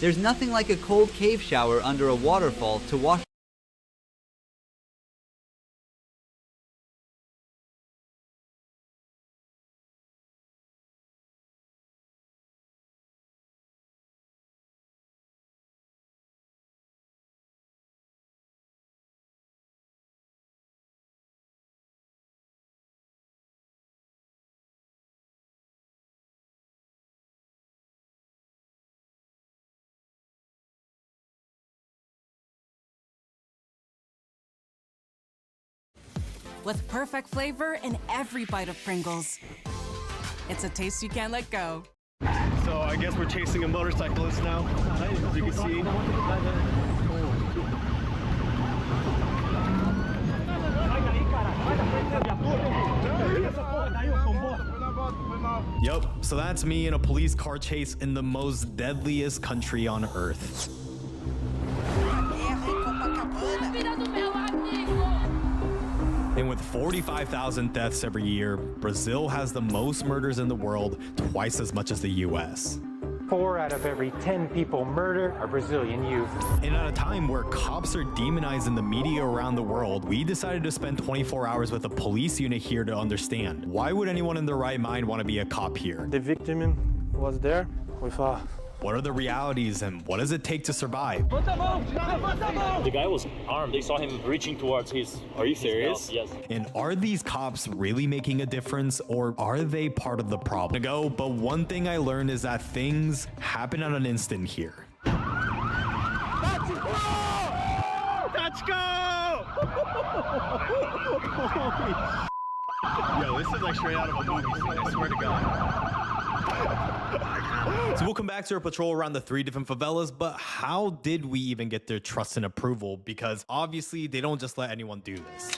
There's nothing like a cold cave shower under a waterfall to wash. With perfect flavor in every bite of Pringles. It's a taste you can't let go. So I guess we're chasing a motorcyclist now, as you can see. Yep, so that's me in a police car chase in the most deadliest country on earth. And with 45,000 deaths every year, Brazil has the most murders in the world, twice as much as the US. 4 out of every 10 people murdered are Brazilian youth. And at a time where cops are demonized in the media around the world, we decided to spend 24 hours with a police unit here to understand. Why would anyone in their right mind want to be a cop here? The victim was there with a... What are the realities and what does it take to survive? The guy was armed. They saw him reaching towards his... Are you serious? Yes. And are these cops really making a difference, or are they part of the problem? But one thing I learned is that things happen on an instant here. Let's go! Yo, this is like straight out of a movie scene, I swear to God. So we'll come back to our patrol around the 3 different favelas, but how did we even get their trust and approval? Because obviously they don't just let anyone do this.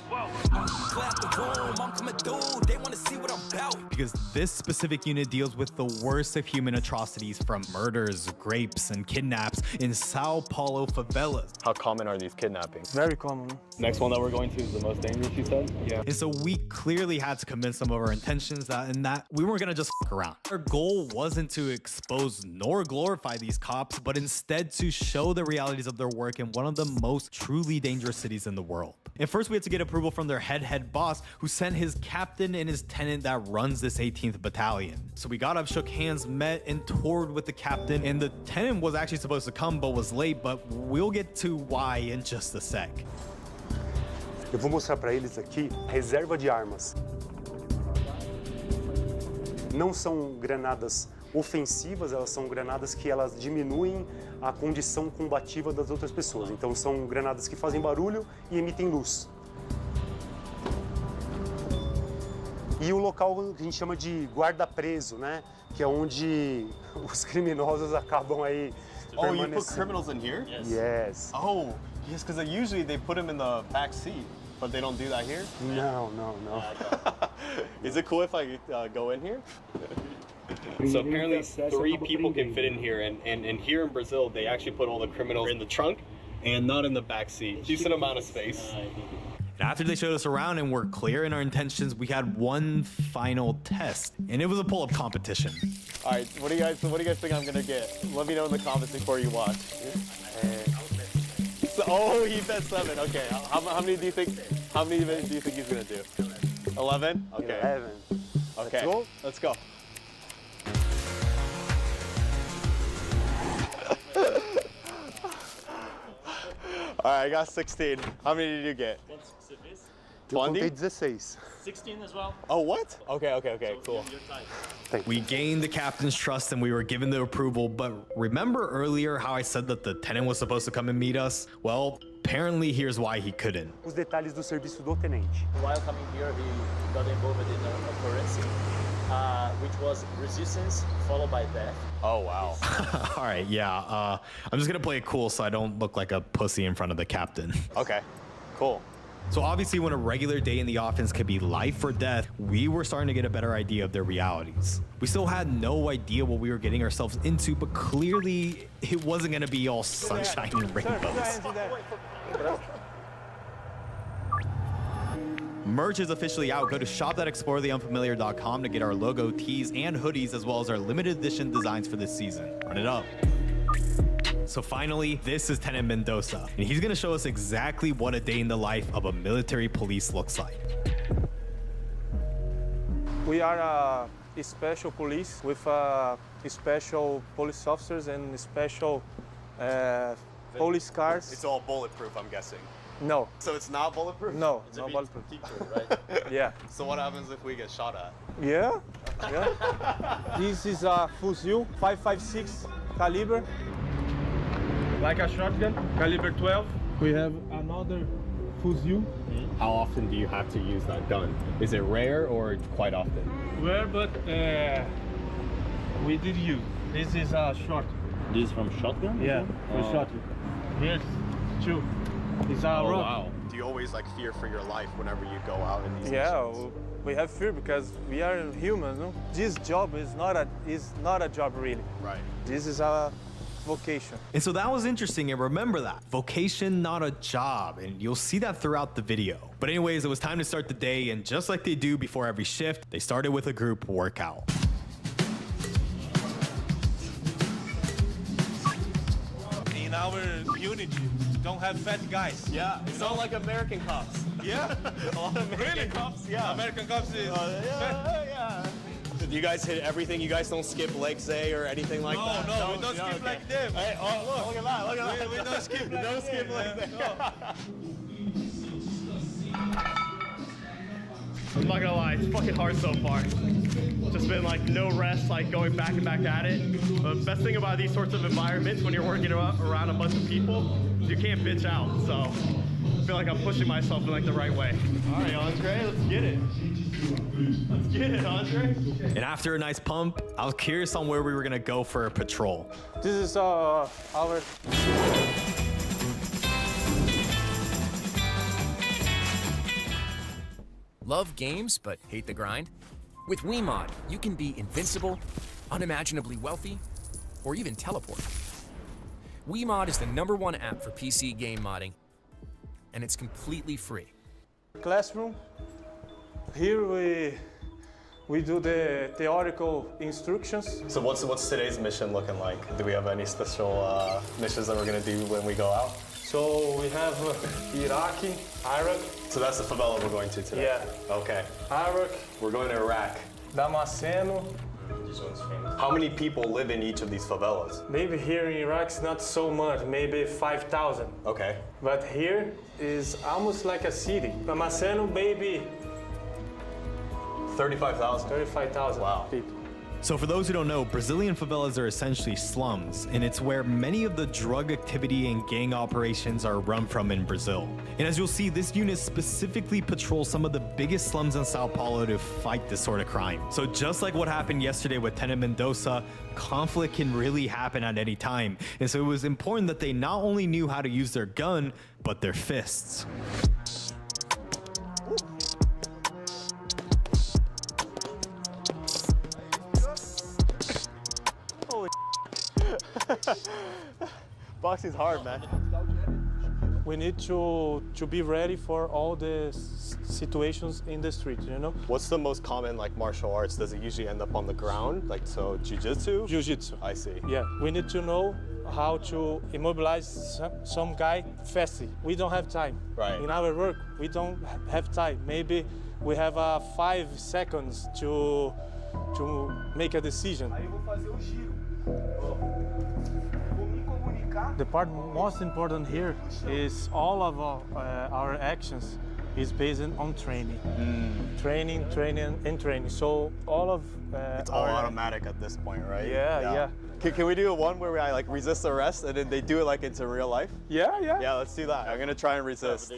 Because this specific unit deals with the worst of human atrocities, from murders, rapes, and kidnaps in Sao Paulo favelas. How common are these kidnappings? Very common. Next one that we're going to is the most dangerous, you said? Yeah. And so we clearly had to convince them of our intentions that we weren't gonna just fuck around. Our goal wasn't to expose nor glorify these cops, but instead to show the realities of their work in one of the most truly dangerous cities in the world. And first we had to get approval from their head boss, who sent his captain and his tenant that runs this 18th battalion. So we got up, shook hands, met, and toured with the captain, and the tenant was actually supposed to come but was late, but we'll get to why in just a sec. Eu vou mostrar para eles aqui reserva de armas. Não são granadas ofensivas, elas são granadas que elas diminuem a condição combativa das outras pessoas. Então são granadas que fazem barulho e emitem luz. E o local que a gente chama de guarda-preso, né? Que é onde os criminosos acabam aí Oh, you put criminals in here? Yes. Yes. Oh, yes, because usually they put them in the back seat, but they don't do that here? No. Is it cool if I go in here? So apparently 3 people can fit in here, and here in Brazil, they actually put all the criminals in the trunk and not in the back seat. Decent amount of space. And after they showed us around and were clear in our intentions, we had one final test, and it was a pull-up competition. All right, what do you guys think I'm gonna get? Let me know in the comments before you watch. Oh, he said 7. Okay, how many do you think he's gonna do? 11? Okay. 11. Okay. Let's go. All right, I got 16. How many did you get? Eu 20? contei 16. 16 as well. Oh, what? Okay, cool. We gained the captain's trust and we were given the approval, but remember earlier how I said that the tenant was supposed to come and meet us? Well, apparently here's why he couldn't. Os detalhes do serviço do tenente. While coming here, he got involved in an occurrence, which was resistance followed by death. Oh, wow. All right, yeah, I'm just gonna play it cool so I don't look like a pussy in front of the captain. Okay, cool. So obviously when a regular day in the office could be life or death, we were starting to get a better idea of their realities. We still had no idea what we were getting ourselves into, but clearly it wasn't gonna be all sunshine and rainbows. Merch is officially out. Go to shop.exploretheunfamiliar.com to get our logo, tees, and hoodies, as well as our limited edition designs for this season. Run it up. So finally, this is Tenant Mendoza, and he's gonna show us exactly what a day in the life of a military police looks like. We are a special police with special police officers and special police cars. It's all bulletproof, I'm guessing. No, So it's not bulletproof? no, It's no a bulletproof. right? Yeah. So what happens if we get shot at? Yeah, yeah. This is a Fusil 5.56 caliber. Like a shotgun, caliber 12. We have another Fusil. How often do you have to use that gun? Is it rare or quite often? Rare, but we did use. This is a short. This is from shotgun? Yeah, we shot it. Here's two. It's a Oh rock. wow. Do you always like fear for your life whenever you go out in these Yeah, missions? we have fear because we are humans. No? This job is not a job really. Right. This is a vocation. And so that was interesting, and remember that. Vocation, not a job, and you'll see that throughout the video. But anyways, it was time to start the day, and just like they do before every shift, they started with a group workout. In our unity, don't have fat guys. Yeah, it's not like American cops. Yeah, A lot of American cops, yeah. American cops is Yeah. Do you guys hit everything? You guys don't skip leg day or anything like that? No, we don't skip like them. Hey, oh, look at that, look at that. We don't skip like Don't skip them, like yeah. that. I'm not gonna lie, it's fucking hard so far. Just been like no rest, like going back and back at it. The best thing about these sorts of environments when you're working around a bunch of people is you can't bitch out. So I feel like I'm pushing myself in like the right way. All right, Andre, let's get it. Let's get it, Andre. And after a nice pump, I was curious on where we were gonna go for a patrol. This is our. Love games but hate the grind? With WeMod, you can be invincible, unimaginably wealthy, or even teleport. WeMod is the #1 app for PC game modding, and it's completely free. Classroom. Here we do the theoretical instructions. So what's today's mission looking like? Do we have any special missions that we're gonna do when we go out? So we have Iraq. So that's the favela we're going to today? Yeah. Okay. Iraq, We're going to Iraq. Damasceno. How many people live in each of these favelas? Maybe here in Iraq it's not so much, maybe 5,000. Okay. But here is almost like a city. Damasceno, maybe 35,000. 35,000 Wow. people. So for those who don't know, Brazilian favelas are essentially slums, and it's where many of the drug activity and gang operations are run from in Brazil. And as you'll see, this unit specifically patrols some of the biggest slums in Sao Paulo to fight this sort of crime. So just like what happened yesterday with Tenant Mendoza, conflict can really happen at any time. And so it was important that they not only knew how to use their gun, but their fists. Boxing's hard, man. We need to be ready for all the situations in the street, you know? What's the most common like martial arts? Does it usually end up on the ground? Like so jiu-jitsu? Jiu-jitsu. I see. Yeah, we need to know how to immobilize some guy fastly. We don't have time. Right. In our work, we don't have time. Maybe we have 5 seconds to make a decision. The part most important here is all of our actions is based on training. Training, and training. So all of It's all automatic at this point, right? Yeah. Can we do one where I like resist arrest and then they do it like into real life? Yeah. Yeah, let's do that. I'm gonna try and resist.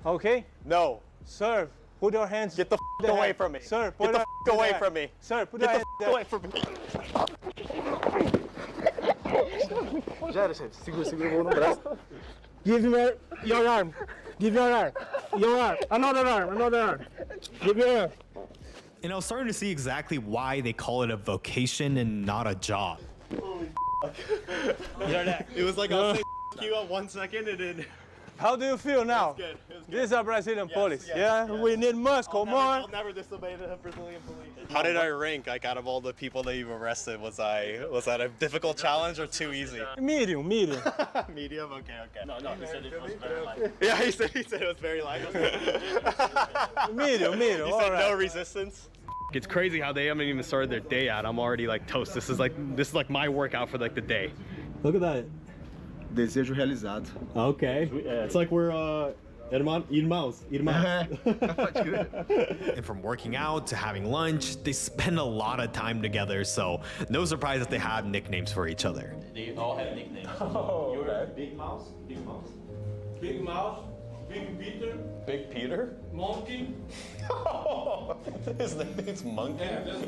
Okay. No. Sir, put your hands. Get the away from me. Sir, Get the away from me. Sir, put Get your the hands away from me. Segura no braço. Give me your arm. Give your arm. Your arm. Another arm. Give me your arm. And I was starting to see exactly why they call it a vocation and not a job. It was like I'll say you at 1 second and then. How do you feel now? It was good. This is a Brazilian police. yes, Yeah, yes. we need muscle more. I'll never disobey the Brazilian police. How did I rank, like, out of all the people that you've arrested? Was that a difficult challenge or too easy? Medium. Medium? Okay. No, he said it was very light. Yeah, he said it was very light. Medium. He said no resistance. It's crazy how they haven't even started their day out. I'm already like toast. This is like my workout for like the day. Look at that. Desejo realizado. Okay. It's like we're irmãos. And from working out to having lunch, they spend a lot of time together, so no surprise that they have nicknames for each other. They all have nicknames. Oh, You're Big Mouse. Big Mouse. Big Mouse, Big Peter, Big Peter? Monkey. His name's Monkey. Yeah, that's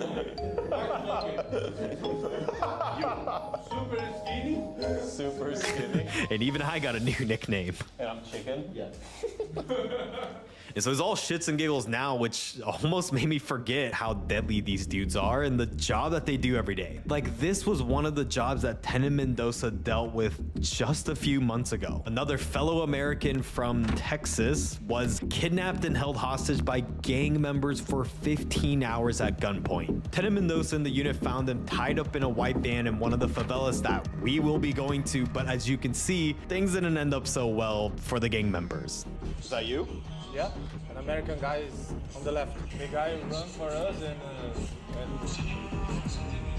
Super skinny. Super skinny. And even I got a new nickname. And I'm Chicken. Yeah. And so it's all shits and giggles now, which almost made me forget how deadly these dudes are and the job that they do every day. Like, this was one of the jobs that Tenem Mendoza dealt with just a few months ago. Another fellow American from Texas was kidnapped and held hostage by gang members for 15 hours at gunpoint. Tenem Mendoza and the unit found him tied up in a white van in one of the favelas that we will be going to, but as you can see, things didn't end up so well for the gang members. Is that you? Yeah, an American guy is on the left. The guy ran for us and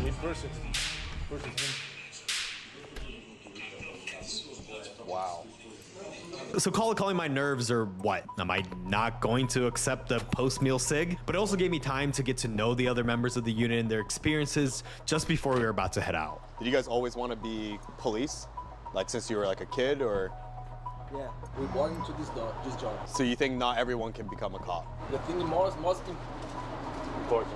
we pursued him. Wow. So call it calling my nerves or what? Am I not going to accept a post-meal cig? But it also gave me time to get to know the other members of the unit and their experiences just before we were about to head out. Did you guys always want to be police? Like since you were like a kid or? Yeah, we're born into this job. So you think not everyone can become a cop? The thing most important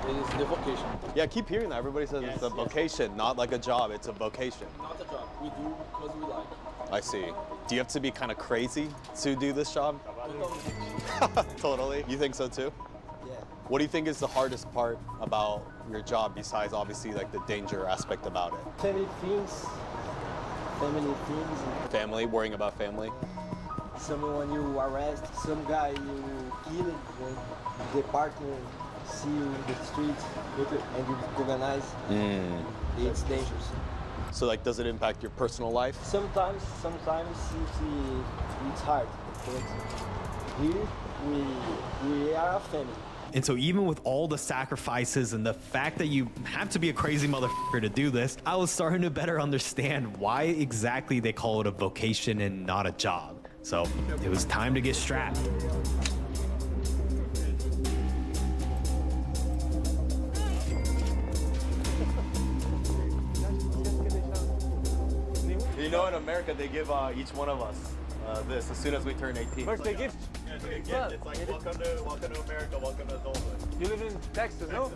is the vocation. Yeah, I keep hearing that. Everybody says it's a vocation, not like a job, it's a vocation. Not a job, we do because we like. I see. Do you have to be kind of crazy to do this job? Totally. You think so too? Yeah. What do you think is the hardest part about your job besides obviously like the danger aspect about it? Family things. Family, worrying about family. Someone you arrest, some guy you kill it, and the partner see you in the streets and you recognize. It's dangerous. So like, does it impact your personal life? Sometimes it's hard. But here we are a family. And so even with all the sacrifices and the fact that you have to be a crazy motherfucker to do this, I was starting to better understand why exactly they call it a vocation and not a job. So it was time to get strapped. You know, in America, they give each one of us this as soon as we turn 18. Birthday gift? It's like, welcome to America, welcome to adulthood. You live in Texas, no?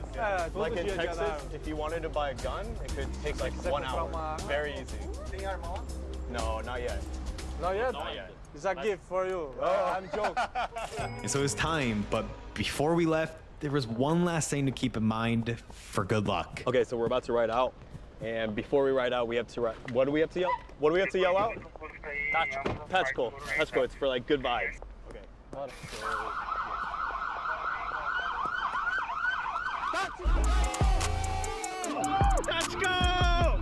Like in Texas, if you wanted to buy a gun, it could take like 1 hour. Very easy. No, not yet. Not yet? Not yet. It's a gift for you. I'm joking. And so it was time, but before we left, there was one last thing to keep in mind for good luck. Okay, so we're about to ride out. And before we ride out, we have to ride. What do we have to yell? What do we have to yell out? Tachko. Tachko. It's for like good vibes. Okay. Tachko!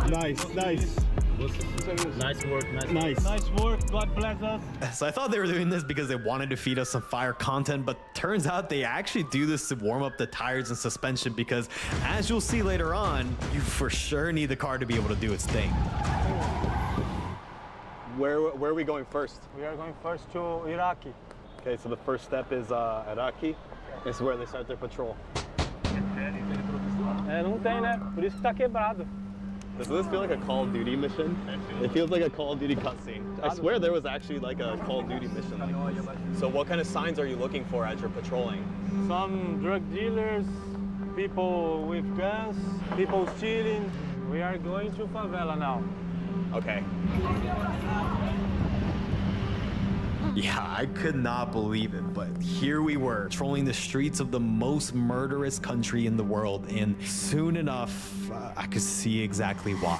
Nice. Nice work, Nice work. God bless us. So I thought they were doing this because they wanted to feed us some fire content, but turns out they actually do this to warm up the tires and suspension because, as you'll see later on, you for sure need the car to be able to do its thing. Where are we going first? We are going first to Iraqi. Okay, so the first step is Iraqi. This is where they start their patrol. Não tem, né? Por isso que tá quebrado. Doesn't this feel like a Call of Duty mission? It feels like a Call of Duty cutscene. I swear there was actually like a Call of Duty mission like this. So what kind of signs are you looking for as you're patrolling? Some drug dealers, people with guns, people stealing. We are going to favela now. Okay. Yeah, I could not believe it, but here we were, trolling the streets of the most murderous country in the world, and soon enough, I could see exactly why.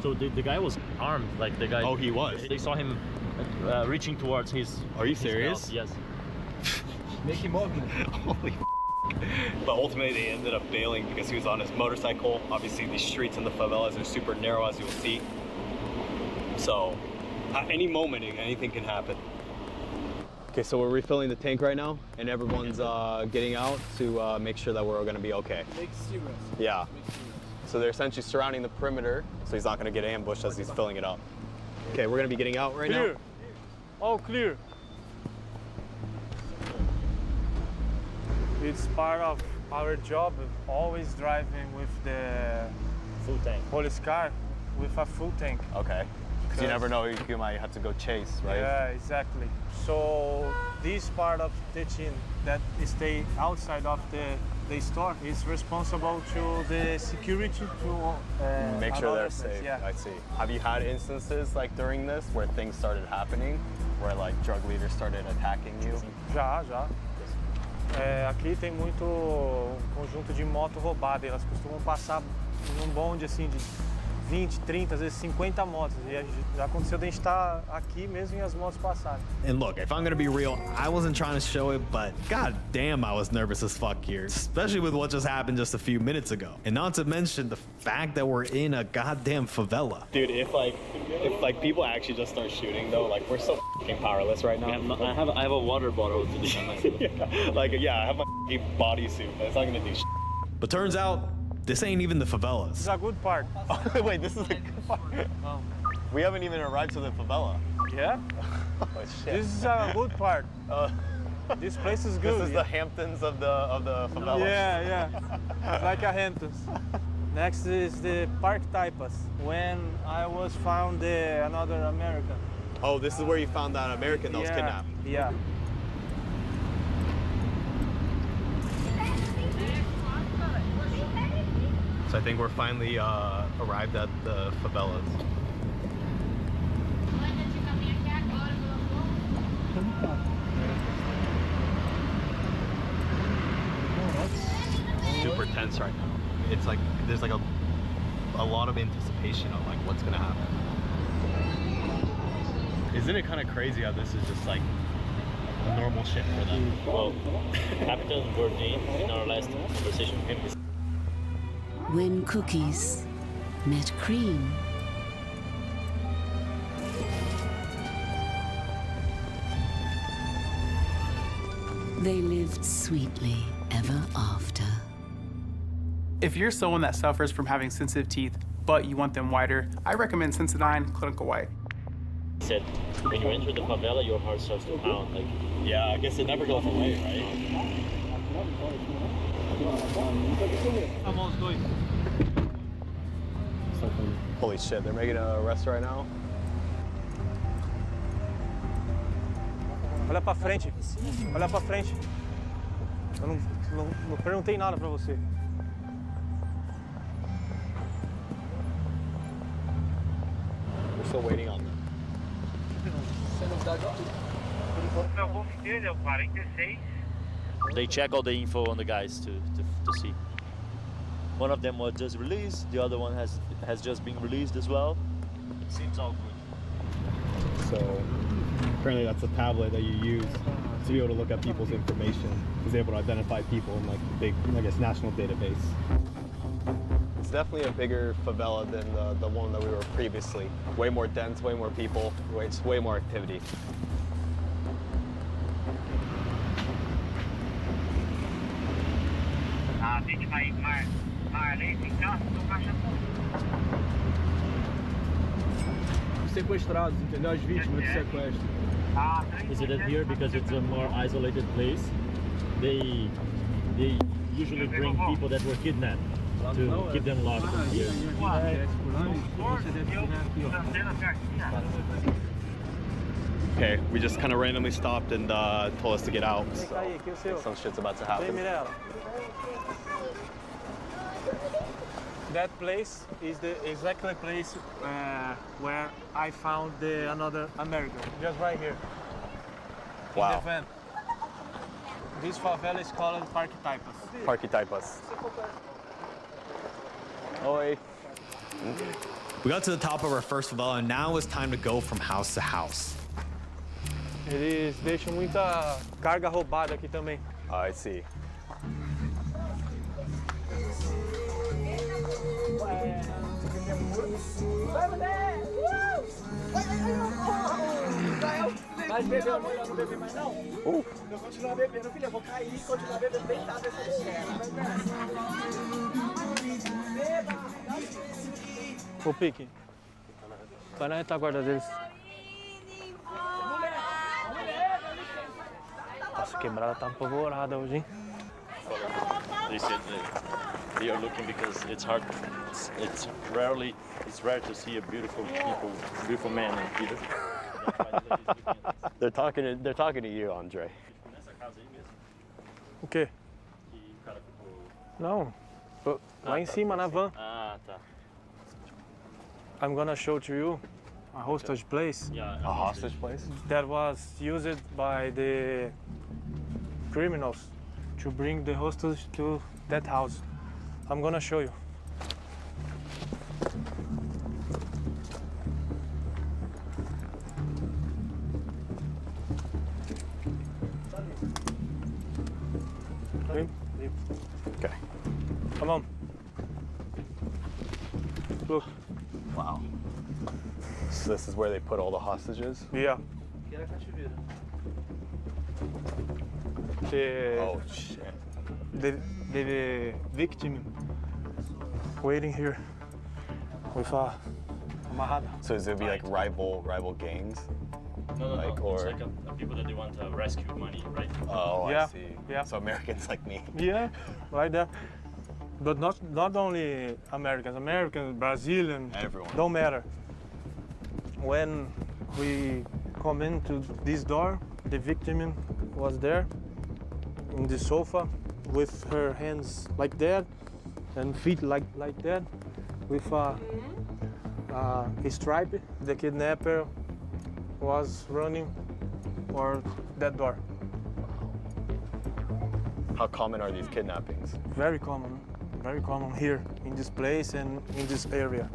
So the guy was armed, like the guy. Oh, he was? They saw him reaching towards his. Are you his serious? belt. Yes. Make him movement. Holy But ultimately they ended up bailing because he was on his motorcycle. Obviously these streets in the favelas are super narrow, as you'll see. So at any moment anything can happen. Okay, so we're refilling the tank right now and everyone's getting out to make sure that we're gonna be okay. Make serious. Yeah. So they're essentially surrounding the perimeter so he's not gonna get ambushed as he's filling it up. Okay, we're gonna be getting out right now. All clear. It's part of our job, always driving with the full tank. Police car with a full tank. Okay. Because you never know, you might have to go chase, right? Yeah, exactly. So this part of the team that stay outside of the store is responsible to the security to make sure they're place. safe. Yeah. I see. Have you had instances like during this where things started happening, where like drug leaders started attacking you? Já. Aqui tem muito conjunto de moto roubada. Elas costumam passar num bonde assim de 20, 30, às vezes 50 motos. E já aconteceu de a gente estar aqui mesmo e as motos passarem. And look, if I'm gonna be real, I wasn't trying to show it, but god damn, I was nervous as fuck here, especially with what just happened just a few minutes ago. And not to mention the fact that we're in a goddamn favela. Dude, if people actually just start shooting though, like we're so fucking powerless right now. I have a water bottle to defend myself. I have my bodysuit, but it's not gonna do shit. But turns out, this ain't even the favelas. This is a good part. Wait, this is a good part? We haven't even arrived to the favela. Yeah? Oh shit. This is a good part. This place is good. This is the Hamptons of the favela. Yeah. It's like a Hamptons. Next is the Park Taipas, when I was found another American. Oh, this is where you found that American that was kidnapped? Yeah. So I think we're finally arrived at the favelas. Super tense right now. It's like there's like a lot of anticipation of like what's gonna happen. Isn't it kind of crazy how this is just like a normal shit for them? Well, Captain Bourdain, in our last conversation with him, When cookies met cream. They lived sweetly ever after. If you're someone that suffers from having sensitive teeth, but you want them whiter, I recommend Sensodyne Clinical White. he said, when you enter the favela, your heart starts to pound. Like, yeah, I guess it never goes away, right? Holy shit, they're making an arrest right now? Olha pra frente. Olha pra frente. Eu não perguntei nada pra você. We're still waiting on them. They check all the info on the guys to see. One of them was just released, the other one has just been released as well. It seems all good. So apparently that's a tablet that you use to be able to look at people's information. It's able to identify people in like the big, I guess, national database. It's definitely a bigger favela than the one that we were previously. Way more dense, way more people, way more activity. Sequestrados, entendeu? As vítimas de sequestro. Is it here because it's a more isolated place? They usually bring people that were kidnapped. to keep them locked in here. Okay, we just kind of randomly stopped and told us to get out. So some shit's about to happen. That place is the exactly place where I found another American, just right here. Wow. In the van. This favela is called Parque Taipas. Parque Taipas. Oi. We got to the top of our first favela, and now it's time to go from house to house. Eles deixam muita carga roubada aqui também. I see. Mas bebeu, não vou beber mais não? Eu vou continuar bebendo, filha, eu vou cair e continuar bebendo deitado nessa esfera. Ô, Pique, vai na retaguarda deles. Nossa, quebrada tá apavorada hoje, hein? They said they are looking because it's hard. It's rare to see a beautiful man in Peter. They're talking to you, Andre. O quê? Não, lá em cima na van. Ah, tá. I'm gonna show to you a hostage place. Yeah, a hostage place? That was used by the criminals to bring the hostage to that house. I'm gonna show you. Okay. Come on. Look. Wow. So this is where they put all the hostages? Yeah. Oh shit. The victim waiting here with a amarrada. So is it be like rival gangs? No. Like, or... It's like people that they want to rescue money, right? Oh, Yeah, I see. yeah. So Americans like me. Yeah, like that. But not only Americans, Brazilian, Everyone. don't matter. When we come into this door, the victim was there in the sofa with her hands like that and feet like that with a stripe. The kidnapper was running for that door. How common are these kidnappings? Very common here in this place and in this area.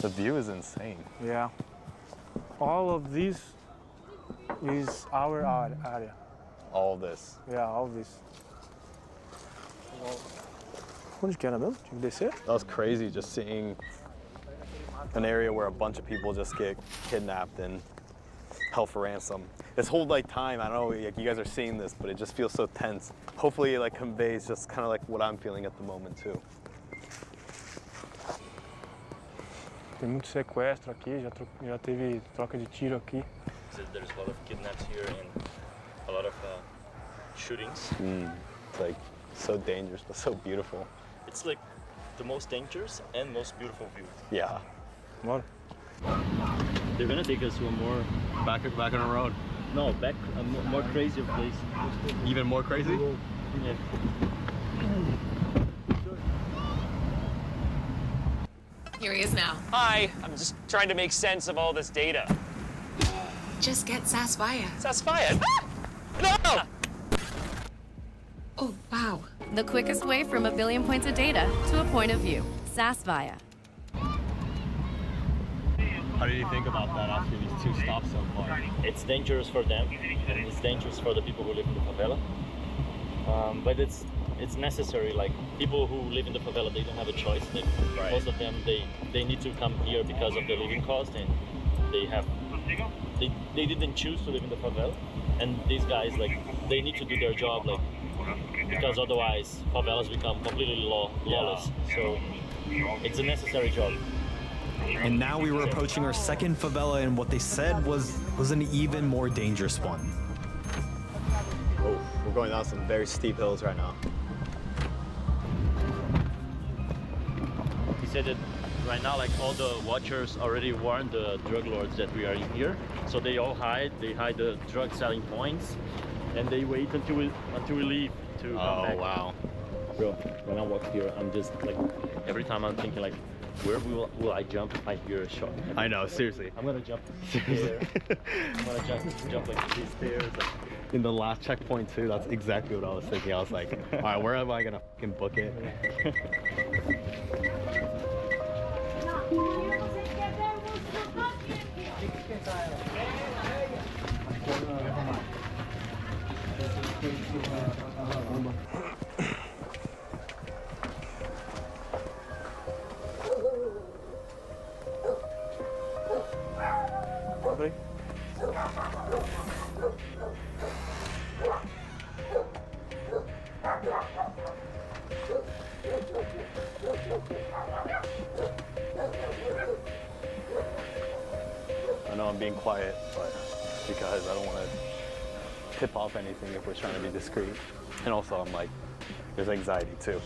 The view is insane. Yeah. All of this is our area. All of this. Yeah, all this. Onde que era mesmo? Tinha que descer? That was crazy just seeing an area where a bunch of people just get kidnapped and held for ransom. This whole time, I don't know, like you guys are seeing this, but it just feels so tense. Hopefully it conveys just kind of like what I'm feeling at the moment too. Tem muito sequestro aqui, já teve troca de tiro aqui. There's a lot of kidnaps here and a lot of shootings. It's like so dangerous, but so beautiful. It's like the most dangerous and most beautiful view. Yeah. Bora. They're gonna take us to a more back on the road. No, back a more crazier place. Even more crazy? Yeah. Here he is now. Hi, I'm just trying to make sense of all this data. Just get Sasvaya. Sasvaya? No! Oh, wow. The quickest way from a billion points of data to a point of view. Sasvaya. How do you think about that after these 2 stops so far? It's dangerous for them, and it's dangerous for the people who live in the favela. But it's necessary. Like people who live in the favela, they don't have a choice. Most of them, they need to come here because of the living cost, and they didn't choose to live in the favela. And these guys, they need to do their job, because otherwise favelas become completely lawless. So it's a necessary job. And now we were approaching our second favela, and what they said was an even more dangerous one. Oh, we're going down some very steep hills right now. said that right now, like all the watchers already warned the drug lords that we are in here, so they all hide. They hide the drug selling points, and they wait until we leave to come back. Oh wow. Bro, when I walk here, I'm just like, every time I'm thinking like, where will I jump if I hear a shot? I know, seriously. I'm gonna jump here. I'm gonna jump like these stairs. In the last checkpoint too, that's exactly what I was thinking. I was like, all right, where am I gonna fucking book it? Abre. I know I'm being quiet, but because I don't want to tip off anything if we're trying to be discreet. And also I'm like, there's anxiety too.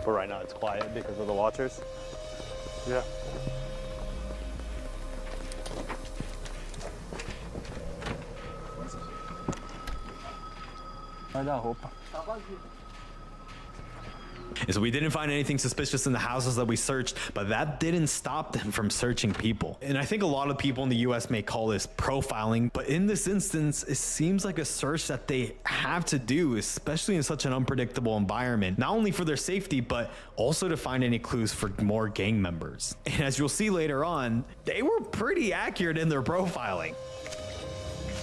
But right now it's quiet because of the watchers. Yeah. Vai dar roupa. So we didn't find anything suspicious in the houses that we searched, but that didn't stop them from searching people. And I think a lot of people in the US may call this profiling, but in this instance, it seems like a search that they have to do, especially in such an unpredictable environment, not only for their safety, but also to find any clues for more gang members. And as you'll see later on, they were pretty accurate in their profiling.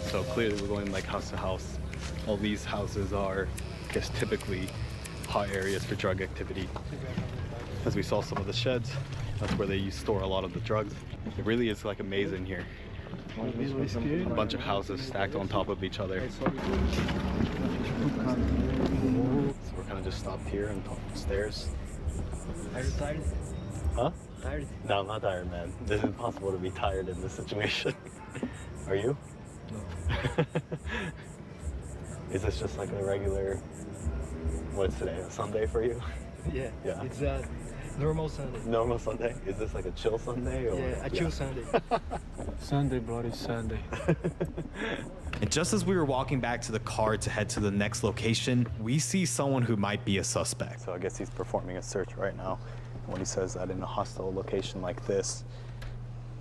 So clearly we're going like house to house. All these houses are, I guess, typically hot areas for drug activity. As we saw some of the sheds, that's where they store a lot of the drugs. It really is like a maze in here. A bunch of houses stacked on top of each other. So we're kind of just stopped here on top of the stairs. Are you tired? Huh? Tired? No, I'm not tired, man. It's impossible to be tired in this situation. Are you? No. Is this just like a regular, what's today, a Sunday for you? Yeah. Yeah. It's a normal Sunday. Normal Sunday? Is this like a chill Sunday? Or? Yeah, a chill Sunday. Sunday, bloody Sunday. And just as we were walking back to the car to head to the next location, we see someone who might be a suspect. So I guess he's performing a search right now. When he says that in a hostile location like this,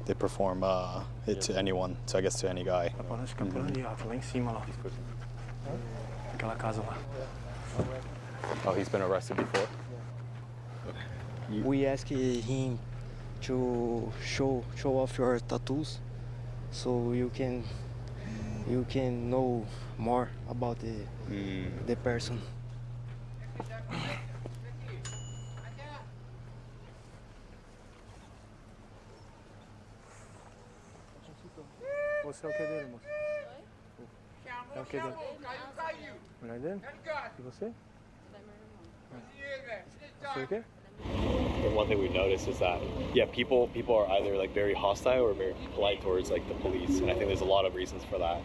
they perform it to anyone, so I guess to any guy. Acho que é por ali, ó, lá em cima, lá. Aquela casa lá. Oh, he's been arrested before? We asked him to show off your tattoos, so you can know more about the person. Você é o que dele, moço? É o que dele? Mulher dele? E você? Você o quê? And one thing we noticed is that, yeah, people are either like very hostile or very polite towards like the police, and I think there's a lot of reasons for that.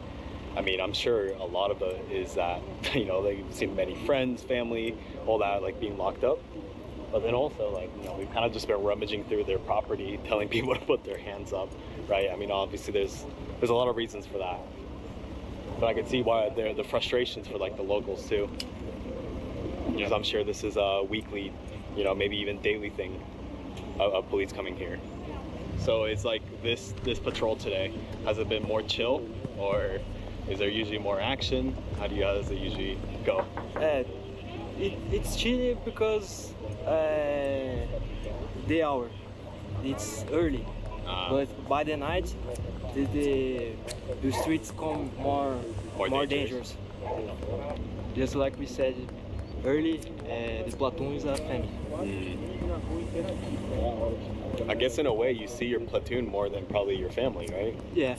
I mean, I'm sure a lot of it is that, you know, they've seen many friends, family, all that, like being locked up. But then also, like, you know, we've kind of just been rummaging through their property, telling people to put their hands up, right? I mean, obviously there's a lot of reasons for that. But I can see why the frustrations for like the locals too. Because I'm sure this is a weekly, you know, maybe even daily thing of police coming here. So it's like this patrol today, has it been more chill, or is there usually more action? How does it usually go? It's chilly because the hour, it's early, but by the night, the streets come more dangerous. Just like we said early, the platoon is a family. I guess in a way you see your platoon more than probably your family, right? Yeah.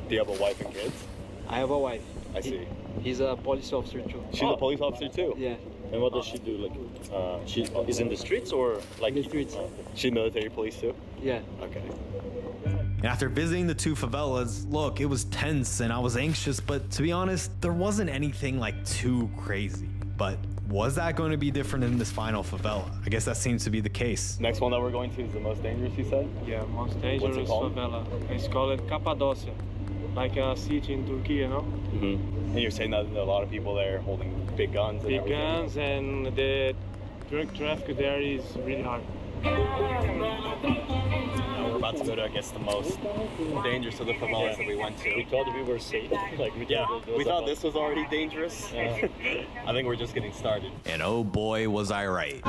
Do you have a wife and kids? I have a wife. I see. He's a police officer too. She's a police officer too? Yeah. And what does she do? Like, she is in the streets or like in the streets? She's military police too? Yeah. Okay. And after visiting the two favelas, look, it was tense and I was anxious, but to be honest, there wasn't anything like too crazy. But was that going to be different in this final favela? I guess that seems to be the case. Next one that we're going to is the most dangerous, you said? Yeah, most dangerous favela. It's called Cappadocia, like a city in Turkey, no? And you're saying that a lot of people there holding big guns and Big everything. guns, and the drug traffic there is really hard. Now we're about to go to, I guess, the most dangerous of the favelas that we went to. We thought we were safe. Like we thought this was already dangerous. I think we're just getting started. And oh boy, was I right.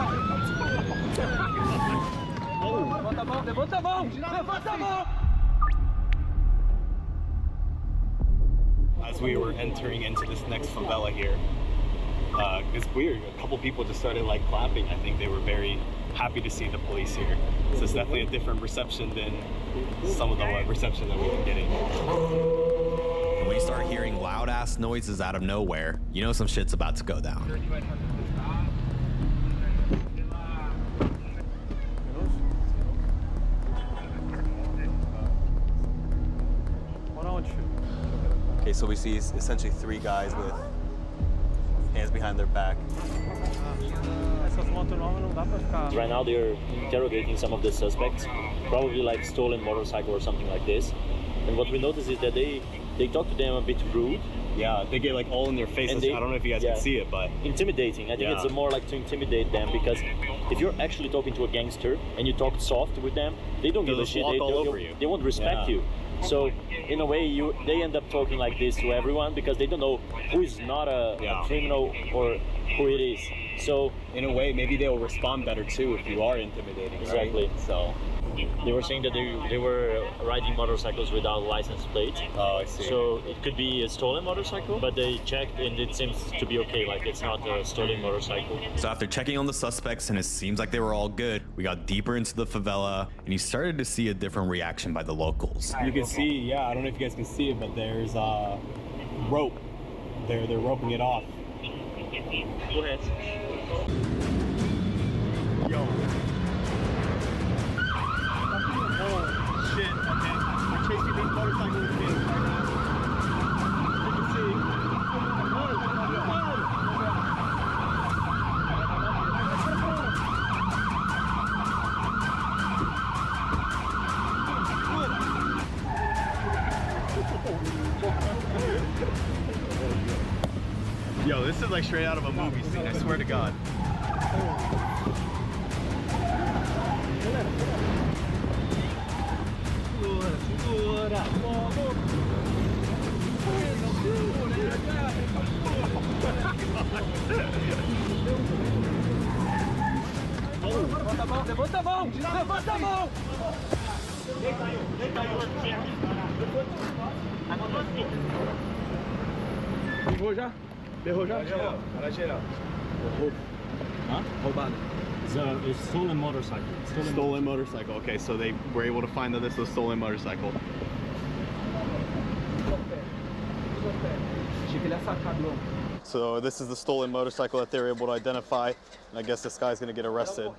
As we were entering into this next favela here, it's weird. A couple people just started like clapping. I think they were very happy to see the police here. So it's definitely a different reception than some of the reception that we've been getting. And when you start hearing loud ass noises out of nowhere, you know some shit's about to go down. Okay, so we see essentially three guys with hands behind their back. Right now they're interrogating some of the suspects, probably like stolen motorcycle or something like this. And what we notice is that they talk to them a bit rude. Yeah, they get like all in their faces. I don't know if you guys can see it, but intimidating. I think it's more like to intimidate them, because if you're actually talking to a gangster and you talk soft with them, they don't give a shit. They won't respect you. So in a way, they end up talking like this to everyone because they don't know who is not a criminal or who it is. So in a way, maybe they will respond better too if you are intimidating. Exactly. Right? So they were saying that they were riding motorcycles without license plate. Oh, I see. So it could be a stolen motorcycle, but they checked and it seems to be okay. Like it's not a stolen motorcycle. So after checking on the suspects and it seems like they were all good, we got deeper into the favela and you started to see a different reaction by the locals. You can see, I don't know if you guys can see it, but there's a rope. They're roping it off. Go ahead. Yo. Oh, shit. Okay. We're chasing these motorcycles right now. You can see. Yo, this is like straight out of a movie scene, I swear to God. Levanta a mão! Levanta a mão! Errou já? Errou já? Para geral. Roubado. It's a stolen motorcycle. Stolen motorcycle. Okay, so they were able to find that this was a stolen motorcycle. So this is the stolen motorcycle that they were able to identify, and I guess this guy's gonna get arrested.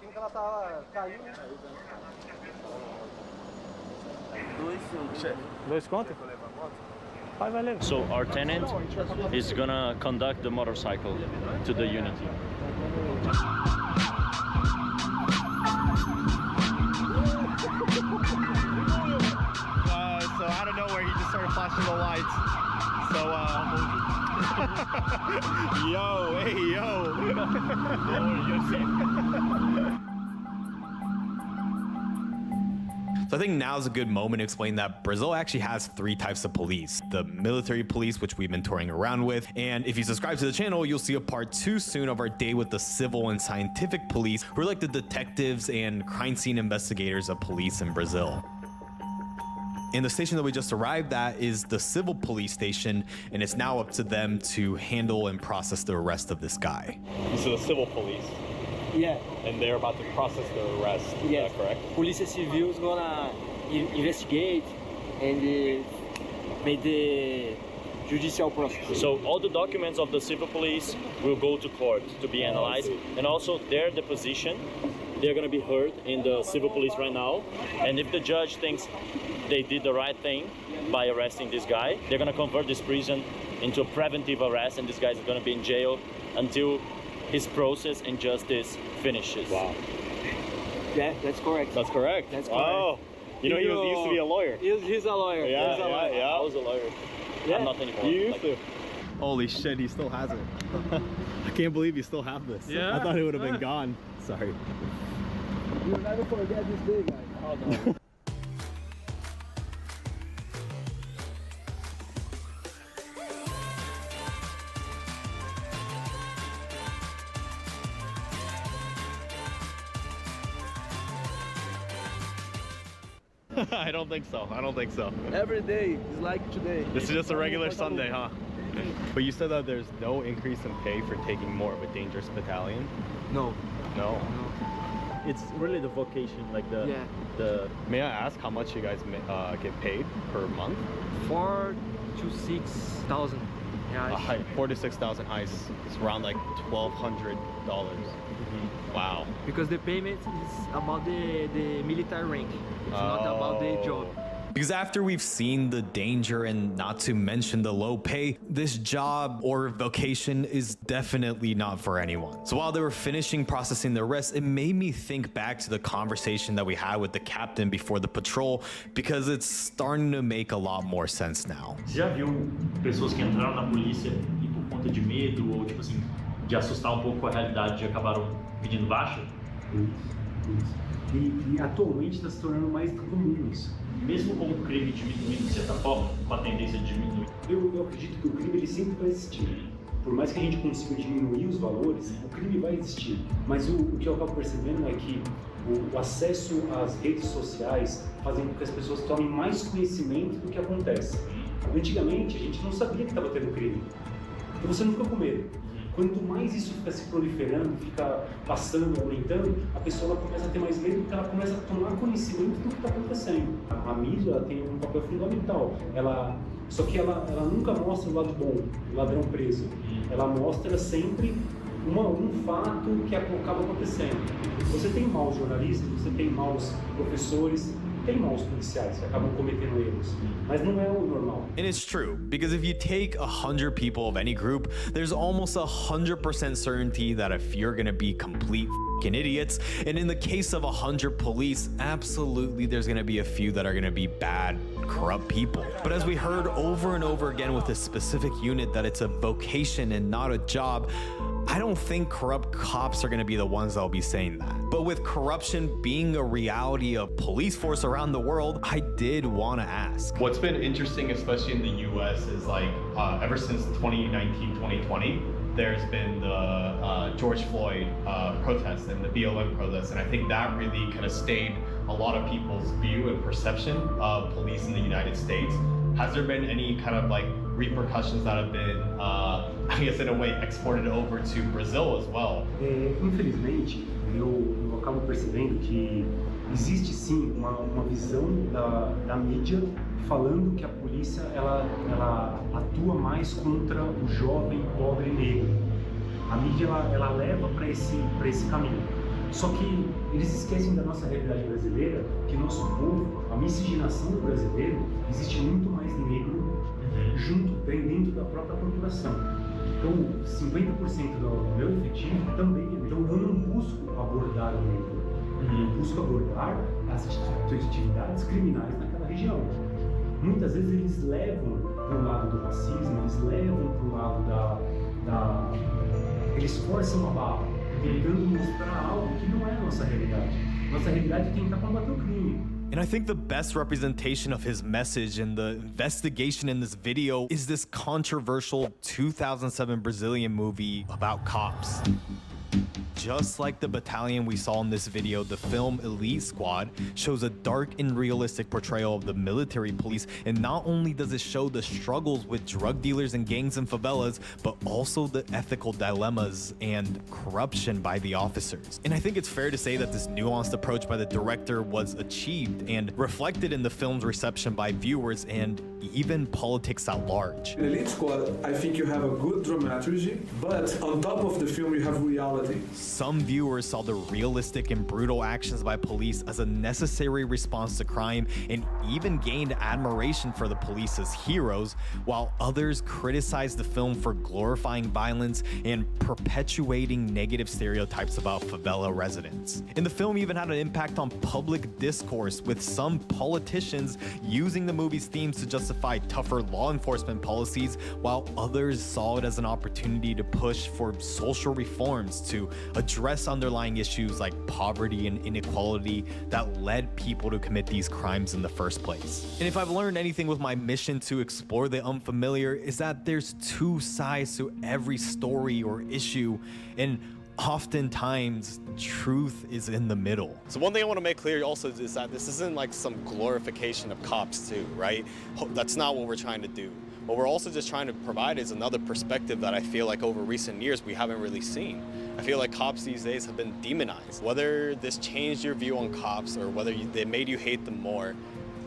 So our tenant is gonna conduct the motorcycle to the Unity. So out of nowhere, he just started flashing the lights. So, yo, hey, yo. So I think now's a good moment to explain that Brazil actually has three types of police. The military police, which we've been touring around with. And if you subscribe to the channel, you'll see a part 2 soon of our day with the civil and scientific police, who are like the detectives and crime scene investigators of police in Brazil. And the station that we just arrived at is the civil police station, and it's now up to them to handle and process the arrest of this guy. So the civil police. Yeah. And they're about to process the arrest. Yes. Is that correct? Polícia Civil is gonna investigate and make the judicial process. So all the documents of the civil police will go to court to be analyzed, and also their deposition, they're going to be heard in the civil police right now. And if the judge thinks they did the right thing by arresting this guy. They're gonna convert this prison into a preventive arrest, and this guy's gonna be in jail until his process and justice finishes. Wow. Yeah, that's correct. That's correct. That's correct. Oh, you know, he used to be a lawyer. He's a lawyer. Yeah, he's a lawyer. yeah, I was a lawyer. Yeah. I'm not anymore. You used to. Holy shit, he still has it. I can't believe you still have this. Yeah. I thought it would have been gone. Sorry. You'll never forget this day, guys. Oh, no. I don't think so. I don't think so. Every day is like today. This is just a regular Sunday, huh? But you said that there's no increase in pay for taking more of a dangerous battalion? No. No? It's really the vocation, like the May I ask how much you guys get paid per month? 4,000 to 6,000. Yeah. 4,000 to 6,000 highs. It's around like $1,200. Wow. Because the payment is about the military rank. It's not about the job. Because after we've seen the danger and not to mention the low pay, this job or vocation is definitely not for anyone. So while they were finishing processing the arrest, it made me think back to the conversation that we had with the captain before the patrol, because it's starting to make a lot more sense now. Você já viu pessoas que entraram na polícia e por conta de medo ou tipo assim, de assustar pouco com a realidade acabaram pedindo baixa? E atualmente está se tornando mais comum isso. Mesmo com o crime diminuindo de certa forma, com a tendência de diminuir. Eu acredito que o crime ele sempre vai existir. Por mais que a gente consiga diminuir os valores, o crime vai existir. Mas o que eu acabo percebendo é que o acesso às redes sociais fazem com que as pessoas tomem mais conhecimento do que acontece. Antigamente a gente não sabia que estava tendo crime, então você não fica com medo. Quanto mais isso fica se proliferando, fica passando, aumentando, a pessoa ela começa a ter mais medo porque ela começa a tomar conhecimento do que está acontecendo. A mídia ela tem um papel fundamental. Só que ela nunca mostra o lado bom, o ladrão preso. Ela mostra sempre um fato que acaba acontecendo. Você tem maus jornalistas, você tem maus professores, tem maus policiais que acabam cometendo erros, mas não é o normal. And it's true, because if you take 100 people of any group, there's almost 100% certainty that if you're gonna be complete f***ing idiots, and in the case of 100 police, absolutely there's gonna be a few that are gonna be bad, corrupt people. But as we heard over and over again with this specific unit that it's a vocation and not a job, I don't think corrupt cops are going to be the ones that'll be saying that. But with corruption being a reality of police force around the world, I did want to ask. What's been interesting, especially in the US, is like ever since 2019, 2020, there's been the George Floyd protests and the BLM protests. And I think that really kind of stayed a lot of people's view and perception of police in the United States. Has there been any kind of like repercussions that have been, I guess in a way, exported over to Brazil as well? Infelizmente, eu acabo percebendo que existe sim uma visão da mídia falando que a polícia ela atua mais contra o jovem pobre negro. A mídia ela leva para esse caminho. Só que eles esquecem da nossa realidade brasileira, que nosso povo, a miscigenação do brasileiro, existe muito mais negro junto, bem dentro da própria população. Então, 50% do meu efetivo também é negro. Então, eu não busco abordar o negro, eu busco abordar as atividades criminais naquela região. Muitas vezes eles levam para o lado do racismo, eles levam para o lado eles forçam a barra, tentando mostrar algo que não é a nossa realidade. Nossa realidade é tentar combater o crime. And I think the best representation of his message and the investigation in this video is this controversial 2007 Brazilian movie about cops. Just like the battalion we saw in this video, the film Elite Squad shows a dark and realistic portrayal of the military police, and not only does it show the struggles with drug dealers and gangs in favelas, but also the ethical dilemmas and corruption by the officers. And I think it's fair to say that this nuanced approach by the director was achieved and reflected in the film's reception by viewers and even politics at large. In Elite Squad, I think you have a good dramaturgy, but on top of the film, you have reality. Some viewers saw the realistic and brutal actions by police as a necessary response to crime and even gained admiration for the police as heroes, while others criticized the film for glorifying violence and perpetuating negative stereotypes about favela residents. And the film even had an impact on public discourse, with some politicians using the movie's themes to justify tougher law enforcement policies, while others saw it as an opportunity to push for social reforms to address underlying issues like poverty and inequality that led people to commit these crimes in the first place. And if I've learned anything with my mission to explore the unfamiliar, is that there's two sides to every story or issue, and oftentimes truth is in the middle. So one thing I want to make clear also is that this isn't like some glorification of cops too, right? That's not what we're trying to do. What we're also just trying to provide is another perspective that I feel like over recent years we haven't really seen. I feel like cops these days have been demonized. Whether this changed your view on cops or whether they made you hate them more,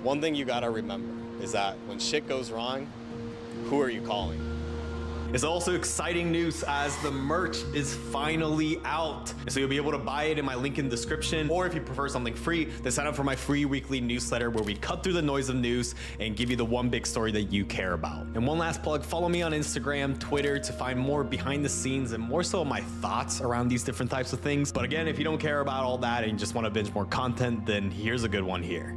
one thing you gotta remember is that when shit goes wrong, who are you calling? It's also exciting news as the merch is finally out. So you'll be able to buy it in my link in the description, or if you prefer something free, then sign up for my free weekly newsletter where we cut through the noise of news and give you the one big story that you care about. And one last plug, follow me on Instagram, Twitter to find more behind the scenes and more so my thoughts around these different types of things. But again, if you don't care about all that and you just want to binge more content, then here's a good one here.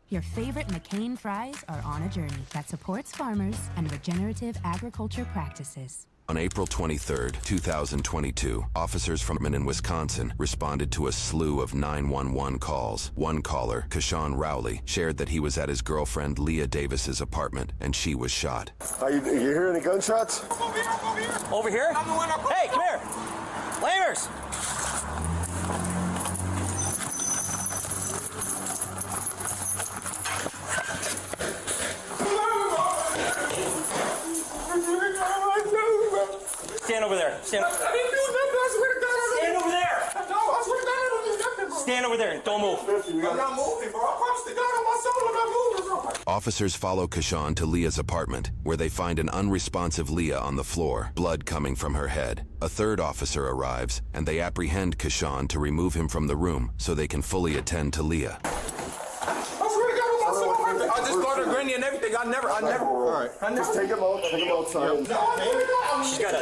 Your favorite McCain fries are on a journey that supports farmers and regenerative agriculture practices. On April 23, 2022, officers from in Wisconsin responded to a slew of 911 calls. One caller, Kashawn Rowley, shared that he was at his girlfriend Leah Davis's apartment and she was shot. Are you hearing any gunshots? Over here? Hey, come here! Lamers! Stand over there. Stand over there. Stand over there and don't move. I'm not moving, bro. I promise to God on my soul I'm not moving. Officers follow Kashawn to Leah's apartment, where they find an unresponsive Leah on the floor, blood coming from her head. A third officer arrives, and they apprehend Kashawn to remove him from the room so they can fully attend to Leah. I just got her granny and everything. I never. All right. Just take him outside.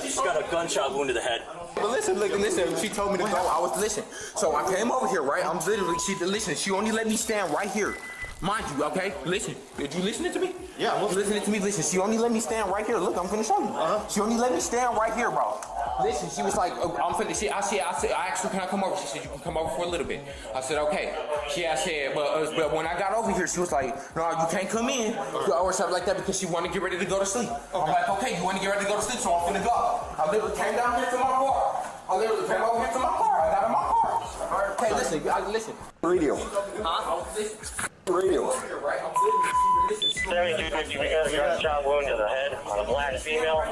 She's got a gunshot wound to the head. But listen, she told me to go. Listen. So I came over here, right? She only let me stand right here. Mind you, okay? Listen. Did you listening to me? Yeah, I'm listening to me. Listen, she only let me stand right here. Look, I'm finna show you. She only let me stand right here, bro. Listen, she was like, I'm finna, I asked her, can I come over? She said, you can come over for a little bit. I said, okay. I said, but when I got over here, she was like, no, you can't come in, or something like that, because she wanted to get ready to go to sleep. I'm like, okay, you want to get ready to go to sleep, so I'm finna go. I literally came down here to my car. I literally came over here to my car. I got in my car. Okay, listen. Radio. Huh? Radio. 7250, we got a gunshot wound to the head on a black female,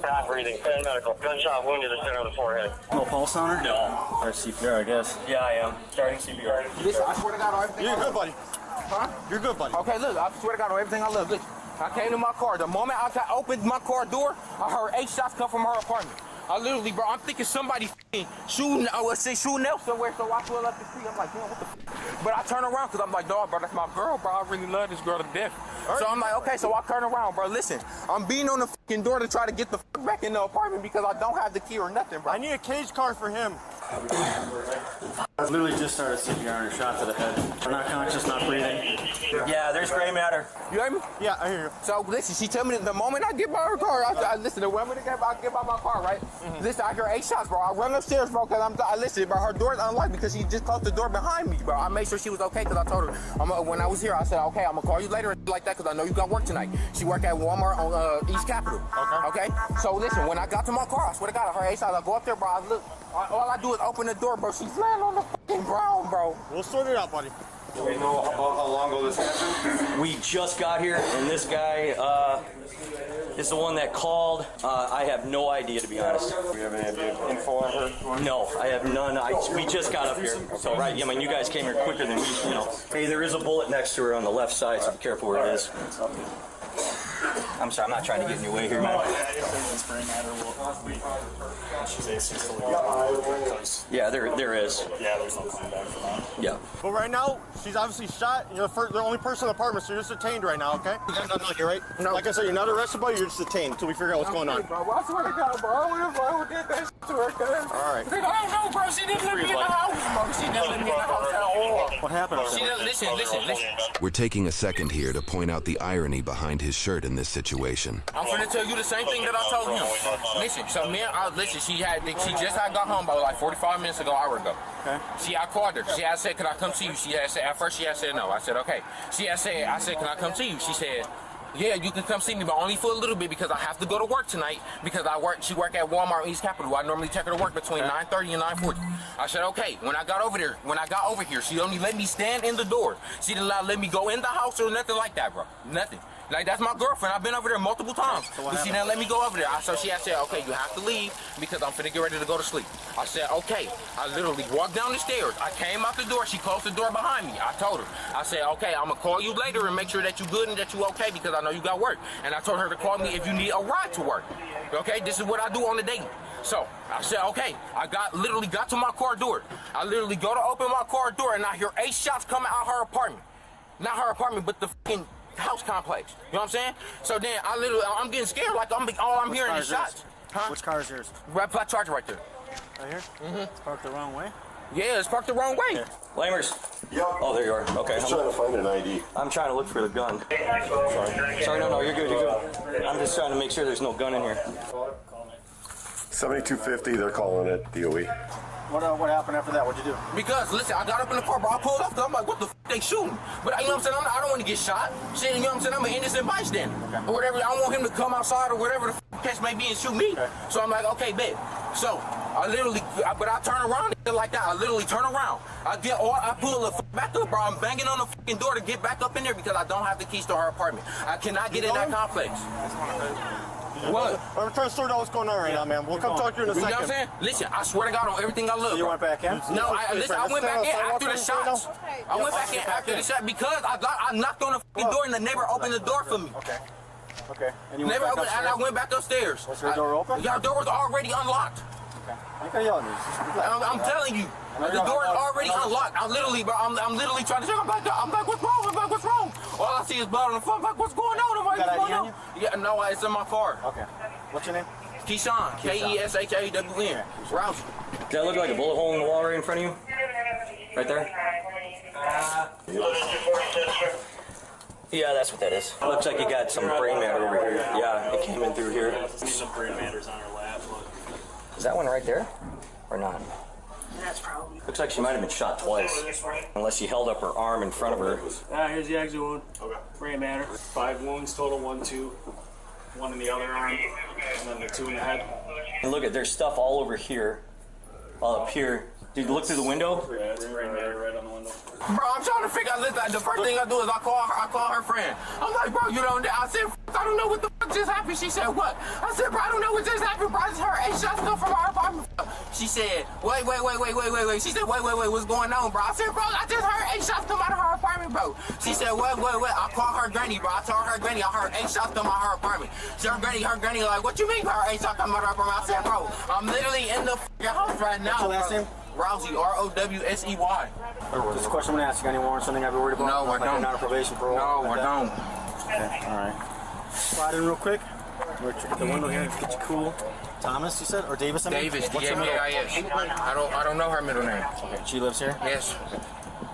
not breathing. Medical. Gunshot wound to the center of the forehead. No pulse on her? No. Or CPR, I guess. Yeah, I am. Starting CPR. Listen, I swear to God on everything. You're good, buddy. Huh? You're good, buddy. Okay, look, I swear to God on everything I love. Look, I came to my car. The moment I opened my car door, I heard 8 shots come from her apartment. I literally, bro, I'm thinking somebody shooting else somewhere, so I pull up the street. I'm like, damn, what the f? But I turn around because I'm like, dog, bro, that's my girl, bro. I really love this girl to death. So I'm like, okay, so I turn around, bro. Listen, I'm beating on the fucking door to try to get the f back in the apartment because I don't have the key or nothing, bro. I need a cage car for him. I literally just started CPR and a shot to the head. We're not conscious, not breathing. Yeah, there's gray matter. You hear me? Yeah, I hear you. So listen, she tell me that the moment I get by her car, I listen, the moment I get by my car, right? Listen, I hear 8 shots, bro. I run upstairs, bro, because I listen, bro, her door's unlocked because she just closed the door behind me, bro. I made sure she was okay because I told her, when I was here, I said, okay, I'm going to call you later and like that because I know you got work tonight. She worked at Walmart on East Capitol. Okay? So listen, when I got to my car, I swear to God, I heard 8 shots. I go up there, bro, I look. All I do is open the door, bro. She's laying on the fucking ground, bro. We'll sort it out, buddy. Do we know how long ago this happened? We just got here, and this guy is the one that called. I have no idea, to be honest. Do you have any info on her? No, I have none. We just got up here. So, right, I mean, you guys came here quicker than we, Hey, there is a bullet next to her on the left side, so be careful where it is. I'm sorry, I'm not trying to get in your way here, man. Yeah, there is. Yeah, there's no coming back from that. Yeah. But right now, she's obviously shot. You're the only person in the apartment, so you're just detained right now, okay? You're right? No. Like I said, you're not arrested, but you're just detained until we figure out what's going on. Bro, I swear to God, bro, I would get that shit to her, cuz. All right. I don't know, bro. She didn't let me in the house, bro. She didn't let me in the house at all. What happened? She didn't, listen. We're taking a second here to point out the irony behind his shirt in this situation. I'm finna tell you the same thing that I told him. Listen, so me, listen, she just had got home about like 45 minutes ago, hour ago. Okay. I called her. She had said, "Can I come see you?" She had said, at first she had said no. I said, okay. I said, "Can I come see you?" She said, "Yeah, you can come see me, but only for a little bit because I have to go to work tonight because she work at Walmart East Capitol. I normally take her to work between 9:30 and 9:40. I said, okay. When I got over here, she only let me stand in the door. She didn't let me go in the house or nothing like that, bro. Nothing. Like, that's my girlfriend. I've been over there multiple times. But she didn't let me go over there. So she had said, okay, you have to leave because I'm finna get ready to go to sleep. I said, okay. I literally walked down the stairs. I came out the door. She closed the door behind me. I told her. I said, okay, I'm going to call you later and make sure that you good and that you okay because I know you got work. And I told her to call me if you need a ride to work. Okay, this is what I do on the daily. So I said, okay, literally got to my car door. I literally go to open my car door and I hear 8 shots coming out her apartment. Not her apartment, but the fucking house complex. You know what I'm saying? So then I'm getting scared like all I'm hearing is shots. Huh? Which car is yours? Red Black Charger right there. Right here? Mm-hmm. It's parked the wrong way? Yeah, it's parked the wrong way. Lamers. Yeah. Oh, there you are. Okay. I'm trying to find an ID. I'm trying to look for the gun. Sorry, no, you're good, I'm just trying to make sure there's no gun in here. 7250, they're calling it DOE. What happened after that? What'd you do? Because, listen, I got up in the car, bro. I pulled up, I'm like, what the f*** they shooting? But, you know what I'm saying? I don't want to get shot. Shit, you know what I'm saying? I'm an innocent bystander. Okay. Or whatever. I don't want him to come outside or whatever the f*** case may be and shoot me. Okay. So I'm like, okay, bet. So, I turn around like that. I literally turn around. I pull the f*** back up, bro. I'm banging on the f***ing door to get back up in there because I don't have the keys to her apartment. I cannot get in that complex. What? I'm trying to sort out what's going on right now, man. We'll come talk to you in a second. You know what I'm saying? Listen, I swear to God on everything I love. So you went back in? No, I went back in after the shots. I went back in after the shot because I knocked on the fucking door and the neighbor opened the door for me. Okay. And you and I went back upstairs. Was her door open? Yeah, the door was already unlocked. Okay. You yelling at me. I'm telling you. The door is already unlocked. I'm literally trying to check. I'm like, what's wrong? What's wrong? All I see is blood on the floor. I'm like, what's going on? I'm like, what's going on? Yeah, no, it's in my car. Okay. What's your name? Keyshawn. K-E-S-H-A-W-N. Rouse. Does that look like a bullet hole in the wall right in front of you? Right there? Yeah, that's what that is. Looks like you got some brain matter over here. Yeah, it came in through here. Some brain matter's on her lap. Is that one right there? Or not? That's probably. Looks like she might have been shot twice. Unless she held up her arm in front of her. Here's the exit wound. Okay. Brain matter. 5 wounds total, 1, 2. 1 in the other arm, and then the 2 in the head. And look there's stuff all over here. All up here. Dude, look through the window. Yeah, it's brain matter right on the window. Bro, I'm trying to figure out. The first thing I do is I call her friend. I'm like, bro, you know, I said, I don't know what the fuck just happened. She said, what? I said, bro, I don't know what just happened, bro. I just heard 8 shots come from our apartment. She said, wait. She said, wait, what's going on, bro? I said, bro, I just heard 8 shots come out of her apartment, bro. She said, wait. I called her granny, bro. I told her granny I heard 8 shots come out of her apartment. So her granny like, what you mean by her 8 shots come out of her apartment? I said, bro, I'm literally in the house right now. What's your last name? Rousey, R-O-W-S-E-Y. Just a question I'm going to ask you. Any warrants, something I've been worried about? No, I don't. You're not on probation, bro. No, I don't. Okay, all right. Slide in real quick. We're at the window here. Get you cool. Thomas, you said? Or Davis? Davis, D-A-V-I-S. I don't know her middle name. Okay, she lives here? Yes.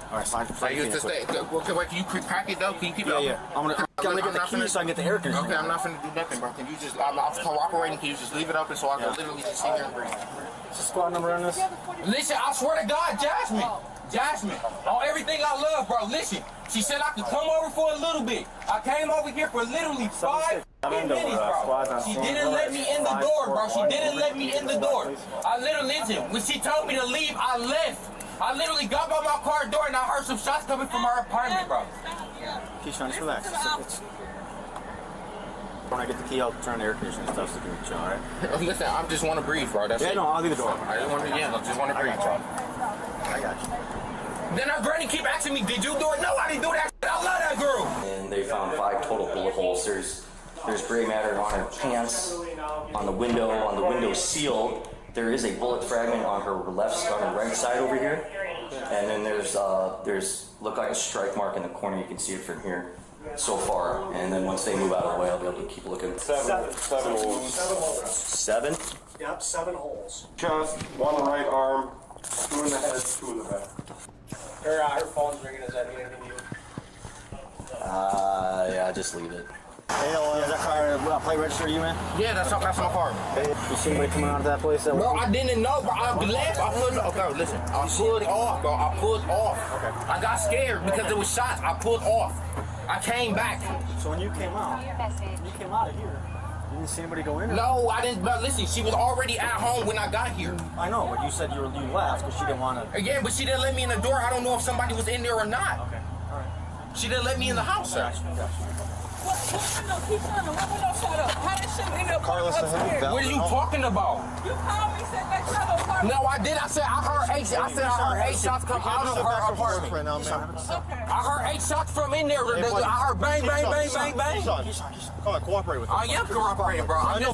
All right, slide I used to stay. Wait, can you crack it though? Can you keep it open? Yeah. I'm gonna get the key so I can get the air conditioner. Okay, I'm not finna do nothing, bro. Can you just, I'm cooperating. Can you just leave it open so I can literally just sit here and breathe? What's the squad number on this? Listen, I swear to God, Jasmine, on everything I love, bro. Listen, she said I could come over for a little bit. I came over here for literally 5 minutes, bro. She didn't let me in the door, bro. She didn't let me in the door. I literally, listen, when she told me to leave, I left. I literally got by my car door and I heard some shots coming from our apartment, bro. Keyshawn, just relax. When I get the key, I'll turn the air conditioning and stuff so you can chill, alright? Listen, I just want to breathe, bro. That's it. No, I'll leave the door. I just want to breathe, bro. I got you. Then our granny keep asking me, did you do it? No, I didn't do that shit. I love that girl. And they found 5 total bullet holes. There's gray matter on her pants, on the window seal. There is a bullet fragment on her right side over here. And then there's look like a strike mark in the corner. You can see it from here so far. And then once they move out of the way, I'll be able to keep looking. 7 holes. 7? Yep, 7 holes. Chest, 1 in the right arm, 2 in the head, 2 in the back. Her phone's ringing. Is that anything you? Yeah, just leave it. Hey, is that car plate register to you, man? Yeah, that's my car. Hey, you see anybody coming out of that place? Bro, I didn't know, bro. I left. Okay, listen. I pulled off, bro. I pulled off. Okay. I got scared because there was shots. I pulled off. I came back. So when you came out of here, you didn't see anybody go in? No, I didn't. But listen, she was already at home when I got here. I know, but you said you left because she didn't want to. Yeah, but she didn't let me in the door. I don't know if somebody was in there or not. Okay, all right. She didn't let me in the house, sir. Carlos, what are you talking about? You called me, said that y'all No, I did. I said I heard 8 shots come out of her apartment. Right now, man. I heard 8 shots from in there. I heard bang, bang, bang, bang, bang. Come on, cooperate with me. I am cooperating, bro. I know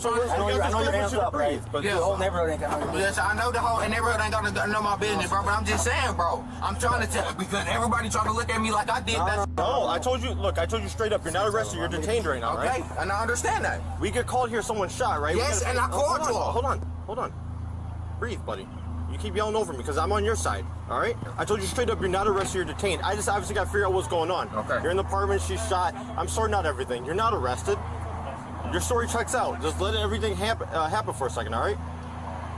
your hands up, right? But the whole neighborhood ain't got no. Yes, I know the whole neighborhood ain't got to know my business, bro. But I'm just saying, bro. I'm trying to tell because everybody trying to look at me like I did that. No, I told you. Look, I told you straight up. You're not arrested. You're detained right now, right? Okay, and I understand that. We get called here. Someone shot, right? Yes, and I called you all. Hold on. Breathe, buddy. You keep yelling over me because I'm on your side, all right? I told you straight up, you're not arrested, you're detained. I just obviously got to figure out what's going on. Okay. You're in the apartment, she's shot. I'm sorting out everything. You're not arrested. Your story checks out. Just let everything happen for a second, all right?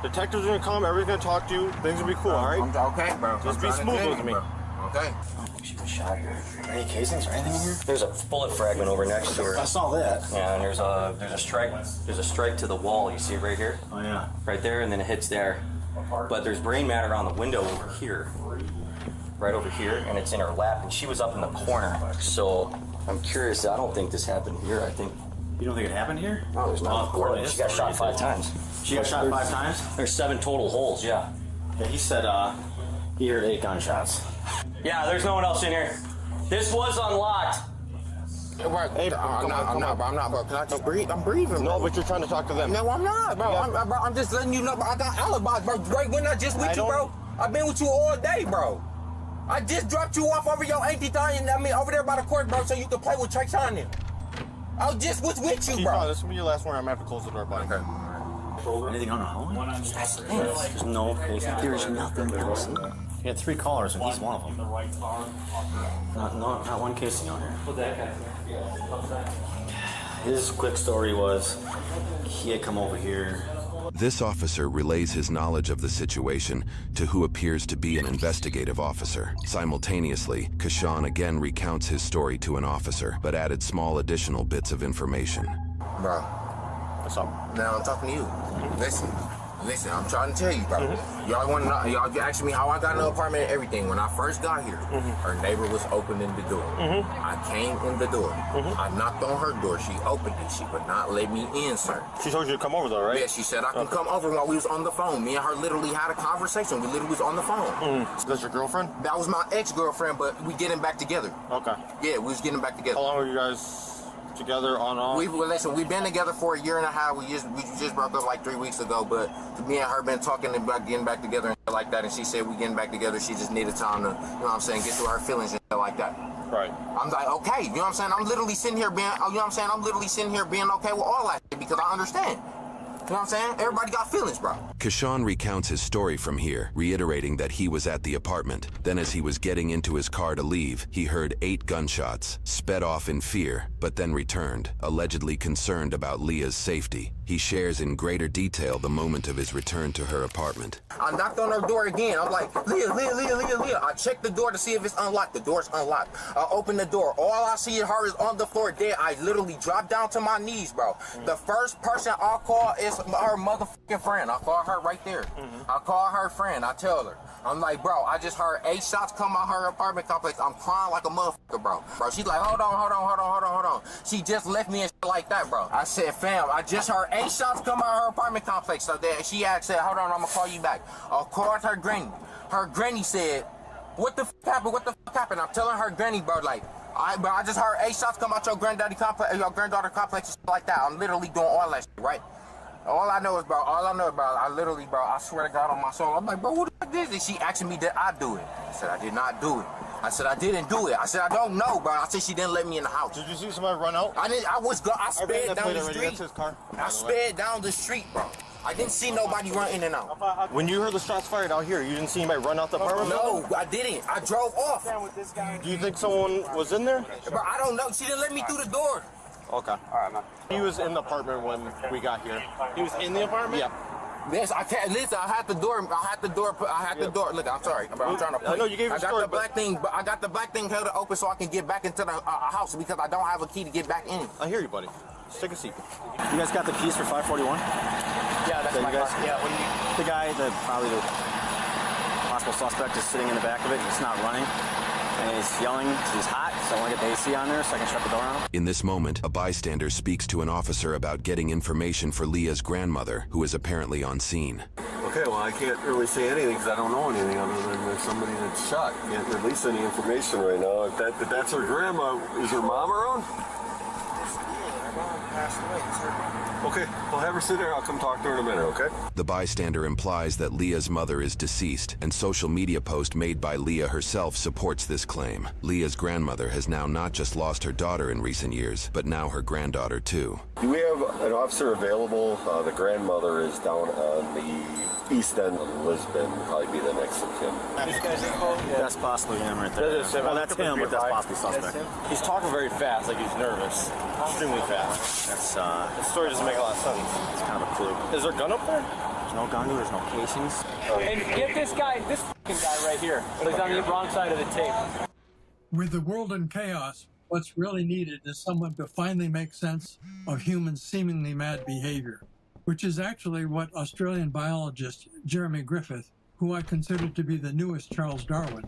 Detectives are going to come, everybody's going to talk to you. Things will be cool, all right? Okay, bro. Just be smooth with me. Okay. I don't think she was shot here. Any casings or anything in here? There's a bullet fragment over next to her. I saw that. Yeah, and there's a strike to the wall. You see it right here? Oh yeah. Right there, and then it hits there. But there's brain matter on the window over here. Right over here, and it's in her lap, and she was up in the corner. So I'm curious. I don't think this happened here. I think. You don't think it happened here? No, there's not. She got shot 5 times. She got shot 5 times? There's 7 total holes. Yeah. Yeah, he said he heard 8 gunshots. Yeah, there's no one else in here. This was unlocked. Hey, I'm not, bro. Can I just breathe? I'm breathing. No, but you're trying to talk to them. No, I'm not, bro. I'm just letting you know, bro. I got alibis, bro. Right when I just with you, bro. I've been with you all day, bro. I just dropped you off over your auntie thing, over there by the court, bro, so you can play with Trey on them. I just was with you, bro. This will be your last one. I'm going to have to close the door, buddy. Okay. Anything on the home? There's no casing. There's nothing else. He had 3 callers, and he's one of them. Not one casing on here. His quick story was he had come over here. This officer relays his knowledge of the situation to who appears to be an investigative officer. Simultaneously, Keyshawn again recounts his story to an officer, but added small additional bits of information. Bro. What's up? Now I'm talking to you. Listen, I'm trying to tell you, bro. Y'all want to know, y'all asking me how I got in the apartment and everything. When I first got here, her neighbor was opening the door. I came in the door. I knocked on her door. She opened it. She would not let me in, sir. She told you to come over, though, right? Yeah, she said I can come over while we was on the phone. Me and her literally had a conversation. We literally was on the phone. That's your girlfriend? That was my ex-girlfriend, but we getting back together. Okay. Yeah, we was getting back together. How long were you guys together on off? We've been together for a year and a half. We just broke up like 3 weeks ago, but me and her been talking about getting back together and shit like that, and she said we getting back together. She just needed time to, you know what I'm saying, get through her feelings and shit like that. Right. I'm like, okay, you know what I'm saying? I'm literally sitting here being, you know what I'm saying? I'm literally sitting here being okay with all that shit because I understand. You know what I'm saying? Everybody got feelings, bro. Keyshawn recounts his story from here, reiterating that he was at the apartment. Then as he was getting into his car to leave, he heard 8 gunshots, sped off in fear, but then returned, allegedly concerned about Leah's safety. He shares in greater detail the moment of his return to her apartment. I knocked on her door again. I'm like, Leah. I checked the door to see if it's unlocked. The door's unlocked. I open the door. All I see of her is on the floor dead. I literally dropped down to my knees, bro. The first person I'll call is her motherfucking friend. I call her right there. I call her friend. I tell her. I'm like, bro, I just heard 8 shots come out her apartment complex. I'm crying like a motherfucker, bro. She's like, hold on. She just left me and shit like that, bro. I said, fam, I just heard 8 shots come out her apartment complex. So then she said, hold on, I'm gonna call you back. I called her granny. Her granny said, what the fuck happened? What the fuck happened? I'm telling her granny, bro, like, I just heard 8 shots come out your granddaddy complex, your granddaughter complex, and shit like that. I'm literally doing all that shit, right? All I know is, bro, I literally, bro, I swear to God on my soul, I'm like, bro, who the fuck is this? She asking me, did I do it? I said, I did not do it. I said, I didn't do it. I said, I don't know, bro. I said, she didn't let me in the house. Did you see somebody run out? I sped down the street. That's his car. I sped down the street, bro. I didn't see nobody run in and out. When you heard the shots fired out here, you didn't see anybody run out the apartment? No, I didn't. I drove off. Do you think someone was in there? Bro, I don't know. She didn't let me through the door. Okay. All right, man. He was in the apartment when we got here. He was in the apartment? Yeah. Yes, I can't. Listen, I had the door. Look, I'm sorry, bro. I'm trying to. I know you gave a story. I got the black thing, but I got the black thing held open so I can get back into the house because I don't have a key to get back in. I hear you, buddy. Just take a seat. You guys got the keys for 541? Yeah, that's my car. Yeah. The guy, probably the possible suspect, is sitting in the back of it. It's not running. And he's yelling because he's hot, so I want to get the AC on there so I can shut the door on him. In this moment, a bystander speaks to an officer about getting information for Leah's grandmother, who is apparently on scene. Okay, well, I can't really say anything because I don't know anything other than there's somebody that's shot. Can't release any information right now. If that's her grandma, is her mom around? Okay, we'll have her sit there. I'll come talk to her in a minute, okay? The bystander implies that Leah's mother is deceased, and social media post made by Leah herself supports this claim. Leah's grandmother has now not just lost her daughter in recent years, but now her granddaughter too. Do we have an officer available? The grandmother is down on the east end of Lisbon. Probably be the next of him. That's possibly him right there. Well, that's him, but that's possibly suspect. He's talking very fast, like he's nervous. Extremely fast. That's, the story doesn't make a lot of sense. It's kind of a clue. Is there a gun up there? There's no gun, there's no casings. And get this fucking guy right here. He's on the wrong side of the tape. With the world in chaos, what's really needed is someone to finally make sense of human seemingly mad behavior, which is actually what Australian biologist Jeremy Griffith, who I consider to be the newest Charles Darwin,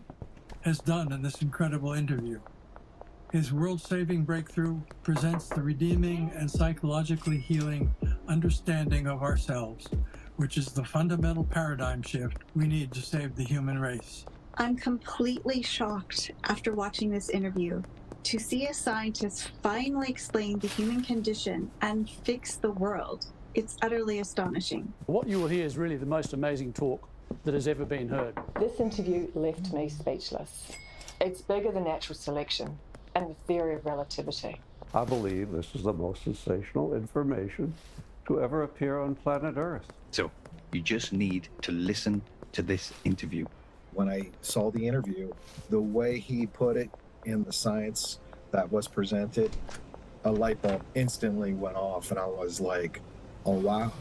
has done in this incredible interview. His world-saving breakthrough presents the redeeming and psychologically healing understanding of ourselves, which is the fundamental paradigm shift we need to save the human race. I'm completely shocked after watching this interview to see a scientist finally explain the human condition and fix the world. It's utterly astonishing. What you will hear is really the most amazing talk that has ever been heard. This interview left me speechless. It's bigger than natural selection and the theory of relativity. I believe this is the most sensational information to ever appear on planet Earth. So you just need to listen to this interview. When I saw the interview, the way he put it in the science that was presented, a light bulb instantly went off and I was like, oh wow,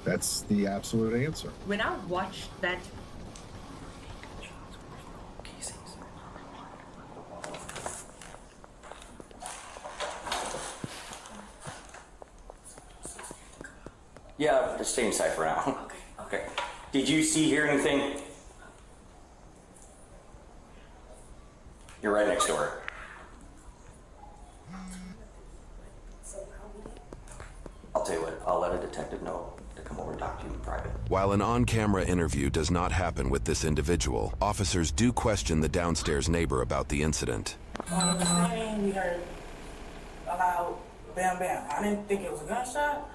that's the absolute answer. When I watched that Yeah, just stay inside for now. Okay. Did you hear anything? You're right next door. I'll tell you what, I'll let a detective know to come over and talk to you in private. While an on-camera interview does not happen with this individual, officers do question the downstairs neighbor about the incident. On the screen, we heard a loud bam bam. I didn't think it was a gunshot,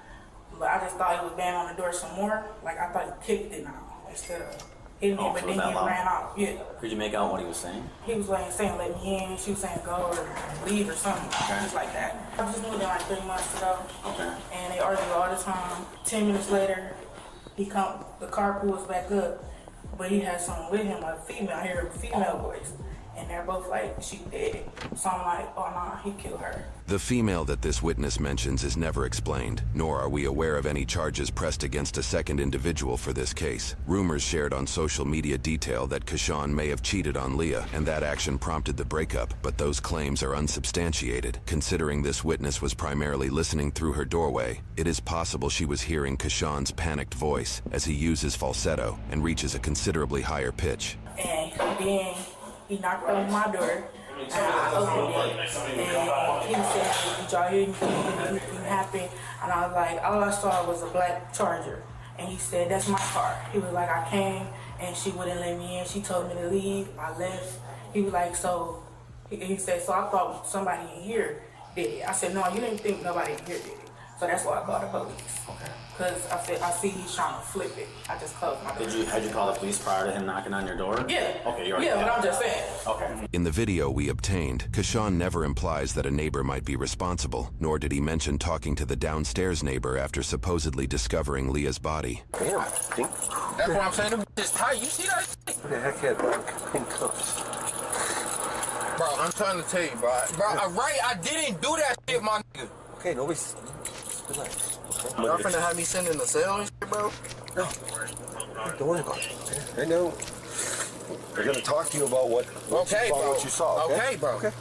but I just thought he was banging on the door some more. Like I thought he kicked it now instead of hitting it, but then he ran out. Yeah. Could you make out what he was saying? He was like saying let me in, she was saying go or leave or something. Just like that. I just moved in like 3 months ago. Okay. And they argue all the time. 10 minutes later, the car pulls back up, but he had someone with him, a female. I hear a female voice. and they're both like, she dead. So I'm like, oh nah, he killed her. The female that this witness mentions is never explained, nor are we aware of any charges pressed against a second individual for this case. Rumors shared on social media detail that Kashawn may have cheated on Leah, and that action prompted the breakup, but those claims are unsubstantiated. Considering this witness was primarily listening through her doorway, it is possible she was hearing Kashawn's panicked voice as he uses falsetto and reaches a considerably higher pitch. And then he knocked on my door. And I opened it, and he said, did y'all hear anything happen? And I was like, all I saw was a black Charger. And he said, that's my car. He was like, I came, and she wouldn't let me in. She told me to leave. I left. He was like, so, he said, so I thought somebody in here did it. I said, no, you didn't think nobody in here did it. So that's why I called the police. Okay. Because I said, I see he's trying to flip it. I just closed my door. Had you call the police prior to him knocking on your door? Yeah. Okay, you already but I'm just saying. Okay. In the video we obtained, Kashawn never implies that a neighbor might be responsible, nor did he mention talking to the downstairs neighbor after supposedly discovering Leah's body. Damn, That's what I'm saying. Them is tight. You see that? Who the heck had handcuffs? Bro, I'm trying to tell you, bro. Right? I didn't do that shit, my nigga. Okay, nobody's... Relax. Okay? Y'all finna have me send in the cell and shit, bro? No. Don't worry about it. Okay? I know. They're gonna talk to you about what you saw. Okay, okay bro. Okay.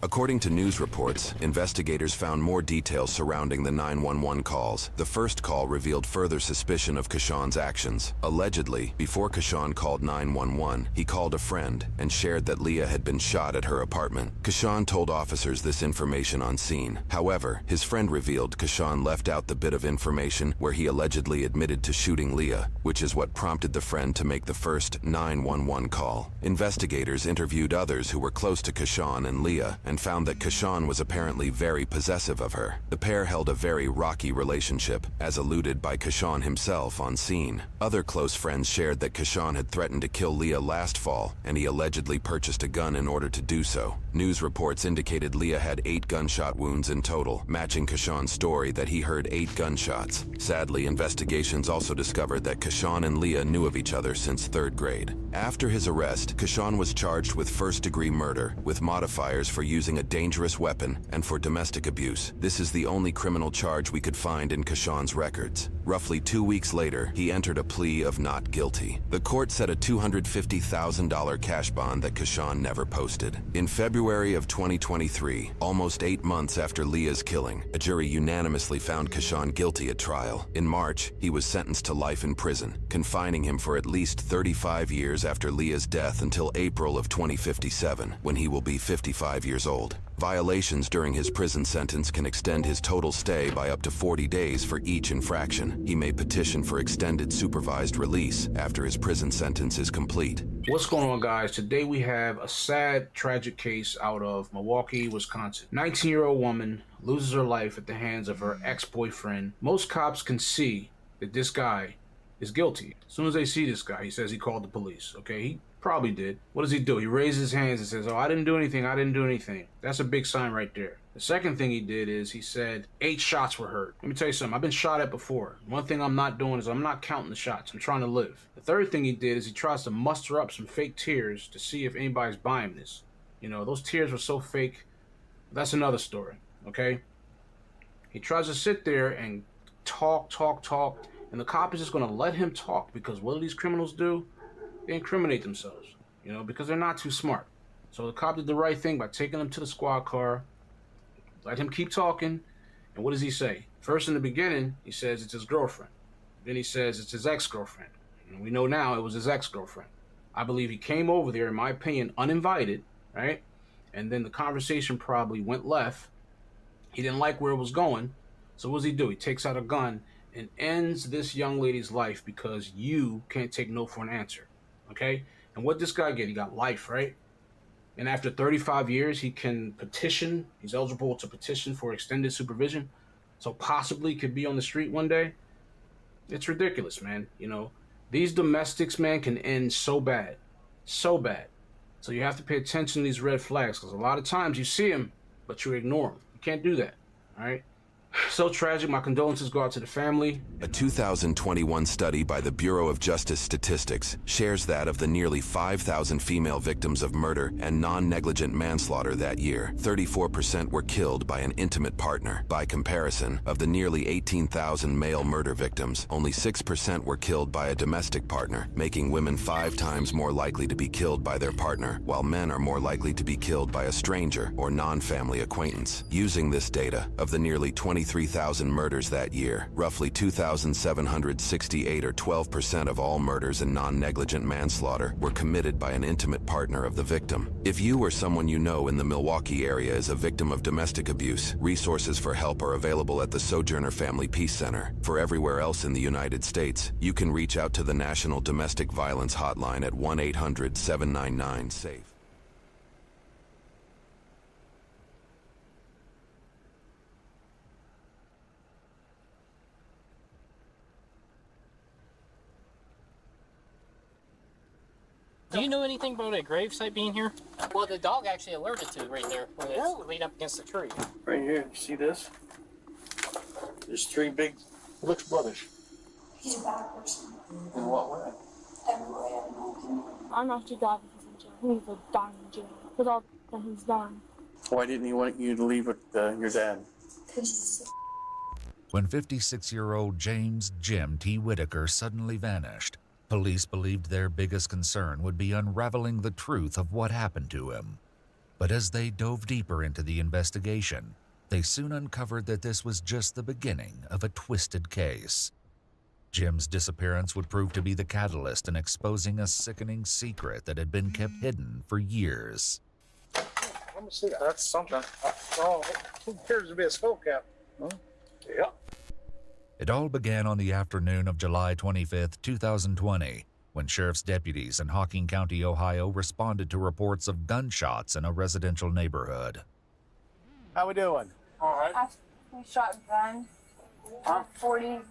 According to news reports, investigators found more details surrounding the 911 calls. The first call revealed further suspicion of Kashawn's actions. Allegedly, before Kashawn called 911, he called a friend and shared that Leah had been shot at her apartment. Kashawn told officers this information on scene. However, his friend revealed Kashawn left out the bit of information where he allegedly admitted to shooting Leah, which is what prompted the friend to make the first 911 call. Investigators interviewed others who were close to Kashawn and Leah and found that Kashawn was apparently very possessive of her. The pair held a very rocky relationship, as alluded by Kashawn himself on scene. Other close friends shared that Kashawn had threatened to kill Leah last fall, and he allegedly purchased a gun in order to do so. News reports indicated Leah had 8 gunshot wounds in total, matching Kashawn's story that he heard 8 gunshots. Sadly, investigations also discovered that Kashawn and Leah knew of each other since 3rd grade. After his arrest, Kashawn was charged with first-degree murder, with modifiers for using a dangerous weapon and for domestic abuse. This is the only criminal charge we could find in Kashawn's records. Roughly 2 weeks later, he entered a plea of not guilty. The court set a $250,000 cash bond that Kashawn never posted. In February of 2023, almost 8 months after Leah's killing, a jury unanimously found Kashawn guilty at trial. In March, he was sentenced to life in prison, confining him for at least 35 years after Leah's death until April of 2057, when he will be 55 years old. Violations during his prison sentence can extend his total stay by up to 40 days for each infraction. He may petition for extended supervised release after his prison sentence is complete. What's going on, guys? Today we have a sad, tragic case out of Milwaukee, Wisconsin. 19-year-old woman loses her life at the hands of her ex-boyfriend. Most cops can see that this guy is guilty. As soon as they see this guy, he says he called the police, okay? He probably did. What does he do? He raises his hands and says, oh, I didn't do anything, I didn't do anything. That's a big sign right there. The second thing he did is he said 8 shots were heard. Let me tell you something, I've been shot at before. One thing I'm not doing is I'm not counting the shots. I'm trying to live. The third thing he did is he tries to muster up some fake tears to see if anybody's buying this. You know, those tears were so fake. That's another story, okay? He tries to sit there and talk, and the cop is just gonna let him talk because what do these criminals do? They incriminate themselves, you know, because they're not too smart. So the cop did the right thing by taking him to the squad car, let him keep talking, and what does he say? First, in the beginning, he says it's his girlfriend. Then he says it's his ex-girlfriend. And we know now it was his ex-girlfriend. I believe he came over there, in my opinion, uninvited, right? And then the conversation probably went left. He didn't like where it was going. So what does he do? He takes out a gun and ends this young lady's life because you can't take no for an answer. Okay? And what this guy get? He got life, right? And after 35 years, he can petition. He's eligible to petition for extended supervision. So possibly could be on the street one day. It's ridiculous, man. You know, these domestics, man, can end so bad. So bad. So you have to pay attention to these red flags because a lot of times you see them, but you ignore them. You can't do that, all right? So tragic. My condolences go out to the family. A 2021 study by the Bureau of Justice Statistics shares that of the nearly 5,000 female victims of murder and non-negligent manslaughter that year, 34% were killed by an intimate partner. By comparison, of the nearly 18,000 male murder victims, only 6% were killed by a domestic partner, making women 5 times more likely to be killed by their partner, while men are more likely to be killed by a stranger or non-family acquaintance. Using this data, of the nearly 23,000 murders that year, roughly 2,768 or 12% of all murders and non-negligent manslaughter were committed by an intimate partner of the victim. If you or someone you know in the Milwaukee area is a victim of domestic abuse, resources for help are available at the Sojourner Family Peace Center. For everywhere else in the United States, you can reach out to the National Domestic Violence Hotline at 1-800-799-SAFE. Do you know anything about a gravesite being here? Well, the dog actually alerted to right there, where it's leaned up against the tree. Right here, you see this? There's 3 big, looks bloodish. He's a bad person. In what way? Every way I know him. I'm actually glad he's in jail. He needs to die in jail with all that he's done. Why didn't he want you to leave with your dad? When 56-year-old James Jim T. Whitaker suddenly vanished, police believed their biggest concern would be unraveling the truth of what happened to him. But as they dove deeper into the investigation, they soon uncovered that this was just the beginning of a twisted case. Jim's disappearance would prove to be the catalyst in exposing a sickening secret that had been kept hidden for years. Let me see. That's something. Oh, it appears to be a skull cap. Huh? Yeah. It all began on the afternoon of July 25, 2020, when sheriff's deputies in Hocking County, Ohio, responded to reports of gunshots in a residential neighborhood. How we doing? All right. We shot gun. 40.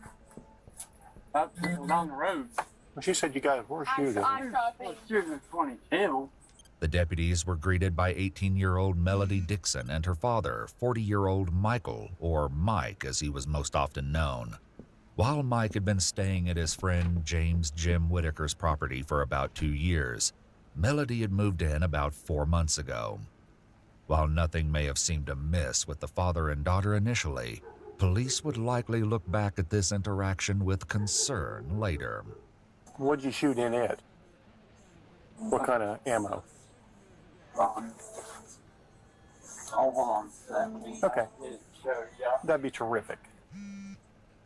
Up down the road. Well, she said you got a horseshoe. I shot it. Shooting at 22. The deputies were greeted by 18-year-old Melody Dixon and her father, 40-year-old Michael, or Mike as he was most often known. While Mike had been staying at his friend James Jim Whitaker's property for about 2 years, Melody had moved in about 4 months ago. While nothing may have seemed amiss with the father and daughter initially, police would likely look back at this interaction with concern later. What'd you shoot in it? What kind of ammo? Okay. That'd be terrific.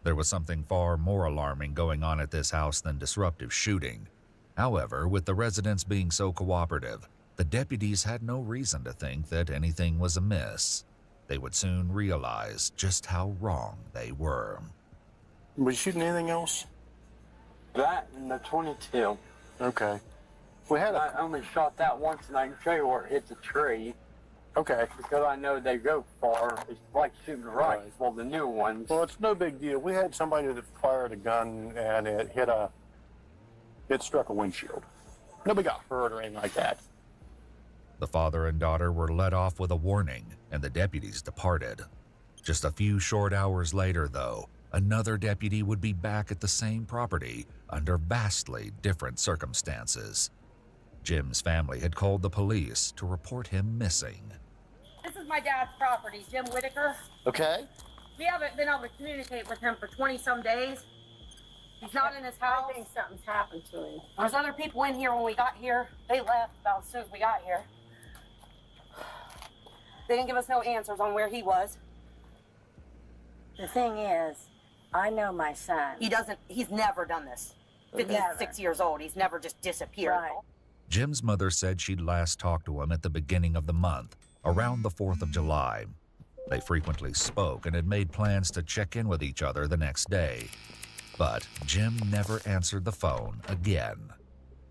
There was something far more alarming going on at this house than disruptive shooting. However, with the residents being so cooperative, the deputies had no reason to think that anything was amiss. They would soon realize just how wrong they were. Was you shooting anything else? That and the 22. Okay. I only shot that once, and I can show you where it hit the tree. Okay. Because I know they go far. It's like shooting rifles. Well, the new ones. Well, it's no big deal. We had somebody that fired a gun, and it struck a windshield. Nobody got hurt or anything like that. The father and daughter were let off with a warning, and the deputies departed. Just a few short hours later, though, another deputy would be back at the same property under vastly different circumstances. Jim's family had called the police to report him missing. This is my dad's property, Jim Whitaker. Okay. We haven't been able to communicate with him for 20-some days. He's not in his house. I think something's happened to him. There's other people in here when we got here. They left about as soon as we got here. They didn't give us no answers on where he was. The thing is, I know my son. He's never done this. 56 years old. He's never just disappeared. Right. Jim's mother said she'd last talked to him at the beginning of the month, around the 4th of July. They frequently spoke and had made plans to check in with each other the next day. But Jim never answered the phone again.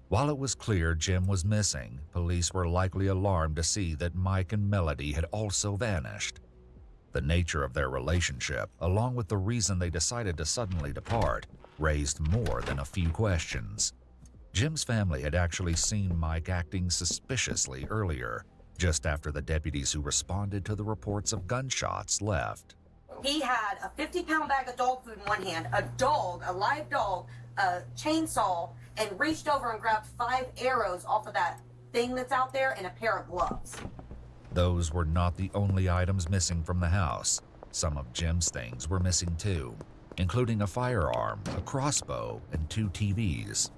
While it was clear Jim was missing, police were likely alarmed to see that Mike and Melody had also vanished. The nature of their relationship, along with the reason they decided to suddenly depart, raised more than a few questions. Jim's family had actually seen Mike acting suspiciously earlier, just after the deputies who responded to the reports of gunshots left. He had a 50-pound bag of dog food in one hand, a dog, a live dog, a chainsaw, and reached over and grabbed 5 arrows off of that thing that's out there and a pair of gloves. Those were not the only items missing from the house. Some of Jim's things were missing too, including a firearm, a crossbow, and 2 TVs.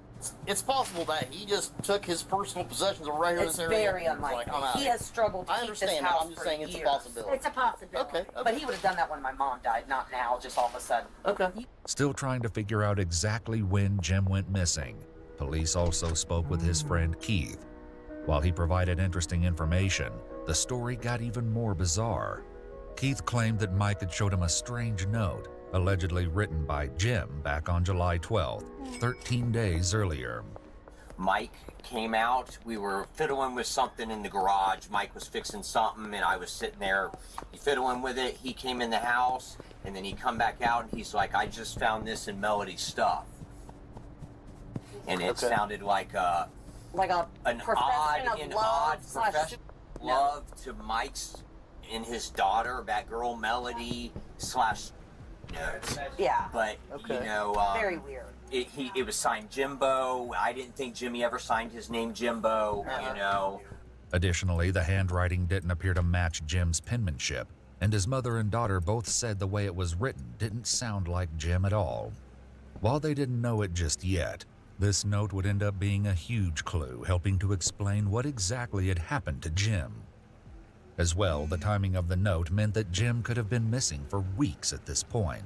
It's possible that he just took his personal possessions right here in this area. It's very unlikely. He has struggled to keep this house I'm just saying it's a possibility. It's a possibility. Okay. But he would have done that when my mom died, not now, just all of a sudden. Okay. Still trying to figure out exactly when Jim went missing, police also spoke with his friend Keith. While he provided interesting information, the story got even more bizarre. Keith claimed that Mike had showed him a strange note, allegedly written by Jim back on July 12th, 13 days earlier. Mike came out, we were fiddling with something in the garage. Mike was fixing something and I was sitting there fiddling with it. He came in the house and then he come back out and he's like, I just found this in Melody's stuff. And it sounded like an odd profession love to Mike's and his daughter, that girl Melody / Yeah. But, you know... very weird. It was signed Jimbo. I didn't think Jimmy ever signed his name Jimbo, you know. Additionally, the handwriting didn't appear to match Jim's penmanship, and his mother and daughter both said the way it was written didn't sound like Jim at all. While they didn't know it just yet, this note would end up being a huge clue, helping to explain what exactly had happened to Jim. As well, the timing of the note meant that Jim could have been missing for weeks at this point.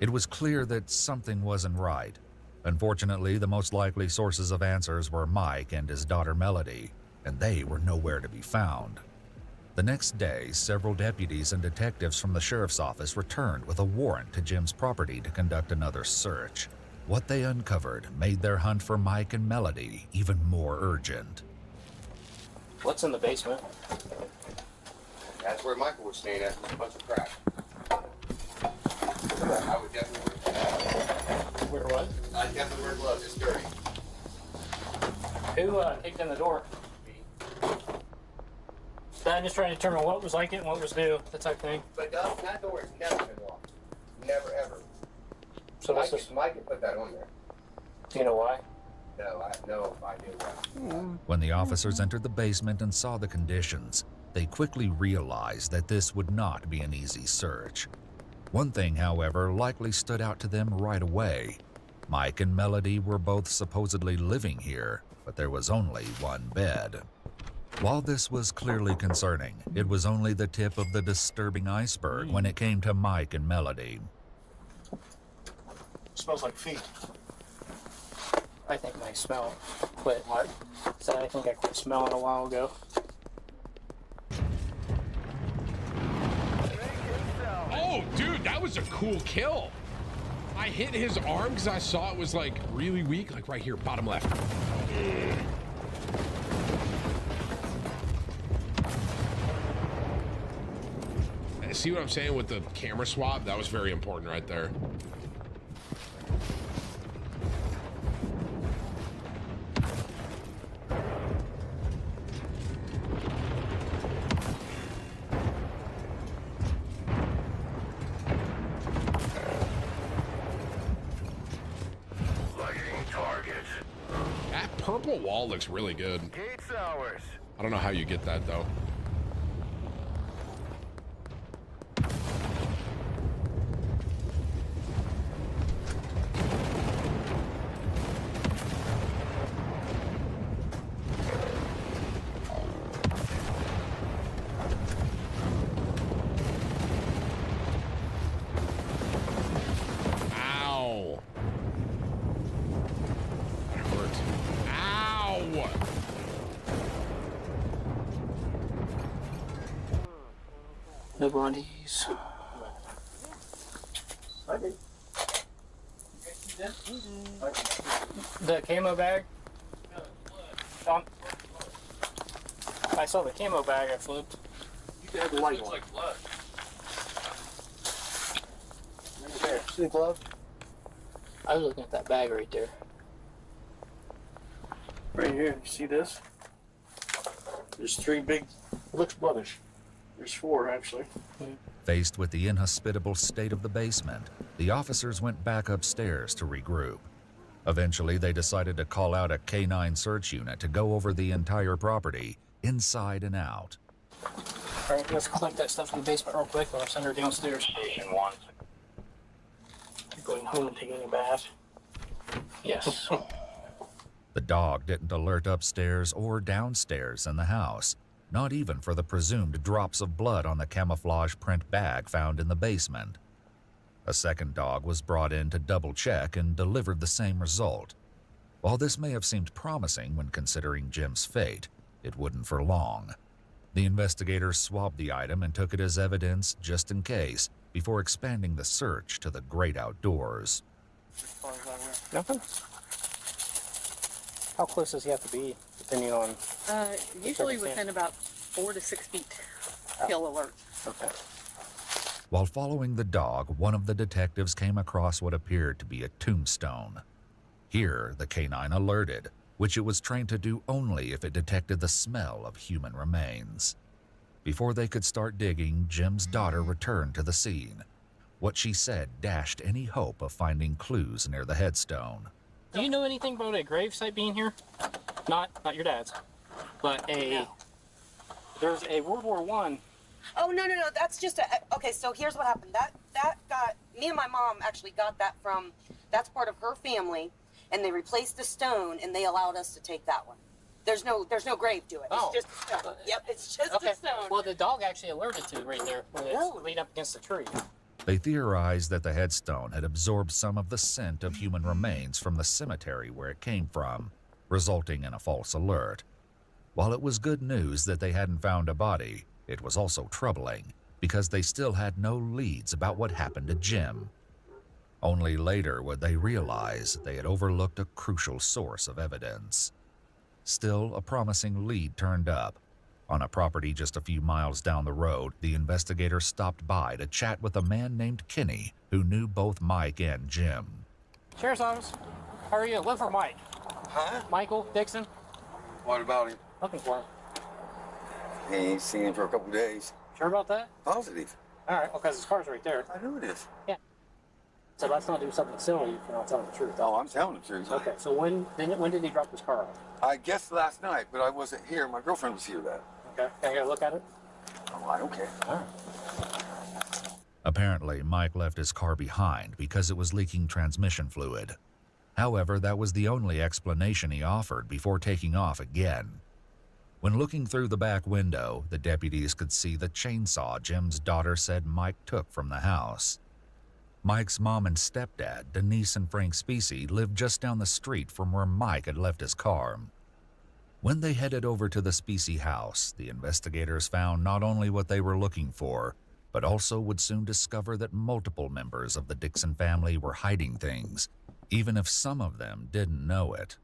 It was clear that something wasn't right. Unfortunately, the most likely sources of answers were Mike and his daughter Melody, and they were nowhere to be found. The next day, several deputies and detectives from the sheriff's office returned with a warrant to Jim's property to conduct another search. What they uncovered made their hunt for Mike and Melody even more urgent. What's in the basement? That's where Michael was staying at, a bunch of crap. I would definitely Where what? I definitely wear gloves, it's dirty. Who kicked in the door? I'm just trying to determine what was like it and what was new, that type of thing. But that door has never been locked. Never, ever. So Mike can put that on there. Do you know why? No, I have no idea why. When the officers entered the basement and saw the conditions, they quickly realized that this would not be an easy search. One thing, however, likely stood out to them right away. Mike and Melody were both supposedly living here, but there was only one bed. While this was clearly concerning, it was only the tip of the disturbing iceberg when it came to Mike and Melody. Smells like feet. I think I smell quit. What? So I think I quit smelling a while ago. Oh, dude, that was a cool kill. I hit his arm because I saw it was like really weak, like right here, bottom left. See what I'm saying with the camera swap? That was very important right there. That purple wall looks really good. I don't know how you get that though. No bodies. The camo bag? I saw the camo bag I flipped. You had the light on. Like blood. Right there. See the glove? I was looking at that bag right there. Right here. You see this? There's 3 big. It looks bloodish. There's 4, actually. Faced with the inhospitable state of the basement, the officers went back upstairs to regroup. Eventually, they decided to call out a K-9 search unit to go over the entire property, inside and out. All right, let's collect that stuff in the basement real quick, or I'll send her downstairs. Station 1. You're going home and taking a bath. Yes. The dog didn't alert upstairs or downstairs in the house, not even for the presumed drops of blood on the camouflage print bag found in the basement. A second dog was brought in to double-check and delivered the same result. While this may have seemed promising when considering Jim's fate, it wouldn't for long. The investigators swabbed the item and took it as evidence just in case, before expanding the search to the great outdoors. Nothing? How close does he have to be, depending on... Usually within about 4 to 6 feet. He'll alert. Okay. While following the dog, one of the detectives came across what appeared to be a tombstone. Here, the K-9 alerted, which it was trained to do only if it detected the smell of human remains. Before they could start digging, Jim's daughter returned to the scene. What she said dashed any hope of finding clues near the headstone. Do you know anything about a gravesite being here? Not your dad's, but there's a World War I. Oh, no, that's just okay, so here's what happened. That got, me and my mom actually got that from, that's part of her family, and they replaced the stone, and they allowed us to take that one. There's no grave to it. It's just a stone. Yep, it's just a stone. Well, the dog actually alerted to right there, when it's leaned up against the tree. They theorized that the headstone had absorbed some of the scent of human remains from the cemetery where it came from, resulting in a false alert. While it was good news that they hadn't found a body, it was also troubling, because they still had no leads about what happened to Jim. Only later would they realize they had overlooked a crucial source of evidence. Still, a promising lead turned up. On a property just a few miles down the road, the investigators stopped by to chat with a man named Kenny, who knew both Mike and Jim. Sheriff's Office, how are you? Look for Mike. Huh? Michael Dixon. What about him? Looking for him. He ain't seen him for a couple days. Sure about that? Positive. All right, well, because his car's right there. I know it is. Yeah. So let's not do something silly if you're not telling the truth. Oh, I'm telling the truth. Okay, so when did he drop his car off? I guess last night, but I wasn't here. My girlfriend was here then. Okay, can I go look at it? Oh, I don't care. All right. Apparently, Mike left his car behind because it was leaking transmission fluid. However, that was the only explanation he offered before taking off again. When looking through the back window, the deputies could see the chainsaw Jim's daughter said Mike took from the house. Mike's mom and stepdad, Denise and Frank Specie, lived just down the street from where Mike had left his car. When they headed over to the Specie house, the investigators found not only what they were looking for, but also would soon discover that multiple members of the Dixon family were hiding things, even if some of them didn't know it.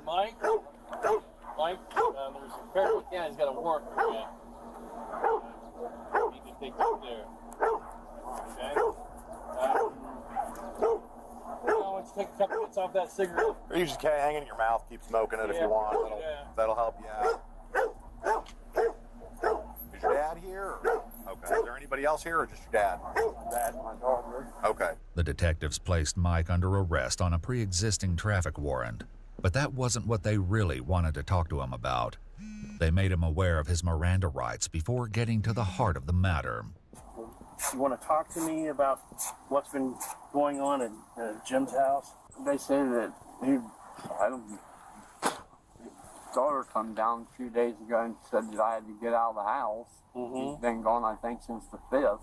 Mike? Mike? There's a bear. Yeah, he's got a warrant for you. You can take that there. Okay? Why don't you take a couple hits off that cigarette? Or you just hang it in your mouth, keep smoking it if you want. That'll help you out. Is your dad here? Okay. Is there anybody else here or just your dad? Dad, my daughter. Okay. The detectives placed Mike under arrest on a pre-existing traffic warrant, but that wasn't what they really wanted to talk to him about. They made him aware of his Miranda rights before getting to the heart of the matter. You want to talk to me about what's been going on at Jim's house? They say that his daughter come down a few days ago and said that I had to get out of the house. He's been gone, I think, since the 5th.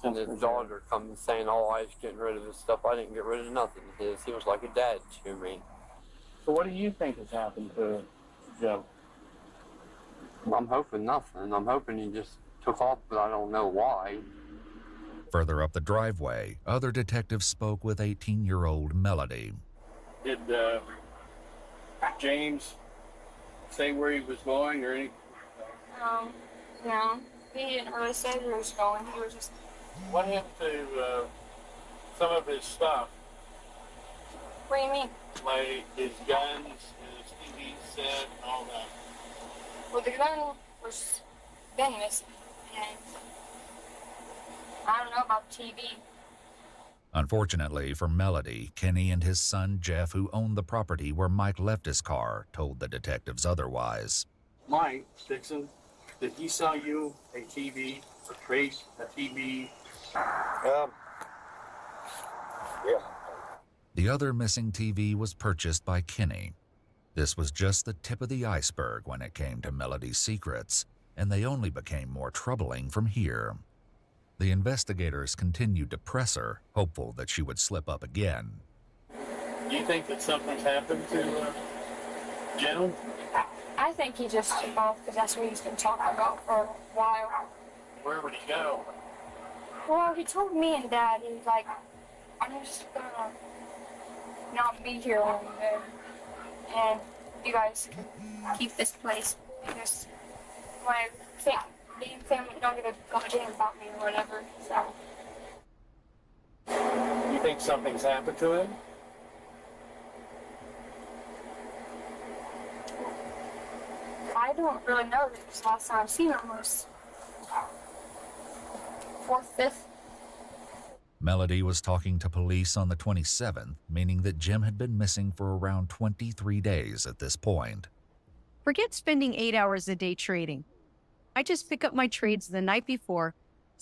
And his daughter come saying, "Oh, I was getting rid of his stuff. I didn't get rid of nothing of his. He was like a dad to me." So what do you think has happened to Jim? I'm hoping nothing. I'm hoping he just took off, but I don't know why. Further up the driveway, other detectives spoke with 18-year-old Melody. Did James say where he was going or anything? No. He didn't really say where he was going. He was just... What happened to some of his stuff? What do you mean? Like his guns, his TV set, and all that. Well, the gun was been missing. and I don't know about TV. Unfortunately for Melody, Kenny and his son Jeff, who owned the property where Mike left his car, told the detectives otherwise. Mike Dixon, did he sell you a TV or Trace a TV? Yeah. The other missing TV was purchased by Kenny. This was just the tip of the iceberg when it came to Melody's secrets, and they only became more troubling from here. The investigators continued to press her, hopeful that she would slip up again. Do you think that something's happened to Jim? I think he just took off because that's what he's been talking about for a while. Where would he go? Well, he told me and Dad, he was like, I'm just gonna not be here long and you guys can keep this place because my family don't give a goddamn about me or whatever, so. You think something's happened to him? I don't really know because last time I've seen him was 4th, 5th. Melody was talking to police on the 27th, meaning that Jim had been missing for around 23 days at this point. Forget spending 8 hours a day trading. I just pick up my trades the night before,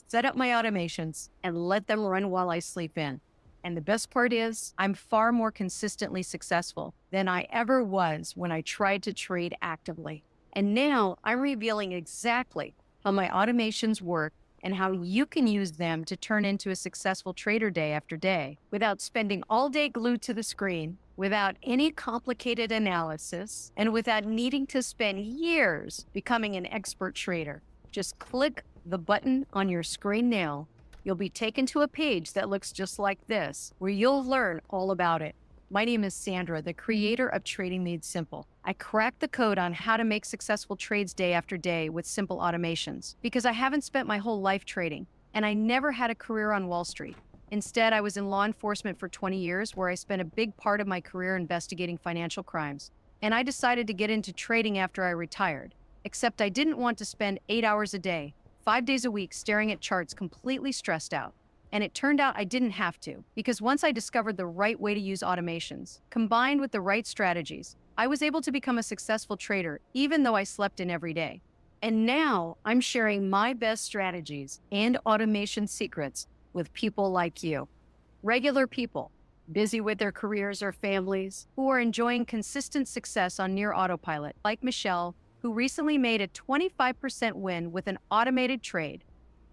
set up my automations, and let them run while I sleep in. And the best part is, I'm far more consistently successful than I ever was when I tried to trade actively. And now I'm revealing exactly how my automations work and how you can use them to turn into a successful trader day after day without spending all day glued to the screen, without any complicated analysis, and without needing to spend years becoming an expert trader. Just click the button on your screen now. You'll be taken to a page that looks just like this, where you'll learn all about it. My name is Sandra, the creator of Trading Made Simple. I cracked the code on how to make successful trades day after day with simple automations because I haven't spent my whole life trading, and I never had a career on Wall Street. Instead, I was in law enforcement for 20 years, where I spent a big part of my career investigating financial crimes. And I decided to get into trading after I retired, except I didn't want to spend 8 hours a day, 5 days a week staring at charts completely stressed out. And it turned out I didn't have to, because once I discovered the right way to use automations, combined with the right strategies, I was able to become a successful trader, even though I slept in every day. And now I'm sharing my best strategies and automation secrets with people like you. Regular people, busy with their careers or families, who are enjoying consistent success on near autopilot, like Michelle, who recently made a 25% win with an automated trade,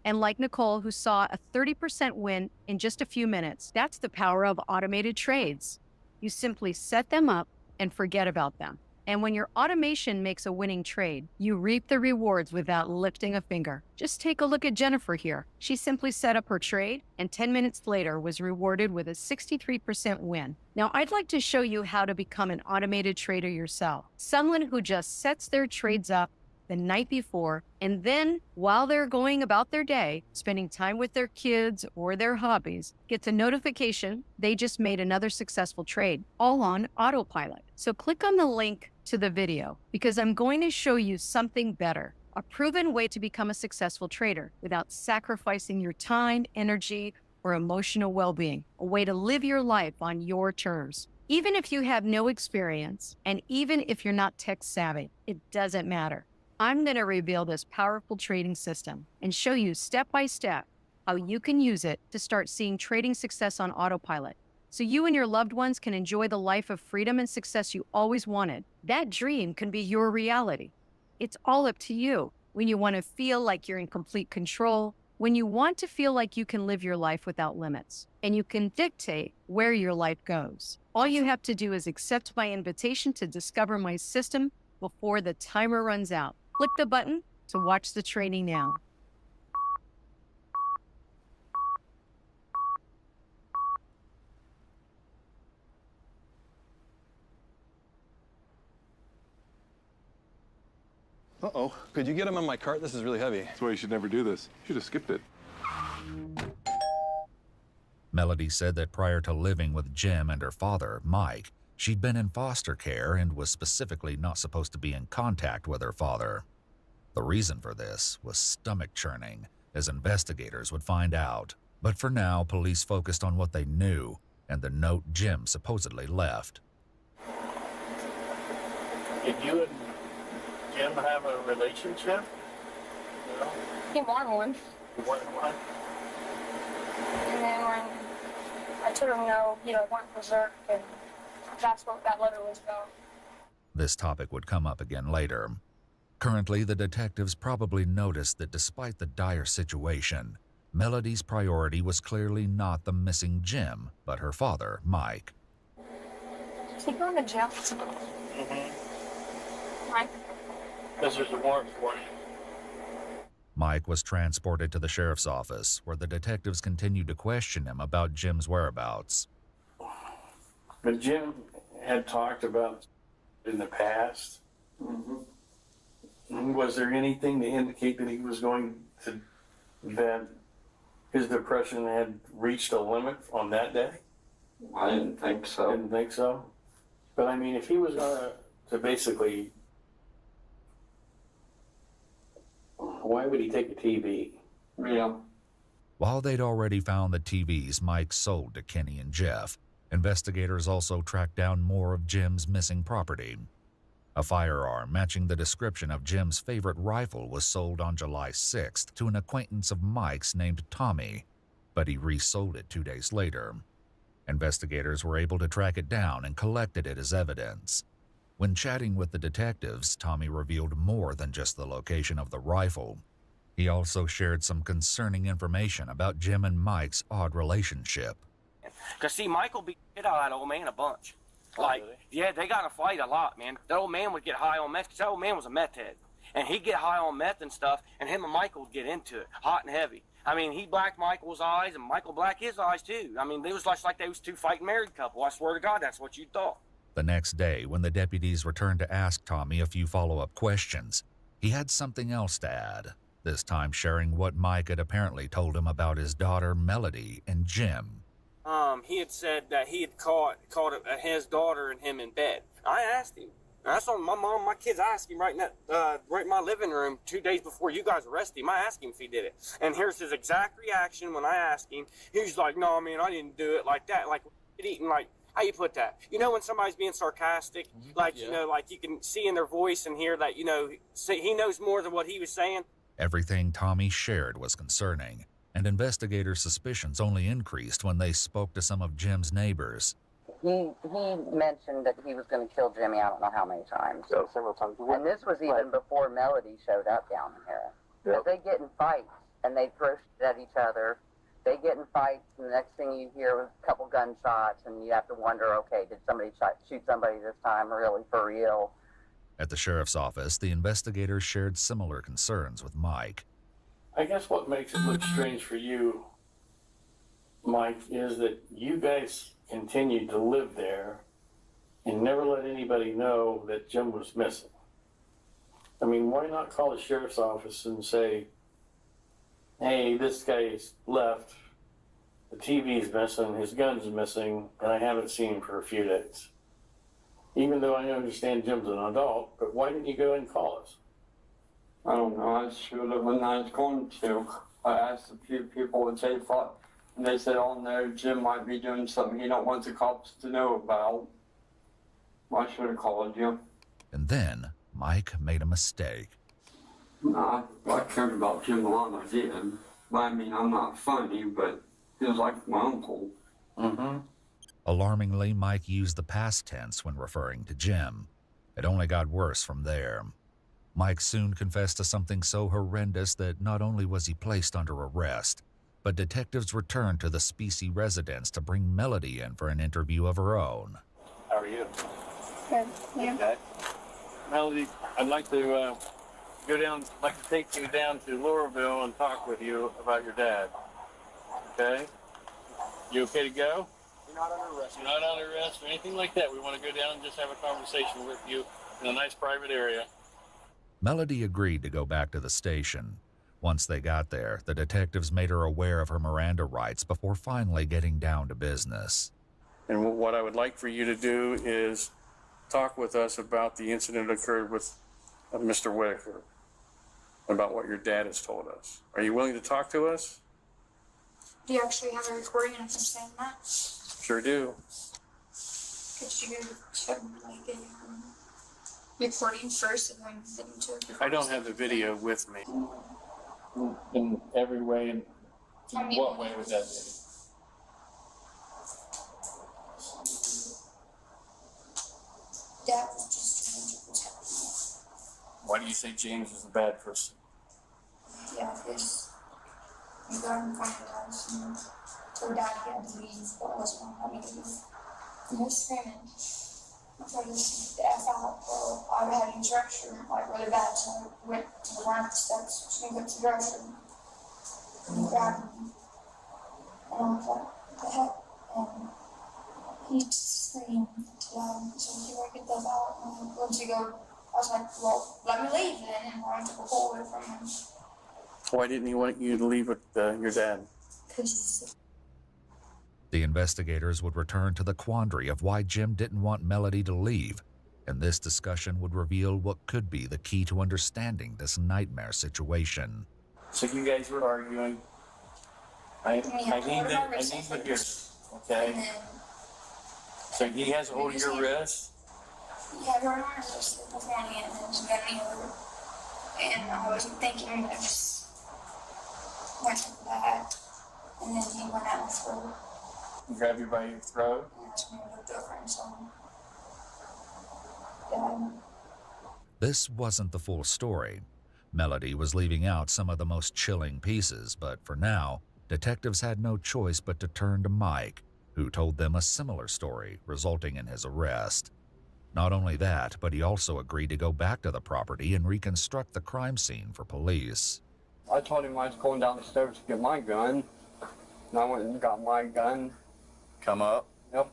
and like Nicole, who saw a 30% win in just a few minutes. That's the power of automated trades. You simply set them up and forget about them. And when your automation makes a winning trade, you reap the rewards without lifting a finger. Just take a look at Jennifer here. She simply set up her trade and 10 minutes later was rewarded with a 63% win. Now, I'd like to show you how to become an automated trader yourself. Someone who just sets their trades up the night before, and then while they're going about their day, spending time with their kids or their hobbies, gets a notification they just made another successful trade, all on autopilot. So click on the link to the video, because I'm going to show you something better, a proven way to become a successful trader without sacrificing your time, energy, or emotional well-being, a way to live your life on your terms. Even if you have no experience, and even if you're not tech savvy, it doesn't matter. I'm going to reveal this powerful trading system and show you step by step how you can use it to start seeing trading success on autopilot, so you and your loved ones can enjoy the life of freedom and success you always wanted. That dream can be your reality. It's all up to you. When you want to feel like you're in complete control, when you want to feel like you can live your life without limits, and you can dictate where your life goes. All you have to do is accept my invitation to discover my system before the timer runs out. Click the button to watch the training now. Uh-oh. Could you get him on my cart? This is really heavy. That's why you should never do this. You should have skipped it. Melody said that prior to living with Jim and her father, Mike, she'd been in foster care and was specifically not supposed to be in contact with her father. The reason for this was stomach churning, as investigators would find out. But for now, police focused on what they knew and the note Jim supposedly left. Did you and Jim have a relationship? No? He wanted one. You wanted one? And then when I told him no, he went berserk, and that's what that letter was about. This topic would come up again later. Currently, the detectives probably noticed that despite the dire situation, Melody's priority was clearly not the missing Jim, but her father, Mike. Is he going to jail? Mike? Because there's a warrant for you. Mike was transported to the sheriff's office, where the detectives continued to question him about Jim's whereabouts. But Jim had talked about in the past. Was there anything to indicate that he was going to, that his depression had reached a limit on that day? I didn't think so. Didn't think so? But I mean, if he was going to basically, why would he take a TV? Yeah. While they'd already found the TVs Mike sold to Kenny and Jeff, investigators also tracked down more of Jim's missing property. A firearm matching the description of Jim's favorite rifle was sold on July 6th to an acquaintance of Mike's named Tommy, but he resold it 2 days later. Investigators were able to track it down and collected it as evidence. When chatting with the detectives, Tommy revealed more than just the location of the rifle. He also shared some concerning information about Jim and Mike's odd relationship. Because, see, Michael beat the shit out of that old man a bunch. Like, yeah, they got to fight a lot, man. That old man would get high on meth, because that old man was a meth head. And he'd get high on meth and stuff, and him and Michael would get into it, hot and heavy. I mean, he blacked Michael's eyes, and Michael blacked his eyes, too. I mean, it was like they was two fighting married couple. I swear to God, that's what you thought. The next day, when the deputies returned to ask Tommy a few follow-up questions, he had something else to add, this time sharing what Mike had apparently told him about his daughter, Melody, and Jim. He had said that he had caught his daughter and him in bed. I asked him. I saw my kids asked him right in my living room 2 days before you guys arrested him. I asked him if he did it. And here's his exact reaction when I asked him. He was like, no, man, I didn't do it like that. Like, eating, like, how you put that? You know when somebody's being sarcastic? Like, yeah. You know, like you can see in their voice and hear that, you know, he knows more than what he was saying. Everything Tommy shared was concerning, and investigators' suspicions only increased when they spoke to some of Jim's neighbors. He mentioned that he was going to kill Jimmy, I don't know how many times. Yeah, several times. And this was even before Melody showed up down here. Because they get in fights, and they throw shit at each other. They get in fights, and the next thing you hear is a couple gunshots, and you have to wonder, okay, did somebody shoot somebody this time, really, for real? At the sheriff's office, the investigators shared similar concerns with Mike. I guess what makes it look strange for you, Mike, is that you guys continued to live there and never let anybody know that Jim was missing. I mean, why not call the sheriff's office and say, hey, this guy's left, the TV's missing, his gun's missing, and I haven't seen him for a few days. Even though I understand Jim's an adult, but why didn't you go and call us? I don't know, I should have when I was going to. I asked a few people what they thought, and they said, oh no, Jim might be doing something he don't want the cops to know about. I should have called you. And then Mike made a mistake. Nah, I cared about Jim a lot, I did. But I mean, I'm not funny, but he was like my uncle. Alarmingly, Mike used the past tense when referring to Jim. It only got worse from there. Mike soon confessed to something so horrendous that not only was he placed under arrest, but detectives returned to the Specie residence to bring Melody in for an interview of her own. How are you? Good. Yeah. Okay. Melody, I'd like to take you down to Laurelville and talk with you about your dad. Okay? You okay to go? You're not under arrest. You're not under arrest or anything like that. We want to go down and just have a conversation with you in a nice private area. Melody agreed to go back to the station. Once they got there, the detectives made her aware of her Miranda rights before finally getting down to business. And what I would like for you to do is talk with us about the incident that occurred with Mr. Whitaker. about what your dad has told us. Are you willing to talk to us? Do you actually have a recording of him saying that? Sure do. Could you check like a recording first and then get into it? I don't have the video with me. In every way, in what way would that be? Dad was just trying to protect me. Why do you say James was a bad person? Yeah, because we got him from the house and told Dad he had to leave, but wasn't going to leave. He was screaming. I tried to get the F out, bro. I had an instruction, like really bad, so I went to the one of the steps, just gonna get to the restroom. And he grabbed me. And I was like, what the heck? And he just screamed to Dad, so he would get that out. And once he go, I was like, well, let me leave then. And I took a pull away from him. Why didn't he want you to leave with your dad? Because The investigators would return to the quandary of why Jim didn't want Melody to leave, and this discussion would reveal what could be the key to understanding this nightmare situation. So you guys were arguing. I need to hear this, okay? So he has a hold of your wrist? Yeah, her arm was just before me and then she got me over. And I wasn't thinking, I just went to the back. And then he went out my throat. He grabbed you by your throat? And that's when I looked over and saw him. Dad. This wasn't the full story. Melody was leaving out some of the most chilling pieces, but for now, detectives had no choice but to turn to Mike, who told them a similar story, resulting in his arrest. Not only that, but he also agreed to go back to the property and reconstruct the crime scene for police. I told him I was going down the stairs to get my gun, and I went and got my gun. Come up? Yep.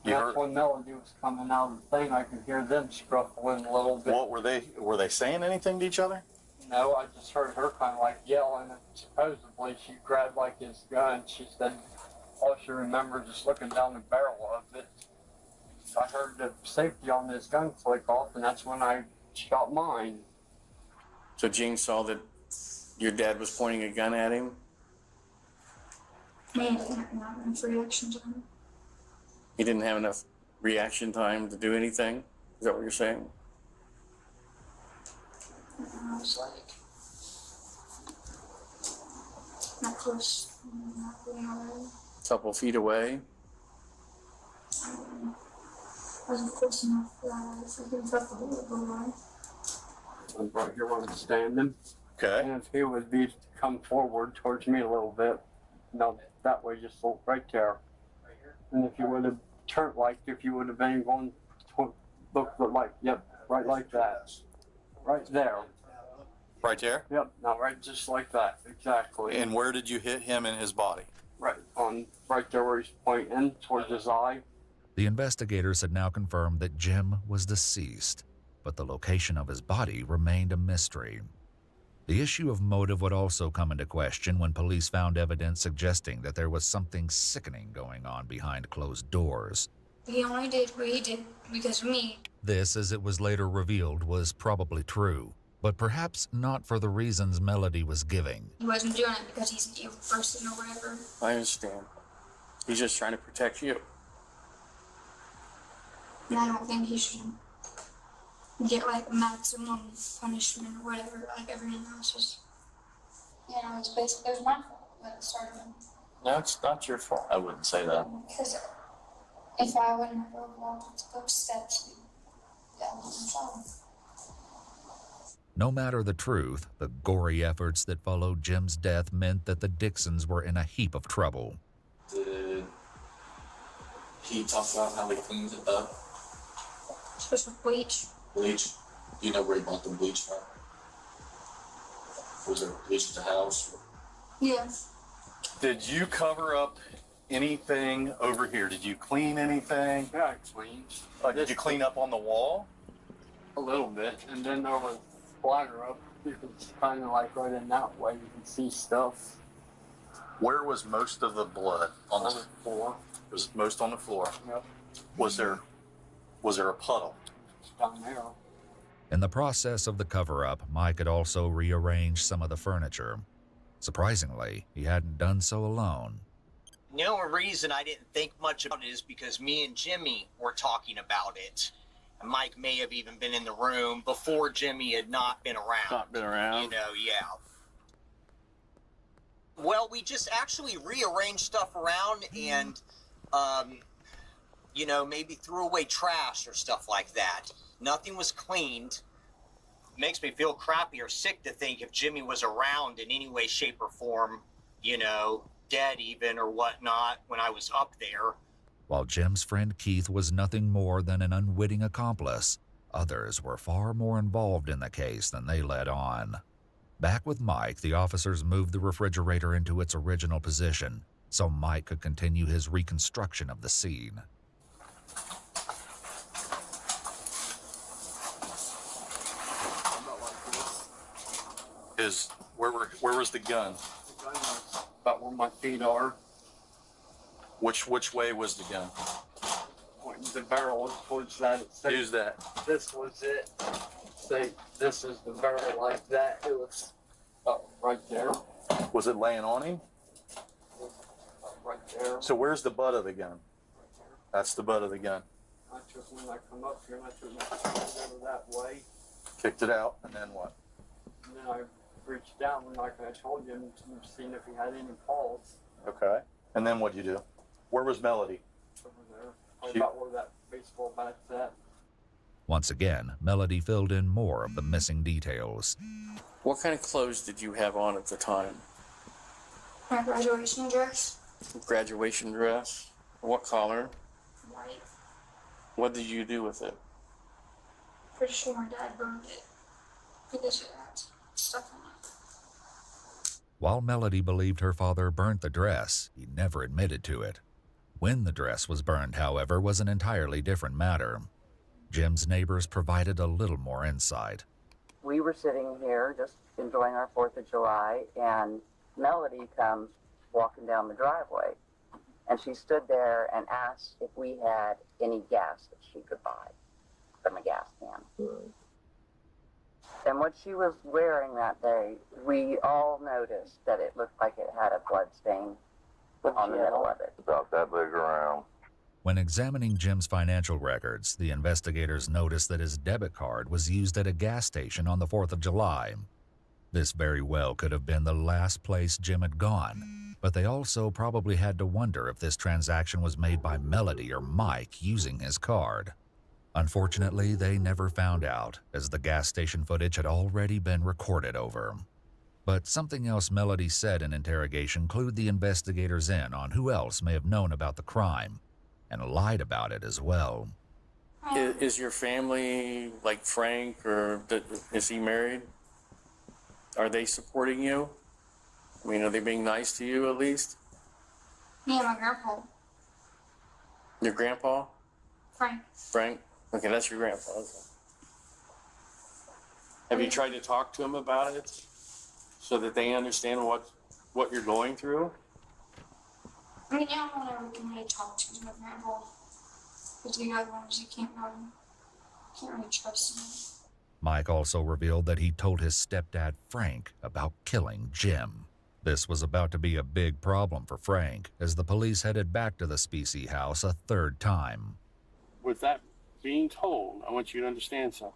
That's when Melody was coming out of the thing. I could hear them scruffling a little bit. What were they saying anything to each other? No, I just heard her kind of like yelling, and supposedly she grabbed like his gun. She said all she remembers is looking down the barrel of it. I heard the safety on this gun click off, and that's when I shot mine. So Gene saw that your dad was pointing a gun at him? Man, I didn't have enough reaction time. He didn't have enough reaction time to do anything? Is that what you're saying? And I was like, not close, not going away. A couple feet away? Wasn't close enough that I freaking felt the bullet go away. I'm right here where I'm standing. Okay. And if he would be come forward towards me a little bit, no, that way, just right there. And if you would have turned like, if you would have been going to look like, yep, right like that. Right there. Right there? Yep, now right just like that, exactly. And where did you hit him in his body? Right there where he's pointing towards his eye. The investigators had now confirmed that Jim was deceased, but the location of his body remained a mystery. The issue of motive would also come into question when police found evidence suggesting that there was something sickening going on behind closed doors. He only did what he did because of me. This, as it was later revealed, was probably true, but perhaps not for the reasons Melody was giving. He wasn't doing it because he's an evil person or whatever. I understand. He's just trying to protect you. And I don't think he should get like maximum punishment or whatever, like everyone else is. You know, it's basically, it was my fault that started him. No, it's not your fault. I wouldn't say that. Because if I wouldn't have walked those steps, that wasn't fun. No matter the truth, the gory efforts that followed Jim's death meant that the Dixons were in a heap of trouble. Did he talk about how he cleaned it up? Just with bleach. Bleach? Do you know where he bought the bleach from? Was there bleach at the house? Yeah. Did you cover up anything over here? Did you clean anything? Yeah, I cleaned. Did you clean up on the wall? A little bit, and then there was splatter up. You can kind of like right in that way, you can see stuff. Where was most of the blood? On the floor. It was most on the floor. Yep. Was there a puddle? Down there. In the process of the cover-up, Mike had also rearranged some of the furniture. Surprisingly, he hadn't done so alone. The only reason I didn't think much about it is because me and Jimmy were talking about it. And Mike may have even been in the room before Jimmy had not been around. Not been around? You know, yeah. Well, we just actually rearranged stuff around and, you know, maybe threw away trash or stuff like that. Nothing was cleaned. Makes me feel crappy or sick to think if Jimmy was around in any way, shape, or form, you know, dead even or whatnot when I was up there. While Jim's friend Keith was nothing more than an unwitting accomplice, others were far more involved in the case than they let on. Back with Mike, the officers moved the refrigerator into its original position so Mike could continue his reconstruction of the scene. Where was the gun? The gun was about where my feet are. Which way was the gun? Pointing the barrel was towards that. Use that. This was it. Say, this is the barrel like that. It was right there. Was it laying on him? Right there. So where's the butt of the gun? That's the butt of the gun. I took when I come up here and I took my finger that way. Kicked it out, and then what? And then I reached down and like I told you, and seeing if he had any pulse. Okay. And then what'd you do? Where was Melody? Over there. Probably about where that baseball bat's at. Once again, Melody filled in more of the missing details. What kind of clothes did you have on at the time? My graduation dress. Graduation dress? What color? White. What did you do with it? Pretty sure my dad burned it because it had stuff on it. While Melody believed her father burnt the dress, he never admitted to it. When the dress was burned, however, was an entirely different matter. Jim's neighbors provided a little more insight. We were sitting here just enjoying our 4th of July, and Melody comes walking down the driveway. And she stood there and asked if we had any gas that she could buy from a gas can. And what she was wearing that day, we all noticed that it looked like it had a blood stain on the middle of it. About that big around. When examining Jim's financial records, the investigators noticed that his debit card was used at a gas station on the 4th of July. This very well could have been the last place Jim had gone, but they also probably had to wonder if this transaction was made by Melody or Mike using his card. Unfortunately, they never found out, as the gas station footage had already been recorded over. But something else Melody said in interrogation clued the investigators in on who else may have known about the crime, and lied about it as well. Is your family like Frank, or is he married? Are they supporting you? I mean, are they being nice to you at least? Me and my grandpa. Your grandpa? Frank. Frank? Okay, that's your grandpa. Okay. Have you tried to talk to him about it so that they understand what you're going through? I mean, yeah, whenever we can really talk to my grandpa. But the other ones, you can't really trust them. Mike also revealed that he told his stepdad, Frank, about killing Jim. This was about to be a big problem for Frank, as the police headed back to the Specie house a third time. With that being told, I want you to understand something.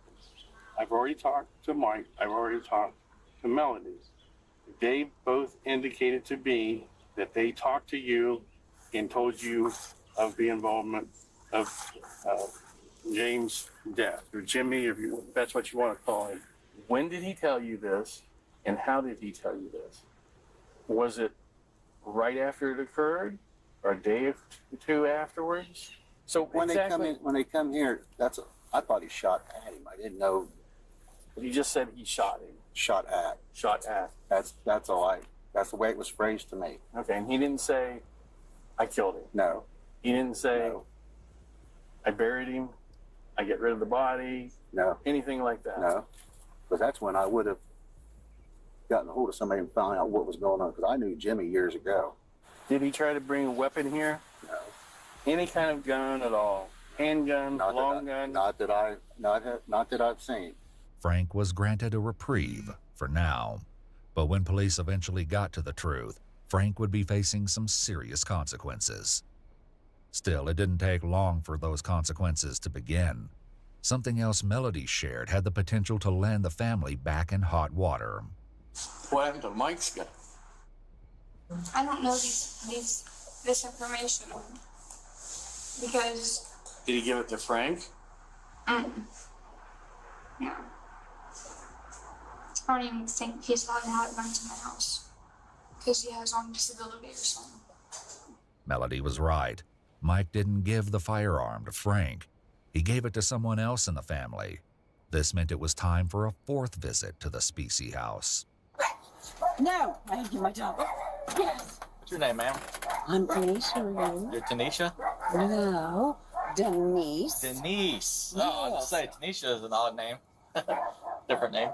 I've already talked to Mike. I've already talked to Melody. They both indicated to me that they talked to you and told you of the involvement of James' death, or Jimmy, if that's what you want to call him. When did he tell you this, and how did he tell you this? Was it right after it occurred, or a day or two afterwards? So when they come here, I thought he shot at him. I didn't know. You just said he shot him. Shot at. Shot at. That's all that's the way it was phrased to me. Okay, and he didn't say, I killed him. No. He didn't say, No. I buried him, I get rid of the body. No. Anything like that. No. Because that's when I would have gotten a hold of somebody and found out what was going on, because I knew Jimmy years ago. Did he try to bring a weapon here? No. Any kind of gun at all? Handgun, long gun? Not that I've seen. Frank was granted a reprieve for now. But when police eventually got to the truth, Frank would be facing some serious consequences. Still, it didn't take long for those consequences to begin. Something else Melody shared had the potential to land the family back in hot water. What happened to Mike's gun? I don't know this information because. Did he give it to Frank? No. I don't even think he's allowed to have it run to my house because he has on disability or something. Melody was right. Mike didn't give the firearm to Frank. He gave it to someone else in the family. This meant it was time for a fourth visit to the Specie house. No, I didn't do my job. Yes. What's your name, ma'am? I'm Tanisha. You're Tanisha? No, Denise. Denise. Oh, I was gonna say Tanisha is an odd name. Different name.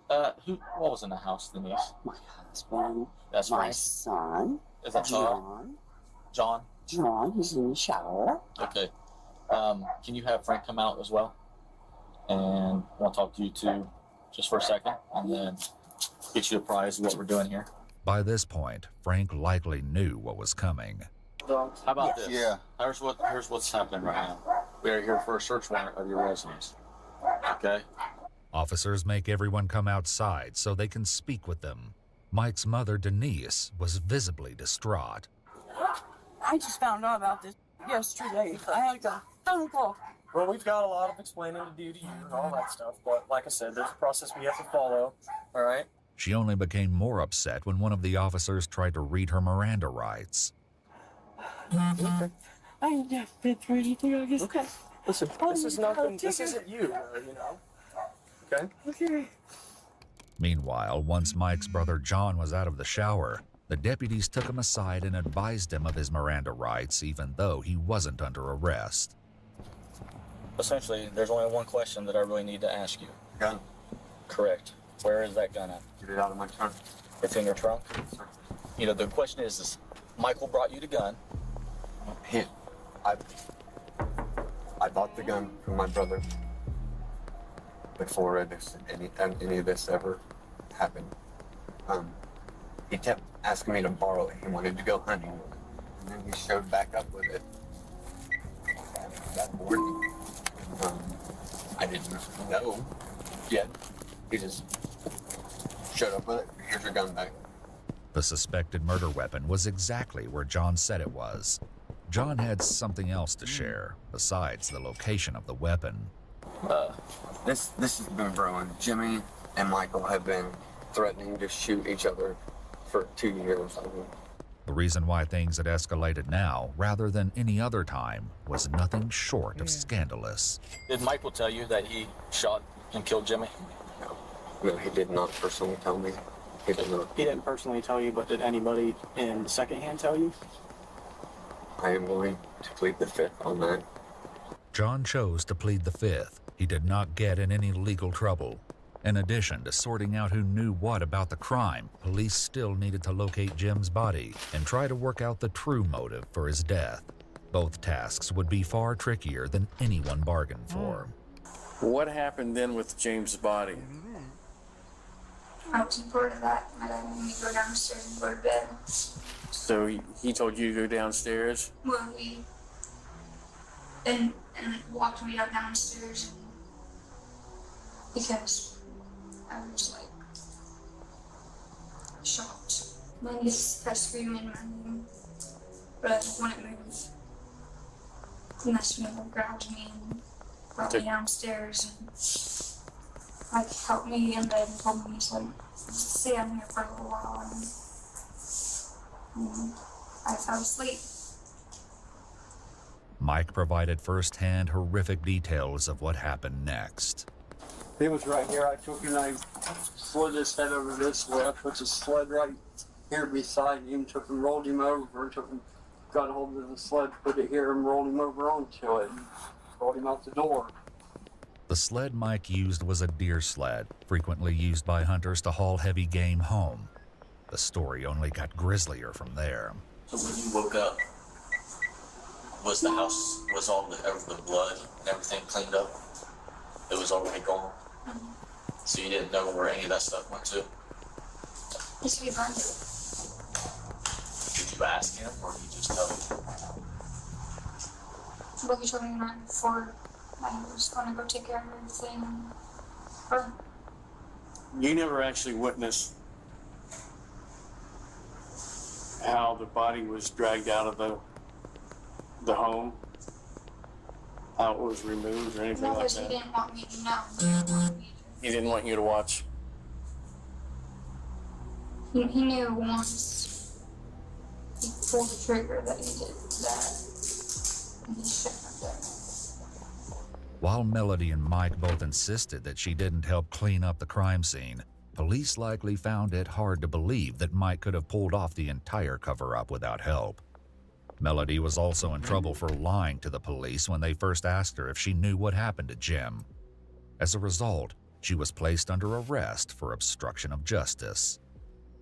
What was in the house, Denise? My husband. That's my Frank. son. Is that John? John? John, he's in the shower. Okay. Can you have Frank come out as well? And I want to talk to you two just for a second, and then get you apprised of what we're doing here. By this point, Frank likely knew what was coming. How about this? Yeah. Here's what's happening right now. We are here for a search warrant of your residence. Okay? Officers make everyone come outside so they can speak with them. Mike's mother, Denise, was visibly distraught. I just found out about this yesterday. I had a phone call. Well, we've got a lot of explaining to do to you and all that stuff, but like I said, there's a process we have to follow. All right? She only became more upset when one of the officers tried to read her Miranda rights. Okay. I ain't never been through anything like this. Okay. Listen, this is nothing. This isn't you, you know. Okay? Okay. Meanwhile, once Mike's brother John was out of the shower, the deputies took him aside and advised him of his Miranda rights, even though he wasn't under arrest. Essentially, there's only one question that I really need to ask you. Gun. Correct. Where is that gun at? Get it out of my trunk. It's in your trunk? You know, the question is Michael brought you the gun. I bought the gun from my brother before any of this ever happened. He kept asking me to borrow it. He wanted to go hunting, and then he showed back up with it that morning. I didn't know yet. He just showed up with it. Here's your gun back. The suspected murder weapon was exactly where John said it was. John had something else to share, besides the location of the weapon. This has been brewing. Jimmy and Michael have been threatening to shoot each other for 2 years. The reason why things had escalated now, rather than any other time, was nothing short of scandalous. Did Michael tell you that he shot and killed Jimmy? No, he did not personally tell me. He did not. He didn't personally tell you, but did anybody in secondhand tell you? I am going to plead the fifth on that. John chose to plead the fifth. He did not get in any legal trouble. In addition to sorting out who knew what about the crime, police still needed to locate Jim's body and try to work out the true motive for his death. Both tasks would be far trickier than anyone bargained for. What happened then with James' body? I wasn't part of that. My dad made me go downstairs and go to bed. So he told you to go downstairs? Well, and walked me up downstairs because I was like shocked. My niece kept screaming my name, but I wouldn't move. And that's when they grabbed me and brought me downstairs and like helped me in bed and told me to stay down here for a little while. And I fell asleep. Mike provided first-hand horrific details of what happened next. He was right here. I took and I slid his head over this way. I put the sled right here beside him, took and rolled him over, got a hold of the sled, put it here and rolled him over onto it, and rolled him out the door. The sled Mike used was a deer sled, frequently used by hunters to haul heavy game home. The story only got grislier from there. So when you woke up, was all the blood and everything cleaned up? It was already gone? So you didn't know where any of that stuff went to? Just be burned. Did you ask him, or did he just tell you? But he told me the night before I was going to go take care of everything. Or, You never actually witnessed how the body was dragged out of the home, how it was removed or anything no, like because he that? didn't want me to know. He didn't want you to watch. He knew once he pulled the trigger that he did that. And he shouldn't have done it. While Melody and Mike both insisted that she didn't help clean up the crime scene, police likely found it hard to believe that Mike could have pulled off the entire cover-up without help. Melody was also in trouble for lying to the police when they first asked her if she knew what happened to Jim. As a result, she was placed under arrest for obstruction of justice.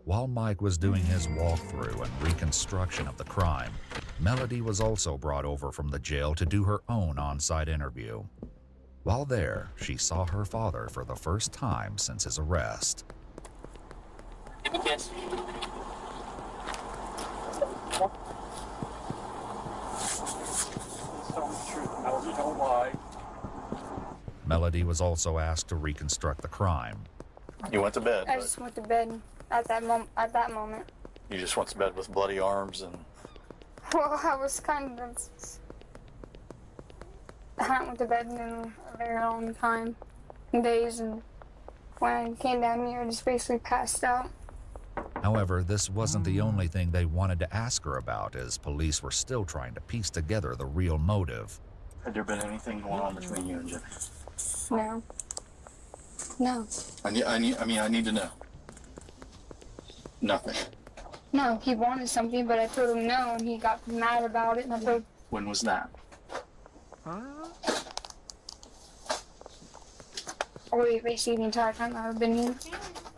While Mike was doing his walkthrough and reconstruction of the crime, Melody was also brought over from the jail to do her own on-site interview. While there, she saw her father for the first time since his arrest. Yes. Tell me the truth, Melody, don't lie. Melody was also asked to reconstruct the crime. You went to bed. I just went to bed at that moment. You just went to bed with bloody arms and. Well, I was kind of. I hadn't went to bed in a very long time, days, and when I came down here, I just basically passed out. However, this wasn't the only thing they wanted to ask her about, as police were still trying to piece together the real motive. Had there been anything going on between you and Jimmy? No. No. I need to know. Nothing. No, he wanted something, but I told him no, and he got mad about it, and I told. When was that? Or basically the entire time I've been here.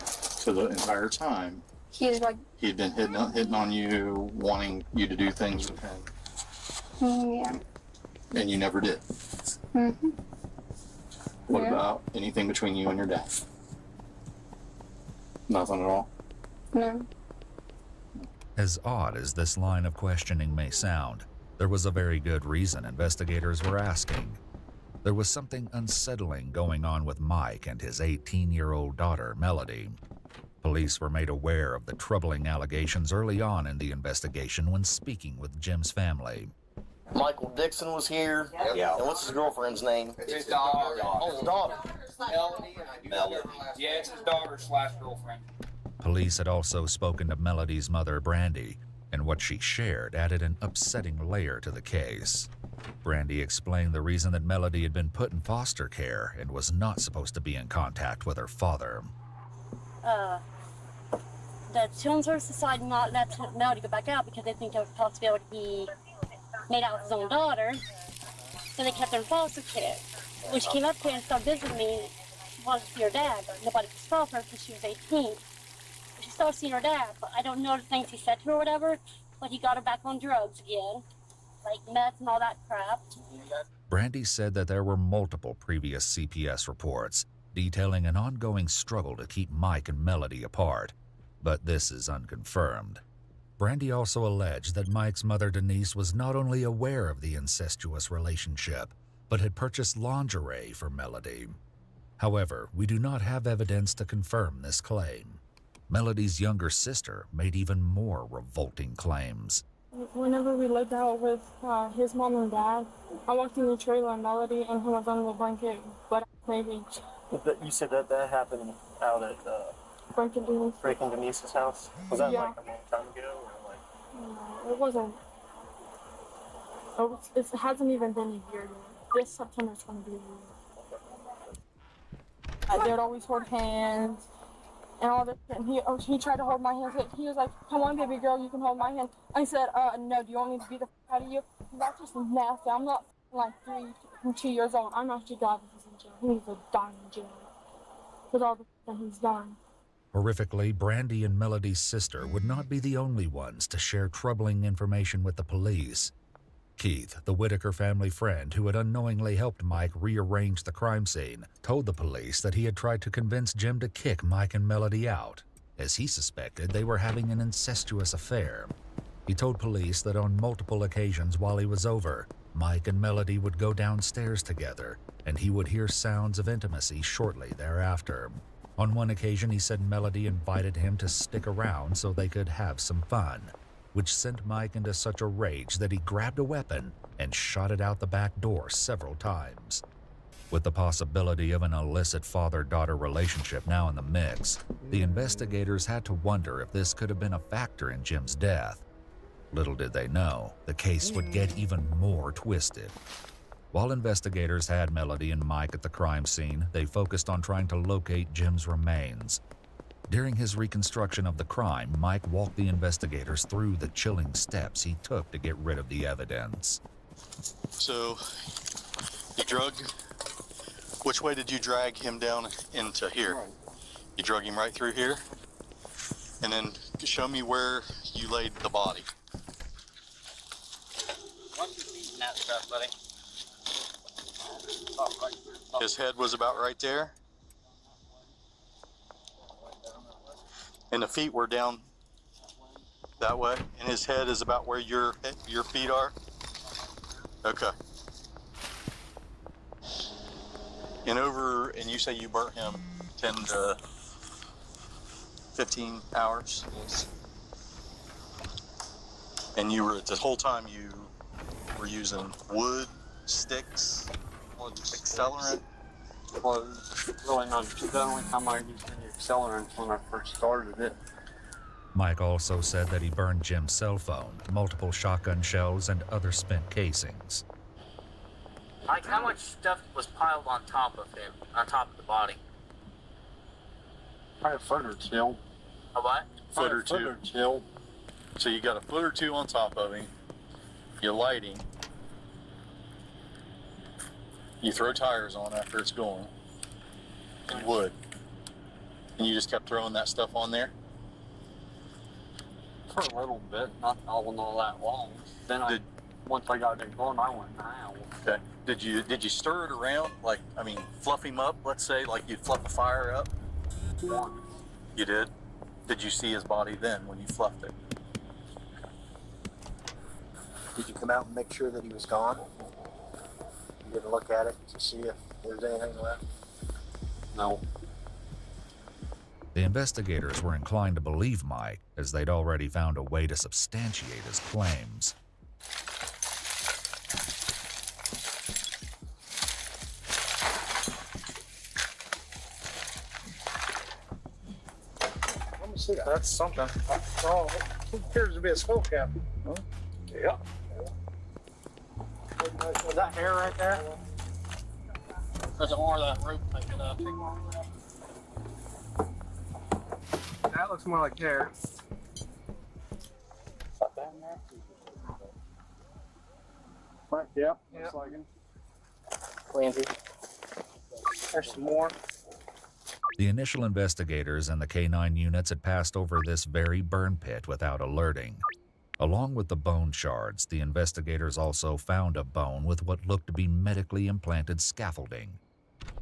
So the entire time He's like, he'd been hitting on you, wanting you to do things with him, yeah. and you never did. Mm-hmm. What Yeah. about anything between you and your dad? Nothing at all? No. As odd as this line of questioning may sound, there was a very good reason investigators were asking. There was something unsettling going on with Mike and his 18-year-old daughter, Melody. Police were made aware of the troubling allegations early on in the investigation when speaking with Jim's family. Michael Dixon was here. Yeah. And what's his girlfriend's name? It's his daughter. Oh, his daughter. Melody. Yeah, it's his daughter/girlfriend. Police had also spoken to Melody's mother, Brandy, and what she shared added an upsetting layer to the case. Brandy explained the reason that Melody had been put in foster care and was not supposed to be in contact with her father. The Children's Services decided not to let Melody go back out because they think there was a possibility he made out with his own daughter. So they kept her in foster care. When she came up here and started visiting me, she wanted to see her dad, but nobody could stop her because she was 18. She started seeing her dad, but I don't know the things he said to her or whatever, but he got her back on drugs again, like meth and all that crap. Brandy said that there were multiple previous CPS reports detailing an ongoing struggle to keep Mike and Melody apart, but this is unconfirmed. Brandy also alleged that Mike's mother, Denise, was not only aware of the incestuous relationship, but had purchased lingerie for Melody. However, we do not have evidence to confirm this claim. Melody's younger sister made even more revolting claims. Whenever we lived out with his mom and dad, I walked in the trailer and Melody and he was under the blanket, but maybe. You said that happened out at Frank and Denise's house? Was that Yeah. like a long time ago? Or like... No, it wasn't. It hasn't even been a year yet. This September's going to be a year. They would always hold hands and all this. And he tried to hold my hand. He was like, "Come on, baby girl, you can hold my hand." I said, "No, do you want me to beat the f out of you?" That's just nasty. I'm not like 2 years old. I'm actually glad that he's in jail. He needs to die in jail with all the that he's done. Horrifically, Brandy and Melody's sister would not be the only ones to share troubling information with the police. Keith, the Whitaker family friend who had unknowingly helped Mike rearrange the crime scene, told the police that he had tried to convince Jim to kick Mike and Melody out, as he suspected they were having an incestuous affair. He told police that on multiple occasions while he was over, Mike and Melody would go downstairs together, and he would hear sounds of intimacy shortly thereafter. On one occasion, he said Melody invited him to stick around so they could have some fun, which sent Mike into such a rage that he grabbed a weapon and shot it out the back door several times. With the possibility of an illicit father-daughter relationship now in the mix, the investigators had to wonder if this could have been a factor in Jim's death. Little did they know, the case would get even more twisted. While investigators had Melody and Mike at the crime scene, they focused on trying to locate Jim's remains. During his reconstruction of the crime, Mike walked the investigators through the chilling steps he took to get rid of the evidence. So, which way did you drag him down into here? You drug him right through here? And then show me where you laid the body. That stuff, buddy. His head was about right there. And the feet were down that way, and his head is about where your feet are. Okay. And you say you burnt him 10 to 15 hours. And the whole time you were using wood, sticks, accelerant. Was really not the only time I used any accelerant when I first started it. Mike also said that he burned Jim's cell phone, multiple shotgun shells, and other spent casings. Like, how much stuff was piled on top of him, on top of the body? Probably a foot or two. A what? Foot or two. So you got a foot or two on top of him. You light him. You throw tires on after it's going, and wood, and you just kept throwing that stuff on there? For a little bit, not all that long. Then once I got it going, I went now. Okay. Did you stir it around? Fluff him up, let's say, like you'd fluff a fire up? Once. You did? Did you see his body then when you fluffed it? Did you come out and make sure that he was gone? You didn't look at it to see if there's anything left? No. The investigators were inclined to believe Mike, as they'd already found a way to substantiate his claims. Let me see that. That's something. Oh, it appears to be a skull cap. Huh? Yeah. Is that hair right there? Or is it more of that rope taken up? That looks more like hair. Right, yep. Looks like him. Lindsay. There's some more. The initial investigators and the K-9 units had passed over this very burn pit without alerting. Along with the bone shards, the investigators also found a bone with what looked to be medically implanted scaffolding.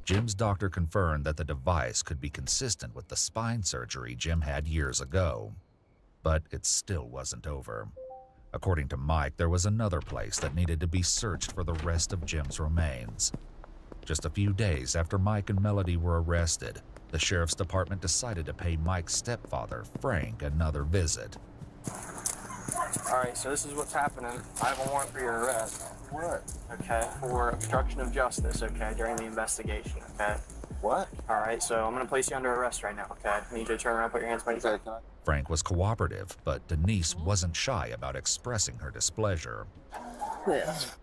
Jim's doctor confirmed that the device could be consistent with the spine surgery Jim had years ago. But it still wasn't over. According to Mike, there was another place that needed to be searched for the rest of Jim's remains. Just a few days after Mike and Melody were arrested, the sheriff's department decided to pay Mike's stepfather, Frank, another visit. Alright, so this is what's happening. I have a warrant for your arrest. What? Okay, for obstruction of justice, okay, during the investigation, okay? What? Alright, so I'm gonna place you under arrest right now, okay? I need you to turn around, put your hands behind your back. Frank was cooperative, but Denise wasn't shy about expressing her displeasure. This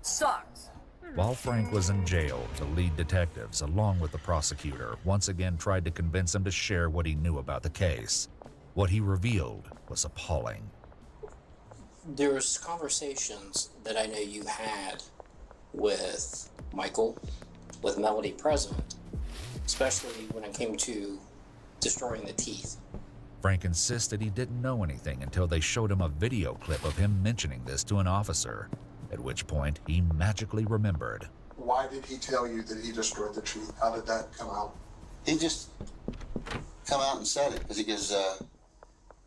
sucks. While Frank was in jail, the lead detectives, along with the prosecutor, once again tried to convince him to share what he knew about the case. What he revealed was appalling. There was conversations that I know you had with Michael, with Melody present, especially when it came to destroying the teeth. Frank insisted he didn't know anything until they showed him a video clip of him mentioning this to an officer. at which point he magically remembered. Why did he tell you that he destroyed the tree? How did that come out? He just come out and said it because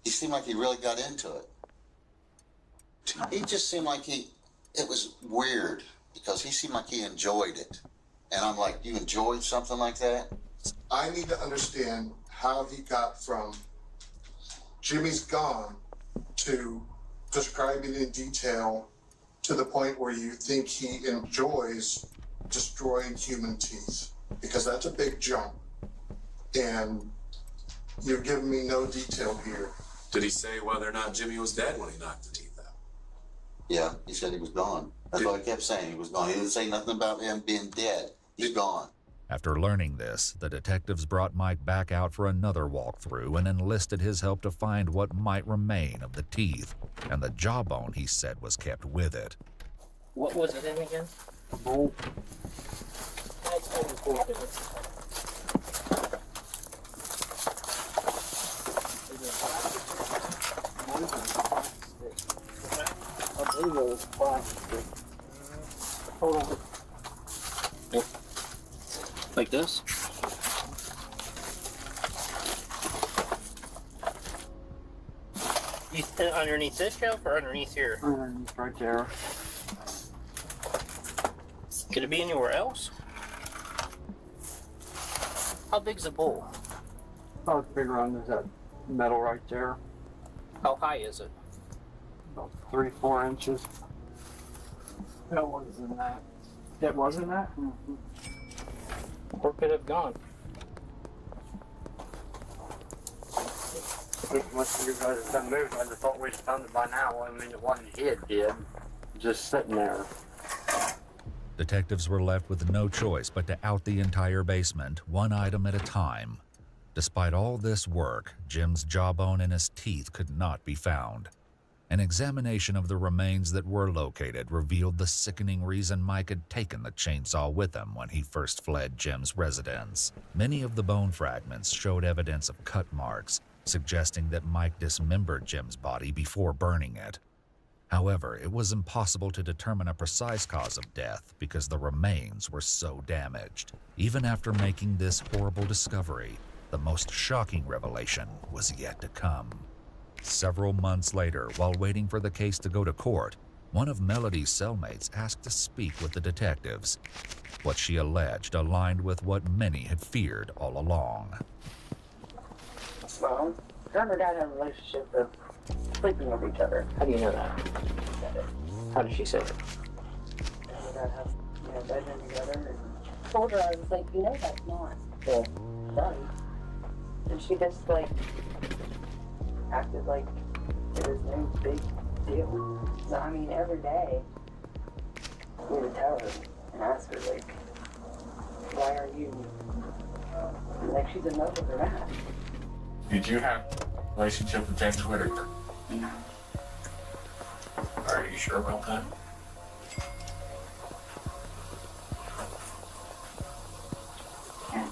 he seemed like he really got into it. He just seemed like it was weird because he seemed like he enjoyed it. And I'm like, you enjoyed something like that? I need to understand how he got from Jimmy's gone to describing in detail to the point where you think he enjoys destroying human teeth, because that's a big jump. And you've given me no detail here. Did he say whether or not Jimmy was dead when he knocked the teeth out? Yeah, he said he was gone. That's what I kept saying. He was gone. He didn't say nothing about him being dead. He's gone. After learning this, the detectives brought Mike back out for another walkthrough and enlisted his help to find what might remain of the teeth and the jawbone he said was kept with it. What was it in again? Bull. I believe it was plastic. Hold on. Like this? Underneath this shelf or underneath here? Underneath right there. Could it be anywhere else? How big's the bowl? About as big around as that metal right there. How high is it? About 3-4 inches. That wasn't that. That wasn't that? Mm-hmm. Where could it have gone? Once you guys have done moved, I just thought we'd found it by now. I mean, the one hid did. Just sitting there. Detectives were left with no choice but to out the entire basement, one item at a time. Despite all this work, Jim's jawbone and his teeth could not be found. An examination of the remains that were located revealed the sickening reason Mike had taken the chainsaw with him when he first fled Jim's residence. Many of the bone fragments showed evidence of cut marks, suggesting that Mike dismembered Jim's body before burning it. However, it was impossible to determine a precise cause of death because the remains were so damaged. Even after making this horrible discovery, the most shocking revelation was yet to come. Several months later, while waiting for the case to go to court, one of Melody's cellmates asked to speak with the detectives. What she alleged aligned with what many had feared all along. Well, her and her dad had a relationship of sleeping with each other. How do you know that? How did she say it? Her and her dad had, bedroom together. And told her, I was like, that's not right. And she just, acted like it was no big deal. So, I mean, every day, we would tell her and ask her, why are you, she's in love with her dad. Did you have a relationship with James Whitaker? No. Are you sure about that? Yeah.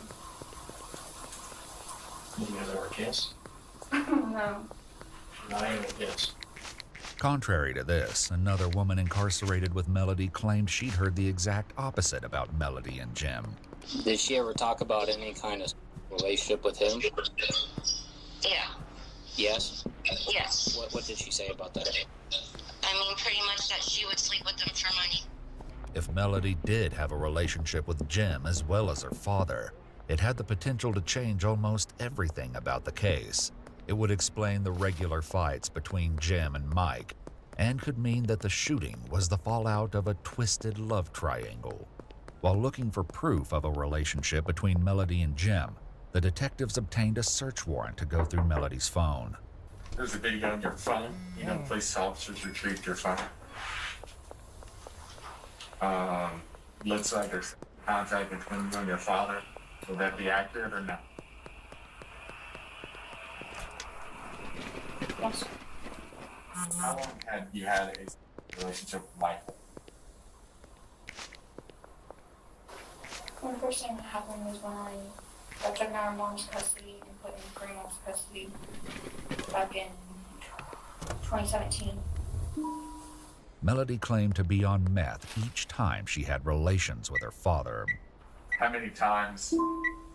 Did you guys ever kiss? No. Not even a kiss. Contrary to this, another woman incarcerated with Melody claimed she'd heard the exact opposite about Melody and Jim. Did she ever talk about any kind of relationship with him? Yeah. Yes? Yes. What did she say about that? I mean, pretty much that she would sleep with them for money. If Melody did have a relationship with Jim as well as her father, it had the potential to change almost everything about the case. It would explain the regular fights between Jim and Mike, and could mean that the shooting was the fallout of a twisted love triangle. While looking for proof of a relationship between Melody and Jim, the detectives obtained a search warrant to go through Melody's phone. There's a video on your phone. Police officers retrieved your phone. Looks like there's contact between you and your father. Would that be accurate or not? Yes. How long had you had a relationship with Michael? Well, the first thing that happened was when I took our mom's custody and put in grandma's custody back in 2017. Melody claimed to be on meth each time she had relations with her father. How many times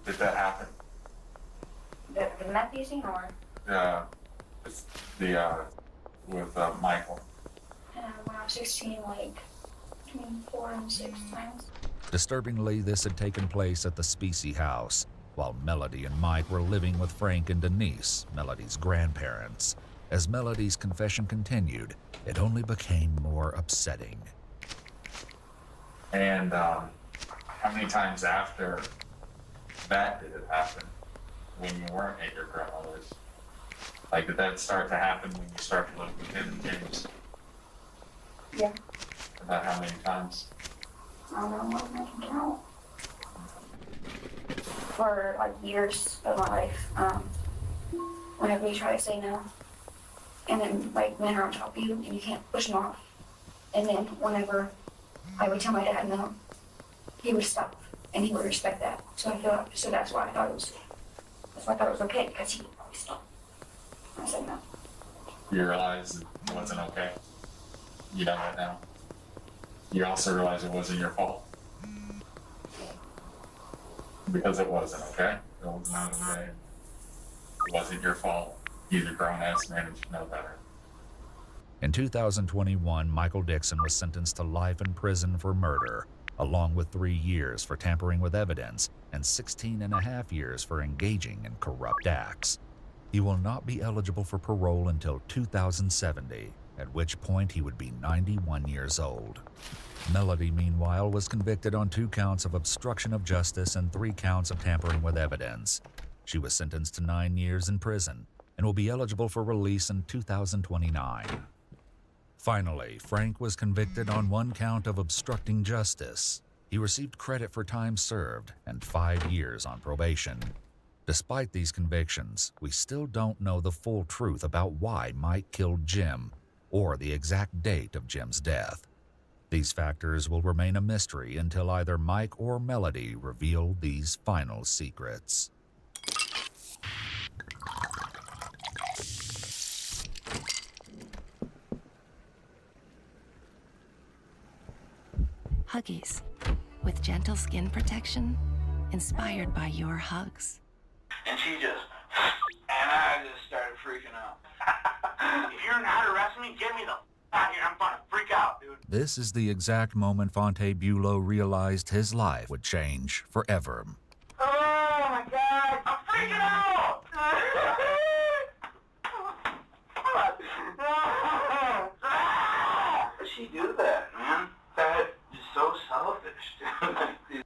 did that happen? The meth using or? With Michael. When I was 16, like between 4 and 6 times. Disturbingly, this had taken place at the Specie house, while Melody and Mike were living with Frank and Denise, Melody's grandparents. As Melody's confession continued, it only became more upsetting. And how many times after that did it happen when you weren't at your grandmother's? Like, did that start to happen when you started living with him and James? Yeah. About how many times? I don't know what I can count. For like years of my life, whenever you try to say no, and then like men are on top of you and you can't push them off, and then whenever I would tell my dad no, he would stop and he would respect that. So that's why I thought it was okay, because he would always stop. I said no. You realize it wasn't okay? You know that now? You also realize it wasn't your fault? Because it wasn't, okay? It was not okay. It wasn't your fault. He's a grown-ass man and should know better. In 2021, Michael Dixon was sentenced to life in prison for murder, along with 3 years for tampering with evidence and 16.5 years for engaging in corrupt acts. He will not be eligible for parole until 2070, at which point he would be 91 years old. Melody, meanwhile, was convicted on 2 counts of obstruction of justice and 3 counts of tampering with evidence. She was sentenced to 9 years in prison and will be eligible for release in 2029. Finally, Frank was convicted on 1 count of obstructing justice. He received credit for time served and 5 years on probation. Despite these convictions, we still don't know the full truth about why Mike killed Jim or the exact date of Jim's death. These factors will remain a mystery until either Mike or Melody reveal these final secrets. Huggies, with gentle skin protection, inspired by your hugs. And she just, and I just started freaking out. If you're not arresting me, get me the out of here. I'm about to freak out, dude. This is the exact moment Fonte Bulow realized his life would change forever. Oh my God, I'm freaking out! How'd she do that, man? That is so selfish, dude.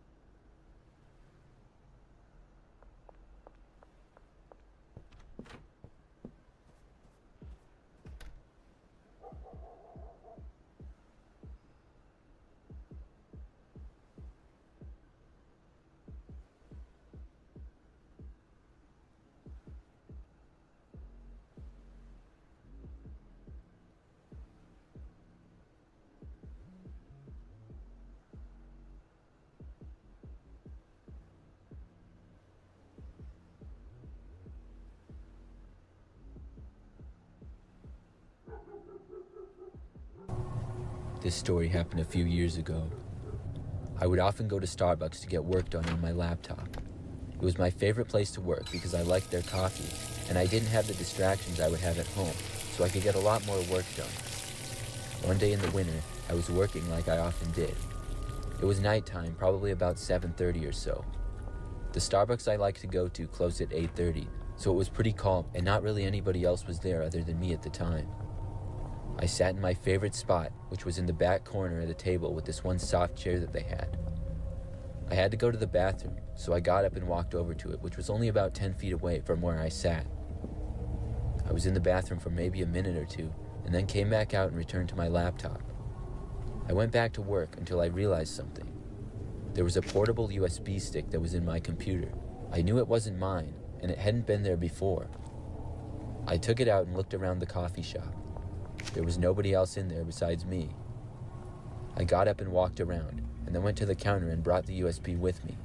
This story happened a few years ago. I would often go to Starbucks to get work done on my laptop. It was my favorite place to work because I liked their coffee, and I didn't have the distractions I would have at home, so I could get a lot more work done. One day in the winter, I was working like I often did. It was nighttime, probably about 7:30 or so. The Starbucks I liked to go to closed at 8:30, so it was pretty calm, and not really anybody else was there other than me at the time. I sat in my favorite spot, which was in the back corner of the table with this one soft chair that they had. I had to go to the bathroom, so I got up and walked over to it, which was only about 10 feet away from where I sat. I was in the bathroom for maybe a minute or two, and then came back out and returned to my laptop. I went back to work until I realized something. There was a portable USB stick that was in my computer. I knew it wasn't mine, and it hadn't been there before. I took it out and looked around the coffee shop. There was nobody else in there besides me. I got up and walked around, and then went to the counter and brought the USB with me.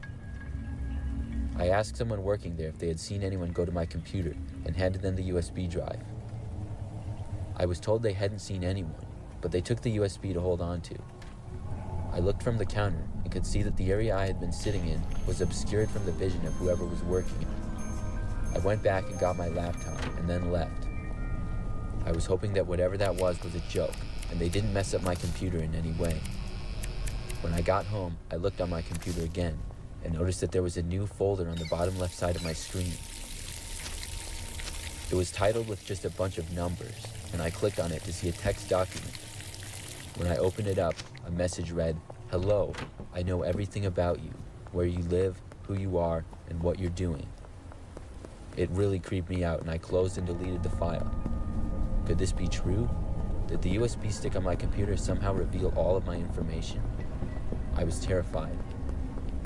I asked someone working there if they had seen anyone go to my computer and handed them the USB drive. I was told they hadn't seen anyone, but they took the USB to hold on to. I looked from the counter and could see that the area I had been sitting in was obscured from the vision of whoever was working it. I went back and got my laptop and then left. I was hoping that whatever that was a joke and they didn't mess up my computer in any way. When I got home, I looked on my computer again and noticed that there was a new folder on the bottom left side of my screen. It was titled with just a bunch of numbers, and I clicked on it to see a text document. When I opened it up, a message read, "Hello, I know everything about you, where you live, who you are, and what you're doing." It really creeped me out, and I closed and deleted the file. Could this be true? Did the USB stick on my computer somehow reveal all of my information? I was terrified.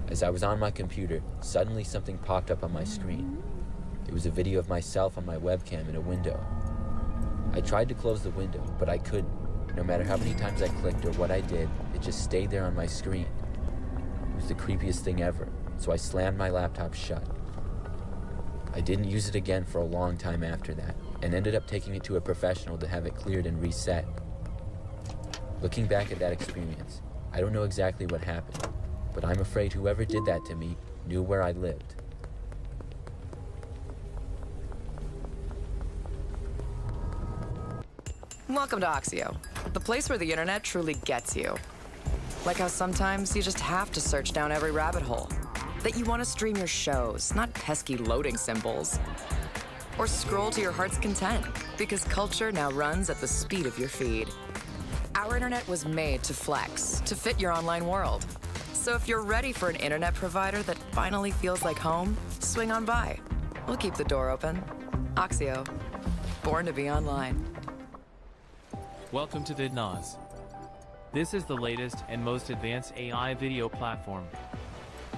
As I was on my computer, suddenly something popped up on my screen. It was a video of myself on my webcam in a window. I tried to close the window, but I couldn't. No matter how many times I clicked or what I did, it just stayed there on my screen. It was the creepiest thing ever, so I slammed my laptop shut. I didn't use it again for a long time after that, and ended up taking it to a professional to have it cleared and reset. Looking back at that experience, I don't know exactly what happened, but I'm afraid whoever did that to me knew where I lived. Welcome to Oxio, the place where the internet truly gets you. Like how sometimes you just have to search down every rabbit hole. That you want to stream your shows, not pesky loading symbols. Or scroll to your heart's content, because culture now runs at the speed of your feed. Our internet was made to flex, to fit your online world. So if you're ready for an internet provider that finally feels like home, swing on by. We'll keep the door open. Oxio, born to be online. Welcome to VidNaz. This is the latest and most advanced AI video platform.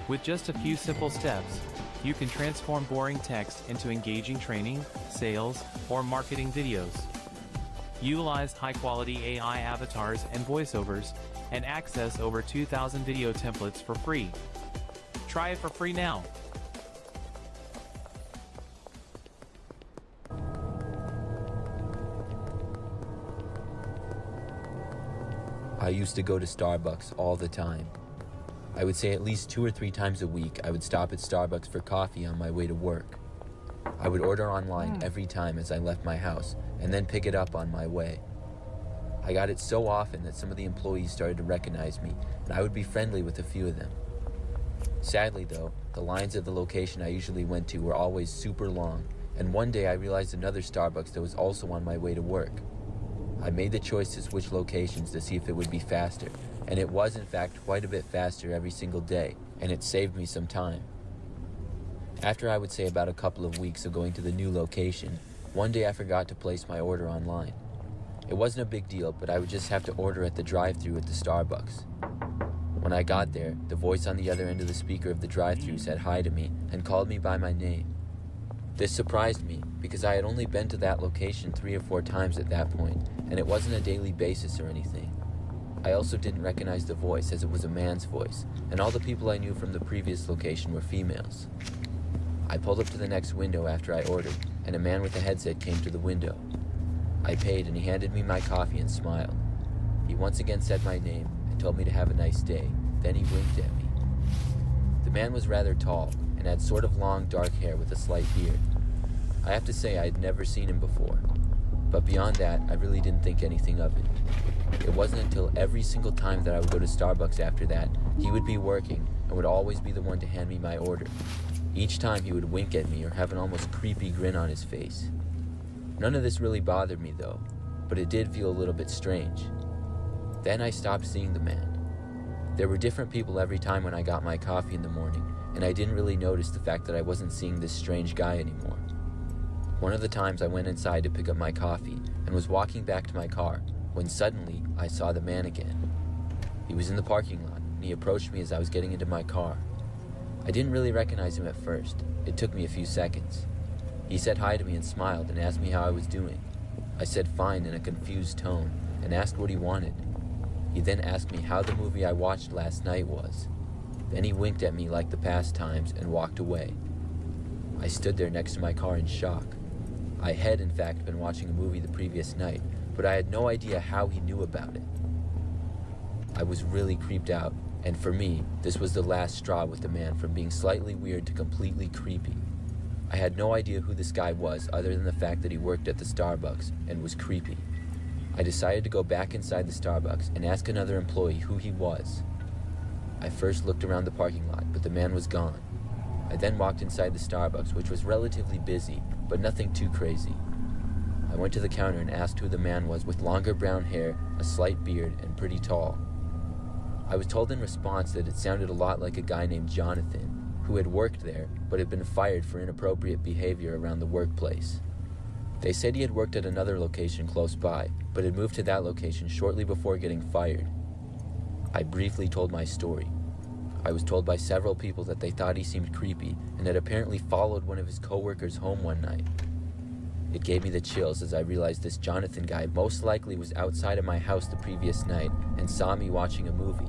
With just a few simple steps, you can transform boring text into engaging training, sales, or marketing videos. Utilize high-quality AI avatars and voiceovers, and access over 2,000 video templates for free. Try it for free now. I used to go to Starbucks all the time. I would say at least 2 or 3 times a week I would stop at Starbucks for coffee on my way to work. I would order online every time as I left my house and then pick it up on my way. I got it so often that some of the employees started to recognize me, and I would be friendly with a few of them. Sadly though, the lines at the location I usually went to were always super long, and one day I realized another Starbucks that was also on my way to work. I made the choice to switch locations to see if it would be faster, and it was in fact quite a bit faster every single day, and it saved me some time. After I would say about a couple of weeks of going to the new location, one day I forgot to place my order online. It wasn't a big deal, but I would just have to order at the drive-thru at the Starbucks. When I got there, the voice on the other end of the speaker of the drive-thru said hi to me and called me by my name. This surprised me because I had only been to that location 3 or 4 times at that point, and it wasn't a daily basis or anything. I also didn't recognize the voice as it was a man's voice, and all the people I knew from the previous location were females. I pulled up to the next window after I ordered, and a man with a headset came to the window. I paid, and he handed me my coffee and smiled. He once again said my name and told me to have a nice day. Then he winked at me. The man was rather tall and had sort of long dark hair with a slight beard. I have to say I had never seen him before, but beyond that, I really didn't think anything of it. It wasn't until every single time that I would go to Starbucks after that, he would be working and would always be the one to hand me my order. Each time he would wink at me or have an almost creepy grin on his face. None of this really bothered me though, but it did feel a little bit strange. Then I stopped seeing the man. There were different people every time when I got my coffee in the morning, and I didn't really notice the fact that I wasn't seeing this strange guy anymore. One of the times I went inside to pick up my coffee and was walking back to my car when suddenly I saw the man again. He was in the parking lot and he approached me as I was getting into my car. I didn't really recognize him at first. It took me a few seconds. He said hi to me and smiled and asked me how I was doing. I said fine in a confused tone and asked what he wanted. He then asked me how the movie I watched last night was. Then he winked at me like the past times and walked away. I stood there next to my car in shock. I had in fact been watching a movie the previous night, but I had no idea how he knew about it. I was really creeped out, and for me, this was the last straw with the man from being slightly weird to completely creepy. I had no idea who this guy was other than the fact that he worked at the Starbucks and was creepy. I decided to go back inside the Starbucks and ask another employee who he was. I first looked around the parking lot, but the man was gone. I then walked inside the Starbucks, which was relatively busy, but nothing too crazy. I went to the counter and asked who the man was with longer brown hair, a slight beard, and pretty tall. I was told in response that it sounded a lot like a guy named Jonathan, who had worked there, but had been fired for inappropriate behavior around the workplace. They said he had worked at another location close by, but had moved to that location shortly before getting fired. I briefly told my story. I was told by several people that they thought he seemed creepy and had apparently followed one of his coworkers home one night. It gave me the chills as I realized this Jonathan guy most likely was outside of my house the previous night and saw me watching a movie.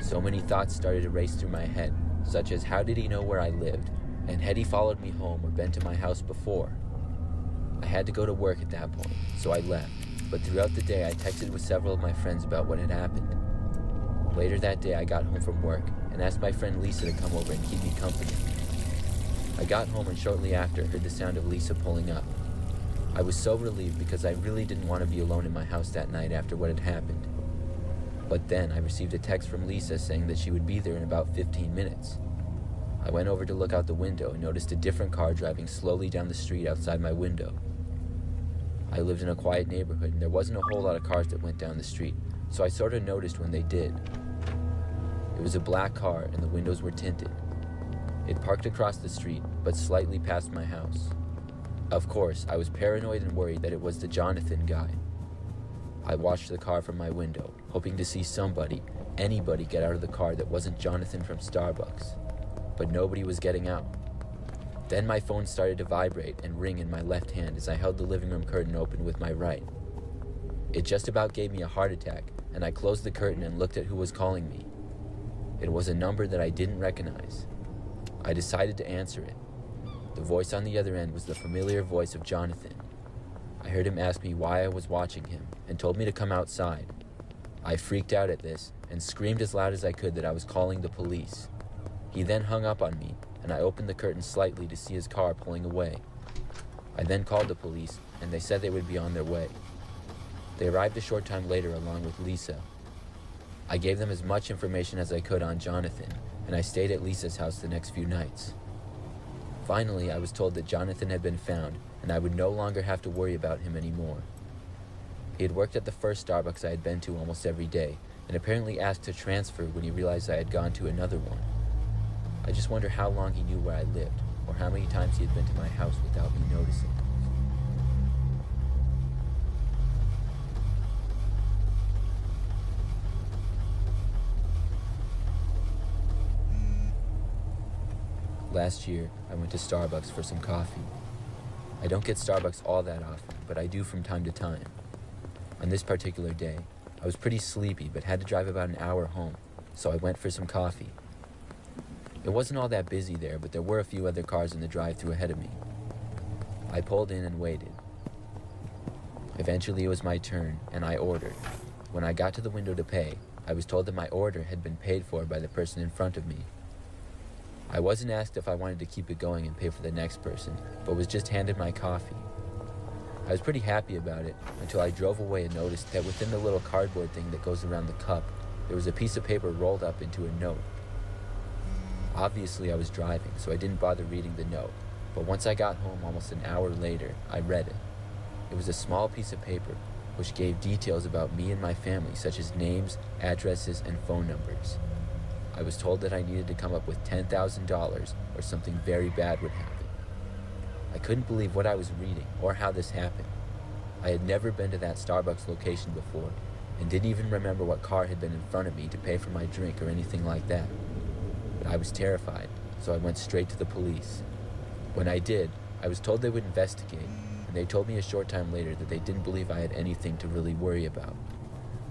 So many thoughts started to race through my head, such as how did he know where I lived, and had he followed me home or been to my house before? I had to go to work at that point, so I left, but throughout the day I texted with several of my friends about what had happened. Later that day I got home from work and asked my friend Lisa to come over and keep me company. I got home and shortly after heard the sound of Lisa pulling up. I was so relieved because I really didn't want to be alone in my house that night after what had happened. But then I received a text from Lisa saying that she would be there in about 15 minutes. I went over to look out the window and noticed a different car driving slowly down the street outside my window. I lived in a quiet neighborhood and there wasn't a whole lot of cars that went down the street, so I sort of noticed when they did. It was a black car and the windows were tinted. It parked across the street, but slightly past my house. Of course, I was paranoid and worried that it was the Jonathan guy. I watched the car from my window, hoping to see somebody, anybody get out of the car that wasn't Jonathan from Starbucks. But nobody was getting out. Then my phone started to vibrate and ring in my left hand as I held the living room curtain open with my right. It just about gave me a heart attack, and I closed the curtain and looked at who was calling me. It was a number that I didn't recognize. I decided to answer it. The voice on the other end was the familiar voice of Jonathan. I heard him ask me why I was watching him and told me to come outside. I freaked out at this and screamed as loud as I could that I was calling the police. He then hung up on me, and I opened the curtain slightly to see his car pulling away. I then called the police, and they said they would be on their way. They arrived a short time later along with Lisa. I gave them as much information as I could on Jonathan, and I stayed at Lisa's house the next few nights. Finally, I was told that Jonathan had been found, and I would no longer have to worry about him anymore. He had worked at the first Starbucks I had been to almost every day, and apparently asked to transfer when he realized I had gone to another one. I just wonder how long he knew where I lived, or how many times he had been to my house without me noticing. Last year, I went to Starbucks for some coffee. I don't get Starbucks all that often, but I do from time to time. On this particular day, I was pretty sleepy but had to drive about an hour home, so I went for some coffee. It wasn't all that busy there, but there were a few other cars in the drive-thru ahead of me. I pulled in and waited. Eventually it was my turn, and I ordered. When I got to the window to pay, I was told that my order had been paid for by the person in front of me. I wasn't asked if I wanted to keep it going and pay for the next person, but was just handed my coffee. I was pretty happy about it until I drove away and noticed that within the little cardboard thing that goes around the cup, there was a piece of paper rolled up into a note. Obviously I was driving, so I didn't bother reading the note, but once I got home almost an hour later, I read it. It was a small piece of paper which gave details about me and my family, such as names, addresses, and phone numbers. I was told that I needed to come up with $10,000 or something very bad would happen. I couldn't believe what I was reading or how this happened. I had never been to that Starbucks location before and didn't even remember what car had been in front of me to pay for my drink or anything like that. But I was terrified, so I went straight to the police. When I did, I was told they would investigate, and they told me a short time later that they didn't believe I had anything to really worry about.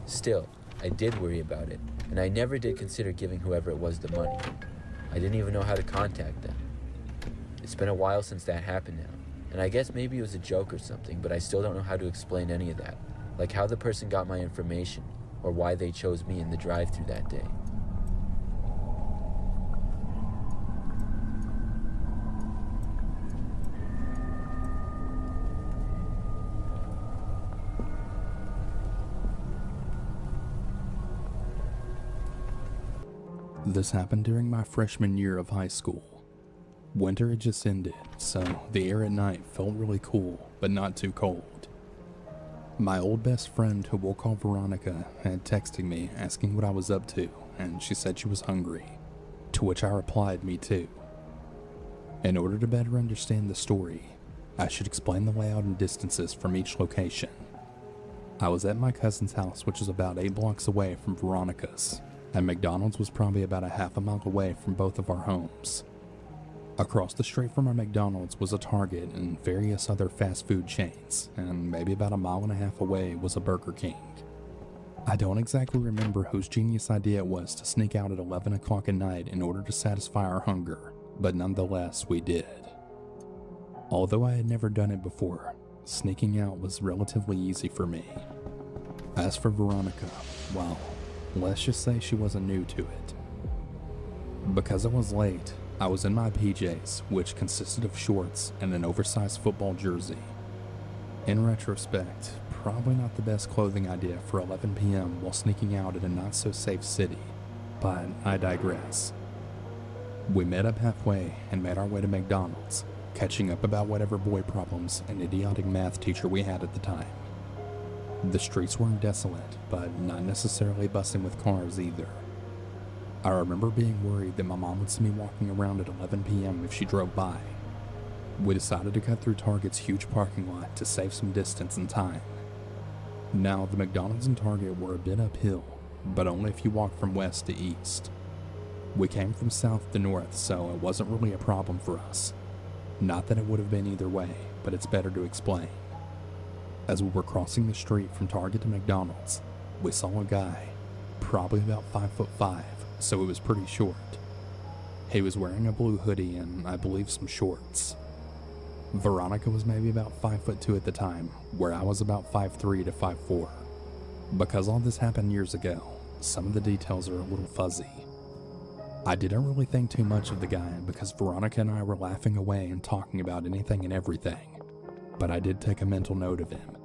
Still, I did worry about it, and I never did consider giving whoever it was the money. I didn't even know how to contact them. It's been a while since that happened now, And I guess maybe it was a joke or something, but I still don't know how to explain any of that. Like how the person got my information, or why they chose me in the drive-thru that day. This happened during my freshman year of high school. Winter had just ended, so the air at night felt really cool, but not too cold. My old best friend, who we'll call Veronica, had texted me asking what I was up to, and she said she was hungry, to which I replied, me too. In order to better understand the story, I should explain the layout and distances from each location. I was at my cousin's house, which is about 8 blocks away from Veronica's, and McDonald's was probably about a half a mile away from both of our homes. Across the street from our McDonald's was a Target and various other fast food chains, and maybe about a mile and a half away was a Burger King. I don't exactly remember whose genius idea it was to sneak out at 11 o'clock at night in order to satisfy our hunger, but nonetheless we did. Although I had never done it before, sneaking out was relatively easy for me. As for Veronica, well, let's just say she wasn't new to it. Because I was late, I was in my PJs, which consisted of shorts and an oversized football jersey. In retrospect, probably not the best clothing idea for 11 p.m. while sneaking out at a not-so-safe city, but I digress. We met up halfway and made our way to McDonald's, catching up about whatever boy problems and idiotic math teacher we had at the time. The streets weren't desolate, but not necessarily bustling with cars either. I remember being worried that my mom would see me walking around at 11 p.m. if she drove by. We decided to cut through Target's huge parking lot to save some distance and time. Now, the McDonald's and Target were a bit uphill, but only if you walked from west to east. We came from south to north, so it wasn't really a problem for us. Not that it would have been either way, but it's better to explain. As we were crossing the street from Target to McDonald's, we saw a guy, probably about 5'5", so it was pretty short. He was wearing a blue hoodie and I believe some shorts. Veronica was maybe about 5'2" at the time, where I was about 5'3" to 5'4". Because all this happened years ago, some of the details are a little fuzzy. I didn't really think too much of the guy because Veronica and I were laughing away and talking about anything and everything, but I did take a mental note of him.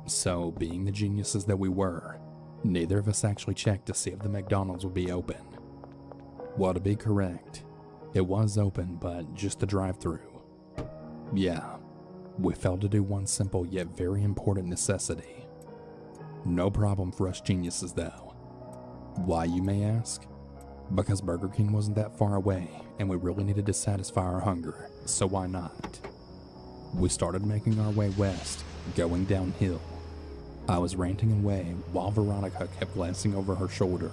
So, being the geniuses that we were, neither of us actually checked to see if the McDonald's would be open. Well, to be correct, it was open, but just the drive-thru. Yeah, we failed to do one simple yet very important necessity. No problem for us geniuses though. Why, you may ask? Because Burger King wasn't that far away, and we really needed to satisfy our hunger, so why not? We started making our way west, going downhill. I was ranting away while Veronica kept glancing over her shoulder.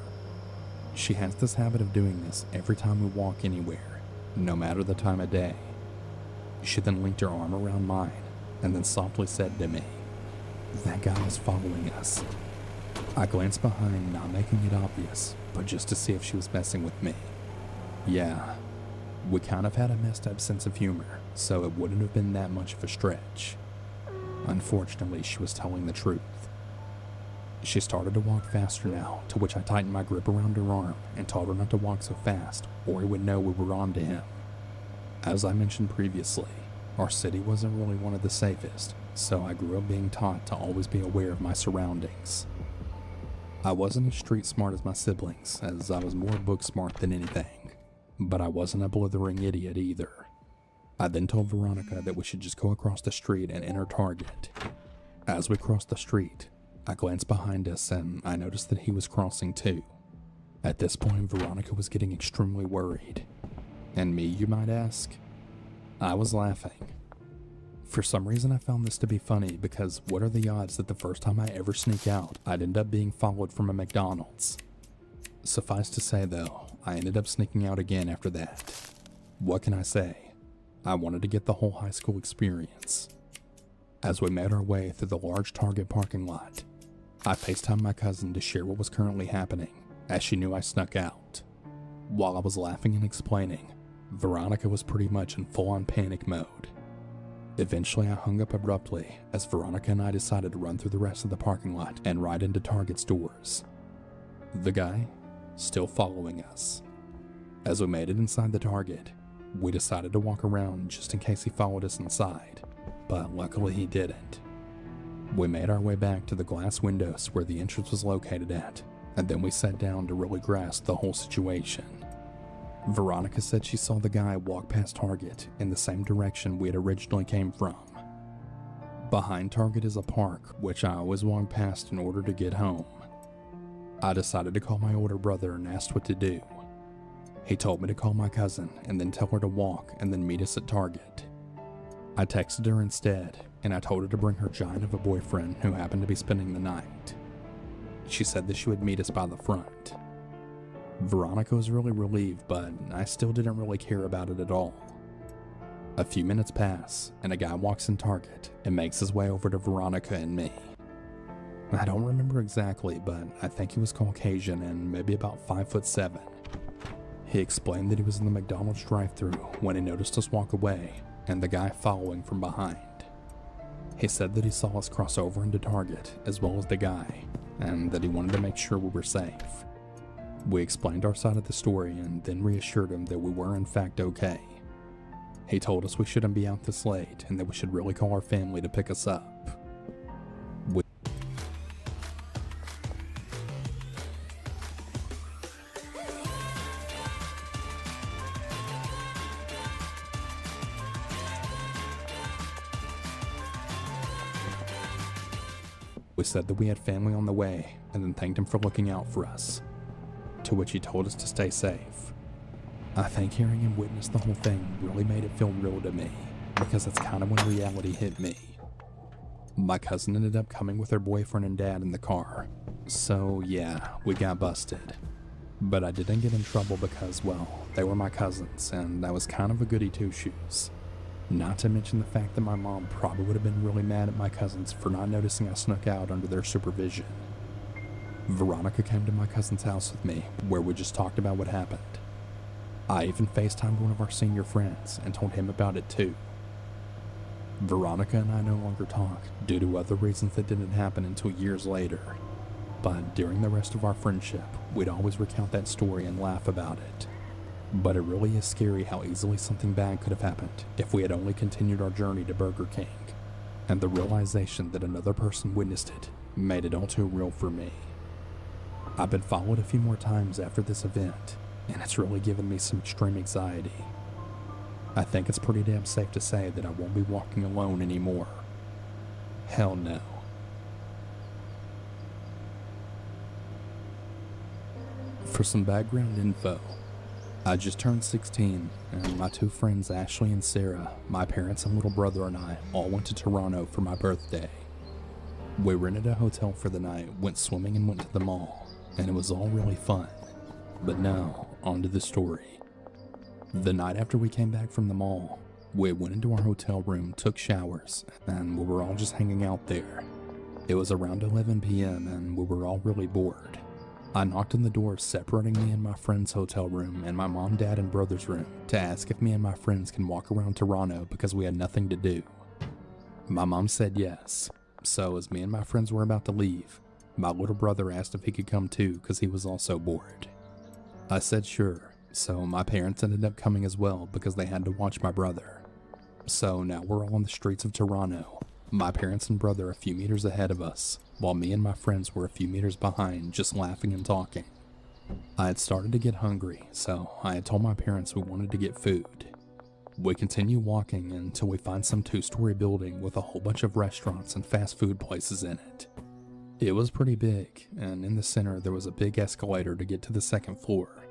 She has this habit of doing this every time we walk anywhere, no matter the time of day. She then linked her arm around mine, and then softly said to me, "That guy was following us." I glanced behind, not making it obvious, but just to see if she was messing with me. Yeah, we kind of had a messed up sense of humor, so it wouldn't have been that much of a stretch. Unfortunately, she was telling the truth. She started to walk faster now, to which I tightened my grip around her arm and told her not to walk so fast, or he would know we were on to him. As I mentioned previously, our city wasn't really one of the safest, so I grew up being taught to always be aware of my surroundings. I wasn't as street smart as my siblings, as I was more book smart than anything, but I wasn't a blithering idiot either. I then told Veronica that we should just go across the street and enter Target. As we crossed the street, I glanced behind us and I noticed that he was crossing too. At this point, Veronica was getting extremely worried. And me, you might ask? I was laughing. For some reason I found this to be funny because what are the odds that the first time I ever sneak out, I'd end up being followed from a McDonald's? Suffice to say though, I ended up sneaking out again after that. What can I say? I wanted to get the whole high school experience. As we made our way through the large Target parking lot, I FaceTimed my cousin to share what was currently happening, as she knew I snuck out. While I was laughing and explaining, Veronica was pretty much in full-on panic mode. Eventually, I hung up abruptly as Veronica and I decided to run through the rest of the parking lot and right into Target's doors. The guy still following us. As we made it inside the Target, we decided to walk around just in case he followed us inside, but luckily he didn't. We made our way back to the glass windows where the entrance was located at, and then we sat down to really grasp the whole situation. Veronica said she saw the guy walk past Target in the same direction we had originally came from. Behind Target is a park, which I always walk past in order to get home. I decided to call my older brother and asked what to do. He told me to call my cousin and then tell her to walk and then meet us at Target. I texted her instead, and I told her to bring her giant of a boyfriend who happened to be spending the night. She said that she would meet us by the front. Veronica was really relieved, but I still didn't really care about it at all. A few minutes pass, and a guy walks in Target and makes his way over to Veronica and me. I don't remember exactly, but I think he was Caucasian and maybe about 5'7". He explained that he was in the McDonald's drive-thru when he noticed us walk away and the guy following from behind. He said that he saw us cross over into Target as well as the guy, and that he wanted to make sure we were safe. We explained our side of the story and then reassured him that we were in fact okay. He told us we shouldn't be out this late and that we should really call our family to pick us up. We said that we had family on the way and then thanked him for looking out for us, to which he told us to stay safe. I think hearing him witness the whole thing really made it feel real to me, because that's kind of when reality hit me. My cousin ended up coming with her boyfriend and dad in the car, so yeah, we got busted. But I didn't get in trouble because, well, they were my cousins, and that was kind of a goody two-shoes. Not to mention the fact that my mom probably would have been really mad at my cousins for not noticing I snuck out under their supervision. Veronica came to my cousin's house with me, where we just talked about what happened. I even FaceTimed one of our senior friends and told him about it too. Veronica and I no longer talk due to other reasons that didn't happen until years later. But during the rest of our friendship, we'd always recount that story and laugh about it. But it really is scary how easily something bad could have happened if we had only continued our journey to Burger King. And the realization that another person witnessed it made it all too real for me. I've been followed a few more times after this event, and it's really given me some extreme anxiety. I think it's pretty damn safe to say that I won't be walking alone anymore. Hell no. For some background info, I just turned 16, and my two friends Ashley and Sarah, my parents and little brother and I all went to Toronto for my birthday. We rented a hotel for the night, went swimming and went to the mall, and it was all really fun. But now, on to the story. The night after we came back from the mall, we went into our hotel room, took showers, and we were all just hanging out there. It was around 11 p.m. and we were all really bored. I knocked on the door separating me and my friend's hotel room and my mom, dad, and brother's room to ask if me and my friends can walk around Toronto because we had nothing to do. My mom said yes, so as me and my friends were about to leave, my little brother asked if he could come too because he was also bored. I said sure, so my parents ended up coming as well because they had to watch my brother. So now we're all on the streets of Toronto, my parents and brother a few meters ahead of us, while me and my friends were a few meters behind, just laughing and talking. I had started to get hungry, so I had told my parents we wanted to get food. We continue walking until we find some two-story building with a whole bunch of restaurants and fast food places in it. It was pretty big, and in the center there was a big escalator to get to the second floor.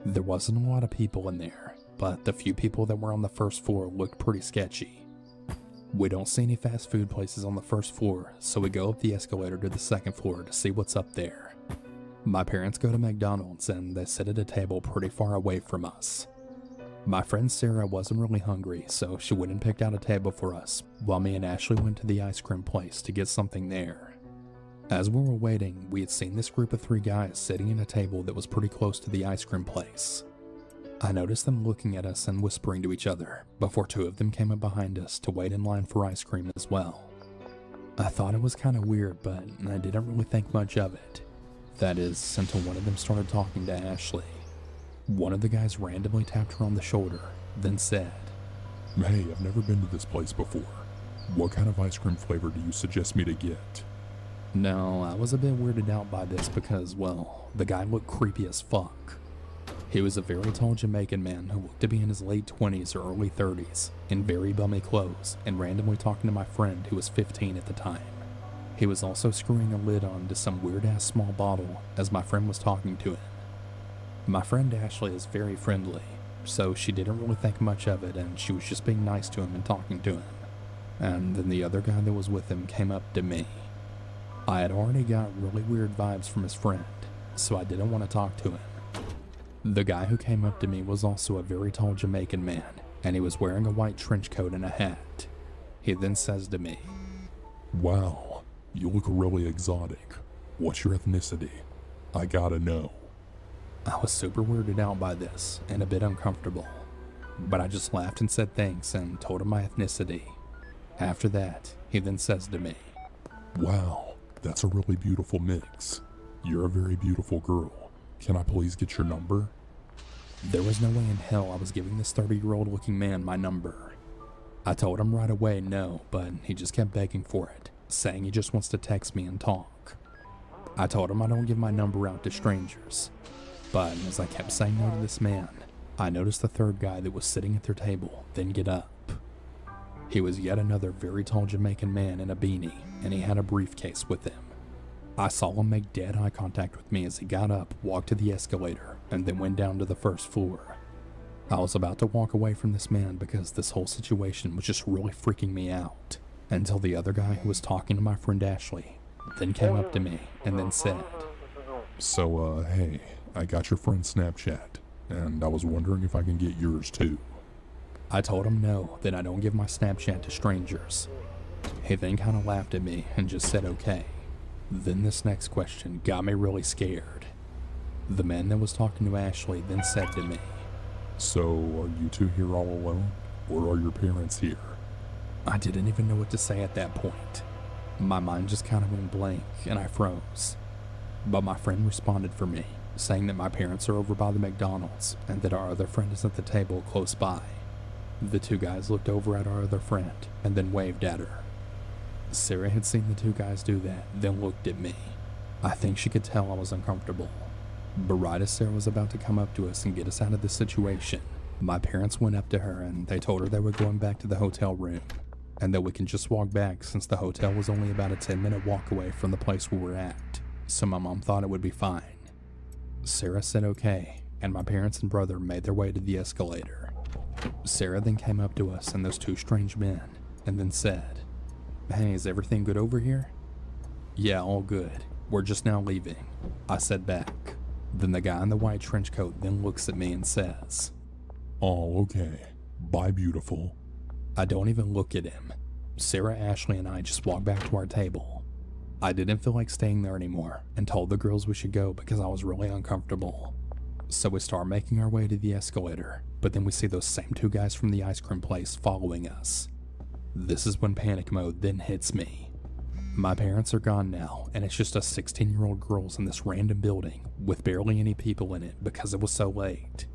There wasn't a lot of people in there, but the few people that were on the first floor looked pretty sketchy. We don't see any fast food places on the first floor, so we go up the escalator to the second floor to see what's up there. My parents go to McDonald's and they sit at a table pretty far away from us. My friend Sarah wasn't really hungry, so she went and picked out a table for us, while me and Ashley went to the ice cream place to get something there. As we were waiting, we had seen this group of 3 guys sitting at a table that was pretty close to the ice cream place. I noticed them looking at us and whispering to each other before two of them came up behind us to wait in line for ice cream as well. I thought it was kind of weird, but I didn't really think much of it. That is, until one of them started talking to Ashley. One of the guys randomly tapped her on the shoulder, then said, "Hey, I've never been to this place before. What kind of ice cream flavor do you suggest me to get?" No, I was a bit weirded out by this because, well, the guy looked creepy as fuck. He was a very tall Jamaican man who looked to be in his late 20s or early 30s, in very bummy clothes, and randomly talking to my friend who was 15 at the time. He was also screwing a lid onto some weird-ass small bottle as my friend was talking to him. My friend Ashley is very friendly, so she didn't really think much of it and she was just being nice to him and talking to him. And then the other guy that was with him came up to me. I had already got really weird vibes from his friend, so I didn't want to talk to him. The guy who came up to me was also a very tall Jamaican man, and he was wearing a white trench coat and a hat. He then says to me, "Wow, you look really exotic. What's your ethnicity? I gotta know." I was super weirded out by this and a bit uncomfortable, but I just laughed and said thanks and told him my ethnicity. After that, he then says to me, "Wow, that's a really beautiful mix. You're a very beautiful girl. Can I please get your number?" There was no way in hell I was giving this 30-year-old looking man my number. I told him right away no, but he just kept begging for it, saying he just wants to text me and talk. I told him I don't give my number out to strangers, but as I kept saying no to this man, I noticed the third guy that was sitting at their table then get up. He was yet another very tall Jamaican man in a beanie, and he had a briefcase with him. I saw him make dead eye contact with me as he got up, walked to the escalator, and then went down to the first floor. I was about to walk away from this man because this whole situation was just really freaking me out, until the other guy who was talking to my friend Ashley then came up to me and then said, "So, hey, I got your friend's Snapchat, and I was wondering if I can get yours too." I told him no, that I don't give my Snapchat to strangers. He then kind of laughed at me and just said okay. Then this next question got me really scared. The man that was talking to Ashley then said to me, "So, are you two here all alone, or are your parents here?" I didn't even know what to say at that point. My mind just kind of went blank and I froze. But my friend responded for me, saying that my parents are over by the McDonald's and that our other friend is at the table close by. The two guys looked over at our other friend and then waved at her. Sarah had seen the two guys do that, then looked at me. I think she could tell I was uncomfortable. But right as Sarah was about to come up to us and get us out of this situation, my parents went up to her and they told her they were going back to the hotel room, and that we can just walk back since the hotel was only about a 10-minute walk away from the place we were at, so my mom thought it would be fine. Sarah said okay, and my parents and brother made their way to the escalator. Sarah then came up to us and those two strange men, and then said, "Hey, is everything good over here?" "Yeah, all good. We're just now leaving," I said back. Then the guy in the white trench coat then looks at me and says, "Oh, okay. Bye, beautiful." I don't even look at him. Sarah, Ashley, and I just walked back to our table. I didn't feel like staying there anymore and told the girls we should go because I was really uncomfortable. So we start making our way to the escalator, but then we see those same two guys from the ice cream place following us. This is when panic mode then hits me. My parents are gone now, and it's just us 16-year-old girls in this random building with barely any people in it because it was so late.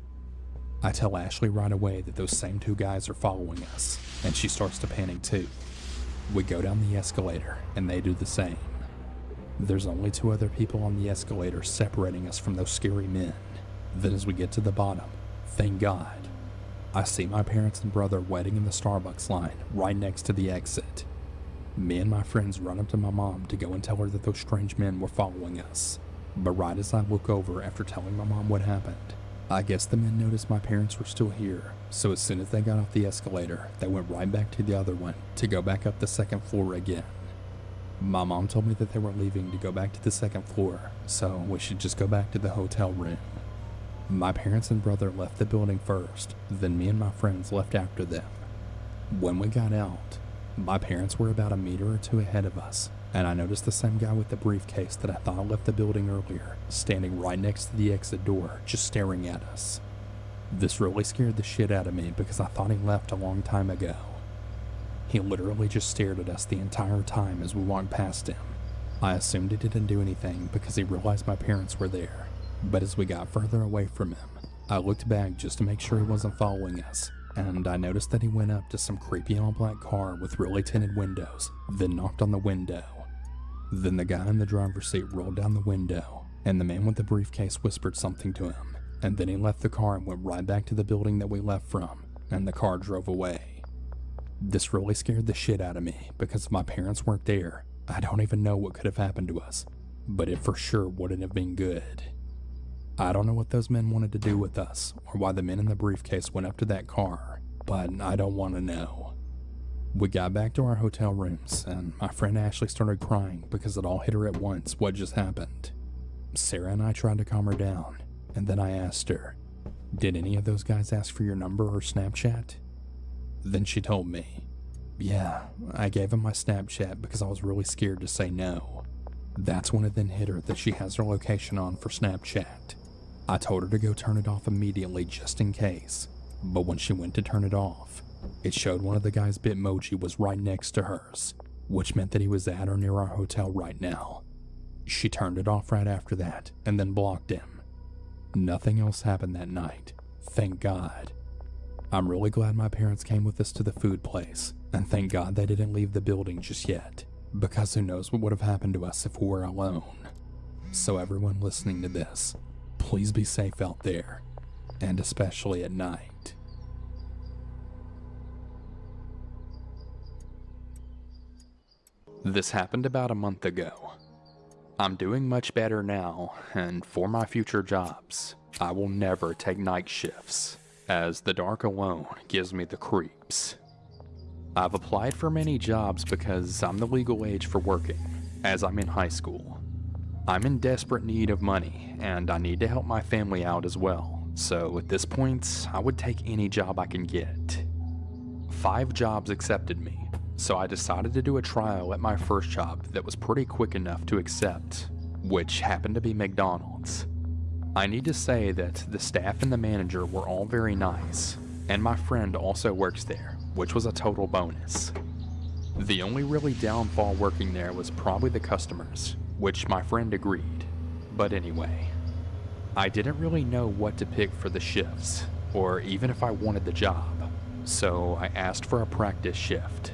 I tell Ashley right away that those same two guys are following us, and she starts to panic too. We go down the escalator, and they do the same. There's only two other people on the escalator separating us from those scary men. Then as we get to the bottom, thank God, I see my parents and brother waiting in the Starbucks line right next to the exit. Me and my friends run up to my mom to go and tell her that those strange men were following us. But right as I look over after telling my mom what happened, I guess the men noticed my parents were still here, so as soon as they got off the escalator, they went right back to the other one to go back up the second floor again. My mom told me that they were leaving to go back to the second floor, so we should just go back to the hotel room. My parents and brother left the building first, then me and my friends left after them. When we got out, my parents were about a meter or two ahead of us, and I noticed the same guy with the briefcase that I thought left the building earlier, standing right next to the exit door, just staring at us. This really scared the shit out of me because I thought he left a long time ago. He literally just stared at us the entire time as we walked past him. I assumed he didn't do anything because he realized my parents were there, but as we got further away from him, I looked back just to make sure he wasn't following us, and I noticed that he went up to some creepy all-black car with really tinted windows, then knocked on the window. Then the guy in the driver's seat rolled down the window, and the man with the briefcase whispered something to him, and then he left the car and went right back to the building that we left from, and the car drove away. This really scared the shit out of me because if my parents weren't there, I don't even know what could have happened to us, but it for sure wouldn't have been good. I don't know what those men wanted to do with us, or why the men in the briefcase went up to that car, but I don't want to know. We got back to our hotel rooms, and my friend Ashley started crying because it all hit her at once what just happened. Sarah and I tried to calm her down, and then I asked her, "Did any of those guys ask for your number or Snapchat?" Then she told me, "Yeah, I gave him my Snapchat because I was really scared to say no." That's when it then hit her that she has her location on for Snapchat. I told her to go turn it off immediately just in case, but when she went to turn it off, it showed one of the guys' Bitmoji was right next to hers, which meant that he was at or near our hotel right now. She turned it off right after that and then blocked him. Nothing else happened that night, thank God. I'm really glad my parents came with us to the food place, and thank God they didn't leave the building just yet, because who knows what would have happened to us if we were alone. So everyone listening to this, please be safe out there, and especially at night. This happened about a month ago. I'm doing much better now, and for my future jobs, I will never take night shifts, as the dark alone gives me the creeps. I've applied for many jobs because I'm the legal age for working, as I'm in high school. I'm in desperate need of money, and I need to help my family out as well, so at this point, I would take any job I can get. 5 jobs accepted me, so I decided to do a trial at my first job that was pretty quick enough to accept, which happened to be McDonald's. I need to say that the staff and the manager were all very nice, and my friend also works there, which was a total bonus. The only really downfall working there was probably the customers, which my friend agreed. But anyway, I didn't really know what to pick for the shifts, or even if I wanted the job, so I asked for a practice shift.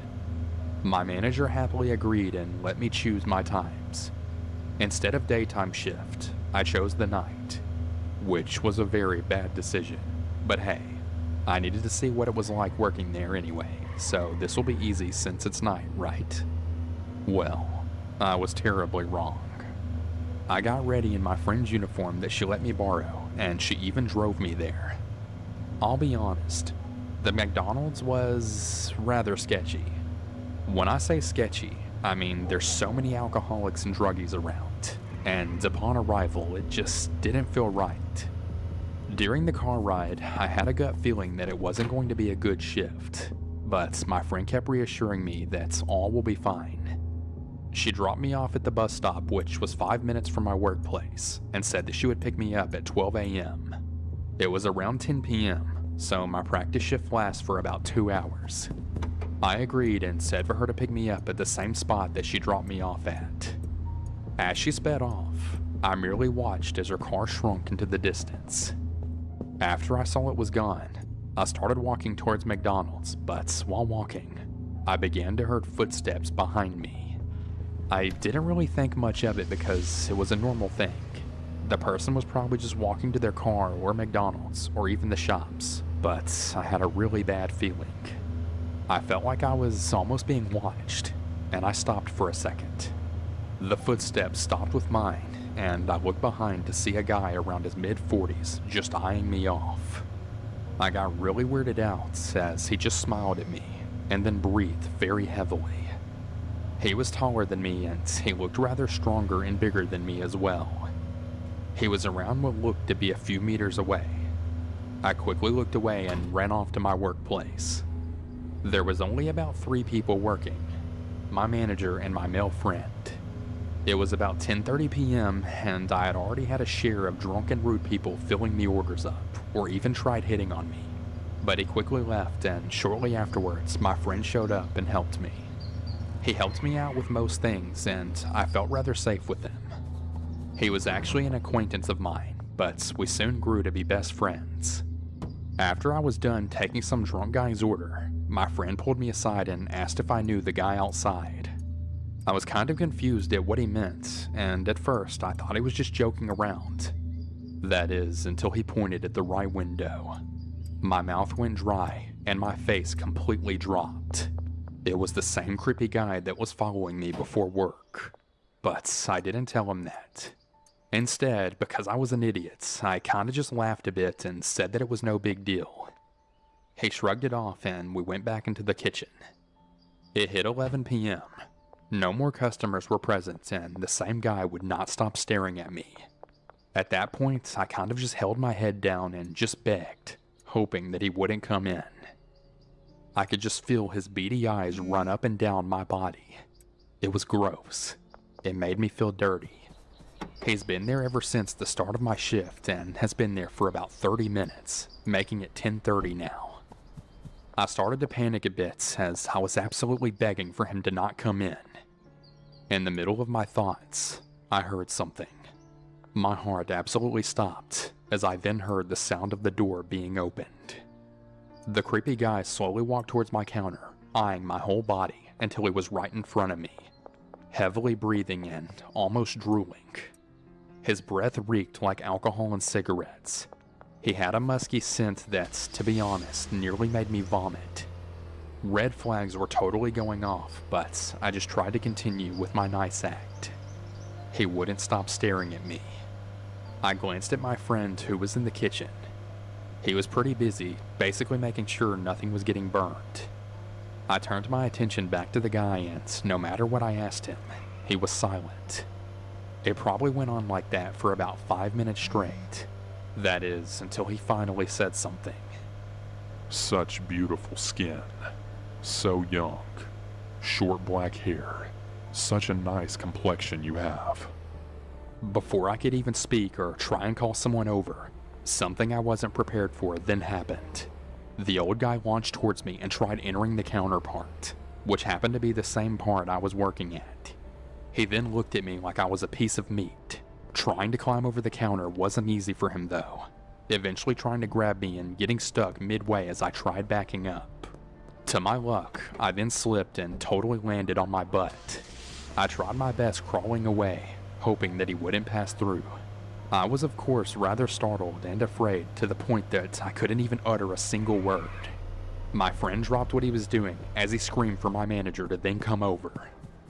My manager happily agreed and let me choose my times. Instead of daytime shift, I chose the night, which was a very bad decision, but hey, I needed to see what it was like working there anyway, so this will be easy since it's night, right? Well, I was terribly wrong. I got ready in my friend's uniform that she let me borrow, and she even drove me there. I'll be honest, the McDonald's was rather sketchy. When I say sketchy, I mean there's so many alcoholics and druggies around, and upon arrival, it just didn't feel right. During the car ride, I had a gut feeling that it wasn't going to be a good shift, but my friend kept reassuring me that all will be fine. She dropped me off at the bus stop, which was 5 minutes from my workplace, and said that she would pick me up at 12 a.m. It was around 10 p.m., so my practice shift lasts for about 2 hours. I agreed and said for her to pick me up at the same spot that she dropped me off at. As she sped off, I merely watched as her car shrunk into the distance. After I saw it was gone, I started walking towards McDonald's, but while walking, I began to hear footsteps behind me. I didn't really think much of it because it was a normal thing. The person was probably just walking to their car or McDonald's or even the shops, but I had a really bad feeling. I felt like I was almost being watched, and I stopped for a second. The footsteps stopped with mine, and I looked behind to see a guy around his mid-40s just eyeing me off. I got really weirded out as he just smiled at me and then breathed very heavily. He was taller than me, and he looked rather stronger and bigger than me as well. He was around what looked to be a few meters away. I quickly looked away and ran off to my workplace. There was only about 3 people working, my manager and my male friend. It was about 10:30 p.m. and I had already had a share of drunk and rude people filling the orders up, or even tried hitting on me. But he quickly left, and shortly afterwards, my friend showed up and helped me. He helped me out with most things, and I felt rather safe with him. He was actually an acquaintance of mine, but we soon grew to be best friends. After I was done taking some drunk guy's order, my friend pulled me aside and asked if I knew the guy outside. I was kind of confused at what he meant, and at first I thought he was just joking around. That is, until he pointed at the right window. My mouth went dry, and my face completely dropped. It was the same creepy guy that was following me before work. But I didn't tell him that. Instead, because I was an idiot, I kinda just laughed a bit and said that it was no big deal. He shrugged it off and we went back into the kitchen. It hit 11 p.m. No more customers were present, and the same guy would not stop staring at me. At that point, I kind of just held my head down and just begged, hoping that he wouldn't come in. I could just feel his beady eyes run up and down my body. It was gross. It made me feel dirty. He's been there ever since the start of my shift and has been there for about 30 minutes, making it 10:30 now. I started to panic a bit as I was absolutely begging for him to not come in. In the middle of my thoughts, I heard something. My heart absolutely stopped as I then heard the sound of the door being opened. The creepy guy slowly walked towards my counter, eyeing my whole body until he was right in front of me, heavily breathing and almost drooling. His breath reeked like alcohol and cigarettes. He had a musky scent that, to be honest, nearly made me vomit. Red flags were totally going off, but I just tried to continue with my nice act. He wouldn't stop staring at me. I glanced at my friend who was in the kitchen. He was pretty busy, basically making sure nothing was getting burned. I turned my attention back to the guy and, no matter what I asked him, he was silent. It probably went on like that for about 5 minutes straight. That is, until he finally said something. Such beautiful skin. So young. Short black hair. Such a nice complexion you have. Before I could even speak or try and call someone over, something I wasn't prepared for then happened. The old guy launched towards me and tried entering the counter part, which happened to be the same part I was working at. He then looked at me like I was a piece of meat. Trying to climb over the counter wasn't easy for him though, eventually trying to grab me and getting stuck midway as I tried backing up. To my luck, I then slipped and totally landed on my butt. I tried my best crawling away, hoping that he wouldn't pass through. I was of course rather startled and afraid to the point that I couldn't even utter a single word. My friend dropped what he was doing as he screamed for my manager to then come over.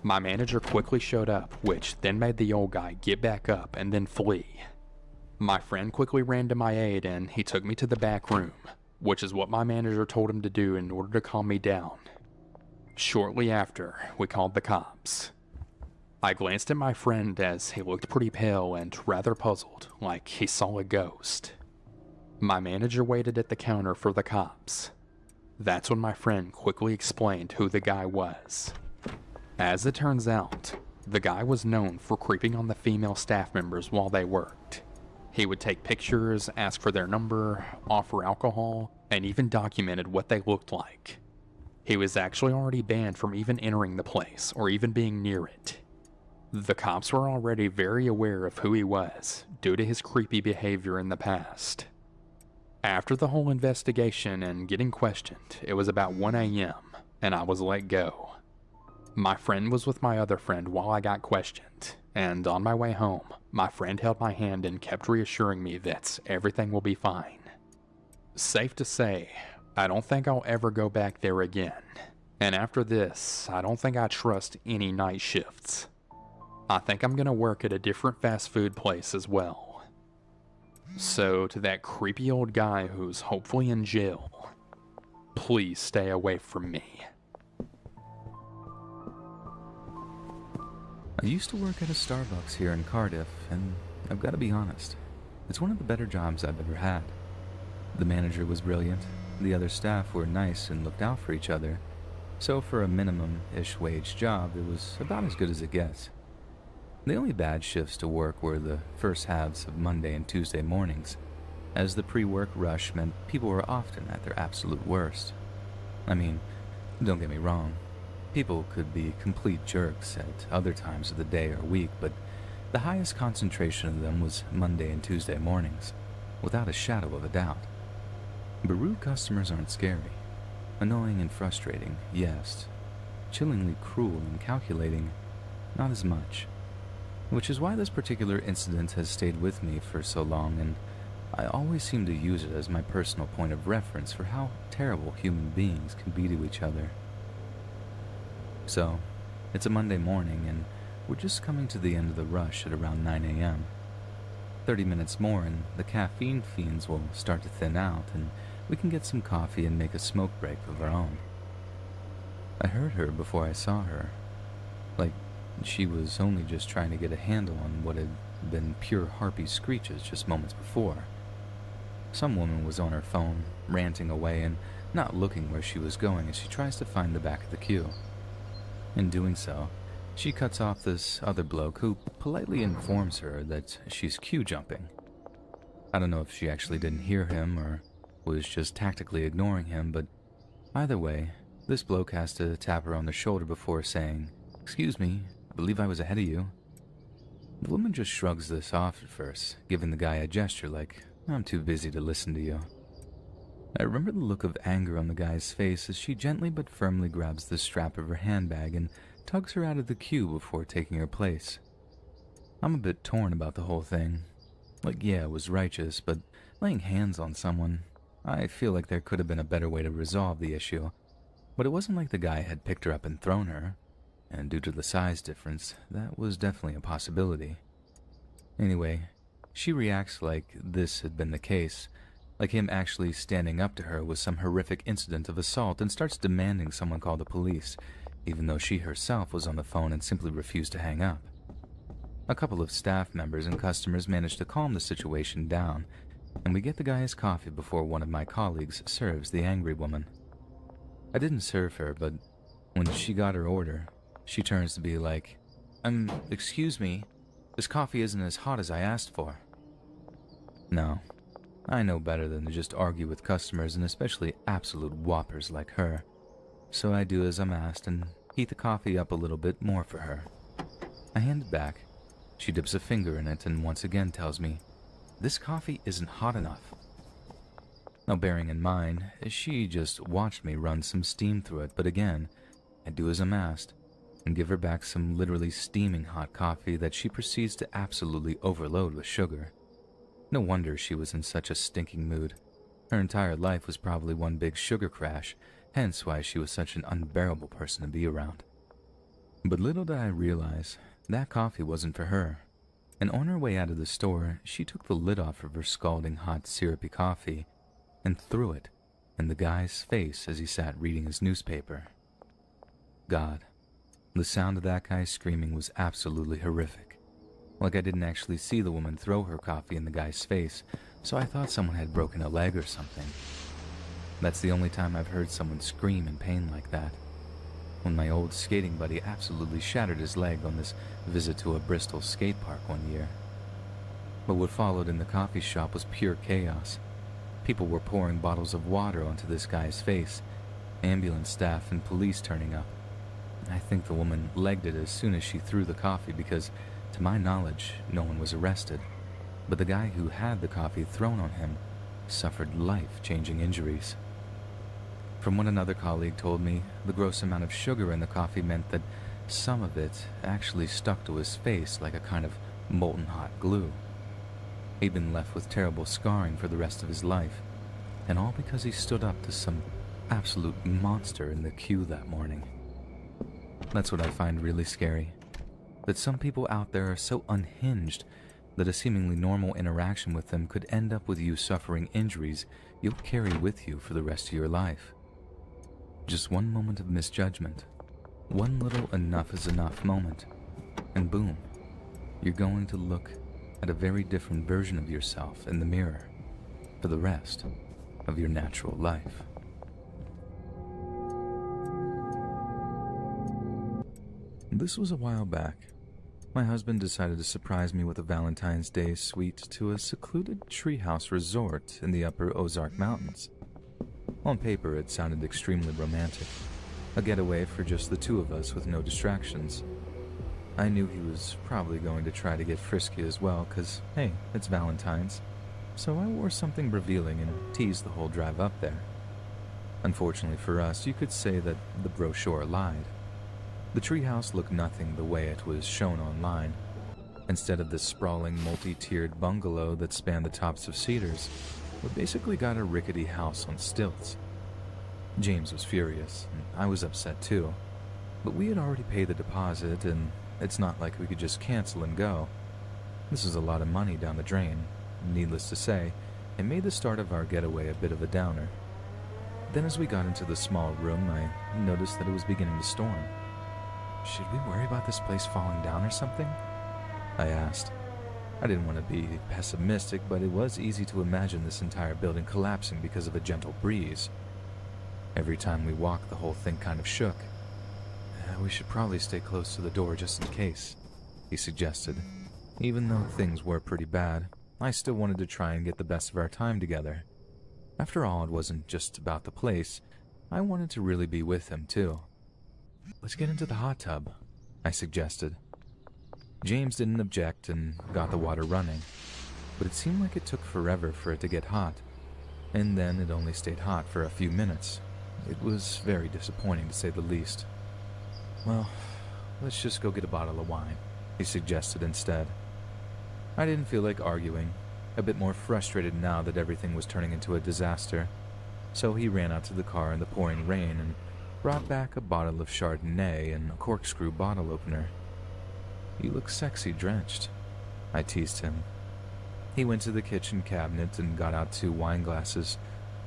My manager quickly showed up, which then made the old guy get back up and then flee. My friend quickly ran to my aid and he took me to the back room, which is what my manager told him to do in order to calm me down. Shortly after, we called the cops. I glanced at my friend as he looked pretty pale and rather puzzled, like he saw a ghost. My manager waited at the counter for the cops. That's when my friend quickly explained who the guy was. As it turns out, the guy was known for creeping on the female staff members while they worked. He would take pictures, ask for their number, offer alcohol, and even documented what they looked like. He was actually already banned from even entering the place or even being near it. The cops were already very aware of who he was due to his creepy behavior in the past. After the whole investigation and getting questioned, it was about 1 a.m. and I was let go. My friend was with my other friend while I got questioned, and on my way home, my friend held my hand and kept reassuring me that everything will be fine. Safe to say, I don't think I'll ever go back there again, and after this, I don't think I trust any night shifts. I think I'm gonna work at a different fast food place as well. So to that creepy old guy who's hopefully in jail, please stay away from me. I used to work at a Starbucks here in Cardiff, and I've got to be honest, it's one of the better jobs I've ever had. The manager was brilliant, the other staff were nice and looked out for each other, so for a minimum-ish wage job, it was about as good as it gets. The only bad shifts to work were the first halves of Monday and Tuesday mornings, as the pre-work rush meant people were often at their absolute worst. I mean, don't get me wrong, people could be complete jerks at other times of the day or week, but the highest concentration of them was Monday and Tuesday mornings, without a shadow of a doubt. But rude customers aren't scary. Annoying and frustrating, yes. Chillingly cruel and calculating, not as much. Which is why this particular incident has stayed with me for so long, and I always seem to use it as my personal point of reference for how terrible human beings can be to each other. So, it's a Monday morning, and we're just coming to the end of the rush at around 9 a.m. 30 minutes more and the caffeine fiends will start to thin out, and we can get some coffee and make a smoke break of our own. I heard her before I saw her. Like, she was only just trying to get a handle on what had been pure harpy screeches just moments before. Some woman was on her phone, ranting away and not looking where she was going as she tries to find the back of the queue. In doing so, she cuts off this other bloke who politely informs her that she's queue jumping. I don't know if she actually didn't hear him or was just tactically ignoring him, but either way, this bloke has to tap her on the shoulder before saying, "Excuse me, I believe I was ahead of you." The woman just shrugs this off at first, giving the guy a gesture like, "I'm too busy to listen to you." I remember the look of anger on the guy's face as she gently but firmly grabs the strap of her handbag and tugs her out of the queue before taking her place. I'm a bit torn about the whole thing. Like, yeah, it was righteous, but laying hands on someone, I feel like there could have been a better way to resolve the issue. But it wasn't like the guy had picked her up and thrown her, and due to the size difference, that was definitely a possibility. Anyway, she reacts like this had been the case, like him actually standing up to her was some horrific incident of assault, and starts demanding someone call the police, even though she herself was on the phone and simply refused to hang up. A couple of staff members and customers managed to calm the situation down, and we get the guy his coffee before one of my colleagues serves the angry woman. I didn't serve her, but when she got her order, she turns to be like, excuse me, this coffee isn't as hot as I asked for." No, I know better than to just argue with customers, and especially absolute whoppers like her. So I do as I'm asked and heat the coffee up a little bit more for her. I hand it back. She dips a finger in it and once again tells me, "This coffee isn't hot enough." Now, bearing in mind, she just watched me run some steam through it, but again, I do as I'm asked and give her back some literally steaming hot coffee that she proceeds to absolutely overload with sugar. No wonder she was in such a stinking mood. Her entire life was probably one big sugar crash, hence why she was such an unbearable person to be around. But little did I realize, that coffee wasn't for her. And on her way out of the store, she took the lid off of her scalding hot syrupy coffee and threw it in the guy's face as he sat reading his newspaper. God, the sound of that guy screaming was absolutely horrific. Like, I didn't actually see the woman throw her coffee in the guy's face, so I thought someone had broken a leg or something. That's the only time I've heard someone scream in pain like that. When my old skating buddy absolutely shattered his leg on this visit to a Bristol skate park one year. But what followed in the coffee shop was pure chaos. People were pouring bottles of water onto this guy's face, ambulance staff and police turning up. I think the woman legged it as soon as she threw the coffee because, to my knowledge, no one was arrested. But the guy who had the coffee thrown on him suffered life-changing injuries. From what another colleague told me, the gross amount of sugar in the coffee meant that some of it actually stuck to his face like a kind of molten hot glue. He'd been left with terrible scarring for the rest of his life, and all because he stood up to some absolute monster in the queue that morning. That's what I find really scary, that some people out there are so unhinged that a seemingly normal interaction with them could end up with you suffering injuries you'll carry with you for the rest of your life. Just one moment of misjudgment, one little enough is enough moment, and boom, you're going to look at a very different version of yourself in the mirror for the rest of your natural life. This was a while back. My husband decided to surprise me with a Valentine's Day suite to a secluded treehouse resort in the upper Ozark Mountains. On paper, it sounded extremely romantic. A getaway for just the two of us with no distractions. I knew he was probably going to try to get frisky as well, because, hey, it's Valentine's. So I wore something revealing and teased the whole drive up there. Unfortunately for us, you could say that the brochure lied. The treehouse looked nothing the way it was shown online. Instead of the sprawling multi-tiered bungalow that spanned the tops of cedars, we basically got a rickety house on stilts. James was furious, and I was upset too. But we had already paid the deposit, and it's not like we could just cancel and go. This was a lot of money down the drain. Needless to say, it made the start of our getaway a bit of a downer. Then as we got into the small room, I noticed that it was beginning to storm. Should we worry about this place falling down or something? I asked. I didn't want to be pessimistic, but it was easy to imagine this entire building collapsing because of a gentle breeze. Every time we walked, the whole thing kind of shook. We should probably stay close to the door just in case, he suggested. Even though things were pretty bad, I still wanted to try and get the best of our time together. After all, it wasn't just about the place. I wanted to really be with him, too. Let's get into the hot tub, I suggested. James didn't object and got the water running, but it seemed like it took forever for it to get hot, and then it only stayed hot for a few minutes. It was very disappointing, to say the least. Well, let's just go get a bottle of wine, he suggested instead. I didn't feel like arguing, a bit more frustrated now that everything was turning into a disaster, so he ran out to the car in the pouring rain and brought back a bottle of Chardonnay and a corkscrew bottle opener. You look sexy drenched, I teased him. He went to the kitchen cabinet and got out 2 wine glasses,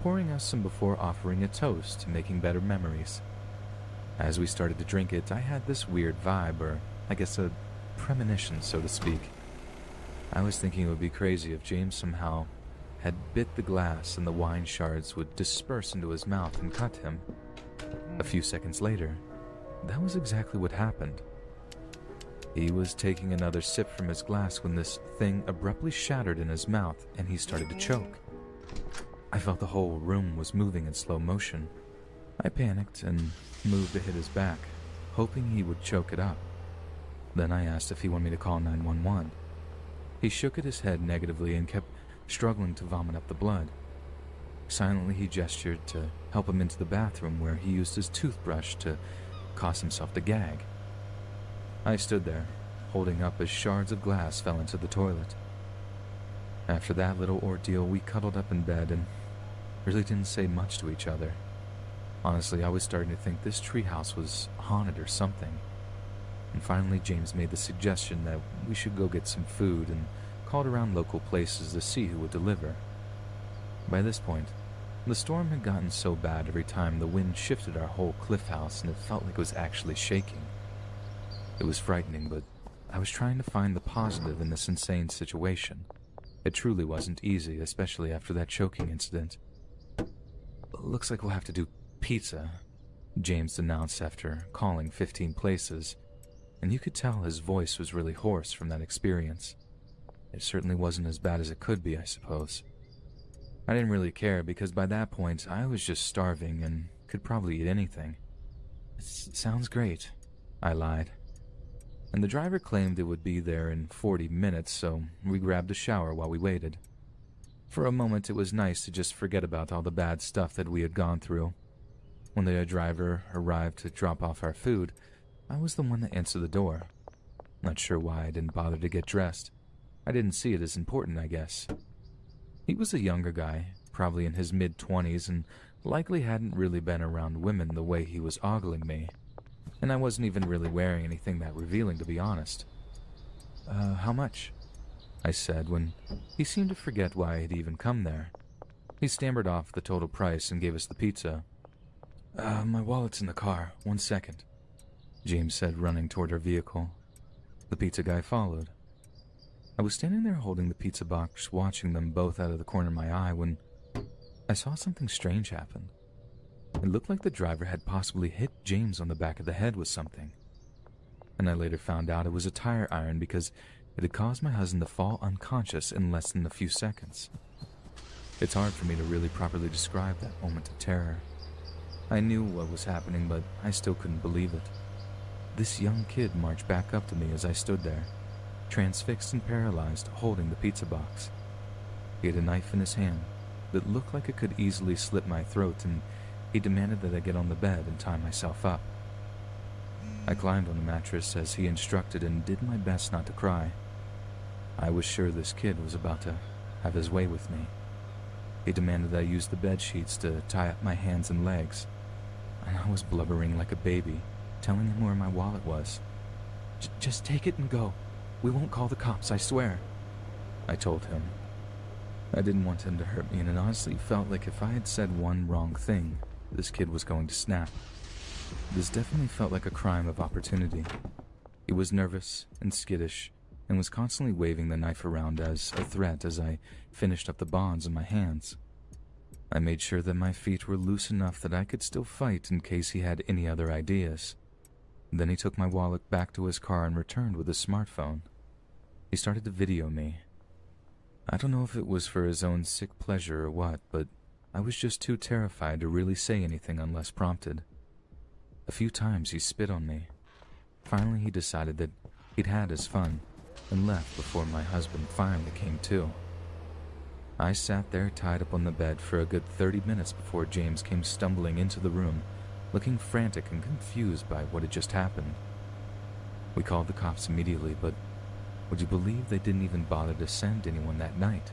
pouring us some before offering a toast to making better memories. As we started to drink it, I had this weird vibe, or I guess a premonition, so to speak. I was thinking it would be crazy if James somehow had bit the glass and the wine shards would disperse into his mouth and cut him. A few seconds later, that was exactly what happened. He was taking another sip from his glass when this thing abruptly shattered in his mouth and he started to choke. I felt the whole room was moving in slow motion. I panicked and moved to hit his back, hoping he would choke it up. Then I asked if he wanted me to call 911. He shook at his head negatively and kept struggling to vomit up the blood. Silently, he gestured to help him into the bathroom, where he used his toothbrush to cause himself to gag. I stood there, holding up as shards of glass fell into the toilet. After that little ordeal, we cuddled up in bed and really didn't say much to each other. Honestly, I was starting to think this treehouse was haunted or something. And finally, James made the suggestion that we should go get some food and called around local places to see who would deliver. By this point, the storm had gotten so bad every time the wind shifted our whole cliff house, and it felt like it was actually shaking. It was frightening, but I was trying to find the positive in this insane situation. It truly wasn't easy, especially after that choking incident. Looks like we'll have to do pizza, James announced after calling 15 places, and you could tell his voice was really hoarse from that experience. It certainly wasn't as bad as it could be, I suppose. I didn't really care because by that point I was just starving and could probably eat anything. It sounds great, I lied. And the driver claimed it would be there in 40 minutes, so we grabbed a shower while we waited. For a moment it was nice to just forget about all the bad stuff that we had gone through. When the driver arrived to drop off our food, I was the one that answered the door. Not sure why I didn't bother to get dressed. I didn't see it as important, I guess. He was a younger guy, probably in his mid-20s, and likely hadn't really been around women the way he was ogling me. And I wasn't even really wearing anything that revealing, to be honest. How much? I said, when he seemed to forget why I had even come there. He stammered off the total price and gave us the pizza. My wallet's in the car. 1 second, James said, running toward our vehicle. The pizza guy followed. I was standing there holding the pizza box, watching them both out of the corner of my eye, when I saw something strange happen. It looked like the driver had possibly hit James on the back of the head with something. and I later found out it was a tire iron because it had caused my husband to fall unconscious in less than a few seconds. It's hard for me to really properly describe that moment of terror. I knew what was happening, but I still couldn't believe it. This young kid marched back up to me as I stood there, transfixed and paralyzed, holding the pizza box. He had a knife in his hand that looked like it could easily slit my throat, and he demanded that I get on the bed and tie myself up. I climbed on the mattress as he instructed and did my best not to cry. I was sure this kid was about to have his way with me. He demanded that I use the bed sheets to tie up my hands and legs, and I was blubbering like a baby, telling him where my wallet was. Just take it and go. We won't call the cops, I swear," I told him. I didn't want him to hurt me, and it honestly felt like if I had said one wrong thing, this kid was going to snap. This definitely felt like a crime of opportunity. He was nervous and skittish, and was constantly waving the knife around as a threat as I finished up the bonds in my hands. I made sure that my feet were loose enough that I could still fight in case he had any other ideas. Then he took my wallet back to his car and returned with his smartphone. He started to video me. I don't know if it was for his own sick pleasure or what, but I was just too terrified to really say anything unless prompted. A few times he spit on me. Finally, he decided that he'd had his fun and left before my husband finally came to. I sat there tied up on the bed for a good 30 minutes before James came stumbling into the room, looking frantic and confused by what had just happened. We called the cops immediately, but would you believe they didn't even bother to send anyone that night?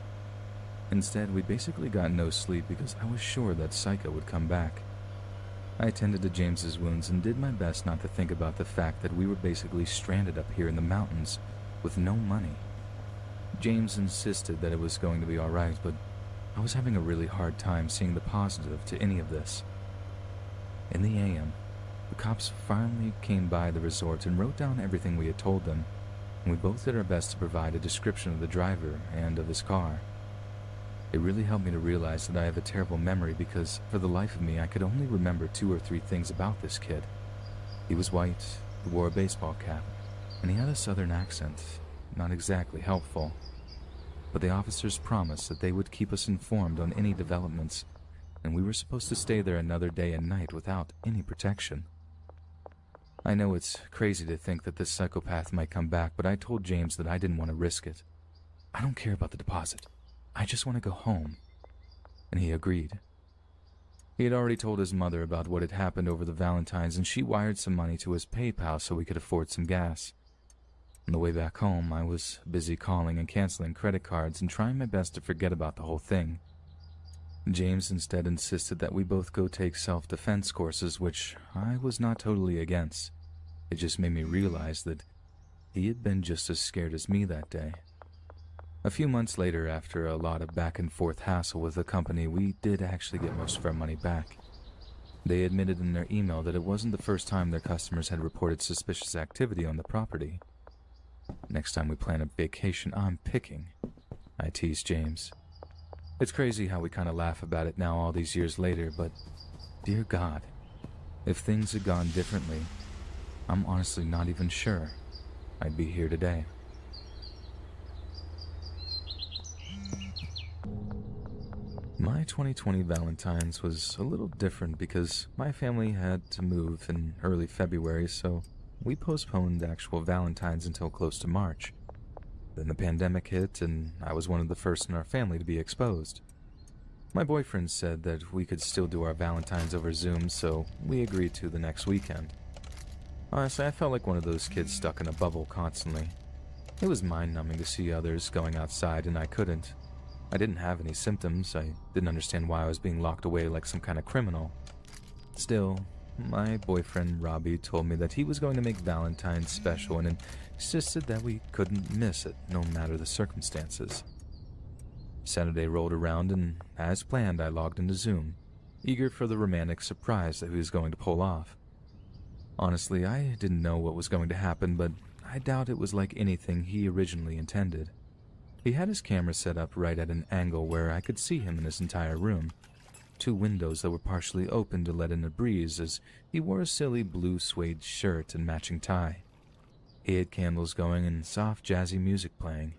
Instead, we basically got no sleep because I was sure that Psycho would come back. I attended to James's wounds and did my best not to think about the fact that we were basically stranded up here in the mountains with no money. James insisted that it was going to be all right, but I was having a really hard time seeing the positive to any of this. In the AM, the cops finally came by the resort and wrote down everything we had told them, and we both did our best to provide a description of the driver and of his car. It really helped me to realize that I have a terrible memory because, for the life of me, I could only remember 2 or 3 things about this kid. He was white, he wore a baseball cap, and he had a southern accent, not exactly helpful. But the officers promised that they would keep us informed on any developments, and we were supposed to stay there another day and night without any protection. I know it's crazy to think that this psychopath might come back, but I told James that I didn't want to risk it. I don't care about the deposit. I just want to go home. And he agreed. He had already told his mother about what had happened over the Valentines, and she wired some money to his PayPal so we could afford some gas. On the way back home, I was busy calling and canceling credit cards and trying my best to forget about the whole thing. James instead insisted that we both go take self-defense courses, which I was not totally against. It just made me realize that he had been just as scared as me that day. A few months later, after a lot of back-and-forth hassle with the company, we did actually get most of our money back. They admitted in their email that it wasn't the first time their customers had reported suspicious activity on the property. Next time we plan a vacation, I'm picking, I teased James. It's crazy how we kind of laugh about it now all these years later, but dear God, if things had gone differently, I'm honestly not even sure I'd be here today. My 2020 Valentine's was a little different because my family had to move in early February, so we postponed actual Valentine's until close to March. Then the pandemic hit, and I was one of the first in our family to be exposed. My boyfriend said that we could still do our Valentine's over Zoom, so we agreed to the next weekend. Honestly, I felt like one of those kids stuck in a bubble constantly. It was mind-numbing to see others going outside, and I couldn't. I didn't have any symptoms. I didn't understand why I was being locked away like some kind of criminal. Still, my boyfriend Robbie told me that he was going to make Valentine's special and insisted that we couldn't miss it, no matter the circumstances. Saturday rolled around, and as planned, I logged into Zoom, eager for the romantic surprise that he was going to pull off. Honestly, I didn't know what was going to happen, but I doubt it was like anything he originally intended. He had his camera set up right at an angle where I could see him in his entire room. 2 windows that were partially open to let in a breeze as he wore a silly blue suede shirt and matching tie. He had candles going and soft jazzy music playing.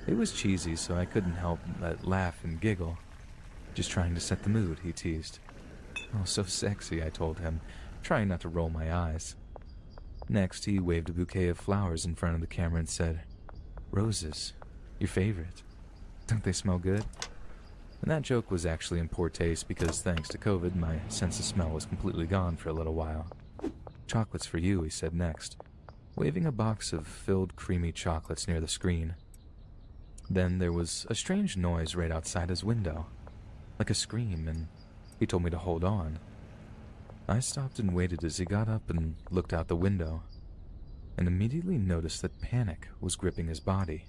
It was cheesy, so I couldn't help but laugh and giggle. Just trying to set the mood, he teased. Oh, so sexy, I told him, trying not to roll my eyes. Next, he waved a bouquet of flowers in front of the camera and said, "Roses, your favorite. Don't they smell good?" And that joke was actually in poor taste because thanks to COVID, my sense of smell was completely gone for a little while. "Chocolates for you," he said next, waving a box of filled creamy chocolates near the screen. Then there was a strange noise right outside his window, like a scream, and he told me to hold on. I stopped and waited as he got up and looked out the window, and immediately noticed that panic was gripping his body.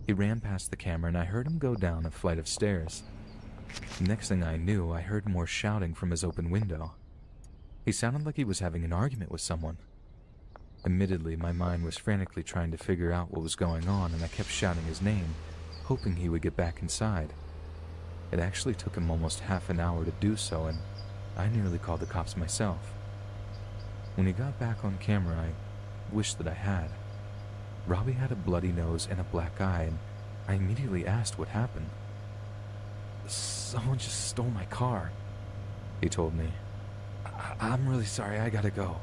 He ran past the camera and I heard him go down a flight of stairs. Next thing I knew, I heard more shouting from his open window. He sounded like he was having an argument with someone. Admittedly, my mind was frantically trying to figure out what was going on, and I kept shouting his name, hoping he would get back inside. It actually took him almost half an hour to do so, and I nearly called the cops myself. When he got back on camera, I wished that I had. Robbie had a bloody nose and a black eye, and I immediately asked what happened. "Someone just stole my car," he told me. I'm really sorry, I gotta go,"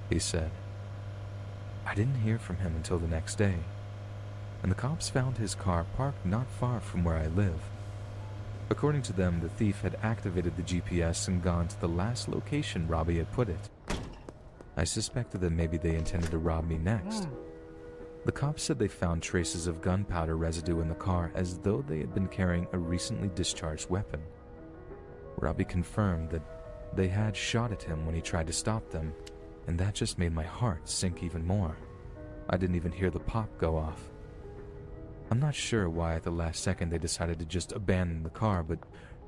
he said. I didn't hear from him until the next day, and the cops found his car parked not far from where I live. According to them, the thief had activated the GPS and gone to the last location Robbie had put it. I suspected that maybe they intended to rob me next. The cops said they found traces of gunpowder residue in the car as though they had been carrying a recently discharged weapon. Robbie confirmed that they had shot at him when he tried to stop them, and that just made my heart sink even more. I didn't even hear the pop go off. I'm not sure why at the last second they decided to just abandon the car, but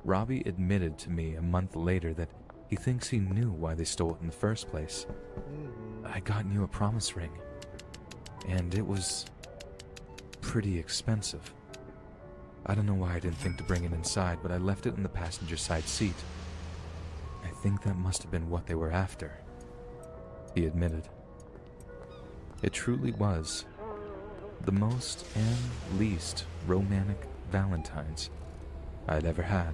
Robbie admitted to me a month later that he thinks he knew why they stole it in the first place. "I got you a promise ring, and it was pretty expensive. I don't know why I didn't think to bring it inside, but I left it in the passenger side seat. I think that must have been what they were after," he admitted. It truly was the most and least romantic Valentine's I'd ever had.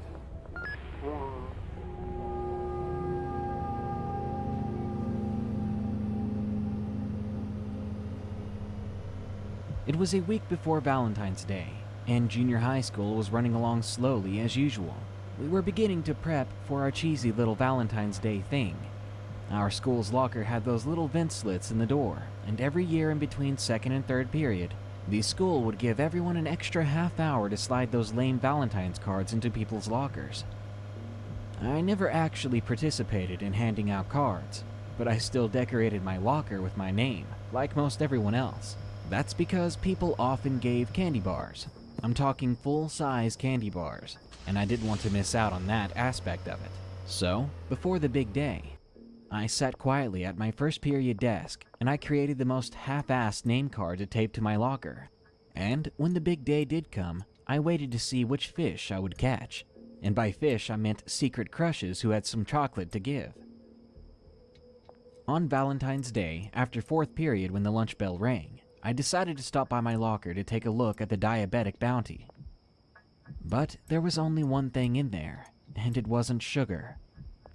It was a week before Valentine's Day, and junior high school was running along slowly as usual. We were beginning to prep for our cheesy little Valentine's Day thing. Our school's locker had those little vent slits in the door, and every year in between second and third period, the school would give everyone an extra half hour to slide those lame Valentine's cards into people's lockers. I never actually participated in handing out cards, but I still decorated my locker with my name, like most everyone else. That's because people often gave candy bars. I'm talking full-size candy bars, and I didn't want to miss out on that aspect of it. So, before the big day, I sat quietly at my first period desk, and I created the most half-assed name card to tape to my locker. And when the big day did come, I waited to see which fish I would catch. And by fish, I meant secret crushes who had some chocolate to give. On Valentine's Day, after fourth period when the lunch bell rang, I decided to stop by my locker to take a look at the diabetic bounty. But there was only one thing in there, and it wasn't sugar.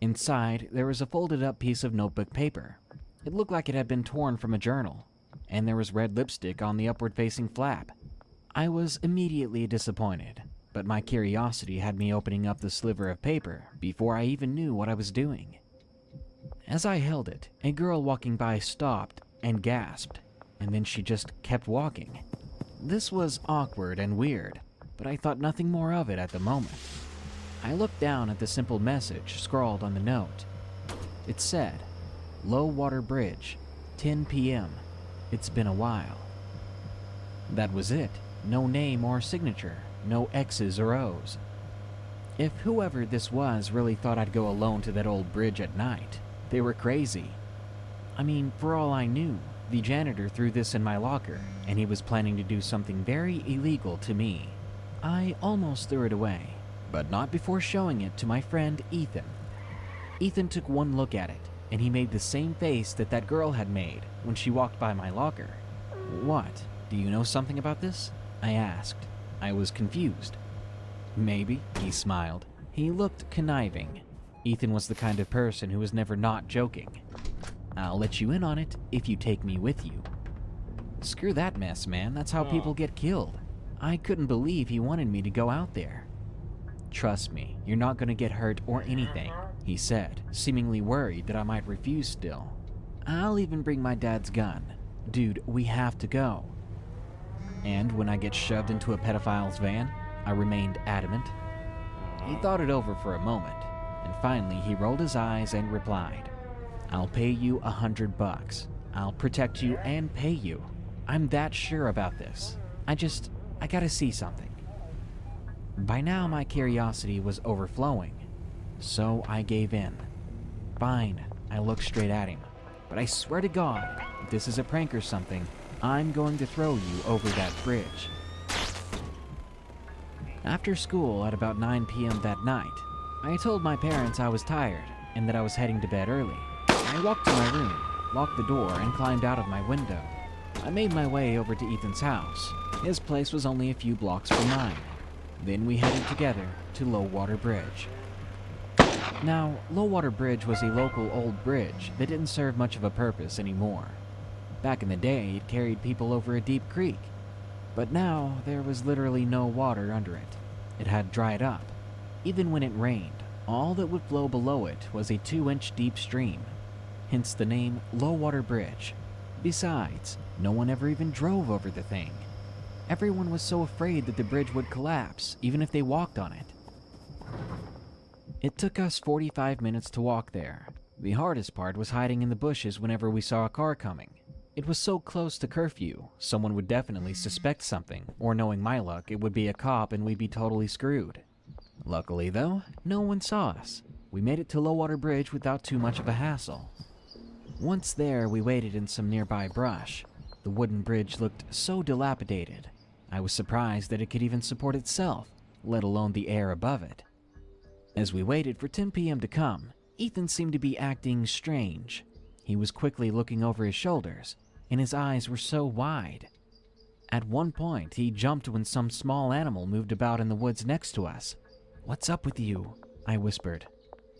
Inside, there was a folded up piece of notebook paper. It looked like it had been torn from a journal, and there was red lipstick on the upward-facing flap. I was immediately disappointed, but my curiosity had me opening up the sliver of paper before I even knew what I was doing. As I held it, a girl walking by stopped and gasped, and then she just kept walking. This was awkward and weird, but I thought nothing more of it at the moment. I looked down at the simple message scrawled on the note. It said, "Low Water Bridge, 10 p.m. It's been a while." That was it. No name or signature, no X's or O's. If whoever this was really thought I'd go alone to that old bridge at night, they were crazy. I mean, for all I knew, the janitor threw this in my locker, and he was planning to do something very illegal to me. I almost threw it away, but not before showing it to my friend Ethan. Ethan took one look at it, and he made the same face that that girl had made when she walked by my locker. "What? Do you know something about this?" I asked. I was confused. "Maybe," he smiled. He looked conniving. Ethan was the kind of person who was never not joking. "I'll let you in on it if you take me with you." Screw that mess, man. That's how people get killed. I couldn't believe he wanted me to go out there. "Trust me, you're not going to get hurt or anything," he said, seemingly worried that I might refuse still. "I'll even bring my dad's gun. Dude, we have to go." And when I get shoved into a pedophile's van, I remained adamant. He thought it over for a moment, and finally he rolled his eyes and replied, "I'll pay you $100. I'll protect you and pay you. I'm that sure about this. I gotta see something." By now my curiosity was overflowing, so I gave in. "Fine," I looked straight at him, "but I swear to God, if this is a prank or something, I'm going to throw you over that bridge." After school at about 9 p.m. that night, I told my parents I was tired and that I was heading to bed early. I walked to my room, locked the door, and climbed out of my window. I made my way over to Ethan's house. His place was only a few blocks from mine. Then we headed together to Lowwater Bridge. Now, Lowwater Bridge was a local old bridge that didn't serve much of a purpose anymore. Back in the day, it carried people over a deep creek. But now, there was literally no water under it. It had dried up. Even when it rained, all that would flow below it was a 2-inch deep stream. Hence the name Lowwater Bridge. Besides, no one ever even drove over the thing. Everyone was so afraid that the bridge would collapse, even if they walked on it. It took us 45 minutes to walk there. The hardest part was hiding in the bushes whenever we saw a car coming. It was so close to curfew, someone would definitely suspect something, or knowing my luck, it would be a cop and we'd be totally screwed. Luckily though, no one saw us. We made it to Lowwater Bridge without too much of a hassle. Once there, we waited in some nearby brush. The wooden bridge looked so dilapidated. I was surprised that it could even support itself, let alone the air above it. As we waited for 10 p.m. to come, Ethan seemed to be acting strange. He was quickly looking over his shoulders, and his eyes were so wide. At one point, he jumped when some small animal moved about in the woods next to us. "What's up with you?" I whispered.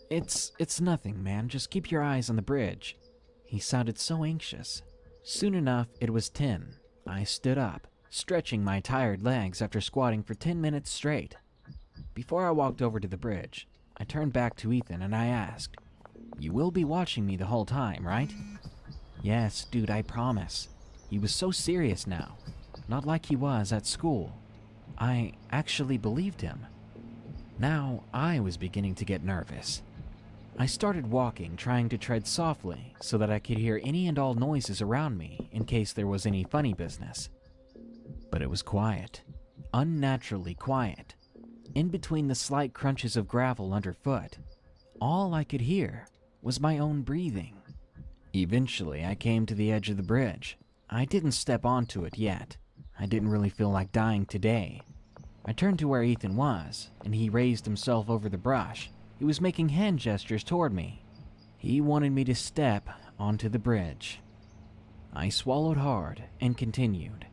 It's nothing, man. Just keep your eyes on the bridge." He sounded so anxious. Soon enough, it was 10. I stood up, stretching my tired legs after squatting for 10 minutes straight. Before I walked over to the bridge, I turned back to Ethan and I asked, "You will be watching me the whole time, right?" "Yes, dude, I promise." He was so serious now, not like he was at school. I actually believed him. Now I was beginning to get nervous. I started walking, trying to tread softly so that I could hear any and all noises around me in case there was any funny business. But it was quiet, unnaturally quiet. In between the slight crunches of gravel underfoot, all I could hear was my own breathing. Eventually, I came to the edge of the bridge. I didn't step onto it yet. I didn't really feel like dying today. I turned to where Ethan was, and he raised himself over the brush. He was making hand gestures toward me. He wanted me to step onto the bridge. I swallowed hard and continued.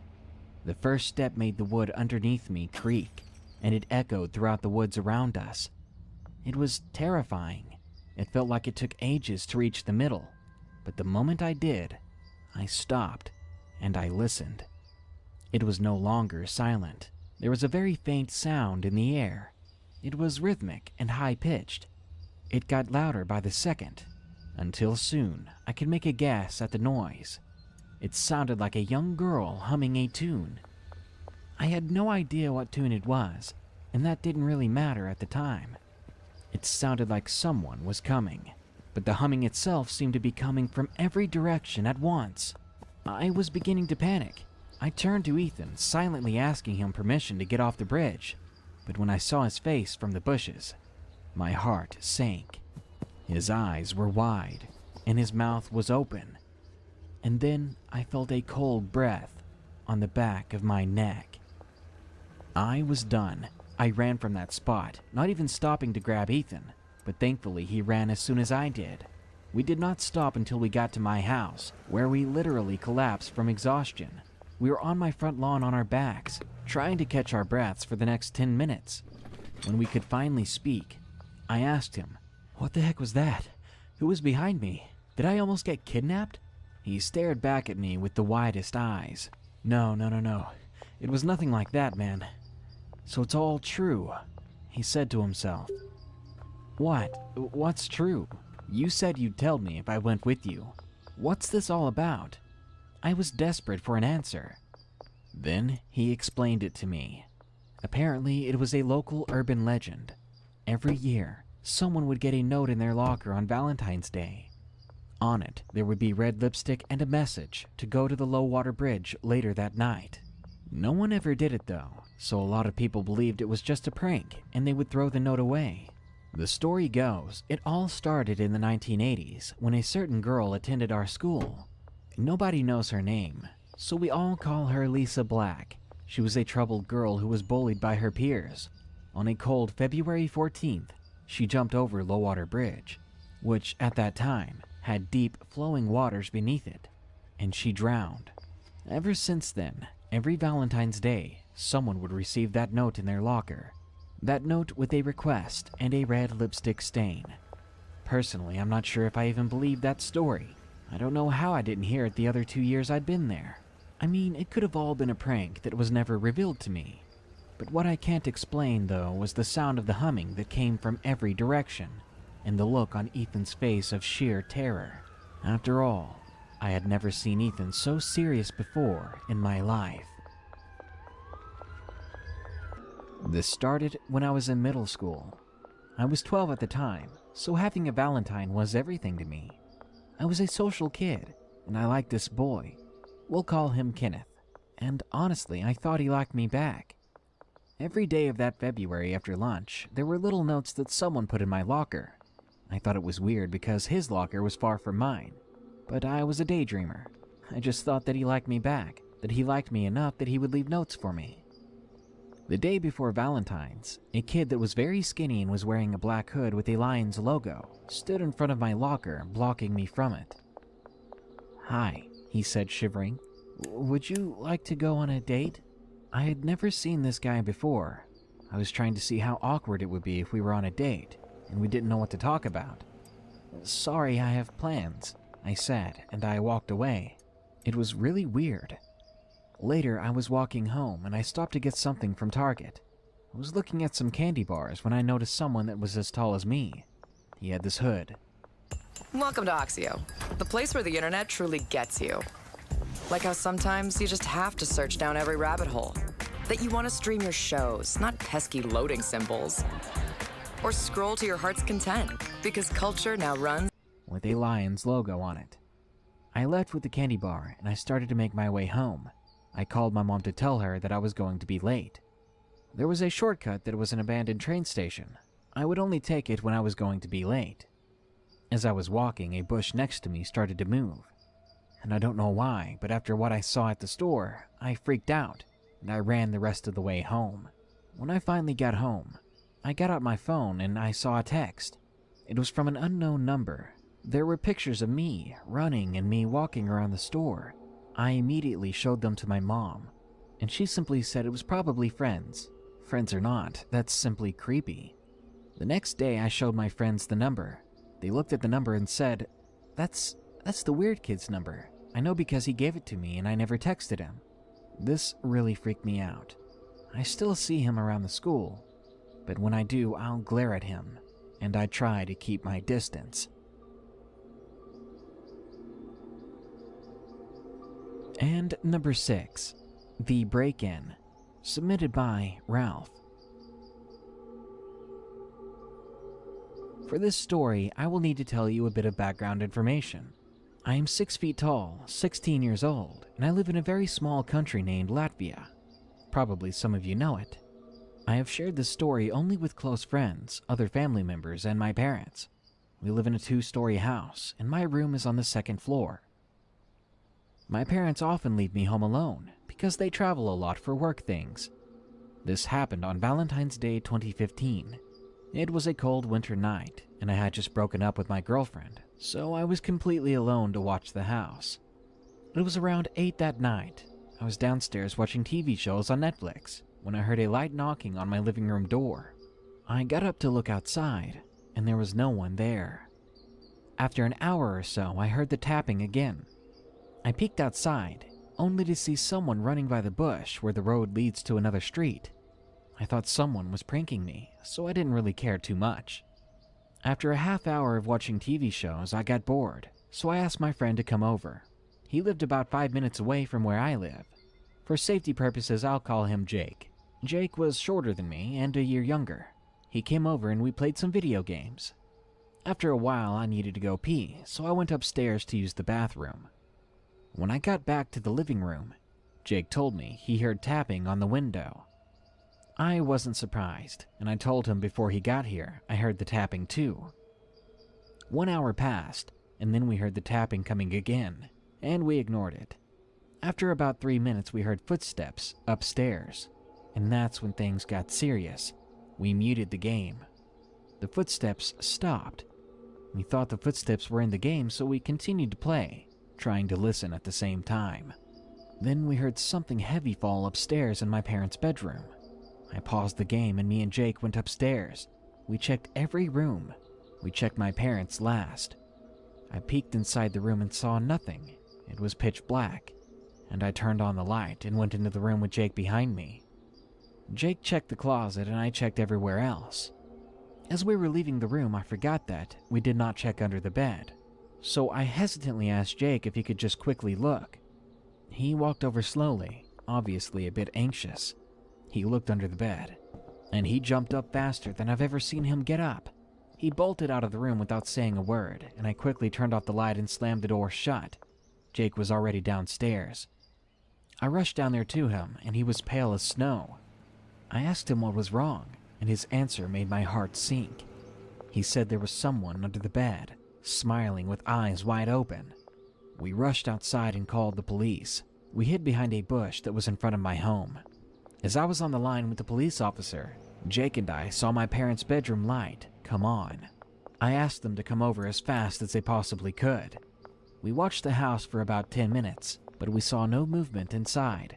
The first step made the wood underneath me creak, and it echoed throughout the woods around us. It was terrifying. It felt like it took ages to reach the middle, but the moment I did, I stopped and I listened. It was no longer silent. There was a very faint sound in the air. It was rhythmic and high-pitched. It got louder by the second, until soon I could make a guess at the noise. It sounded like a young girl humming a tune. I had no idea what tune it was, and that didn't really matter at the time. It sounded like someone was coming, but the humming itself seemed to be coming from every direction at once. I was beginning to panic. I turned to Ethan, silently asking him permission to get off the bridge. But when I saw his face from the bushes, my heart sank. His eyes were wide, and his mouth was open. And then I felt a cold breath on the back of my neck. I was done. I ran from that spot, not even stopping to grab Ethan, but thankfully he ran as soon as I did. We did not stop until we got to my house, where we literally collapsed from exhaustion. We were on my front lawn on our backs, trying to catch our breaths for the next 10 minutes. When we could finally speak, I asked him, "What the heck was that? Who was behind me? Did I almost get kidnapped?" He stared back at me with the widest eyes. No. It was nothing like that, man. So it's all true," he said to himself. What's true? You said you'd tell me if I went with you. What's this all about?" I was desperate for an answer. Then he explained it to me. Apparently, it was a local urban legend. Every year, someone would get a note in their locker on Valentine's Day. On it, there would be red lipstick and a message to go to the low water bridge later that night. No one ever did it though, so a lot of people believed it was just a prank and they would throw the note away. The story goes, it all started in the 1980s when a certain girl attended our school. Nobody knows her name, so we all call her Lisa Black. She was a troubled girl who was bullied by her peers. On a cold February 14th, she jumped over Low Water Bridge, which at that time had deep flowing waters beneath it, and she drowned. Ever since then, every Valentine's Day, someone would receive that note in their locker. That note with a request and a red lipstick stain. Personally, I'm not sure if I even believed that story. I don't know how I didn't hear it the other 2 years I'd been there. I mean, it could have all been a prank that was never revealed to me. But what I can't explain, though, was the sound of the humming that came from every direction, and the look on Ethan's face of sheer terror. After all, I had never seen Ethan so serious before in my life. This started when I was in middle school. I was 12 at the time, so having a Valentine was everything to me. I was a social kid, and I liked this boy. We'll call him Kenneth. And honestly, I thought he liked me back. Every day of that February after lunch, there were little notes that someone put in my locker. I thought it was weird because his locker was far from mine. But I was a daydreamer. I just thought that he liked me back, that he liked me enough that he would leave notes for me. The day before Valentine's, a kid that was very skinny and was wearing a black hood with a Lions logo stood in front of my locker, blocking me from it. "Hi," he said, shivering. "Would you like to go on a date?" I had never seen this guy before. I was trying to see how awkward it would be if we were on a date, and we didn't know what to talk about. "Sorry, I have plans," I said, and I walked away. It was really weird. Later, I was walking home, and I stopped to get something from Target. I was looking at some candy bars when I noticed someone that was as tall as me. He had this hood. Welcome to Oxio, the place where the internet truly gets you. Like how sometimes you just have to search down every rabbit hole. That you want to stream your shows, not pesky loading symbols. Or scroll to your heart's content, because culture now runs with a Lions logo on it. I left with the candy bar, and I started to make my way home. I called my mom to tell her that I was going to be late. There was a shortcut that was an abandoned train station. I would only take it when I was going to be late. As I was walking, a bush next to me started to move. And I don't know why, but after what I saw at the store, I freaked out, and I ran the rest of the way home. When I finally got home, I got out my phone and I saw a text. It was from an unknown number. There were pictures of me running and me walking around the store. I immediately showed them to my mom, and she simply said it was probably friends. Friends or not, that's simply creepy. The next day I showed my friends the number. They looked at the number and said, That's the weird kid's number. I know because he gave it to me and I never texted him." This really freaked me out. I still see him around the school, but when I do, I'll glare at him, and I try to keep my distance. And number 6, The Break-In, submitted by Ralph. For this story, I will need to tell you a bit of background information. I am 6 feet tall, 16 years old, and I live in a very small country named Latvia. Probably some of you know it. I have shared this story only with close friends, other family members, and my parents. We live in a 2-story house, and my room is on the 2nd floor. My parents often leave me home alone because they travel a lot for work things. This happened on Valentine's Day 2015. It was a cold winter night, and I had just broken up with my girlfriend, so I was completely alone to watch the house. It was around 8 that night. I was downstairs watching TV shows on Netflix when I heard a light knocking on my living room door. I got up to look outside, and there was no one there. After an hour or so, I heard the tapping again. I peeked outside, only to see someone running by the bush where the road leads to another street. I thought someone was pranking me, so I didn't really care too much. After a half hour of watching TV shows, I got bored, so I asked my friend to come over. He lived about 5 minutes away from where I live. For safety purposes, I'll call him Jake. Jake was shorter than me and a year younger. He came over and we played some video games. After a while, I needed to go pee, so I went upstairs to use the bathroom. When I got back to the living room, Jake told me he heard tapping on the window. I wasn't surprised, and I told him before he got here I heard the tapping too. 1 hour passed, and then we heard the tapping coming again, and we ignored it. After about 3 minutes, we heard footsteps upstairs, and that's when things got serious. We muted the game. The footsteps stopped. We thought the footsteps were in the game, so we continued to play, trying to listen at the same time. Then we heard something heavy fall upstairs in my parents' bedroom. I paused the game and me and Jake went upstairs. We checked every room. We checked my parents' last. I peeked inside the room and saw nothing. It was pitch black, and I turned on the light and went into the room with Jake behind me. Jake checked the closet and I checked everywhere else. As we were leaving the room, I forgot that we did not check under the bed, so I hesitantly asked Jake if he could just quickly look. He walked over slowly, obviously a bit anxious. He looked under the bed, and he jumped up faster than I've ever seen him get up. He bolted out of the room without saying a word, and I quickly turned off the light and slammed the door shut. Jake was already downstairs. I rushed down there to him, and he was pale as snow. I asked him what was wrong, and his answer made my heart sink. He said there was someone under the bed, smiling with eyes wide open. We rushed outside and called the police. We hid behind a bush that was in front of my home. As I was on the line with the police officer, Jake and I saw my parents' bedroom light come on. I asked them to come over as fast as they possibly could. We watched the house for about 10 minutes, but we saw no movement inside.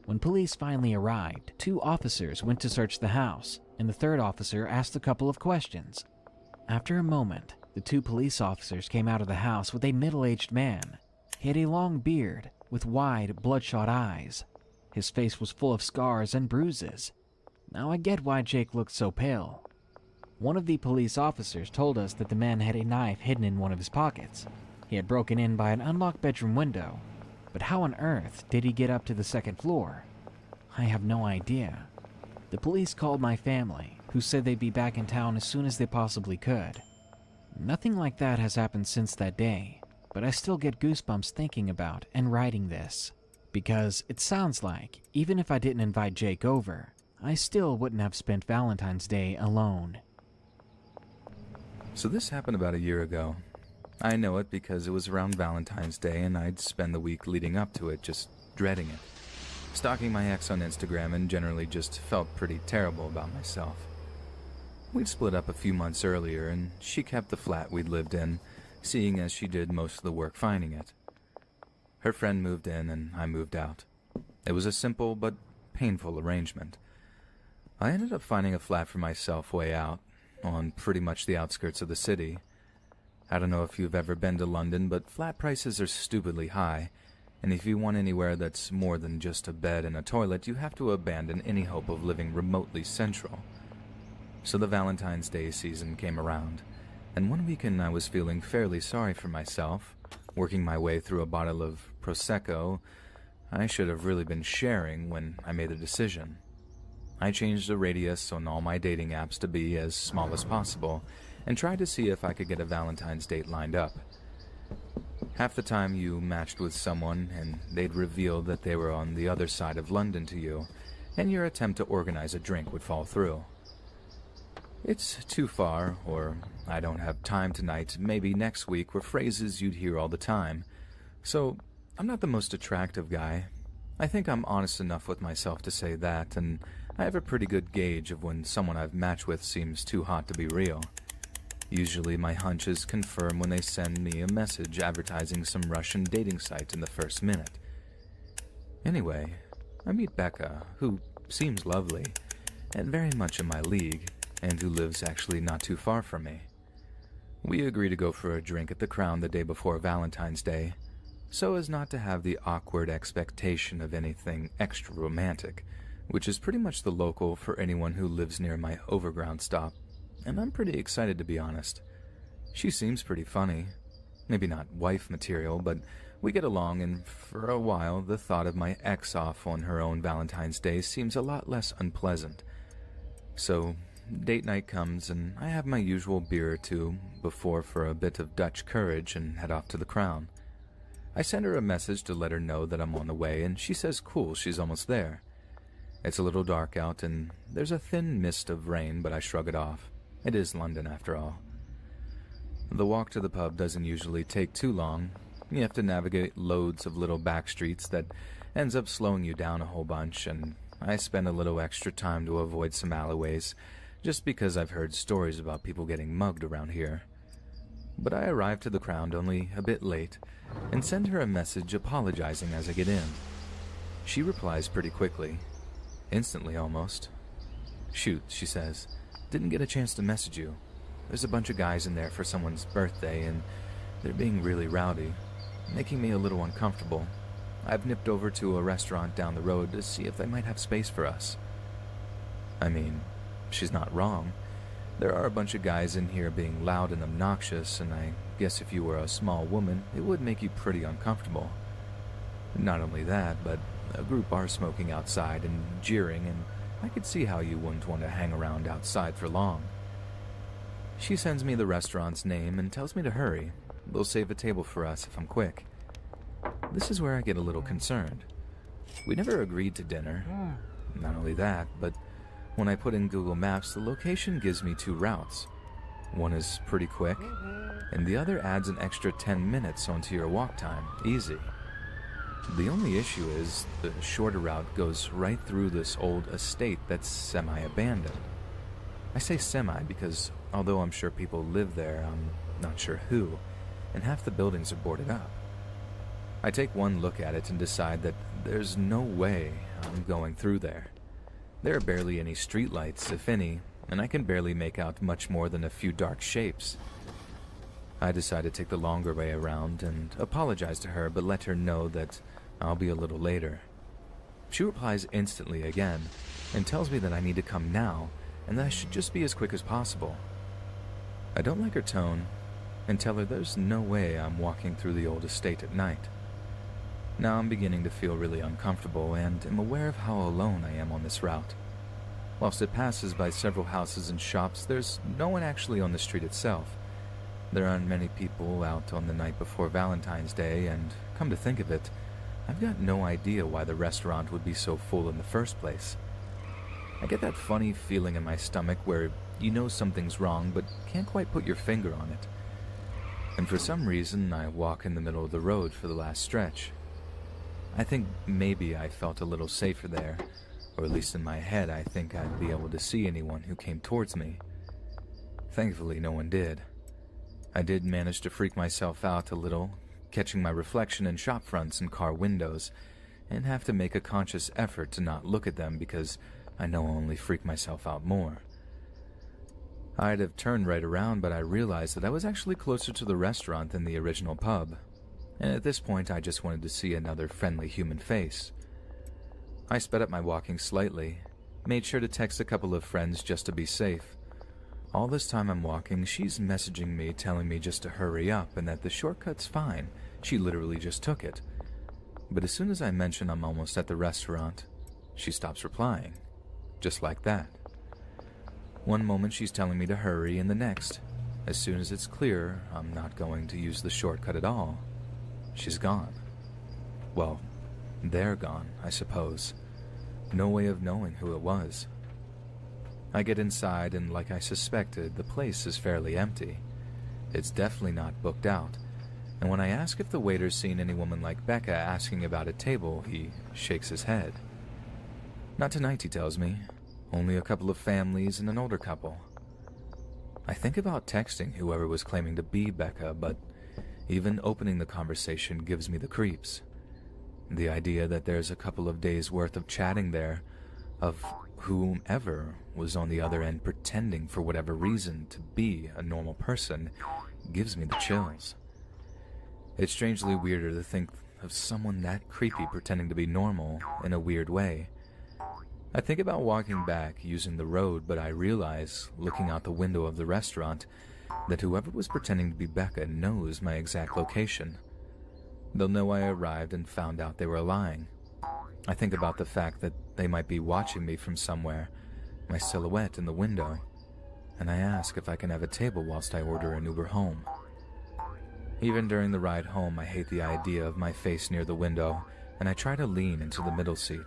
When police finally arrived, 2 officers went to search the house, and the 3rd officer asked a couple of questions. After a moment, the 2 police officers came out of the house with a middle-aged man. He had a long beard with wide, bloodshot eyes. His face was full of scars and bruises. Now I get why Jake looked so pale. One of the police officers told us that the man had a knife hidden in one of his pockets. He had broken in by an unlocked bedroom window, but how on earth did he get up to the 2nd floor? I have no idea. The police called my family, who said they'd be back in town as soon as they possibly could. Nothing like that has happened since that day, but I still get goosebumps thinking about and writing this. Because it sounds like, even if I didn't invite Jake over, I still wouldn't have spent Valentine's Day alone. So this happened about a year ago. I know it because it was around Valentine's Day and I'd spend the week leading up to it just dreading it. Stalking my ex on Instagram and generally just felt pretty terrible about myself. We'd split up a few months earlier and she kept the flat we'd lived in, seeing as she did most of the work finding it. Her friend moved in and I moved out. It was a simple but painful arrangement. I ended up finding a flat for myself way out, on pretty much the outskirts of the city. I don't know if you've ever been to London, but flat prices are stupidly high, and if you want anywhere that's more than just a bed and a toilet, you have to abandon any hope of living remotely central. So the Valentine's Day season came around, and one weekend I was feeling fairly sorry for myself, working my way through a bottle of Prosecco. I should have really been sharing when I made the decision. I changed the radius on all my dating apps to be as small as possible, and tried to see if I could get a Valentine's date lined up. Half the time you matched with someone, and they'd reveal that they were on the other side of London to you, and your attempt to organize a drink would fall through. It's too far, or I don't have time tonight, maybe next week were phrases you'd hear all the time. So, I'm not the most attractive guy. I think I'm honest enough with myself to say that, and I have a pretty good gauge of when someone I've matched with seems too hot to be real. Usually my hunches confirm when they send me a message advertising some Russian dating site in the first minute. Anyway, I meet Becca, who seems lovely, and very much in my league, and who lives actually not too far from me. We agree to go for a drink at the Crown the day before Valentine's Day, so as not to have the awkward expectation of anything extra romantic, which is pretty much the local for anyone who lives near my overground stop, and I'm pretty excited to be honest. She seems pretty funny. Maybe not wife material, but we get along, and for a while the thought of my ex off on her own Valentine's Day seems a lot less unpleasant. So, date night comes, and I have my usual beer or two before for a bit of Dutch courage and head off to the Crown. I send her a message to let her know that I'm on the way, and she says cool, she's almost there. It's a little dark out, and there's a thin mist of rain, but I shrug it off. It is London, after all. The walk to the pub doesn't usually take too long. You have to navigate loads of little back streets that ends up slowing you down a whole bunch, and I spend a little extra time to avoid some alleyways, just because I've heard stories about people getting mugged around here. But I arrive to the Crown only a bit late, and send her a message apologizing as I get in. She replies pretty quickly, instantly almost. "Shoot," she says, "didn't get a chance to message you. There's a bunch of guys in there for someone's birthday, and they're being really rowdy, making me a little uncomfortable. I've nipped over to a restaurant down the road to see if they might have space for us." I mean, she's not wrong. There are a bunch of guys in here being loud and obnoxious, and I guess if you were a small woman, it would make you pretty uncomfortable. Not only that, but a group are smoking outside and jeering, and I could see how you wouldn't want to hang around outside for long. She sends me the restaurant's name and tells me to hurry. They'll save a table for us if I'm quick. This is where I get a little concerned. We never agreed to dinner. Not only that, but when I put in Google Maps, the location gives me 2 routes. One is pretty quick, and the other adds an extra 10 minutes onto your walk time, easy. The only issue is the shorter route goes right through this old estate that's semi-abandoned. I say semi because although I'm sure people live there, I'm not sure who, and half the buildings are boarded up. I take one look at it and decide that there's no way I'm going through there. There are barely any streetlights, if any, and I can barely make out much more than a few dark shapes. I decide to take the longer way around and apologize to her, but let her know that I'll be a little later. She replies instantly again and tells me that I need to come now and that I should just be as quick as possible. I don't like her tone and tell her there's no way I'm walking through the old estate at night. Now I'm beginning to feel really uncomfortable and am aware of how alone I am on this route. Whilst it passes by several houses and shops, there's no one actually on the street itself. There aren't many people out on the night before Valentine's Day, and come to think of it, I've got no idea why the restaurant would be so full in the first place. I get that funny feeling in my stomach where you know something's wrong but can't quite put your finger on it. And for some reason, I walk in the middle of the road for the last stretch. I think maybe I felt a little safer there, or at least in my head I think I'd be able to see anyone who came towards me. Thankfully, no one did. I did manage to freak myself out a little, catching my reflection in shop fronts and car windows, and have to make a conscious effort to not look at them because I know I'll only freak myself out more. I'd have turned right around, but I realized that I was actually closer to the restaurant than the original pub, and at this point I just wanted to see another friendly human face. I sped up my walking slightly, made sure to text a couple of friends just to be safe. All this time I'm walking, she's messaging me telling me just to hurry up and that the shortcut's fine. She literally just took it. But as soon as I mention I'm almost at the restaurant, she stops replying. Just like that. One moment she's telling me to hurry, and the next, as soon as it's clear I'm not going to use the shortcut at all, she's gone. Well, they're gone, I suppose. No way of knowing who it was. I get inside, and like I suspected, the place is fairly empty. It's definitely not booked out, and when I ask if the waiter's seen any woman like Becca asking about a table, he shakes his head. Not tonight, he tells me. Only a couple of families and an older couple. I think about texting whoever was claiming to be Becca, but even opening the conversation gives me the creeps. The idea that there's a couple of days' worth of chatting there, of whomever was on the other end pretending for whatever reason to be a normal person, gives me the chills. It's strangely weirder to think of someone that creepy pretending to be normal in a weird way. I think about walking back using the road, but I realize, looking out the window of the restaurant, that whoever was pretending to be Becca knows my exact location. They'll know I arrived and found out they were lying. I think about the fact that they might be watching me from somewhere, my silhouette in the window, and I ask if I can have a table whilst I order an Uber home. Even during the ride home, I hate the idea of my face near the window, and I try to lean into the middle seat.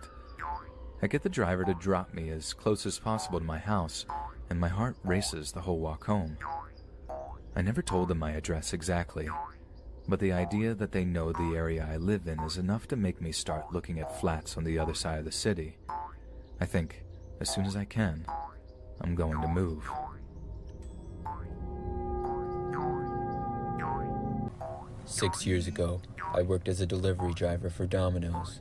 I get the driver to drop me as close as possible to my house, and my heart races the whole walk home. I never told them my address exactly, but the idea that they know the area I live in is enough to make me start looking at flats on the other side of the city. I think, as soon as I can, I'm going to move. "6 years ago, I worked as a delivery driver for Domino's.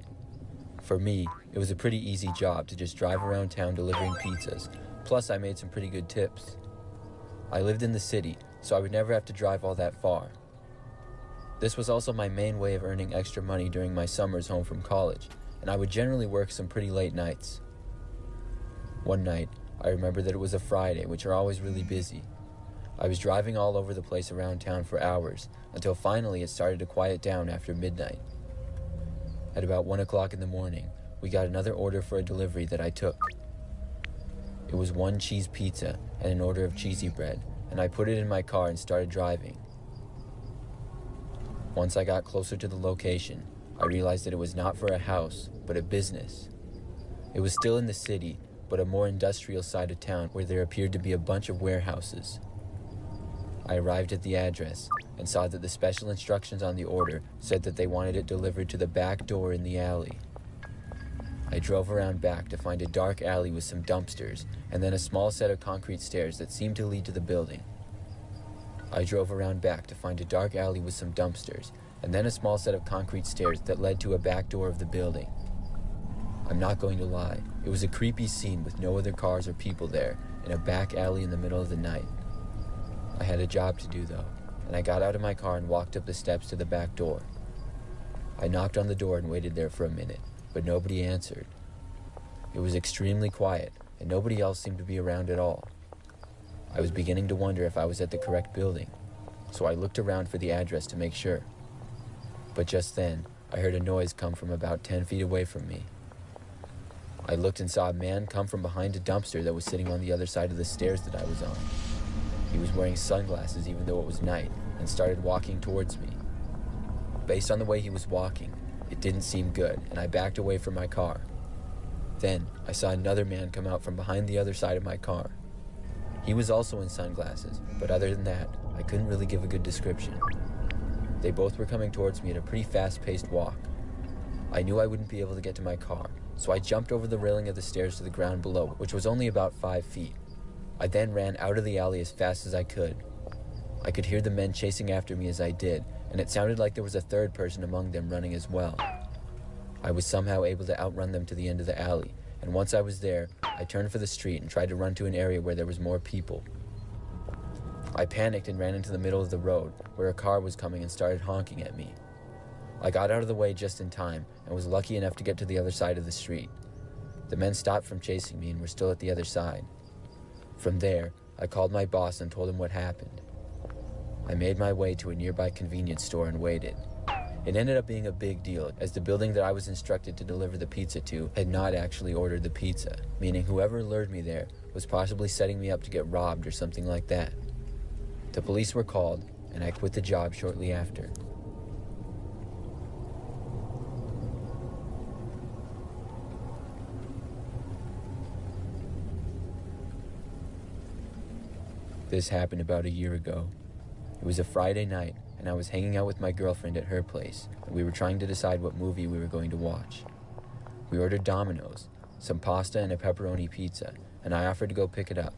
For me, it was a pretty easy job to just drive around town delivering pizzas, plus I made some pretty good tips. I lived in the city, so I would never have to drive all that far. This was also my main way of earning extra money during my summers home from college, and I would generally work some pretty late nights. One night, I remember that it was a Friday, which are always really busy. I was driving all over the place around town for hours, until finally it started to quiet down after midnight. At about 1 o'clock in the morning, we got another order for a delivery that I took. It was 1 cheese pizza and an order of cheesy bread, and I put it in my car and started driving. Once I got closer to the location, I realized that it was not for a house, but a business. It was still in the city, but a more industrial side of town where there appeared to be a bunch of warehouses. I arrived at the address and saw that the special instructions on the order said that they wanted it delivered to the back door in the alley. I drove around back to find a dark alley with some dumpsters and then a small set of concrete stairs that seemed to lead to the building. I drove around back to find a dark alley with some dumpsters and then a small set of concrete stairs that led to a back door of the building. I'm not going to lie, it was a creepy scene with no other cars or people there in a back alley in the middle of the night. I had a job to do though, and I got out of my car and walked up the steps to the back door. I knocked on the door and waited there for a minute, but nobody answered. It was extremely quiet, and nobody else seemed to be around at all. I was beginning to wonder if I was at the correct building, so I looked around for the address to make sure. But just then, I heard a noise come from about 10 feet away from me. I looked and saw a man come from behind a dumpster that was sitting on the other side of the stairs that I was on. He was wearing sunglasses even though it was night, and started walking towards me. Based on the way he was walking, it didn't seem good, and I backed away from my car. Then, I saw another man come out from behind the other side of my car. He was also in sunglasses, but other than that, I couldn't really give a good description. They both were coming towards me at a pretty fast-paced walk. I knew I wouldn't be able to get to my car, so I jumped over the railing of the stairs to the ground below, which was only about 5 feet. I then ran out of the alley as fast as I could. I could hear the men chasing after me as I did, and it sounded like there was a third person among them running as well. I was somehow able to outrun them to the end of the alley, and once I was there, I turned for the street and tried to run to an area where there was more people. I panicked and ran into the middle of the road, where a car was coming and started honking at me. I got out of the way just in time, and was lucky enough to get to the other side of the street. The men stopped from chasing me and were still at the other side. From there, I called my boss and told him what happened. I made my way to a nearby convenience store and waited. It ended up being a big deal, as the building that I was instructed to deliver the pizza to had not actually ordered the pizza, meaning whoever lured me there was possibly setting me up to get robbed or something like that. The police were called, and I quit the job shortly after. This happened about a year ago. It was a Friday night, and I was hanging out with my girlfriend at her place, and we were trying to decide what movie we were going to watch. We ordered Domino's, some pasta and a pepperoni pizza, and and I offered to go pick it up.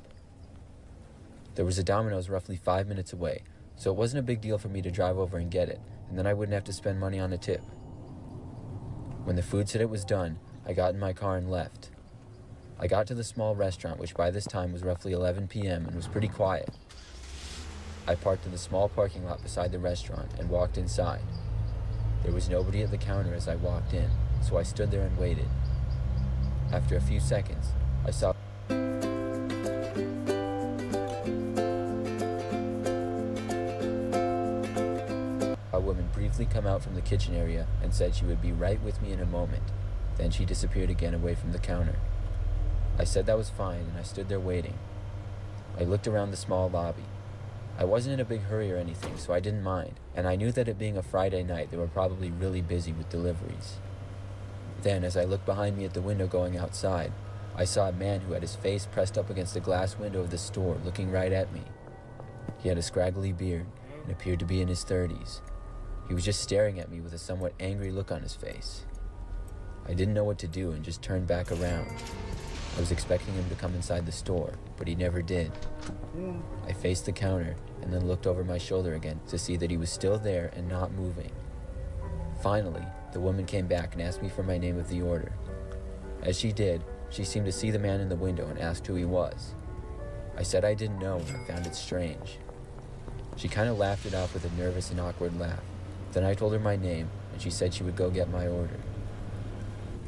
There was a Domino's roughly 5 minutes away, so it wasn't a big deal for me to drive over and get it, and then I wouldn't have to spend money on a tip. When the food said it was done, I got in my car and left. I got to the small restaurant, which by this time was roughly 11 p.m. and was pretty quiet. I parked in the small parking lot beside the restaurant and walked inside. There was nobody at the counter as I walked in, so I stood there and waited. After a few seconds, I saw a woman briefly come out from the kitchen area and said she would be right with me in a moment. Then she disappeared again away from the counter. I said that was fine, and I stood there waiting. I looked around the small lobby. I wasn't in a big hurry or anything, so I didn't mind, and I knew that it being a Friday night, they were probably really busy with deliveries. Then, as I looked behind me at the window going outside, I saw a man who had his face pressed up against the glass window of the store, looking right at me. He had a scraggly beard and appeared to be in his 30s. He was just staring at me with a somewhat angry look on his face. I didn't know what to do and just turned back around. I was expecting him to come inside the store, but he never did. I faced the counter and then looked over my shoulder again to see that he was still there and not moving. Finally, the woman came back and asked me for my name of the order. As she did, she seemed to see the man in the window and asked who he was. I said I didn't know and I found it strange. She kind of laughed it off with a nervous and awkward laugh. Then I told her my name and she said she would go get my order.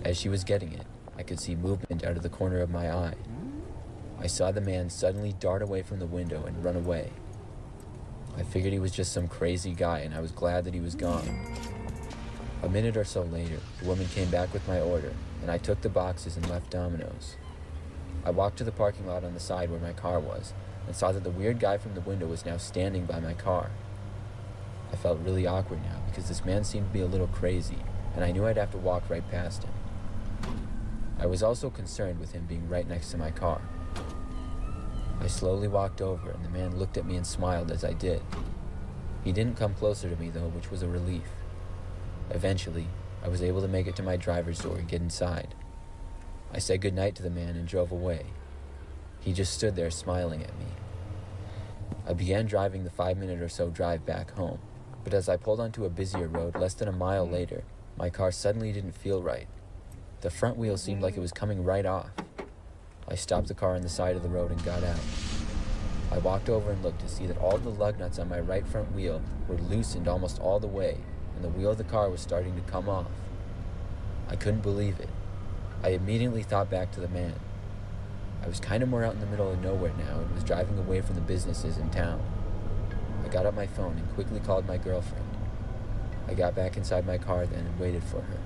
As she was getting it, I could see movement out of the corner of my eye. I saw the man suddenly dart away from the window and run away. I figured he was just some crazy guy and I was glad that he was gone. A minute or so later, the woman came back with my order and I took the boxes and left Domino's. I walked to the parking lot on the side where my car was and saw that the weird guy from the window was now standing by my car. I felt really awkward now because this man seemed to be a little crazy and I knew I'd have to walk right past him. I was also concerned with him being right next to my car. I slowly walked over and the man looked at me and smiled as I did. He didn't come closer to me though, which was a relief. Eventually, I was able to make it to my driver's door and get inside. I said goodnight to the man and drove away. He just stood there smiling at me. I began driving the 5-minute or so drive back home, but as I pulled onto a busier road less than a mile later, my car suddenly didn't feel right. The front wheel seemed like it was coming right off. I stopped the car on the side of the road and got out. I walked over and looked to see that all the lug nuts on my right front wheel were loosened almost all the way, and the wheel of the car was starting to come off. I couldn't believe it. I immediately thought back to the man. I was kind of more out in the middle of nowhere now and was driving away from the businesses in town. I got up my phone and quickly called my girlfriend. I got back inside my car then and waited for her.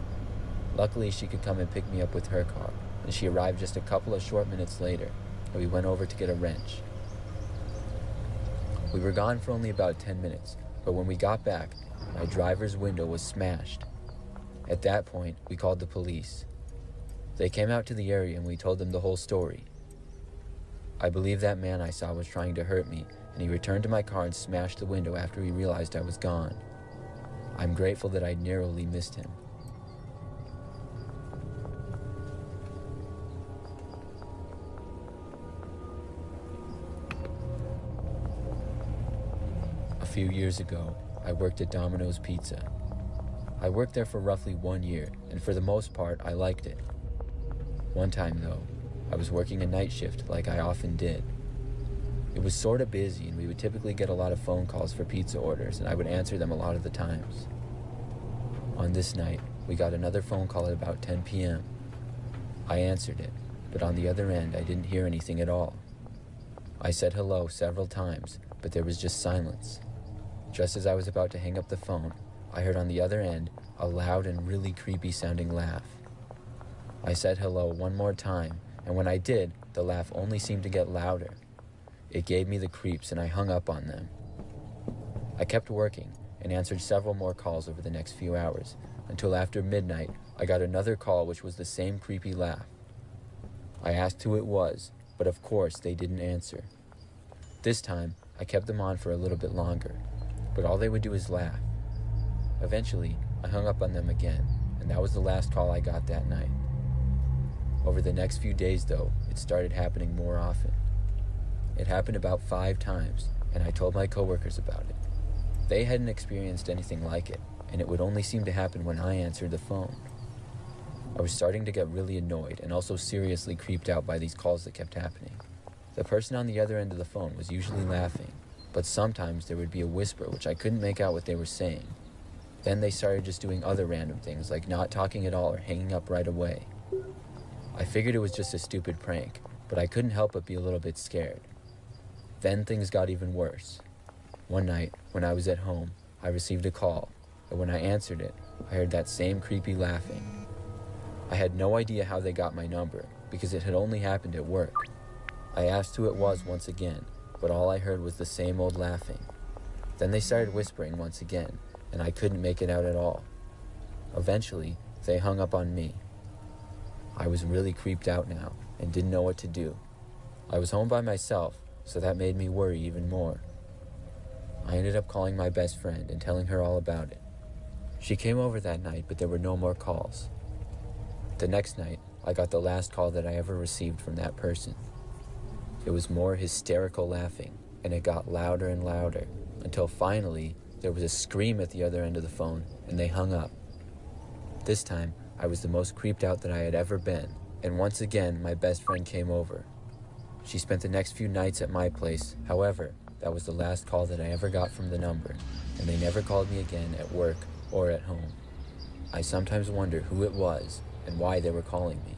Luckily, she could come and pick me up with her car, and she arrived just a couple of short minutes later, and we went over to get a wrench. We were gone for only about 10 minutes, but when we got back, my driver's window was smashed. At that point, we called the police. They came out to the area and we told them the whole story. I believe that man I saw was trying to hurt me, and he returned to my car and smashed the window after he realized I was gone. I'm grateful that I narrowly missed him. A few years ago, I worked at Domino's Pizza. I worked there for roughly 1 year, and for the most part, I liked it. One time, though, I was working a night shift like I often did. It was sort of busy, and we would typically get a lot of phone calls for pizza orders, and I would answer them a lot of the times. On this night, we got another phone call at about 10 p.m. I answered it, but on the other end, I didn't hear anything at all. I said hello several times, but there was just silence. Just as I was about to hang up the phone, I heard on the other end a loud and really creepy sounding laugh. I said hello one more time, and when I did, the laugh only seemed to get louder. It gave me the creeps and I hung up on them. I kept working and answered several more calls over the next few hours, until after midnight I got another call which was the same creepy laugh. I asked who it was, but of course they didn't answer. This time, I kept them on for a little bit longer, but all they would do is laugh. Eventually, I hung up on them again, and that was the last call I got that night. Over the next few days, though, it started happening more often. It happened about 5 times, and I told my coworkers about it. They hadn't experienced anything like it, and it would only seem to happen when I answered the phone. I was starting to get really annoyed and also seriously creeped out by these calls that kept happening. The person on the other end of the phone was usually laughing, but sometimes there would be a whisper which I couldn't make out what they were saying. Then they started just doing other random things like not talking at all or hanging up right away. I figured it was just a stupid prank, but I couldn't help but be a little bit scared. Then things got even worse. One night, when I was at home, I received a call, and when I answered it, I heard that same creepy laughing. I had no idea how they got my number, because it had only happened at work. I asked who it was once again, but all I heard was the same old laughing. Then they started whispering once again, and I couldn't make it out at all. Eventually, they hung up on me. I was really creeped out now, and didn't know what to do. I was home by myself, so that made me worry even more. I ended up calling my best friend and telling her all about it. She came over that night, but there were no more calls. The next night, I got the last call that I ever received from that person. It was more hysterical laughing, and it got louder and louder, until finally, there was a scream at the other end of the phone, and they hung up. This time, I was the most creeped out that I had ever been, and once again, my best friend came over. She spent the next few nights at my place. However, that was the last call that I ever got from the number, and they never called me again at work or at home. I sometimes wonder who it was and why they were calling me.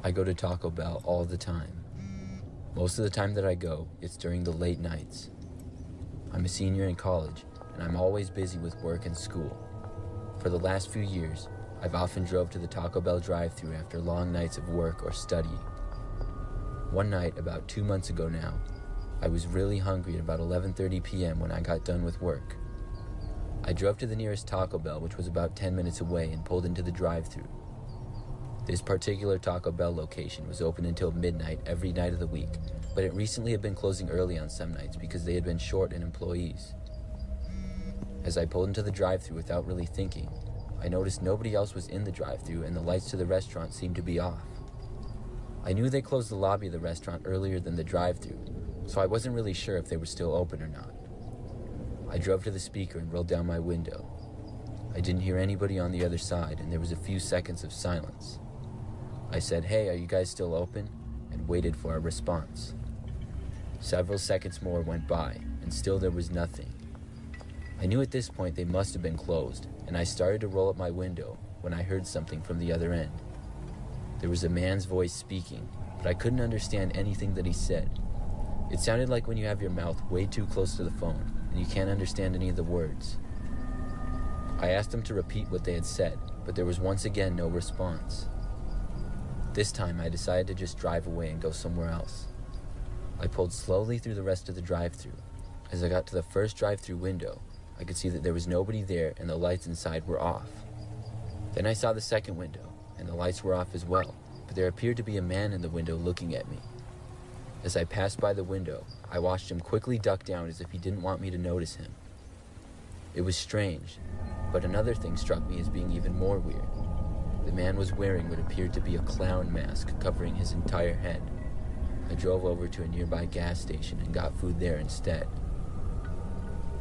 I go to Taco Bell all the time. Most of the time that I go, it's during the late nights. I'm a senior in college, and I'm always busy with work and school. For the last few years, I've often drove to the Taco Bell drive-thru after long nights of work or studying. One night, about 2 months ago now, I was really hungry at about 11:30 p.m. when I got done with work. I drove to the nearest Taco Bell, which was about 10 minutes away, and pulled into the drive-thru. This particular Taco Bell location was open until midnight every night of the week, but it recently had been closing early on some nights because they had been short in employees. As I pulled into the drive-thru without really thinking, I noticed nobody else was in the drive-thru and the lights to the restaurant seemed to be off. I knew they closed the lobby of the restaurant earlier than the drive-thru, so I wasn't really sure if they were still open or not. I drove to the speaker and rolled down my window. I didn't hear anybody on the other side, and there was a few seconds of silence. I said, "Hey, are you guys still open?" and waited for a response. Several seconds more went by, and still there was nothing. I knew at this point they must have been closed, and I started to roll up my window when I heard something from the other end. There was a man's voice speaking, but I couldn't understand anything that he said. It sounded like when you have your mouth way too close to the phone, and you can't understand any of the words. I asked him to repeat what they had said, but there was once again no response. This time, I decided to just drive away and go somewhere else. I pulled slowly through the rest of the drive-thru. As I got to the first drive-thru window, I could see that there was nobody there and the lights inside were off. Then I saw the second window, and the lights were off as well, but there appeared to be a man in the window looking at me. As I passed by the window, I watched him quickly duck down as if he didn't want me to notice him. It was strange, but another thing struck me as being even more weird. The man was wearing what appeared to be a clown mask covering his entire head. I drove over to a nearby gas station and got food there instead.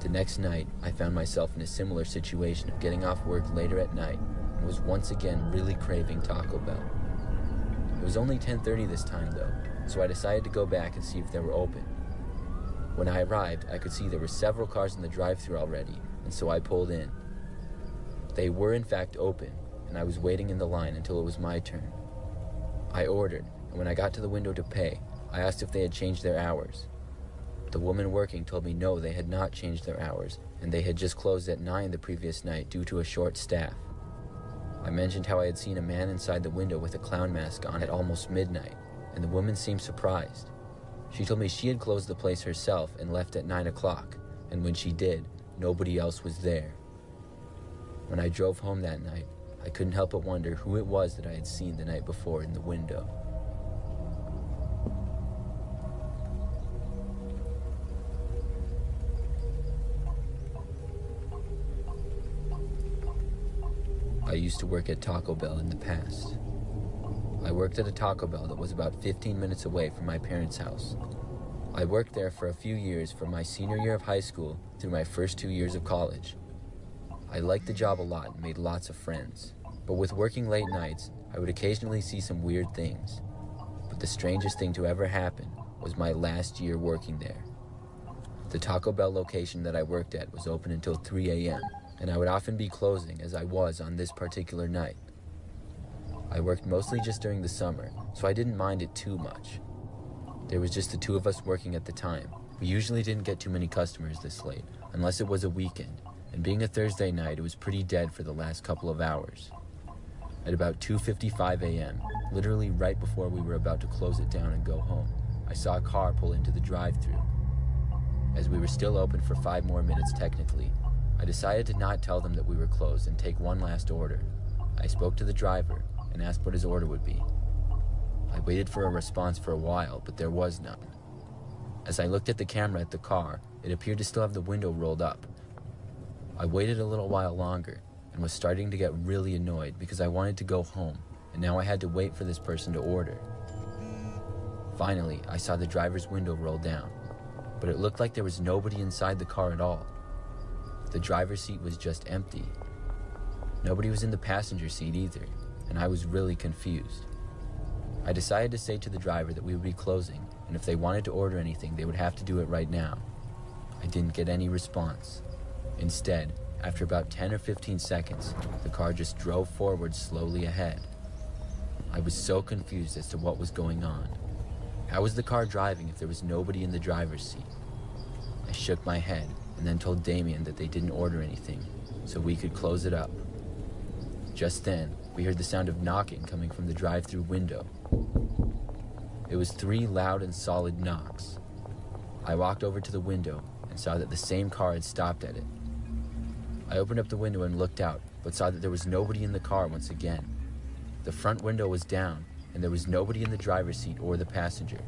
The next night, I found myself in a similar situation of getting off work later at night and was once again really craving Taco Bell. It was only 10:30 this time though, so I decided to go back and see if they were open. When I arrived, I could see there were several cars in the drive-thru already, and so I pulled in. They were in fact open, and I was waiting in the line until it was my turn. I ordered, and when I got to the window to pay, I asked if they had changed their hours. The woman working told me no, they had not changed their hours, and they had just closed at 9 the previous night due to a short staff. I mentioned how I had seen a man inside the window with a clown mask on at almost midnight, and the woman seemed surprised. She told me she had closed the place herself and left at 9 o'clock, and when she did, nobody else was there. When I drove home that night, I couldn't help but wonder who it was that I had seen the night before in the window. used to work at Taco Bell in the past. I worked at a Taco Bell that was about 15 minutes away from my parents' house. I worked there for a few years from my senior year of high school through my first 2 years of college. I liked the job a lot and made lots of friends, but with working late nights, I would occasionally see some weird things. But the strangest thing to ever happen was my last year working there. The Taco Bell location that I worked at was open until 3 a.m., and I would often be closing as I was on this particular night. I worked mostly just during the summer, so I didn't mind it too much. There was just the two of us working at the time. We usually didn't get too many customers this late, unless it was a weekend, and being a Thursday night, it was pretty dead for the last couple of hours. At about 2:55 a.m., literally right before we were about to close it down and go home, I saw a car pull into the drive-thru. As we were still open for 5 more minutes technically, I decided to not tell them that we were closed and take one last order. I spoke to the driver and asked what his order would be. I waited for a response for a while, but there was none. As I looked at the camera at the car, it appeared to still have the window rolled up. I waited a little while longer and was starting to get really annoyed because I wanted to go home, and now I had to wait for this person to order. Finally, I saw the driver's window roll down, but it looked like there was nobody inside the car at all. The driver's seat was just empty. Nobody was in the passenger seat either, and I was really confused. I decided to say to the driver that we would be closing, and if they wanted to order anything, they would have to do it right now. I didn't get any response. Instead, after about 10 or 15 seconds, the car just drove forward slowly ahead. I was so confused as to what was going on. How was the car driving if there was nobody in the driver's seat? I shook my head and then told Damien that they didn't order anything, so we could close it up. Just then, we heard the sound of knocking coming from the drive-thru window. It was 3 loud and solid knocks. I walked over to the window and saw that the same car had stopped at it. I opened up the window and looked out, but saw that there was nobody in the car once again. The front window was down, and there was nobody in the driver's seat or the passenger.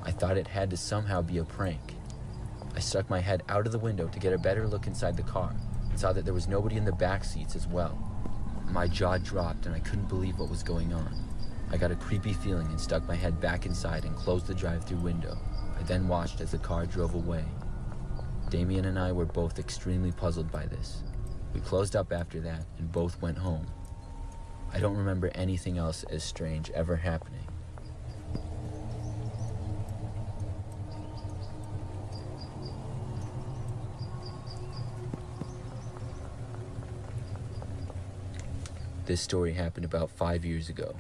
I thought it had to somehow be a prank. I stuck my head out of the window to get a better look inside the car, and saw that there was nobody in the back seats as well. My jaw dropped, and I couldn't believe what was going on. I got a creepy feeling and stuck my head back inside and closed the drive-thru window. I then watched as the car drove away. Damien and I were both extremely puzzled by this. We closed up after that and both went home. I don't remember anything else as strange ever happening. This story happened about 5 years ago.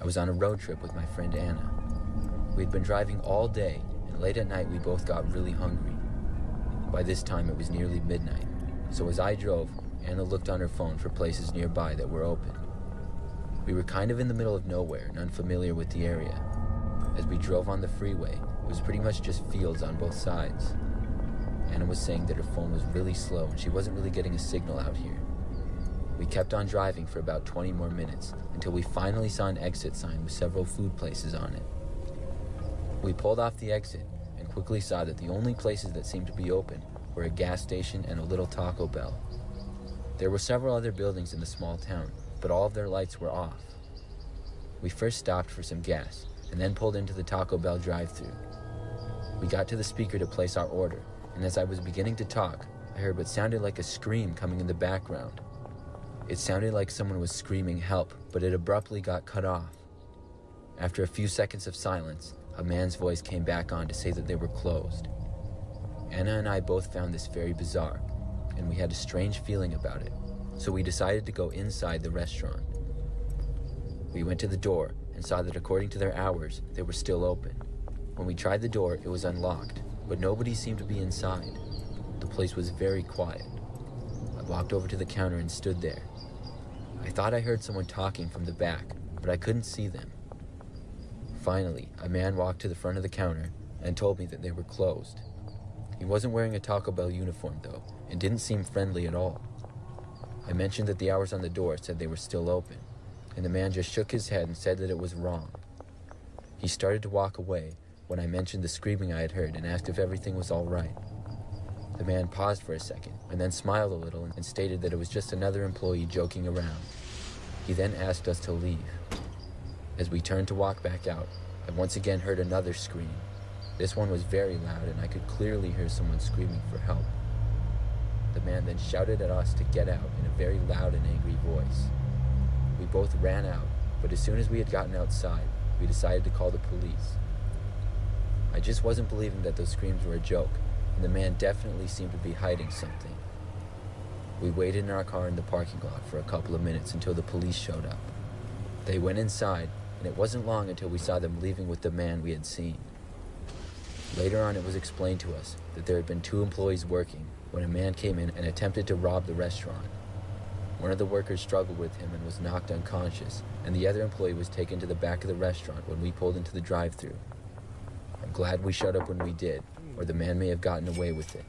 I was on a road trip with my friend Anna. We'd been driving all day, and late at night we both got really hungry. By this time it was nearly midnight, so as I drove, Anna looked on her phone for places nearby that were open. We were kind of in the middle of nowhere and unfamiliar with the area. As we drove on the freeway, it was pretty much just fields on both sides. Anna was saying that her phone was really slow and she wasn't really getting a signal out here. We kept on driving for about 20 more minutes until we finally saw an exit sign with several food places on it. We pulled off the exit and quickly saw that the only places that seemed to be open were a gas station and a little Taco Bell. There were several other buildings in the small town, but all of their lights were off. We first stopped for some gas and then pulled into the Taco Bell drive-thru. We got to the speaker to place our order, and as I was beginning to talk, I heard what sounded like a scream coming in the background. It sounded like someone was screaming help, but it abruptly got cut off. After a few seconds of silence, a man's voice came back on to say that they were closed. Anna and I both found this very bizarre, and we had a strange feeling about it, so we decided to go inside the restaurant. We went to the door and saw that according to their hours, they were still open. When we tried the door, it was unlocked, but nobody seemed to be inside. The place was very quiet. I walked over to the counter and stood there. I thought I heard someone talking from the back, but I couldn't see them. Finally, a man walked to the front of the counter and told me that they were closed. He wasn't wearing a Taco Bell uniform, though, and didn't seem friendly at all. I mentioned that the hours on the door said they were still open, and the man just shook his head and said that it was wrong. He started to walk away when I mentioned the screaming I had heard and asked if everything was all right. The man paused for a second and then smiled a little and stated that it was just another employee joking around. He then asked us to leave. As we turned to walk back out, I once again heard another scream. This one was very loud and I could clearly hear someone screaming for help. The man then shouted at us to get out in a very loud and angry voice. We both ran out, but as soon as we had gotten outside, we decided to call the police. I just wasn't believing that those screams were a joke, and the man definitely seemed to be hiding something. We waited in our car in the parking lot for a couple of minutes until the police showed up. They went inside, and it wasn't long until we saw them leaving with the man we had seen. Later on, it was explained to us that there had been 2 employees working when a man came in and attempted to rob the restaurant. One of the workers struggled with him and was knocked unconscious, and the other employee was taken to the back of the restaurant when we pulled into the drive-thru. I'm glad we shut up when we did, or the man may have gotten away with it.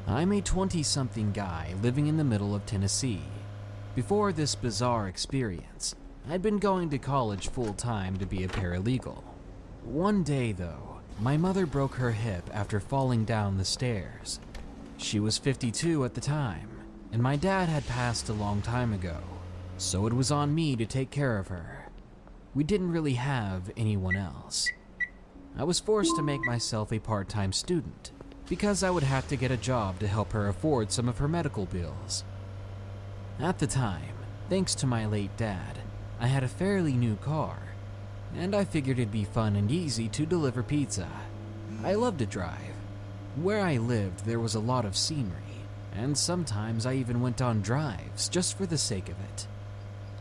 I'm a 20-something guy living in the middle of Tennessee. Before this bizarre experience, I'd been going to college full-time to be a paralegal. One day, though, my mother broke her hip after falling down the stairs. She was 52 at the time, and my dad had passed a long time ago, so it was on me to take care of her. We didn't really have anyone else. I was forced to make myself a part-time student, because I would have to get a job to help her afford some of her medical bills. At the time, thanks to my late dad, I had a fairly new car, and I figured it'd be fun and easy to deliver pizza. I loved to drive. Where I lived, there was a lot of scenery, and sometimes I even went on drives just for the sake of it.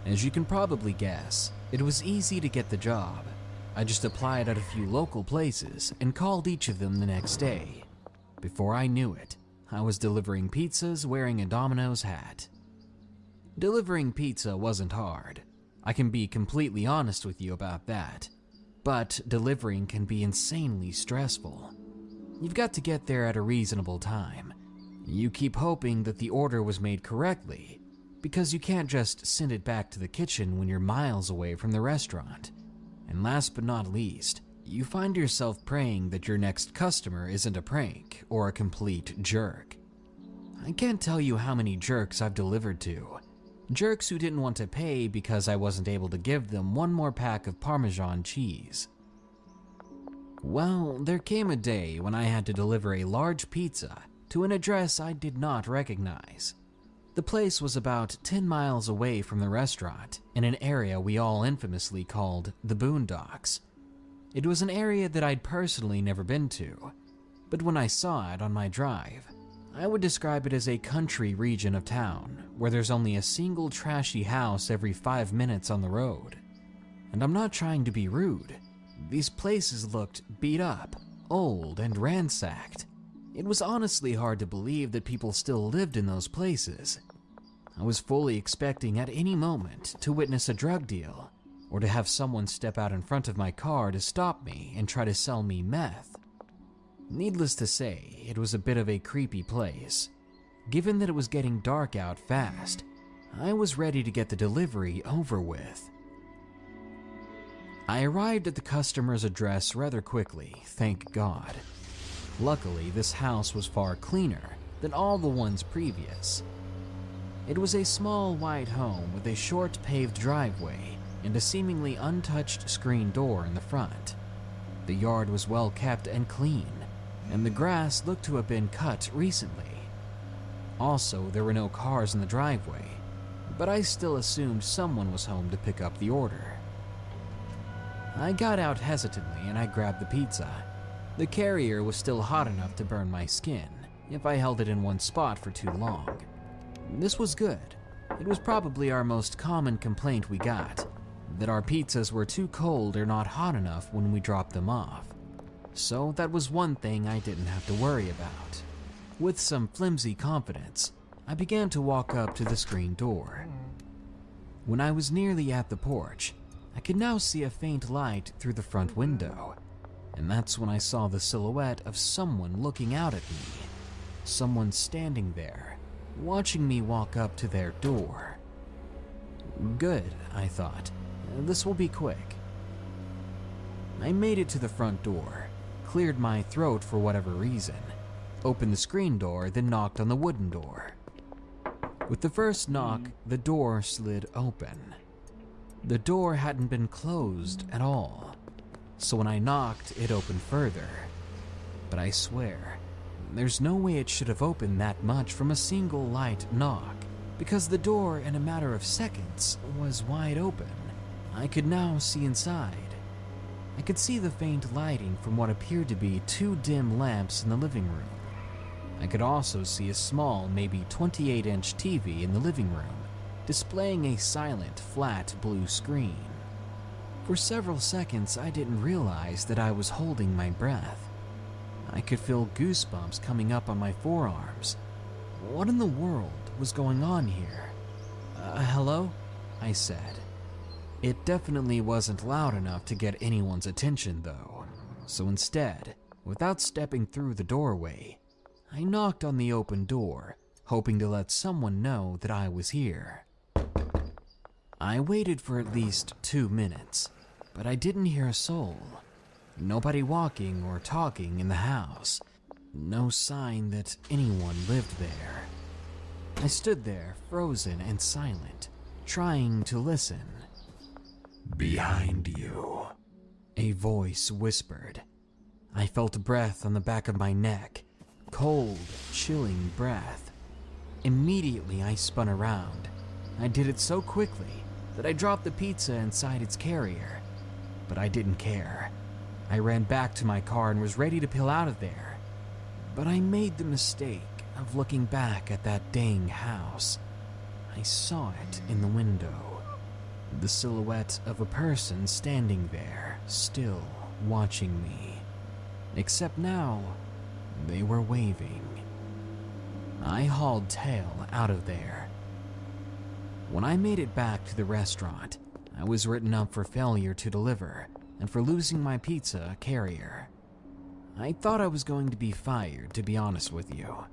As you can probably guess, it was easy to get the job. I just applied at a few local places and called each of them the next day. Before I knew it, I was delivering pizzas wearing a Domino's hat. Delivering pizza wasn't hard. I can be completely honest with you about that. But delivering can be insanely stressful. You've got to get there at a reasonable time. You keep hoping that the order was made correctly, because you can't just send it back to the kitchen when you're miles away from the restaurant. And last but not least, you find yourself praying that your next customer isn't a prank or a complete jerk. I can't tell you how many jerks I've delivered to. Jerks who didn't want to pay because I wasn't able to give them one more pack of Parmesan cheese. Well, there came a day when I had to deliver a large pizza to an address I did not recognize. The place was about 10 miles away from the restaurant, in an area we all infamously called the Boondocks. It was an area that I'd personally never been to, but when I saw it on my drive, I would describe it as a country region of town where there's only a single trashy house every 5 minutes on the road. And I'm not trying to be rude. These places looked beat up, old, and ransacked. It was honestly hard to believe that people still lived in those places. I was fully expecting at any moment to witness a drug deal, or to have someone step out in front of my car to stop me and try to sell me meth. Needless to say, it was a bit of a creepy place. Given that it was getting dark out fast, I was ready to get the delivery over with. I arrived at the customer's address rather quickly, thank God. Luckily, this house was far cleaner than all the ones previous. It was a small white home with a short paved driveway and a seemingly untouched screen door in the front. The yard was well kept and clean, and the grass looked to have been cut recently. Also, there were no cars in the driveway, but I still assumed someone was home to pick up the order. I got out hesitantly and I grabbed the pizza. The carrier was still hot enough to burn my skin if I held it in one spot for too long. This was good. It was probably our most common complaint we got, that our pizzas were too cold or not hot enough when we dropped them off. So that was one thing I didn't have to worry about. With some flimsy confidence, I began to walk up to the screen door. When I was nearly at the porch, I could now see a faint light through the front window, and that's when I saw the silhouette of someone looking out at me. someone standing there, watching me walk up to their door. Good, I thought. This will be quick. I made it to the front door, cleared my throat for whatever reason, opened the screen door, then knocked on the wooden door. With the first knock, the door slid open. The door hadn't been closed at all, so when I knocked, it opened further. But I swear, there's no way it should have opened that much from a single light knock, because the door, in a matter of seconds, was wide open. I could now see inside. I could see the faint lighting from what appeared to be 2 dim lamps in the living room. I could also see a small, maybe 28-inch TV in the living room, displaying a silent, flat blue screen. For several seconds, I didn't realize that I was holding my breath. I could feel goosebumps coming up on my forearms. What in the world was going on here? Hello? I said. It definitely wasn't loud enough to get anyone's attention, though. So instead, without stepping through the doorway, I knocked on the open door, hoping to let someone know that I was here. I waited for at least 2 minutes, but I didn't hear a soul. Nobody walking or talking in the house. No sign that anyone lived there. I stood there, frozen and silent, trying to listen. "Behind you," a voice whispered. I felt breath on the back of my neck, cold, chilling breath. Immediately, I spun around. I did it so quickly that I dropped the pizza inside its carrier. But I didn't care. I ran back to my car and was ready to peel out of there. But I made the mistake of looking back at that dang house. I saw it in the window. The silhouette of a person standing there, still watching me. Except now, they were waving. I hauled tail out of there. When I made it back to the restaurant, I was written up for failure to deliver and for losing my pizza carrier. I thought I was going to be fired, to be honest with you,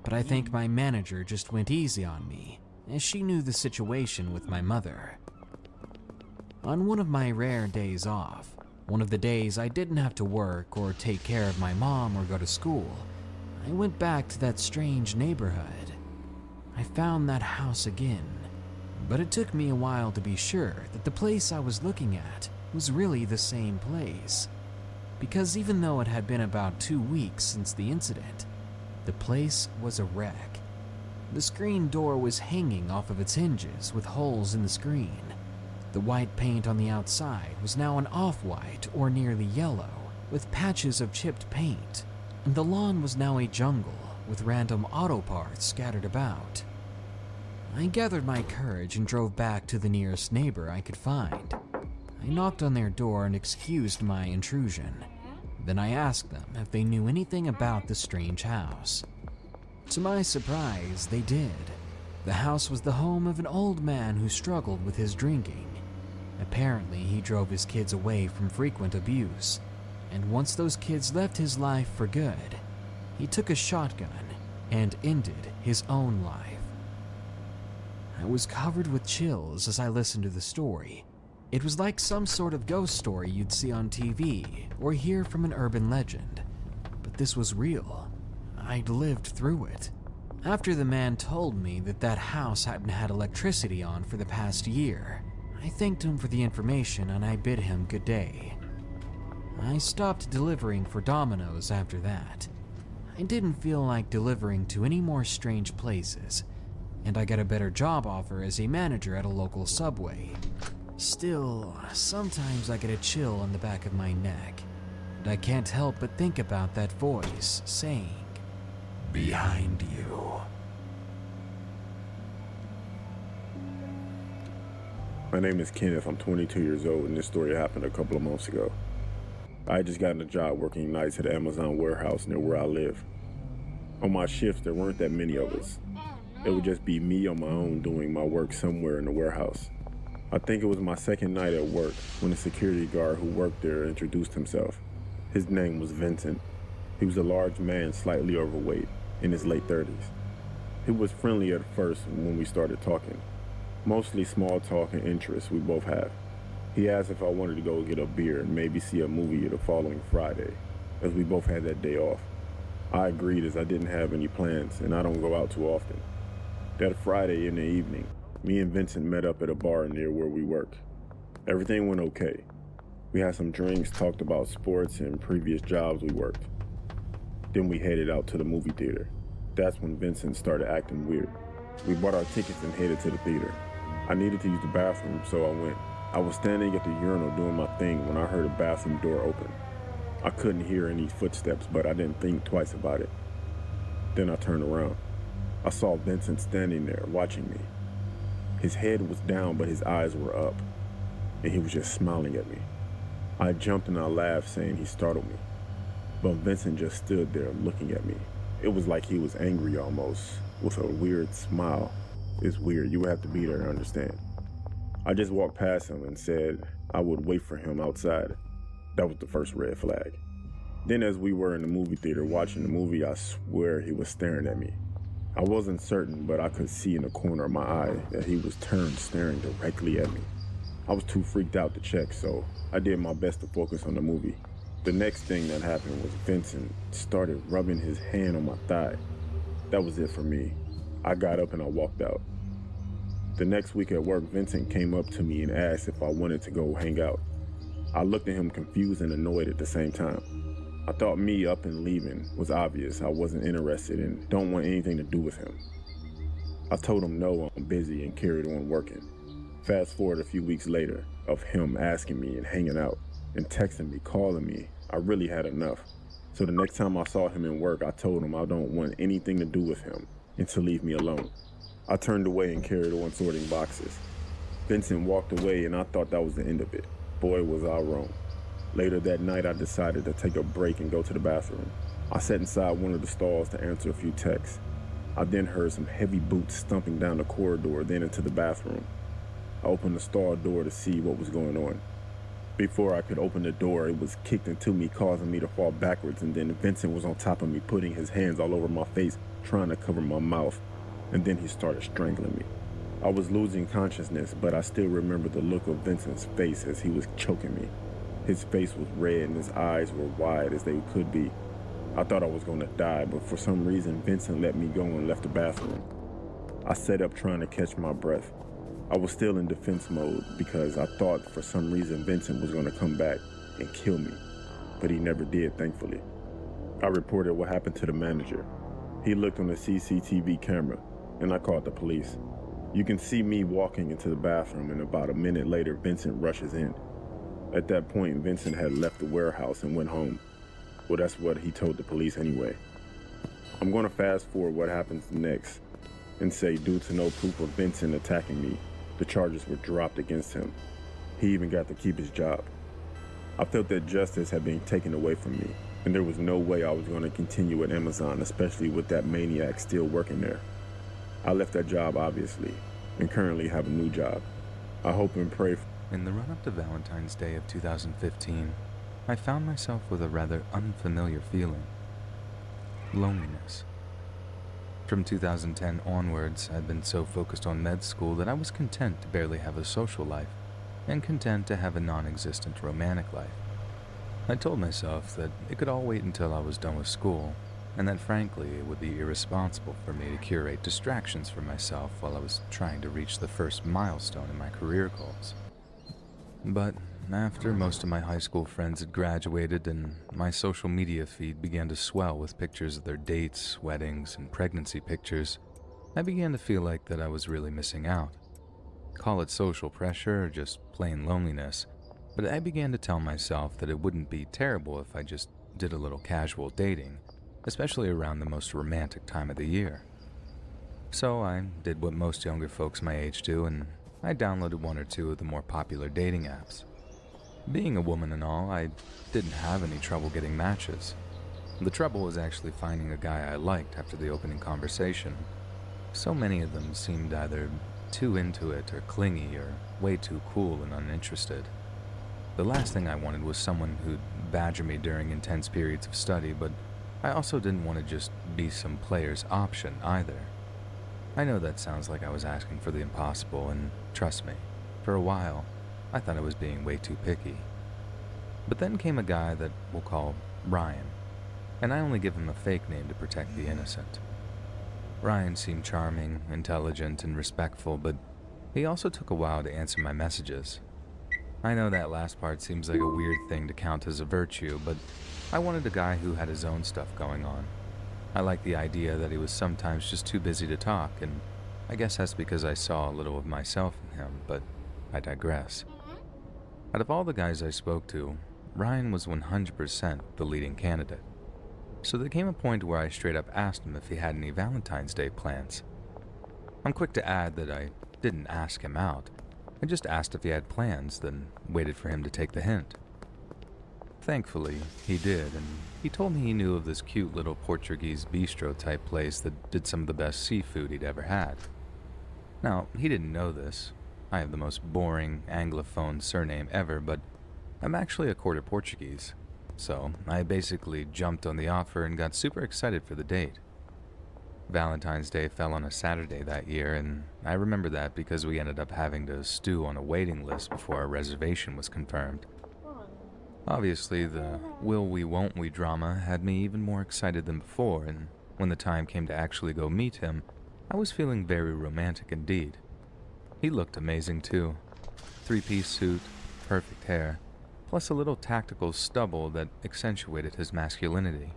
but I think my manager just went easy on me, as she knew the situation with my mother. On one of my rare days off, one of the days I didn't have to work or take care of my mom or go to school, I went back to that strange neighborhood. I found that house again, but it took me a while to be sure that the place I was looking at was really the same place. Because even though it had been about 2 weeks since the incident, the place was a wreck. The screen door was hanging off of its hinges with holes in the screen. The white paint on the outside was now an off-white or nearly yellow, with patches of chipped paint, and the lawn was now a jungle with random auto parts scattered about. I gathered my courage and drove back to the nearest neighbor I could find. I knocked on their door and excused my intrusion. Then I asked them if they knew anything about the strange house. To my surprise, they did. The house was the home of an old man who struggled with his drinking. Apparently, he drove his kids away from frequent abuse, and once those kids left his life for good, he took a shotgun and ended his own life. I was covered with chills as I listened to the story. It was like some sort of ghost story you'd see on TV or hear from an urban legend, but this was real. I'd lived through it. After the man told me that that house hadn't had electricity on for the past year, I thanked him for the information and I bid him good day. I stopped delivering for Domino's after that. I didn't feel like delivering to any more strange places, and I got a better job offer as a manager at a local Subway. Still, sometimes I get a chill on the back of my neck, and I can't help but think about that voice saying, "Behind you." My name is Kenneth. I'm 22 years old, and this story happened a couple of months ago. I had just gotten a job working nights at an Amazon warehouse near where I live. On my shifts, there weren't that many of us. It would just be me on my own doing my work somewhere in the warehouse. I think it was my second night at work when a security guard who worked there introduced himself. His name was Vincent. He was a large man, slightly overweight. in his late 30s. He was friendly at first when we started talking. Mostly small talk and interests we both have. He asked if I wanted to go get a beer and maybe see a movie the following Friday, as we both had that day off. I agreed as I didn't have any plans and I don't go out too often. That Friday in the evening, me and Vincent met up at a bar near where we work. Everything went okay. We had some drinks, talked about sports and previous jobs we worked. Then we headed out to the movie theater. That's when Vincent started acting weird. We bought our tickets and headed to the theater. I needed to use the bathroom, so I went. I was standing at the urinal doing my thing when I heard a bathroom door open. I couldn't hear any footsteps, but I didn't think twice about it. Then I turned around. I saw Vincent standing there, watching me. His head was down, but his eyes were up, and he was just smiling at me. I jumped and I laughed, saying he startled me. But Vincent just stood there looking at me. It was like he was angry almost, with a weird smile. It's weird, you would have to be there to understand. I just walked past him and said I would wait for him outside. That was the first red flag. Then as we were in the movie theater watching the movie, I swear he was staring at me. I wasn't certain, but I could see in the corner of my eye that he was turned staring directly at me. I was too freaked out to check, so I did my best to focus on the movie. The next thing that happened was Vincent started rubbing his hand on my thigh. That was it for me. I got up and I walked out. The next week at work, Vincent came up to me and asked if I wanted to go hang out. I looked at him confused and annoyed at the same time. I thought me up and leaving was obvious. I wasn't interested and don't want anything to do with him. I told him no, I'm busy, and carried on working. Fast forward a few weeks later of him asking me and hanging out and texting me, calling me. I really had enough. So the next time I saw him in work, I told him I don't want anything to do with him and to leave me alone. I turned away and carried on sorting boxes. Vincent walked away and I thought that was the end of it. Boy, was I wrong. Later that night, I decided to take a break and go to the bathroom. I sat inside one of the stalls to answer a few texts. I then heard some heavy boots stumping down the corridor, then into the bathroom. I opened the stall door to see what was going on. Before I could open the door, it was kicked into me, causing me to fall backwards, and then Vincent was on top of me, putting his hands all over my face, trying to cover my mouth, and then he started strangling me. I was losing consciousness, but I still remember the look of Vincent's face as he was choking me. His face was red and his eyes were wide as they could be. I thought I was going to die, but for some reason, Vincent let me go and left the bathroom. I sat up trying to catch my breath. I was still in defense mode because I thought for some reason Vincent was going to come back and kill me, but he never did, thankfully. I reported what happened to the manager. He looked on the CCTV camera, and I called the police. You can see me walking into the bathroom, and about a minute later, Vincent rushes in. At that point, Vincent had left the warehouse and went home. Well, that's what he told the police anyway. I'm going to fast forward what happens next and say due to no proof of Vincent attacking me, the charges were dropped against him. He even got to keep his job. I felt that justice had been taken away from me, and there was no way I was going to continue at Amazon, especially with that maniac still working there. I left that job, obviously, and currently have a new job. I hope and pray for... In the run-up to Valentine's Day of 2015, I found myself with a rather unfamiliar feeling. Loneliness. From 2010 onwards, I'd been so focused on med school that I was content to barely have a social life, and content to have a non-existent romantic life. I told myself that it could all wait until I was done with school, and that frankly it would be irresponsible for me to curate distractions for myself while I was trying to reach the first milestone in my career goals. But after most of my high school friends had graduated and my social media feed began to swell with pictures of their dates, weddings, and pregnancy pictures, I began to feel like that I was really missing out. Call it social pressure or just plain loneliness, but I began to tell myself that it wouldn't be terrible if I just did a little casual dating, especially around the most romantic time of the year. So I did what most younger folks my age do, and I downloaded one or two of the more popular dating apps. Being a woman and all, I didn't have any trouble getting matches. The trouble was actually finding a guy I liked after the opening conversation. So many of them seemed either too into it or clingy or way too cool and uninterested. The last thing I wanted was someone who'd badger me during intense periods of study, but I also didn't want to just be some player's option either. I know that sounds like I was asking for the impossible, and trust me, for a while, I thought I was being way too picky. But then came a guy that we'll call Ryan, and I only give him a fake name to protect the innocent. Ryan seemed charming, intelligent, and respectful, but he also took a while to answer my messages. I know that last part seems like a weird thing to count as a virtue, but I wanted a guy who had his own stuff going on. I liked the idea that he was sometimes just too busy to talk, and I guess that's because I saw a little of myself in him, but I digress. Out of all the guys I spoke to, Ryan was 100% the leading candidate. So there came a point where I straight up asked him if he had any Valentine's Day plans. I'm quick to add that I didn't ask him out. I just asked if he had plans, then waited for him to take the hint. Thankfully, he did, and he told me he knew of this cute little Portuguese bistro-type place that did some of the best seafood he'd ever had. Now, he didn't know this. I have the most boring Anglophone surname ever, but I'm actually a quarter Portuguese. So, I basically jumped on the offer and got super excited for the date. Valentine's Day fell on a Saturday that year, and I remember that because we ended up having to stew on a waiting list before our reservation was confirmed. Obviously, the will we won't we drama had me even more excited than before, and when the time came to actually go meet him, I was feeling very romantic indeed. He looked amazing too. Three-piece suit, perfect hair, plus a little tactical stubble that accentuated his masculinity.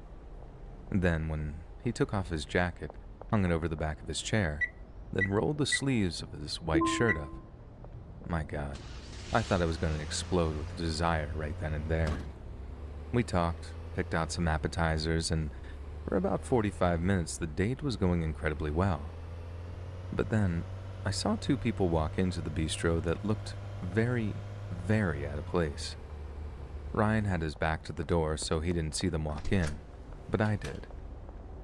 And then, when he took off his jacket, hung it over the back of his chair, then rolled the sleeves of his white shirt up. My God, I thought I was going to explode with desire right then and there. We talked, picked out some appetizers, and for about 45 minutes the date was going incredibly well. But then, I saw two people walk into the bistro that looked very, very out of place. Ryan had his back to the door, so he didn't see them walk in, but I did.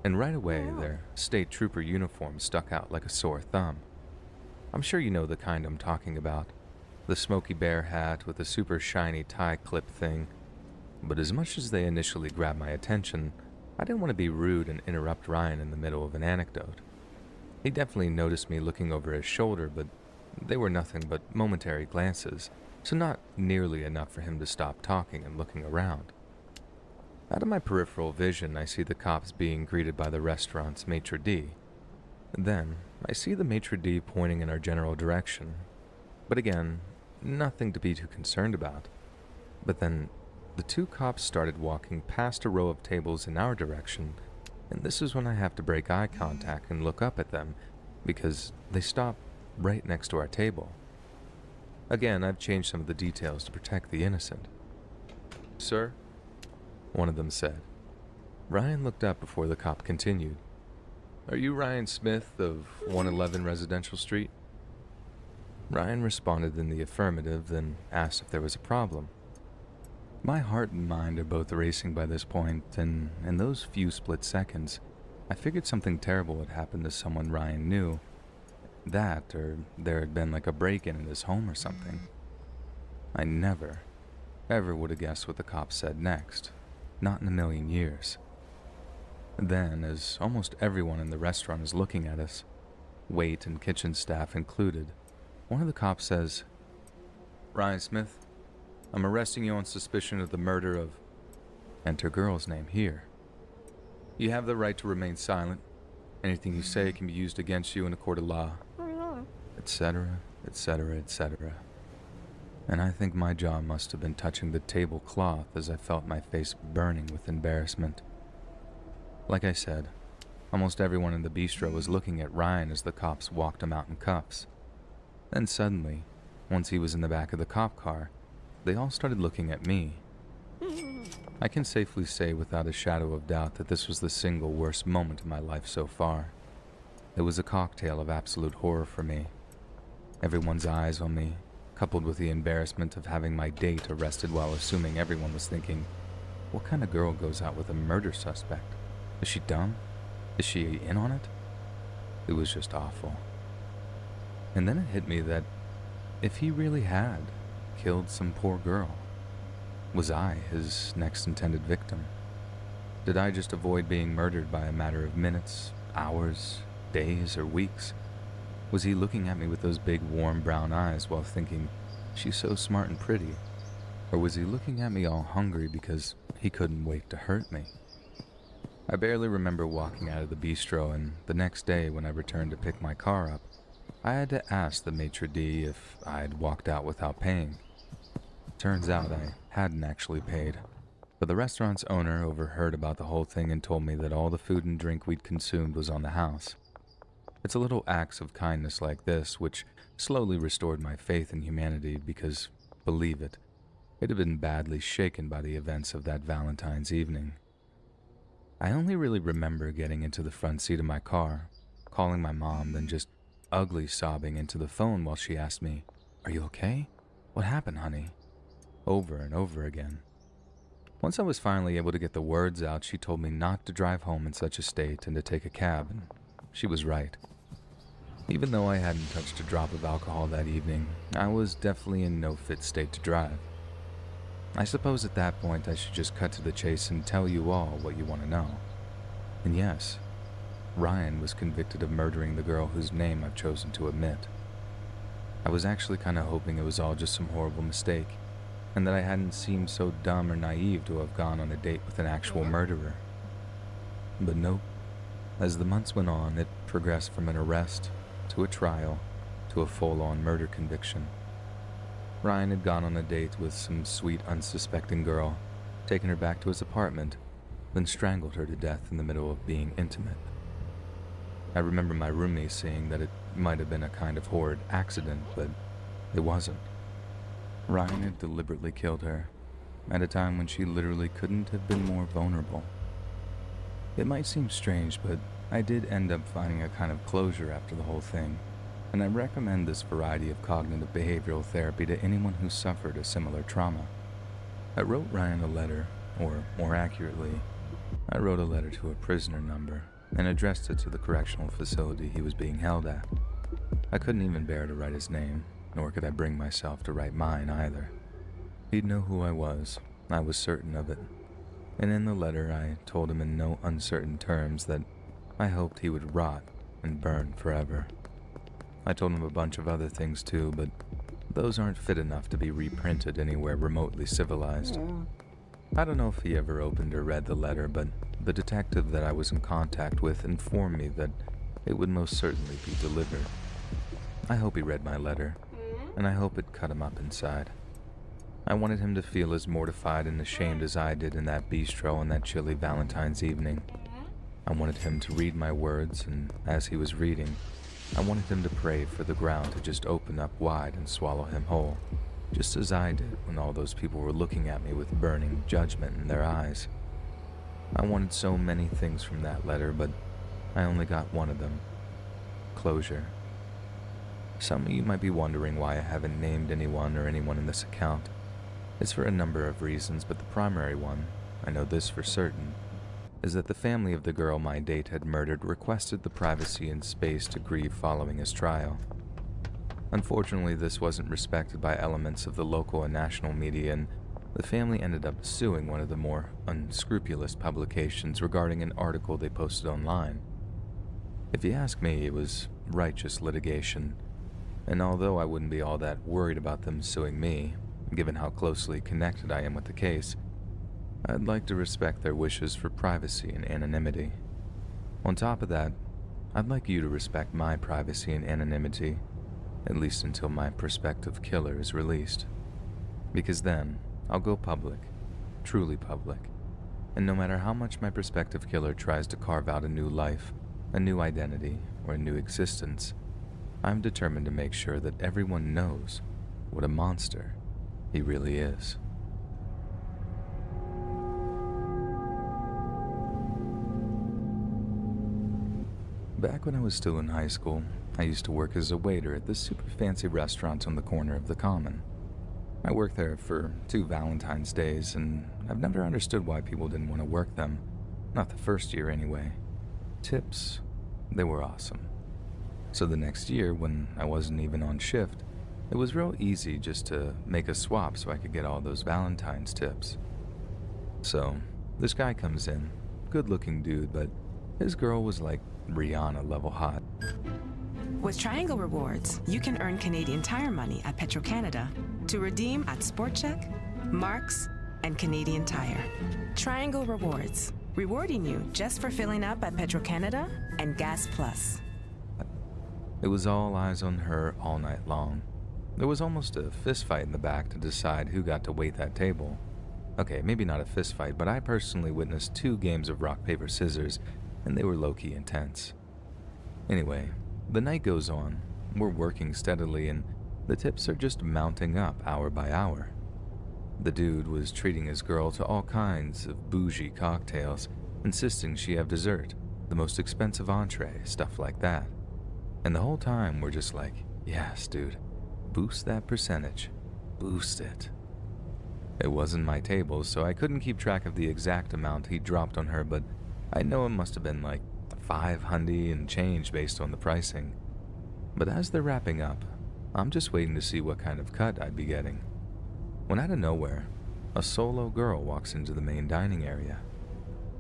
And right away, their state trooper uniform stuck out like a sore thumb. I'm sure you know the kind I'm talking about. The Smokey Bear hat with the super shiny tie clip thing. But as much as they initially grabbed my attention, I didn't want to be rude and interrupt Ryan in the middle of an anecdote. He definitely noticed me looking over his shoulder, but they were nothing but momentary glances, so not nearly enough for him to stop talking and looking around. Out of my peripheral vision, I see the cops being greeted by the restaurant's maitre d'. Then, I see the maitre d' pointing in our general direction. But again, nothing to be too concerned about. But then, the two cops started walking past a row of tables in our direction, and this is when I have to break eye contact and look up at them, because they stop right next to our table. Again, I've changed some of the details to protect the innocent. "Sir?" one of them said. Ryan looked up before the cop continued. "Are you Ryan Smith of 111 Residential Street?" Ryan responded in the affirmative, then asked if there was a problem. My heart and mind are both racing by this point, and in those few split seconds, I figured something terrible had happened to someone Ryan knew. That, or there had been like a break-in at his home or something. I never, ever would have guessed what the cop said next. Not in a million years. Then, as almost everyone in the restaurant is looking at us, wait and kitchen staff included, one of the cops says, "Ryan Smith, I'm arresting you on suspicion of the murder of," enter girl's name here. "You have the right to remain silent. Anything you say can be used against you in a court of law," etc., etc., etc. And I think my jaw must have been touching the tablecloth as I felt my face burning with embarrassment. Like I said, almost everyone in the bistro was looking at Ryan as the cops walked him out in cuffs. Then suddenly, once he was in the back of the cop car, they all started looking at me. I can safely say without a shadow of doubt that this was the single worst moment of my life so far. It was a cocktail of absolute horror for me. Everyone's eyes on me, coupled with the embarrassment of having my date arrested while assuming everyone was thinking, what kind of girl goes out with a murder suspect? Is she dumb? Is she in on it? It was just awful. And then it hit me that if he really had killed some poor girl, was I his next intended victim? Did I just avoid being murdered by a matter of minutes, hours, days, or weeks? Was he looking at me with those big warm brown eyes while thinking, she's so smart and pretty? Or was he looking at me all hungry because he couldn't wait to hurt me? I barely remember walking out of the bistro, and the next day when I returned to pick my car up, I had to ask the maitre d' if I had walked out without paying. Turns out I hadn't actually paid, but the restaurant's owner overheard about the whole thing and told me that all the food and drink we'd consumed was on the house. It's a little acts of kindness like this which slowly restored my faith in humanity because, believe it, it had been badly shaken by the events of that Valentine's evening. I only really remember getting into the front seat of my car, calling my mom, then just ugly sobbing into the phone while she asked me, "Are you okay? What happened, honey?" Over and over again. Once I was finally able to get the words out, she told me not to drive home in such a state and to take a cab, and she was right. Even though I hadn't touched a drop of alcohol that evening, I was definitely in no fit state to drive. I suppose at that point I should just cut to the chase and tell you all what you want to know. And yes, Ryan was convicted of murdering the girl whose name I've chosen to omit. I was actually kind of hoping it was all just some horrible mistake, and that I hadn't seemed so dumb or naive to have gone on a date with an actual murderer. But nope. As the months went on, it progressed from an arrest, to a trial, to a full-on murder conviction. Ryan had gone on a date with some sweet, unsuspecting girl, taken her back to his apartment, then strangled her to death in the middle of being intimate. I remember my roomie saying that it might have been a kind of horrid accident, but it wasn't. Ryan had deliberately killed her, at a time when she literally couldn't have been more vulnerable. It might seem strange, but I did end up finding a kind of closure after the whole thing, and I recommend this variety of cognitive behavioral therapy to anyone who suffered a similar trauma. I wrote Ryan a letter, or more accurately, I wrote a letter to a prisoner number and addressed it to the correctional facility he was being held at. I couldn't even bear to write his name, nor could I bring myself to write mine either. He'd know who I was certain of it, and in the letter I told him in no uncertain terms that I hoped he would rot and burn forever. I told him a bunch of other things too, but those aren't fit enough to be reprinted anywhere remotely civilized. I don't know if he ever opened or read the letter, but the detective that I was in contact with informed me that it would most certainly be delivered. I hope he read my letter, and I hope it cut him up inside. I wanted him to feel as mortified and ashamed as I did in that bistro on that chilly Valentine's evening. I wanted him to read my words, and as he was reading, I wanted him to pray for the ground to just open up wide and swallow him whole, just as I did when all those people were looking at me with burning judgment in their eyes. I wanted so many things from that letter, but I only got one of them: closure. Some of you might be wondering why I haven't named anyone in this account. It's for a number of reasons, but the primary one, I know this for certain, is that the family of the girl my date had murdered requested the privacy and space to grieve following his trial. Unfortunately, this wasn't respected by elements of the local and national media, and the family ended up suing one of the more unscrupulous publications regarding an article they posted online. If you ask me, it was righteous litigation, and although I wouldn't be all that worried about them suing me, given how closely connected I am with the case, I'd like to respect their wishes for privacy and anonymity. On top of that, I'd like you to respect my privacy and anonymity, at least until my prospective killer is released. Because then, I'll go public, truly public, and no matter how much my prospective killer tries to carve out a new life, a new identity, or a new existence, I'm determined to make sure that everyone knows what a monster he really is. Back when I was still in high school, I used to work as a waiter at this super fancy restaurant on the corner of the Common. I worked there for 2 Valentine's days, and I've never understood why people didn't want to work them. Not the first year anyway. Tips, they were awesome. So the next year, when I wasn't even on shift, it was real easy just to make a swap so I could get all those Valentine's tips. So, this guy comes in, good-looking dude, but his girl was like Rihanna level hot. With Triangle Rewards, you can earn Canadian Tire money at Petro-Canada to redeem at SportCheck, Marks, and Canadian Tire. Triangle Rewards, rewarding you just for filling up at Petro-Canada and Gas Plus. It was all eyes on her all night long. There was almost a fist fight in the back to decide who got to wait that table. Okay, maybe not a fist fight, but I personally witnessed 2 games of rock, paper, scissors, and they were low-key intense. Anyway, the night goes on. We're working steadily, and the tips are just mounting up hour by hour. The dude was treating his girl to all kinds of bougie cocktails, insisting she have dessert, the most expensive entree, stuff like that. And the whole time we're just like, yes, dude, boost that percentage. Boost it. It wasn't my table, so I couldn't keep track of the exact amount he dropped on her, but I know it must have been like $500 and change based on the pricing. But as they're wrapping up, I'm just waiting to see what kind of cut I'd be getting. When out of nowhere, a solo girl walks into the main dining area.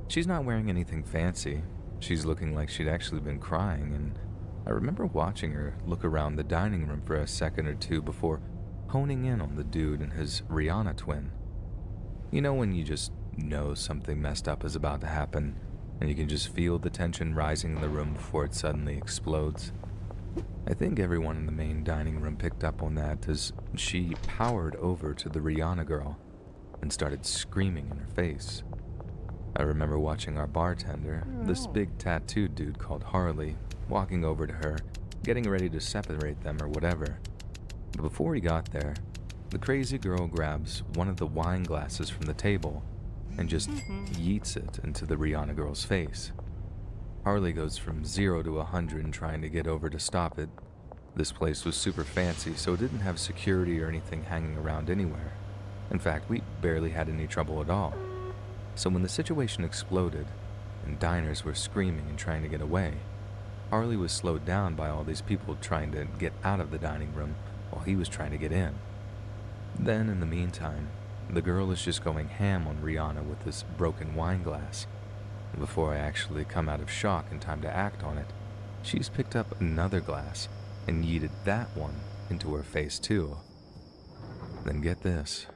She's not wearing anything fancy. She's looking like she'd actually been crying, and I remember watching her look around the dining room for a second or two before honing in on the dude and his Rihanna twin. You know when you just know something messed up is about to happen, and you can just feel the tension rising in the room before it suddenly explodes? I think everyone in the main dining room picked up on that as she powered over to the Rihanna girl and started screaming in her face. I remember watching our bartender, this big tattooed dude called Harley, walking over to her, getting ready to separate them or whatever. But before he got there, the crazy girl grabs one of the wine glasses from the table and just yeets it into the Rihanna girl's face. Harley goes from 0 to 100 in trying to get over to stop it. This place was super fancy, so it didn't have security or anything hanging around anywhere. In fact, we barely had any trouble at all. So when the situation exploded, and diners were screaming and trying to get away, Harley was slowed down by all these people trying to get out of the dining room while he was trying to get in. Then, in the meantime, the girl is just going ham on Rihanna with this broken wine glass. Before I actually come out of shock in time to act on it, she's picked up another glass and yeeted that one into her face too. Then get this.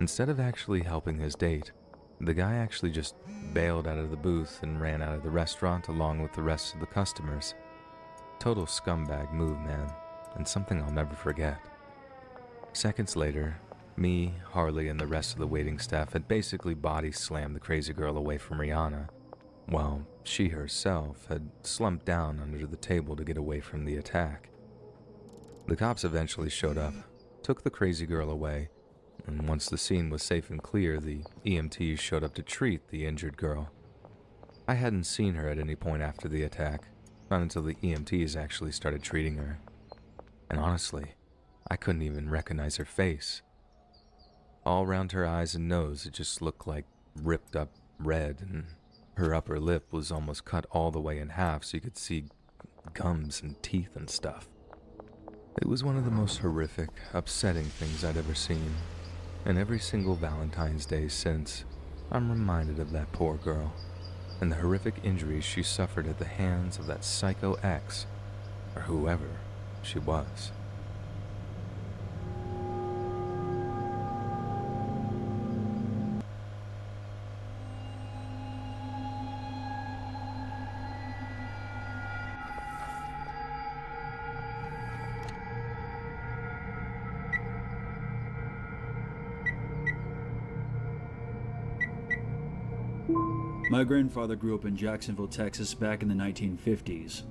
Instead of actually helping his date, the guy actually just bailed out of the booth and ran out of the restaurant along with the rest of the customers. Total scumbag move, man, and something I'll never forget. Seconds later, me, Harley, and the rest of the waiting staff had basically body slammed the crazy girl away from Rihanna, while she herself had slumped down under the table to get away from the attack. The cops eventually showed up, took the crazy girl away, and once the scene was safe and clear, the EMTs showed up to treat the injured girl. I hadn't seen her at any point after the attack, not until the EMTs actually started treating her. And honestly, I couldn't even recognize her face. All around her eyes and nose, it just looked like ripped up red, and her upper lip was almost cut all the way in half so you could see gums and teeth and stuff. It was one of the most horrific, upsetting things I'd ever seen. And every single Valentine's Day since, I'm reminded of that poor girl and the horrific injuries she suffered at the hands of that psycho ex, or whoever she was. My grandfather grew up in Jacksonville, Texas back in the 1950s,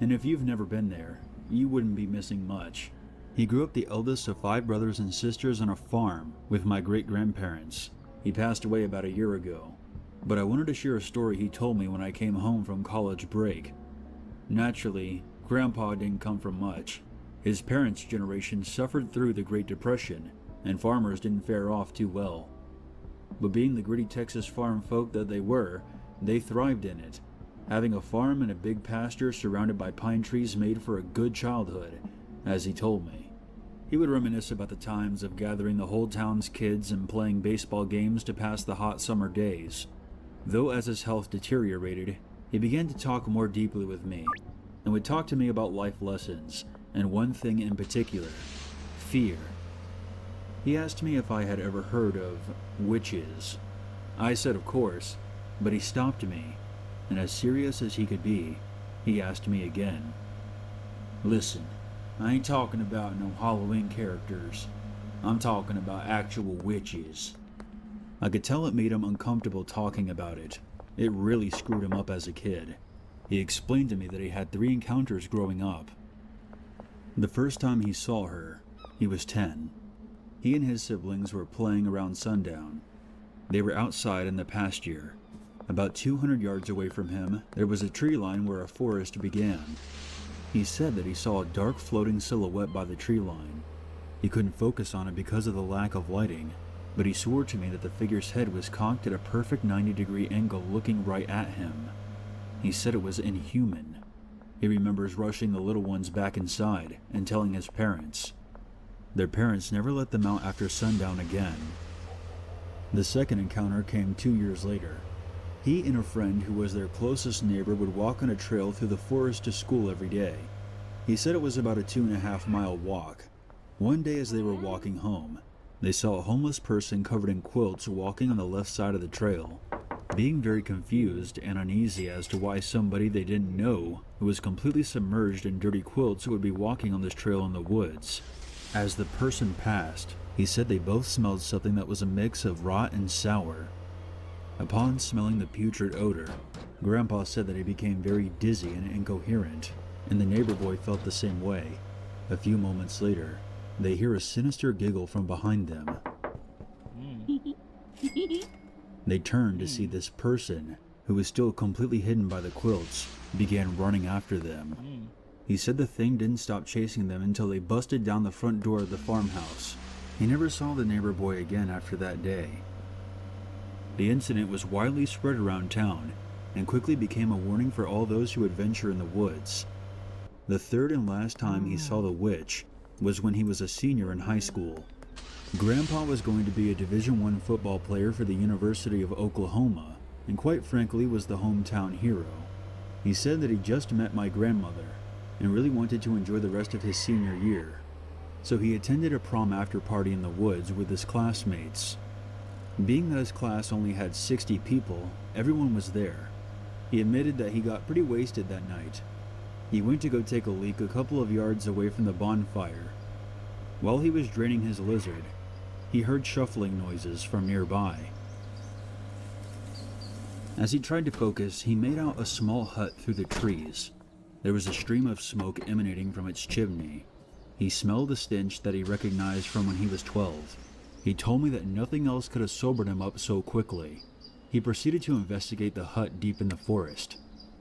and if you've never been there, you wouldn't be missing much. He grew up the eldest of 5 brothers and sisters on a farm with my great-grandparents. He passed away about a year ago, but I wanted to share a story he told me when I came home from college break. Naturally, Grandpa didn't come from much. His parents' generation suffered through the Great Depression, and farmers didn't fare off too well. But being the gritty Texas farm folk that they were, they thrived in it. Having a farm and a big pasture surrounded by pine trees made for a good childhood, as he told me. He would reminisce about the times of gathering the whole town's kids and playing baseball games to pass the hot summer days. Though as his health deteriorated, he began to talk more deeply with me, and would talk to me about life lessons, and one thing in particular, fear. He asked me if I had ever heard of witches. I said of course, but he stopped me, and as serious as he could be, he asked me again. Listen, I ain't talking about no Halloween characters. I'm talking about actual witches. I could tell it made him uncomfortable talking about it. It really screwed him up as a kid. He explained to me that he had 3 encounters growing up. The first time he saw her, he was 10. He and his siblings were playing around sundown. They were outside in the pasture. About 200 yards away from him, there was a tree line where a forest began. He said that he saw a dark floating silhouette by the tree line. He couldn't focus on it because of the lack of lighting, but he swore to me that the figure's head was cocked at a perfect 90-degree angle looking right at him. He said it was inhuman. He remembers rushing the little ones back inside and telling his parents. Their parents never let them out after sundown again. The second encounter came 2 years later. He and a friend who was their closest neighbor would walk on a trail through the forest to school every day. He said it was about a 2.5-mile walk. One day as they were walking home, they saw a homeless person covered in quilts walking on the left side of the trail. Being very confused and uneasy as to why somebody they didn't know, who was completely submerged in dirty quilts, would be walking on this trail in the woods. As the person passed, he said they both smelled something that was a mix of rot and sour. Upon smelling the putrid odor, Grandpa said that he became very dizzy and incoherent, and the neighbor boy felt the same way. A few moments later, they hear a sinister giggle from behind them. They turned to see this person, who was still completely hidden by the quilts, began running after them. He said the thing didn't stop chasing them until they busted down the front door of the farmhouse. He never saw the neighbor boy again after that day. The incident was widely spread around town, and quickly became a warning for all those who would venture in the woods. The third and last time he saw the witch was when he was a senior in high school. Grandpa was going to be a Division I football player for the University of Oklahoma, and quite frankly was the hometown hero. He said that he just met my grandmother, and really wanted to enjoy the rest of his senior year. So he attended a prom after party in the woods with his classmates. Being that his class only had 60 people, everyone was there. He admitted that he got pretty wasted that night. He went to go take a leak a couple of yards away from the bonfire. While he was draining his lizard, he heard shuffling noises from nearby. As he tried to focus, he made out a small hut through the trees. There was a stream of smoke emanating from its chimney. He smelled a stench that he recognized from when he was 12. He told me that nothing else could have sobered him up so quickly. He proceeded to investigate the hut deep in the forest.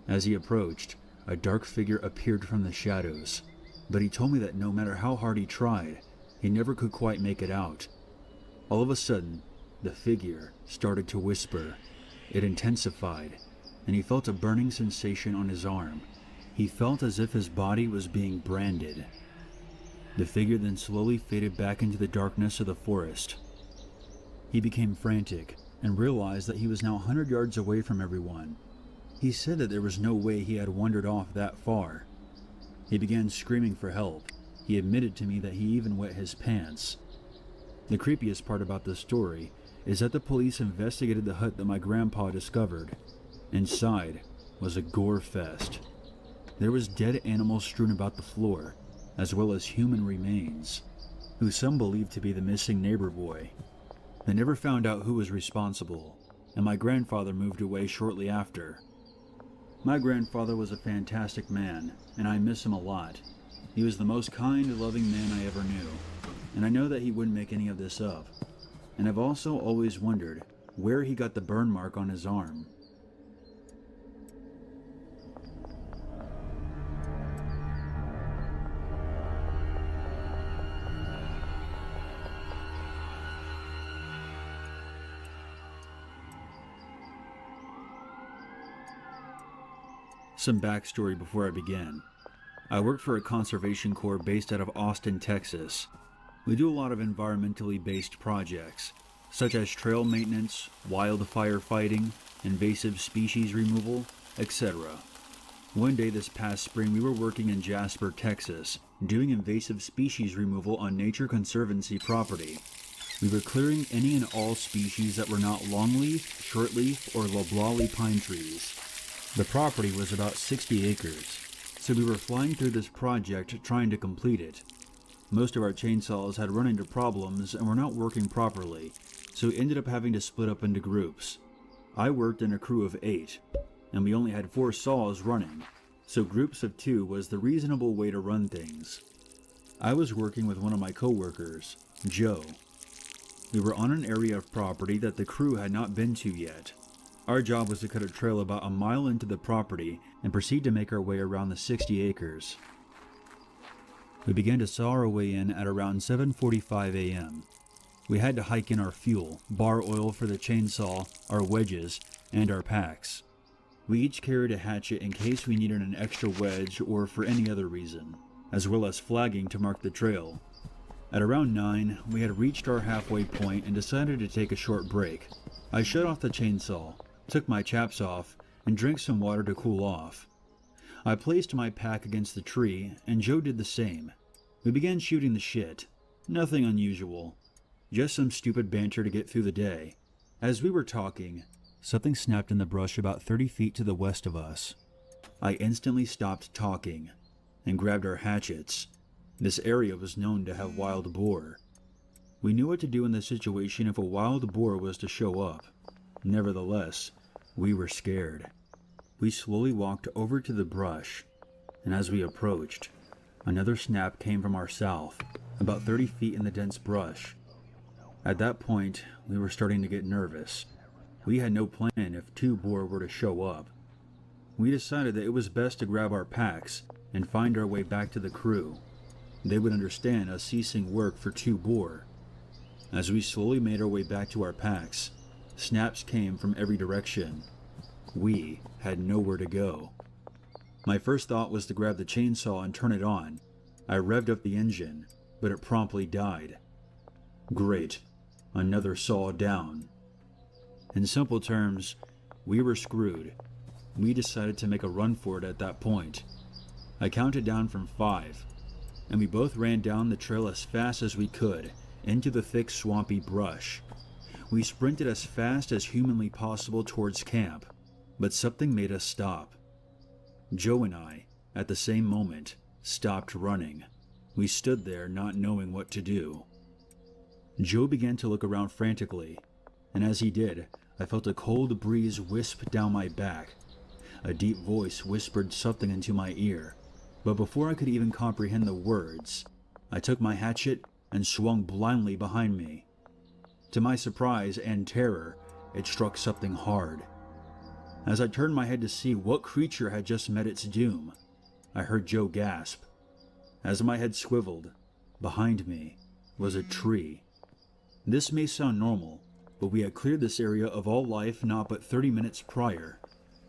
As he approached, a dark figure appeared from the shadows, but he told me that no matter how hard he tried, he never could quite make it out. All of a sudden, the figure started to whisper. It intensified, and he felt a burning sensation on his arm. He felt as if his body was being branded. The figure then slowly faded back into the darkness of the forest. He became frantic and realized that he was now 100 yards away from everyone. He said that there was no way he had wandered off that far. He began screaming for help. He admitted to me that he even wet his pants. The creepiest part about this story is that the police investigated the hut that my grandpa discovered. Inside was a gore fest. There was dead animals strewn about the floor, as well as human remains, who some believed to be the missing neighbor boy. They never found out who was responsible, and my grandfather moved away shortly after. My grandfather was a fantastic man, and I miss him a lot. He was the most kind, loving man I ever knew, and I know that he wouldn't make any of this up. And I've also always wondered where he got the burn mark on his arm. Some backstory before I begin. I work for a conservation corps based out of Austin, Texas. We do a lot of environmentally based projects. such as trail maintenance, wildfire fighting, invasive species removal, etc. One day this past spring, we were working in Jasper, Texas, doing invasive species removal on Nature Conservancy property. We were clearing any and all species that were not longleaf, shortleaf, or loblolly pine trees. The property was about 60 acres, so we were flying through this project trying to complete it. Most of our chainsaws had run into problems and were not working properly, so we ended up having to split up into groups. I worked in a crew of 8, and we only had 4 saws running, so groups of 2 was the reasonable way to run things. I was working with one of my co-workers, Joe. We were on an area of property that the crew had not been to yet. Our job was to cut a trail about a mile into the property and proceed to make our way around the 60 acres. We began to saw our way in at around 7:45 a.m. We had to hike in our fuel, bar oil for the chainsaw, our wedges, and our packs. We each carried a hatchet in case we needed an extra wedge or for any other reason, as well as flagging to mark the trail. At around 9, we had reached our halfway point and decided to take a short break. I shut off the chainsaw, took my chaps off, and drank some water to cool off. I placed my pack against the tree, and Joe did the same. We began shooting the shit. Nothing unusual. Just some stupid banter to get through the day. As we were talking, something snapped in the brush about 30 feet to the west of us. I instantly stopped talking and grabbed our hatchets. This area was known to have wild boar. We knew what to do in this situation if a wild boar was to show up. Nevertheless, we were scared. We slowly walked over to the brush, and as we approached, another snap came from our south, about 30 feet in the dense brush. At that point, we were starting to get nervous. We had no plan if 2 boar were to show up. We decided that it was best to grab our packs and find our way back to the crew. They would understand us ceasing work for 2 boar. As we slowly made our way back to our packs, snaps came from every direction. We had nowhere to go. My first thought was to grab the chainsaw and turn it on. I revved up the engine, but it promptly died. Great. Another saw down. In simple terms, we were screwed. We decided to make a run for it at that point. I counted down from 5, and we both ran down the trail as fast as we could, into the thick swampy brush. We sprinted as fast as humanly possible towards camp, but something made us stop. Joe and I, at the same moment, stopped running. We stood there not knowing what to do. Joe began to look around frantically, and as he did, I felt a cold breeze wisp down my back. A deep voice whispered something into my ear, but before I could even comprehend the words, I took my hatchet and swung blindly behind me. To my surprise and terror, it struck something hard. As I turned my head to see what creature had just met its doom, I heard Joe gasp. As my head swiveled, behind me was a tree. This may sound normal, but we had cleared this area of all life not but 30 minutes prior.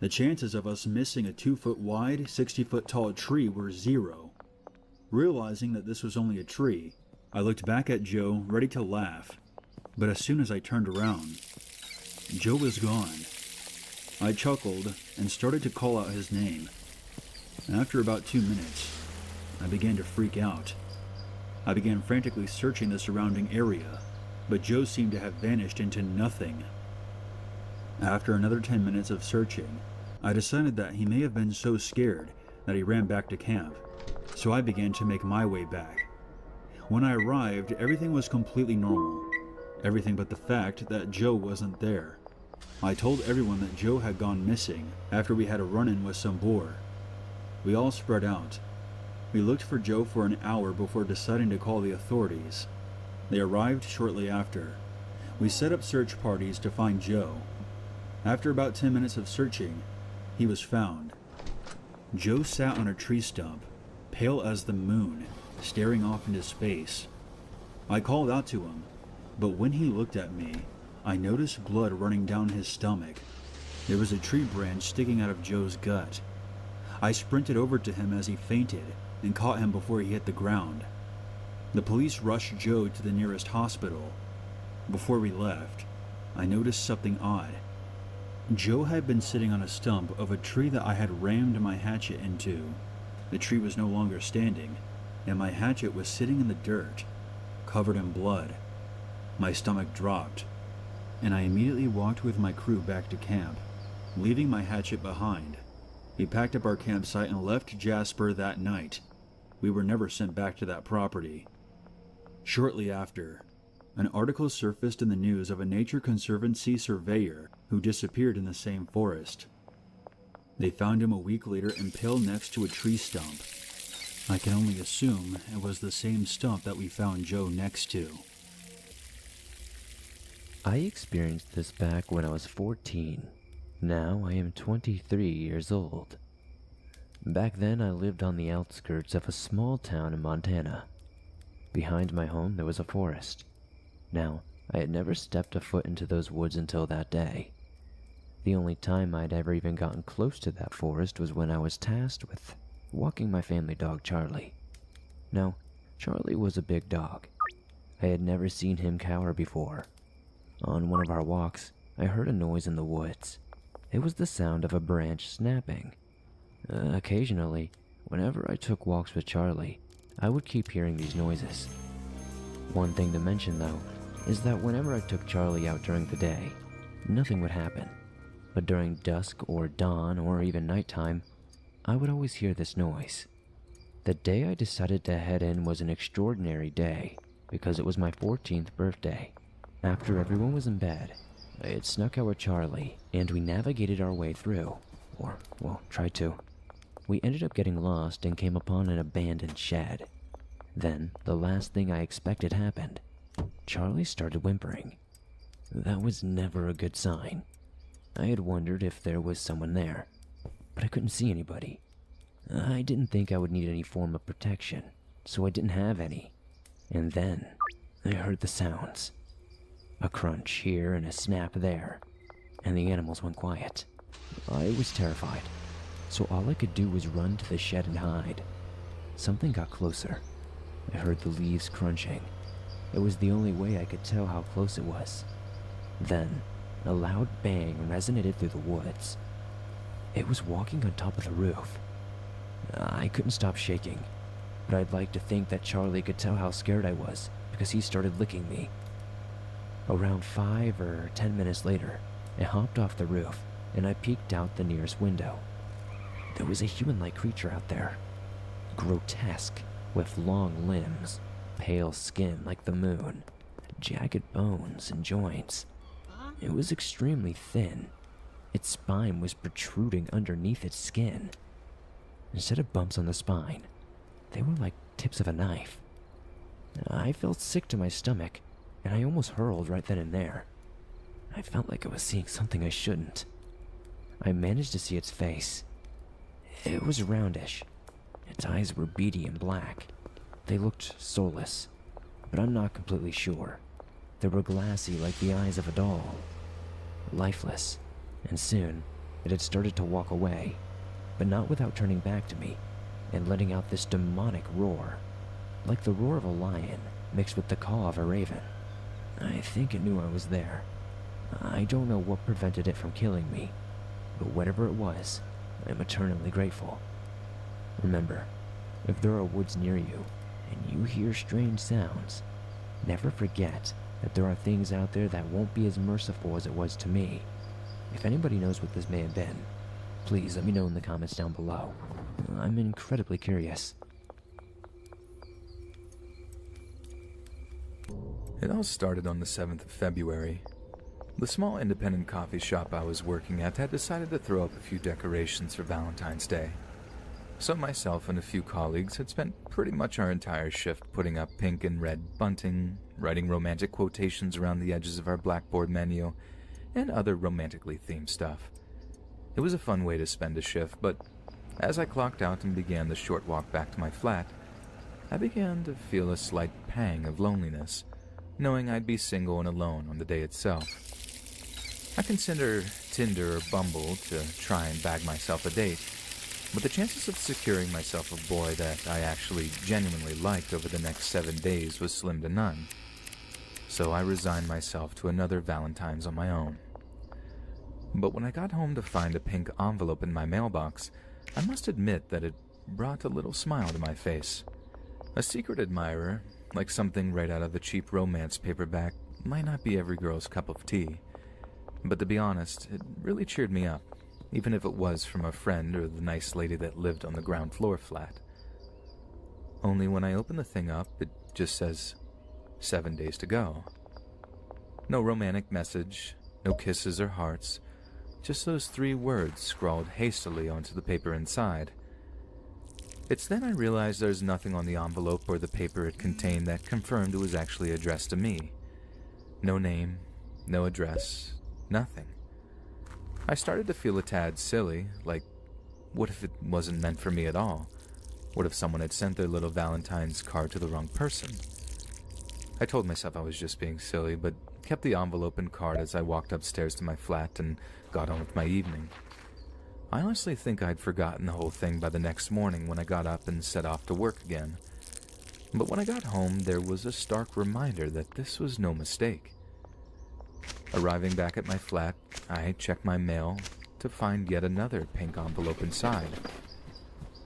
The chances of us missing a 2-foot wide, 60-foot tall tree were 0. Realizing that this was only a tree, I looked back at Joe, ready to laugh, but as soon as I turned around, Joe was gone. I chuckled and started to call out his name. After about 2 minutes, I began to freak out. I began frantically searching the surrounding area, but Joe seemed to have vanished into nothing. After another 10 minutes of searching, I decided that he may have been so scared that he ran back to camp, so I began to make my way back. When I arrived, everything was completely normal. Everything but the fact that Joe wasn't there. I told everyone that Joe had gone missing after we had a run-in with some boar. We all spread out. We looked for Joe for an hour before deciding to call the authorities. They arrived shortly after. We set up search parties to find Joe. After about 10 minutes of searching, he was found. Joe sat on a tree stump, pale as the moon, staring off into space. I called out to him, but when he looked at me, I noticed blood running down his stomach. There was a tree branch sticking out of Joe's gut. I sprinted over to him as he fainted and caught him before he hit the ground. The police rushed Joe to the nearest hospital. Before we left, I noticed something odd. Joe had been sitting on a stump of a tree that I had rammed my hatchet into. The tree was no longer standing, and my hatchet was sitting in the dirt, covered in blood. My stomach dropped, and I immediately walked with my crew back to camp, leaving my hatchet behind. We packed up our campsite and left Jasper that night. We were never sent back to that property. Shortly after, an article surfaced in the news of a Nature Conservancy surveyor who disappeared in the same forest. They found him a week later impaled next to a tree stump. I can only assume it was the same stump that we found Joe next to. I experienced this back when I was 14. Now I am 23 years old. Back then I lived on the outskirts of a small town in Montana. Behind my home there was a forest. Now, I had never stepped a foot into those woods until that day. The only time I'd ever even gotten close to that forest was when I was tasked with walking my family dog Charlie. Now, Charlie was a big dog. I had never seen him cower before. On one of our walks, I heard a noise in the woods. It was the sound of a branch snapping. Occasionally, whenever I took walks with Charlie, I would keep hearing these noises. One thing to mention, though, is that whenever I took Charlie out during the day, nothing would happen. But during dusk or dawn or even nighttime, I would always hear this noise. The day I decided to head in was an extraordinary day because it was my 14th birthday. After everyone was in bed, I had snuck out with Charlie and we navigated our way through, or, well, tried to. We ended up getting lost and came upon an abandoned shed. Then, the last thing I expected happened. Charlie started whimpering. That was never a good sign. I had wondered if there was someone there, but I couldn't see anybody. I didn't think I would need any form of protection, so I didn't have any. And then, I heard the sounds. A crunch here and a snap there, and the animals went quiet. I was terrified, so all I could do was run to the shed and hide. Something got closer. I heard the leaves crunching. It was the only way I could tell how close it was. Then, a loud bang resonated through the woods. It was walking on top of the roof. I couldn't stop shaking, but I'd like to think that Charlie could tell how scared I was because he started licking me. Around 5 or 10 minutes later, I hopped off the roof and I peeked out the nearest window. There was a human-like creature out there, grotesque, with long limbs, pale skin like the moon, jagged bones and joints. It was extremely thin. Its spine was protruding underneath its skin. Instead of bumps on the spine, they were like tips of a knife. I felt sick to my stomach, and I almost hurled right then and there. I felt like I was seeing something I shouldn't. I managed to see its face. It was roundish. Its eyes were beady and black. They looked soulless, but I'm not completely sure. They were glassy like the eyes of a doll. Lifeless, and soon it had started to walk away, but not without turning back to me and letting out this demonic roar, like the roar of a lion mixed with the caw of a raven. I think it knew I was there. I don't know what prevented it from killing me, but whatever it was, I'm eternally grateful. Remember, if there are woods near you and you hear strange sounds, never forget that there are things out there that won't be as merciful as it was to me. If anybody knows what this may have been, please let me know in the comments down below. I'm incredibly curious. It all started on the 7th of February. The small independent coffee shop I was working at had decided to throw up a few decorations for Valentine's Day. So myself and a few colleagues had spent pretty much our entire shift putting up pink and red bunting, writing romantic quotations around the edges of our blackboard menu, and other romantically themed stuff. It was a fun way to spend a shift, but as I clocked out and began the short walk back to my flat, I began to feel a slight pang of loneliness, knowing I'd be single and alone on the day itself. I consider Tinder or Bumble to try and bag myself a date, but the chances of securing myself a boy that I actually genuinely liked over the next 7 days was slim to none. so I resigned myself to another Valentine's on my own. But when I got home to find a pink envelope in my mailbox, I must admit that it brought a little smile to my face. A secret admirer, like something right out of a cheap romance paperback, might not be every girl's cup of tea. But to be honest, it really cheered me up, even if it was from a friend or the nice lady that lived on the ground floor flat. Only when I open the thing up, it just says, 7 days to go. No romantic message, no kisses or hearts, just those 3 words scrawled hastily onto the paper inside. It's then I realized there's nothing on the envelope or the paper it contained that confirmed it was actually addressed to me. No name, no address, nothing. I started to feel a tad silly, like, what if it wasn't meant for me at all? What if someone had sent their little Valentine's card to the wrong person? I told myself I was just being silly, but kept the envelope and card as I walked upstairs to my flat and got on with my evening. I honestly think I'd forgotten the whole thing by the next morning when I got up and set off to work again. But when I got home, there was a stark reminder that this was no mistake. Arriving back at my flat, I checked my mail to find yet another pink envelope inside.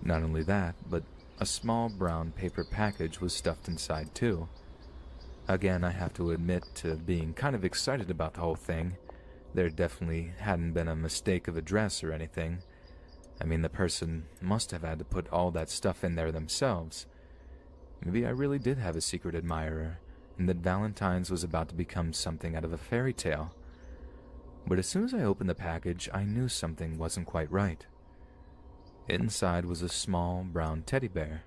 Not only that, but a small brown paper package was stuffed inside too. Again, I have to admit to being kind of excited about the whole thing. There definitely hadn't been a mistake of address or anything. I mean, the person must have had to put all that stuff in there themselves. Maybe I really did have a secret admirer, and that Valentine's was about to become something out of a fairy tale. But as soon as I opened the package, I knew something wasn't quite right. Inside was a small brown teddy bear.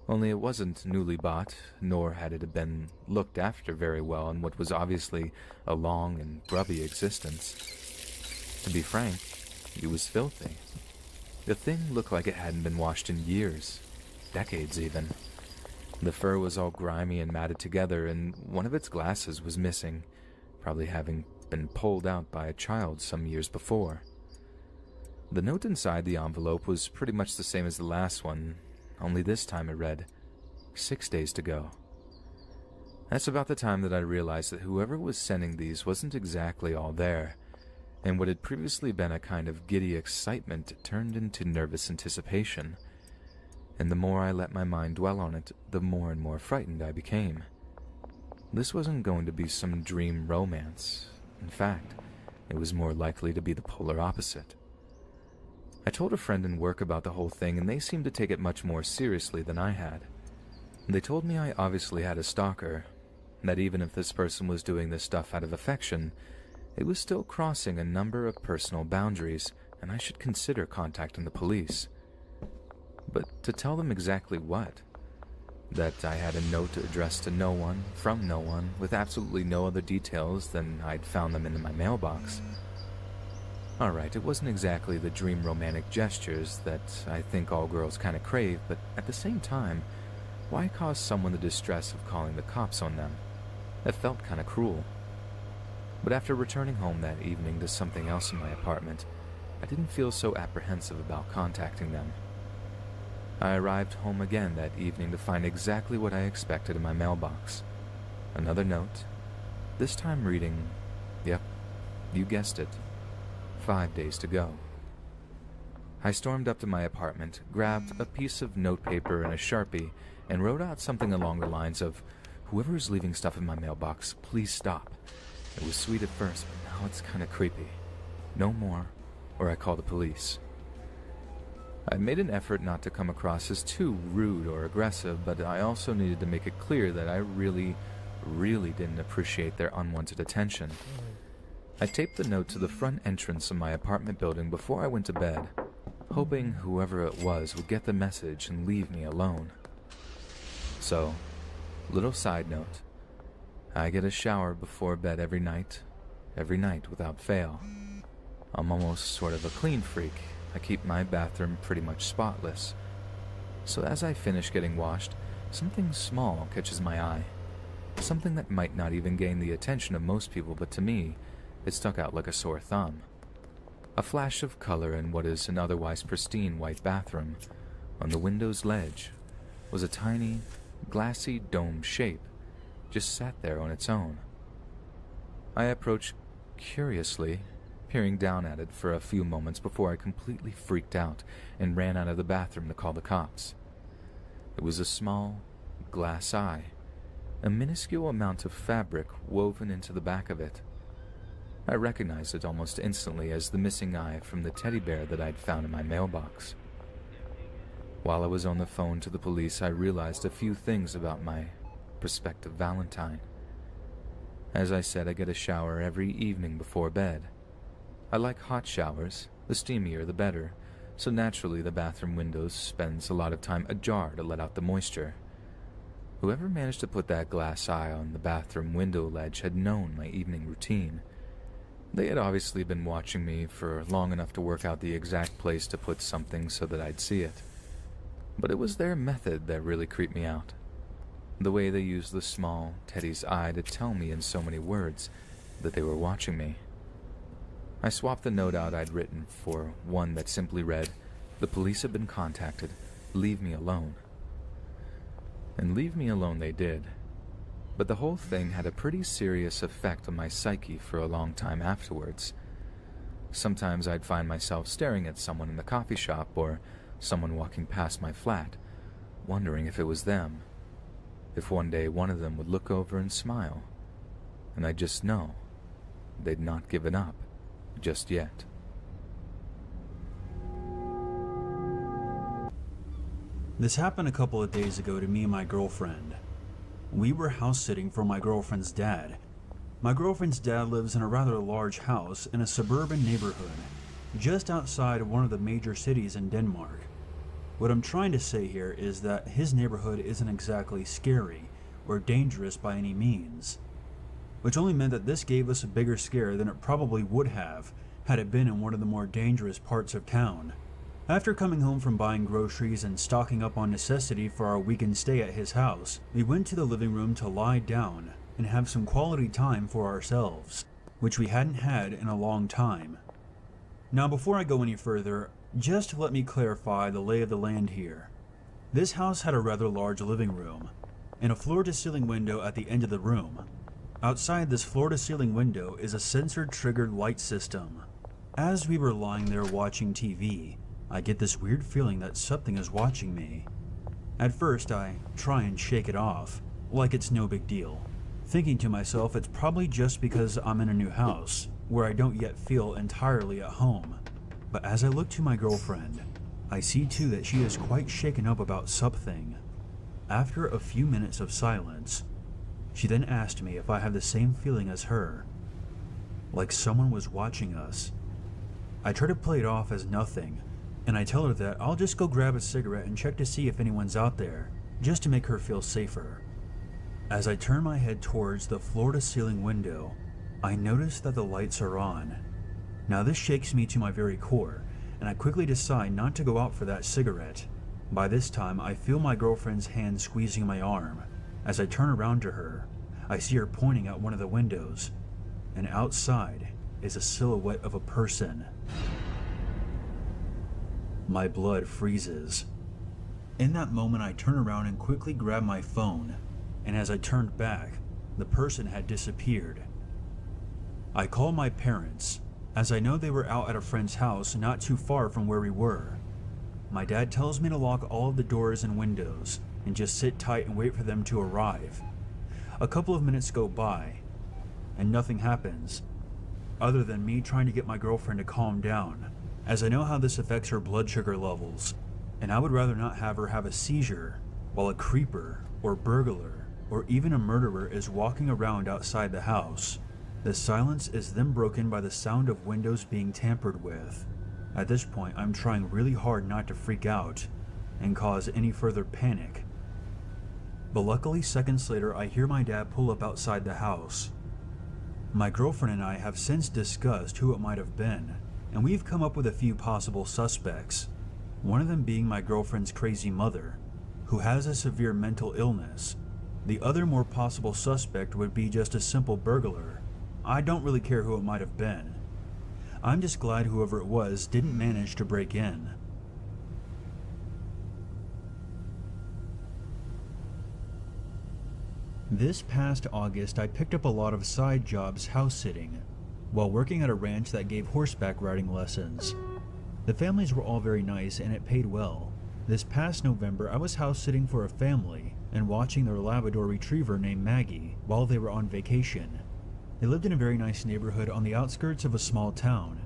Only it wasn't newly bought, nor had it been looked after very well in what was obviously a long and grubby existence. To be frank, it was filthy. The thing looked like it hadn't been washed in years, decades even. The fur was all grimy and matted together, and one of its glasses was missing, probably having been pulled out by a child some years before. The note inside the envelope was pretty much the same as the last one, only this time it read, 6 days to go. That's about the time that I realized that whoever was sending these wasn't exactly all there, and what had previously been a kind of giddy excitement turned into nervous anticipation. And the more I let my mind dwell on it, the more and more frightened I became. This wasn't going to be some dream romance. In fact, it was more likely to be the polar opposite. I told a friend in work about the whole thing, and they seemed to take it much more seriously than I had. They told me I obviously had a stalker, that even if this person was doing this stuff out of affection, it was still crossing a number of personal boundaries, and I should consider contacting the police. But to tell them exactly what? That I had a note addressed to no one, from no one, with absolutely no other details than I'd found them in my mailbox. Alright, it wasn't exactly the dream romantic gestures that I think all girls kind of crave, but at the same time, why cause someone the distress of calling the cops on them? That felt kind of cruel. But after returning home that evening to something else in my apartment, I didn't feel so apprehensive about contacting them. I arrived home again that evening to find exactly what I expected in my mailbox. Another note, this time reading, yep, you guessed it, 5 days to go. I stormed up to my apartment, grabbed a piece of notepaper and a Sharpie, and wrote out something along the lines of, "Whoever is leaving stuff in my mailbox, please stop." It was sweet at first, but now it's kind of creepy. No more, or I call the police. I made an effort not to come across as too rude or aggressive, but I also needed to make it clear that I really didn't appreciate their unwanted attention. I taped the note to the front entrance of my apartment building before I went to bed, hoping whoever it was would get the message and leave me alone. So, little side note, I get a shower before bed every night without fail. I'm almost sort of a clean freak. I keep my bathroom pretty much spotless. So as I finish getting washed, something small catches my eye. Something that might not even gain the attention of most people, but to me, it stuck out like a sore thumb. A flash of color in what is an otherwise pristine white bathroom. On the window's ledge was a tiny, glassy dome shape, just sat there on its own. I approached curiously, peering down at it for a few moments before I completely freaked out and ran out of the bathroom to call the cops. It was a small, glass eye, a minuscule amount of fabric woven into the back of it. I recognized it almost instantly as the missing eye from the teddy bear that I'd found in my mailbox. While I was on the phone to the police, I realized a few things about my prospective Valentine. As I said, I get a shower every evening before bed. I like hot showers, the steamier the better, so naturally the bathroom window spends a lot of time ajar to let out the moisture. Whoever managed to put that glass eye on the bathroom window ledge had known my evening routine. They had obviously been watching me for long enough to work out the exact place to put something so that I'd see it. But it was their method that really creeped me out. The way they used the small Teddy's eye to tell me in so many words that they were watching me. I swapped the note out I'd written for one that simply read, "The police have been contacted. Leave me alone." And leave me alone they did. But the whole thing had a pretty serious effect on my psyche for a long time afterwards. Sometimes I'd find myself staring at someone in the coffee shop or someone walking past my flat, wondering if it was them. If one day one of them would look over and smile, and I'd just know they'd not given up just yet. This happened a couple of days ago to me and my girlfriend. We were house sitting for my girlfriend's dad. My girlfriend's dad lives in a rather large house in a suburban neighborhood, just outside of one of the major cities in Denmark. What I'm trying to say here is that his neighborhood isn't exactly scary or dangerous by any means, which only meant that this gave us a bigger scare than it probably would have had it been in one of the more dangerous parts of town. After coming home from buying groceries and stocking up on necessity for our weekend stay at his house, we went to the living room to lie down and have some quality time for ourselves, which we hadn't had in a long time. Now, before I go any further, just let me clarify the lay of the land here. This house had a rather large living room, and a floor-to-ceiling window at the end of the room. Outside this floor-to-ceiling window is a sensor-triggered light system. As we were lying there watching TV, I get this weird feeling that something is watching me. At first, I try and shake it off, like it's no big deal, thinking to myself it's probably just because I'm in a new house, where I don't yet feel entirely at home. But as I look to my girlfriend, I see too that she is quite shaken up about something. After a few minutes of silence, she then asked me if I have the same feeling as her, like someone was watching us. I try to play it off as nothing, and I tell her that I'll just go grab a cigarette and check to see if anyone's out there, just to make her feel safer. As I turn my head towards the floor-to-ceiling window, I notice that the lights are on. Now this shakes me to my very core, and I quickly decide not to go out for that cigarette. By this time, I feel my girlfriend's hand squeezing my arm. As I turn around to her, I see her pointing out one of the windows, and outside is a silhouette of a person. My blood freezes. In that moment, I turn around and quickly grab my phone, and as I turned back, the person had disappeared. I call my parents, as I know they were out at a friend's house not too far from where we were. My dad tells me to lock all of the doors and windows and just sit tight and wait for them to arrive. A couple of minutes go by, and nothing happens, other than me trying to get my girlfriend to calm down, as I know how this affects her blood sugar levels, and I would rather not have her have a seizure while a creeper or burglar or even a murderer is walking around outside the house. The silence is then broken by the sound of windows being tampered with. At this point, I'm trying really hard not to freak out and cause any further panic. But luckily, seconds later, I hear my dad pull up outside the house. My girlfriend and I have since discussed who it might have been, and we've come up with a few possible suspects, one of them being my girlfriend's crazy mother, who has a severe mental illness. The other more possible suspect would be just a simple burglar. I don't really care who it might have been. I'm just glad whoever it was didn't manage to break in. This past August, I picked up a lot of side jobs house sitting while working at a ranch that gave horseback riding lessons. The families were all very nice and it paid well. This past November, I was house sitting for a family and watching their Labrador Retriever named Maggie while they were on vacation. They lived in a very nice neighborhood on the outskirts of a small town.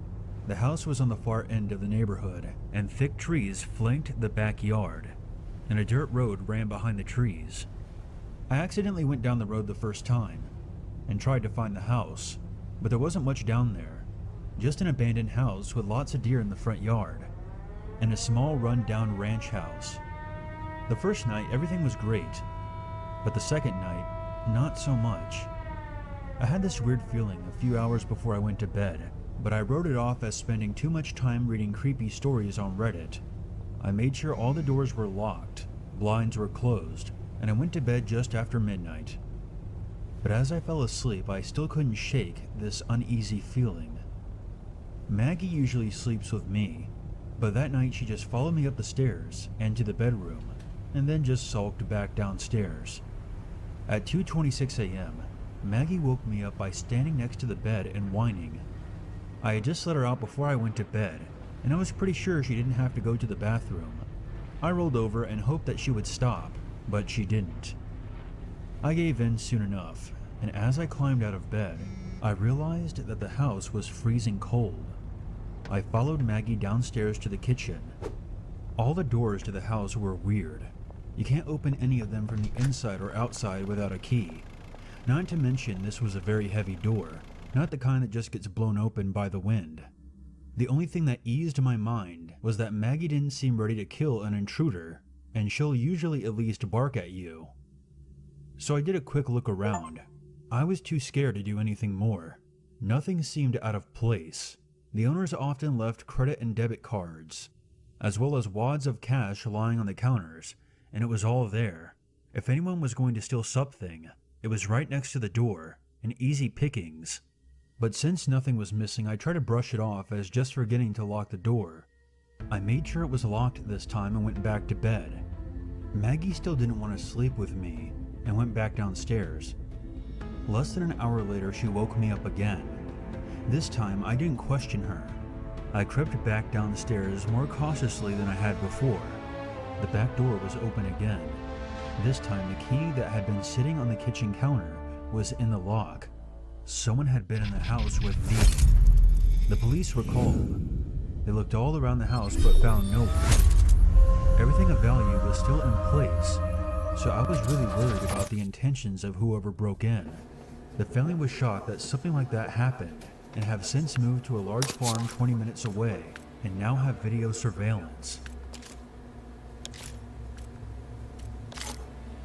The house was on the far end of the neighborhood, and thick trees flanked the backyard, and a dirt road ran behind the trees. I accidentally went down the road the first time and tried to find the house, but there wasn't much down there. Just an abandoned house with lots of deer in the front yard, and a small run-down ranch house. The first night, everything was great, but the second night, not so much. I had this weird feeling a few hours before I went to bed, but I wrote it off as spending too much time reading creepy stories on Reddit. I made sure all the doors were locked, blinds were closed, and I went to bed just after midnight. But as I fell asleep, I still couldn't shake this uneasy feeling. Maggie usually sleeps with me, but that night she just followed me up the stairs and to the bedroom, and then just sulked back downstairs. At 2:26 a.m., Maggie woke me up by standing next to the bed and whining. I had just let her out before I went to bed, and I was pretty sure she didn't have to go to the bathroom. I rolled over and hoped that she would stop, but she didn't. I gave in soon enough, and as I climbed out of bed, I realized that the house was freezing cold. I followed Maggie downstairs to the kitchen. All the doors to the house were weird. You can't open any of them from the inside or outside without a key. Not to mention this was a very heavy door, not the kind that just gets blown open by the wind. The only thing that eased my mind was that Maggie didn't seem ready to kill an intruder, and she'll usually at least bark at you. So I did a quick look around. I was too scared to do anything more. Nothing seemed out of place. The owners often left credit and debit cards, as well as wads of cash lying on the counters, and it was all there. If anyone was going to steal something, it was right next to the door, and easy pickings. But since nothing was missing, I tried to brush it off as just forgetting to lock the door. I made sure it was locked this time and went back to bed. Maggie still didn't want to sleep with me and went back downstairs. Less than an hour later, she woke me up again. This time, I didn't question her. I crept back downstairs more cautiously than I had before. The back door was open again. This time, the key that had been sitting on the kitchen counter was in the lock. Someone had been in the house with me. The police were called. They looked all around the house but found no one. Everything of value was still in place, so I was really worried about the intentions of whoever broke in. The family was shocked that something like that happened and have since moved to a large farm 20 minutes away and now have video surveillance.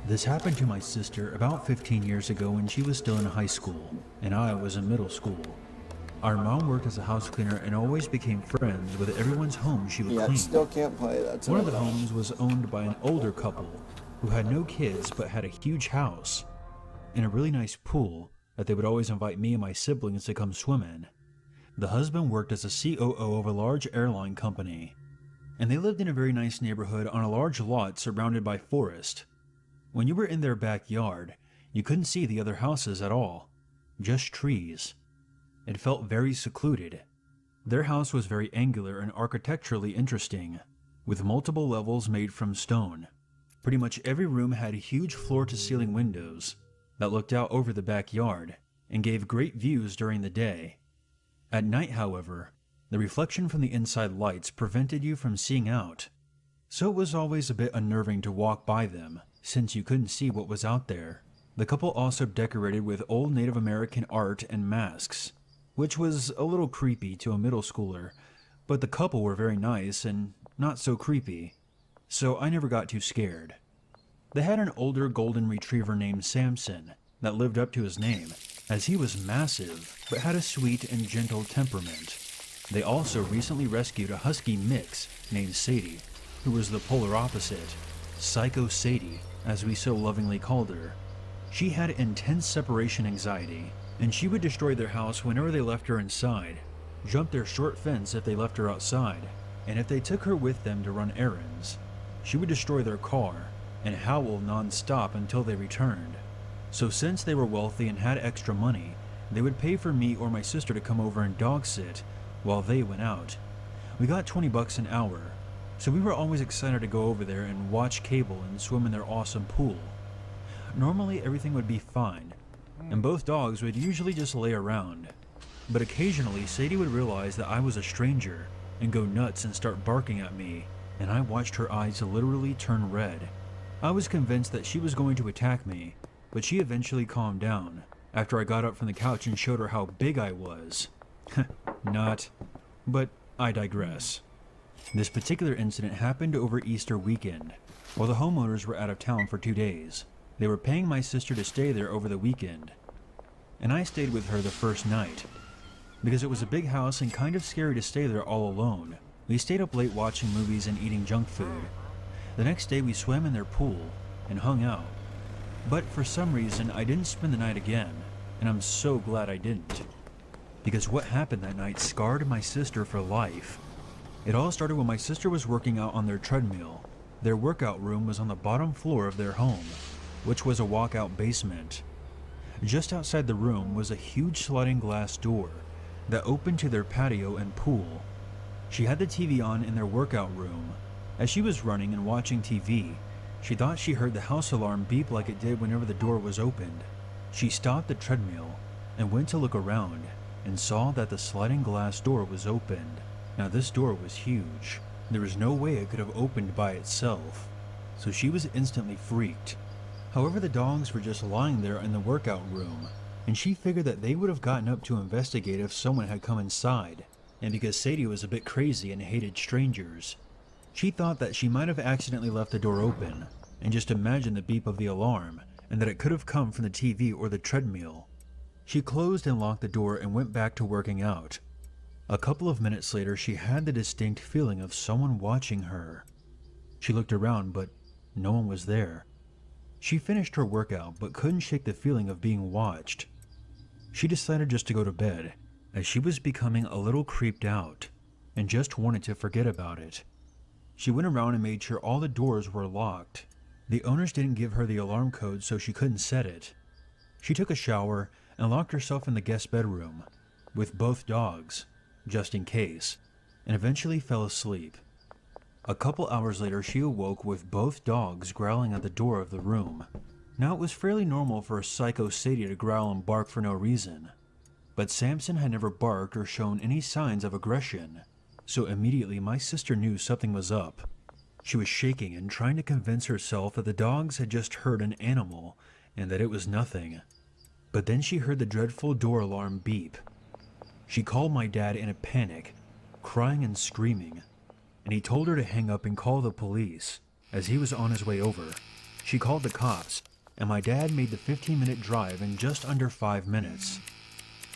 This happened to my sister about 15 years ago when she was still in high school, and I was in middle school. Our mom worked as a house cleaner and always became friends with everyone's home she would clean. Still can't play that. One of the homes was owned by an older couple who had no kids but had a huge house and a really nice pool that they would always invite me and my siblings to come swim in. The husband worked as a COO of a large airline company, and they lived in a very nice neighborhood on a large lot surrounded by forest. When you were in their backyard, you couldn't see the other houses at all, just trees. It felt very secluded. Their house was very angular and architecturally interesting, with multiple levels made from stone. Pretty much every room had huge floor-to-ceiling windows that looked out over the backyard and gave great views during the day. At night, however, the reflection from the inside lights prevented you from seeing out, so it was always a bit unnerving to walk by them, since you couldn't see what was out there. The couple also decorated with old Native American art and masks, which was a little creepy to a middle schooler, but the couple were very nice and not so creepy, so I never got too scared. They had an older golden retriever named Samson that lived up to his name, as he was massive but had a sweet and gentle temperament. They also recently rescued a husky mix named Sadie, who was the polar opposite, Psycho Sadie, as we so lovingly called her. She had intense separation anxiety, and she would destroy their house whenever they left her inside, jump their short fence if they left her outside, and if they took her with them to run errands, she would destroy their car and howl non-stop until they returned. So since they were wealthy and had extra money, they would pay for me or my sister to come over and dog sit while they went out. We got $20 an hour, so we were always excited to go over there and watch cable and swim in their awesome pool. Normally everything would be fine, and both dogs would usually just lay around. But occasionally Sadie would realize that I was a stranger and go nuts and start barking at me, and I watched her eyes literally turn red. I was convinced that she was going to attack me, but she eventually calmed down after I got up from the couch and showed her how big I was. Not, but I digress. This particular incident happened over Easter weekend, while the homeowners were out of town for 2 days. They were paying my sister to stay there over the weekend, and I stayed with her the first night. Because it was a big house and kind of scary to stay there all alone, we stayed up late watching movies and eating junk food. The next day we swam in their pool and hung out. But for some reason I didn't spend the night again, and I'm so glad I didn't. Because what happened that night scarred my sister for life. It all started when my sister was working out on their treadmill. Their workout room was on the bottom floor of their home, which was a walkout basement. Just outside the room was a huge sliding glass door that opened to their patio and pool. She had the TV on in their workout room. As she was running and watching TV, she thought she heard the house alarm beep like it did whenever the door was opened. She stopped the treadmill and went to look around and saw that the sliding glass door was opened. Now this door was huge. There was no way it could have opened by itself, so she was instantly freaked. However, the dogs were just lying there in the workout room, and she figured that they would have gotten up to investigate if someone had come inside, and because Sadie was a bit crazy and hated strangers, she thought that she might have accidentally left the door open, and just imagined the beep of the alarm, and that it could have come from the TV or the treadmill. She closed and locked the door and went back to working out. A couple of minutes later, she had the distinct feeling of someone watching her. She looked around, but no one was there. She finished her workout, but couldn't shake the feeling of being watched. She decided just to go to bed, as she was becoming a little creeped out, and just wanted to forget about it. She went around and made sure all the doors were locked. The owners didn't give her the alarm code, so she couldn't set it. She took a shower and locked herself in the guest bedroom, with both dogs, just in case, and eventually fell asleep. A couple hours later, she awoke with both dogs growling at the door of the room. Now, it was fairly normal for a psycho Sadie to growl and bark for no reason, but Samson had never barked or shown any signs of aggression, so immediately my sister knew something was up. She was shaking and trying to convince herself that the dogs had just heard an animal and that it was nothing. But then she heard the dreadful door alarm beep. She called my dad in a panic, crying and screaming, and he told her to hang up and call the police, as he was on his way over. She called the cops, and my dad made the 15-minute drive in just under 5 minutes.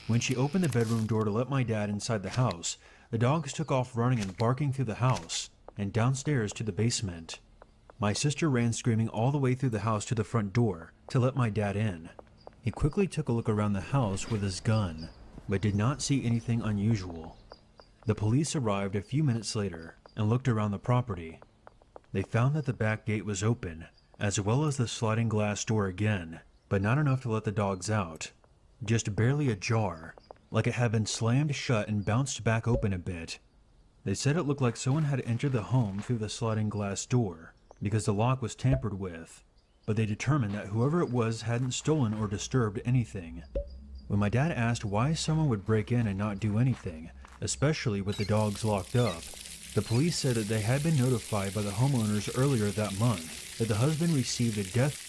When she opened the bedroom door to let my dad inside the house, the dogs took off running and barking through the house, and downstairs to the basement. My sister ran screaming all the way through the house to the front door to let my dad in. He quickly took a look around the house with his gun, but did not see anything unusual. The police arrived a few minutes later and looked around the property. They found that the back gate was open, as well as the sliding glass door again, but not enough to let the dogs out. Just barely ajar, like it had been slammed shut and bounced back open a bit. They said it looked like someone had entered the home through the sliding glass door, because the lock was tampered with, but they determined that whoever it was hadn't stolen or disturbed anything. When my dad asked why someone would break in and not do anything, especially with the dogs locked up, the police said that they had been notified by the homeowners earlier that month that the husband received a death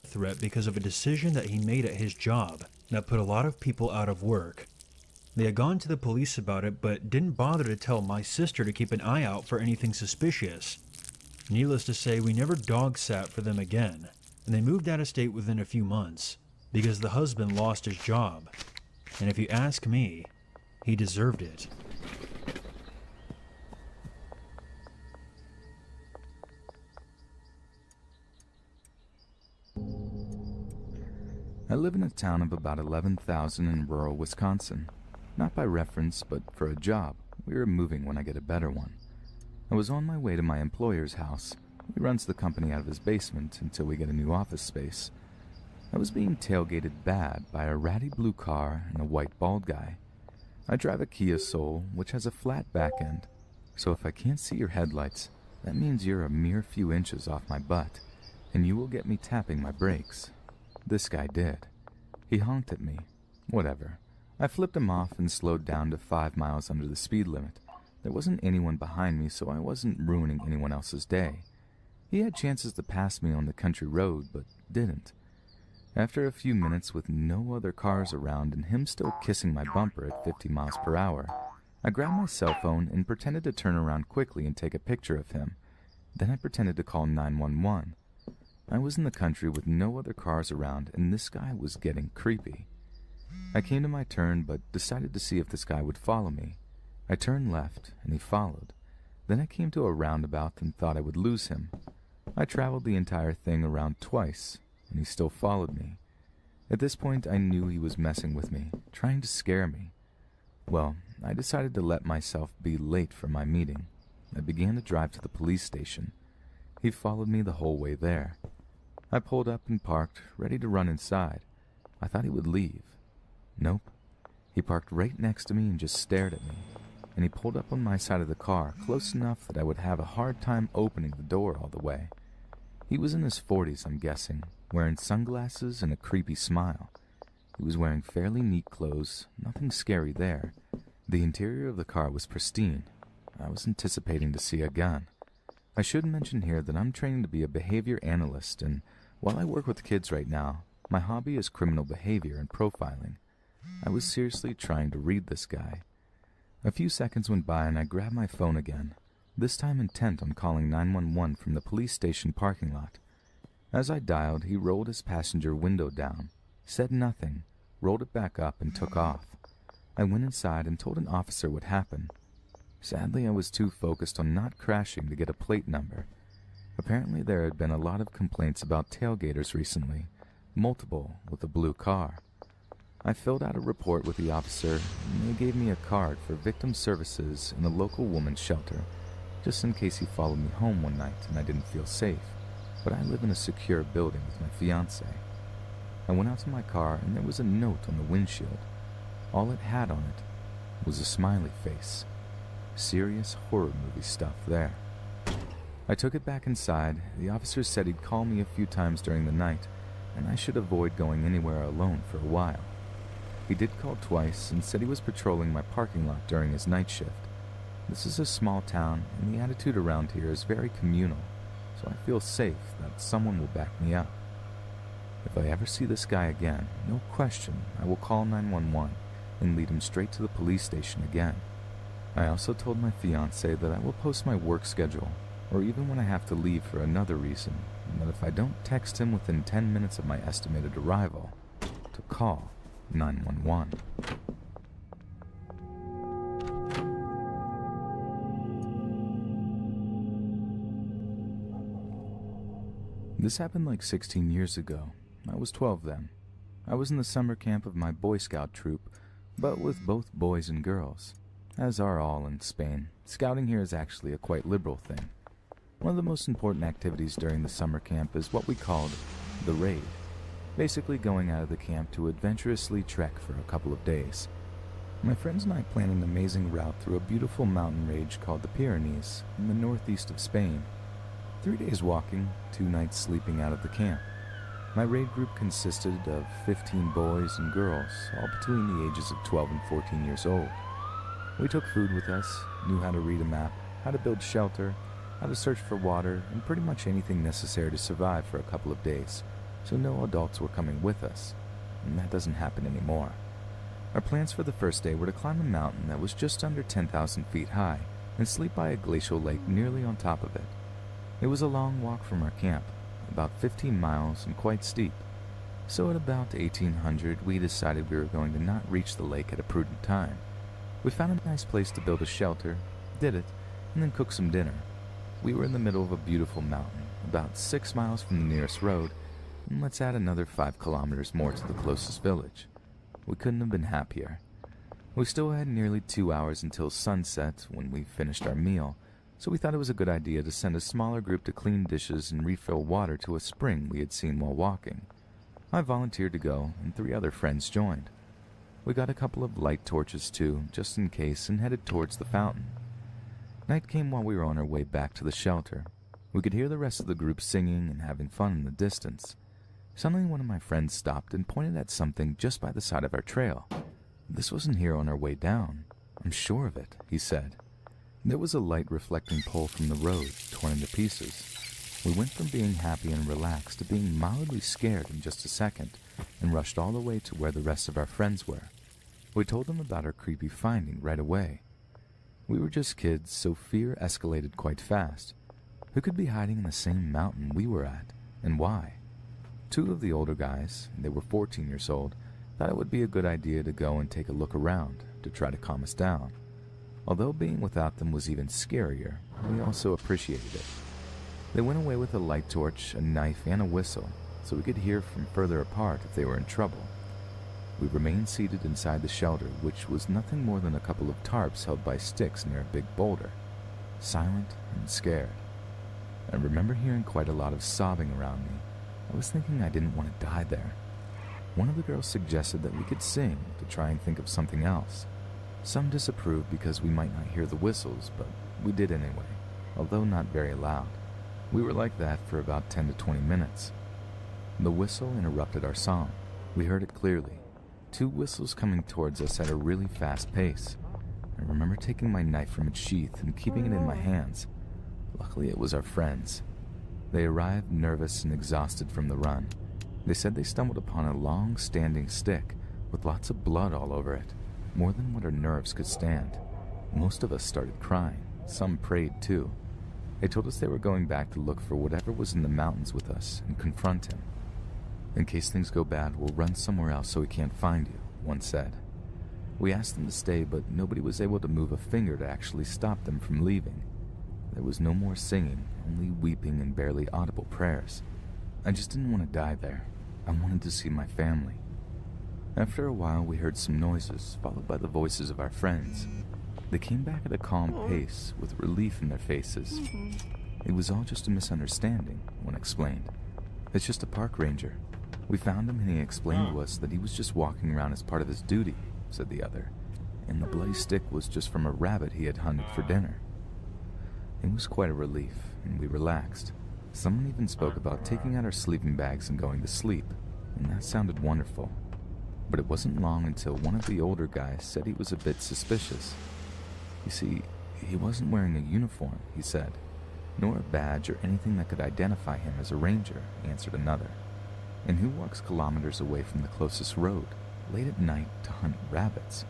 threat because of a decision that he made at his job that put a lot of people out of work. They had gone to the police about it, but didn't bother to tell my sister to keep an eye out for anything suspicious. Needless to say, we never dog sat for them again, and they moved out of state within a few months, because the husband lost his job. And if you ask me, he deserved it. I live in a town of about 11,000 in rural Wisconsin. Not by reference, but for a job. We are moving when I get a better one. I was on my way to my employer's house. He runs the company out of his basement until we get a new office space. I was being tailgated bad by a ratty blue car and a white bald guy. I drive a Kia Soul, which has a flat back end, so if I can't see your headlights, that means you're a mere few inches off my butt, and you will get me tapping my brakes. This guy did. He honked at me. Whatever. I flipped him off and slowed down to 5 miles under the speed limit. There wasn't anyone behind me, so I wasn't ruining anyone else's day. He had chances to pass me on the country road, but didn't. After a few minutes with no other cars around and him still kissing my bumper at 50 miles per hour, I grabbed my cell phone and pretended to turn around quickly and take a picture of him. Then I pretended to call 911. I was in the country with no other cars around, and this guy was getting creepy. I came to my turn, but decided to see if this guy would follow me. I turned left, and he followed. Then I came to a roundabout and thought I would lose him. I traveled the entire thing around twice, and he still followed me. At this point, I knew he was messing with me, trying to scare me. Well, I decided to let myself be late for my meeting. I began to drive to the police station. He followed me the whole way there. I pulled up and parked, ready to run inside. I thought he would leave. Nope. He parked right next to me and just stared at me. And he pulled up on my side of the car, close enough that I would have a hard time opening the door all the way. He was in his 40s, I'm guessing, wearing sunglasses and a creepy smile. He was wearing fairly neat clothes, nothing scary there. The interior of the car was pristine. I was anticipating to see a gun. I should mention here that I'm training to be a behavior analyst, and while I work with kids right now, my hobby is criminal behavior and profiling. I was seriously trying to read this guy. A few seconds went by and I grabbed my phone again, this time intent on calling 911 from the police station parking lot. As I dialed, he rolled his passenger window down, said nothing, rolled it back up, and took off. I went inside and told an officer what happened. Sadly, I was too focused on not crashing to get a plate number. Apparently, there had been a lot of complaints about tailgaters recently, multiple with a blue car. I filled out a report with the officer, and they gave me a card for victim services in a local woman's shelter, just in case he followed me home one night and I didn't feel safe. But I live in a secure building with my fiancé. I went out to my car, and there was a note on the windshield. All it had on it was a smiley face. Serious horror movie stuff there. I took it back inside. The officer said he'd call me a few times during the night, and I should avoid going anywhere alone for a while. He did call twice and said he was patrolling my parking lot during his night shift. This is a small town, and the attitude around here is very communal, so I feel safe that someone will back me up. If I ever see this guy again, no question, I will call 911 and lead him straight to the police station again. I also told my fiancé that I will post my work schedule, or even when I have to leave for another reason, and that if I don't text him within 10 minutes of my estimated arrival, to call 911. This happened like 16 years ago. I was 12 then. I was in the summer camp of my Boy Scout troop, but with both boys and girls. As are all in Spain, scouting here is actually a quite liberal thing. One of the most important activities during the summer camp is what we called the raid. Basically going out of the camp to adventurously trek for a couple of days. My friends and I planned an amazing route through a beautiful mountain range called the Pyrenees in the northeast of Spain. 3 days walking, 2 nights sleeping out of the camp. My raid group consisted of 15 boys and girls, all between the ages of 12 and 14 years old. We took food with us, knew how to read a map, how to build shelter, how to search for water, and pretty much anything necessary to survive for a couple of days, so no adults were coming with us, and that doesn't happen anymore. Our plans for the first day were to climb a mountain that was just under 10,000 feet high and sleep by a glacial lake nearly on top of it. It was a long walk from our camp, about 15 miles and quite steep, so at about 1800 we decided we were going to not reach the lake at a prudent time. We found a nice place to build a shelter, did it, and then cooked some dinner. We were in the middle of a beautiful mountain, about 6 miles from the nearest road, and let's add another 5 kilometers more to the closest village. We couldn't have been happier. We still had nearly 2 hours until sunset when we finished our meal, so we thought it was a good idea to send a smaller group to clean dishes and refill water to a spring we had seen while walking. I volunteered to go, and 3 other friends joined. We got a couple of light torches too, just in case, and headed towards the fountain. Night came while we were on our way back to the shelter. We could hear the rest of the group singing and having fun in the distance. Suddenly one of my friends stopped and pointed at something just by the side of our trail. "This wasn't here on our way down. I'm sure of it," he said. There was a light reflecting pole from the road, torn into pieces. We went from being happy and relaxed to being mildly scared in just a second, and rushed all the way to where the rest of our friends were. We told them about our creepy finding right away. We were just kids, so fear escalated quite fast. Who could be hiding in the same mountain we were at, and why? 2 of the older guys, they were 14 years old, thought it would be a good idea to go and take a look around to try to calm us down. Although being without them was even scarier, we also appreciated it. They went away with a light torch, a knife, and a whistle, so we could hear from further apart if they were in trouble. We remained seated inside the shelter, which was nothing more than a couple of tarps held by sticks near a big boulder, silent and scared. I remember hearing quite a lot of sobbing around me. I was thinking I didn't want to die there. One of the girls suggested that we could sing to try and think of something else. Some disapproved because we might not hear the whistles, but we did anyway, although not very loud. We were like that for about 10 to 20 minutes. The whistle interrupted our song. We heard it clearly. 2 whistles coming towards us at a really fast pace. I remember taking my knife from its sheath and keeping it in my hands. Luckily, it was our friends. They arrived nervous and exhausted from the run. They said they stumbled upon a long standing stick with lots of blood all over it, more than what our nerves could stand. Most of us started crying. Some prayed too. They told us they were going back to look for whatever was in the mountains with us and confront him. "In case things go bad, we'll run somewhere else so we can't find you," one said. We asked them to stay, but nobody was able to move a finger to actually stop them from leaving. There was no more singing, only weeping and barely audible prayers. I just didn't want to die there. I wanted to see my family. After a while, we heard some noises, followed by the voices of our friends. They came back at a calm pace, with relief in their faces. "It was all just a misunderstanding," one explained. "It's just a park ranger. We found him and he explained to us that he was just walking around as part of his duty," said the other. "And the bloody stick was just from a rabbit he had hunted for dinner." It was quite a relief, and we relaxed. Someone even spoke about taking out our sleeping bags and going to sleep, and that sounded wonderful. But it wasn't long until one of the older guys said he was a bit suspicious. "You see, he wasn't wearing a uniform," he said, "nor a badge or anything that could identify him as a ranger," answered another. "And who walks kilometers away from the closest road, late at night, to hunt rabbits?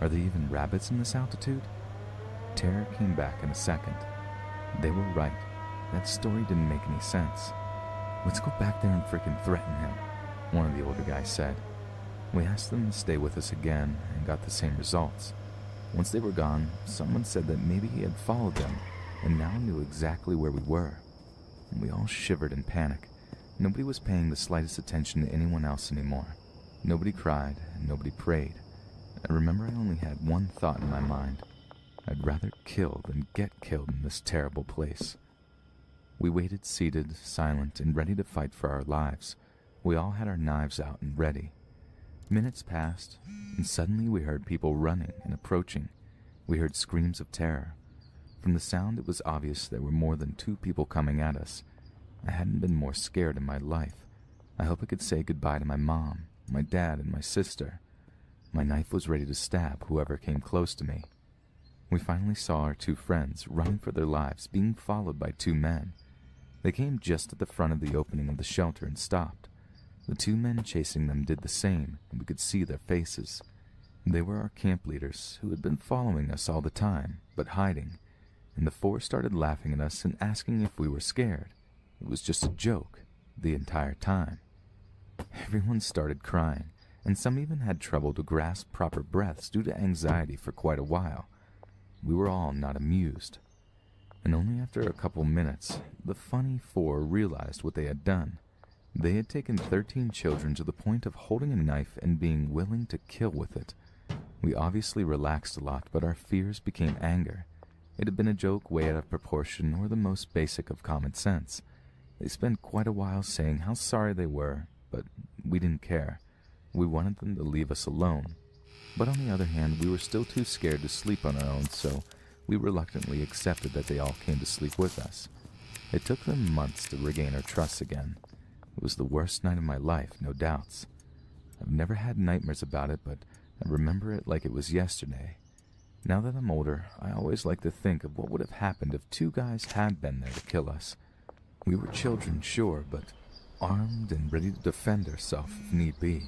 Are there even rabbits in this altitude?" Terror came back in a second. They were right. That story didn't make any sense. "Let's go back there and frickin' threaten him," one of the older guys said. We asked them to stay with us again and got the same results. Once they were gone, someone said that maybe he had followed them and now knew exactly where we were. We all shivered in panic. Nobody was paying the slightest attention to anyone else anymore. Nobody cried and nobody prayed. I remember I only had one thought in my mind. I'd rather kill than get killed in this terrible place. We waited seated, silent, and ready to fight for our lives. We all had our knives out and ready. Minutes passed, and suddenly we heard people running and approaching. We heard screams of terror. From the sound, it was obvious there were more than 2 people coming at us. I hadn't been more scared in my life. I hope I could say goodbye to my mom, my dad, and my sister. My knife was ready to stab whoever came close to me. We finally saw our 2 friends running for their lives, being followed by 2 men. They came just at the front of the opening of the shelter and stopped. The 2 men chasing them did the same, and we could see their faces. They were our camp leaders, who had been following us all the time, but hiding, and the 4 started laughing at us and asking if we were scared. It was just a joke, the entire time. Everyone started crying, and some even had trouble to grasp proper breaths due to anxiety for quite a while. We were all not amused. And only after a couple minutes, the funny 4 realized what they had done. They had taken 13 children to the point of holding a knife and being willing to kill with it. We obviously relaxed a lot, but our fears became anger. It had been a joke way out of proportion or the most basic of common sense. They spent quite a while saying how sorry they were, but we didn't care. We wanted them to leave us alone. But on the other hand, we were still too scared to sleep on our own, so we reluctantly accepted that they all came to sleep with us. It took them months to regain our trust again. It was the worst night of my life, no doubts. I've never had nightmares about it, but I remember it like it was yesterday. Now that I'm older, I always like to think of what would have happened if two guys had been there to kill us. We were children, sure, but armed and ready to defend ourselves if need be.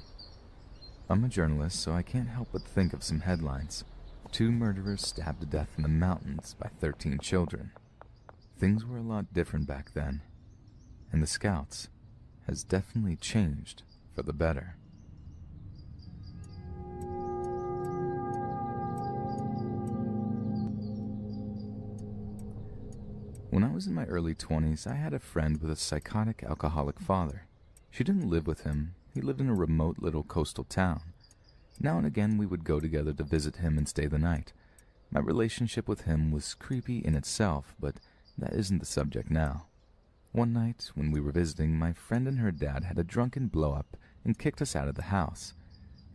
I'm a journalist, so I can't help but think of some headlines. 2 murderers stabbed to death in the mountains by 13 children. Things were a lot different back then, and the Scouts has definitely changed for the better. When I was in my early 20s, I had a friend with a psychotic alcoholic father. She didn't live with him. He lived in a remote little coastal town. Now and again we would go together to visit him and stay the night. My relationship with him was creepy in itself, but that isn't the subject now. One night, when we were visiting, my friend and her dad had a drunken blow-up and kicked us out of the house.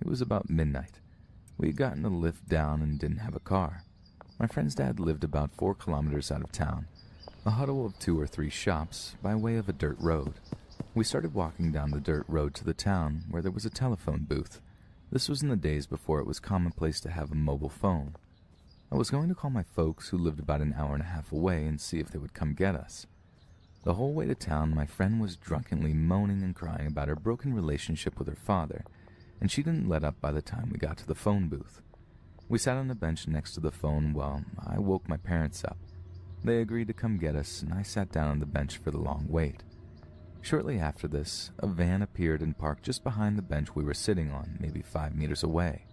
It was about midnight. We had gotten a lift down and didn't have a car. My friend's dad lived about 4 kilometers out of town, a huddle of 2 or 3 shops by way of a dirt road. We started walking down the dirt road to the town where there was a telephone booth. This was in the days before it was commonplace to have a mobile phone. I was going to call my folks, who lived about an hour and a half away, and see if they would come get us. The whole way to town, my friend was drunkenly moaning and crying about her broken relationship with her father, and she didn't let up by the time we got to the phone booth. We sat on a bench next to the phone while I woke my parents up. They agreed to come get us, and I sat down on the bench for the long wait. Shortly after this, a van appeared and parked just behind the bench we were sitting on, maybe 5 meters away.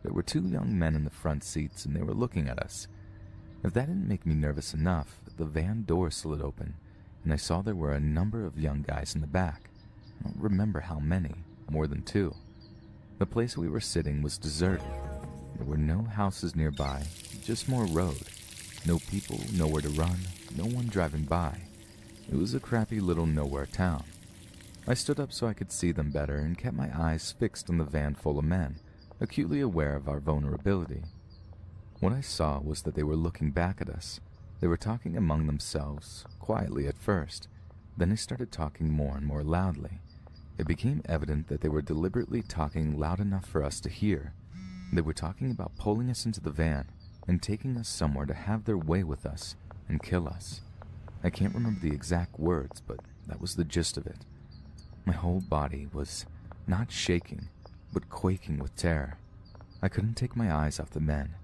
There were 2 young men in the front seats, and they were looking at us. If that didn't make me nervous enough, the van door slid open, and I saw there were a number of young guys in the back. I don't remember how many, more than 2. The place we were sitting was deserted. There were no houses nearby, just more road. No people, nowhere to run, no one driving by. It was a crappy little nowhere town. I stood up so I could see them better and kept my eyes fixed on the van full of men, acutely aware of our vulnerability. What I saw was that they were looking back at us. They were talking among themselves, quietly at first. Then they started talking more and more loudly. It became evident that they were deliberately talking loud enough for us to hear. They were talking about pulling us into the van and taking us somewhere to have their way with us and kill us. I can't remember the exact words, but that was the gist of it. My whole body was not shaking, but quaking with terror. I couldn't take my eyes off the men.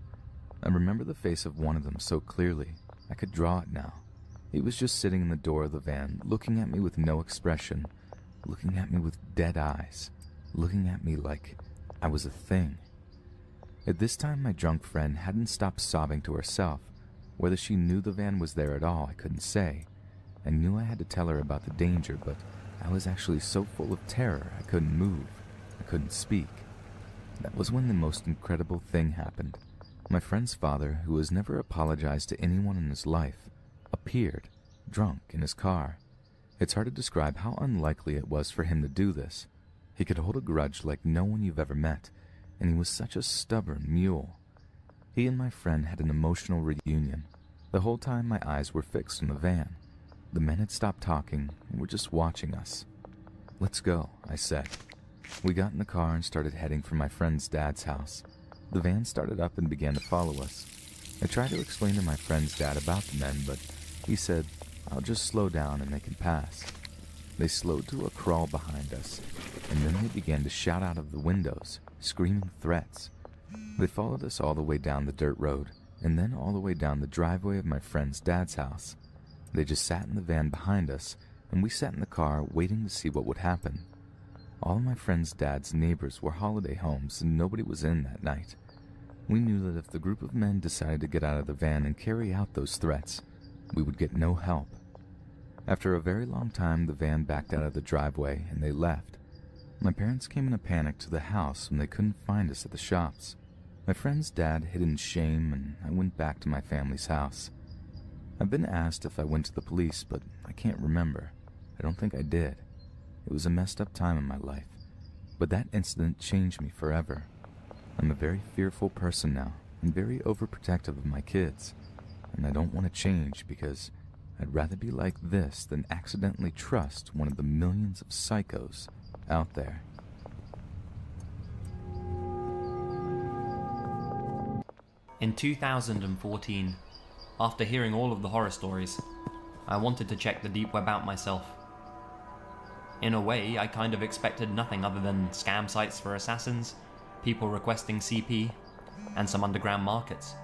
I remember the face of one of them so clearly. I could draw it now. He was just sitting in the door of the van, looking at me with no expression, looking at me with dead eyes, looking at me like I was a thing. At this time, my drunk friend hadn't stopped sobbing to herself. Whether she knew the van was there at all, I couldn't say. I knew I had to tell her about the danger, but I was actually so full of terror I couldn't move. I couldn't speak. That was when the most incredible thing happened. My friend's father, who has never apologized to anyone in his life, appeared, drunk, in his car. It's hard to describe how unlikely it was for him to do this. He could hold a grudge like no one you've ever met, and he was such a stubborn mule. He and my friend had an emotional reunion. The whole time my eyes were fixed on the van. The men had stopped talking and were just watching us. "Let's go," I said. We got in the car and started heading for my friend's dad's house. The van started up and began to follow us. I tried to explain to my friend's dad about the men, but he said, "I'll just slow down and they can pass." They slowed to a crawl behind us, and then they began to shout out of the windows, screaming threats. They followed us all the way down the dirt road, and then all the way down the driveway of my friend's dad's house. They just sat in the van behind us, and we sat in the car waiting to see what would happen. All of my friend's dad's neighbors were holiday homes, and nobody was in that night. We knew that if the group of men decided to get out of the van and carry out those threats, we would get no help. After a very long time, the van backed out of the driveway, and they left. My parents came in a panic to the house when they couldn't find us at the shops. My friend's dad hid in shame, and I went back to my family's house. I've been asked if I went to the police, but I can't remember. I don't think I did. It was a messed up time in my life, but that incident changed me forever. I'm a very fearful person now, and very overprotective of my kids, and I don't want to change because I'd rather be like this than accidentally trust one of the millions of psychos out there. In 2014, after hearing all of the horror stories, I wanted to check the deep web out myself. In a way, I kind of expected nothing other than scam sites for assassins, people requesting CP, and some underground markets.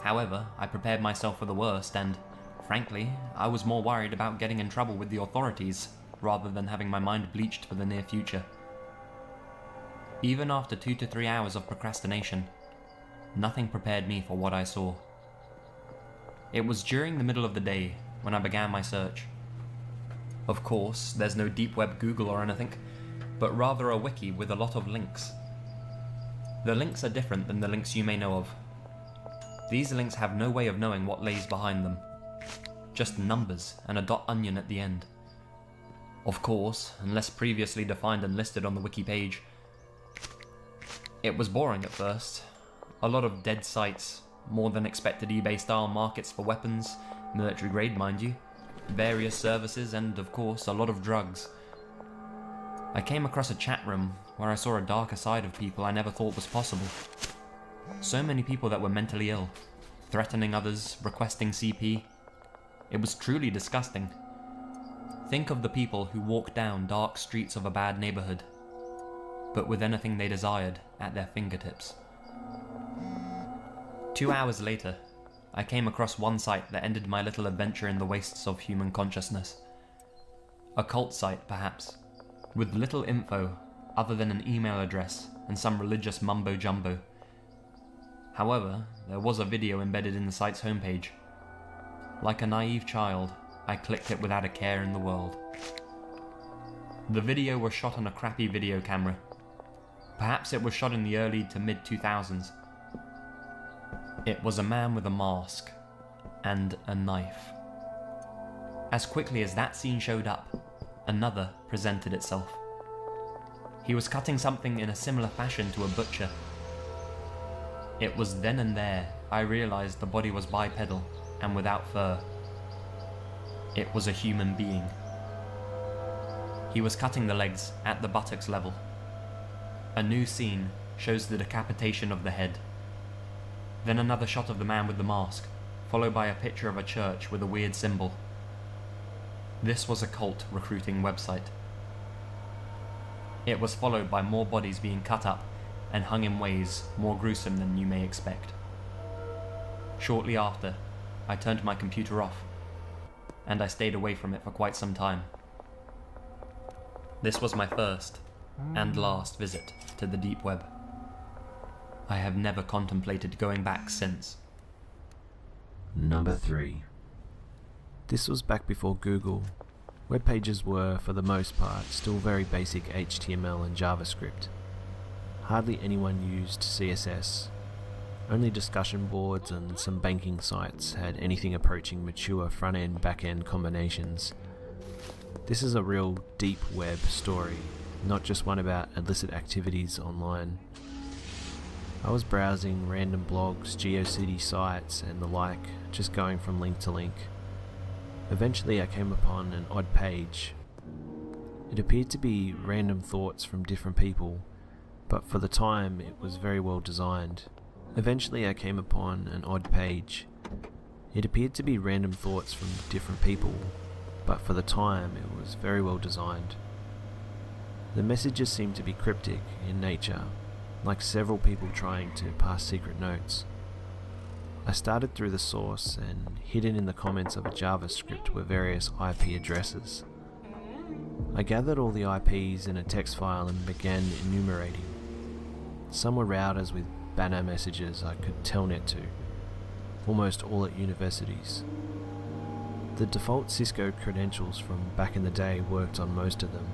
However, I prepared myself for the worst, and frankly, I was more worried about getting in trouble with the authorities rather than having my mind bleached for the near future. Even after 2 to 3 hours of procrastination, nothing prepared me for what I saw. It was during the middle of the day when I began my search. Of course, there's no deep web Google or anything, but rather a wiki with a lot of links. The links are different than the links you may know of. These links have no way of knowing what lays behind them. Just numbers and a .onion at the end. Of course, unless previously defined and listed on the wiki page. It was boring at first. A lot of dead sites, more than expected eBay-style markets for weapons, military grade mind you, various services, and of course a lot of drugs. I came across a chat room where I saw a darker side of people I never thought was possible. So many people that were mentally ill, threatening others, requesting CP. It was truly disgusting. Think of the people who walk down dark streets of a bad neighborhood, but with anything they desired at their fingertips. 2 hours later, I came across one site that ended my little adventure in the wastes of human consciousness. A cult site, perhaps, with little info other than an email address and some religious mumbo-jumbo. However, there was a video embedded in the site's homepage. Like a naive child, I clicked it without a care in the world. The video was shot on a crappy video camera. Perhaps it was shot in the early to mid-2000s. It was a man with a mask and a knife. As quickly as that scene showed up, another presented itself. He was cutting something in a similar fashion to a butcher. It was then and there I realized the body was bipedal and without fur. It was a human being. He was cutting the legs at the buttocks level. A new scene shows the decapitation of the head. Then another shot of the man with the mask, followed by a picture of a church with a weird symbol. This was a cult recruiting website. It was followed by more bodies being cut up and hung in ways more gruesome than you may expect. Shortly after, I turned my computer off, and I stayed away from it for quite some time. This was my first and last visit to the deep web. I have never contemplated going back since. Number 3. This was back before Google. Web pages were, for the most part, still very basic HTML and JavaScript. Hardly anyone used CSS. Only discussion boards and some banking sites had anything approaching mature front-end, back-end combinations. This is a real deep web story, not just one about illicit activities online. I was browsing random blogs, GeoCity sites and the like, just going from link to link. Eventually I came upon an odd page. It appeared to be random thoughts from different people, but for the time it was very well designed. Eventually I came upon an odd page. It appeared to be random thoughts from different people, but for the time it was very well designed. The messages seemed to be cryptic in nature, like several people trying to pass secret notes. I started through the source, and hidden in the comments of a JavaScript were various IP addresses. I gathered all the IPs in a text file and began enumerating. Some were routers with banner messages I could telnet to, almost all at universities. The default Cisco credentials from back in the day worked on most of them.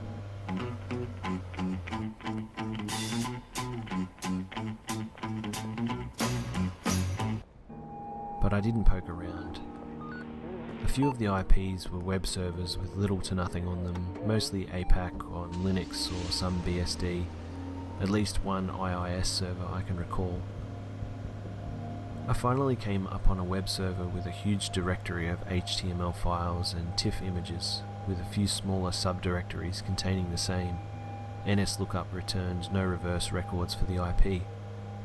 but I didn't poke around. A few of the IPs were web servers with little to nothing on them, mostly APAC on Linux or some BSD, at least one IIS server I can recall. I finally came up on a web server with a huge directory of HTML files and TIFF images, with a few smaller subdirectories containing the same. NSLOOKUP returned no reverse records for the IP.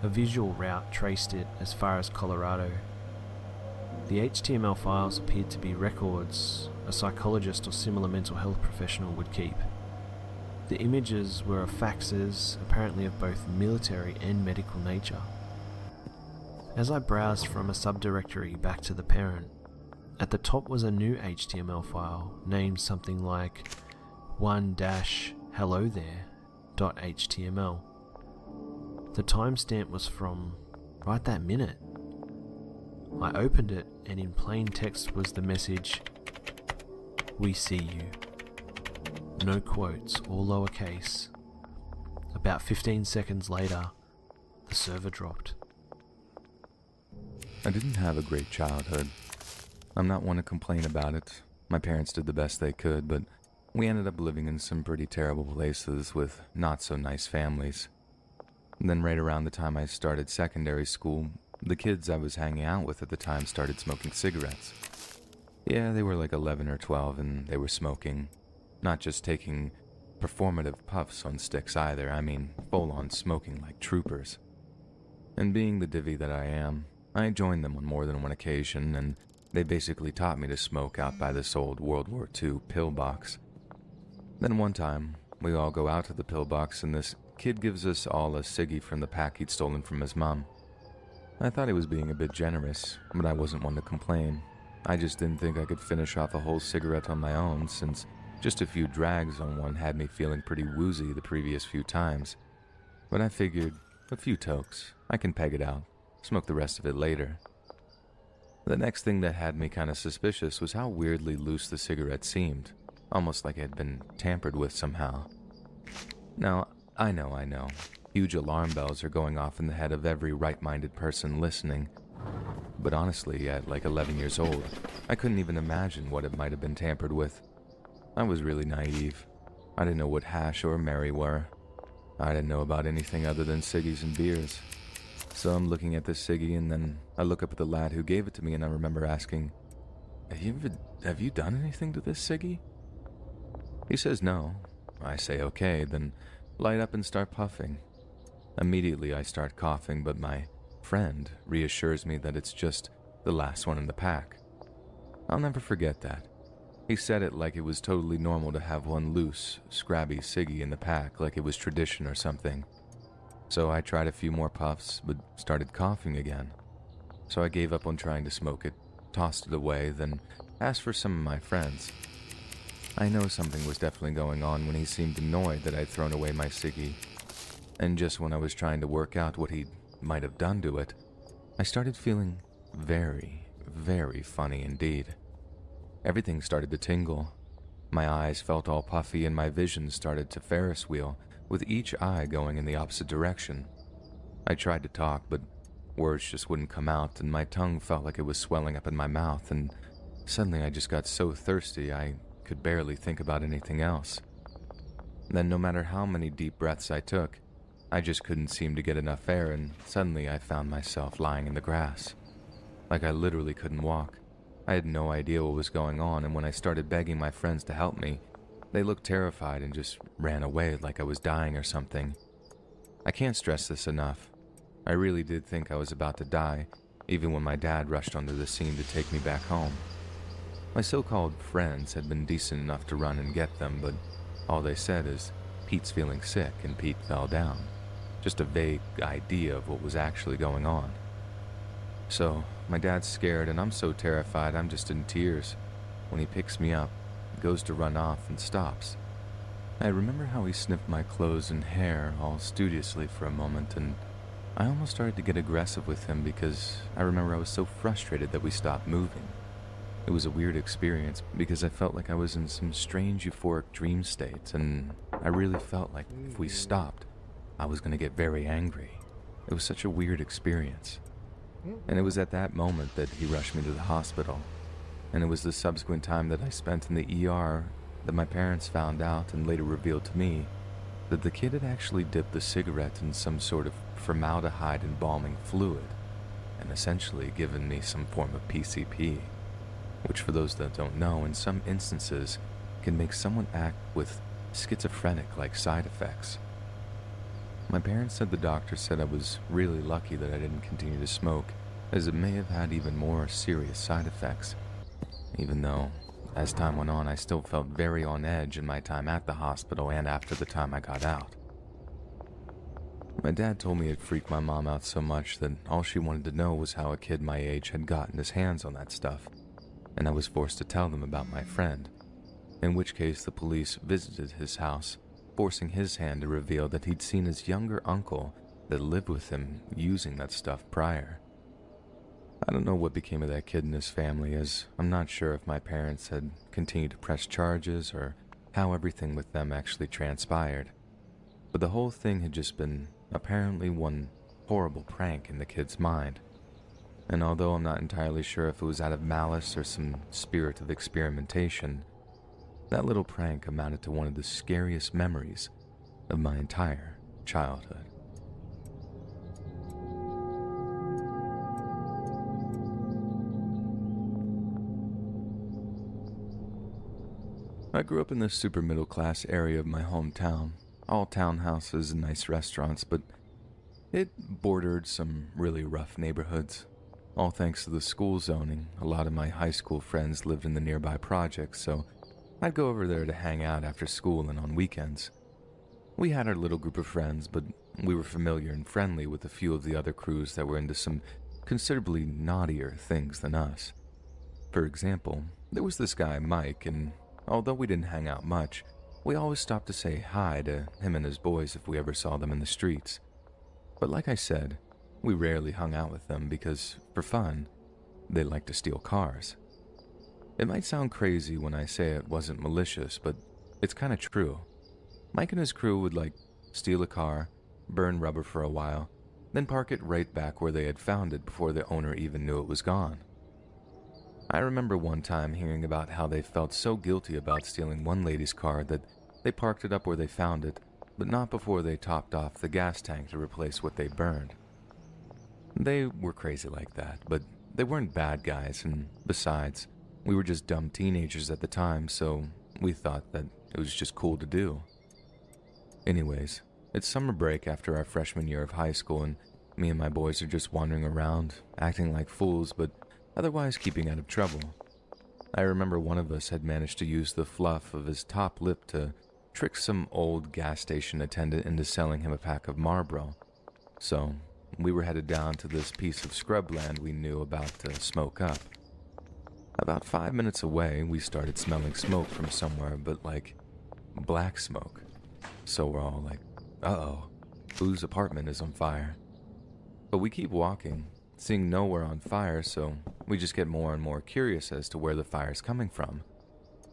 A visual route traced it as far as Colorado. The HTML files appeared to be records a psychologist or similar mental health professional would keep. The images were of faxes, apparently of both military and medical nature. As I browsed from a subdirectory back to the parent, at the top was a new HTML file named something like 1-hello-there.html. The timestamp was from right that minute. I opened it, and in plain text was the message, "We see you." No quotes, all lowercase. About 15 seconds later, the server dropped. I didn't have a great childhood. I'm not one to complain about it. My parents did the best they could, but we ended up living in some pretty terrible places with not so nice families. And then right around the time I started secondary school, the kids I was hanging out with at the time started smoking cigarettes. Yeah, they were like 11 or 12 and they were smoking. Not just taking performative puffs on sticks either, I mean full-on smoking like troopers. And being the divvy that I am, I joined them on more than one occasion, and they basically taught me to smoke out by this old World War II pillbox. Then one time, we all go out to the pillbox and this kid gives us all a ciggy from the pack he'd stolen from his mom. I thought he was being a bit generous, but I wasn't one to complain. I just didn't think I could finish off a whole cigarette on my own, since just a few drags on one had me feeling pretty woozy the previous few times. But I figured, a few tokes, I can peg it out, smoke the rest of it later. The next thing that had me kinda suspicious was how weirdly loose the cigarette seemed, almost like it had been tampered with somehow. Now, I know, huge alarm bells are going off in the head of every right-minded person listening. But honestly, at like 11 years old, I couldn't even imagine what it might have been tampered with. I was really naive. I didn't know what hash or Mary were. I didn't know about anything other than ciggies and beers. So I'm looking at this ciggy, and then I look up at the lad who gave it to me, and I remember asking, have you done anything to this ciggy? He says no. I say okay, then light up and start puffing. Immediately I start coughing, but my friend reassures me that it's just the last one in the pack. I'll never forget that. He said it like it was totally normal to have one loose, scrabby ciggy in the pack, like it was tradition or something. So I tried a few more puffs, but started coughing again. So I gave up on trying to smoke it, tossed it away, then asked for some of my friends. I know something was definitely going on when he seemed annoyed that I'd thrown away my ciggy. And just when I was trying to work out what he might have done to it, I started feeling very, very funny indeed. Everything started to tingle. My eyes felt all puffy and my vision started to Ferris wheel, with each eye going in the opposite direction. I tried to talk, but words just wouldn't come out, and my tongue felt like it was swelling up in my mouth, and suddenly I just got so thirsty I could barely think about anything else. Then no matter how many deep breaths I took, I just couldn't seem to get enough air, and suddenly I found myself lying in the grass. Like I literally couldn't walk. I had no idea what was going on, and when I started begging my friends to help me, they looked terrified and just ran away like I was dying or something. I can't stress this enough. I really did think I was about to die, even when my dad rushed onto the scene to take me back home. My so-called friends had been decent enough to run and get them, but all they said is, "Pete's feeling sick," and Pete fell down. Just a vague idea of what was actually going on. So, my dad's scared and I'm so terrified I'm just in tears when he picks me up, goes to run off, and stops. I remember how he sniffed my clothes and hair all studiously for a moment, and I almost started to get aggressive with him because I remember I was so frustrated that we stopped moving. It was a weird experience because I felt like I was in some strange euphoric dream state, and I really felt like if we stopped, I was going to get very angry. It was such a weird experience. and it was at that moment that he rushed me to the hospital. And it was the subsequent time that I spent in the ER that my parents found out and later revealed to me that the kid had actually dipped the cigarette in some sort of formaldehyde embalming fluid and essentially given me some form of PCP, which for those that don't know, in some instances can make someone act with schizophrenic-like side effects. My parents said the doctor said I was really lucky that I didn't continue to smoke, as it may have had even more serious side effects, even though, as time went on, I still felt very on edge in my time at the hospital and after the time I got out. My dad told me it freaked my mom out so much that all she wanted to know was how a kid my age had gotten his hands on that stuff, and I was forced to tell them about my friend, in which case the police visited his house, forcing his hand to reveal that he'd seen his younger uncle that lived with him using that stuff prior. I don't know what became of that kid and his family, as I'm not sure if my parents had continued to press charges or how everything with them actually transpired, but the whole thing had just been apparently one horrible prank in the kid's mind. And although I'm not entirely sure if it was out of malice or some spirit of experimentation, that little prank amounted to one of the scariest memories of my entire childhood. I grew up in the super middle class area of my hometown, all townhouses and nice restaurants, but it bordered some really rough neighborhoods. All thanks to the school zoning, a lot of my high school friends lived in the nearby projects, so I'd go over there to hang out after school and on weekends. We had our little group of friends, but we were familiar and friendly with a few of the other crews that were into some considerably naughtier things than us. For example, there was this guy, Mike, and although we didn't hang out much, we always stopped to say hi to him and his boys if we ever saw them in the streets. But like I said, we rarely hung out with them because, for fun, they liked to steal cars. It might sound crazy when I say it wasn't malicious, but it's kinda true. Mike and his crew would steal a car, burn rubber for a while, then park it right back where they had found it before the owner even knew it was gone. I remember one time hearing about how they felt so guilty about stealing one lady's car that they parked it up where they found it, but not before they topped off the gas tank to replace what they burned. They were crazy like that, but they weren't bad guys, and besides, we were just dumb teenagers at the time, so we thought that it was just cool to do. Anyways, it's summer break after our freshman year of high school, and me and my boys are just wandering around, acting like fools, but otherwise keeping out of trouble. I remember one of us had managed to use the fluff of his top lip to trick some old gas station attendant into selling him a pack of Marlboro. So, we were headed down to this piece of scrubland we knew about to smoke up. About 5 minutes away, we started smelling smoke from somewhere, but black smoke. So we're all like, uh-oh, whose apartment is on fire? But we keep walking, seeing nowhere on fire, so we just get more and more curious as to where the fire's coming from.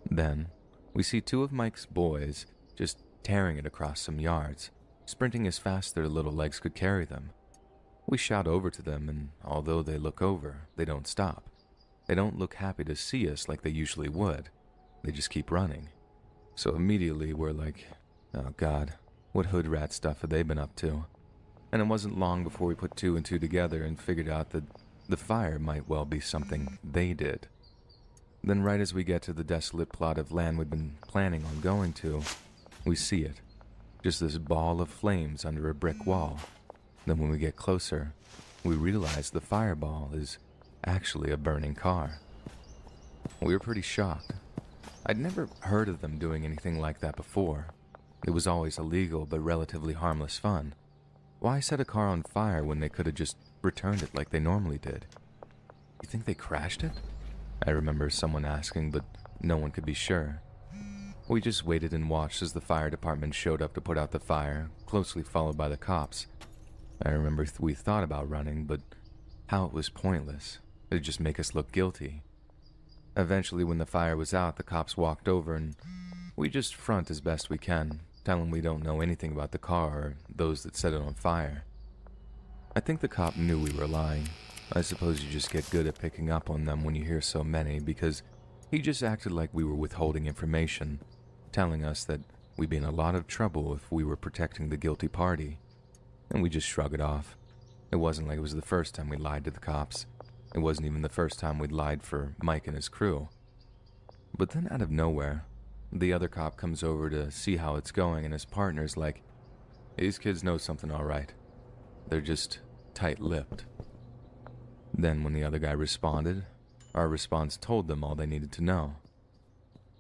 Then, we see two of Mike's boys just tearing it across some yards, sprinting as fast as their little legs could carry them. We shout over to them, and although they look over, they don't stop. They don't look happy to see us like they usually would. They just keep running. So immediately we're like, oh god, what hood rat stuff have they been up to? And it wasn't long before we put two and two together and figured out that the fire might well be something they did. Then right as we get to the desolate plot of land we'd been planning on going to, we see it. Just this ball of flames under a brick wall. Then when we get closer, we realize the fireball is actually a burning car. We were pretty shocked. I'd never heard of them doing anything like that before. It was always illegal but relatively harmless fun. Why set a car on fire when they could have just returned it like they normally did? You think they crashed it? I remember someone asking, but no one could be sure. We just waited and watched as the fire department showed up to put out the fire, closely followed by the cops. I remember we thought about running, but how it was pointless. It'd just make us look guilty. Eventually, when the fire was out, the cops walked over and we just front as best we can, tell them we don't know anything about the car or those that set it on fire. I think the cop knew we were lying, I suppose you just get good at picking up on them when you hear so many, because he just acted like we were withholding information, telling us that we'd be in a lot of trouble if we were protecting the guilty party, and we just shrug it off. It wasn't like it was the first time we lied to the cops. It wasn't even the first time we'd lied for Mike and his crew. But then out of nowhere, the other cop comes over to see how it's going, and his partner's like, "These kids know something all right. They're just tight-lipped." Then when the other guy responded, our response told them all they needed to know.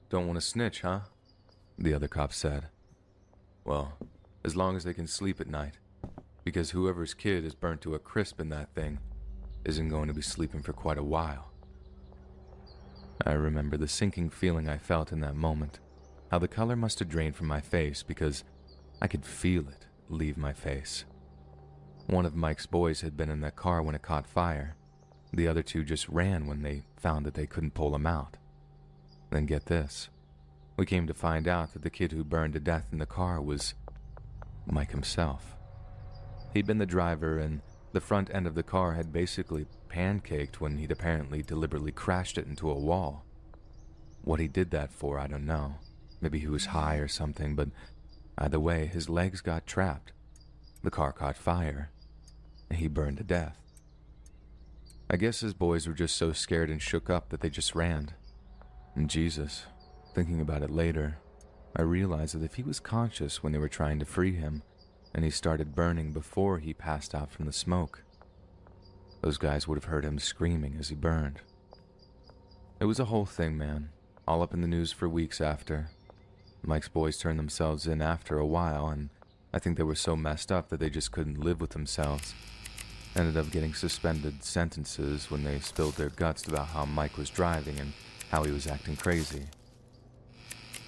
"Don't want to snitch, huh?" the other cop said. "Well, as long as they can sleep at night, because whoever's kid is burnt to a crisp in that thing isn't going to be sleeping for quite a while." I remember the sinking feeling I felt in that moment, how the color must have drained from my face because I could feel it leave my face. One of Mike's boys had been in that car when it caught fire. The other two just ran when they found that they couldn't pull him out. Then get this. We came to find out that the kid who burned to death in the car was Mike himself. He'd been the driver, and the front end of the car had basically pancaked when he'd apparently deliberately crashed it into a wall. What he did that for, I don't know. Maybe he was high or something, but either way, his legs got trapped. The car caught fire, and he burned to death. I guess his boys were just so scared and shook up that they just ran. And Jesus, thinking about it later, I realized that if he was conscious when they were trying to free him, and he started burning before he passed out from the smoke, those guys would have heard him screaming as he burned. It was a whole thing, man, all up in the news for weeks after. Mike's boys turned themselves in after a while, and I think they were so messed up that they just couldn't live with themselves. Ended up getting suspended sentences when they spilled their guts about how Mike was driving and how he was acting crazy.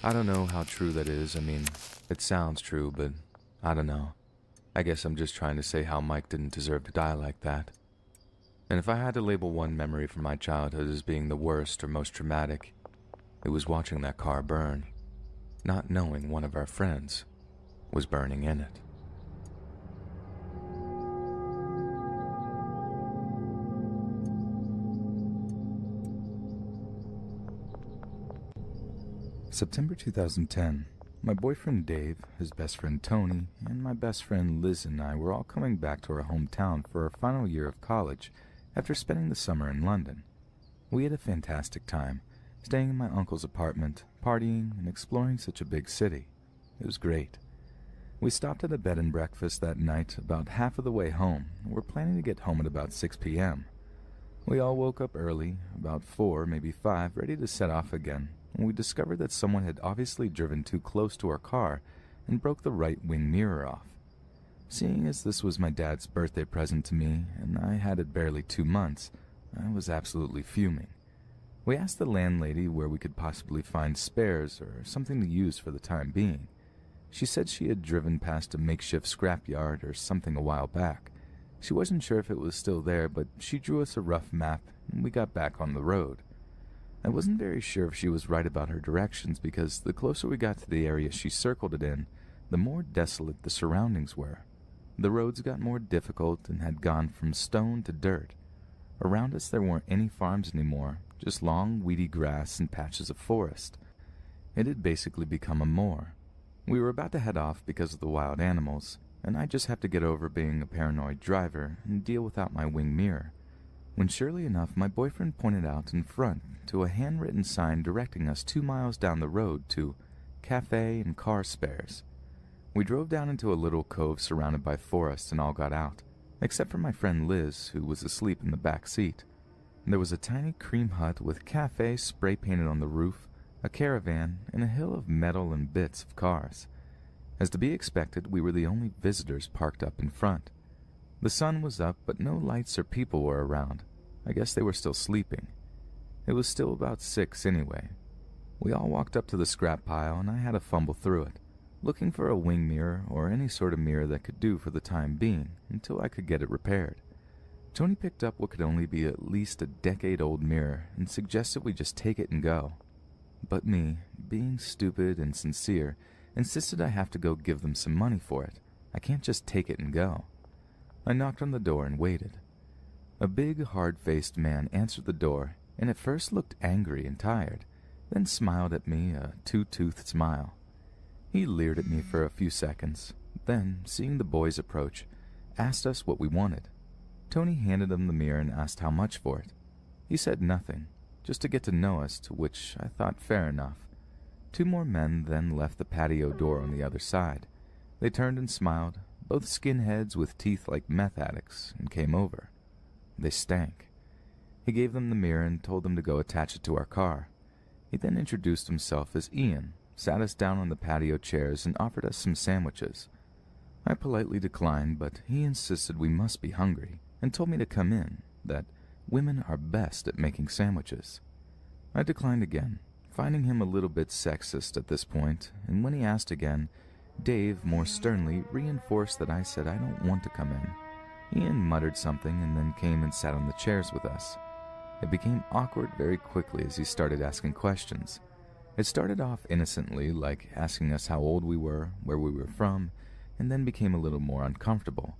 I don't know how true that is. I mean, it sounds true, but I don't know. I guess I'm just trying to say how Mike didn't deserve to die like that. And if I had to label one memory from my childhood as being the worst or most traumatic, it was watching that car burn, not knowing one of our friends was burning in it. September 2010. My boyfriend Dave, his best friend Tony, and my best friend Liz and I were all coming back to our hometown for our final year of college after spending the summer in London. We had a fantastic time, staying in my uncle's apartment, partying, and exploring such a big city. It was great. We stopped at a bed and breakfast that night about half of the way home, and were planning to get home at about 6 p.m. We all woke up early, about 4, maybe 5, ready to set off again, when we discovered that someone had obviously driven too close to our car and broke the right wing mirror off. Seeing as this was my dad's birthday present to me, and I had it barely 2 months, I was absolutely fuming. We asked the landlady where we could possibly find spares or something to use for the time being. She said she had driven past a makeshift scrapyard or something a while back. She wasn't sure if it was still there, but she drew us a rough map, and we got back on the road. I wasn't very sure if she was right about her directions, because the closer we got to the area she circled it in, the more desolate the surroundings were. The roads got more difficult and had gone from stone to dirt. Around us there weren't any farms anymore, just long, weedy grass and patches of forest. It had basically become a moor. We were about to head off because of the wild animals, and I just have to get over being a paranoid driver and deal without my wing mirror, when surely enough my boyfriend pointed out in front to a handwritten sign directing us 2 miles down the road to Cafe and Car Spares. We drove down into a little cove surrounded by forest and all got out, except for my friend Liz, who was asleep in the back seat. There was a tiny cream hut with cafe spray painted on the roof, a caravan, and a hill of metal and bits of cars. As to be expected, we were the only visitors parked up in front. The sun was up, but no lights or people were around. I guess they were still sleeping. It was still about 6 anyway. We all walked up to the scrap pile, and I had to fumble through it, looking for a wing mirror or any sort of mirror that could do for the time being until I could get it repaired. Tony picked up what could only be at least a decade-old mirror and suggested we just take it and go. But me, being stupid and sincere, insisted I have to go give them some money for it. I can't just take it and go. I knocked on the door and waited. A big, hard-faced man answered the door and at first looked angry and tired, then smiled at me a two-toothed smile. He leered at me for a few seconds, then, seeing the boys approach, asked us what we wanted. Tony handed him the mirror and asked how much for it. He said nothing, just to get to know us, to which I thought fair enough. 2 more men then left the patio door on the other side. They turned and smiled, both skinheads with teeth like meth addicts, and came over. They stank. He gave them the mirror and told them to go attach it to our car. He then introduced himself as Ian, sat us down on the patio chairs, and offered us some sandwiches. I politely declined, but he insisted we must be hungry, and told me to come in, that women are best at making sandwiches. I declined again, finding him a little bit sexist at this point, and when he asked again, Dave more sternly reinforced that I said I don't want to come in. Ian muttered something and then came and sat on the chairs with us. It became awkward very quickly as he started asking questions. It started off innocently, like asking us how old we were, where we were from, and then became a little more uncomfortable.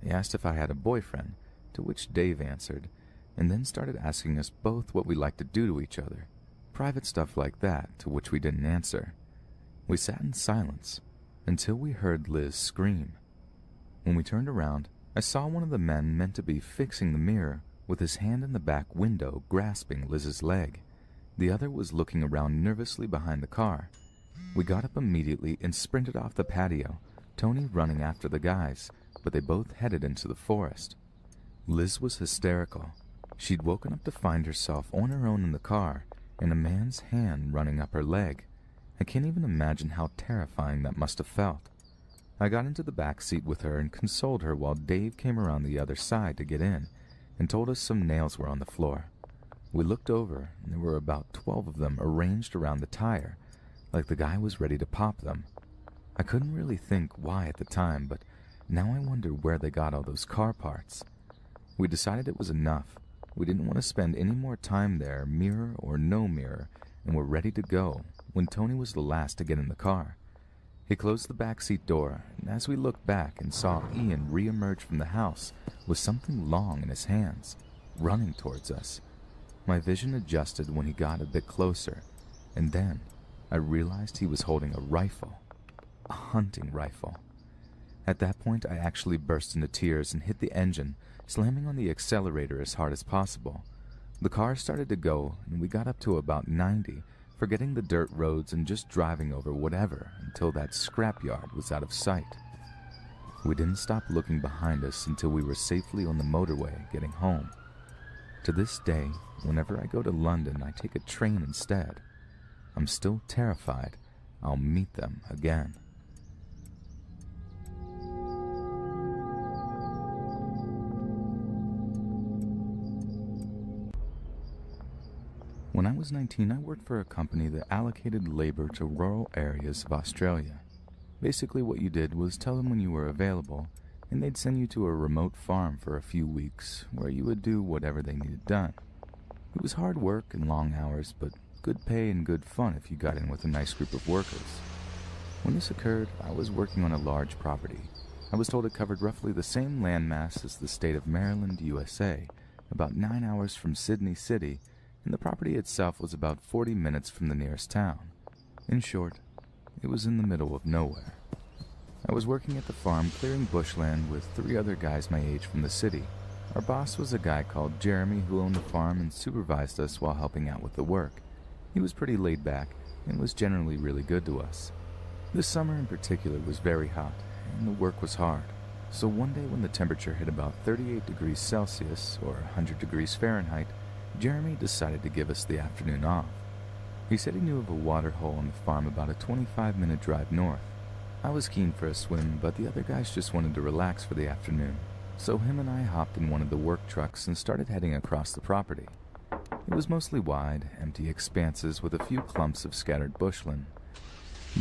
He asked if I had a boyfriend, to which Dave answered, and then started asking us both what we liked to do to each other. Private stuff like that, to which we didn't answer. We sat in silence, until we heard Liz scream. When we turned around, I saw one of the men meant to be fixing the mirror with his hand in the back window grasping Liz's leg. The other was looking around nervously behind the car. We got up immediately and sprinted off the patio, Tony running after the guys, but they both headed into the forest. Liz was hysterical. She'd woken up to find herself on her own in the car, and a man's hand running up her leg. I can't even imagine how terrifying that must have felt. I got into the back seat with her and consoled her while Dave came around the other side to get in and told us some nails were on the floor. We looked over, and there were about 12 of them arranged around the tire, like the guy was ready to pop them. I couldn't really think why at the time, but now I wonder where they got all those car parts. We decided it was enough. We didn't want to spend any more time there, mirror or no mirror, and were ready to go when Tony was the last to get in the car. He closed the back seat door, and as we looked back and saw Ian re-emerge from the house with something long in his hands, running towards us. My vision adjusted when he got a bit closer, and then I realized he was holding a rifle, a hunting rifle. At that point, I actually burst into tears and hit the engine, slamming on the accelerator as hard as possible. The car started to go, and we got up to about 90, forgetting the dirt roads and just driving over whatever until that scrapyard was out of sight. We didn't stop looking behind us until we were safely on the motorway getting home. To this day, whenever I go to London, I take a train instead. I'm still terrified I'll meet them again. When I was 19, I worked for a company that allocated labor to rural areas of Australia. Basically what you did was tell them when you were available, and they'd send you to a remote farm for a few weeks, where you would do whatever they needed done. It was hard work and long hours, but good pay and good fun if you got in with a nice group of workers. When this occurred, I was working on a large property. I was told it covered roughly the same landmass as the state of Maryland, USA, about 9 hours from Sydney City, and the property itself was about 40 minutes from the nearest town. In short, it was in the middle of nowhere. I was working at the farm clearing bushland with 3 other guys my age from the city. Our boss was a guy called Jeremy who owned the farm and supervised us while helping out with the work. He was pretty laid back and was generally really good to us. This summer in particular was very hot, and the work was hard. So one day when the temperature hit about 38 degrees Celsius or 100 degrees Fahrenheit, Jeremy decided to give us the afternoon off. He said he knew of a water hole on the farm about a 25-minute drive north. I was keen for a swim, but the other guys just wanted to relax for the afternoon. So him and I hopped in one of the work trucks and started heading across the property. It was mostly wide, empty expanses with a few clumps of scattered bushland.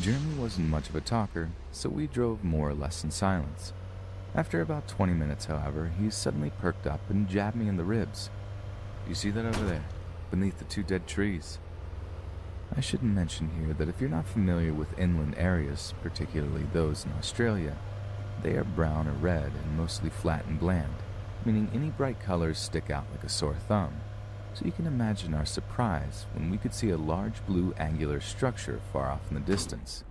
Jeremy wasn't much of a talker, so we drove more or less in silence. After about 20 minutes, however, he suddenly perked up and jabbed me in the ribs. "You see that over there, beneath the 2 dead trees?" I should mention here that if you're not familiar with inland areas, particularly those in Australia, they are brown or red and mostly flat and bland. meaning any bright colors stick out like a sore thumb. So you can imagine our surprise when we could see a large blue angular structure far off in the distance.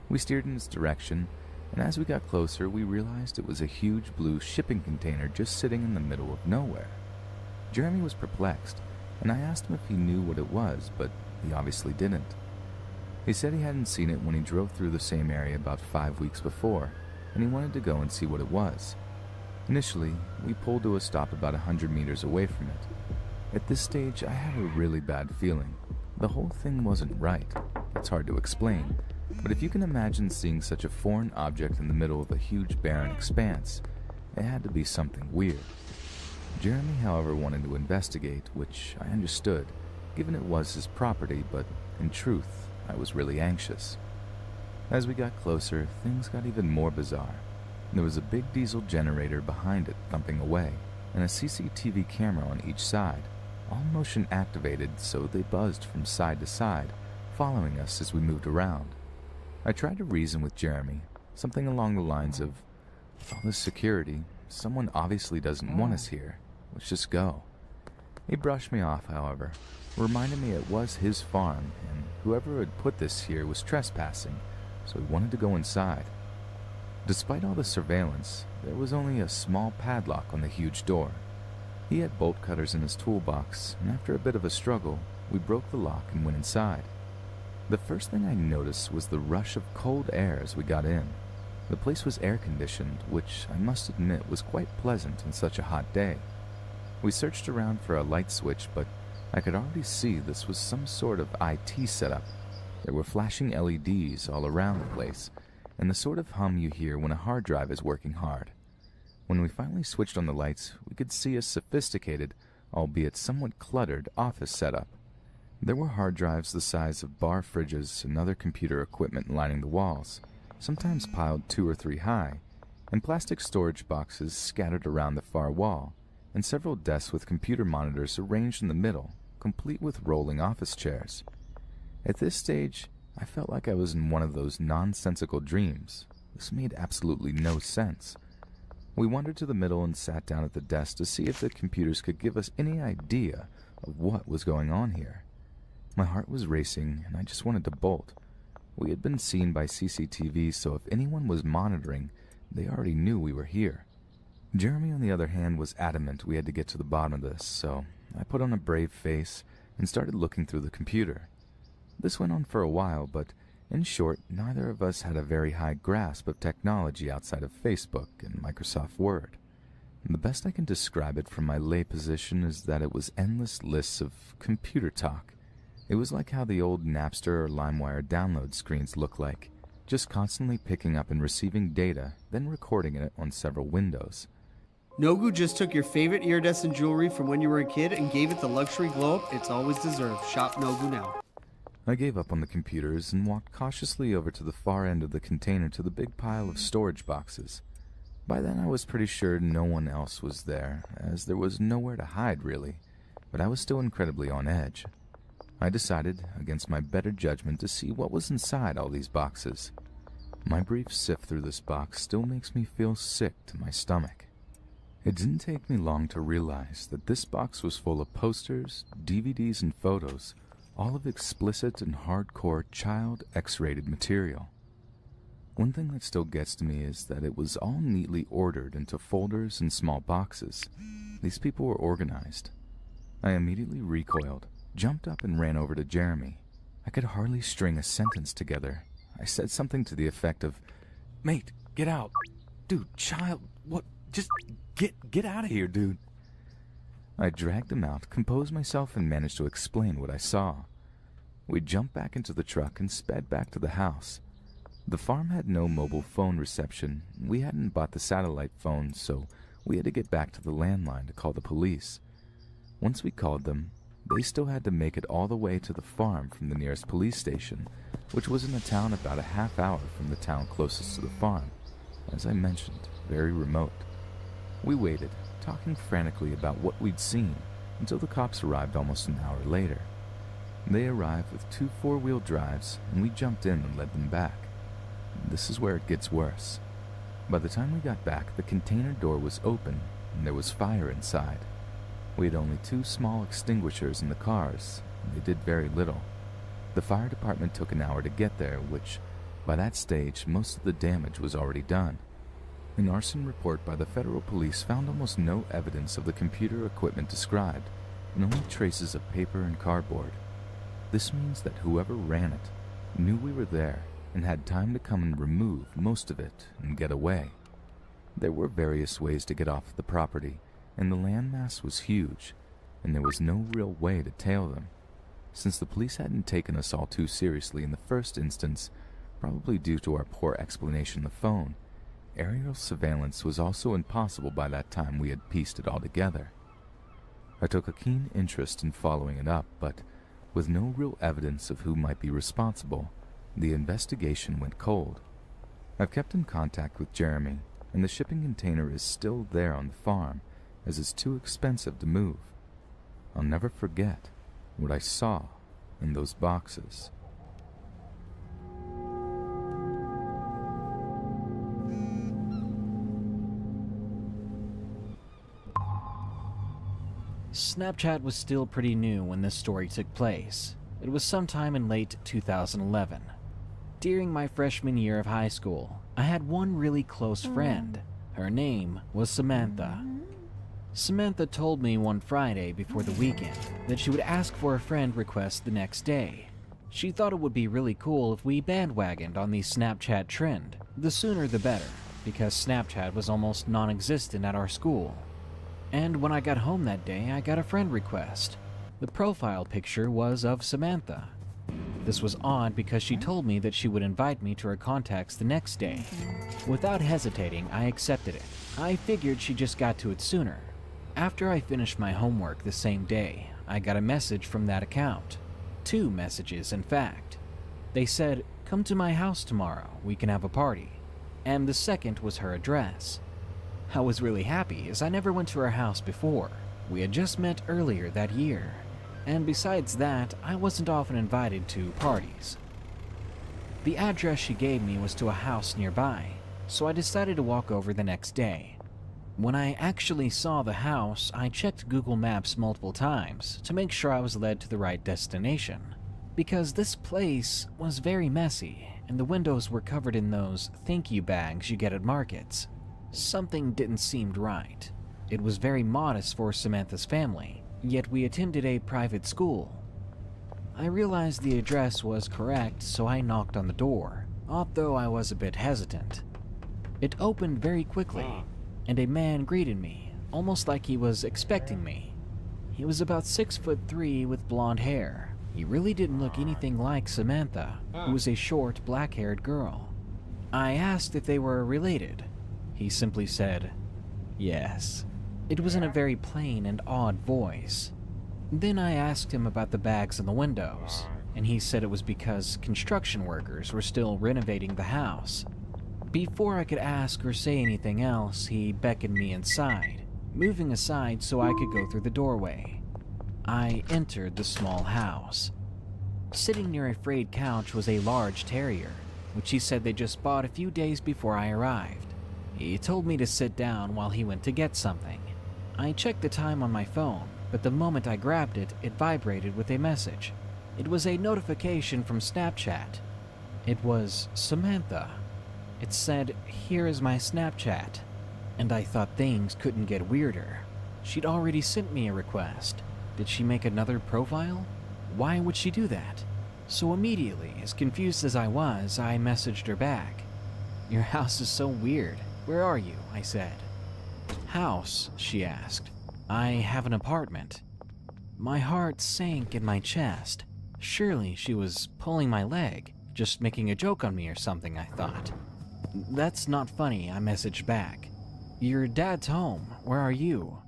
We steered in its direction, and as we got closer, we realized it was a huge blue shipping container just sitting in the middle of nowhere. Jeremy was perplexed, and I asked him if he knew what it was, but he obviously didn't. He said he hadn't seen it when he drove through the same area about 5 weeks before, and he wanted to go and see what it was. Initially, we pulled to a stop about 100 meters away from it. At this stage, I had a really bad feeling. The whole thing wasn't right. It's hard to explain, but if you can imagine seeing such a foreign object in the middle of a huge barren expanse, it had to be something weird. Jeremy, however, wanted to investigate, which I understood, given it was his property, but in truth, I was really anxious. As we got closer, things got even more bizarre. There was a big diesel generator behind it thumping away, and a CCTV camera on each side, all motion activated so they buzzed from side to side, following us as we moved around. I tried to reason with Jeremy, something along the lines of, all this security, someone obviously doesn't want us here, let's just go. He brushed me off, however, reminding me it was his farm, and whoever had put this here was trespassing, so he wanted to go inside. Despite all the surveillance, there was only a small padlock on the huge door. He had bolt cutters in his toolbox, and after a bit of a struggle, we broke the lock and went inside. The first thing I noticed was the rush of cold air as we got in. The place was air-conditioned, which I must admit was quite pleasant on such a hot day. We searched around for a light switch, but I could already see this was some sort of IT setup. There were flashing LEDs all around the place, and the sort of hum you hear when a hard drive is working hard. When we finally switched on the lights, we could see a sophisticated, albeit somewhat cluttered, office setup. There were hard drives the size of bar fridges and other computer equipment lining the walls, sometimes piled 2 or 3 high, and plastic storage boxes scattered around the far wall, and several desks with computer monitors arranged in the middle, complete with rolling office chairs. At this stage, I felt like I was in one of those nonsensical dreams. This made absolutely no sense. We wandered to the middle and sat down at the desk to see if the computers could give us any idea of what was going on here. My heart was racing, and I just wanted to bolt. We had been seen by CCTV, so if anyone was monitoring, they already knew we were here. Jeremy, on the other hand, was adamant we had to get to the bottom of this, so I put on a brave face and started looking through the computer. This went on for a while, but in short, neither of us had a very high grasp of technology outside of Facebook and Microsoft Word. And the best I can describe it from my lay position is that it was endless lists of computer talk. It was like how the old Napster or LimeWire download screens look like, just constantly picking up and receiving data, then recording it on several windows. Nogu just took your favorite iridescent jewelry from when you were a kid and gave it the luxury glow-up it's always deserved. Shop Nogu now. I gave up on the computers and walked cautiously over to the far end of the container to the big pile of storage boxes. By then I was pretty sure no one else was there, as there was nowhere to hide really, but I was still incredibly on edge. I decided, against my better judgment, to see what was inside all these boxes. My brief sift through this box still makes me feel sick to my stomach. It didn't take me long to realize that this box was full of posters, DVDs, and photos, all of explicit and hardcore child X-rated material. One thing that still gets to me is that it was all neatly ordered into folders and small boxes. These people were organized. I immediately recoiled, jumped up and ran over to Jeremy. I could hardly string a sentence together. I said something to the effect of, "Mate, get out. Dude, child, what? Just get out of here, dude." I dragged him out, composed myself, and managed to explain what I saw. We jumped back into the truck and sped back to the house. The farm had no mobile phone reception. We hadn't bought the satellite phone, so we had to get back to the landline to call the police. Once we called them, they still had to make it all the way to the farm from the nearest police station, which was in a town about a half hour from the town closest to the farm. As I mentioned, very remote. We waited, talking frantically about what we'd seen, until the cops arrived almost an hour later. They arrived with 2 4-wheel drives, and we jumped in and led them back. This is where it gets worse. By the time we got back, the container door was open, and there was fire inside. We had only 2 small extinguishers in the cars, and they did very little. The fire department took an hour to get there, which, by that stage, most of the damage was already done. An arson report by the federal police found almost no evidence of the computer equipment described, and only traces of paper and cardboard. This means that whoever ran it knew we were there and had time to come and remove most of it and get away. There were various ways to get off the property, and the landmass was huge, and there was no real way to tail them. Since the police hadn't taken us all too seriously in the first instance, probably due to our poor explanation on the phone, aerial surveillance was also impossible by that time we had pieced it all together. I took a keen interest in following it up, but with no real evidence of who might be responsible, the investigation went cold. I've kept in contact with Jeremy, and the shipping container is still there on the farm, as it's too expensive to move. I'll never forget what I saw in those boxes. Snapchat was still pretty new when this story took place. It was sometime in late 2011. During my freshman year of high school, I had one really close friend. Her name was Samantha. Samantha told me one Friday before the weekend that she would ask for a friend request the next day. She thought it would be really cool if we bandwagoned on the Snapchat trend. The sooner the better, because Snapchat was almost non-existent at our school. And when I got home that day, I got a friend request. The profile picture was of Samantha. This was odd because she told me that she would invite me to her contacts the next day. Without hesitating, I accepted it. I figured she just got to it sooner. After I finished my homework the same day, I got a message from that account. 2 messages, in fact. They said, "Come to my house tomorrow, we can have a party." And the second was her address. I was really happy as I never went to her house before. We had just met earlier that year. And besides that, I wasn't often invited to parties. The address she gave me was to a house nearby, so I decided to walk over the next day. When I actually saw the house, I checked Google Maps multiple times to make sure I was led to the right destination. Because this place was very messy, and the windows were covered in those thank you bags you get at markets. Something didn't seem right. It was very modest for Samantha's family, yet we attended a private school. I realized the address was correct, so I knocked on the door, although I was a bit hesitant. It opened very quickly, and a man greeted me, almost like he was expecting me. He was about 6'3" with blonde hair. He really didn't look anything like Samantha, who was a short, black-haired girl. I asked if they were related. He simply said, yes. It was in a very plain and odd voice. Then I asked him about the bags in the windows, and he said it was because construction workers were still renovating the house. Before I could ask or say anything else, he beckoned me inside, moving aside so I could go through the doorway. I entered the small house. Sitting near a frayed couch was a large terrier, which he said they just bought a few days before I arrived. He told me to sit down while he went to get something. I checked the time on my phone, but the moment I grabbed it, it vibrated with a message. It was a notification from Snapchat. It was Samantha. It said, "Here is my Snapchat." And I thought things couldn't get weirder. She'd already sent me a request. Did she make another profile? Why would she do that? So immediately, as confused as I was, I messaged her back. "Your house is so weird. Where are you?" I said. "House?" she asked. "I have an apartment." My heart sank in my chest. Surely she was pulling my leg, just making a joke on me or something, I thought. "That's not funny," I messaged back. "Your dad's home. Where are you?"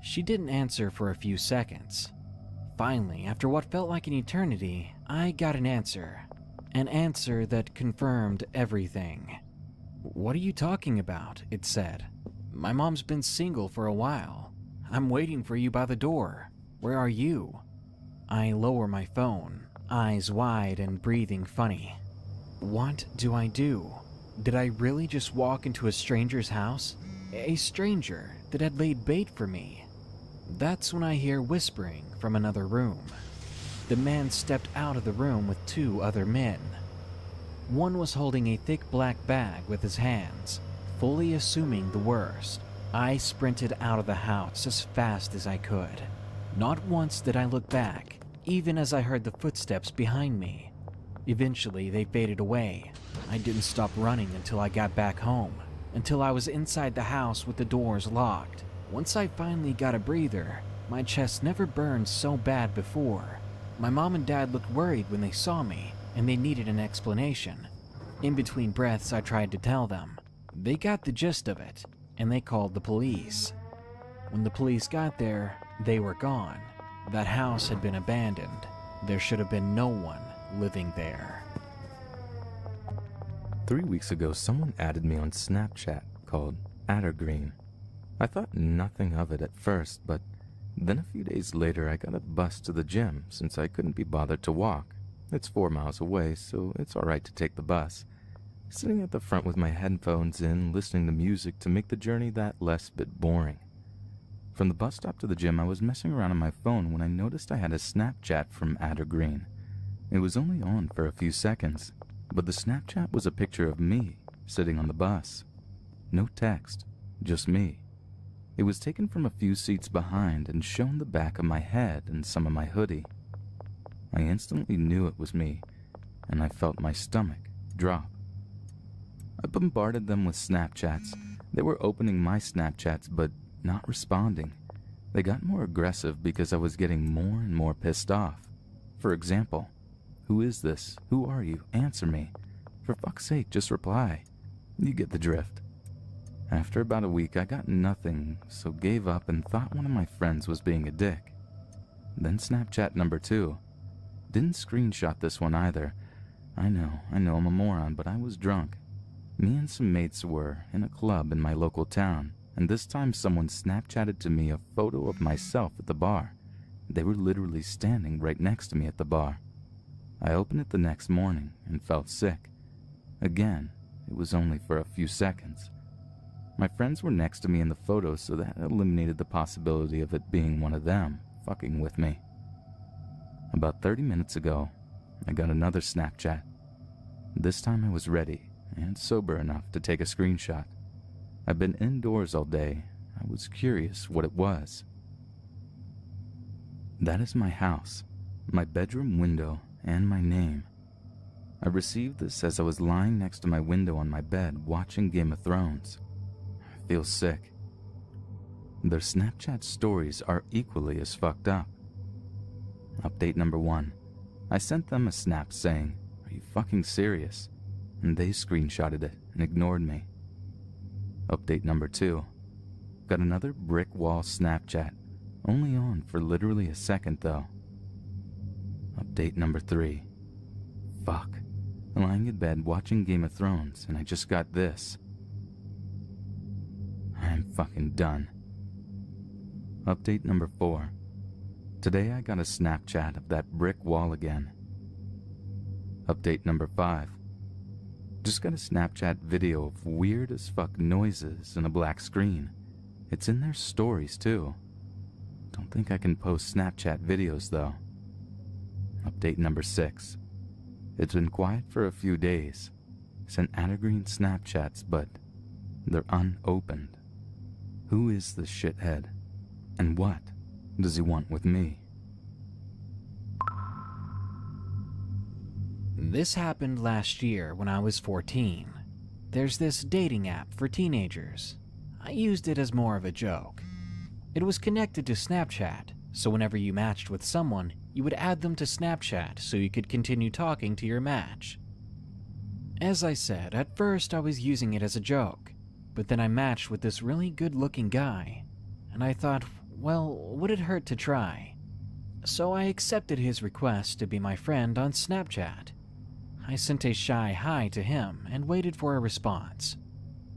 She didn't answer for a few seconds. Finally, after what felt like an eternity, I got an answer. An answer that confirmed everything. "What are you talking about?" it said. "My mom's been single for a while. I'm waiting for you by the door. Where are you?" I lower my phone, eyes wide and breathing funny. What do I do? Did I really just walk into a stranger's house? a stranger that had laid bait for me. That's when I hear whispering from another room. The man stepped out of the room with 2 other men. One was holding a thick black bag with his hands, fully assuming the worst. I sprinted out of the house as fast as I could. Not once did I look back, even as I heard the footsteps behind me. Eventually, they faded away. I didn't stop running until I got back home, until I was inside the house with the doors locked. Once I finally got a breather, my chest never burned so bad before. My mom and dad looked worried when they saw me, and they needed an explanation. In between breaths, I tried to tell them. They got the gist of it, and they called the police. When the police got there, they were gone. That house had been abandoned. There should have been no one living there. 3 weeks ago, someone added me on Snapchat called Addergreen. I thought nothing of it at first, but then a few days later I got a bus to the gym since I couldn't be bothered to walk. It's 4 miles away, so it's alright to take the bus. Sitting at the front with my headphones in, listening to music to make the journey that less bit boring. From the bus stop to the gym, I was messing around on my phone when I noticed I had a Snapchat from Addergreen. It was only on for a few seconds, but the Snapchat was a picture of me sitting on the bus. No text, just me. It was taken from a few seats behind and shown the back of my head and some of my hoodie. I instantly knew it was me, and I felt my stomach drop. I bombarded them with Snapchats. They were opening my Snapchats, but not responding. They got more aggressive because I was getting more and more pissed off. For example, "Who is this? Who are you? Answer me. For fuck's sake, just reply." You get the drift. After about a week, I got nothing, so gave up and thought one of my friends was being a dick. Then Snapchat number 2. Didn't screenshot this one either. I know I'm a moron, but I was drunk. Me and some mates were in a club in my local town, and this time someone Snapchatted to me a photo of myself at the bar. They were literally standing right next to me at the bar. I opened it the next morning and felt sick. Again, it was only for a few seconds. My friends were next to me in the photo, so that eliminated the possibility of it being one of them fucking with me. About 30 minutes ago, I got another Snapchat. This time I was ready and sober enough to take a screenshot. I've been indoors all day. I was curious what it was. That is my house, my bedroom window, and my name. I received this as I was lying next to my window on my bed watching Game of Thrones. I feel sick. Their Snapchat stories are equally as fucked up. Update number 1. I sent them a snap saying, "Are you fucking serious?" And they screenshotted it and ignored me. Update number 2. Got another brick wall Snapchat, only on for literally a second though. Update number 3. Fuck. Lying in bed watching Game of Thrones and I just got this. I'm fucking done. Update number 4. Today I got a Snapchat of that brick wall again. Update number 5. Just got a Snapchat video of weird as fuck noises and a black screen. It's in their stories too. Don't think I can post Snapchat videos though. Update number 6. It's been quiet for a few days. Sent Addergreen Snapchats, but they're unopened. Who is this shithead? And what does he want with me? This happened last year when I was 14. There's this dating app for teenagers. I used it as more of a joke. It was connected to Snapchat, so whenever you matched with someone, you would add them to Snapchat so you could continue talking to your match. As I said, at first I was using it as a joke, but then I matched with this really good-looking guy, and I thought, well, would it hurt to try? So I accepted his request to be my friend on Snapchat. I sent a shy hi to him and waited for a response.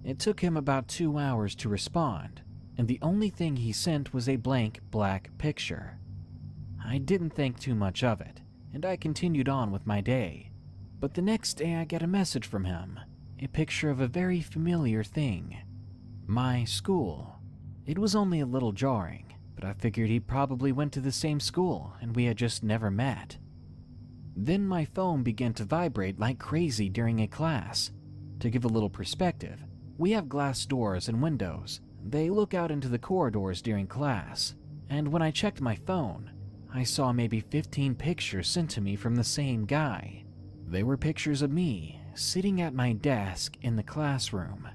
It took him about 2 hours to respond, and the only thing he sent was a blank black picture. I didn't think too much of it, and I continued on with my day. But the next day I get a message from him, a picture of a very familiar thing. My school. It was only a little jarring, but I figured he probably went to the same school and we had just never met. Then my phone began to vibrate like crazy during a class. To give a little perspective, we have glass doors and windows. They look out into the corridors during class, and when I checked my phone, I saw maybe 15 pictures sent to me from the same guy. They were pictures of me sitting at my desk in the classroom.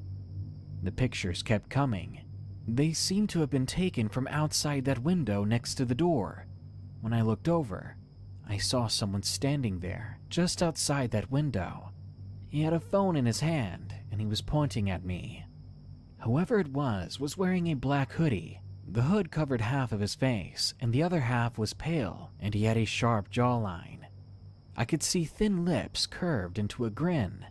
The pictures kept coming. They seemed to have been taken from outside that window next to the door. When I looked over, I saw someone standing there, just outside that window. He had a phone in his hand, and he was pointing at me. Whoever it was wearing a black hoodie. The hood covered half of his face, and the other half was pale, and he had a sharp jawline. I could see thin lips curved into a grin.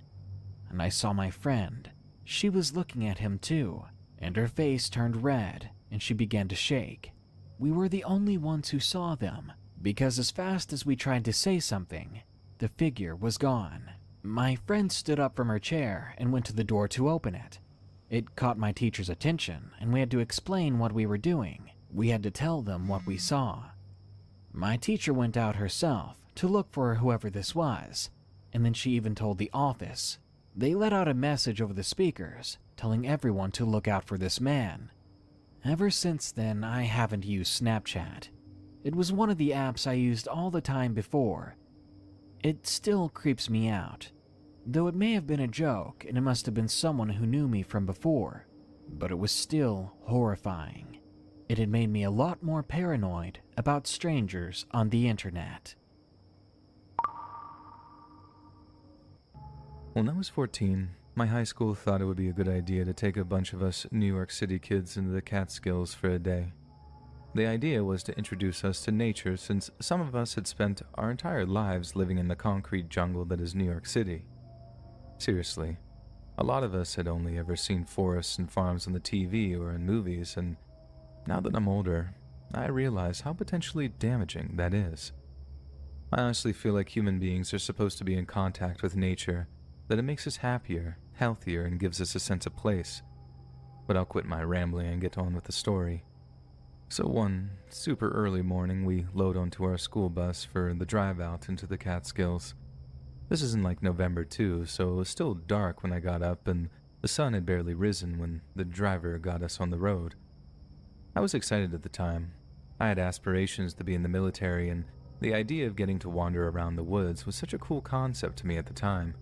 And I saw my friend. She was looking at him too, and her face turned red, and she began to shake. We were the only ones who saw them, because as fast as we tried to say something, the figure was gone. My friend stood up from her chair and went to the door to open it. It caught my teacher's attention, and we had to explain what we were doing. We had to tell them what we saw. My teacher went out herself to look for whoever this was, and then she even told the office. They let out a message over the speakers, telling everyone to look out for this man. Ever since then, I haven't used Snapchat. It was one of the apps I used all the time before. It still creeps me out, though it may have been a joke and it must have been someone who knew me from before, but it was still horrifying. It had made me a lot more paranoid about strangers on the internet. When I was 14, my high school thought it would be a good idea to take a bunch of us New York City kids into the Catskills for a day. The idea was to introduce us to nature, since some of us had spent our entire lives living in the concrete jungle that is New York City. Seriously, a lot of us had only ever seen forests and farms on the TV or in movies, and now that I'm older, I realize how potentially damaging that is. I honestly feel like human beings are supposed to be in contact with nature, that it makes us happier, healthier, and gives us a sense of place. But I'll quit my rambling and get on with the story. So one super early morning, we load onto our school bus for the drive out into the Catskills. This is in like November too, so it was still dark when I got up, and the sun had barely risen when the driver got us on the road. I was excited at the time. I had aspirations to be in the military, and the idea of getting to wander around the woods was such a cool concept to me at the time.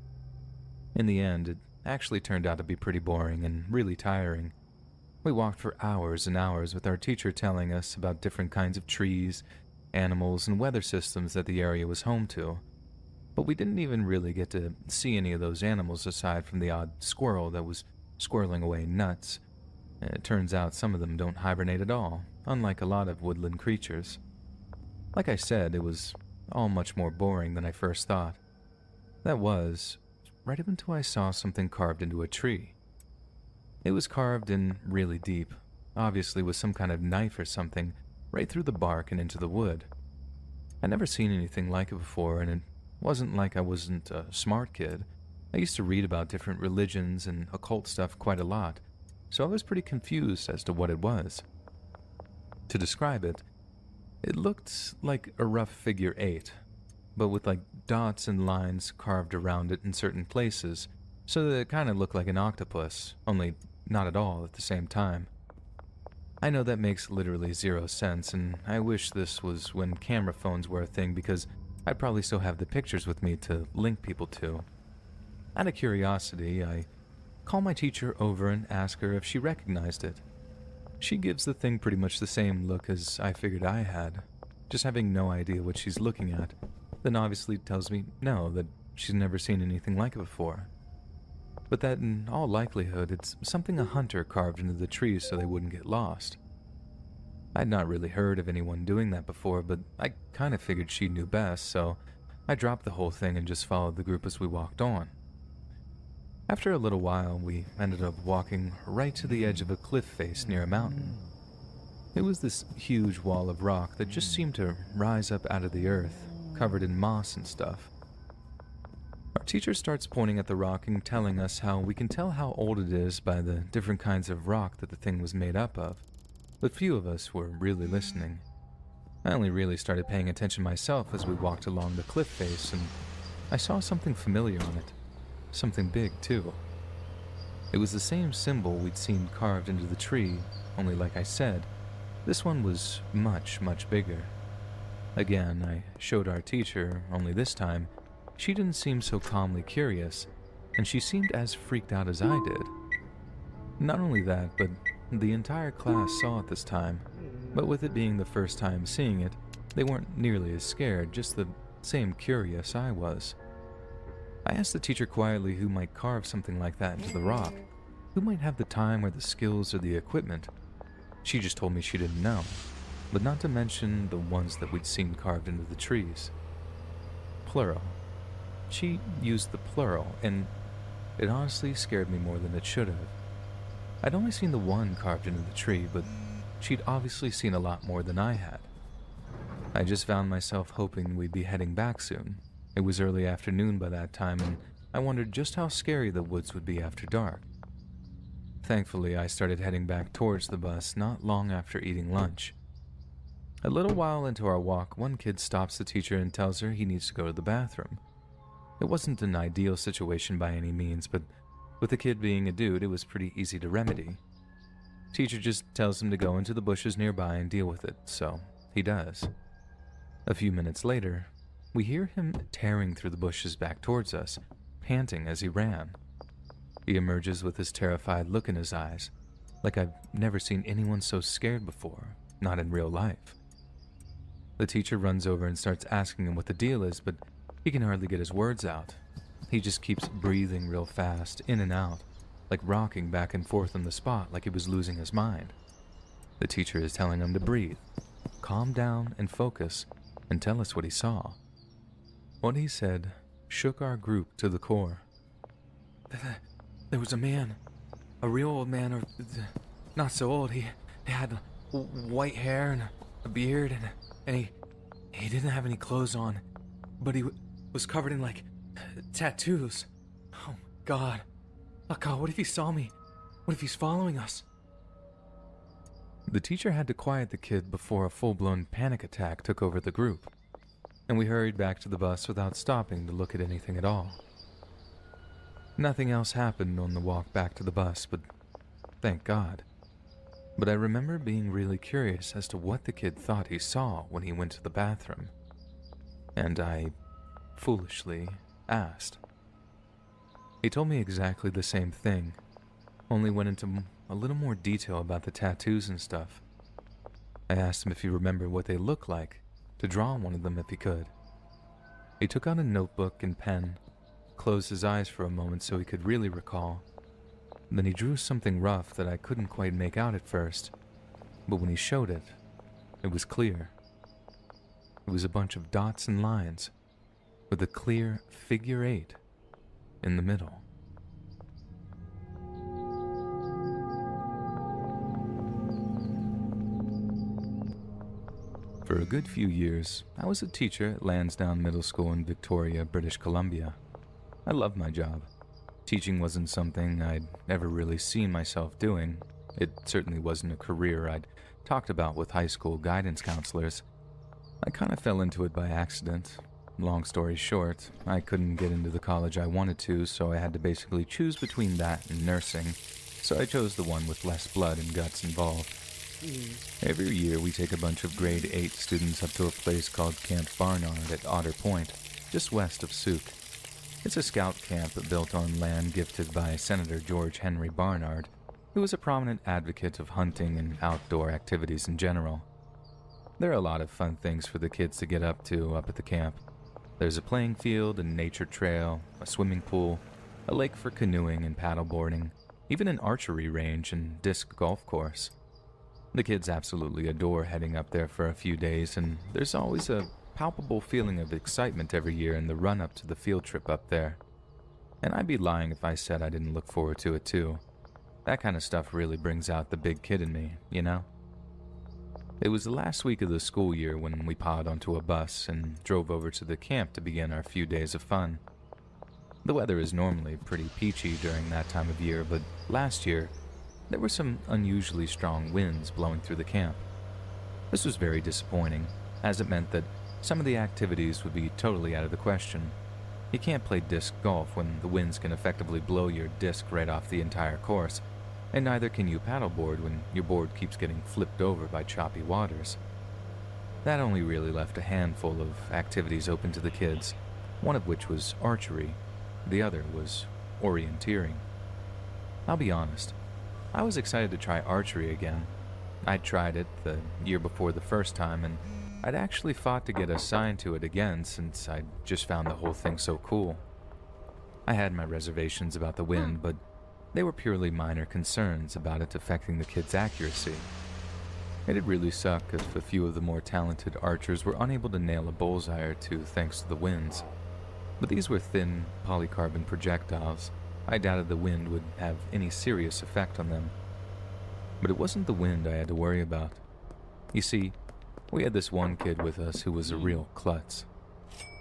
In the end, it actually turned out to be pretty boring and really tiring. We walked for hours and hours with our teacher telling us about different kinds of trees, animals, and weather systems that the area was home to. But we didn't even really get to see any of those animals aside from the odd squirrel that was squirreling away nuts. It turns out some of them don't hibernate at all, unlike a lot of woodland creatures. Like I said, it was all much more boring than I first thought. That was right up until I saw something carved into a tree. It was carved in really deep, obviously with some kind of knife or something, right through the bark and into the wood. I'd never seen anything like it before, and it wasn't like I wasn't a smart kid. I used to read about different religions and occult stuff quite a lot, so I was pretty confused as to what it was. To describe it, it looked like a rough figure 8, but with like dots and lines carved around it in certain places, so that it kind of looked like an octopus, only not at all at the same time. I know that makes literally zero sense, and I wish this was when camera phones were a thing, because I'd probably still have the pictures with me to link people to. Out of curiosity, I call my teacher over and ask her if she recognized it. She gives the thing pretty much the same look as I figured I had, just having no idea what she's looking at, then obviously tells me no, that she's never seen anything like it before. But that in all likelihood it's something a hunter carved into the trees so they wouldn't get lost. I'd not really heard of anyone doing that before, but I kind of figured she knew best, so I dropped the whole thing and just followed the group as we walked on. After a little while, we ended up walking right to the edge of a cliff face near a mountain. It was this huge wall of rock that just seemed to rise up out of the earth, covered in moss and stuff. Our teacher starts pointing at the rock and telling us how we can tell how old it is by the different kinds of rock that the thing was made up of, but few of us were really listening. I only really started paying attention myself as we walked along the cliff face, and I saw something familiar on it. Something big, too. It was the same symbol we'd seen carved into the tree, only like I said, this one was much, much bigger. Again, I showed our teacher, only this time, she didn't seem so calmly curious, and she seemed as freaked out as I did. Not only that, but the entire class saw it this time, but with it being the first time seeing it, they weren't nearly as scared, just the same curious I was. I asked the teacher quietly who might carve something like that into the rock, who might have the time or the skills or the equipment. She just told me she didn't know, but not to mention the ones that we'd seen carved into the trees. Plural. She used the plural, and it honestly scared me more than it should have. I'd only seen the one carved into the tree, but she'd obviously seen a lot more than I had. I just found myself hoping we'd be heading back soon. It was early afternoon by that time, and I wondered just how scary the woods would be after dark. Thankfully, I started heading back towards the bus not long after eating lunch. A little while into our walk, one kid stops the teacher and tells her he needs to go to the bathroom. It wasn't an ideal situation by any means, but with the kid being a dude, it was pretty easy to remedy. Teacher just tells him to go into the bushes nearby and deal with it, so he does. A few minutes later, we hear him tearing through the bushes back towards us, panting as he ran. He emerges with this terrified look in his eyes, like I've never seen anyone so scared before, not in real life. The teacher runs over and starts asking him what the deal is, but he can hardly get his words out. He just keeps breathing real fast, in and out, like rocking back and forth on the spot like he was losing his mind. The teacher is telling him to breathe, calm down and focus, and tell us what he saw. What he said shook our group to the core. There was a man, a real old man, or not so old. He had white hair and a beard, and he didn't have any clothes on, but he was covered in, like, tattoos. Oh, God. Oh, God, what if he saw me? What if he's following us? The teacher had to quiet the kid before a full-blown panic attack took over the group, and we hurried back to the bus without stopping to look at anything at all. Nothing else happened on the walk back to the bus, but thank God. But I remember being really curious as to what the kid thought he saw when he went to the bathroom, and I foolishly asked. He told me exactly the same thing, only went into a little more detail about the tattoos and stuff. I asked him if he remembered what they looked like, to draw on one of them if he could. He took out a notebook and pen, closed his eyes for a moment so he could really recall. Then he drew something rough that I couldn't quite make out at first, but when he showed it, it was clear. It was a bunch of dots and lines, with a clear figure 8 in the middle. For a good few years, I was a teacher at Lansdowne Middle School in Victoria, British Columbia. I loved my job. Teaching wasn't something I'd ever really seen myself doing. It certainly wasn't a career I'd talked about with high school guidance counselors. I kind of fell into it by accident. Long story short, I couldn't get into the college I wanted to, so I had to basically choose between that and nursing. So I chose the one with less blood and guts involved. Every year we take a bunch of grade 8 students up to a place called Camp Barnard at Otter Point, just west of Souk. It's a scout camp built on land gifted by Senator George Henry Barnard, who was a prominent advocate of hunting and outdoor activities in general. There are a lot of fun things for the kids to get up to up at the camp. There's a playing field, a nature trail, a swimming pool, a lake for canoeing and paddleboarding, even an archery range and disc golf course. The kids absolutely adore heading up there for a few days, and there's always a palpable feeling of excitement every year in the run-up to the field trip up there. And I'd be lying if I said I didn't look forward to it too. That kind of stuff really brings out the big kid in me, you know? It was the last week of the school year when we piled onto a bus and drove over to the camp to begin our few days of fun. The weather is normally pretty peachy during that time of year, but last year, there were some unusually strong winds blowing through the camp. This was very disappointing, as it meant that some of the activities would be totally out of the question. You can't play disc golf when the winds can effectively blow your disc right off the entire course, and neither can you paddleboard when your board keeps getting flipped over by choppy waters. That only really left a handful of activities open to the kids, one of which was archery, the other was orienteering. I'll be honest, I was excited to try archery again. I'd tried it the year before the first time, and I'd actually fought to get assigned to it again since I'd just found the whole thing so cool. I had my reservations about the wind, but they were purely minor concerns about it affecting the kids' accuracy. It'd really suck if a few of the more talented archers were unable to nail a bullseye or two thanks to the winds. But these were thin, polycarbon projectiles. I doubted the wind would have any serious effect on them. But it wasn't the wind I had to worry about. You see, we had this one kid with us who was a real klutz.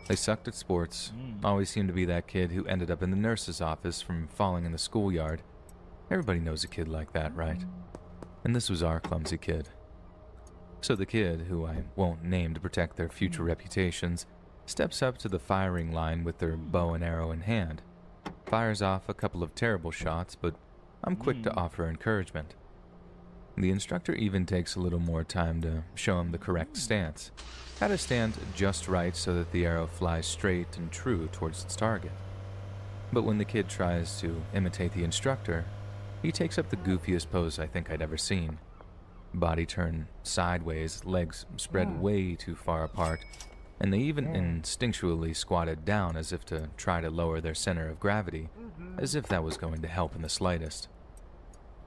They sucked at sports, always seemed to be that kid who ended up in the nurse's office from falling in the schoolyard. Everybody knows a kid like that, right? And this was our clumsy kid. So the kid, who I won't name to protect their future reputations, steps up to the firing line with their bow and arrow in hand. Fires off a couple of terrible shots, but I'm quick to offer encouragement. The instructor even takes a little more time to show him the correct stance, how to stand just right so that the arrow flies straight and true towards its target. But when the kid tries to imitate the instructor, he takes up the goofiest pose I think I'd ever seen. Body turned sideways, legs spread way too far apart, and they even instinctually squatted down as if to try to lower their center of gravity, as if that was going to help in the slightest.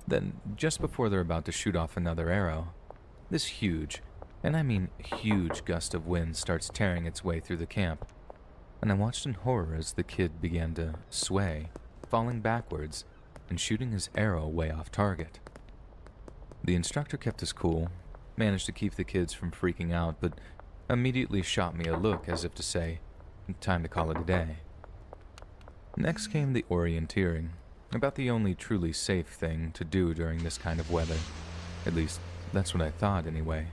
Then, just before they're about to shoot off another arrow, this huge, and I mean huge gust of wind starts tearing its way through the camp, and I watched in horror as the kid began to sway, falling backwards, and shooting his arrow way off target. The instructor kept his cool, managed to keep the kids from freaking out, but immediately shot me a look as if to say, time to call it a day. Next came the orienteering, about the only truly safe thing to do during this kind of weather. At least, that's what I thought anyway.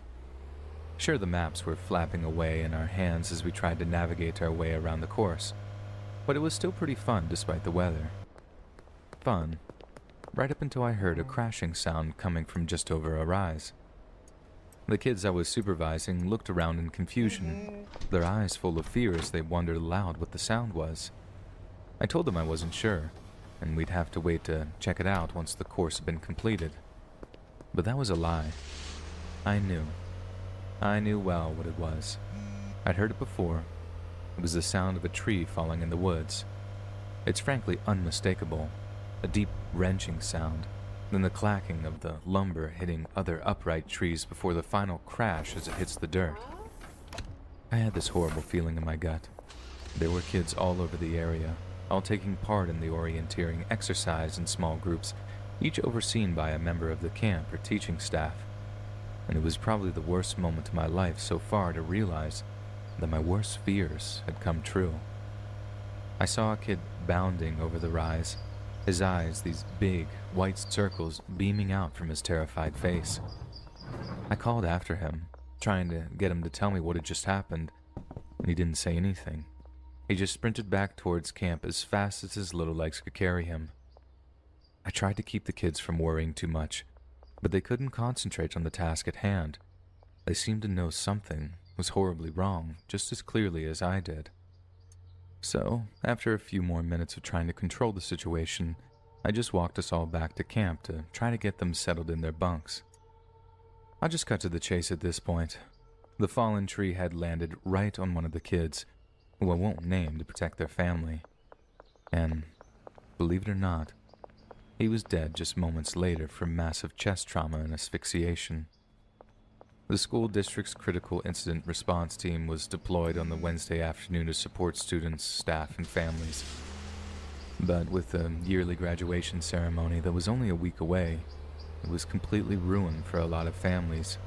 Sure, the maps were flapping away in our hands as we tried to navigate our way around the course, but it was still pretty fun despite the weather. Fun, right up until I heard a crashing sound coming from just over a rise. The kids I was supervising looked around in confusion, their eyes full of fear as they wondered aloud what the sound was. I told them I wasn't sure, and we'd have to wait to check it out once the course had been completed. But that was a lie. I knew well what it was. I'd heard it before. It was the sound of a tree falling in the woods. It's frankly unmistakable, a deep wrenching sound, then the clacking of the lumber hitting other upright trees before the final crash as it hits the dirt. I had this horrible feeling in my gut. There were kids all over the area, all taking part in the orienteering exercise in small groups, each overseen by a member of the camp or teaching staff. And it was probably the worst moment of my life so far to realize that my worst fears had come true. I saw a kid bounding over the rise, his eyes, these big, white circles beaming out from his terrified face. I called after him, trying to get him to tell me what had just happened, and he didn't say anything. He just sprinted back towards camp as fast as his little legs could carry him. I tried to keep the kids from worrying too much, but they couldn't concentrate on the task at hand. They seemed to know something was horribly wrong just as clearly as I did. So, after a few more minutes of trying to control the situation, I just walked us all back to camp to try to get them settled in their bunks. I'll just cut to the chase at this point. The fallen tree had landed right on one of the kids, who I won't name to protect their family. And, believe it or not, he was dead just moments later from massive chest trauma and asphyxiation. The school district's critical incident response team was deployed on the Wednesday afternoon to support students, staff, and families. But with the yearly graduation ceremony that was only a week away, it was completely ruined for a lot of families,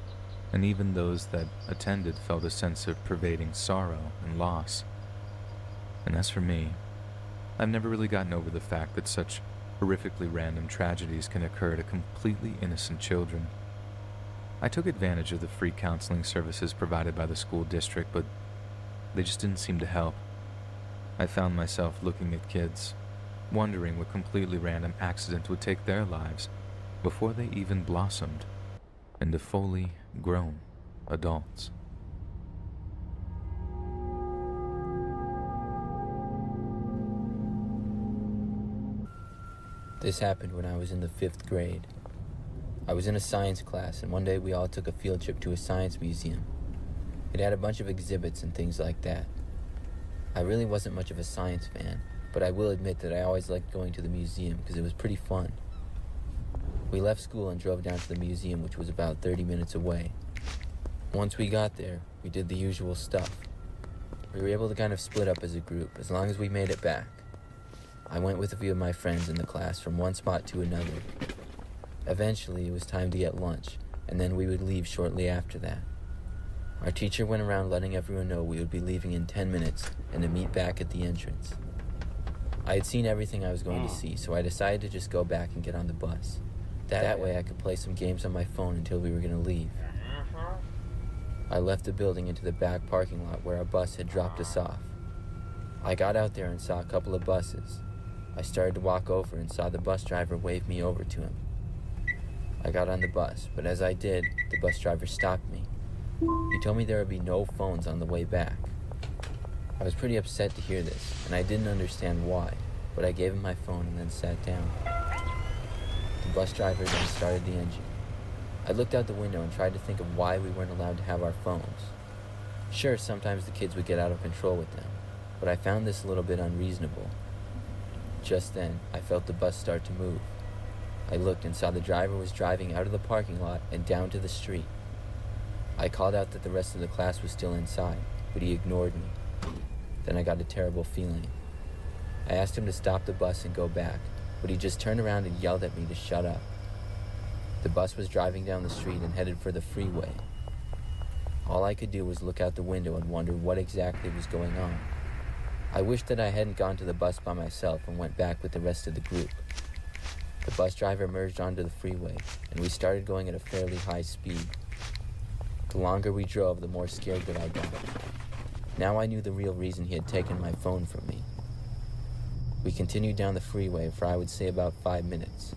and even those that attended felt a sense of pervading sorrow and loss. And as for me, I've never really gotten over the fact that such horrifically random tragedies can occur to completely innocent children. I took advantage of the free counseling services provided by the school district, but they just didn't seem to help. I found myself looking at kids, wondering what completely random accident would take their lives before they even blossomed into fully grown adults. This happened when I was in the 5th grade. I was in a science class, and one day we all took a field trip to a science museum. It had a bunch of exhibits and things like that. I really wasn't much of a science fan, but I will admit that I always liked going to the museum because it was pretty fun. We left school and drove down to the museum, which was about 30 minutes away. Once we got there, we did the usual stuff. We were able to kind of split up as a group, as long as we made it back. I went with a few of my friends in the class from one spot to another. Eventually, it was time to get lunch, and then we would leave shortly after that. Our teacher went around letting everyone know we would be leaving in 10 minutes and to meet back at the entrance. I had seen everything I was going to see, so I decided to just go back and get on the bus. That way I could play some games on my phone until we were going to leave. I left the building into the back parking lot where our bus had dropped us off. I got out there and saw a couple of buses. I started to walk over and saw the bus driver wave me over to him. I got on the bus, but as I did, the bus driver stopped me. He told me there would be no phones on the way back. I was pretty upset to hear this, and I didn't understand why, but I gave him my phone and then sat down. The bus driver then started the engine. I looked out the window and tried to think of why we weren't allowed to have our phones. Sure, sometimes the kids would get out of control with them, but I found this a little bit unreasonable. Just then, I felt the bus start to move. I looked and saw the driver was driving out of the parking lot and down to the street. I called out that the rest of the class was still inside, but he ignored me. Then I got a terrible feeling. I asked him to stop the bus and go back, but he just turned around and yelled at me to shut up. The bus was driving down the street and headed for the freeway. All I could do was look out the window and wonder what exactly was going on. I wished that I hadn't gone to the bus by myself and went back with the rest of the group. The bus driver merged onto the freeway, and we started going at a fairly high speed. The longer we drove, the more scared that I got. Now I knew the real reason he had taken my phone from me. We continued down the freeway for I would say about 5 minutes.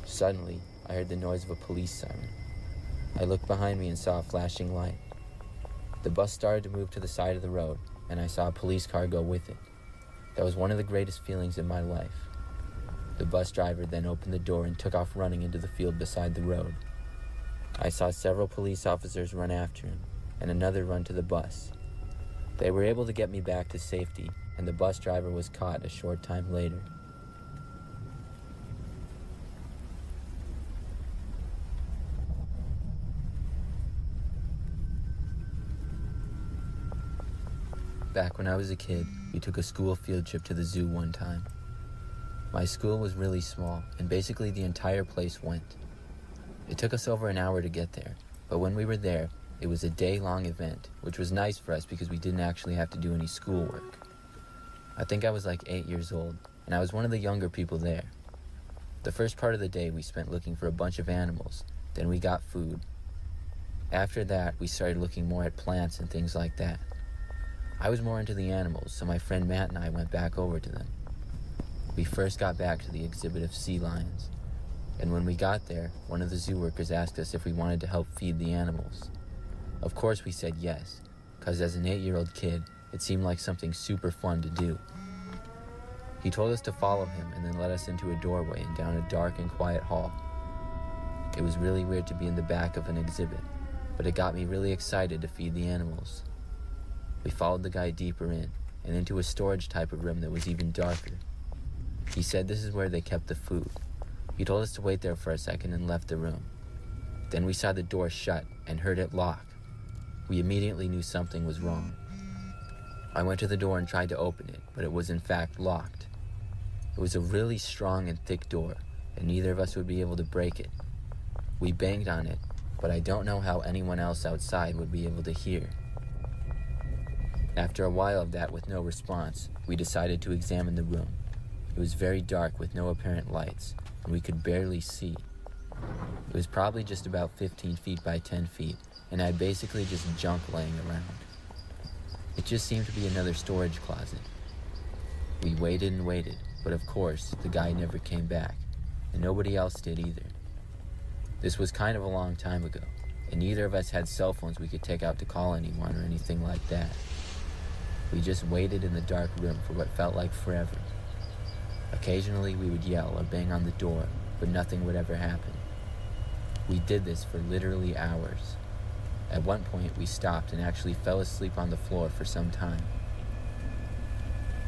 Suddenly, I heard the noise of a police siren. I looked behind me and saw a flashing light. The bus started to move to the side of the road, and I saw a police car go with it. That was one of the greatest feelings in my life. The bus driver then opened the door and took off running into the field beside the road. I saw several police officers run after him, and another run to the bus. They were able to get me back to safety, and the bus driver was caught a short time later. Back when I was a kid, we took a school field trip to the zoo one time. My school was really small, and basically the entire place went. It took us over an hour to get there, but when we were there, it was a day-long event, which was nice for us because we didn't actually have to do any schoolwork. I think I was like 8 years old, and I was one of the younger people there. The first part of the day we spent looking for a bunch of animals, then we got food. After that, we started looking more at plants and things like that. I was more into the animals, so my friend Matt and I went back over to them. We first got back to the exhibit of sea lions, and when we got there, one of the zoo workers asked us if we wanted to help feed the animals. Of course we said yes, because as an 8-year-old kid, it seemed like something super fun to do. He told us to follow him and then led us into a doorway and down a dark and quiet hall. It was really weird to be in the back of an exhibit, but it got me really excited to feed the animals. We followed the guy deeper in, and into a storage type of room that was even darker. He said this is where they kept the food. He told us to wait there for a second and left the room. Then we saw the door shut and heard it lock. We immediately knew something was wrong. I went to the door and tried to open it, but it was in fact locked. It was a really strong and thick door, and neither of us would be able to break it. We banged on it, but I don't know how anyone else outside would be able to hear. After a while of that with no response, we decided to examine the room. It was very dark with no apparent lights, and we could barely see. It was probably just about 15 feet by 10 feet, and had basically just junk laying around. It just seemed to be another storage closet. We waited and waited, but of course, the guy never came back, and nobody else did either. This was kind of a long time ago, and neither of us had cell phones we could take out to call anyone or anything like that. We just waited in the dark room for what felt like forever. Occasionally we would yell or bang on the door, but nothing would ever happen. We did this for literally hours. At one point we stopped and actually fell asleep on the floor for some time.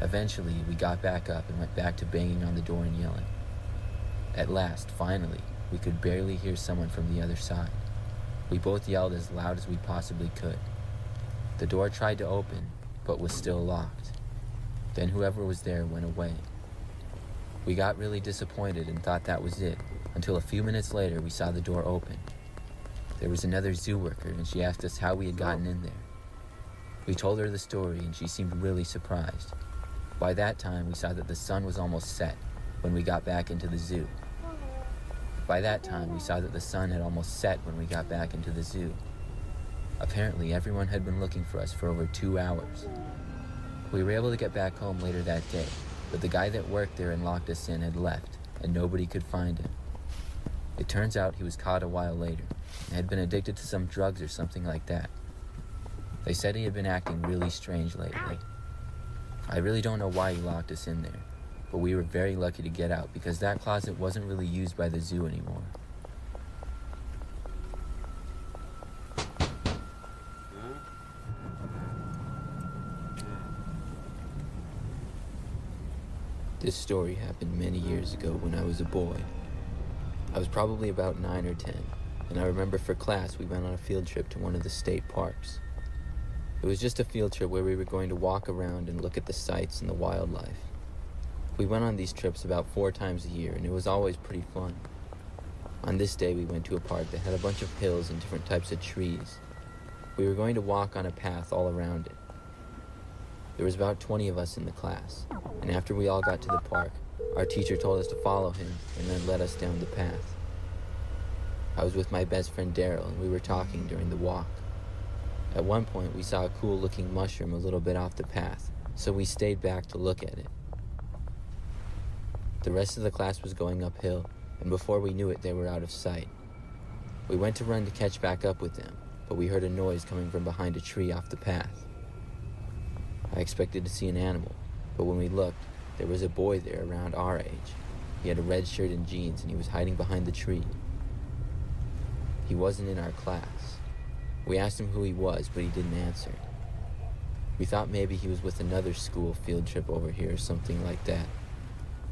Eventually we got back up and went back to banging on the door and yelling. At last, finally, we could barely hear someone from the other side. We both yelled as loud as we possibly could. The door tried to open, but was still locked. Then whoever was there went away. We got really disappointed and thought that was it, until a few minutes later we saw the door open. There was another zoo worker, and she asked us how we had gotten in there. We told her the story, and she seemed really surprised. By that time, we saw that the sun was almost set when we got back into the zoo. Apparently, everyone had been looking for us for over 2 hours. We were able to get back home later that day, but the guy that worked there and locked us in had left, and nobody could find him. It turns out he was caught a while later, and had been addicted to some drugs or something like that. They said he had been acting really strange lately. I really don't know why he locked us in there, but we were very lucky to get out because that closet wasn't really used by the zoo anymore. This story happened many years ago when I was a boy. I was probably about 9 or 10, and I remember for class we went on a field trip to one of the state parks. It was just a field trip where we were going to walk around and look at the sights and the wildlife. We went on these trips about 4 times a year, and it was always pretty fun. On this day, we went to a park that had a bunch of hills and different types of trees. We were going to walk on a path all around it. There was about 20 of us in the class, and after we all got to the park, our teacher told us to follow him and then led us down the path. I was with my best friend Daryl, and we were talking during the walk. At one point, we saw a cool-looking mushroom a little bit off the path, so we stayed back to look at it. The rest of the class was going uphill, and before we knew it, they were out of sight. We went to run to catch back up with them, but we heard a noise coming from behind a tree off the path. I expected to see an animal, but when we looked, there was a boy there around our age. He had a red shirt and jeans, and he was hiding behind the tree. He wasn't in our class. We asked him who he was, but he didn't answer. We thought maybe he was with another school field trip over here or something like that.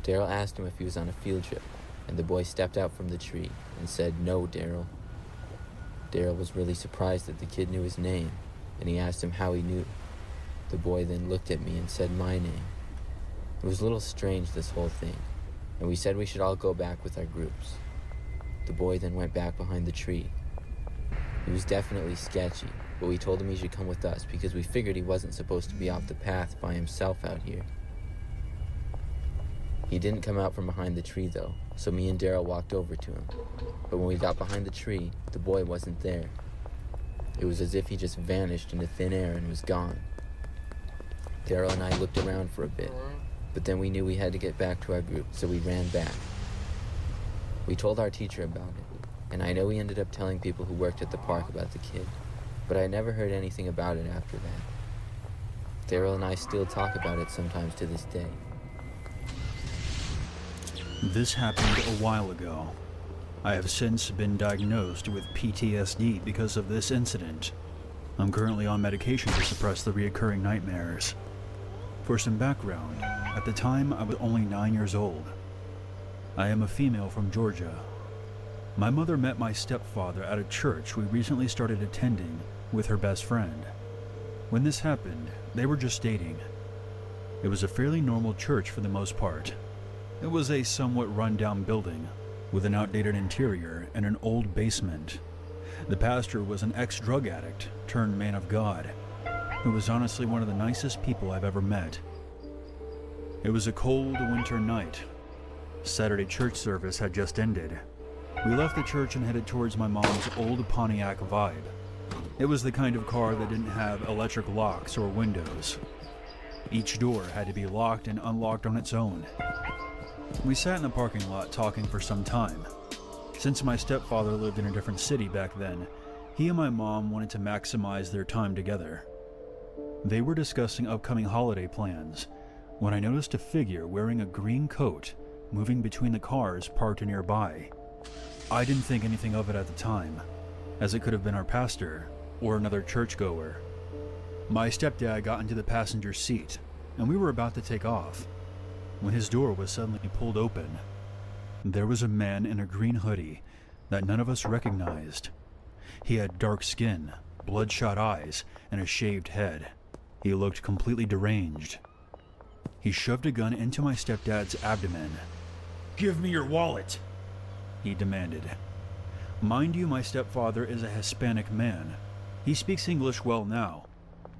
Daryl asked him if he was on a field trip, and the boy stepped out from the tree and said, "No, Daryl." Daryl was really surprised that the kid knew his name, and he asked him how he knew. The boy then looked at me and said my name. It was a little strange, this whole thing, and we said we should all go back with our groups. The boy then went back behind the tree. He was definitely sketchy, but we told him he should come with us because we figured he wasn't supposed to be off the path by himself out here. He didn't come out from behind the tree though, so me and Daryl walked over to him. But when we got behind the tree, the boy wasn't there. It was as if he just vanished into thin air and was gone. Daryl and I looked around for a bit, but then we knew we had to get back to our group, so we ran back. We told our teacher about it, and I know we ended up telling people who worked at the park about the kid, but I never heard anything about it after that. Daryl and I still talk about it sometimes to this day. This happened a while ago. I have since been diagnosed with PTSD because of this incident. I'm currently on medication to suppress the reoccurring nightmares. For some background, at the time I was only 9 years old. I am a female from Georgia. My mother met my stepfather at a church we recently started attending with her best friend. When this happened, they were just dating. It was a fairly normal church for the most part. It was a somewhat run-down building with an outdated interior and an old basement. The pastor was an ex-drug addict turned man of God, who was honestly one of the nicest people I've ever met. It was a cold winter night. Saturday church service had just ended. We left the church and headed towards my mom's old Pontiac Vibe. It was the kind of car that didn't have electric locks or windows. Each door had to be locked and unlocked on its own. We sat in the parking lot talking for some time. Since my stepfather lived in a different city back then, he and my mom wanted to maximize their time together. They were discussing upcoming holiday plans when I noticed a figure wearing a green coat moving between the cars parked nearby. I didn't think anything of it at the time, as it could have been our pastor or another churchgoer. My stepdad got into the passenger seat, and we were about to take off, when his door was suddenly pulled open. There was a man in a green hoodie that none of us recognized. He had dark skin, bloodshot eyes, and a shaved head. He looked completely deranged. He shoved a gun into my stepdad's abdomen. "Give me your wallet," he demanded. Mind you, my stepfather is a Hispanic man. He speaks English well now,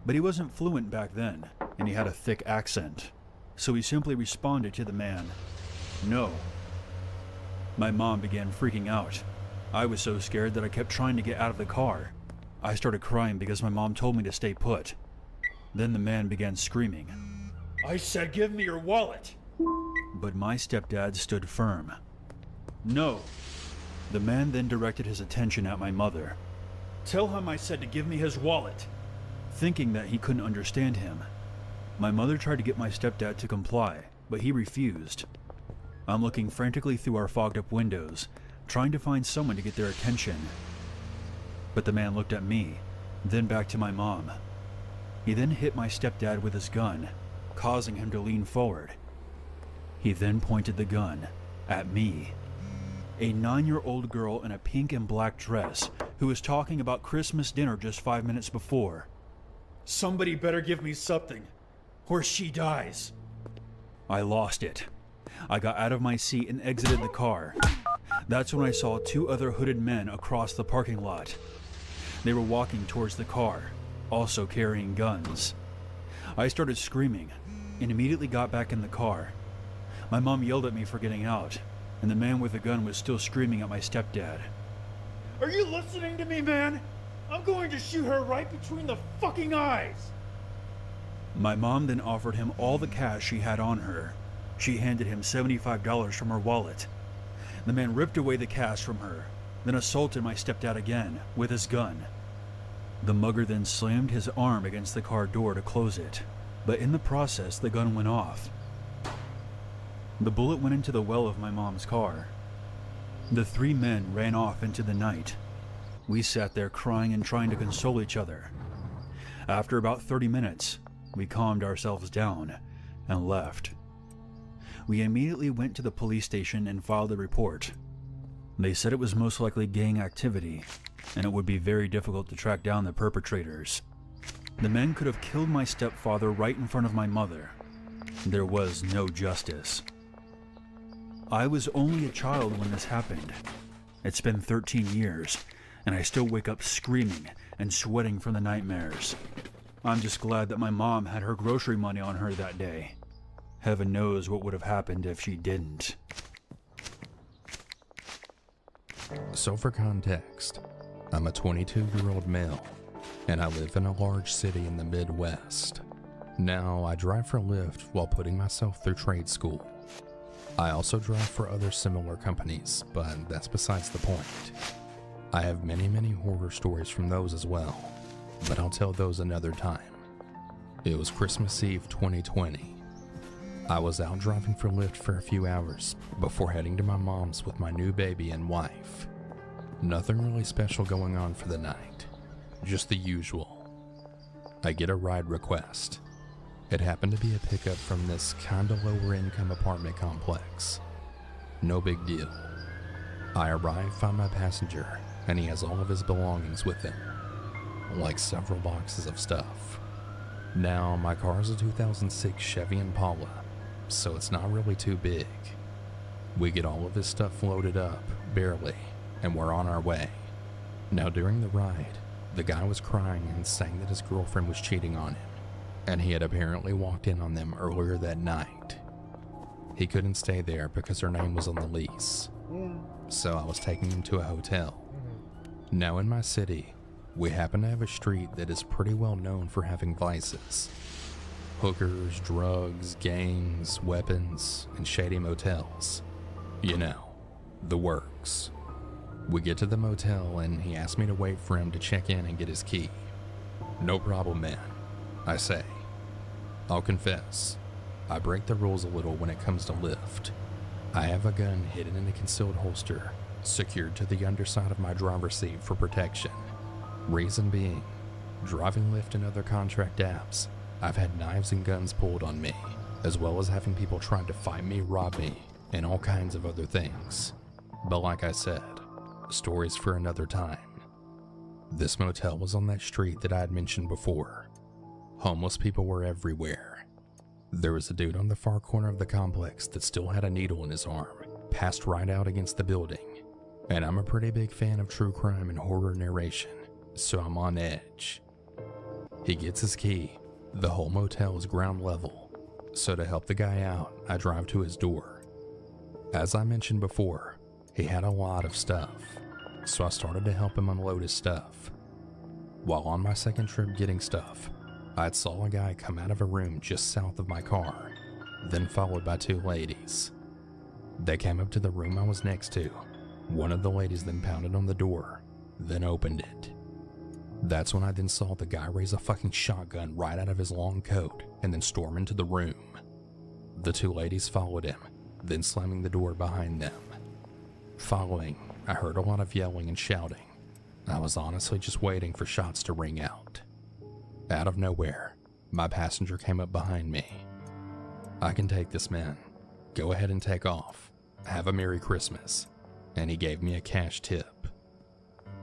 but he wasn't fluent back then, and he had a thick accent. So he simply responded to the man, "No." My mom began freaking out. I was so scared that I kept trying to get out of the car. I started crying because my mom told me to stay put. Then the man began screaming, "I said give me your wallet!" But my stepdad stood firm. "No." The man then directed his attention at my mother. "Tell him I said to give me his wallet." Thinking that he couldn't understand him, my mother tried to get my stepdad to comply, but he refused. I'm looking frantically through our fogged-up windows, trying to find someone to get their attention. But the man looked at me, then back to my mom. He then hit my stepdad with his gun, causing him to lean forward. He then pointed the gun at me. A 9-year-old girl in a pink and black dress who was talking about Christmas dinner just 5 minutes before. "Somebody better give me something, or she dies." I lost it. I got out of my seat and exited the car. That's when I saw 2 other hooded men across the parking lot. They were walking towards the car, also carrying guns. I started screaming and immediately got back in the car. My mom yelled at me for getting out, and the man with the gun was still screaming at my stepdad. "Are you listening to me, man? I'm going to shoot her right between the fucking eyes!" My mom then offered him all the cash she had on her. She handed him $75 from her wallet. The man ripped away the cash from her, then assaulted my stepdad again with his gun. The mugger then slammed his arm against the car door to close it, but in the process the gun went off. The bullet went into the well of my mom's car. The 3 men ran off into the night. We sat there crying and trying to console each other. After about 30 minutes, we calmed ourselves down and left. We immediately went to the police station and filed a report. They said it was most likely gang activity, and it would be very difficult to track down the perpetrators. The men could have killed my stepfather right in front of my mother. There was no justice. I was only a child when this happened. It's been 13 years, and I still wake up screaming and sweating from the nightmares. I'm just glad that my mom had her grocery money on her that day. Heaven knows what would have happened if she didn't. So for context, I'm a 22-year-old male, and I live in a large city in the Midwest. Now, I drive for Lyft while putting myself through trade school. I also drive for other similar companies, but that's besides the point. I have many horror stories from those as well, but I'll tell those another time. It was Christmas Eve 2020. I was out driving for Lyft for a few hours before heading to my mom's with my new baby and wife. Nothing really special going on for the night, just the usual. I get a ride request. It happened to be a pickup from this kinda lower income apartment complex. No big deal. I arrive, find my passenger, and he has all of his belongings with him, like several boxes of stuff. Now, my car is a 2006 Chevy Impala, so it's not really too big. We get all of his stuff loaded up, barely, and we're on our way. Now during the ride, the guy was crying and saying that his girlfriend was cheating on him, and he had apparently walked in on them earlier that night. He couldn't stay there because her name was on the lease. So I was taking him to a hotel. Now in my city, we happen to have a street that is pretty well known for having vices. Hookers, drugs, gangs, weapons, and shady motels. You know, the works. We get to the motel and he asked me to wait for him to check in and get his key. No problem, man, I say. I'll confess, I break the rules a little when it comes to Lyft. I have a gun hidden in a concealed holster, secured to the underside of my driver's seat for protection. Reason being, driving Lyft and other contract apps, I've had knives and guns pulled on me, as well as having people trying to fight me, rob me, and all kinds of other things. But like I said, stories for another time. This motel was on that street that I had mentioned before. Homeless people were everywhere. There was a dude on the far corner of the complex that still had a needle in his arm, passed right out against the building. And I'm a pretty big fan of true crime and horror narration, so I'm on edge. He gets his key. The whole motel is ground level, so to help the guy out, I drive to his door. As I mentioned before, he had a lot of stuff, so I started to help him unload his stuff. While on my second trip getting stuff, I saw a guy come out of a room just south of my car, then followed by two ladies. They came up to the room I was next to. One of the ladies then pounded on the door, then opened it. That's when I then saw the guy raise a fucking shotgun right out of his long coat and then storm into the room. The two ladies followed him, then slamming the door behind them. Following, I heard a lot of yelling and shouting. I was honestly just waiting for shots to ring out. Out of nowhere, my passenger came up behind me. "I can take this, man. Go ahead and take off. Have a Merry Christmas." And he gave me a cash tip.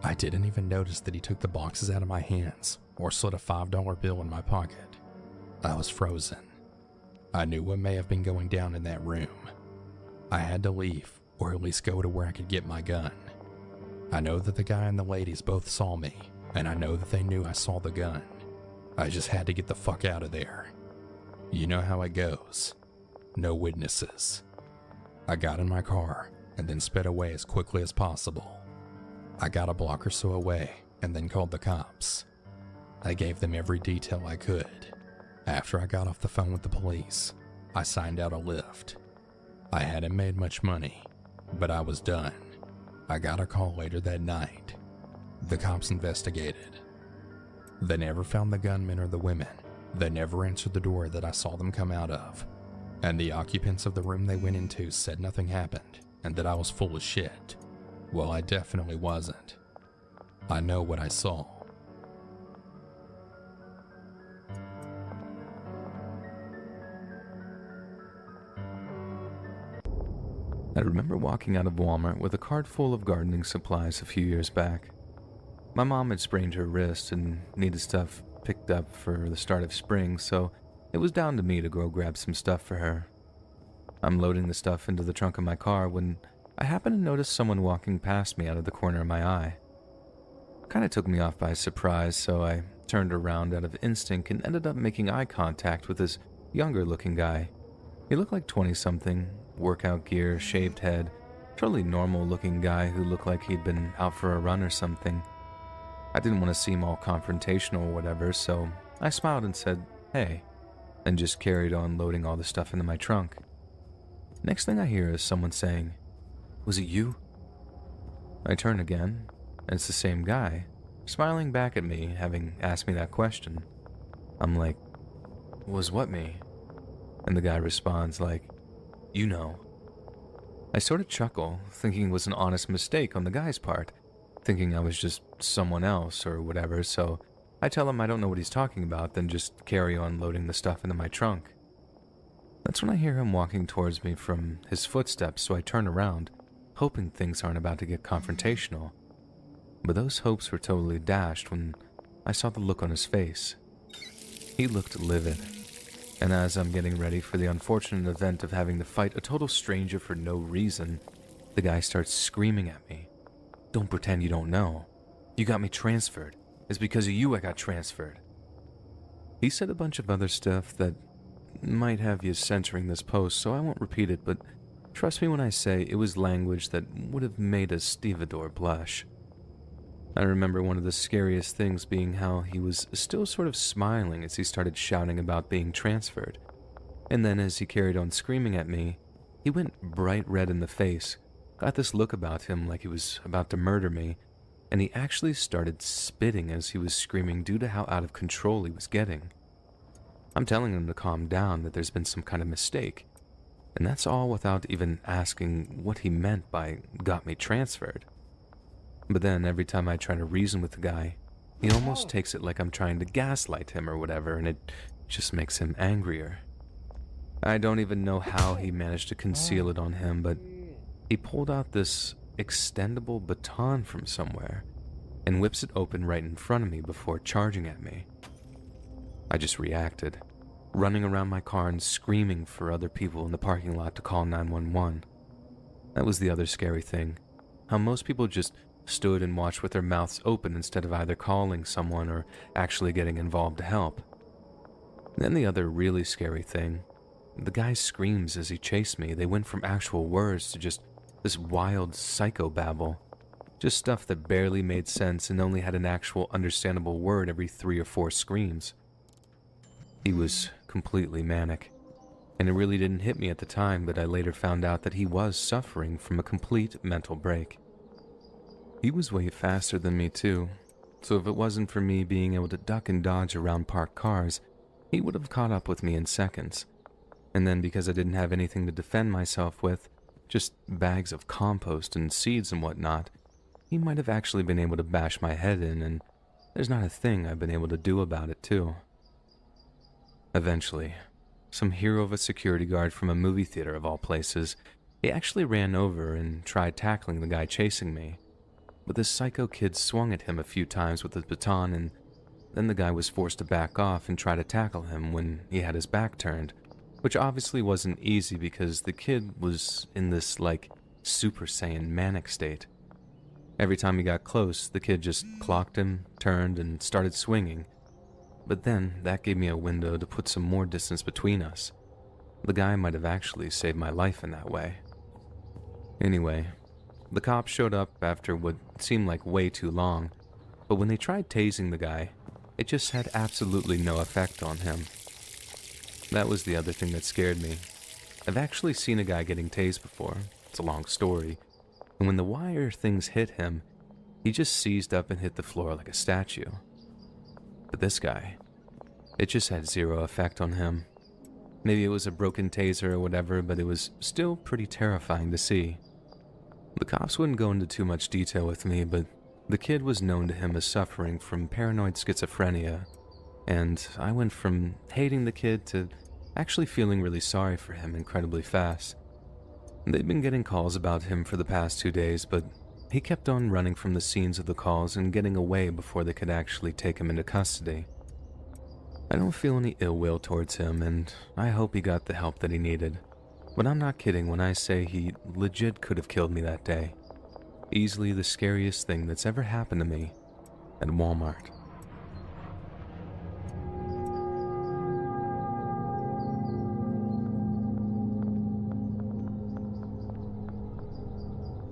I didn't even notice that he took the boxes out of my hands or slid a $5 bill in my pocket. I was frozen. I knew what may have been going down in that room. I had to leave, or at least go to where I could get my gun. I know that the guy and the ladies both saw me, and I know that they knew I saw the gun. I just had to get the fuck out of there. You know how it goes. No witnesses. I got in my car and then sped away as quickly as possible. I got a block or so away and then called the cops. I gave them every detail I could. After I got off the phone with the police, I signed out a Lyft. I hadn't made much money, but I was done. I got a call later that night. The cops investigated. They never found the gunmen or the women. They never answered the door that I saw them come out of. And the occupants of the room they went into said nothing happened and that I was full of shit. Well, I definitely wasn't. I know what I saw. I remember walking out of Walmart with a cart full of gardening supplies a few years back. My mom had sprained her wrist and needed stuff picked up for the start of spring, so it was down to me to go grab some stuff for her. I'm loading the stuff into the trunk of my car when I happened to notice someone walking past me out of the corner of my eye. Kinda took me off by surprise, so I turned around out of instinct and ended up making eye contact with this younger looking guy. He looked like 20-something, workout gear, shaved head, totally normal looking guy who looked like he'd been out for a run or something. I didn't want to seem all confrontational or whatever, so I smiled and said, "Hey," and just carried on loading all the stuff into my trunk. Next thing I hear is someone saying, "Was it you?" I turn again, and it's the same guy, smiling back at me, having asked me that question. I'm like, "Was what me?" And the guy responds like, "You know." I sort of chuckle, thinking it was an honest mistake on the guy's part, thinking I was just someone else or whatever, so I tell him I don't know what he's talking about, then just carry on loading the stuff into my trunk. That's when I hear him walking towards me from his footsteps, so I turn around, hoping things aren't about to get confrontational. But those hopes were totally dashed when I saw the look on his face. He looked livid, and as I'm getting ready for the unfortunate event of having to fight a total stranger for no reason, the guy starts screaming at me. "Don't pretend you don't know. You got me transferred. It's because of you I got transferred." He said a bunch of other stuff that might have you censoring this post, so I won't repeat it, but trust me when I say it was language that would have made a stevedore blush. I remember one of the scariest things being how he was still sort of smiling as he started shouting about being transferred. And then as he carried on screaming at me, he went bright red in the face, got this look about him like he was about to murder me, and he actually started spitting as he was screaming due to how out of control he was getting. I'm telling him to calm down, that there's been some kind of mistake, and that's all without even asking what he meant by got me transferred. But then every time I try to reason with the guy, he almost takes it like I'm trying to gaslight him or whatever, and it just makes him angrier. I don't even know how he managed to conceal it on him, but he pulled out this extendable baton from somewhere and whips it open right in front of me before charging at me. I just reacted, running around my car and screaming for other people in the parking lot to call 911. That was the other scary thing, how most people just stood and watched with their mouths open instead of either calling someone or actually getting involved to help. Then the other really scary thing, the guy's screams as he chased me, they went from actual words to just this wild psychobabble. Just stuff that barely made sense and only had an actual understandable word every 3 or 4 screams. He was completely manic, and it really didn't hit me at the time, but I later found out that he was suffering from a complete mental break. He was way faster than me too, so if it wasn't for me being able to duck and dodge around parked cars, he would have caught up with me in seconds. And then because I didn't have anything to defend myself with, just bags of compost and seeds and whatnot, he might have actually been able to bash my head in, and there's not a thing I've been able to do about it too. Eventually, some hero of a security guard from a movie theater of all places, he actually ran over and tried tackling the guy chasing me. But this psycho kid swung at him a few times with his baton, and then the guy was forced to back off and try to tackle him when he had his back turned, which obviously wasn't easy because the kid was in this, like, Super Saiyan manic state. Every time he got close, the kid just clocked him, turned, and started swinging. But then, that gave me a window to put some more distance between us. The guy might have actually saved my life in that way. Anyway, the cops showed up after what seemed like way too long, but when they tried tasing the guy, it just had absolutely no effect on him. That was the other thing that scared me. I've actually seen a guy getting tased before, it's a long story, and when the wire things hit him, he just seized up and hit the floor like a statue. But this guy, it just had zero effect on him. Maybe it was a broken taser or whatever, but it was still pretty terrifying to see. The cops wouldn't go into too much detail with me, but the kid was known to him as suffering from paranoid schizophrenia, and I went from hating the kid to actually feeling really sorry for him incredibly fast. They'd been getting calls about him for the past 2 days, but he kept on running from the scenes of the calls and getting away before they could actually take him into custody. I don't feel any ill will towards him, and I hope he got the help that he needed. But I'm not kidding when I say he legit could have killed me that day. Easily the scariest thing that's ever happened to me at Walmart.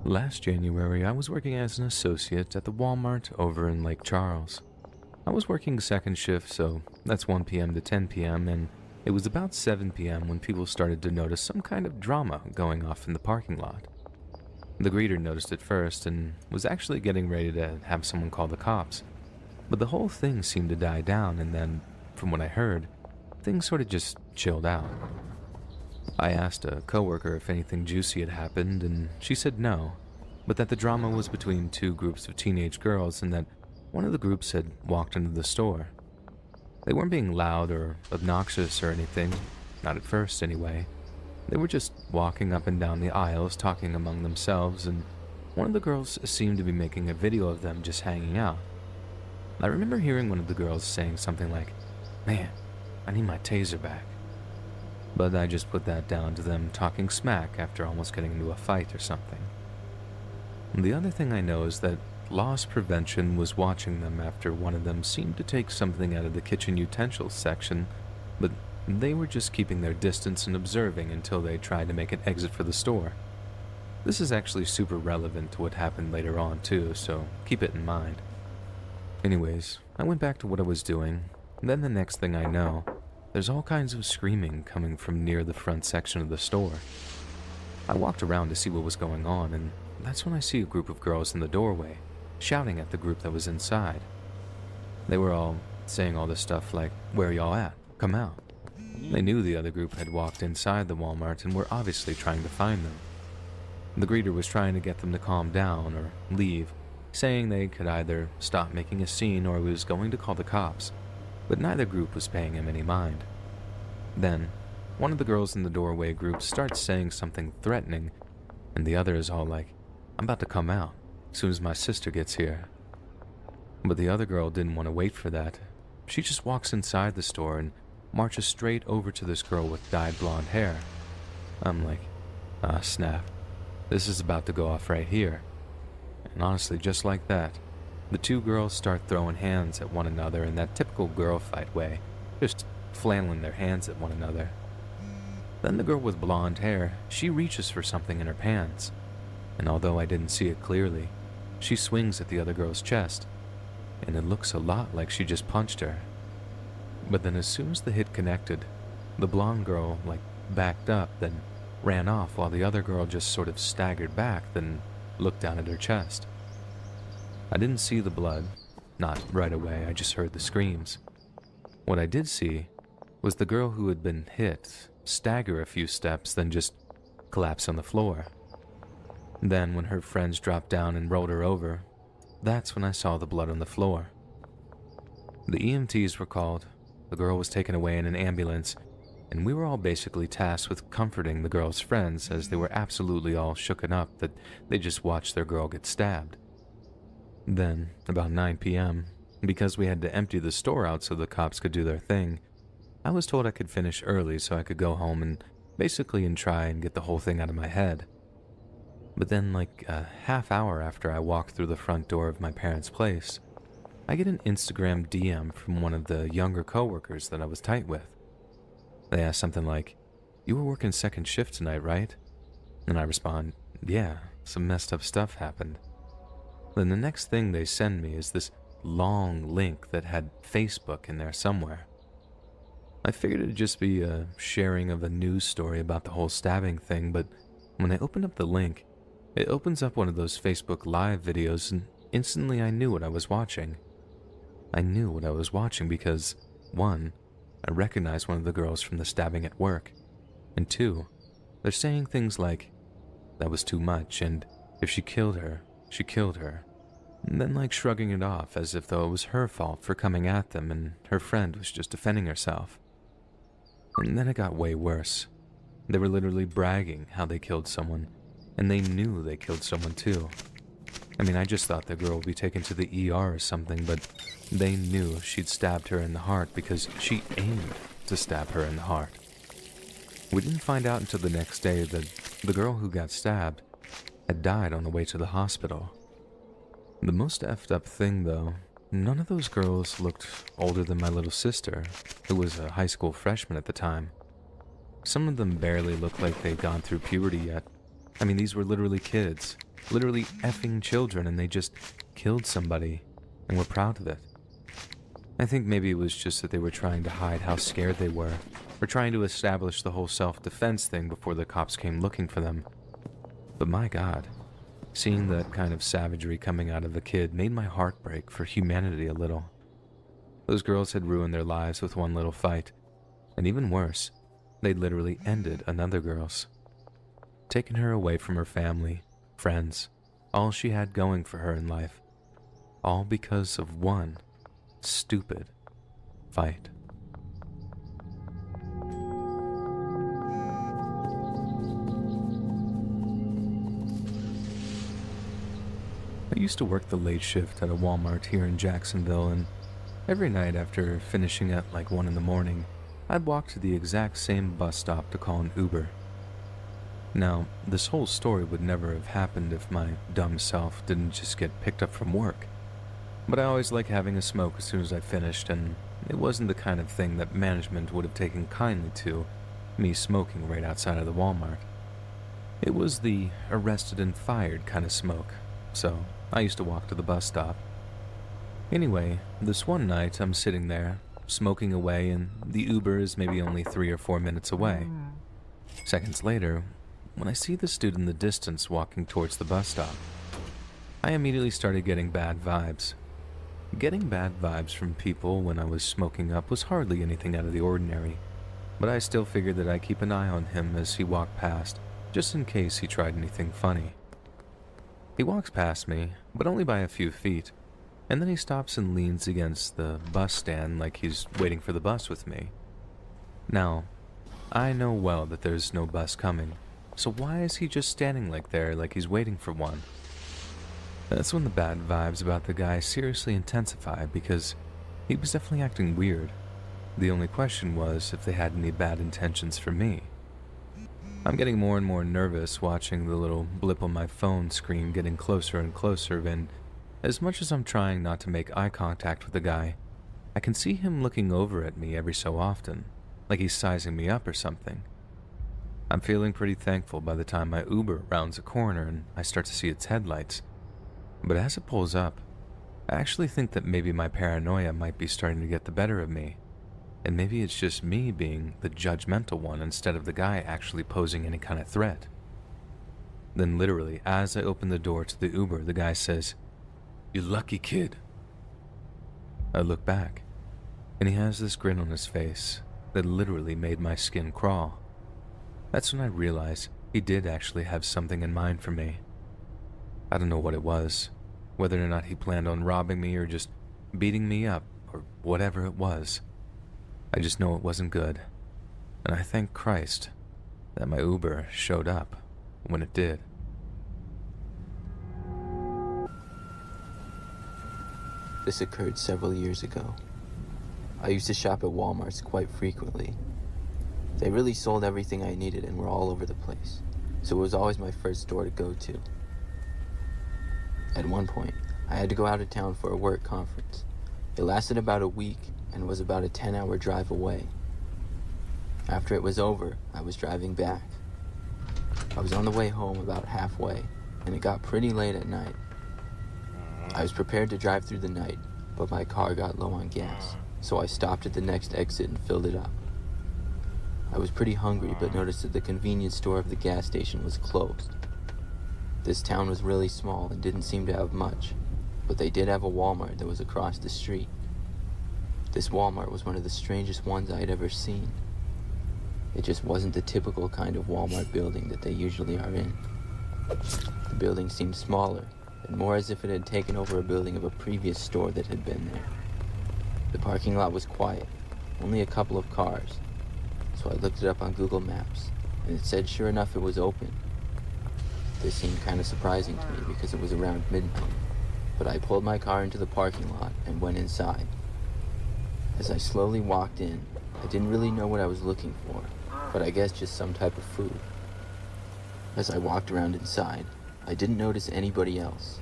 Last January, I was working as an associate at the Walmart over in Lake Charles. I was working second shift, so that's 1 p.m. to 10 p.m., and it was about 7 p.m. when people started to notice some kind of drama going off in the parking lot. The greeter noticed it first and was actually getting ready to have someone call the cops, but the whole thing seemed to die down, and then, from what I heard, things sort of just chilled out. I asked a coworker if anything juicy had happened, and she said no, but that the drama was between 2 groups of teenage girls and that one of the groups had walked into the store. They weren't being loud or obnoxious or anything, not at first anyway. They were just walking up and down the aisles talking among themselves, and one of the girls seemed to be making a video of them just hanging out. I remember hearing one of the girls saying something like, "Man, I need my taser back." But I just put that down to them talking smack after almost getting into a fight or something. The other thing I know is that loss prevention was watching them after one of them seemed to take something out of the kitchen utensils section, but They were just keeping their distance and observing until they tried to make an exit for the store. This is actually super relevant to what happened later on too, so keep it in mind. Anyways, I went back to what I was doing, and then the next thing I know, there's all kinds of screaming coming from near the front section of the store. I walked around to see what was going on, and that's when I see a group of girls in the doorway, shouting at the group that was inside. They were all saying all this stuff like, "Where y'all at? Come out." They knew the other group had walked inside the Walmart and were obviously trying to find them. The greeter was trying to get them to calm down or leave, saying they could either stop making a scene or he was going to call the cops, but neither group was paying him any mind. Then, one of the girls in the doorway group starts saying something threatening, and the other is all like, "I'm about to come out as soon as my sister gets here." But the other girl didn't want to wait for that. She just walks inside the store and marches straight over to this girl with dyed blonde hair. I'm like, ah, snap. This is about to go off right here. And honestly, just like that, the two girls start throwing hands at one another in that typical girl fight way, just flailing their hands at one another. Then the girl with blonde hair, she reaches for something in her pants, and although I didn't see it clearly, she swings at the other girl's chest, and it looks a lot like she just punched her. But then as soon as the hit connected, the blonde girl, backed up, then ran off while the other girl just sort of staggered back, then looked down at her chest. I didn't see the blood, not right away, I just heard the screams. What I did see was the girl who had been hit stagger a few steps, then just collapse on the floor. Then when her friends dropped down and rolled her over, that's when I saw the blood on the floor. The EMTs were called, the girl was taken away in an ambulance, and we were all basically tasked with comforting the girl's friends as they were absolutely all shooken up that they just watched their girl get stabbed. Then, about 9 p.m., because we had to empty the store out so the cops could do their thing, I was told I could finish early so I could go home and try and get the whole thing out of my head. But then, a half hour after I walked through the front door of my parents' place, I get an Instagram DM from one of the younger coworkers that I was tight with. They ask something like, "You were working second shift tonight, right?" And I respond, "Yeah, some messed up stuff happened." Then the next thing they send me is this long link that had Facebook in there somewhere. I figured it'd just be a sharing of a news story about the whole stabbing thing, but when I opened up the link, it opens up one of those Facebook Live videos, and instantly I knew what I was watching. I knew what I was watching because, 1, I recognized one of the girls from the stabbing at work, and 2, they're saying things like, "That was too much," and "If she killed her, she killed her," and then shrugging it off as if though it was her fault for coming at them and her friend was just defending herself. And then it got way worse. They were literally bragging how they killed someone, and they knew they killed someone too. I mean, I just thought the girl would be taken to the ER or something, but they knew she'd stabbed her in the heart because she aimed to stab her in the heart. We didn't find out until the next day that the girl who got stabbed had died on the way to the hospital. The most effed up thing, though, none of those girls looked older than my little sister, who was a high school freshman at the time. Some of them barely looked like they'd gone through puberty yet. I mean, these were literally kids, literally effing children, and they just killed somebody and were proud of it. I think maybe it was just that they were trying to hide how scared they were, or trying to establish the whole self-defense thing before the cops came looking for them. But my God, seeing that kind of savagery coming out of a kid made my heart break for humanity a little. Those girls had ruined their lives with one little fight, and even worse, they'd literally ended another girl's. Taken her away from her family, friends, all she had going for her in life, all because of one stupid fight. I used to work the late shift at a Walmart here in Jacksonville, and every night after finishing at 1 in the morning, I'd walk to the exact same bus stop to call an Uber. Now, this whole story would never have happened if my dumb self didn't just get picked up from work. But I always like having a smoke as soon as I finished, and it wasn't the kind of thing that management would have taken kindly to, me smoking right outside of the Walmart. It was the arrested and fired kind of smoke, so I used to walk to the bus stop. Anyway, this one night I'm sitting there, smoking away, and the Uber is maybe only 3 or 4 minutes away. Seconds later, when I see the student in the distance walking towards the bus stop, I immediately started getting bad vibes. Getting bad vibes from people when I was smoking up was hardly anything out of the ordinary, but I still figured that I'd keep an eye on him as he walked past, just in case he tried anything funny. He walks past me, but only by a few feet, and then he stops and leans against the bus stand like he's waiting for the bus with me. Now, I know well that there's no bus coming, so why is he just standing like he's waiting for one? That's when the bad vibes about the guy seriously intensified, because he was definitely acting weird. The only question was if they had any bad intentions for me. I'm getting more and more nervous watching the little blip on my phone screen getting closer and closer, and as much as I'm trying not to make eye contact with the guy, I can see him looking over at me every so often, like he's sizing me up or something. I'm feeling pretty thankful by the time my Uber rounds a corner and I start to see its headlights. But as it pulls up, I actually think that maybe my paranoia might be starting to get the better of me. And maybe it's just me being the judgmental one instead of the guy actually posing any kind of threat. Then literally, as I open the door to the Uber, the guy says, "You lucky kid." I look back, and he has this grin on his face that literally made my skin crawl. That's when I realized he did actually have something in mind for me. I don't know what it was, whether or not he planned on robbing me or just beating me up or whatever it was. I just know it wasn't good, and I thank Christ that my Uber showed up when it did. This occurred several years ago. I used to shop at Walmarts quite frequently. They really sold everything I needed and were all over the place, so it was always my first store to go to. At one point, I had to go out of town for a work conference. It lasted about a week and was about a 10-hour drive away. After it was over, I was driving back. I was on the way home about halfway, and it got pretty late at night. I was prepared to drive through the night, but my car got low on gas, so I stopped at the next exit and filled it up. I was pretty hungry, but noticed that the convenience store of the gas station was closed. This town was really small and didn't seem to have much, but they did have a Walmart that was across the street. This Walmart was one of the strangest ones I had ever seen. It just wasn't the typical kind of Walmart building that they usually are in. The building seemed smaller, and more as if it had taken over a building of a previous store that had been there. The parking lot was quiet, only a couple of cars, so I looked it up on Google Maps, and it said sure enough it was open. This seemed kind of surprising to me because it was around midnight, but I pulled my car into the parking lot and went inside. As I slowly walked in, I didn't really know what I was looking for, but I guess just some type of food. As I walked around inside, I didn't notice anybody else.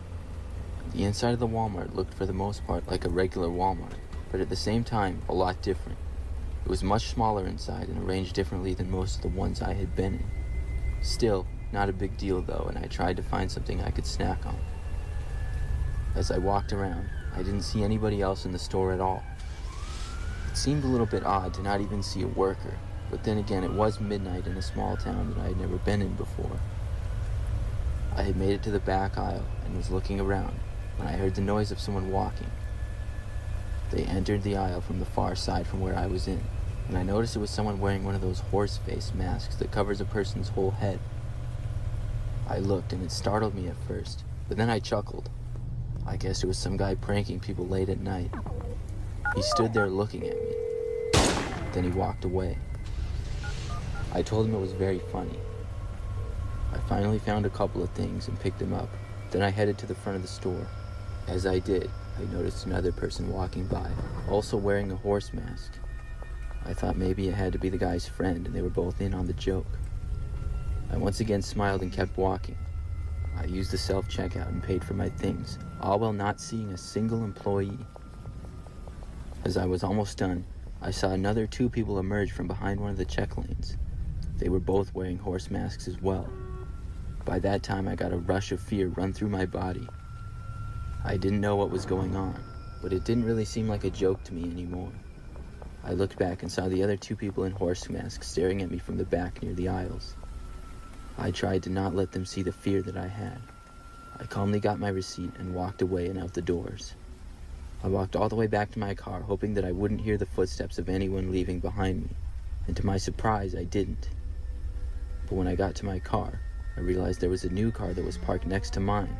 The inside of the Walmart looked for the most part like a regular Walmart, but at the same time, a lot different. It was much smaller inside and arranged differently than most of the ones I had been in. Still, not a big deal though, and I tried to find something I could snack on. As I walked around, I didn't see anybody else in the store at all. It seemed a little bit odd to not even see a worker, but then again, it was midnight in a small town that I had never been in before. I had made it to the back aisle and was looking around when I heard the noise of someone walking. They entered the aisle from the far side from where I was in, and I noticed it was someone wearing one of those horse face masks that covers a person's whole head. I looked and it startled me at first, but then I chuckled. I guess it was some guy pranking people late at night. He stood there looking at me. Then he walked away. I told him it was very funny. I finally found a couple of things and picked them up. Then I headed to the front of the store. As I did, I noticed another person walking by, also wearing a horse mask. I thought maybe it had to be the guy's friend and they were both in on the joke. I once again smiled and kept walking. I used the self-checkout and paid for my things, all while not seeing a single employee. As I was almost done, I saw another 2 people emerge from behind one of the check lanes. They were both wearing horse masks as well. By that time, I got a rush of fear run through my body. I didn't know what was going on, but it didn't really seem like a joke to me anymore. I looked back and saw the other 2 people in horse masks staring at me from the back near the aisles. I tried to not let them see the fear that I had. I calmly got my receipt and walked away and out the doors. I walked all the way back to my car, hoping that I wouldn't hear the footsteps of anyone leaving behind me, and to my surprise, I didn't. But when I got to my car, I realized there was a new car that was parked next to mine.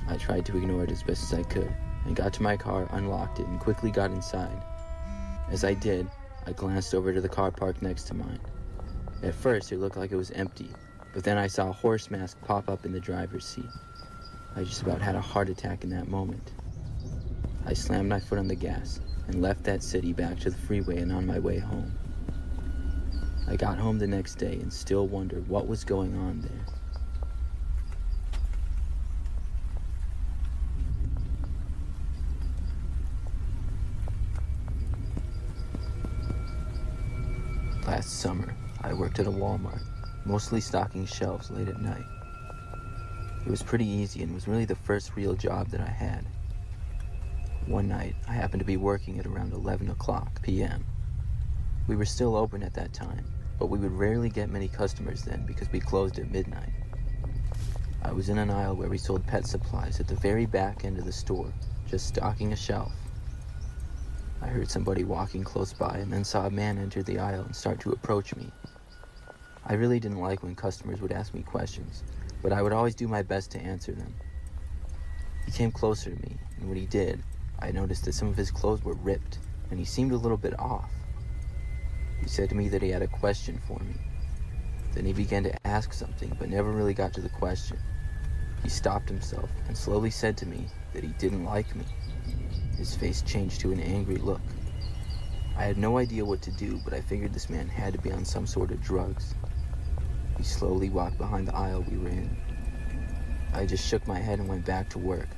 I tried to ignore it as best as I could, and got to my car, unlocked it, and quickly got inside. As I did, I glanced over to the car parked next to mine. At first, it looked like it was empty, but then I saw a horse mask pop up in the driver's seat. I just about had a heart attack in that moment. I slammed my foot on the gas and left that city back to the freeway and on my way home. I got home the next day and still wondered what was going on there. Last summer, I worked at a Walmart, mostly stocking shelves late at night. It was pretty easy and was really the first real job that I had. One night, I happened to be working at around 11 o'clock p.m. We were still open at that time, but we would rarely get many customers then because we closed at midnight. I was in an aisle where we sold pet supplies at the very back end of the store, just stocking a shelf. I heard somebody walking close by and then saw a man enter the aisle and start to approach me. I really didn't like when customers would ask me questions, but I would always do my best to answer them. He came closer to me, and when he did, I noticed that some of his clothes were ripped, and he seemed a little bit off. He said to me that he had a question for me. Then he began to ask something, but never really got to the question. He stopped himself and slowly said to me that he didn't like me. His face changed to an angry look. I had no idea what to do, but I figured this man had to be on some sort of drugs. He slowly walked behind the aisle we were in. I just shook my head and went back to work,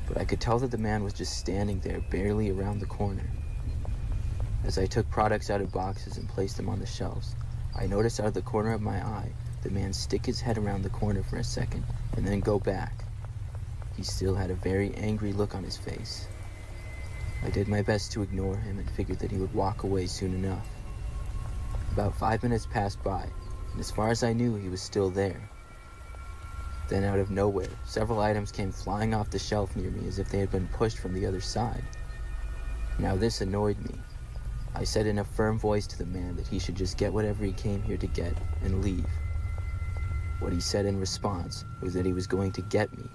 but I could tell that the man was just standing there, barely around the corner. As I took products out of boxes and placed them on the shelves, I noticed out of the corner of my eye the man stick his head around the corner for a second and then go back. He still had a very angry look on his face. I did my best to ignore him and figured that he would walk away soon enough. About 5 minutes passed by, and as far as I knew, he was still there. Then out of nowhere, several items came flying off the shelf near me as if they had been pushed from the other side. Now this annoyed me. I said in a firm voice to the man that he should just get whatever he came here to get and leave. What he said in response was that he was going to get me,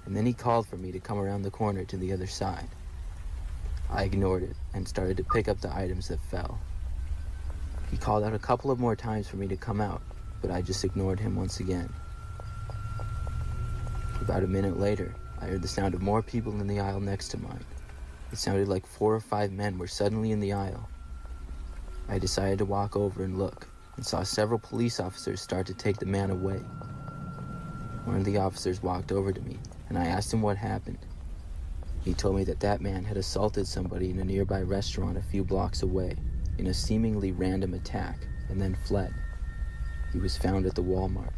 and then he called for me to come around the corner to the other side. I ignored it and started to pick up the items that fell. He called out a couple of more times for me to come out, but I just ignored him once again. About a minute later, I heard the sound of more people in the aisle next to mine. It sounded like 4 or 5 men were suddenly in the aisle. I decided to walk over and look, and saw several police officers start to take the man away. One of the officers walked over to me, and I asked him what happened. He told me that that man had assaulted somebody in a nearby restaurant a few blocks away in a seemingly random attack and then fled. He was found at the Walmart.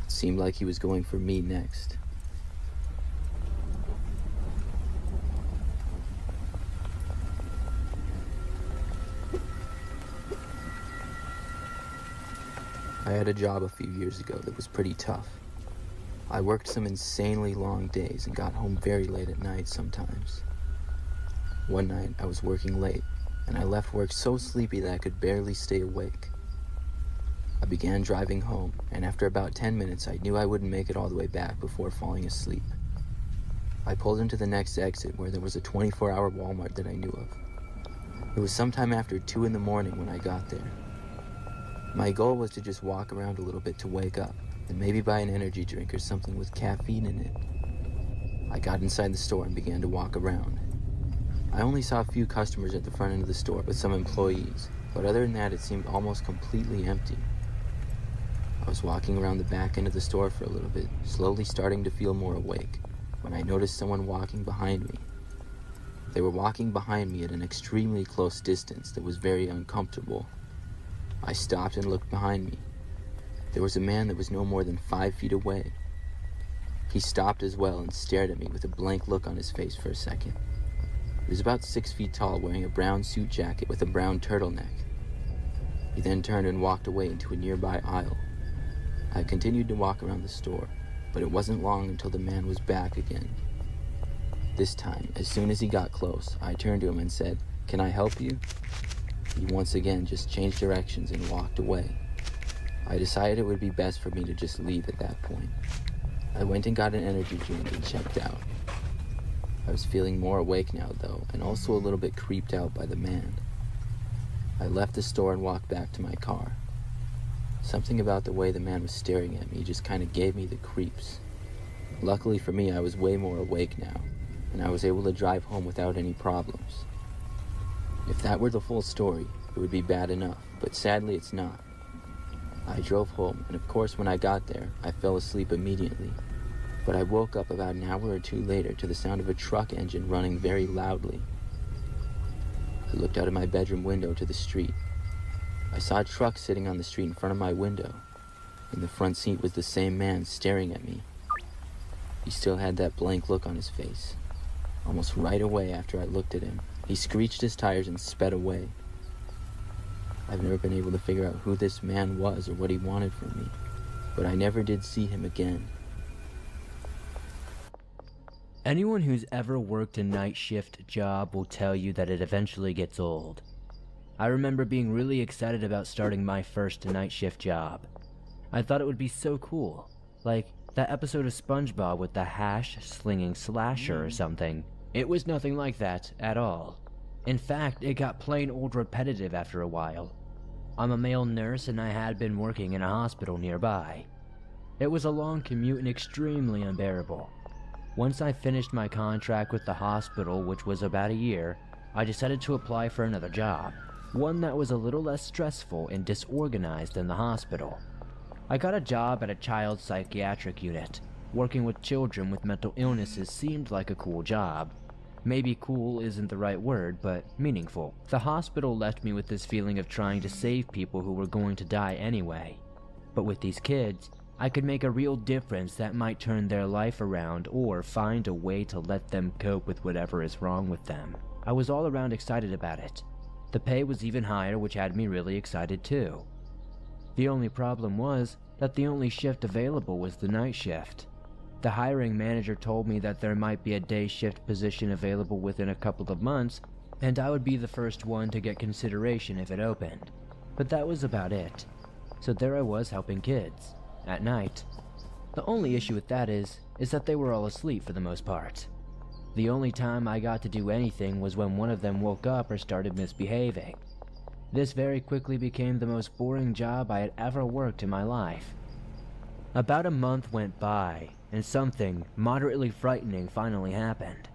It seemed like he was going for me next. I had a job a few years ago that was pretty tough. I worked some insanely long days and got home very late at night sometimes. One night I was working late and I left work so sleepy that I could barely stay awake. I began driving home, and after about 10 minutes I knew I wouldn't make it all the way back before falling asleep. I pulled into the next exit where there was a 24-hour Walmart that I knew of. It was sometime after 2 in the morning when I got there. My goal was to just walk around a little bit to wake up, and maybe buy an energy drink or something with caffeine in it. I got inside the store and began to walk around. I only saw a few customers at the front end of the store with some employees, but other than that it seemed almost completely empty. I was walking around the back end of the store for a little bit, slowly starting to feel more awake, when I noticed someone walking behind me. They were walking behind me at an extremely close distance that was very uncomfortable. I stopped and looked behind me. There was a man that was no more than 5 feet away. He stopped as well and stared at me with a blank look on his face for a second. He was about 6 feet tall, wearing a brown suit jacket with a brown turtleneck. He then turned and walked away into a nearby aisle. I continued to walk around the store, but it wasn't long until the man was back again. This time, as soon as he got close, I turned to him and said, "Can I help you?" He once again just changed directions and walked away. I decided it would be best for me to just leave at that point. I went and got an energy drink and checked out. I was feeling more awake now though, and also a little bit creeped out by the man. I left the store and walked back to my car. Something about the way the man was staring at me just kind of gave me the creeps. Luckily for me, I was way more awake now, and I was able to drive home without any problems. If that were the full story, it would be bad enough, but sadly it's not. I drove home, and of course when I got there, I fell asleep immediately. But I woke up about an hour or two later to the sound of a truck engine running very loudly. I looked out of my bedroom window to the street. I saw a truck sitting on the street in front of my window. In the front seat was the same man staring at me. He still had that blank look on his face. Almost right away after I looked at him, he screeched his tires and sped away. I've never been able to figure out who this man was or what he wanted from me, but I never did see him again. Anyone who's ever worked a night shift job will tell you that it eventually gets old. I remember being really excited about starting my first night shift job. I thought it would be so cool, like that episode of SpongeBob with the hash-slinging slasher or something. It was nothing like that at all. In fact, it got plain old repetitive after a while. I'm a male nurse and I had been working in a hospital nearby. It was a long commute and extremely unbearable. Once I finished my contract with the hospital, which was about a year, I decided to apply for another job, one that was a little less stressful and disorganized than the hospital. I got a job at a child psychiatric unit. Working with children with mental illnesses seemed like a cool job. Maybe cool isn't the right word, but meaningful. The hospital left me with this feeling of trying to save people who were going to die anyway. But with these kids, I could make a real difference that might turn their life around or find a way to let them cope with whatever is wrong with them. I was all around excited about it. The pay was even higher, which had me really excited too. The only problem was that the only shift available was the night shift. The hiring manager told me that there might be a day shift position available within a couple of months, and I would be the first one to get consideration if it opened. But that was about it. So there I was helping kids, at night. The only issue with that is that they were all asleep for the most part. The only time I got to do anything was when one of them woke up or started misbehaving. This very quickly became the most boring job I had ever worked in my life. About a month went by, and something moderately frightening finally happened.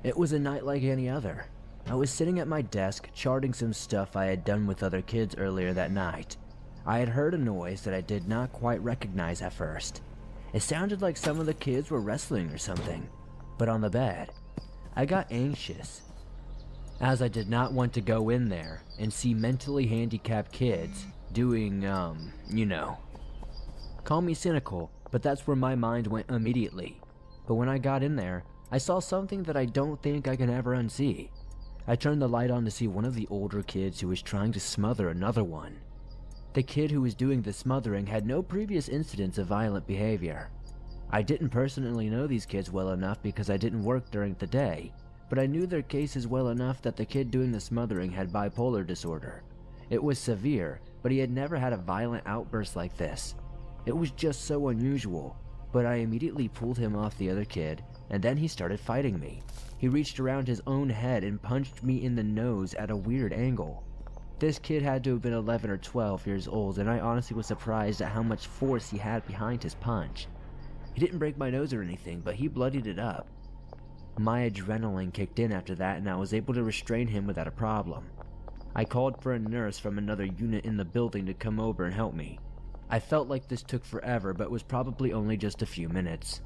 It was a night like any other. I was sitting at my desk charting some stuff I had done with other kids earlier that night. I had heard a noise that I did not quite recognize at first. It sounded like some of the kids were wrestling or something, but on the bed. I got anxious, as I did not want to go in there and see mentally handicapped kids doing, you know. Call me cynical, but that's where my mind went immediately. But when I got in there, I saw something that I don't think I can ever unsee. I turned the light on to see one of the older kids who was trying to smother another one. The kid who was doing the smothering had no previous incidents of violent behavior. I didn't personally know these kids well enough because I didn't work during the day, but I knew their cases well enough that the kid doing the smothering had bipolar disorder. It was severe, but he had never had a violent outburst like this. It was just so unusual, but I immediately pulled him off the other kid, and then he started fighting me. He reached around his own head and punched me in the nose at a weird angle. This kid had to have been 11 or 12 years old, and I honestly was surprised at how much force he had behind his punch. He didn't break my nose or anything, but he bloodied it up. My adrenaline kicked in after that, and I was able to restrain him without a problem. I called for a nurse from another unit in the building to come over and help me. I felt like this took forever, but was probably only just a few minutes.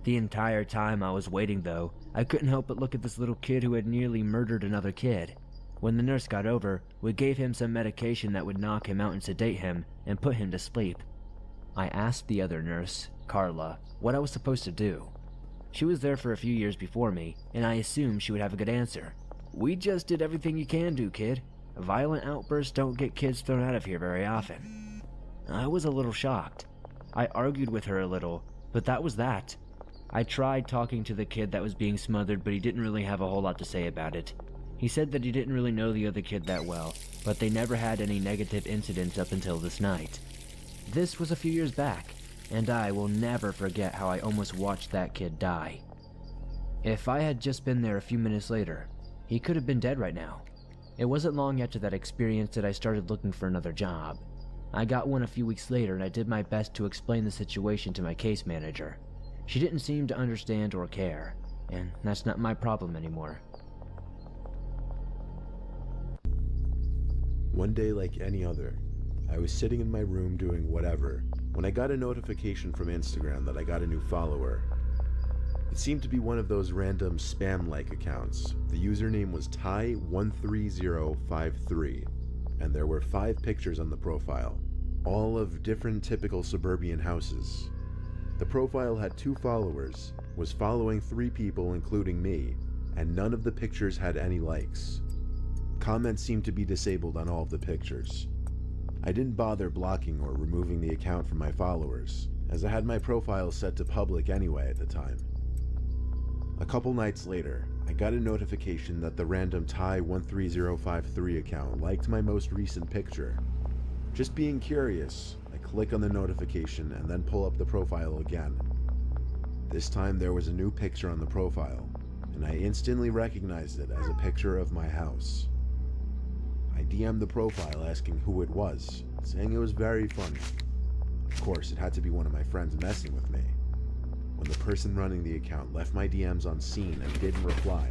The entire time I was waiting, though, I couldn't help but look at this little kid who had nearly murdered another kid. When the nurse got over, we gave him some medication that would knock him out and sedate him and put him to sleep. I asked the other nurse, Carla, what I was supposed to do. She was there for a few years before me, and I assumed she would have a good answer. We just did everything you can do, kid. Violent outbursts don't get kids thrown out of here very often. I was a little shocked. I argued with her a little, but that was that. I tried talking to the kid that was being smothered, but he didn't really have a whole lot to say about it. He said that he didn't really know the other kid that well, but they never had any negative incidents up until this night. This was a few years back, and I will never forget how I almost watched that kid die. If I had just been there a few minutes later, he could have been dead right now. It wasn't long after that experience that I started looking for another job. I got one a few weeks later, and I did my best to explain the situation to my case manager. She didn't seem to understand or care, and that's not my problem anymore. One day like any other, I was sitting in my room doing whatever when I got a notification from Instagram that I got a new follower. It seemed to be one of those random spam-like accounts. The username was Ty13053, and there were 5 pictures on the profile, all of different typical suburban houses. The profile had 2 followers, was following 3 people including me, and none of the pictures had any likes. Comments seemed to be disabled on all of the pictures. I didn't bother blocking or removing the account from my followers, as I had my profile set to public anyway at the time. A couple nights later, I got a notification that the random Ty13053 account liked my most recent picture. Just being curious, I click on the notification and then pull up the profile again. This time there was a new picture on the profile, and I instantly recognized it as a picture of my house. I DM'd the profile asking who it was, saying it was very funny. Of course, it had to be one of my friends messing with me. When the person running the account left my DMs on scene and didn't reply,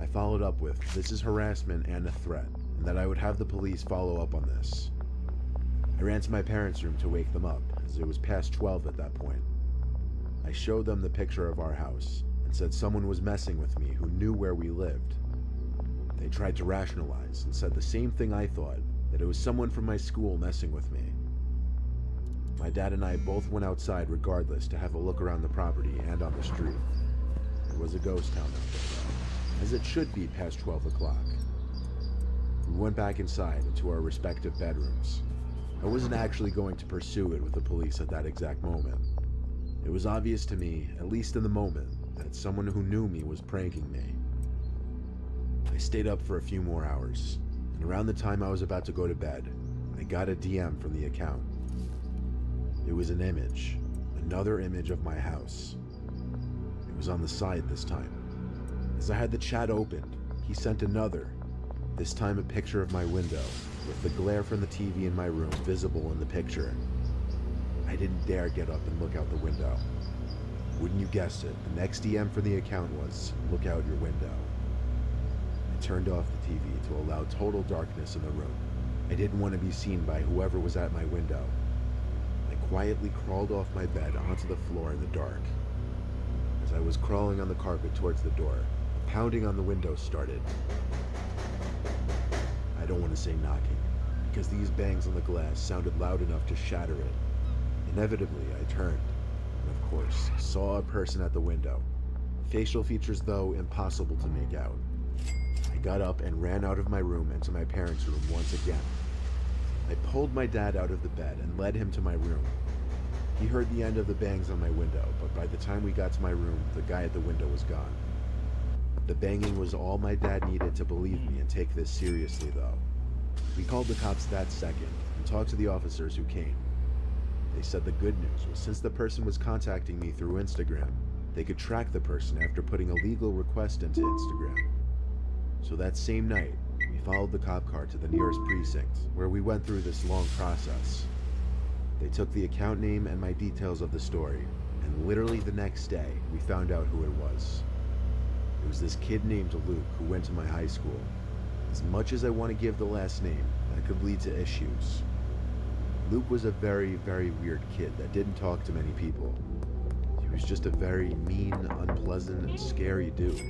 I followed up with, "This is harassment and a threat," and that I would have the police follow up on this. I ran to my parents' room to wake them up, as it was past 12 at that point. I showed them the picture of our house, and said someone was messing with me who knew where we lived. They tried to rationalize and said the same thing I thought, that it was someone from my school messing with me. My dad and I both went outside regardless to have a look around the property and on the street. It was a ghost town out there, as it should be past 12 o'clock. We went back inside into our respective bedrooms. I wasn't actually going to pursue it with the police at that exact moment. It was obvious to me, at least in the moment, that someone who knew me was pranking me. I stayed up for a few more hours, and around the time I was about to go to bed, I got a DM from the account. It was an image, another image of my house. It was on the side this time. As I had the chat opened, he sent another, this time a picture of my window, with the glare from the TV in my room visible in the picture. I didn't dare get up and look out the window. Wouldn't you guess it, the next DM for the account was, "Look out your window." I turned off the TV to allow total darkness in the room. I didn't want to be seen by whoever was at my window. I quietly crawled off my bed onto the floor in the dark. As I was crawling on the carpet towards the door, pounding on the window started. I don't want to say knocking, because these bangs on the glass sounded loud enough to shatter it. Inevitably, I turned, and of course, saw a person at the window. Facial features, though, impossible to make out. I got up and ran out of my room and to my parents' room once again. I pulled my dad out of the bed and led him to my room. He heard the end of the bangs on my window, but by the time we got to my room, the guy at the window was gone. The banging was all my dad needed to believe me and take this seriously, though. We called the cops that second and talked to the officers who came. They said the good news was since the person was contacting me through Instagram, they could track the person after putting a legal request into Instagram. So that same night, we followed the cop car to the nearest precinct, where we went through this long process. They took the account name and my details of the story, and literally the next day, we found out who it was. It was this kid named Luke who went to my high school. As much as I want to give the last name, that could lead to issues. Luke was a very, very weird kid that didn't talk to many people. He was just a very mean, unpleasant, and scary dude.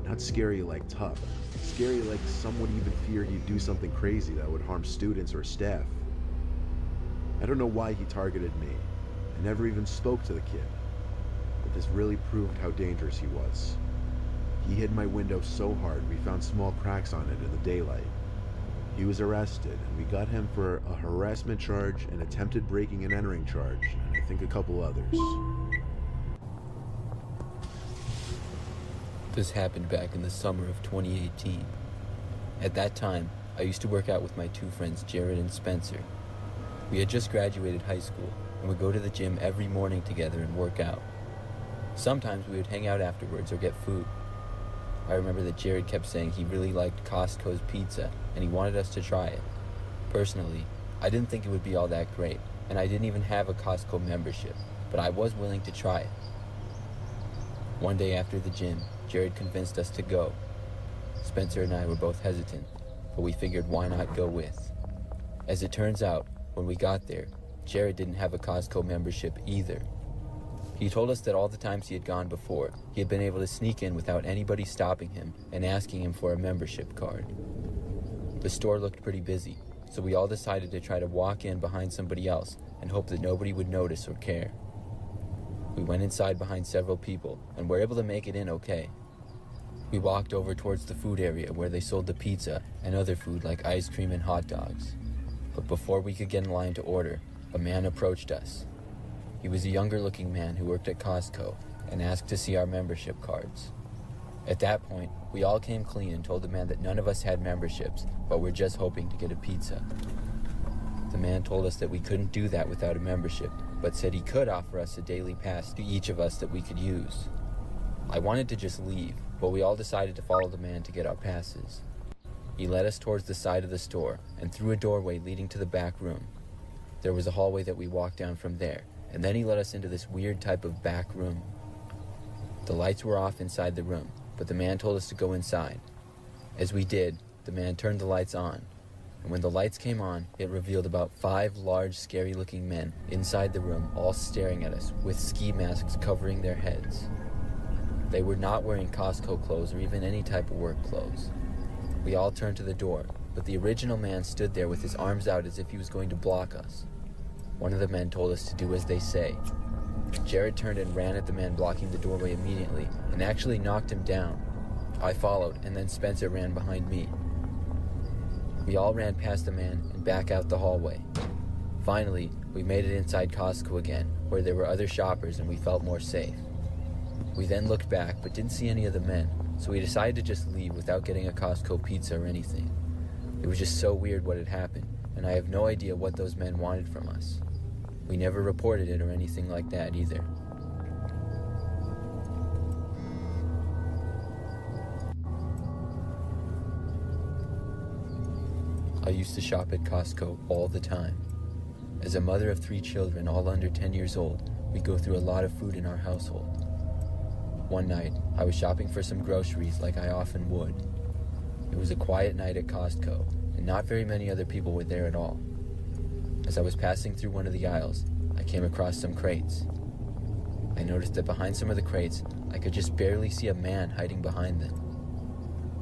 Not scary like tough. Scary like some would even fear he'd do something crazy that would harm students or staff. I don't know why he targeted me. I never even spoke to the kid. But this really proved how dangerous he was. He hit my window so hard we found small cracks on it in the daylight. He was arrested, and we got him for a harassment charge, an attempted breaking and entering charge, and I think a couple others. This happened back in the summer of 2018. At that time, I used to work out with my two friends, Jared and Spencer. We had just graduated high school and would go to the gym every morning together and work out. Sometimes we would hang out afterwards or get food. I remember that Jared kept saying he really liked Costco's pizza and he wanted us to try it. Personally, I didn't think it would be all that great, and I didn't even have a Costco membership, but I was willing to try it. One day after the gym, Jared convinced us to go. Spencer and I were both hesitant, but we figured why not go with. As it turns out, when we got there, Jared didn't have a Costco membership either. He told us that all the times he had gone before, he had been able to sneak in without anybody stopping him and asking him for a membership card. The store looked pretty busy, so we all decided to try to walk in behind somebody else and hope that nobody would notice or care. We went inside behind several people and were able to make it in okay. We walked over towards the food area where they sold the pizza and other food like ice cream and hot dogs. But before we could get in line to order, a man approached us. He was a younger looking man who worked at Costco and asked to see our membership cards. At that point, we all came clean and told the man that none of us had memberships, but were just hoping to get a pizza. The man told us that we couldn't do that without a membership, but said he could offer us a daily pass to each of us that we could use. I wanted to just leave, but we all decided to follow the man to get our passes. He led us towards the side of the store and through a doorway leading to the back room. There was a hallway that we walked down from there, and then he led us into this weird type of back room. The lights were off inside the room, but the man told us to go inside. As we did, the man turned the lights on, and when the lights came on, it revealed about 5 large, scary-looking men inside the room, all staring at us with ski masks covering their heads. They were not wearing Costco clothes or even any type of work clothes. We all turned to the door, but the original man stood there with his arms out as if he was going to block us. One of the men told us to do as they say. Jared turned and ran at the man blocking the doorway immediately, and actually knocked him down. I followed, and then Spencer ran behind me. We all ran past the man and back out the hallway. Finally, we made it inside Costco again, where there were other shoppers and we felt more safe. We then looked back, but didn't see any of the men, so we decided to just leave without getting a Costco pizza or anything. It was just so weird what had happened, and I have no idea what those men wanted from us. We never reported it or anything like that either. I used to shop at Costco all the time. As a mother of 3 children, all under 10 years old, we go through a lot of food in our household. One night, I was shopping for some groceries like I often would. It was a quiet night at Costco, and not very many other people were there at all. As I was passing through one of the aisles, I came across some crates. I noticed that behind some of the crates, I could just barely see a man hiding behind them.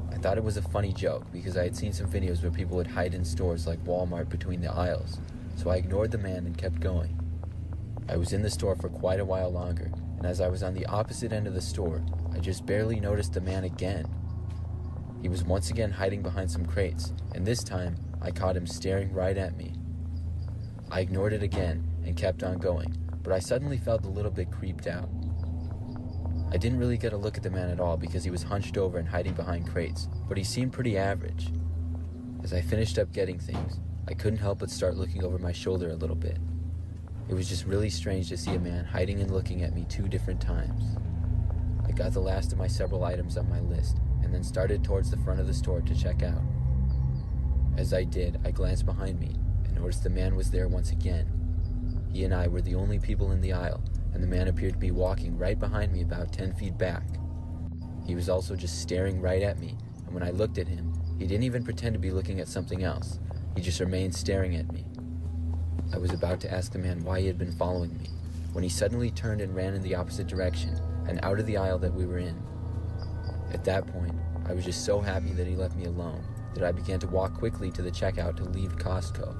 I thought it was a funny joke because I had seen some videos where people would hide in stores like Walmart between the aisles, so I ignored the man and kept going. I was in the store for quite a while longer, and as I was on the opposite end of the store, I just barely noticed the man again. He was once again hiding behind some crates, and this time, I caught him staring right at me. I ignored it again and kept on going, but I suddenly felt a little bit creeped out. I didn't really get a look at the man at all because he was hunched over and hiding behind crates, but he seemed pretty average. As I finished up getting things, I couldn't help but start looking over my shoulder a little bit. It was just really strange to see a man hiding and looking at me 2 different times. I got the last of my several items on my list and then started towards the front of the store to check out. As I did, I glanced behind me and noticed the man was there once again. He and I were the only people in the aisle, and the man appeared to be walking right behind me about 10 feet back. He was also just staring right at me, and when I looked at him, he didn't even pretend to be looking at something else. He just remained staring at me. I was about to ask the man why he had been following me, when he suddenly turned and ran in the opposite direction and out of the aisle that we were in. At that point, I was just so happy that he left me alone that I began to walk quickly to the checkout to leave Costco.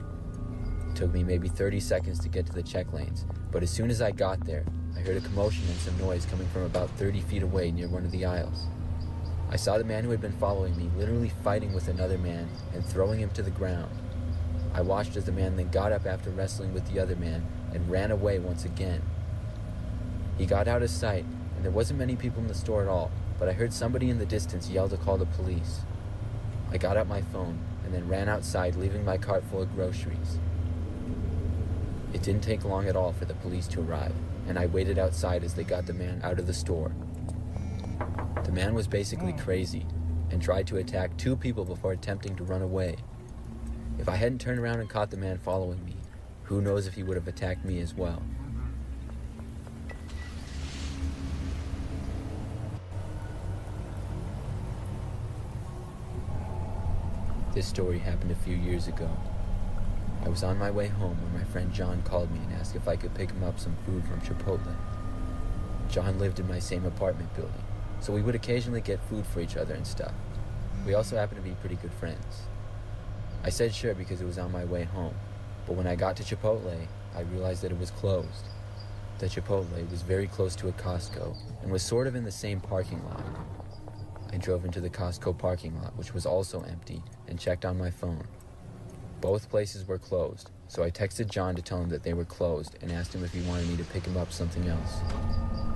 It took me maybe 30 seconds to get to the check lanes, but as soon as I got there, I heard a commotion and some noise coming from about 30 feet away near one of the aisles. I saw the man who had been following me literally fighting with another man and throwing him to the ground. I watched as the man then got up after wrestling with the other man and ran away once again. He got out of sight, and there wasn't many people in the store at all, but I heard somebody in the distance yell to call the police. I got out my phone and then ran outside, leaving my cart full of groceries. It didn't take long at all for the police to arrive, and I waited outside as they got the man out of the store. The man was basically crazy and tried to attack 2 people before attempting to run away. If I hadn't turned around and caught the man following me, who knows if he would have attacked me as well. This story happened a few years ago. I was on my way home when my friend John called me and asked if I could pick him up some food from Chipotle. John lived in my same apartment building, so we would occasionally get food for each other and stuff. We also happened to be pretty good friends. I said sure because it was on my way home, but when I got to Chipotle, I realized that it was closed. The Chipotle was very close to a Costco and was sort of in the same parking lot. I drove into the Costco parking lot, which was also empty, and checked on my phone. Both places were closed, so I texted John to tell him that they were closed and asked him if he wanted me to pick him up something else.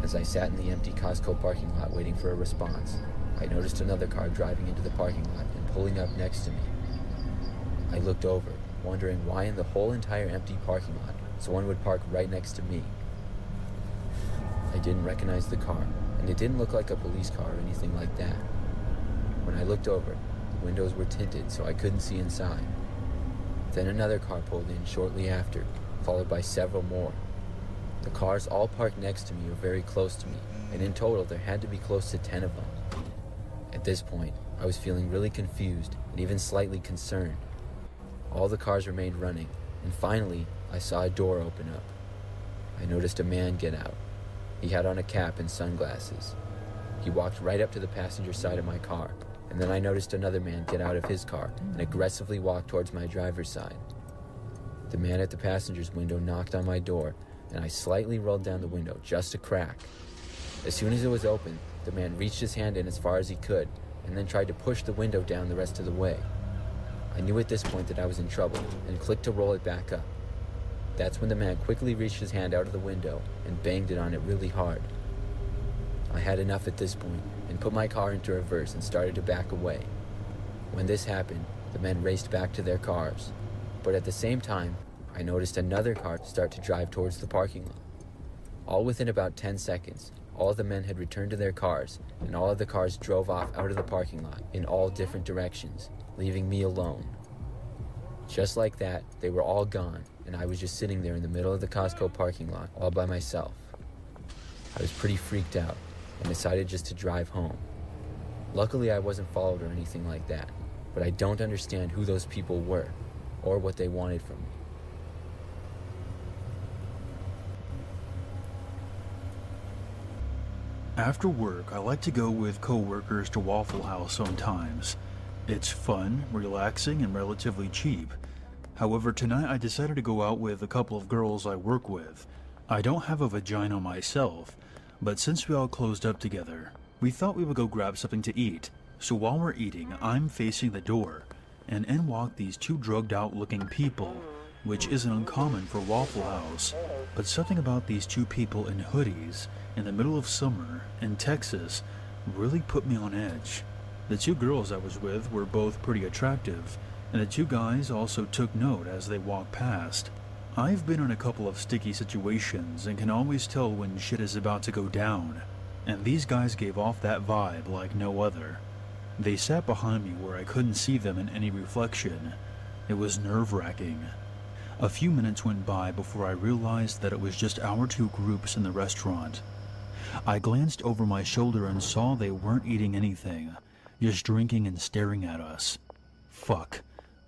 As I sat in the empty Costco parking lot waiting for a response, I noticed another car driving into the parking lot and pulling up next to me. I looked over, wondering why in the whole entire empty parking lot someone would park right next to me. I didn't recognize the car, and it didn't look like a police car or anything like that. When I looked over, the windows were tinted so I couldn't see inside. Then another car pulled in shortly after, followed by several more. The cars all parked next to me or very close to me, and in total there had to be close to 10 of them. At this point, I was feeling really confused and even slightly concerned. All the cars remained running, and finally, I saw a door open up. I noticed a man get out. He had on a cap and sunglasses. He walked right up to the passenger side of my car, and then I noticed another man get out of his car and aggressively walk towards my driver's side. The man at the passenger's window knocked on my door, and I slightly rolled down the window, just a crack. As soon as it was open, the man reached his hand in as far as he could, and then tried to push the window down the rest of the way. I knew at this point that I was in trouble, and clicked to roll it back up. That's when the man quickly reached his hand out of the window and banged it on it really hard. I had enough at this point, and put my car into reverse and started to back away. When this happened, the men raced back to their cars, but at the same time, I noticed another car start to drive towards the parking lot. All within about 10 seconds, all of the men had returned to their cars, and all of the cars drove off out of the parking lot in all different directions, leaving me alone. Just like that, they were all gone, and I was just sitting there in the middle of the Costco parking lot, all by myself. I was pretty freaked out, and decided just to drive home. Luckily, I wasn't followed or anything like that, but I don't understand who those people were, or what they wanted from me. After work, I like to go with coworkers to Waffle House sometimes. It's fun, relaxing, and relatively cheap. However, tonight I decided to go out with a couple of girls I work with. I don't have a vagina myself, but since we all closed up together, we thought we would go grab something to eat. So while we're eating, I'm facing the door, and in walk these 2 drugged out looking people, which isn't uncommon for Waffle House. But something about these 2 people in hoodies in the middle of summer in Texas really put me on edge. The 2 girls I was with were both pretty attractive, and the 2 guys also took note as they walked past. I've been in a couple of sticky situations and can always tell when shit is about to go down, and these guys gave off that vibe like no other. They sat behind me where I couldn't see them in any reflection. It was nerve-wracking. A few minutes went by before I realized that it was just our 2 groups in the restaurant. I glanced over my shoulder and saw they weren't eating anything, just drinking and staring at us. Fuck.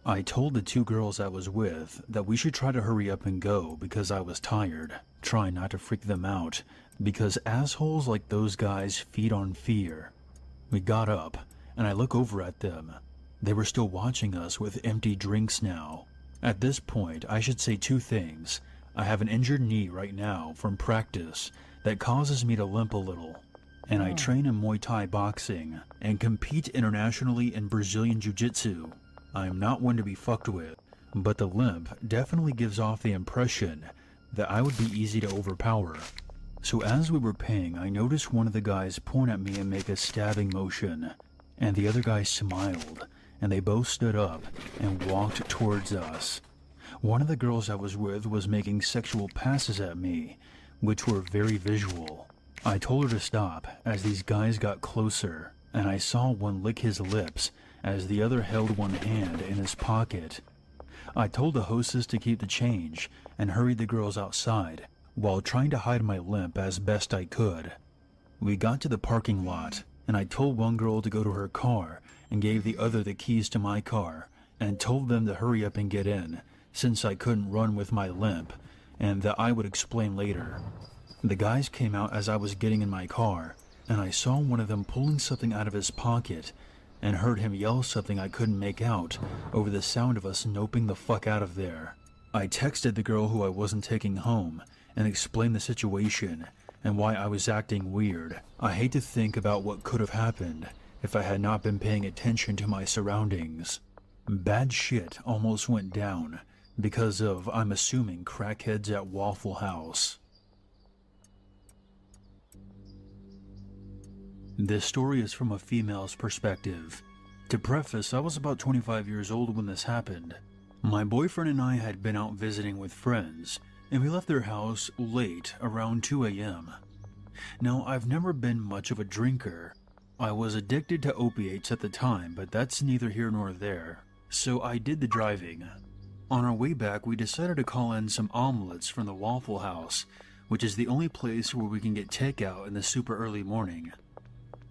I told the 2 girls I was with that we should try to hurry up and go because I was tired. trying not to freak them out, because assholes like those guys feed on fear. We got up, and I look over at them. They were still watching us with empty drinks now. At this point, I should say two things. I have an injured knee right now from practice that causes me to limp a little, and I train in Muay Thai boxing and compete internationally in Brazilian Jiu-Jitsu. I am not one to be fucked with, but the limp definitely gives off the impression that I would be easy to overpower. So as we were paying, I noticed one of the guys point at me and make a stabbing motion, and the other guy smiled, and they both stood up and walked towards us. One of the girls I was with was making sexual passes at me, which were very visual. I told her to stop as these guys got closer, and I saw one lick his lips as the other held one hand in his pocket. I told the hostess to keep the change and hurried the girls outside while trying to hide my limp as best I could. We got to the parking lot, and I told one girl to go to her car and gave the other the keys to my car and told them to hurry up and get in, since I couldn't run with my limp, and that I would explain later. The guys came out as I was getting in my car, and I saw one of them pulling something out of his pocket and heard him yell something I couldn't make out over the sound of us noping the fuck out of there. I texted the girl who I wasn't taking home and explained the situation and why I was acting weird. I hate to think about what could have happened if I had not been paying attention to my surroundings. Bad shit almost went down because of, I'm assuming, crackheads at Waffle House. This story is from a female's perspective. To preface, I was about 25 years old when this happened. My boyfriend and I had been out visiting with friends, and we left their house late, around 2 a.m. Now, I've never been much of a drinker. I was addicted to opiates at the time, but that's neither here nor there, so I did the driving. On our way back, we decided to call in some omelets from the Waffle House, which is the only place where we can get takeout in the super early morning.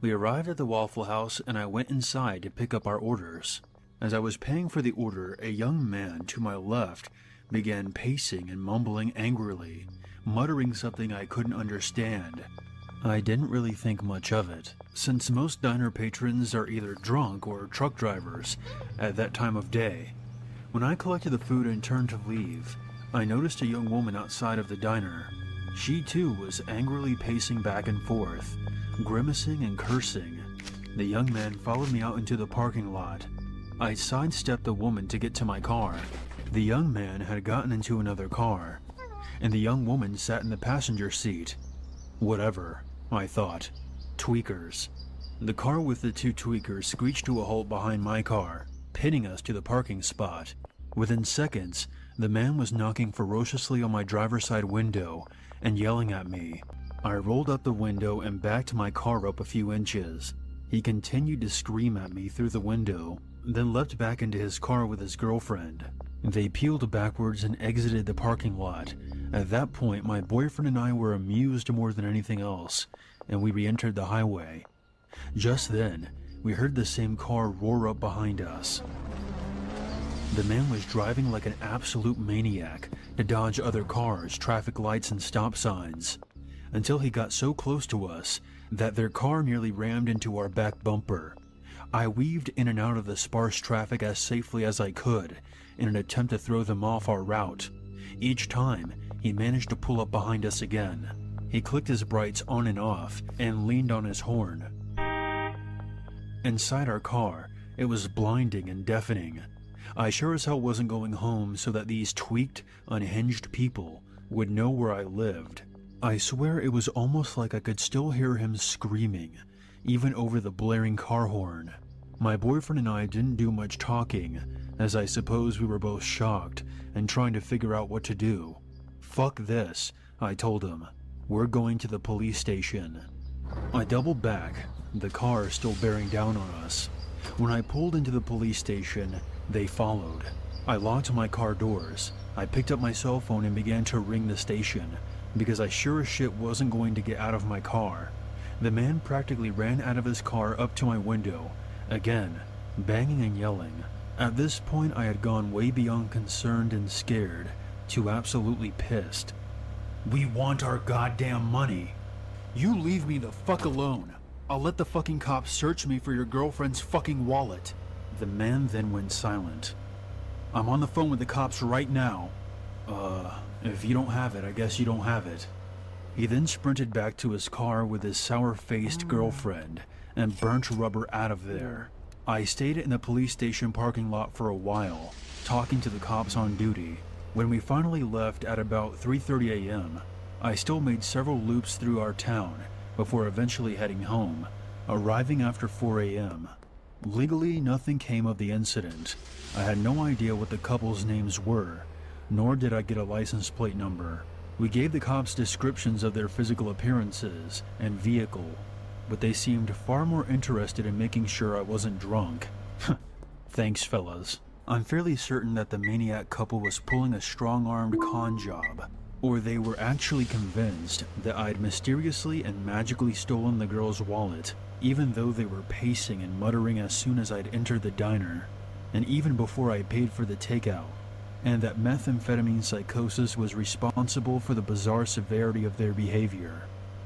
We arrived at the Waffle House, and I went inside to pick up our orders. As I was paying for the order, a young man to my left began pacing and mumbling angrily, muttering something I couldn't understand. I didn't really think much of it, since most diner patrons are either drunk or truck drivers at that time of day. When I collected the food and turned to leave, I noticed a young woman outside of the diner. She too was angrily pacing back and forth, grimacing and cursing. The young man followed me out into the parking lot. I sidestepped the woman to get to my car. The young man had gotten into another car, and the young woman sat in the passenger seat. Whatever, I thought. Tweakers. The car with the two tweakers screeched to a halt behind my car, pinning us to the parking spot. Within seconds, the man was knocking ferociously on my driver's side window and yelling at me. I rolled up the window and backed my car up a few inches. He continued to scream at me through the window, then leapt back into his car with his girlfriend. They peeled backwards and exited the parking lot. At that point, my boyfriend and I were amused more than anything else, and we re-entered the highway. Just then, we heard the same car roar up behind us. The man was driving like an absolute maniac to dodge other cars, traffic lights, and stop signs, until he got so close to us that their car nearly rammed into our back bumper. I weaved in and out of the sparse traffic as safely as I could in an attempt to throw them off our route. Each time, he managed to pull up behind us again. He clicked his brights on and off and leaned on his horn. Inside our car, it was blinding and deafening. I sure as hell wasn't going home so that these tweaked, unhinged people would know where I lived. I swear it was almost like I could still hear him screaming, even over the blaring car horn. My boyfriend and I didn't do much talking, as I suppose we were both shocked and trying to figure out what to do. Fuck this, I told him. We're going to the police station. I doubled back, the car still bearing down on us. When I pulled into the police station, they followed. I locked my car doors. I picked up my cell phone and began to ring the station, because I sure as shit wasn't going to get out of my car. The man practically ran out of his car up to my window, again, banging and yelling. At this point, I had gone way beyond concerned and scared to absolutely pissed. We want our goddamn money. You leave me the fuck alone. I'll let the fucking cops search me for your girlfriend's fucking wallet. The man then went silent. I'm on the phone with the cops right now. If you don't have it, I guess you don't have it. He then sprinted back to his car with his sour-faced girlfriend and burnt rubber out of there. I stayed in the police station parking lot for a while, talking to the cops on duty. When we finally left at about 3:30 a.m., I still made several loops through our town before eventually heading home, arriving after 4 a.m. Legally, nothing came of the incident. I had no idea what the couple's names were, nor did I get a license plate number. We gave the cops descriptions of their physical appearances and vehicle, but they seemed far more interested in making sure I wasn't drunk. Thanks, fellas. I'm fairly certain that the maniac couple was pulling a strong-armed con job, or they were actually convinced that I'd mysteriously and magically stolen the girl's wallet, even though they were pacing and muttering as soon as I'd entered the diner, and even before I paid for the takeout, and that methamphetamine psychosis was responsible for the bizarre severity of their behavior.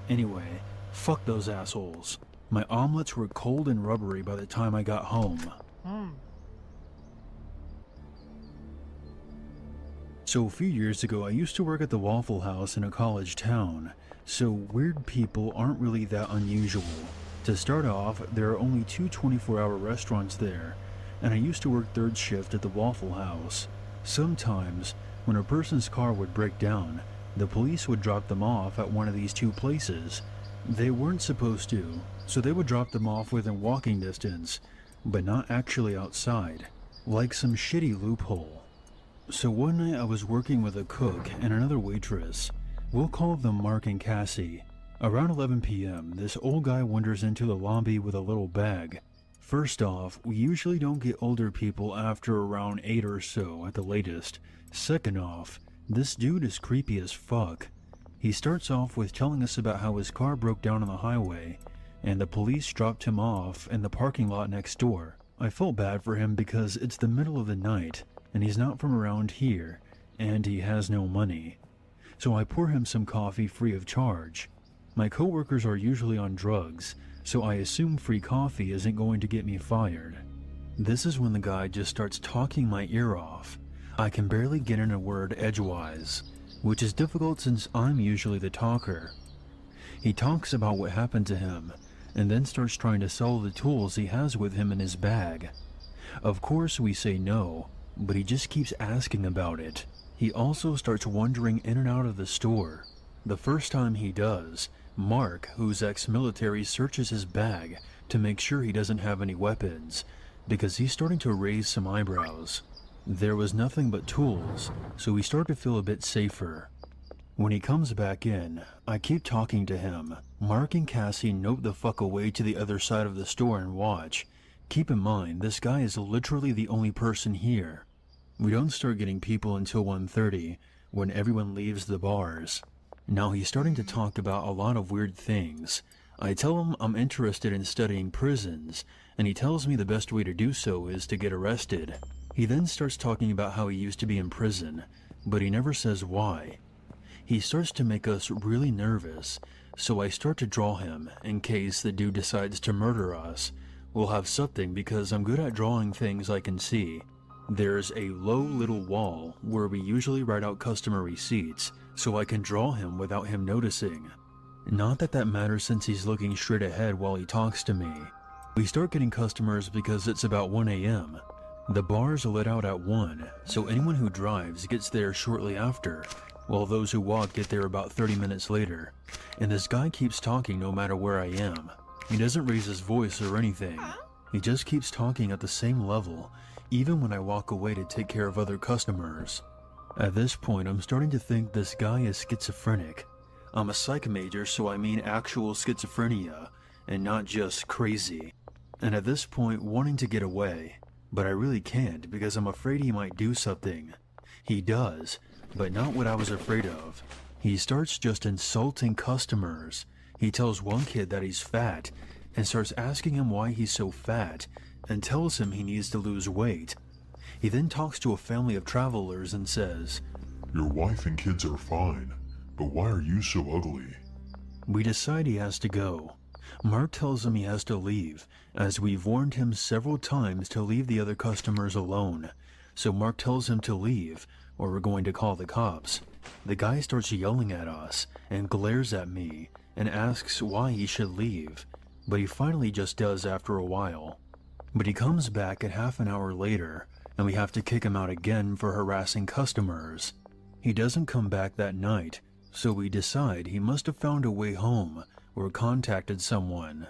Anyway, fuck those assholes. My omelets were cold and rubbery by the time I got home. So a few years ago, I used to work at the Waffle House in a college town, so weird people aren't really that unusual. To start off, there are only 2 24-hour restaurants there, and I used to work third shift at the Waffle House. Sometimes, when a person's car would break down, the police would drop them off at one of these 2 places. They weren't supposed to, so they would drop them off within walking distance, but not actually outside, like some shitty loophole. So one night I was working with a cook and another waitress. We'll call them Mark and Cassie. Around 11 p.m., this old guy wanders into the lobby with a little bag. First off, we usually don't get older people after around 8 or so at the latest. Second off, this dude is creepy as fuck. He starts off with telling us about how his car broke down on the highway, and the police dropped him off in the parking lot next door. I felt bad for him because it's the middle of the night, and he's not from around here, and he has no money. So I pour him some coffee free of charge. My coworkers are usually on drugs, so I assume free coffee isn't going to get me fired. This is when the guy just starts talking my ear off. I can barely get in a word edgewise, which is difficult since I'm usually the talker. He talks about what happened to him, and then starts trying to sell the tools he has with him in his bag. Of course we say no, but he just keeps asking about it. He also starts wandering in and out of the store. The first time he does, Mark, who's ex-military, searches his bag to make sure he doesn't have any weapons, because he's starting to raise some eyebrows. There was nothing but tools, so we start to feel a bit safer. When he comes back in, I keep talking to him. Mark and Cassie note the fuck away to the other side of the store and watch. Keep in mind, this guy is literally the only person here. We don't start getting people until 1:30, when everyone leaves the bars. Now he's starting to talk about a lot of weird things. I tell him I'm interested in studying prisons, and he tells me the best way to do so is to get arrested. He then starts talking about how he used to be in prison, but he never says why. He starts to make us really nervous, so I start to draw him in case the dude decides to murder us. We'll have something because I'm good at drawing things I can see. There's a low little wall where we usually write out customer receipts, so I can draw him without him noticing. Not that that matters since he's looking straight ahead while he talks to me. We start getting customers because it's about 1 a.m. The bars let out at 1, so anyone who drives gets there shortly after, while those who walk get there about 30 minutes later. And this guy keeps talking no matter where I am. He doesn't raise his voice or anything. He just keeps talking at the same level, even when I walk away to take care of other customers. At this point, I'm starting to think this guy is schizophrenic. I'm a psych major, so I mean actual schizophrenia, and not just crazy. And at this point, wanting to get away, but I really can't because I'm afraid he might do something. He does, but not what I was afraid of. He starts just insulting customers. He tells one kid that he's fat, and starts asking him why he's so fat, and tells him he needs to lose weight. He then talks to a family of travelers and says, "Your wife and kids are fine. But why are you so ugly? We decide he has to go. Mark tells him he has to leave, as we've warned him several times to leave the other customers alone. So Mark tells him to leave, or we're going to call the cops. The guy starts yelling at us and glares at me and asks why he should leave, but he finally just does after a while. But he comes back at half an hour later, and we have to kick him out again for harassing customers. He doesn't come back that night, so we decide he must have found a way home or contacted someone.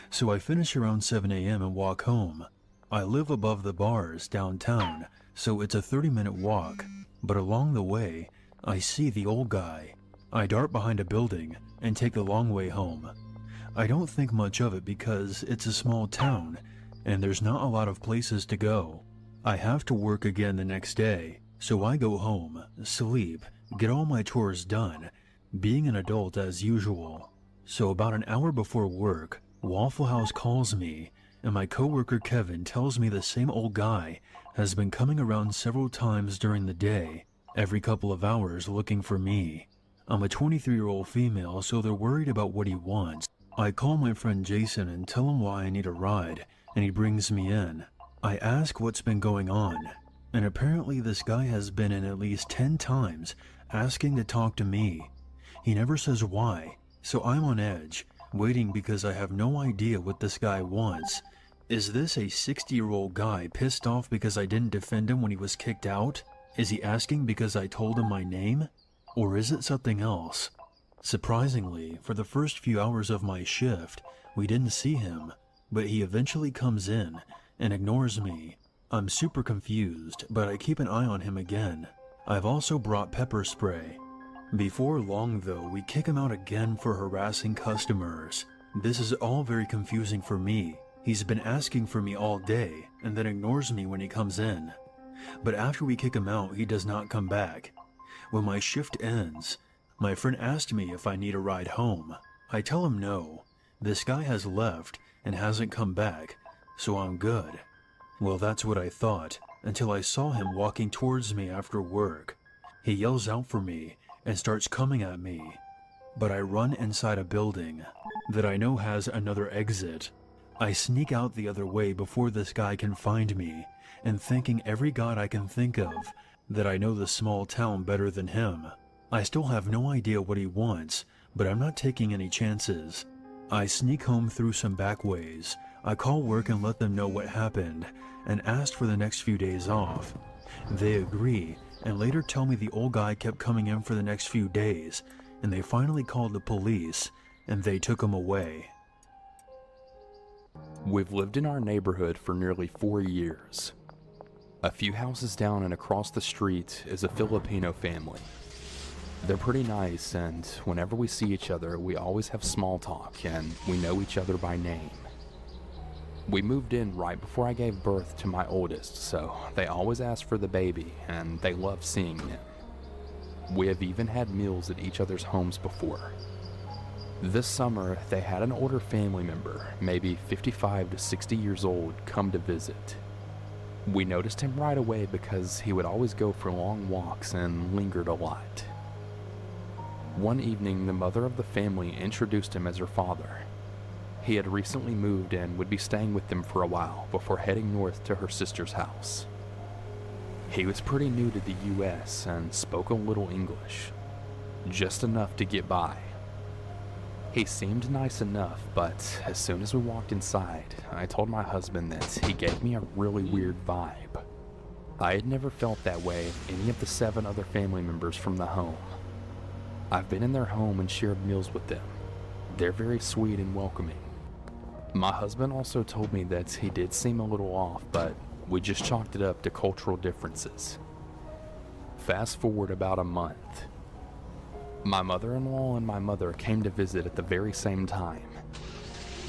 So I finish around 7 a.m. and walk home. I live above the bars downtown, so it's a 30-minute walk, but along the way, I see the old guy. I dart behind a building and take the long way home. I don't think much of it because it's a small town and there's not a lot of places to go. I have to work again the next day, so I go home, sleep, get all my chores done, being an adult as usual. So about an hour before work, Waffle House calls me, and my coworker Kevin tells me the same old guy has been coming around several times during the day, every couple of hours looking for me. I'm a 23-year-old female, so they're worried about what he wants. I call my friend Jason and tell him why I need a ride, and he brings me in. I ask what's been going on, and apparently this guy has been in at least 10 times asking to talk to me. He never says why, so I'm on edge, waiting because I have no idea what this guy wants. Is this a 60-year-old guy pissed off because I didn't defend him when he was kicked out? Is he asking because I told him my name? Or is it something else? Surprisingly, for the first few hours of my shift, we didn't see him, but he eventually comes in and ignores me. I'm super confused, but I keep an eye on him again. I've also brought pepper spray. Before long though, we kick him out again for harassing customers. This is all very confusing for me. He's been asking for me all day, and then ignores me when he comes in. But after we kick him out, he does not come back. When my shift ends, my friend asked me if I need a ride home. I tell him no. This guy has left and hasn't come back, so I'm good. Well, that's what I thought, until I saw him walking towards me after work. He yells out for me and starts coming at me, but I run inside a building that I know has another exit. I sneak out the other way before this guy can find me, and thanking every god I can think of that I know the small town better than him. I still have no idea what he wants, but I'm not taking any chances. I sneak home through some back ways. I call work and let them know what happened, and asked for the next few days off. They agree, and later tell me the old guy kept coming in for the next few days, and they finally called the police, and they took him away. We've lived in our neighborhood for nearly 4 years. A few houses down and across the street is a Filipino family. They're pretty nice, and whenever we see each other, we always have small talk, and we know each other by name. We moved in right before I gave birth to my oldest, so they always ask for the baby, and they love seeing him. We have even had meals at each other's homes before. This summer, they had an older family member, maybe 55 to 60 years old, come to visit. We noticed him right away because he would always go for long walks and lingered a lot. One evening, the mother of the family introduced him as her father. He had recently moved and would be staying with them for a while before heading north to her sister's house. He was pretty new to the US and spoke a little English, just enough to get by. He seemed nice enough, but as soon as we walked inside, I told my husband that he gave me a really weird vibe. I had never felt that way with any of the 7 other family members from the home. I've been in their home and shared meals with them. They're very sweet and welcoming. My husband also told me that he did seem a little off, but we just chalked it up to cultural differences. Fast forward about a month. My mother-in-law and my mother came to visit at the very same time.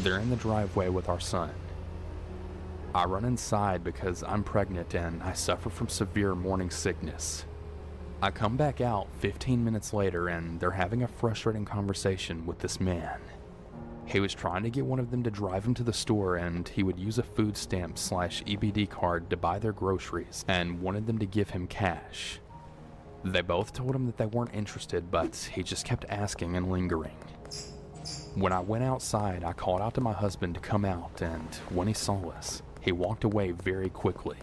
They're in the driveway with our son. I run inside because I'm pregnant and I suffer from severe morning sickness. I come back out 15 minutes later and they're having a frustrating conversation with this man. He was trying to get one of them to drive him to the store, and he would use a food stamp/EBD card to buy their groceries and wanted them to give him cash. They both told him that they weren't interested, but he just kept asking and lingering. When I went outside, I called out to my husband to come out, and when he saw us, he walked away very quickly.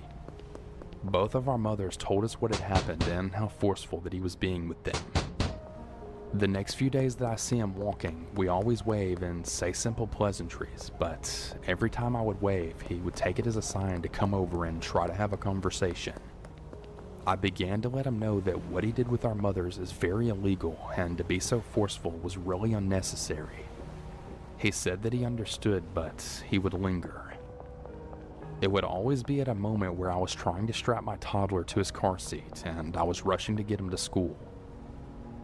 Both of our mothers told us what had happened and how forceful that he was being with them. The next few days that I see him walking, we always wave and say simple pleasantries, but every time I would wave, he would take it as a sign to come over and try to have a conversation. I began to let him know that what he did with our mothers is very illegal, and to be so forceful was really unnecessary. He said that he understood, but he would linger. It would always be at a moment where I was trying to strap my toddler to his car seat and I was rushing to get him to school.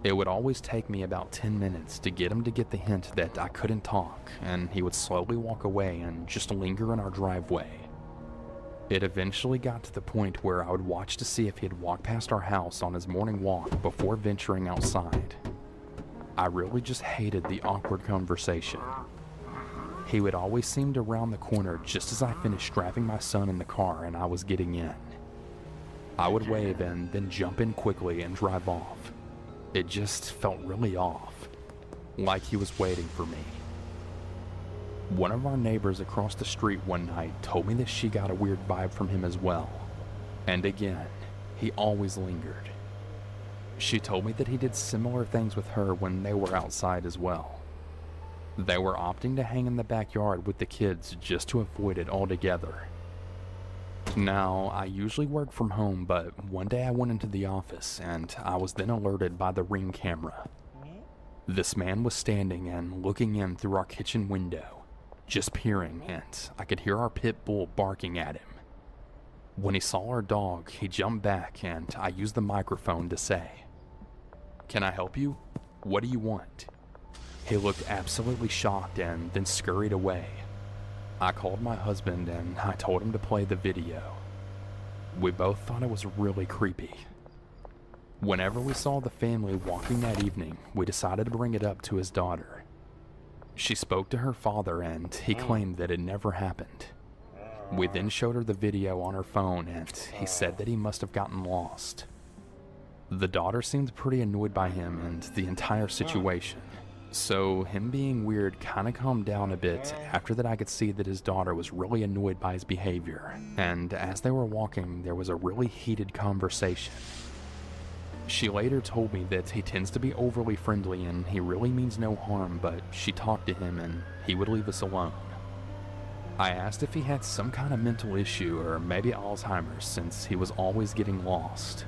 It would always take me about 10 minutes to get him to get the hint that I couldn't talk, and he would slowly walk away and just linger in our driveway. It eventually got to the point where I would watch to see if he had walked past our house on his morning walk before venturing outside. I really just hated the awkward conversation. He would always seem to round the corner just as I finished strapping my son in the car and I was getting in. I would wave and then jump in quickly and drive off. It just felt really off, like he was waiting for me. One of our neighbors across the street one night told me that she got a weird vibe from him as well. And again, he always lingered. She told me that he did similar things with her when they were outside as well. They were opting to hang in the backyard with the kids just to avoid it altogether. Now, I usually work from home, but one day I went into the office and I was then alerted by the Ring camera. This man was standing and looking in through our kitchen window, just peering, and I could hear our pit bull barking at him. When he saw our dog, he jumped back and I used the microphone to say, "Can I help you? What do you want?" He looked absolutely shocked and then scurried away. I called my husband and I told him to play the video. We both thought it was really creepy. Whenever we saw the family walking that evening, we decided to bring it up to his daughter. She spoke to her father and he claimed that it never happened. We then showed her the video on her phone and he said that he must have gotten lost. The daughter seemed pretty annoyed by him and the entire situation. So him being weird kind of calmed down a bit. After that I could see that his daughter was really annoyed by his behavior, and as they were walking there was a really heated conversation. She later told me that he tends to be overly friendly and he really means no harm, but she talked to him and he would leave us alone. I asked if he had some kind of mental issue or maybe Alzheimer's since he was always getting lost.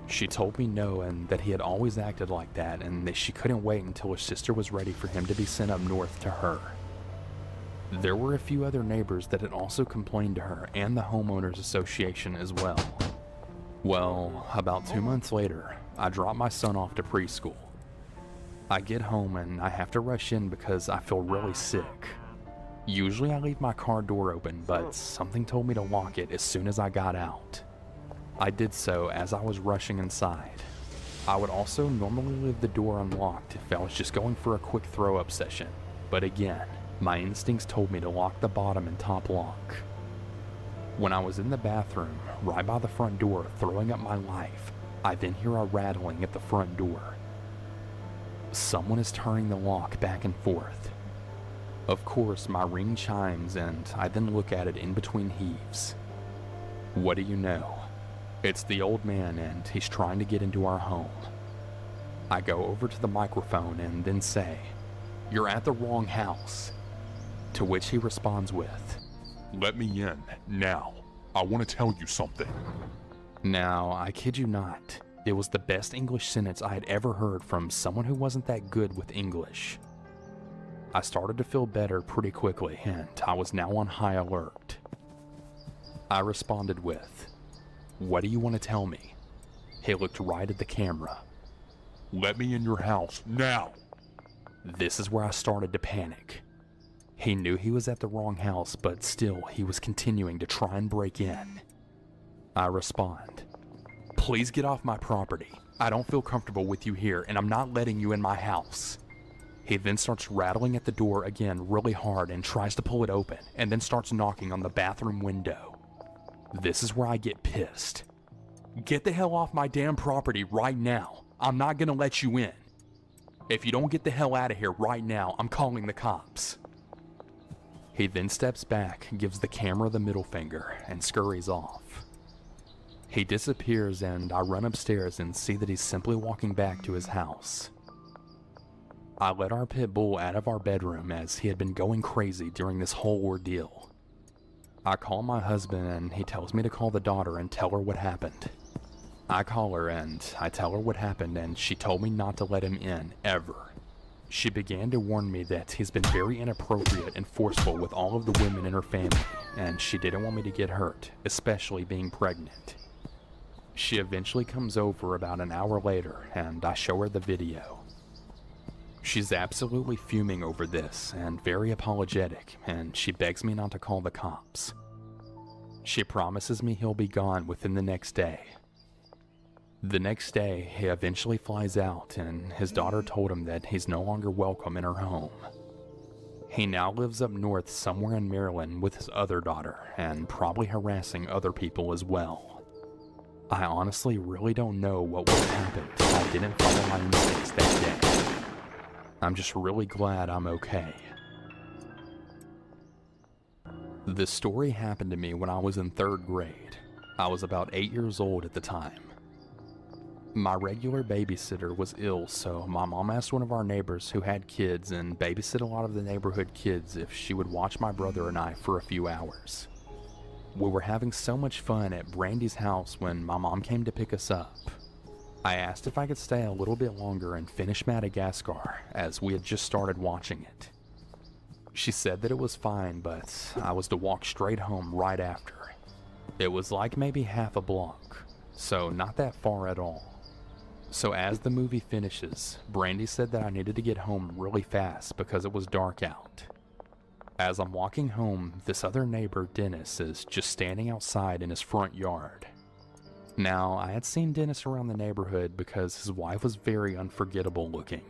She told me no, and that he had always acted like that, and that she couldn't wait until his sister was ready for him to be sent up north to her. There were a few other neighbors that had also complained to her and the homeowners association as well. Well, about 2 months later, I dropped my son off to preschool. I get home and I have to rush in because I feel really sick. Usually I leave my car door open, but something told me to lock it as soon as I got out. I did so as I was rushing inside. I would also normally leave the door unlocked if I was just going for a quick throw-up session, but again, my instincts told me to lock the bottom and top lock. When I was in the bathroom, right by the front door, throwing up my life, I then hear a rattling at the front door. Someone is turning the lock back and forth. Of course, my ring chimes and I then look at it in between heaves. What do you know? It's the old man and he's trying to get into our home. I go over to the microphone and then say, "You're at the wrong house." To which he responds with, "Let me in, now. I want to tell you something." Now, I kid you not, it was the best English sentence I had ever heard from someone who wasn't that good with English. I started to feel better pretty quickly and I was now on high alert. I responded with, "What do you want to tell me?" He looked right at the camera. "Let me in your house, now!" This is where I started to panic. He knew he was at the wrong house, but still he was continuing to try and break in. I respond, "Please get off my property. I don't feel comfortable with you here and I'm not letting you in my house." He then starts rattling at the door again really hard and tries to pull it open and then starts knocking on the bathroom window. This is where I get pissed. Get the hell off my damn property right now. I'm not gonna let you in. If you don't get the hell out of here right now, I'm calling the cops. He then steps back, gives the camera the middle finger, and scurries off. He disappears and I run upstairs and see that he's simply walking back to his house. I let our pit bull out of our bedroom as he had been going crazy during this whole ordeal. I call my husband and he tells me to call the daughter and tell her what happened. I call her and I tell her what happened and she told me not to let him in, ever. She began to warn me that he's been very inappropriate and forceful with all of the women in her family, and she didn't want me to get hurt, especially being pregnant. She eventually comes over about an hour later and I show her the video. She's absolutely fuming over this and very apologetic, and she begs me not to call the cops. She promises me he'll be gone within the next day. The next day, he eventually flies out and his daughter told him that he's no longer welcome in her home. He now lives up north somewhere in Maryland with his other daughter and probably harassing other people as well. I honestly really don't know what would have happened if I didn't follow my instincts that day. I'm just really glad I'm okay. This story happened to me when I was in 3rd grade. I was about 8 years old at the time. My regular babysitter was ill, so my mom asked one of our neighbors who had kids and babysit a lot of the neighborhood kids if she would watch my brother and I for a few hours. We were having so much fun at Brandy's house when my mom came to pick us up. I asked if I could stay a little bit longer and finish Madagascar, as we had just started watching it. She said that it was fine, but I was to walk straight home right after. It was like maybe half a block, so not that far at all. So as the movie finishes, Brandy said that I needed to get home really fast because it was dark out. As I'm walking home, this other neighbor, Dennis, is just standing outside in his front yard. Now, I had seen Dennis around the neighborhood because his wife was very unforgettable looking.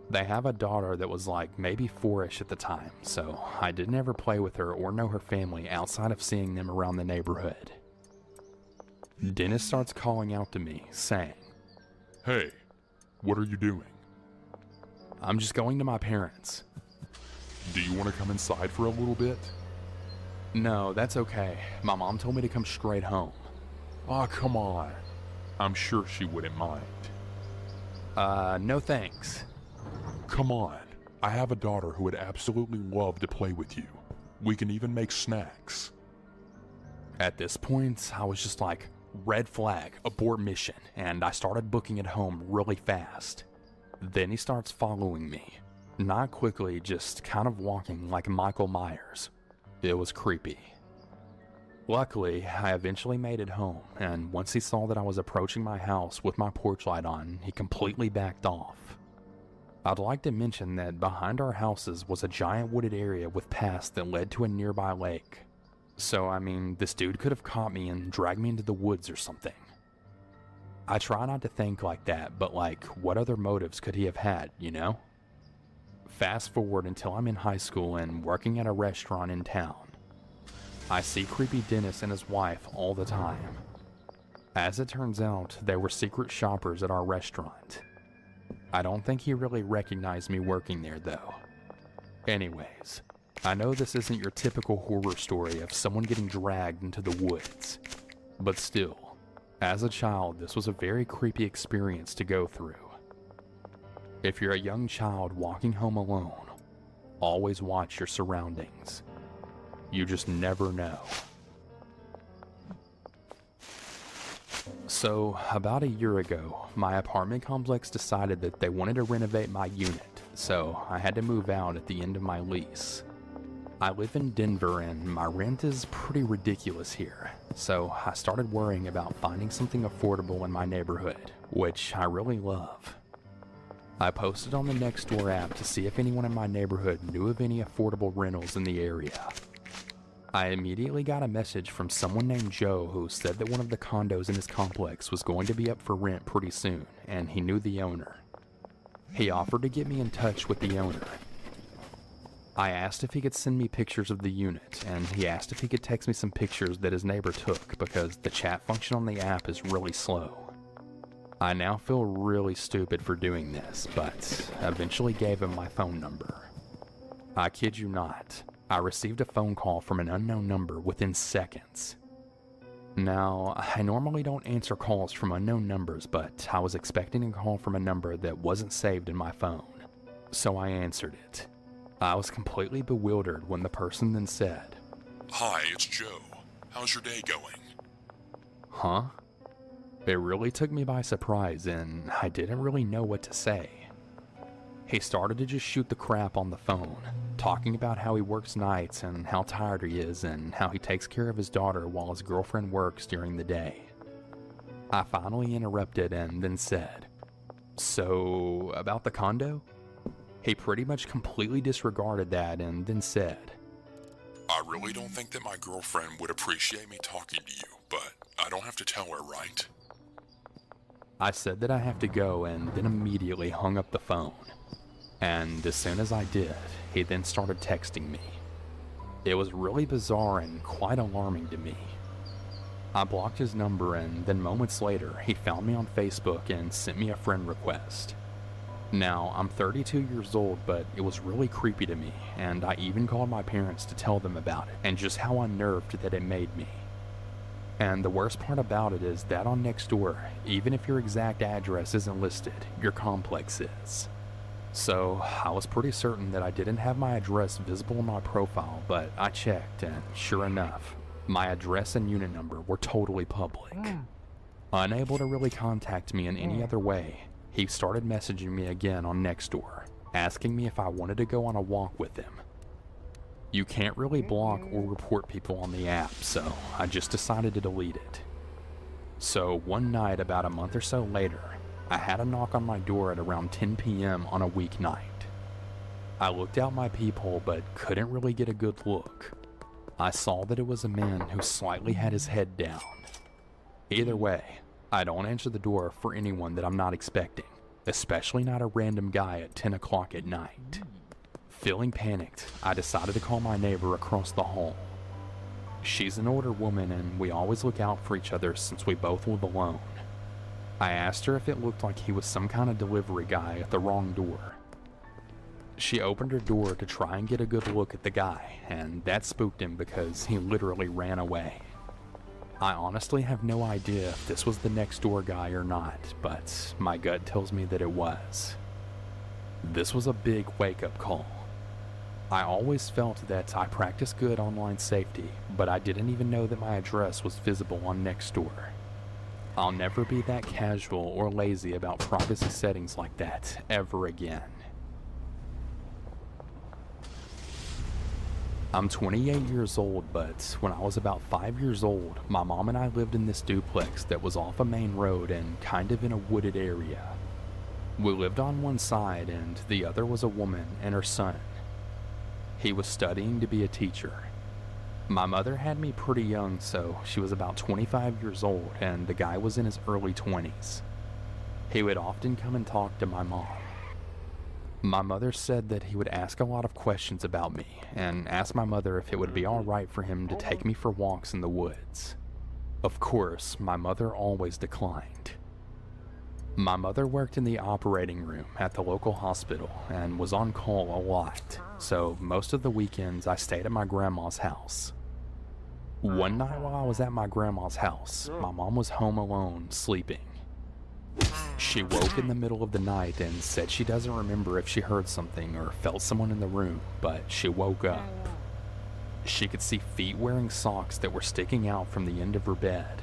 They have a daughter that was like maybe 4-ish at the time, so I didn't ever play with her or know her family outside of seeing them around the neighborhood. Dennis starts calling out to me, saying, "Hey, what are you doing?" "I'm just going to my parents." "Do you want to come inside for a little bit?" "No, that's okay. My mom told me to come straight home." "Aw, come on. I'm sure she wouldn't mind." No thanks." "Come on. I have a daughter who would absolutely love to play with you. We can even make snacks." At this point, I was just like, red flag, abort mission, and I started booking it home really fast. Then he starts following me. Not quickly, just kind of walking like Michael Myers. It was creepy. Luckily, I eventually made it home, and once he saw that I was approaching my house with my porch light on, he completely backed off. I'd like to mention that behind our houses was a giant wooded area with paths that led to a nearby lake. So, I mean, this dude could have caught me and dragged me into the woods or something. I try not to think like that, but like, what other motives could he have had, you know? Fast forward until I'm in high school and working at a restaurant in town. I see creepy Dennis and his wife all the time. As it turns out, they were secret shoppers at our restaurant. I don't think he really recognized me working there though. Anyways, I know this isn't your typical horror story of someone getting dragged into the woods, but still, as a child, this was a very creepy experience to go through. If you're a young child walking home alone, always watch your surroundings. You just never know. So, about a year ago, my apartment complex decided that they wanted to renovate my unit, so I had to move out at the end of my lease. I live in Denver and my rent is pretty ridiculous here, so I started worrying about finding something affordable in my neighborhood, which I really love. I posted on the Nextdoor app to see if anyone in my neighborhood knew of any affordable rentals in the area. I immediately got a message from someone named Joe who said that one of the condos in his complex was going to be up for rent pretty soon, and he knew the owner. He offered to get me in touch with the owner. I asked if he could send me pictures of the unit, and he asked if he could text me some pictures that his neighbor took because the chat function on the app is really slow. I now feel really stupid for doing this, but eventually gave him my phone number. I kid you not, I received a phone call from an unknown number within seconds. Now, I normally don't answer calls from unknown numbers, but I was expecting a call from a number that wasn't saved in my phone, so I answered it. I was completely bewildered when the person then said, "Hi, it's Joe. How's your day going?" Huh? It really took me by surprise, and I didn't really know what to say. He started to just shoot the crap on the phone, talking about how he works nights and how tired he is and how he takes care of his daughter while his girlfriend works during the day. I finally interrupted and then said, "So, about the condo?" He pretty much completely disregarded that and then said, "I really don't think that my girlfriend would appreciate me talking to you, but I don't have to tell her, right?" I said that I have to go and then immediately hung up the phone. And as soon as I did, he then started texting me. It was really bizarre and quite alarming to me. I blocked his number, and then moments later, he found me on Facebook and sent me a friend request. Now, I'm 32 years old, but it was really creepy to me, and I even called my parents to tell them about it and just how unnerved that it made me. And the worst part about it is that on Nextdoor, even if your exact address isn't listed, your complex is. So, I was pretty certain that I didn't have my address visible in my profile, but I checked, and sure enough, my address and unit number were totally public. Unable to really contact me in any other way, he started messaging me again on Nextdoor, asking me if I wanted to go on a walk with him. You can't really block or report people on the app, so I just decided to delete it. So one night about a month or so later, I had a knock on my door at around 10 p.m. on a weeknight. I looked out my peephole but couldn't really get a good look. I saw that it was a man who slightly had his head down. Either way, I don't answer the door for anyone that I'm not expecting, especially not a random guy at 10 o'clock at night. Feeling panicked, I decided to call my neighbor across the hall. She's an older woman and we always look out for each other since we both live alone. I asked her if it looked like he was some kind of delivery guy at the wrong door. She opened her door to try and get a good look at the guy, and that spooked him because he literally ran away. I honestly have no idea if this was the Nextdoor guy or not, but my gut tells me that it was. This was a big wake-up call. I always felt that I practiced good online safety, but I didn't even know that my address was visible on Nextdoor. I'll never be that casual or lazy about privacy settings like that ever again. I'm 28 years old, but when I was about 5 years old, my mom and I lived in this duplex that was off a main road and kind of in a wooded area. We lived on one side and the other was a woman and her son. He was studying to be a teacher. My mother had me pretty young, so she was about 25 years old and the guy was in his early 20s. He would often come and talk to my mom. My mother said that he would ask a lot of questions about me and asked my mother if it would be alright for him to take me for walks in the woods. Of course, my mother always declined. My mother worked in the operating room at the local hospital and was on call a lot, so most of the weekends I stayed at my grandma's house. One night while I was at my grandma's house, my mom was home alone, sleeping. She woke in the middle of the night and said she doesn't remember if she heard something or felt someone in the room, but she woke up. She could see feet wearing socks that were sticking out from the end of her bed.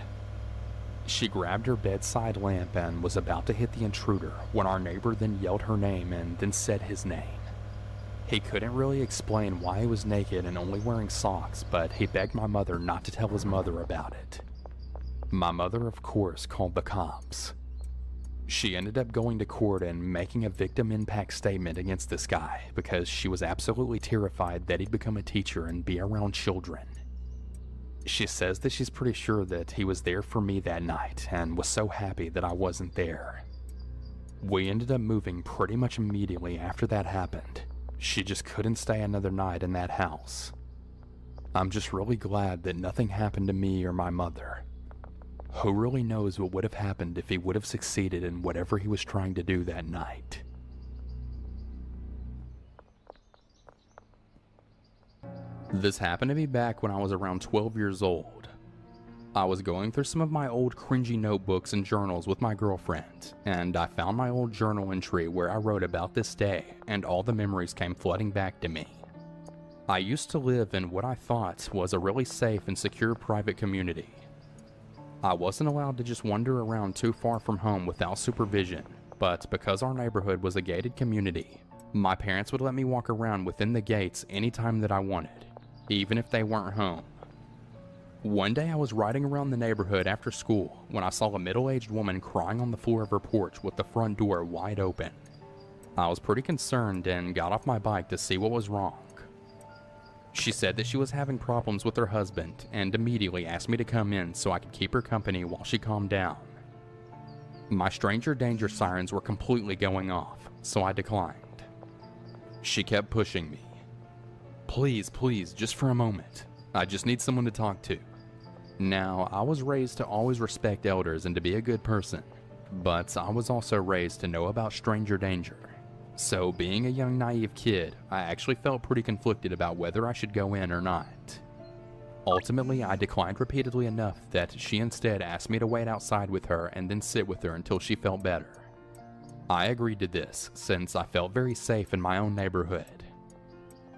She grabbed her bedside lamp and was about to hit the intruder when our neighbor then yelled her name and then said his name. He couldn't really explain why he was naked and only wearing socks, but he begged my mother not to tell his mother about it. My mother, of course, called the cops. She ended up going to court and making a victim impact statement against this guy because she was absolutely terrified that he'd become a teacher and be around children. She says that she's pretty sure that he was there for me that night and was so happy that I wasn't there. We ended up moving pretty much immediately after that happened, She just couldn't stay another night in that house. I'm just really glad that nothing happened to me or my mother. Who really knows what would have happened if he would have succeeded in whatever he was trying to do that night. This happened to me back when I was around 12 years old. I was going through some of my old cringy notebooks and journals with my girlfriend, and I found my old journal entry where I wrote about this day, and all the memories came flooding back to me. I used to live in what I thought was a really safe and secure private community. I wasn't allowed to just wander around too far from home without supervision, but because our neighborhood was a gated community, my parents would let me walk around within the gates anytime that I wanted, even if they weren't home. One day I was riding around the neighborhood after school when I saw a middle-aged woman crying on the floor of her porch with the front door wide open. I was pretty concerned and got off my bike to see what was wrong. She said that she was having problems with her husband and immediately asked me to come in so I could keep her company while she calmed down. My stranger danger sirens were completely going off, so I declined. She kept pushing me. Please, just for a moment. I just need someone to talk to. Now, I was raised to always respect elders and to be a good person, but I was also raised to know about stranger danger. So being a young naive kid, I actually felt pretty conflicted about whether I should go in or not. Ultimately, I declined repeatedly enough that she instead asked me to wait outside with her and then sit with her until she felt better. I agreed to this since I felt very safe in my own neighborhood.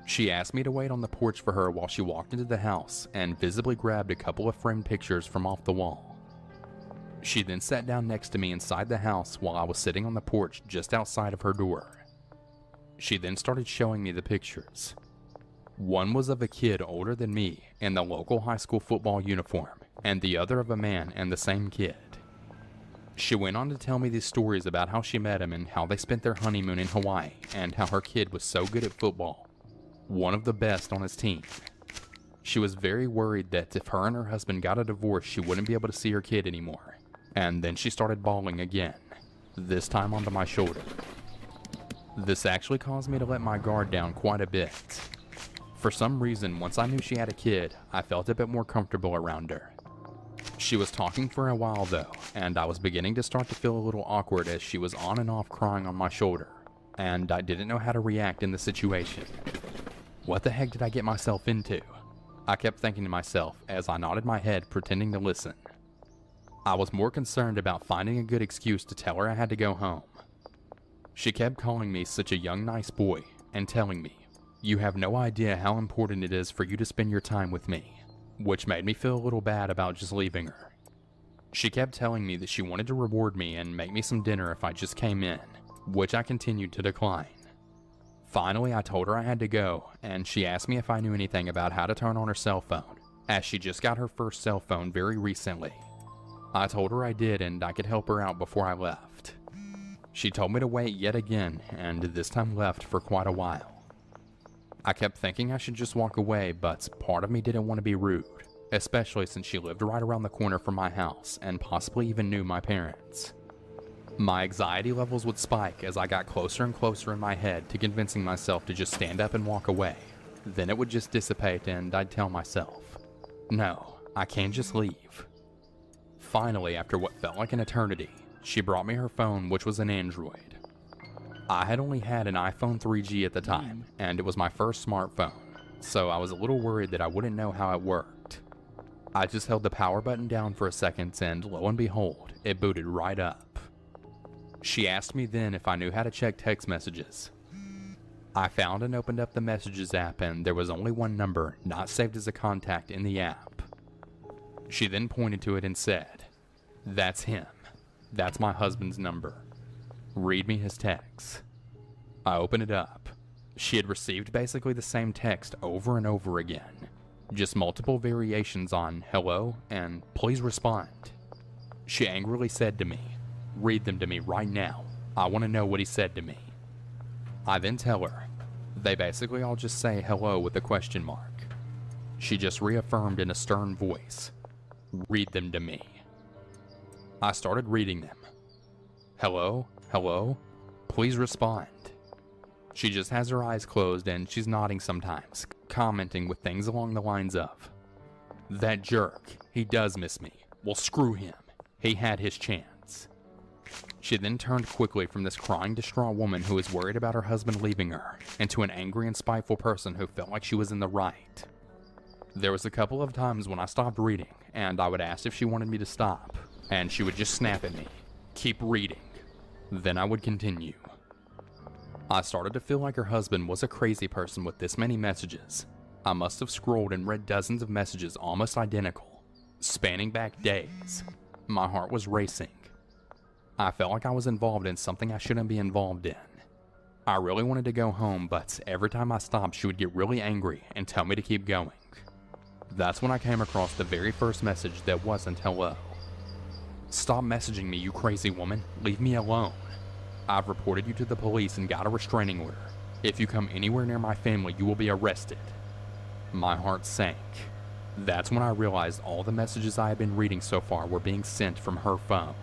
She asked me to wait on the porch for her while she walked into the house and visibly grabbed a couple of framed pictures from off the wall. She then sat down next to me inside the house while I was sitting on the porch just outside of her door. She then started showing me the pictures. One was of a kid older than me in the local high school football uniform, and the other of a man and the same kid. She went on to tell me these stories about how she met him and how they spent their honeymoon in Hawaii, and how her kid was so good at football, one of the best on his team. She was very worried that if her and her husband got a divorce, she wouldn't be able to see her kid anymore. And then she started bawling again, this time onto my shoulder. This actually caused me to let my guard down quite a bit. For some reason, once I knew she had a kid, I felt a bit more comfortable around her. She was talking for a while though, and I was beginning to start to feel a little awkward as she was on and off crying on my shoulder, and I didn't know how to react in the situation. What the heck did I get myself into? I kept thinking to myself as I nodded my head pretending to listen. I was more concerned about finding a good excuse to tell her I had to go home. She kept calling me such a young nice boy and telling me, "You have no idea how important it is for you to spend your time with me," which made me feel a little bad about just leaving her. She kept telling me that she wanted to reward me and make me some dinner if I just came in, which I continued to decline. Finally, I told her I had to go, and she asked me if I knew anything about how to turn on her cell phone, as she just got her first cell phone very recently. I told her I did and I could help her out before I left. She told me to wait yet again, and this time left for quite a while. I kept thinking I should just walk away, but part of me didn't want to be rude, especially since she lived right around the corner from my house and possibly even knew my parents. My anxiety levels would spike as I got closer and closer in my head to convincing myself to just stand up and walk away. Then it would just dissipate and I'd tell myself, no, I can't just leave. Finally, after what felt like an eternity, she brought me her phone, which was an Android. I had only had an iPhone 3G at the time, and it was my first smartphone, so I was a little worried that I wouldn't know how it worked. I just held the power button down for a second and lo and behold, it booted right up. She asked me then if I knew how to check text messages. I found and opened up the Messages app and there was only one number not saved as a contact in the app. She then pointed to it and said, "That's him. That's my husband's number. Read me his texts." I opened it up. She had received basically the same text over and over again, just multiple variations on hello and please respond. She angrily said to me, "Read them to me right now. I want to know what he said to me." I then tell her. They basically all just say hello with a question mark. She just reaffirmed in a stern voice, "Read them to me." I started reading them. Hello, hello, please respond. She just has her eyes closed and she's nodding sometimes, commenting with things along the lines of, "That jerk, he does miss me. Well, screw him. He had his chance." She then turned quickly from this crying, distraught woman who was worried about her husband leaving her into an angry and spiteful person who felt like she was in the right. There was a couple of times when I stopped reading and I would ask if she wanted me to stop, and she would just snap at me, "Keep reading." Then I would continue. I started to feel like her husband was a crazy person with this many messages. I must have scrolled and read dozens of messages almost identical, spanning back days. My heart was racing. I felt like I was involved in something I shouldn't be involved in. I really wanted to go home, but every time I stopped, she would get really angry and tell me to keep going. That's when I came across the very first message that wasn't hello. "Stop messaging me, you crazy woman. Leave me alone. I've reported you to the police and got a restraining order. If you come anywhere near my family, you will be arrested." My heart sank. That's when I realized all the messages I had been reading so far were being sent from her phone.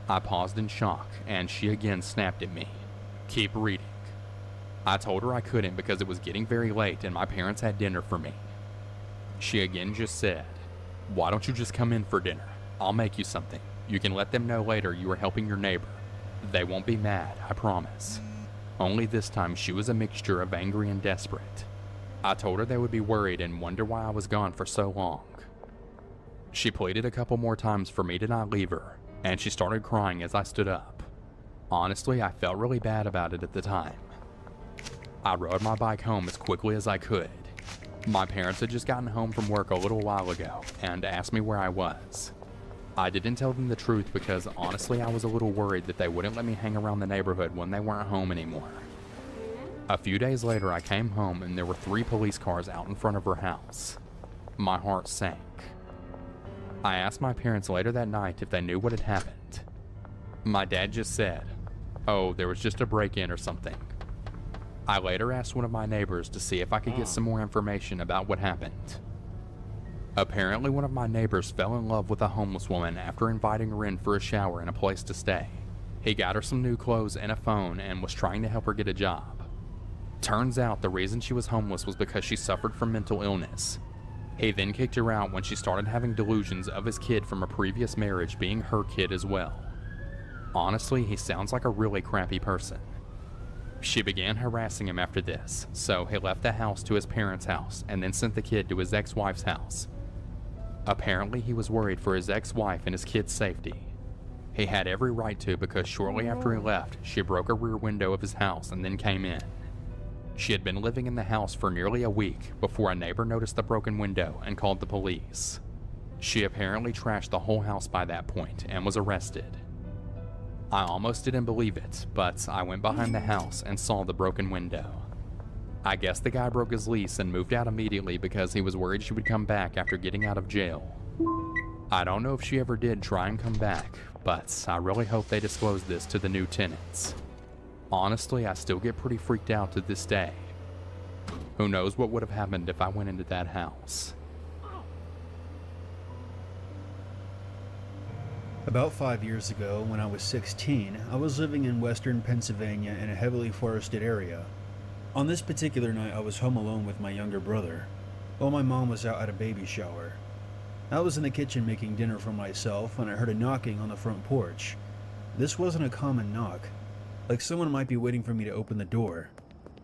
I paused in shock, and she again snapped at me, "Keep reading." I told her I couldn't because it was getting very late and my parents had dinner for me. She again just said, "Why don't you just come in for dinner? I'll make you something. You can let them know later you are helping your neighbor. They won't be mad, I promise." Only this time she was a mixture of angry and desperate. I told her they would be worried and wonder why I was gone for so long. She pleaded a couple more times for me to not leave her, and she started crying as I stood up. Honestly, I felt really bad about it at the time. I rode my bike home as quickly as I could. My parents had just gotten home from work a little while ago and asked me where I was. I didn't tell them the truth because honestly I was a little worried that they wouldn't let me hang around the neighborhood when they weren't home anymore. A few days later I came home and there were 3 police cars out in front of her house. My heart sank. I asked my parents later that night if they knew what had happened. My dad just said, "Oh, there was just a break-in or something." I later asked one of my neighbors to see if I could get some more information about what happened. Apparently one of my neighbors fell in love with a homeless woman after inviting her in for a shower and a place to stay. He got her some new clothes and a phone and was trying to help her get a job. Turns out the reason she was homeless was because she suffered from mental illness. He then kicked her out when she started having delusions of his kid from a previous marriage being her kid as well. Honestly, he sounds like a really crappy person. She began harassing him after this, so he left the house to his parents' house and then sent the kid to his ex-wife's house. Apparently he was worried for his ex-wife and his kid's safety. He had every right to because shortly after he left, she broke a rear window of his house and then came in. She had been living in the house for nearly a week before a neighbor noticed the broken window and called the police. She apparently trashed the whole house by that point and was arrested. I almost didn't believe it, but I went behind the house and saw the broken window. I guess the guy broke his lease and moved out immediately because he was worried she would come back after getting out of jail. I don't know if she ever did try and come back, but I really hope they disclose this to the new tenants. Honestly, I still get pretty freaked out to this day. Who knows what would have happened if I went into that house. About 5 years ago, when I was 16, I was living in western Pennsylvania in a heavily forested area. On this particular night, I was home alone with my younger brother, while my mom was out at a baby shower. I was in the kitchen making dinner for myself when I heard a knocking on the front porch. This wasn't a common knock, like someone might be waiting for me to open the door.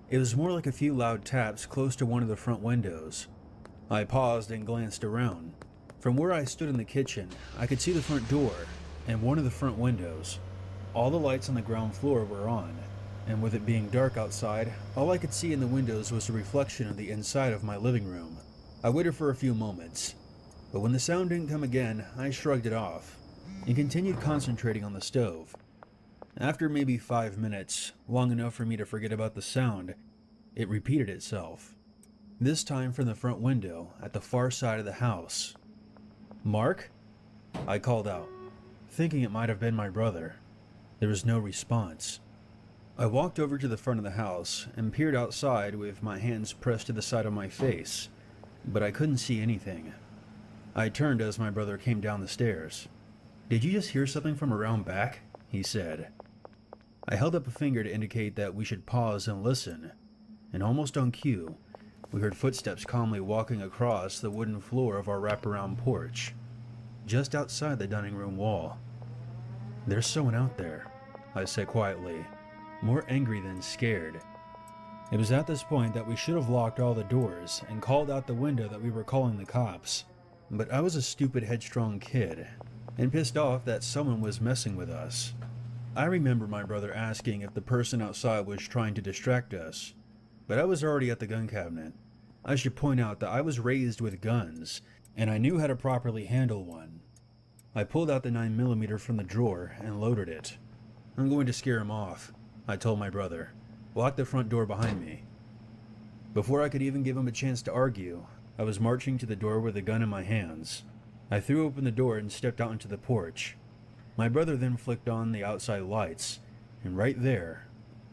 It was more like a few loud taps close to one of the front windows. I paused and glanced around. From where I stood in the kitchen, I could see the front door and one of the front windows. All the lights on the ground floor were on, and with it being dark outside, all I could see in the windows was a reflection of the inside of my living room. I waited for a few moments, but when the sound didn't come again, I shrugged it off and continued concentrating on the stove. After maybe 5 minutes, long enough for me to forget about the sound, it repeated itself. This time from the front window at the far side of the house. "Mark?" I called out, thinking it might have been my brother. There was no response. I walked over to the front of the house and peered outside with my hands pressed to the side of my face, but I couldn't see anything. I turned as my brother came down the stairs. "Did you just hear something from around back?" he said. I held up a finger to indicate that we should pause and listen, and almost on cue, we heard footsteps calmly walking across the wooden floor of our wraparound porch, just outside the dining room wall. "There's someone out there," I said quietly, more angry than scared. It was at this point that we should have locked all the doors and called out the window that we were calling the cops, but I was a stupid, headstrong kid, and pissed off that someone was messing with us. I remember my brother asking if the person outside was trying to distract us, but I was already at the gun cabinet. I should point out that I was raised with guns, and I knew how to properly handle one. I pulled out the 9mm from the drawer and loaded it. "I'm going to scare him off," I told my brother. "Lock the front door behind me." Before I could even give him a chance to argue, I was marching to the door with the gun in my hands. I threw open the door and stepped out into the porch. My brother then flicked on the outside lights, and right there,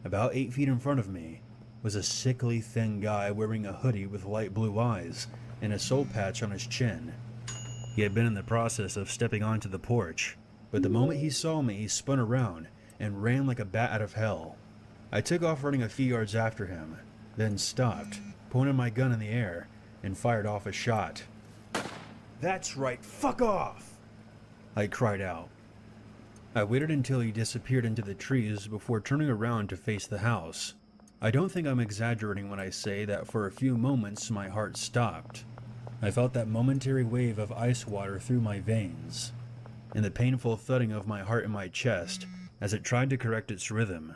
about 8 feet in front of me, was a sickly thin guy wearing a hoodie with light blue eyes and a soul patch on his chin. He had been in the process of stepping onto the porch, but the moment he saw me, he spun around and ran like a bat out of hell. I took off running a few yards after him, then stopped, pointed my gun in the air, and fired off a shot. "That's right, fuck off!" I cried out. I waited until he disappeared into the trees before turning around to face the house. I don't think I'm exaggerating when I say that for a few moments my heart stopped. I felt that momentary wave of ice water through my veins, and the painful thudding of my heart in my chest as it tried to correct its rhythm.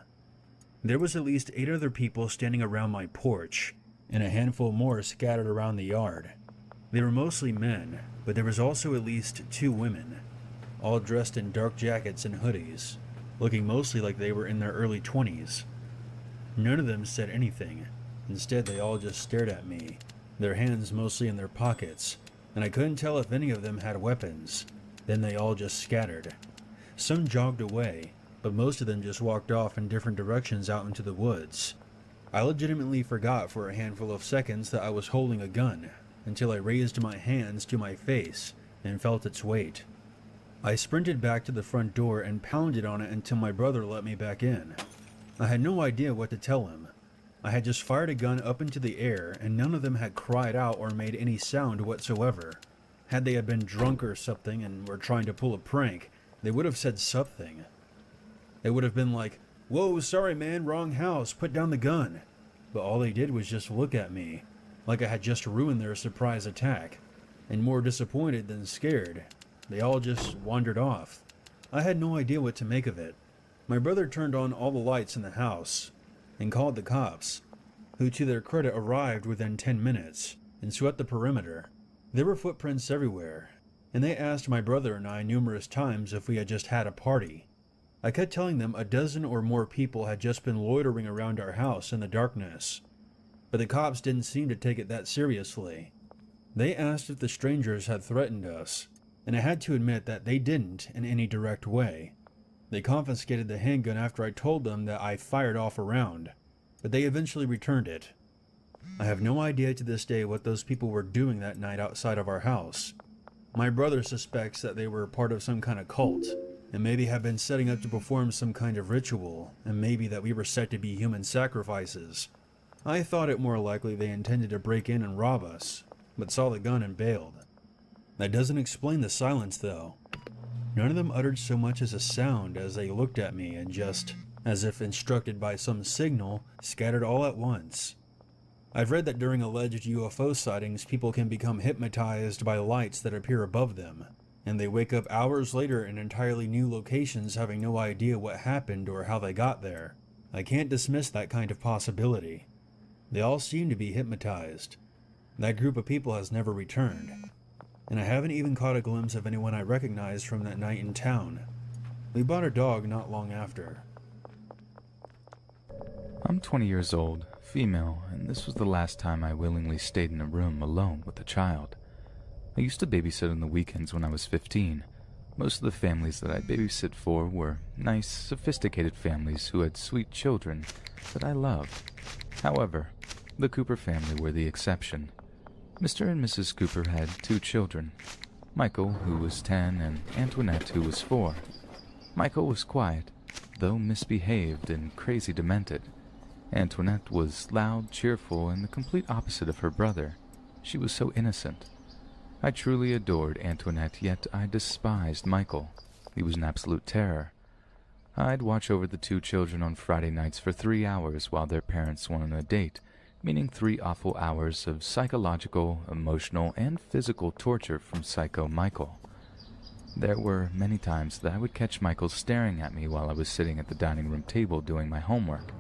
There was at least 8 other people standing around my porch, and a handful more scattered around the yard. They were mostly men, but there was also at least 2 women, all dressed in dark jackets and hoodies, looking mostly like they were in their early 20s. None of them said anything. Instead, they all just stared at me, their hands mostly in their pockets, and I couldn't tell if any of them had weapons. Then they all just scattered. Some jogged away, but most of them just walked off in different directions out into the woods. I legitimately forgot for a handful of seconds that I was holding a gun, until I raised my hands to my face and felt its weight. I sprinted back to the front door and pounded on it until my brother let me back in. I had no idea what to tell him. I had just fired a gun up into the air, and none of them had cried out or made any sound whatsoever. Had they had been drunk or something and were trying to pull a prank, they would have said something. They would have been like, "Whoa, sorry man, wrong house, put down the gun." But all they did was just look at me, like I had just ruined their surprise attack, and more disappointed than scared, they all just wandered off. I had no idea what to make of it. My brother turned on all the lights in the house and called the cops, who to their credit arrived within 10 minutes and swept the perimeter. There were footprints everywhere, and they asked my brother and I numerous times if we had just had a party. I kept telling them a dozen or more people had just been loitering around our house in the darkness, but the cops didn't seem to take it that seriously. They asked if the strangers had threatened us, and I had to admit that they didn't in any direct way. They confiscated the handgun after I told them that I fired off a round, but they eventually returned it. I have no idea to this day what those people were doing that night outside of our house. My brother suspects that they were part of some kind of cult, and maybe have been setting up to perform some kind of ritual, and maybe that we were set to be human sacrifices. I thought it more likely they intended to break in and rob us, but saw the gun and bailed. That doesn't explain the silence though. None of them uttered so much as a sound as they looked at me and just, as if instructed by some signal, scattered all at once. I've read that during alleged UFO sightings, people can become hypnotized by lights that appear above them, and they wake up hours later in entirely new locations having no idea what happened or how they got there. I can't dismiss that kind of possibility. They all seem to be hypnotized. That group of people has never returned, and I haven't even caught a glimpse of anyone I recognized from that night in town. We bought a dog not long after. I'm 20 years old, female, and this was the last time I willingly stayed in a room alone with a child. I used to babysit on the weekends when I was 15. Most of the families that I babysit for were nice, sophisticated families who had sweet children that I loved. However, the Cooper family were the exception. Mr. and Mrs. Cooper had 2 children, Michael, who was 10, and Antoinette, who was 4. Michael was quiet, though misbehaved and crazy demented. Antoinette was loud, cheerful, and the complete opposite of her brother. She was so innocent. I truly adored Antoinette, yet I despised Michael. He was an absolute terror. I'd watch over the two children on Friday nights for 3 hours while their parents went on a date, meaning 3 awful hours of psychological, emotional, and physical torture from Psycho Michael. There were many times that I would catch Michael staring at me while I was sitting at the dining room table doing my homework.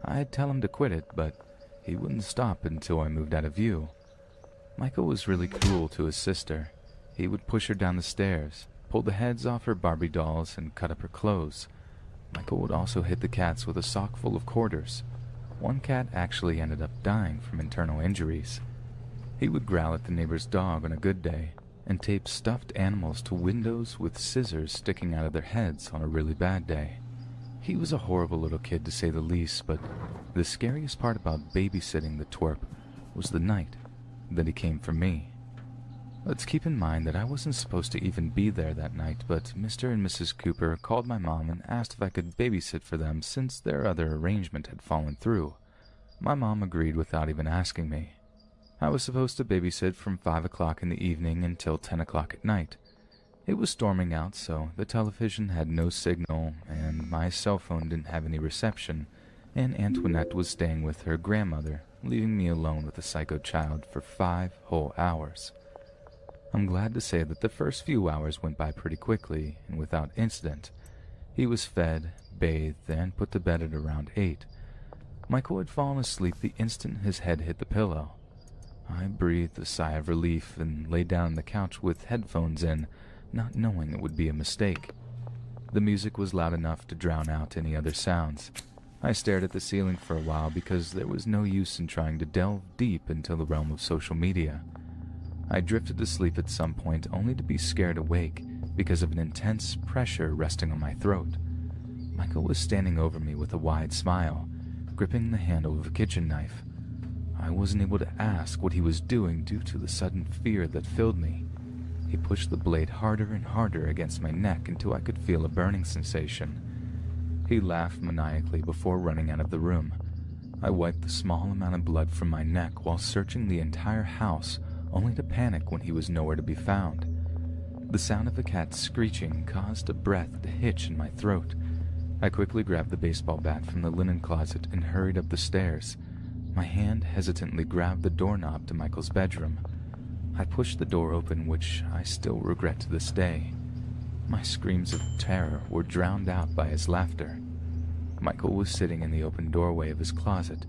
I'd tell him to quit it, but he wouldn't stop until I moved out of view. Michael was really cruel to his sister. He would push her down the stairs, pull the heads off her Barbie dolls, and cut up her clothes. Michael would also hit the cats with a sock full of quarters. One cat actually ended up dying from internal injuries. He would growl at the neighbor's dog on a good day, and tape stuffed animals to windows with scissors sticking out of their heads on a really bad day. He was a horrible little kid to say the least, but the scariest part about babysitting the twerp was the night that he came for me. Let's keep in mind that I wasn't supposed to even be there that night, but Mr. and Mrs. Cooper called my mom and asked if I could babysit for them since their other arrangement had fallen through. My mom agreed without even asking me. I was supposed to babysit from 5 o'clock in the evening until 10 o'clock at night. It was storming out, so the television had no signal, and my cell phone didn't have any reception, and Antoinette was staying with her grandmother, leaving me alone with the psycho child for 5 whole hours. I'm glad to say that the first few hours went by pretty quickly and without incident. He was fed, bathed, and put to bed at around 8. Michael had fallen asleep the instant his head hit the pillow. I breathed a sigh of relief and lay down on the couch with headphones in, not knowing it would be a mistake. The music was loud enough to drown out any other sounds. I stared at the ceiling for a while because there was no use in trying to delve deep into the realm of social media. I drifted to sleep at some point only to be scared awake because of an intense pressure resting on my throat. Michael was standing over me with a wide smile, gripping the handle of a kitchen knife. I wasn't able to ask what he was doing due to the sudden fear that filled me. He pushed the blade harder and harder against my neck until I could feel a burning sensation. He laughed maniacally before running out of the room. I wiped the small amount of blood from my neck while searching the entire house, only to panic when he was nowhere to be found. The sound of a cat screeching caused a breath to hitch in my throat. I quickly grabbed the baseball bat from the linen closet and hurried up the stairs. My hand hesitantly grabbed the doorknob to Michael's bedroom. I pushed the door open, which I still regret to this day. My screams of terror were drowned out by his laughter. Michael was sitting in the open doorway of his closet,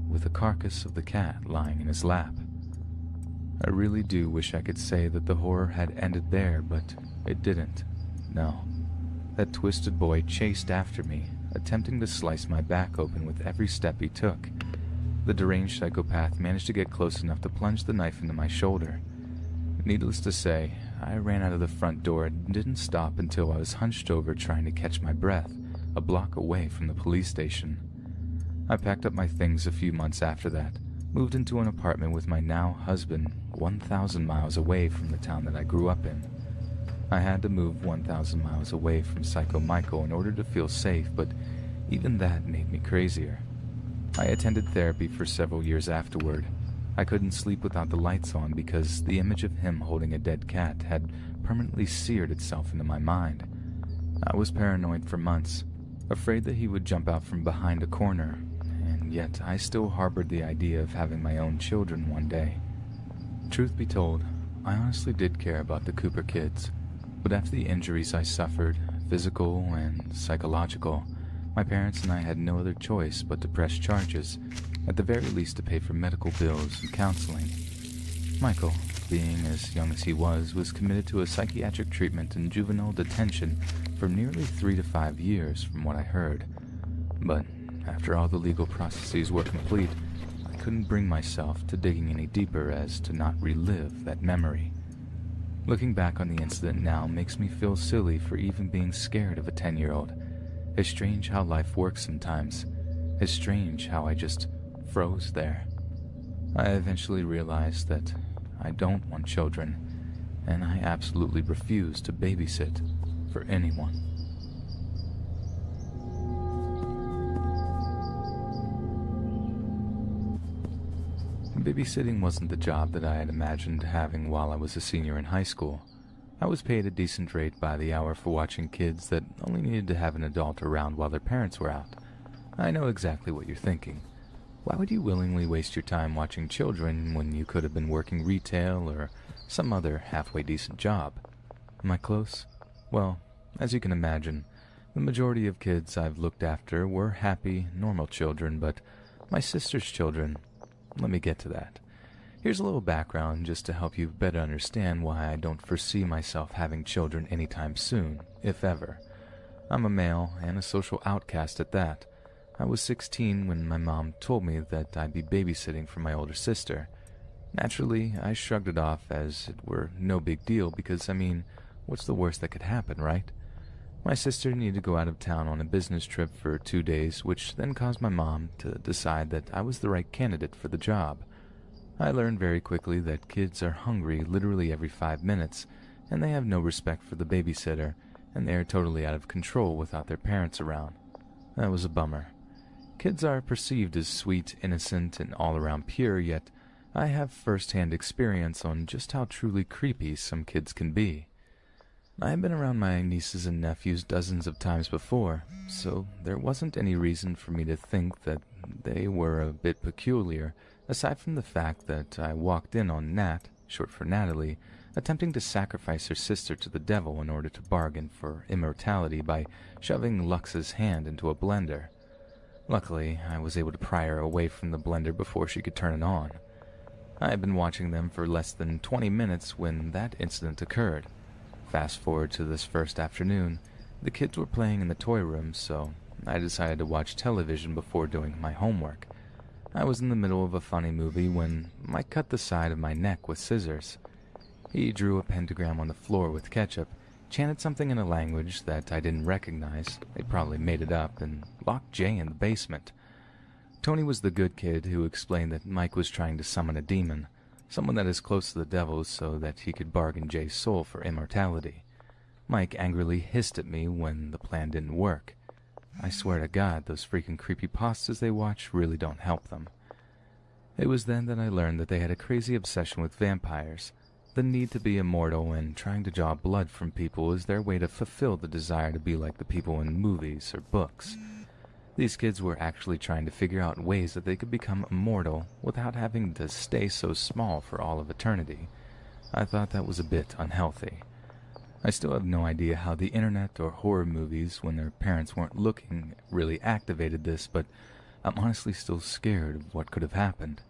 with the carcass of the cat lying in his lap. I really do wish I could say that the horror had ended there, but it didn't. No. That twisted boy chased after me, attempting to slice my back open with every step he took. The deranged psychopath managed to get close enough to plunge the knife into my shoulder. Needless to say, I ran out of the front door and didn't stop until I was hunched over trying to catch my breath, a block away from the police station. I packed up my things a few months after that, moved into an apartment with my now husband 1,000 miles away from the town that I grew up in. I had to move 1,000 miles away from Psycho Michael in order to feel safe, but even that made me crazier. I attended therapy for several years afterward. I couldn't sleep without the lights on because the image of him holding a dead cat had permanently seared itself into my mind. I was paranoid for months, afraid that he would jump out from behind a corner, and yet I still harbored the idea of having my own children one day. Truth be told, I honestly did care about the Cooper kids, but after the injuries I suffered, physical and psychological, my parents and I had no other choice but to press charges, at the very least to pay for medical bills and counseling. Michael, being as young as he was committed to a psychiatric treatment in juvenile detention for nearly 3 to 5 years from what I heard. But after all the legal processes were complete, I couldn't bring myself to digging any deeper as to not relive that memory. Looking back on the incident now makes me feel silly for even being scared of a 10-year-old. It's strange how life works sometimes. It's strange how I just froze there. I eventually realized that I don't want children, and I absolutely refuse to babysit for anyone. Babysitting wasn't the job that I had imagined having while I was a senior in high school. I was paid a decent rate by the hour for watching kids that only needed to have an adult around while their parents were out. I know exactly what you're thinking. Why would you willingly waste your time watching children when you could have been working retail or some other halfway decent job? Am I close? Well, as you can imagine, the majority of kids I've looked after were happy, normal children, but my sister's children, let me get to that. Here's a little background just to help you better understand why I don't foresee myself having children anytime soon, if ever. I'm a male and a social outcast at that. I was 16 when my mom told me that I'd be babysitting for my older sister. Naturally, I shrugged it off as it were no big deal because, what's the worst that could happen, right? My sister needed to go out of town on a business trip for 2 days, which then caused my mom to decide that I was the right candidate for the job. I learned very quickly that kids are hungry literally every 5 minutes, and they have no respect for the babysitter, and they are totally out of control without their parents around. That was a bummer. Kids are perceived as sweet, innocent, and all-around pure, yet I have first-hand experience on just how truly creepy some kids can be. I have been around my nieces and nephews dozens of times before, so there wasn't any reason for me to think that they were a bit peculiar, aside from the fact that I walked in on Nat, short for Natalie, attempting to sacrifice her sister to the devil in order to bargain for immortality by shoving Lux's hand into a blender. Luckily, I was able to pry her away from the blender before she could turn it on. I had been watching them for less than 20 minutes when that incident occurred. Fast forward to this first afternoon, the kids were playing in the toy room, so I decided to watch television before doing my homework. I was in the middle of a funny movie when Mike cut the side of my neck with scissors. He drew a pentagram on the floor with ketchup, chanted something in a language that I didn't recognize, they probably made it up, and locked Jay in the basement. Tony was the good kid who explained that Mike was trying to summon a demon, someone that is close to the devil so that he could bargain Jay's soul for immortality. Mike angrily hissed at me when the plan didn't work. I swear to God, those freaking creepypastas they watch really don't help them. It was then that I learned that they had a crazy obsession with vampires. The need to be immortal and trying to draw blood from people is their way to fulfill the desire to be like the people in movies or books. These kids were actually trying to figure out ways that they could become immortal without having to stay so small for all of eternity. I thought that was a bit unhealthy. I still have no idea how the internet or horror movies, when their parents weren't looking, really activated this, but I'm honestly still scared of what could have happened.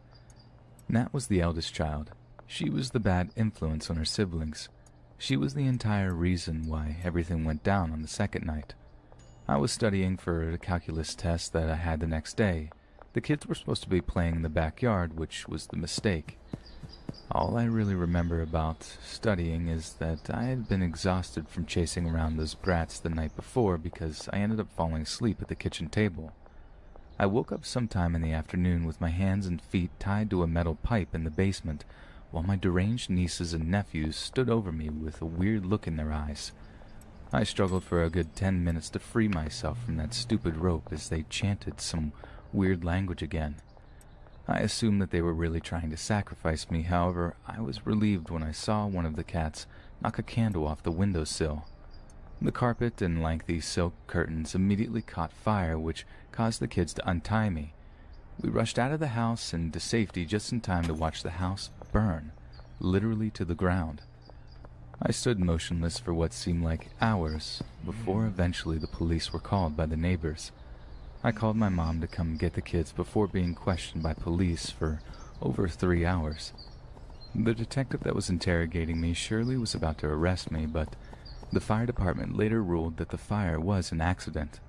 Nat was the eldest child. She was the bad influence on her siblings. She was the entire reason why everything went down on the second night. I was studying for a calculus test that I had the next day. The kids were supposed to be playing in the backyard, which was the mistake. All I really remember about studying is that I had been exhausted from chasing around those brats the night before because I ended up falling asleep at the kitchen table. I woke up sometime in the afternoon with my hands and feet tied to a metal pipe in the basement, while my deranged nieces and nephews stood over me with a weird look in their eyes. I struggled for a good 10 minutes to free myself from that stupid rope as they chanted some weird language again. I assumed that they were really trying to sacrifice me, however, I was relieved when I saw one of the cats knock a candle off the windowsill. The carpet and lengthy silk curtains immediately caught fire, which caused the kids to untie me. We rushed out of the house and to safety just in time to watch the house burn, literally to the ground. I stood motionless for what seemed like hours before eventually the police were called by the neighbors. I called my mom to come get the kids before being questioned by police for over 3 hours. The detective that was interrogating me surely was about to arrest me, but the fire department later ruled that the fire was an accident.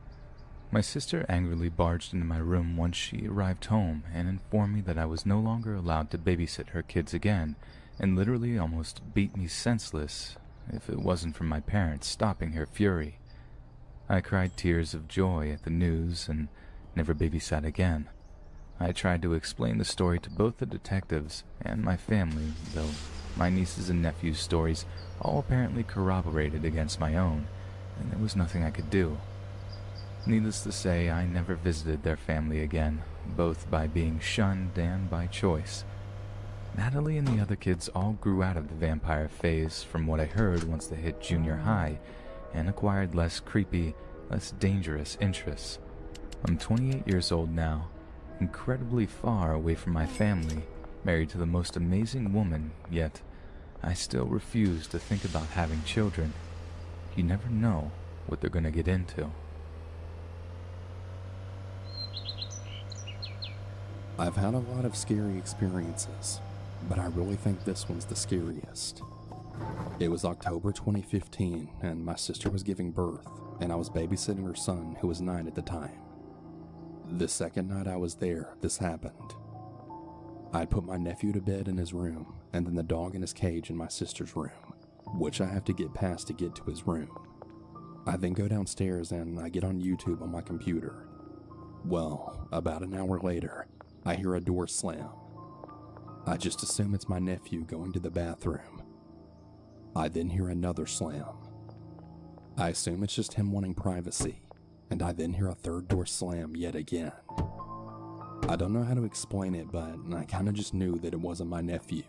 My sister angrily barged into my room once she arrived home and informed me that I was no longer allowed to babysit her kids again, and literally almost beat me senseless if it wasn't for my parents stopping her fury. I cried tears of joy at the news and never babysat again. I tried to explain the story to both the detectives and my family, though my nieces and nephews' stories all apparently corroborated against my own, and there was nothing I could do. Needless to say, I never visited their family again, both by being shunned and by choice. Natalie and the other kids all grew out of the vampire phase from what I heard once they hit junior high and acquired less creepy, less dangerous interests. I'm 28 years old now, incredibly far away from my family, married to the most amazing woman, yet I still refuse to think about having children. You never know what they're gonna get into. I've had a lot of scary experiences, but I really think this one's the scariest. It was October 2015, and my sister was giving birth, and I was babysitting her son, who was 9 at the time. The second night I was there, this happened. I'd put my nephew to bed in his room, and then the dog in his cage in my sister's room, which I have to get past to get to his room. I then go downstairs and I get on YouTube on my computer. Well, about an hour later, I hear a door slam. I just assume it's my nephew going to the bathroom. I then hear another slam. I assume it's just him wanting privacy, and I then hear a third door slam yet again. I don't know how to explain it, but I kinda just knew that it wasn't my nephew.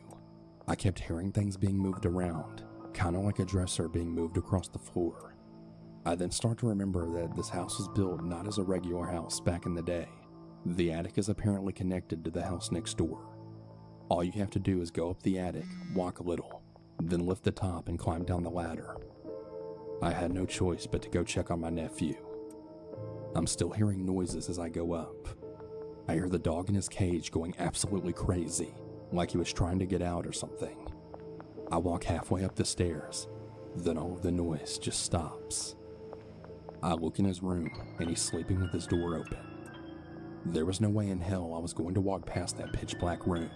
I kept hearing things being moved around, kinda like a dresser being moved across the floor. I then start to remember that this house was built not as a regular house back in the day. The attic is apparently connected to the house next door. All you have to do is go up the attic, walk a little, then lift the top and climb down the ladder. I had no choice but to go check on my nephew. I'm still hearing noises as I go up. I hear the dog in his cage going absolutely crazy, like he was trying to get out or something. I walk halfway up the stairs, then all of the noise just stops. I look in his room and he's sleeping with his door open. There was no way in hell I was going to walk past that pitch black room.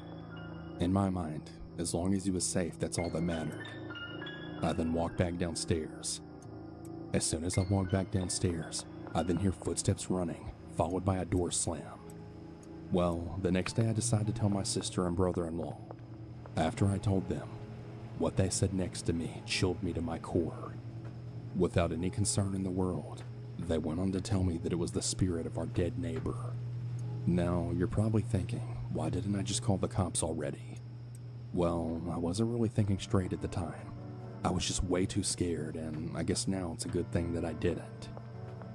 In my mind, as long as he was safe, that's all that mattered. I then walked back downstairs. As soon as I walked back downstairs, I then hear footsteps running, followed by a door slam. Well, the next day I decided to tell my sister and brother-in-law. After I told them, what they said next to me chilled me to my core. Without any concern in the world, they went on to tell me that it was the spirit of our dead neighbor. Now, you're probably thinking, why didn't I just call the cops already? Well, I wasn't really thinking straight at the time. I was just way too scared, and I guess now it's a good thing that I didn't.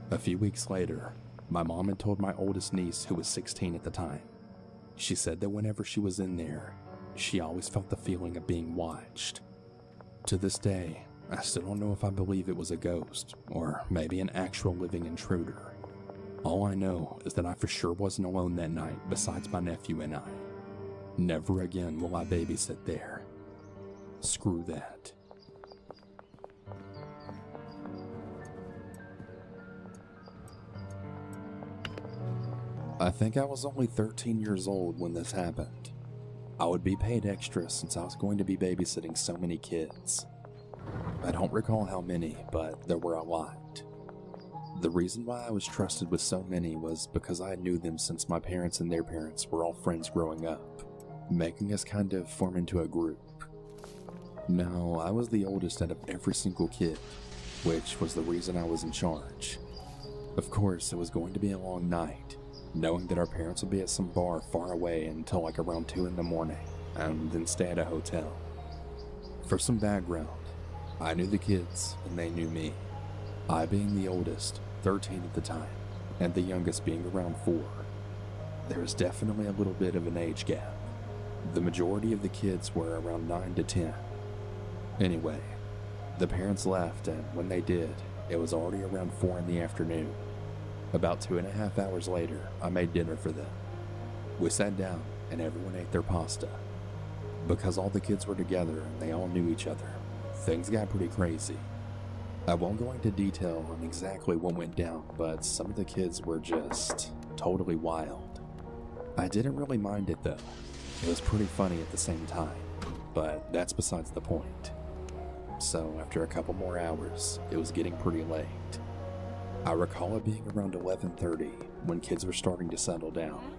A few weeks later, my mom had told my oldest niece, who was 16 at the time. She said that whenever she was in there, she always felt the feeling of being watched. To this day, I still don't know if I believe it was a ghost, or maybe an actual living intruder. All I know is that I for sure wasn't alone that night besides my nephew and I. Never again will I babysit there. Screw that. I think I was only 13 years old when this happened. I would be paid extra since I was going to be babysitting so many kids. I don't recall how many, but there were a lot. The reason why I was trusted with so many was because I knew them since my parents and their parents were all friends growing up, making us kind of form into a group. Now, I was the oldest out of every single kid, which was the reason I was in charge. Of course, it was going to be a long night, knowing that our parents would be at some bar far away until like around 2 in the morning, and then stay at a hotel. For some background, I knew the kids, and they knew me. I being the oldest, 13 at the time, and the youngest being around 4. There was definitely a little bit of an age gap. The majority of the kids were around 9 to 10. Anyway, the parents left, and when they did, it was already around 4 in the afternoon. About 2.5 hours later, I made dinner for them. We sat down, and everyone ate their pasta. Because all the kids were together and they all knew each other, things got pretty crazy. I won't go into detail on exactly what went down, but some of the kids were just totally wild. I didn't really mind it though. It was pretty funny at the same time, but that's besides the point. So after a couple more hours, it was getting pretty late. I recall it being around 11:30 when kids were starting to settle down.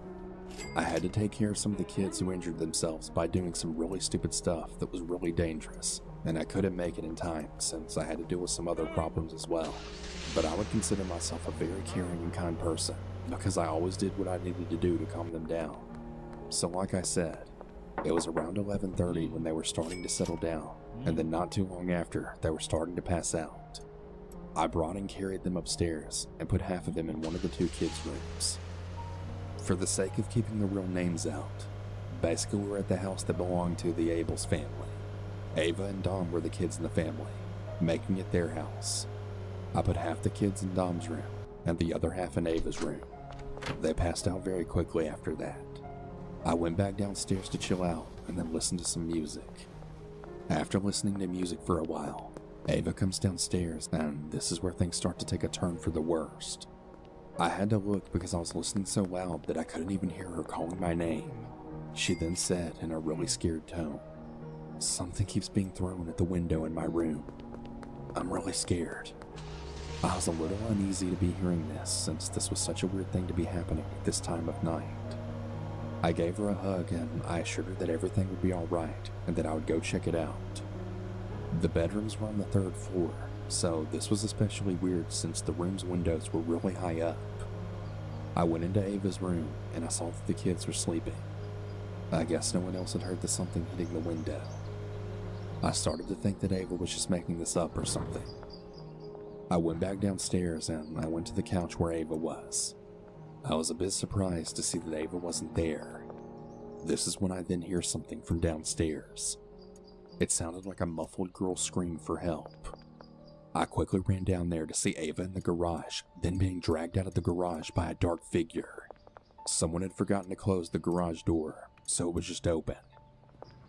I had to take care of some of the kids who injured themselves by doing some really stupid stuff that was really dangerous, and I couldn't make it in time since I had to deal with some other problems as well. But I would consider myself a very caring and kind person because I always did what I needed to do to calm them down. So like I said, It was around 11:30 when they were starting to settle down, and then not too long after, they were starting to pass out. I brought and carried them upstairs and put half of them in one of the two kids' rooms. For the sake of keeping the real names out, basically we were at the house that belonged to the Abels family. Ava and Dom were the kids in the family, making it their house. I put half the kids in Dom's room and the other half in Ava's room. They passed out very quickly after that. I went back downstairs to chill out and then listen to some music. After listening to music for a while, Ava comes downstairs, and this is where things start to take a turn for the worst. I had to look because I was listening so loud that I couldn't even hear her calling my name. She then said in a really scared tone, "Something keeps being thrown at the window in my room. I'm really scared." I was a little uneasy to be hearing this, since this was such a weird thing to be happening at this time of night. I gave her a hug and I assured her that everything would be alright and that I would go check it out. The bedrooms were on the 3rd floor, so this was especially weird since the room's windows were really high up. I went into Ava's room and I saw that the kids were sleeping. I guess no one else had heard the something hitting the window. I started to think that Ava was just making this up or something. I went back downstairs and I went to the couch where Ava was. I was a bit surprised to see that Ava wasn't there. This is when I then hear something from downstairs. It sounded like a muffled girl scream for help. I quickly ran down there to see Ava in the garage, then being dragged out of the garage by a dark figure. Someone had forgotten to close the garage door, so it was just open.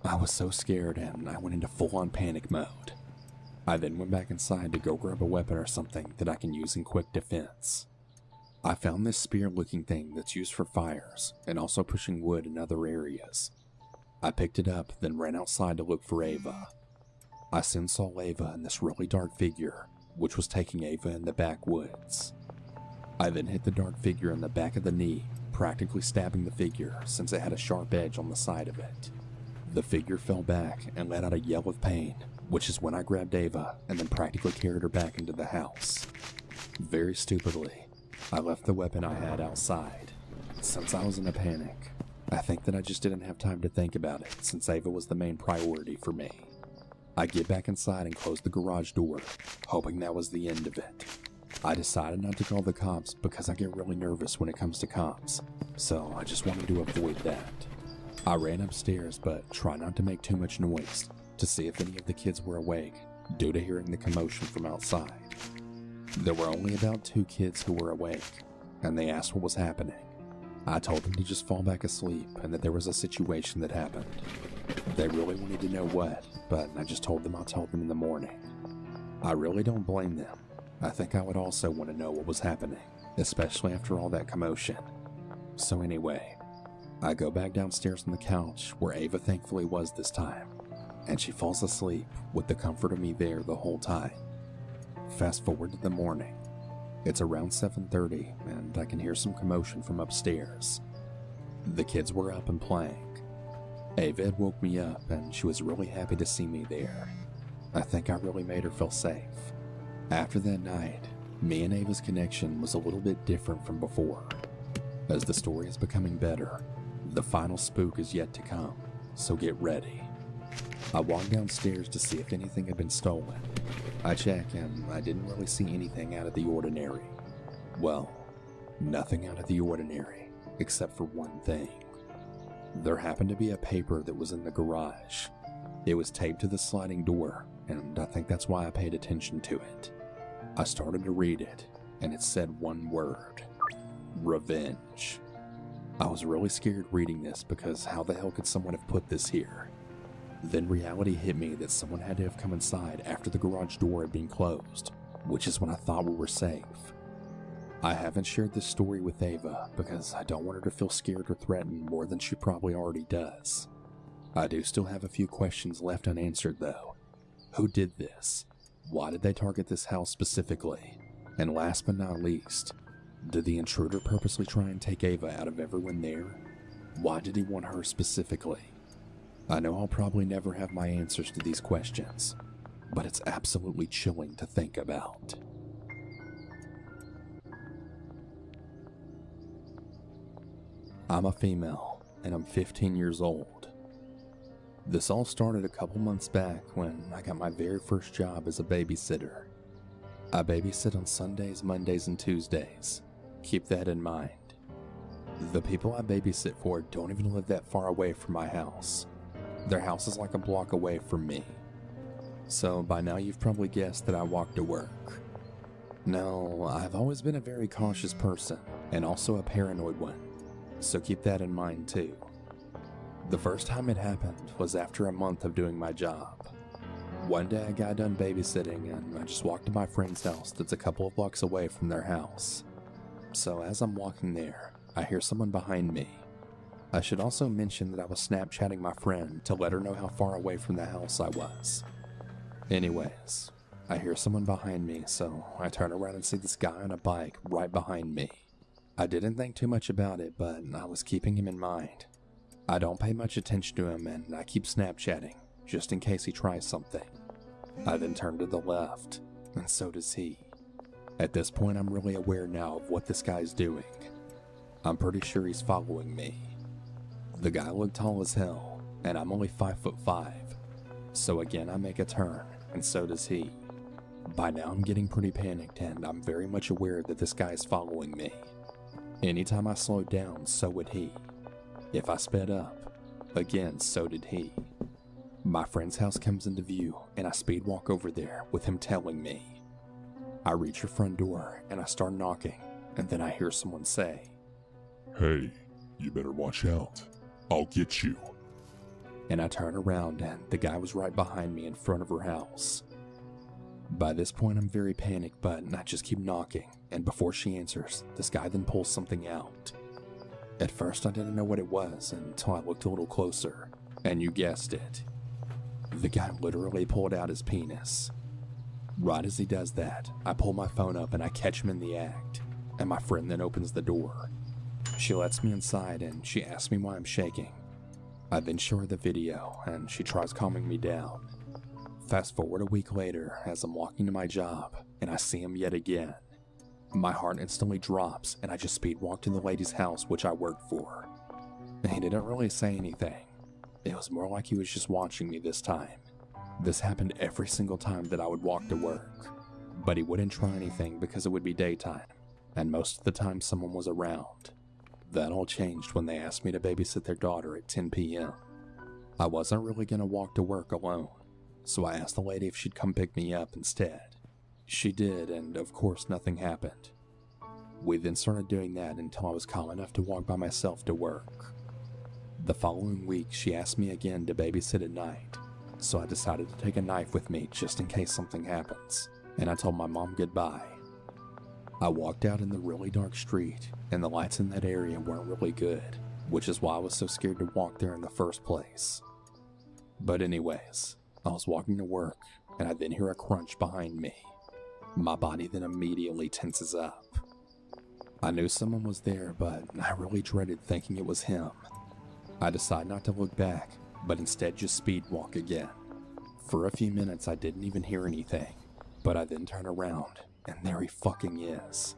I was so scared and I went into full-on panic mode. I then went back inside to go grab a weapon or something that I can use in quick defense. I found this spear-looking thing that's used for fires and also pushing wood in other areas. I picked it up, then ran outside to look for Ava. I soon saw Ava and this really dark figure, which was taking Ava in the backwoods. I then hit the dark figure in the back of the knee, practically stabbing the figure since it had a sharp edge on the side of it. The figure fell back and let out a yell of pain, which is when I grabbed Ava and then practically carried her back into the house. Very stupidly, I left the weapon I had outside. Since I was in a panic, I think that I just didn't have time to think about it since Ava was the main priority for me. I get back inside and close the garage door, hoping that was the end of it. I decided not to call the cops because I get really nervous when it comes to cops, so I just wanted to avoid that. I ran upstairs but tried not to make too much noise to see if any of the kids were awake due to hearing the commotion from outside. There were only about 2 kids who were awake, and they asked what was happening. I told them to just fall back asleep and that there was a situation that happened. They really wanted to know what, but I just told them I'll tell them in the morning. I really don't blame them. I think I would also want to know what was happening, especially after all that commotion. So anyway, I go back downstairs on the couch where Ava thankfully was this time, and she falls asleep with the comfort of me there the whole time. Fast forward to the morning. It's around 7:30 and I can hear some commotion from upstairs. The kids were up and playing. Ava had woke me up and she was really happy to see me there. I think I really made her feel safe. After that night, me and Ava's connection was a little bit different from before. As the story is becoming better, the final spook is yet to come, so get ready. I walked downstairs to see if anything had been stolen. I checked and I didn't really see anything out of the ordinary. Well, nothing out of the ordinary, except for one thing. There happened to be a paper that was in the garage. It was taped to the sliding door, and I think that's why I paid attention to it. I started to read it, and it said one word: revenge. I was really scared reading this because how the hell could someone have put this here? Then reality hit me that someone had to have come inside after the garage door had been closed, which is when I thought we were safe. I haven't shared this story with Ava because I don't want her to feel scared or threatened more than she probably already does. I do still have a few questions left unanswered though. Who did this? Why did they target this house specifically? And last but not least, did the intruder purposely try and take Ava out of everyone there? Why did he want her specifically? I know I'll probably never have my answers to these questions, but it's absolutely chilling to think about. I'm a female, and I'm 15 years old. This all started a couple months back when I got my very first job as a babysitter. I babysit on Sundays, Mondays, and Tuesdays. Keep that in mind. The people I babysit for don't even live that far away from my house. Their house is like a block away from me. So by now you've probably guessed that I walk to work. Now, I've always been a very cautious person, and also a paranoid one, so keep that in mind too. The first time it happened was after a month of doing my job. One day I got done babysitting and I just walked to my friend's house that's a couple of blocks away from their house. So as I'm walking there, I hear someone behind me. I should also mention that I was Snapchatting my friend to let her know how far away from the house I was. Anyways, I hear someone behind me, so I turn around and see this guy on a bike right behind me. I didn't think too much about it, but I was keeping him in mind. I don't pay much attention to him and I keep Snapchatting, just in case he tries something. I then turn to the left, and so does he. At this point, I'm really aware now of what this guy's doing. I'm pretty sure he's following me. The guy looked tall as hell, and I'm only 5'5". So again, I make a turn, and so does he. By now, I'm getting pretty panicked, and I'm very much aware that this guy is following me. Anytime I slowed down, so would he. If I sped up, again, so did he. My friend's house comes into view, and I speed walk over there with him telling me. I reach her front door, and I start knocking, and then I hear someone say, "Hey, you better watch out. I'll get you." And I turn around, and the guy was right behind me in front of her house. By this point, I'm very panicked, but I just keep knocking, and before she answers, this guy then pulls something out. At first, I didn't know what it was until I looked a little closer, and you guessed it. The guy literally pulled out his penis. Right as he does that, I pull my phone up and I catch him in the act, and my friend then opens the door. She lets me inside and she asks me why I'm shaking. I then show her the video and she tries calming me down. Fast forward a week later as I'm walking to my job and I see him yet again. My heart instantly drops and I just speed walk to the lady's house which I worked for. He didn't really say anything. It was more like he was just watching me this time. This happened every single time that I would walk to work. But he wouldn't try anything because it would be daytime, and most of the time someone was around. That all changed when they asked me to babysit their daughter at 10 p.m. I wasn't really going to walk to work alone, so I asked the lady if she'd come pick me up instead. She did, and of course nothing happened. We then started doing that until I was calm enough to walk by myself to work. The following week, she asked me again to babysit at night, so I decided to take a knife with me just in case something happens, and I told my mom goodbye. I walked out in the really dark street, and the lights in that area weren't really good, which is why I was so scared to walk there in the first place. But anyways, I was walking to work, and I then hear a crunch behind me. My body then immediately tenses up. I knew someone was there, but I really dreaded thinking it was him. I decide not to look back, but instead just speed walk again. For a few minutes I didn't even hear anything, but I then turn around, and there he fucking is.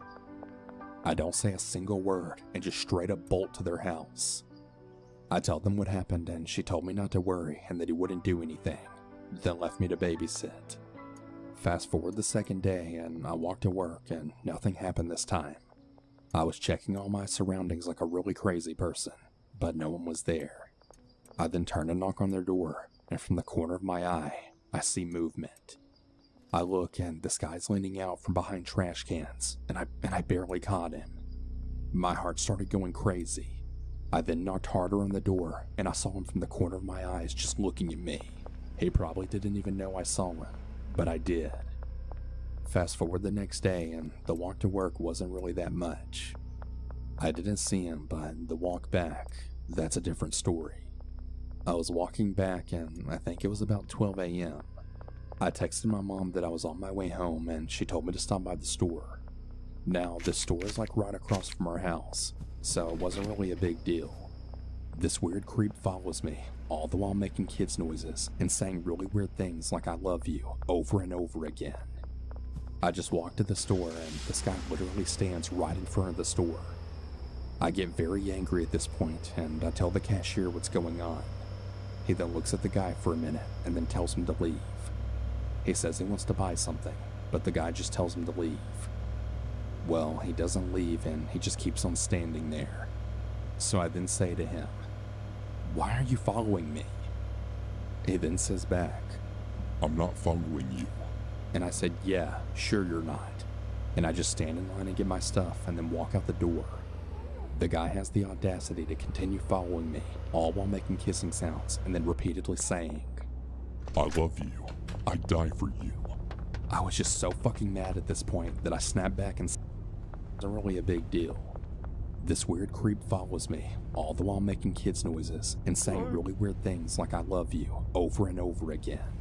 I don't say a single word and just straight up bolt to their house. I tell them what happened and she told me not to worry and that he wouldn't do anything, then left me to babysit. Fast forward the second day and I walked to work and nothing happened this time. I was checking all my surroundings like a really crazy person, but no one was there. I then turn and knock on their door, and from the corner of my eye, I see movement. I look and this guy's leaning out from behind trash cans, and I barely caught him. My heart started going crazy. I then knocked harder on the door, and I saw him from the corner of my eyes just looking at me. He probably didn't even know I saw him, but I did. Fast forward the next day, and the walk to work wasn't really that much. I didn't see him, but the walk back, that's a different story. I was walking back, and I think it was about 12 a.m. I texted my mom that I was on my way home, and she told me to stop by the store. Now, this store is like right across from our house, so it wasn't really a big deal. This weird creep follows me, all the while making kids noises and saying really weird things like I love you over and over again. I just walk to the store and this guy literally stands right in front of the store. I get very angry at this point and I tell the cashier what's going on. He then looks at the guy for a minute and then tells him to leave. He says he wants to buy something, but the guy just tells him to leave. Well, he doesn't leave and he just keeps on standing there. So I then say to him, "Why are you following me?" He then says back, "I'm not following you." And I said, "Yeah, sure you're not." And I just stand in line and get my stuff and then walk out the door. The guy has the audacity to continue following me, all while making kissing sounds and then repeatedly saying, "I love you. I die for you." I was just so fucking mad at this point that I snapped back and said, "It wasn't really a big deal." This weird creep follows me, all the while making kids noises and saying really weird things like "I love you" over and over again.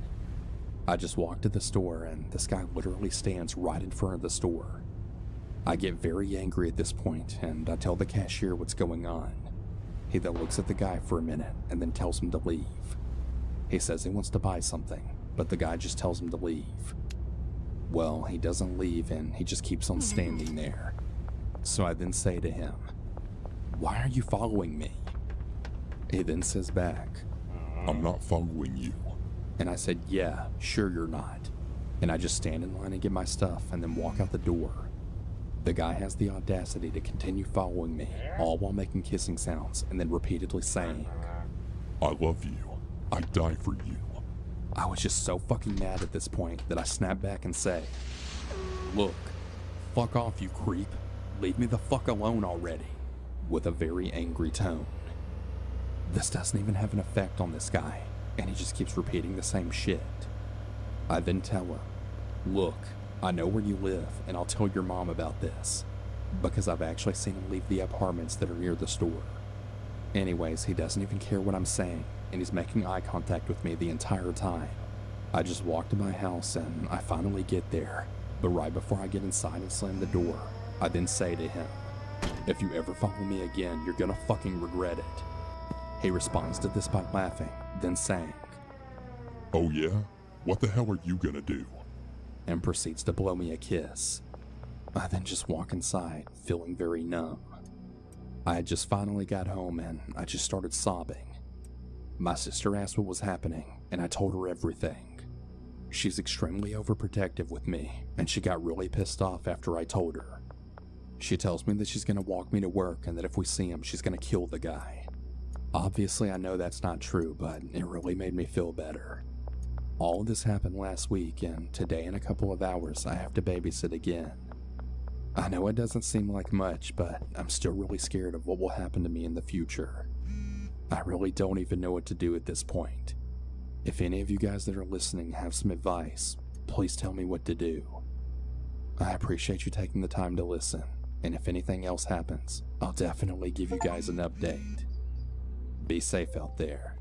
I just walk to the store and this guy literally stands right in front of the store. I get very angry at this point and I tell the cashier what's going on. He then looks at the guy for a minute and then tells him to leave. He says he wants to buy something, but the guy just tells him to leave. Well, he doesn't leave and he just keeps on standing there. So I then say to him, "Why are you following me?" He then says back, "I'm not following you." And I said, "Yeah, sure you're not." And I just stand in line and get my stuff and then walk out the door. The guy has the audacity to continue following me, all while making kissing sounds and then repeatedly saying, "I love you. I die for you." I was just so fucking mad at this point that I snap back and say, "Look, fuck off, you creep. Leave me the fuck alone already," with a very angry tone. This doesn't even have an effect on this guy, and he just keeps repeating the same shit. I then tell him, "Look, I know where you live, and I'll tell your mom about this, because I've actually seen him leave the apartments that are near the store." Anyways, he doesn't even care what I'm saying, and he's making eye contact with me the entire time. I just walk to my house and I finally get there, but right before I get inside and slam the door, I then say to him, "If you ever follow me again, you're gonna fucking regret it." He responds to this by laughing, then saying, "Oh yeah? What the hell are you gonna do?" and proceeds to blow me a kiss. I then just walk inside, feeling very numb. I had just finally got home and I just started sobbing. My sister asked what was happening, and I told her everything. She's extremely overprotective with me, and she got really pissed off after I told her. She tells me that she's gonna walk me to work and that if we see him, she's gonna kill the guy. Obviously, I know that's not true, but it really made me feel better. All of this happened last week, and today in a couple of hours, I have to babysit again. I know it doesn't seem like much, but I'm still really scared of what will happen to me in the future. I really don't even know what to do at this point. If any of you guys that are listening have some advice, please tell me what to do. I appreciate you taking the time to listen, and if anything else happens, I'll definitely give you guys an update. Be safe out there.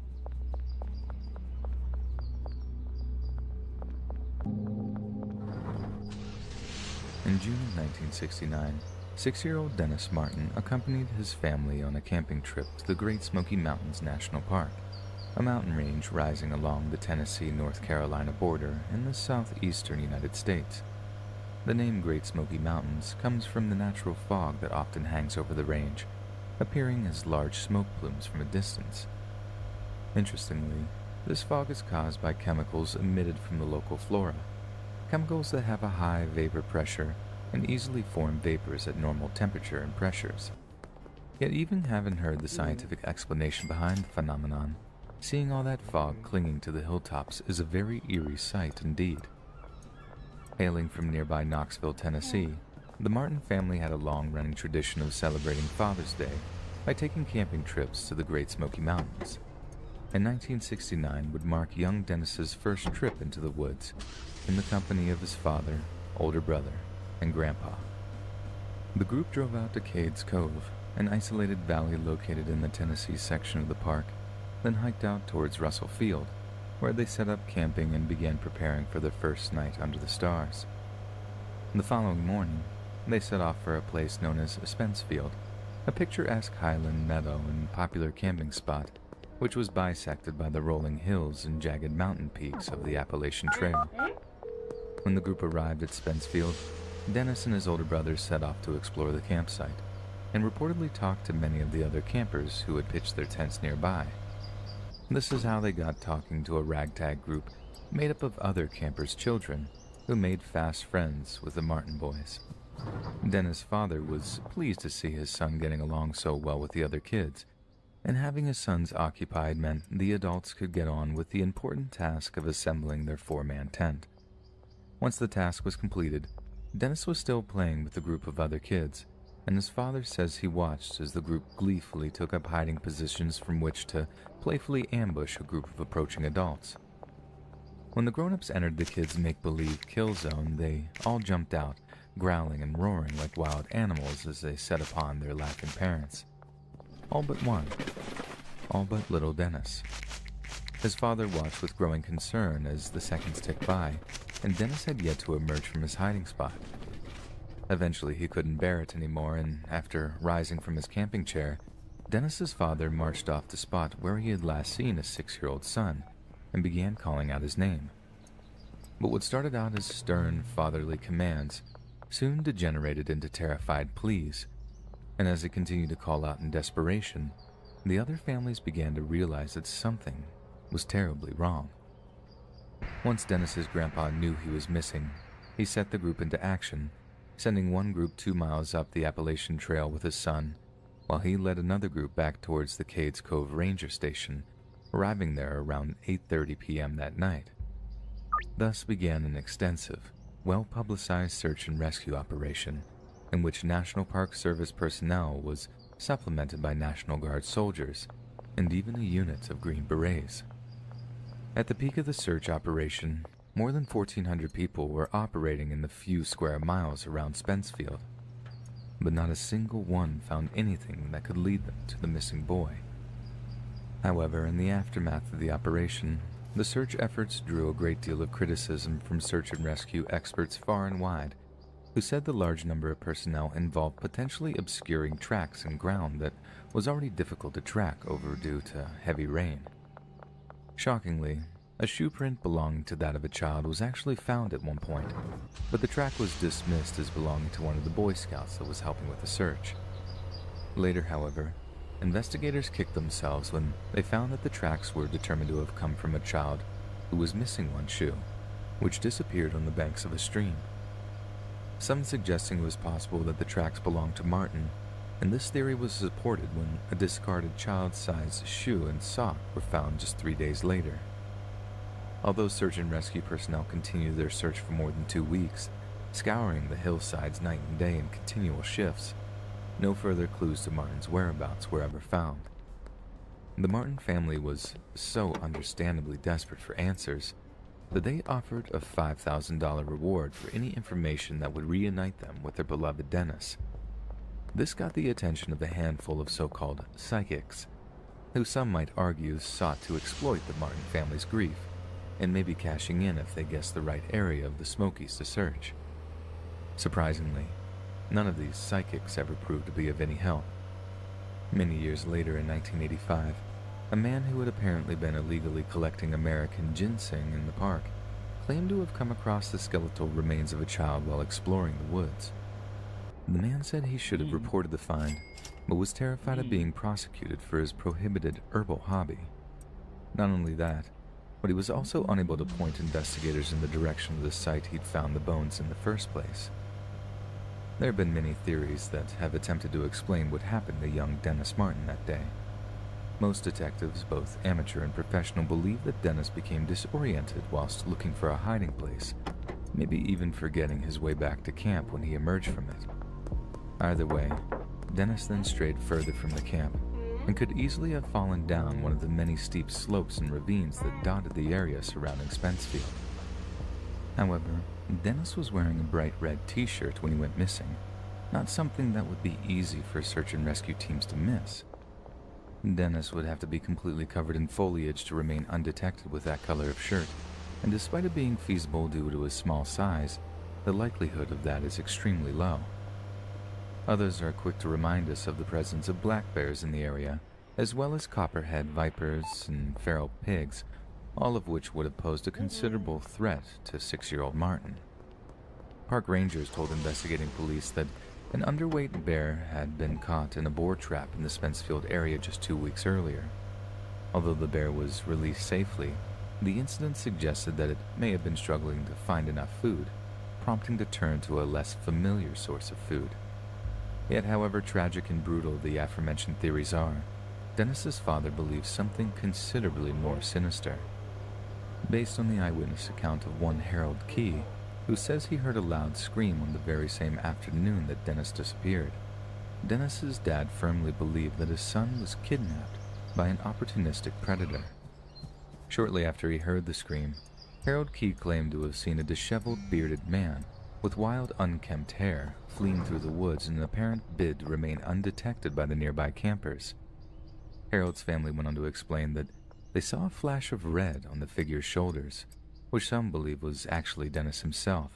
In June of 1969, 6-year-old Dennis Martin accompanied his family on a camping trip to the Great Smoky Mountains National Park, a mountain range rising along the Tennessee-North Carolina border in the southeastern United States. The name Great Smoky Mountains comes from the natural fog that often hangs over the range, appearing as large smoke plumes from a distance. Interestingly, this fog is caused by chemicals emitted from the local flora, chemicals that have a high vapor pressure and easily form vapors at normal temperature and pressures. Yet even having heard the scientific explanation behind the phenomenon, seeing all that fog clinging to the hilltops is a very eerie sight indeed. Hailing from nearby Knoxville, Tennessee, the Martin family had a long-running tradition of celebrating Father's Day by taking camping trips to the Great Smoky Mountains. And 1969 would mark young Dennis's first trip into the woods, in the company of his father, older brother, and grandpa. The group drove out to Cades Cove, an isolated valley located in the Tennessee section of the park, then hiked out towards Russell Field, where they set up camping and began preparing for their first night under the stars. The following morning, they set off for a place known as Spencefield, a picturesque highland meadow and popular camping spot, which was bisected by the rolling hills and jagged mountain peaks of the Appalachian Trail. When the group arrived at Spencefield, Dennis and his older brother set off to explore the campsite, and reportedly talked to many of the other campers who had pitched their tents nearby. This is how they got talking to a ragtag group made up of other campers' children who made fast friends with the Martin boys. Dennis' father was pleased to see his son getting along so well with the other kids, and having his sons occupied meant the adults could get on with the important task of assembling their 4-man tent. Once the task was completed, Dennis was still playing with a group of other kids, and his father says he watched as the group gleefully took up hiding positions from which to playfully ambush a group of approaching adults. When the grown-ups entered the kids' make-believe kill zone, they all jumped out, growling and roaring like wild animals as they set upon their laughing parents. All but one. All but little Dennis. His father watched with growing concern as the seconds ticked by, and Dennis had yet to emerge from his hiding spot. Eventually he couldn't bear it anymore, and after rising from his camping chair, Dennis's father marched off the spot where he had last seen his 6-year-old son and began calling out his name. But what started out as stern fatherly commands soon degenerated into terrified pleas, and as he continued to call out in desperation, the other families began to realize that something was terribly wrong. Once Dennis's grandpa knew he was missing, he set the group into action, sending one group 2 miles up the Appalachian Trail with his son, while he led another group back towards the Cades Cove Ranger Station, arriving there around 8:30 p.m. that night. Thus began an extensive, well-publicized search and rescue operation, in which National Park Service personnel was supplemented by National Guard soldiers, and even a unit of Green Berets. At the peak of the search operation, more than 1,400 people were operating in the few square miles around Spencefield, but not a single one found anything that could lead them to the missing boy. However, in the aftermath of the operation, the search efforts drew a great deal of criticism from search and rescue experts far and wide, who said the large number of personnel involved potentially obscuring tracks in ground that was already difficult to track over due to heavy rain. Shockingly, a shoe print belonging to that of a child was actually found at one point, but the track was dismissed as belonging to one of the Boy Scouts that was helping with the search. Later, however, investigators kicked themselves when they found that the tracks were determined to have come from a child who was missing one shoe, which disappeared on the banks of a stream. Some suggesting it was possible that the tracks belonged to Martin, and this theory was supported when a discarded child-sized shoe and sock were found just 3 days later. Although search and rescue personnel continued their search for more than 2 weeks, scouring the hillsides night and day in continual shifts, no further clues to Martin's whereabouts were ever found. The Martin family was so understandably desperate for answers that they offered a $5,000 reward for any information that would reunite them with their beloved Dennis. This got the attention of a handful of so-called psychics, who some might argue sought to exploit the Martin family's grief, and maybe cashing in if they guessed the right area of the Smokies to search. Surprisingly, none of these psychics ever proved to be of any help. Many years later, in 1985, a man who had apparently been illegally collecting American ginseng in the park claimed to have come across the skeletal remains of a child while exploring the woods. The man said he should have reported the find, but was terrified of being prosecuted for his prohibited herbal hobby. Not only that, but he was also unable to point investigators in the direction of the site he'd found the bones in the first place. There have been many theories that have attempted to explain what happened to young Dennis Martin that day. Most detectives, both amateur and professional, believe that Dennis became disoriented whilst looking for a hiding place, maybe even forgetting his way back to camp when he emerged from it. Either way, Dennis then strayed further from the camp and could easily have fallen down one of the many steep slopes and ravines that dotted the area surrounding Spencefield. However, Dennis was wearing a bright red t-shirt when he went missing, not something that would be easy for search and rescue teams to miss. Dennis would have to be completely covered in foliage to remain undetected with that color of shirt, and despite it being feasible due to his small size, the likelihood of that is extremely low. Others are quick to remind us of the presence of black bears in the area, as well as copperhead vipers and feral pigs, all of which would have posed a considerable threat to 6-year-old Martin. Park rangers told investigating police that an underweight bear had been caught in a boar trap in the Spencefield area just 2 weeks earlier. Although the bear was released safely, the incident suggested that it may have been struggling to find enough food, prompting to turn to a less familiar source of food. Yet, however tragic and brutal the aforementioned theories are, Dennis's father believes something considerably more sinister. Based on the eyewitness account of one Harold Key, who says he heard a loud scream on the very same afternoon that Dennis disappeared, Dennis's dad firmly believed that his son was kidnapped by an opportunistic predator. Shortly after he heard the scream, Harold Key claimed to have seen a disheveled, bearded man with wild, unkempt hair fleeing through the woods in an apparent bid to remain undetected by the nearby campers. Harold's family went on to explain that they saw a flash of red on the figure's shoulders, which some believe was actually Dennis himself,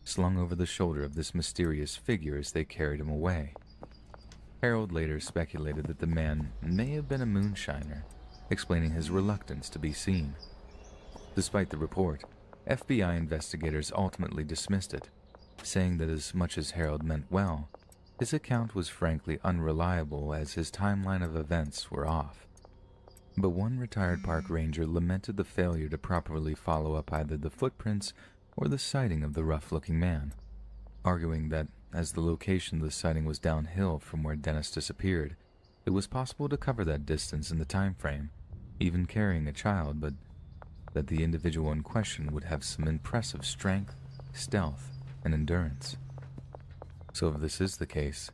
slung over the shoulder of this mysterious figure as they carried him away. Harold later speculated that the man may have been a moonshiner, explaining his reluctance to be seen. Despite the report, FBI investigators ultimately dismissed it, saying that as much as Harold meant well, his account was frankly unreliable as his timeline of events were off. But one retired park ranger lamented the failure to properly follow up either the footprints or the sighting of the rough-looking man, arguing that as the location of the sighting was downhill from where Dennis disappeared, it was possible to cover that distance in the time frame, even carrying a child, but that the individual in question would have some impressive strength, stealth, and endurance. So if this is the case,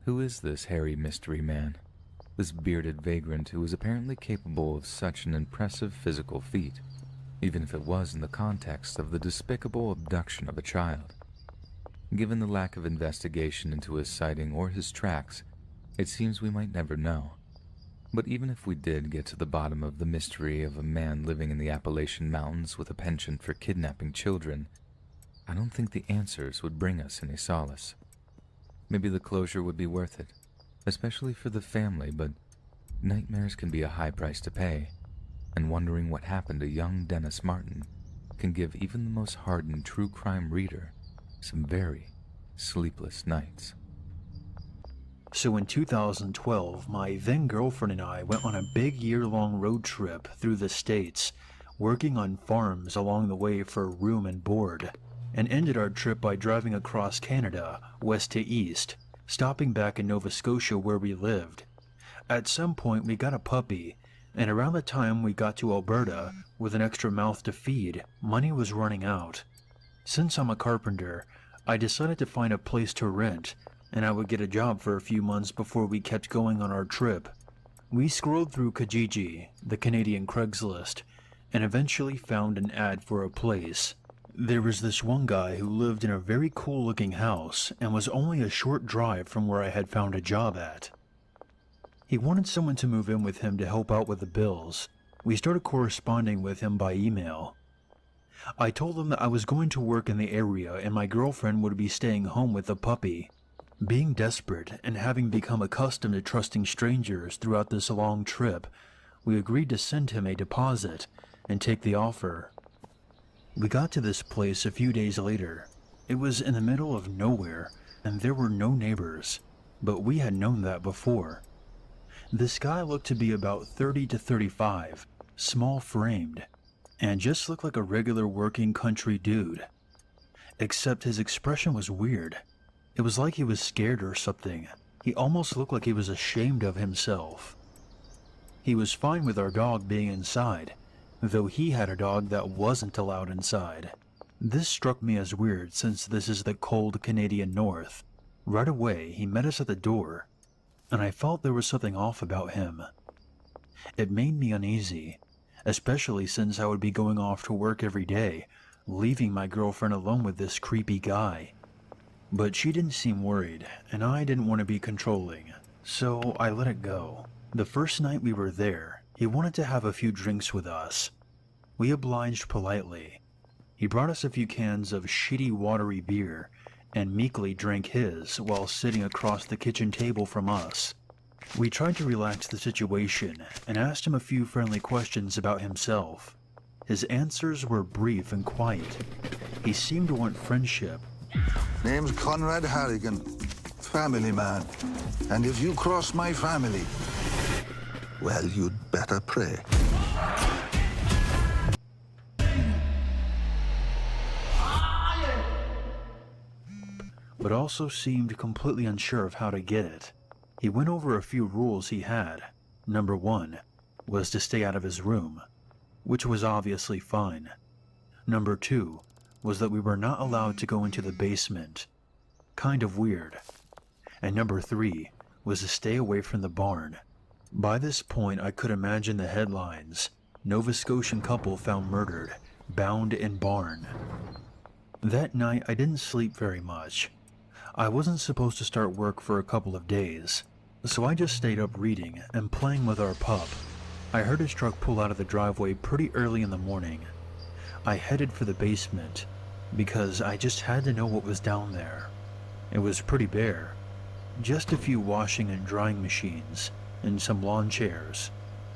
who is this hairy mystery man? This bearded vagrant who was apparently capable of such an impressive physical feat, even if it was in the context of the despicable abduction of a child. Given the lack of investigation into his sighting or his tracks, it seems we might never know. But even if we did get to the bottom of the mystery of a man living in the Appalachian Mountains with a penchant for kidnapping children, I don't think the answers would bring us any solace. Maybe the closure would be worth it, especially for the family, but nightmares can be a high price to pay, and wondering what happened to young Dennis Martin can give even the most hardened true crime reader some very sleepless nights. So in 2012, my then girlfriend and I went on a big year-long road trip through the States, working on farms along the way for room and board, and ended our trip by driving across Canada, west to east, stopping back in Nova Scotia where we lived. At some point we got a puppy, and around the time we got to Alberta, with an extra mouth to feed, money was running out. Since I'm a carpenter, I decided to find a place to rent, and I would get a job for a few months before we kept going on our trip. We scrolled through Kijiji, the Canadian Craigslist, and eventually found an ad for a place. There was this one guy who lived in a very cool-looking house and was only a short drive from where I had found a job at. He wanted someone to move in with him to help out with the bills. We started corresponding with him by email. I told him that I was going to work in the area and my girlfriend would be staying home with the puppy. Being desperate and having become accustomed to trusting strangers throughout this long trip, we agreed to send him a deposit and take the offer. We got to this place a few days later. It was in the middle of nowhere and there were no neighbors, but we had known that before. This guy looked to be about 30 to 35, small framed, and just looked like a regular working country dude. Except his expression was weird. It was like he was scared or something. He almost looked like he was ashamed of himself. He was fine with our dog being inside, though he had a dog that wasn't allowed inside. This struck me as weird since this is the cold Canadian North. Right away, he met us at the door, and I felt there was something off about him. It made me uneasy, especially since I would be going off to work every day, leaving my girlfriend alone with this creepy guy. But she didn't seem worried, and I didn't want to be controlling, so I let it go. The first night we were there, he wanted to have a few drinks with us. We obliged politely. He brought us a few cans of shitty watery beer, and meekly drank his while sitting across the kitchen table from us. We tried to relax the situation and asked him a few friendly questions about himself. His answers were brief and quiet. He seemed to want friendship. Name's Conrad Harrigan, family man. And if you cross my family, well, you'd better better prey. But also seemed completely unsure of how to get it. He went over a few rules he had. Number 1 was to stay out of his room, which was obviously fine. Number 2 was that we were not allowed to go into the basement. Kind of weird. And number 3 was to stay away from the barn. By this point, I could imagine the headlines. Nova Scotian couple found murdered, bound in barn. That night, I didn't sleep very much. I wasn't supposed to start work for a couple of days, so I just stayed up reading and playing with our pup. I heard his truck pull out of the driveway pretty early in the morning. I headed for the basement, because I just had to know what was down there. It was pretty bare. Just a few washing and drying machines, and some lawn chairs.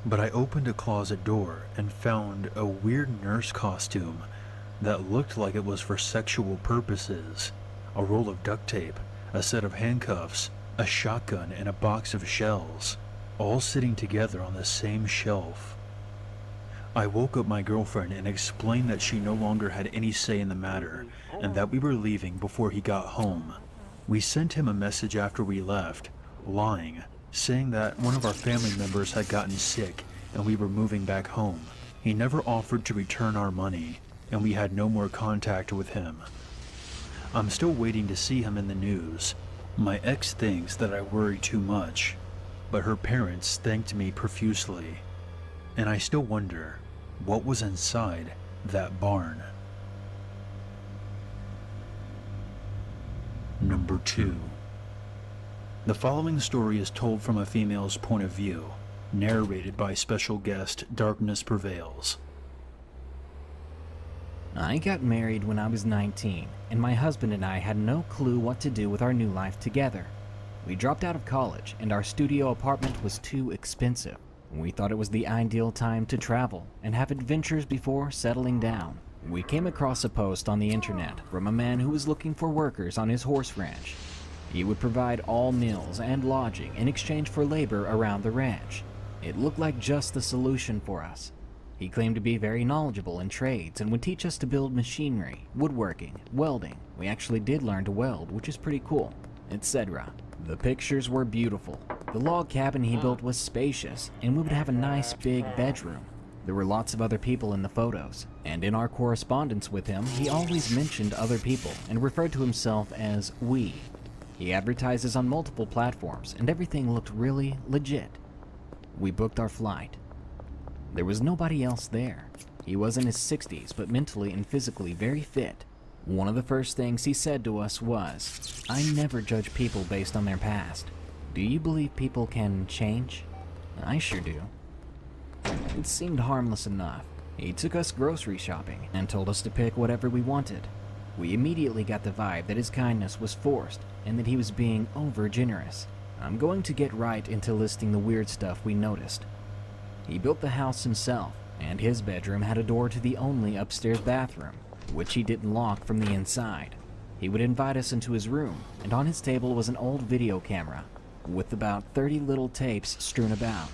But I opened a closet door and found a weird nurse costume that looked like it was for sexual purposes. A roll of duct tape, a set of handcuffs, a shotgun, and a box of shells, all sitting together on the same shelf. I woke up my girlfriend and explained that she no longer had any say in the matter, and that we were leaving before he got home. We sent him a message after we left, lying, saying that one of our family members had gotten sick and we were moving back home. He never offered to return our money, and we had no more contact with him. I'm still waiting to see him in the news. My ex thinks that I worry too much, but her parents thanked me profusely. And I still wonder, what was inside that barn? Number 2. The following story is told from a female's point of view, narrated by special guest Darkness Prevails. I got married when I was 19, and my husband and I had no clue what to do with our new life together. We dropped out of college, and our studio apartment was too expensive. We thought it was the ideal time to travel and have adventures before settling down. We came across a post on the internet from a man who was looking for workers on his horse ranch. He would provide all meals and lodging in exchange for labor around the ranch. It looked like just the solution for us. He claimed to be very knowledgeable in trades and would teach us to build machinery, woodworking, welding. We actually did learn to weld, which is pretty cool, etc. The pictures were beautiful. The log cabin he built was spacious, and we would have a nice big bedroom. There were lots of other people in the photos, and in our correspondence with him, he always mentioned other people and referred to himself as we. He advertises on multiple platforms, and everything looked really legit. We booked our flight. There was nobody else there. He was in his 60s, but mentally and physically very fit. One of the first things he said to us was, "I never judge people based on their past. Do you believe people can change? I sure do." It seemed harmless enough. He took us grocery shopping and told us to pick whatever we wanted. We immediately got the vibe that his kindness was forced and that he was being over-generous. I'm going to get right into listing the weird stuff we noticed. He built the house himself, and his bedroom had a door to the only upstairs bathroom, which he didn't lock from the inside. He would invite us into his room, and on his table was an old video camera, with about 30 little tapes strewn about.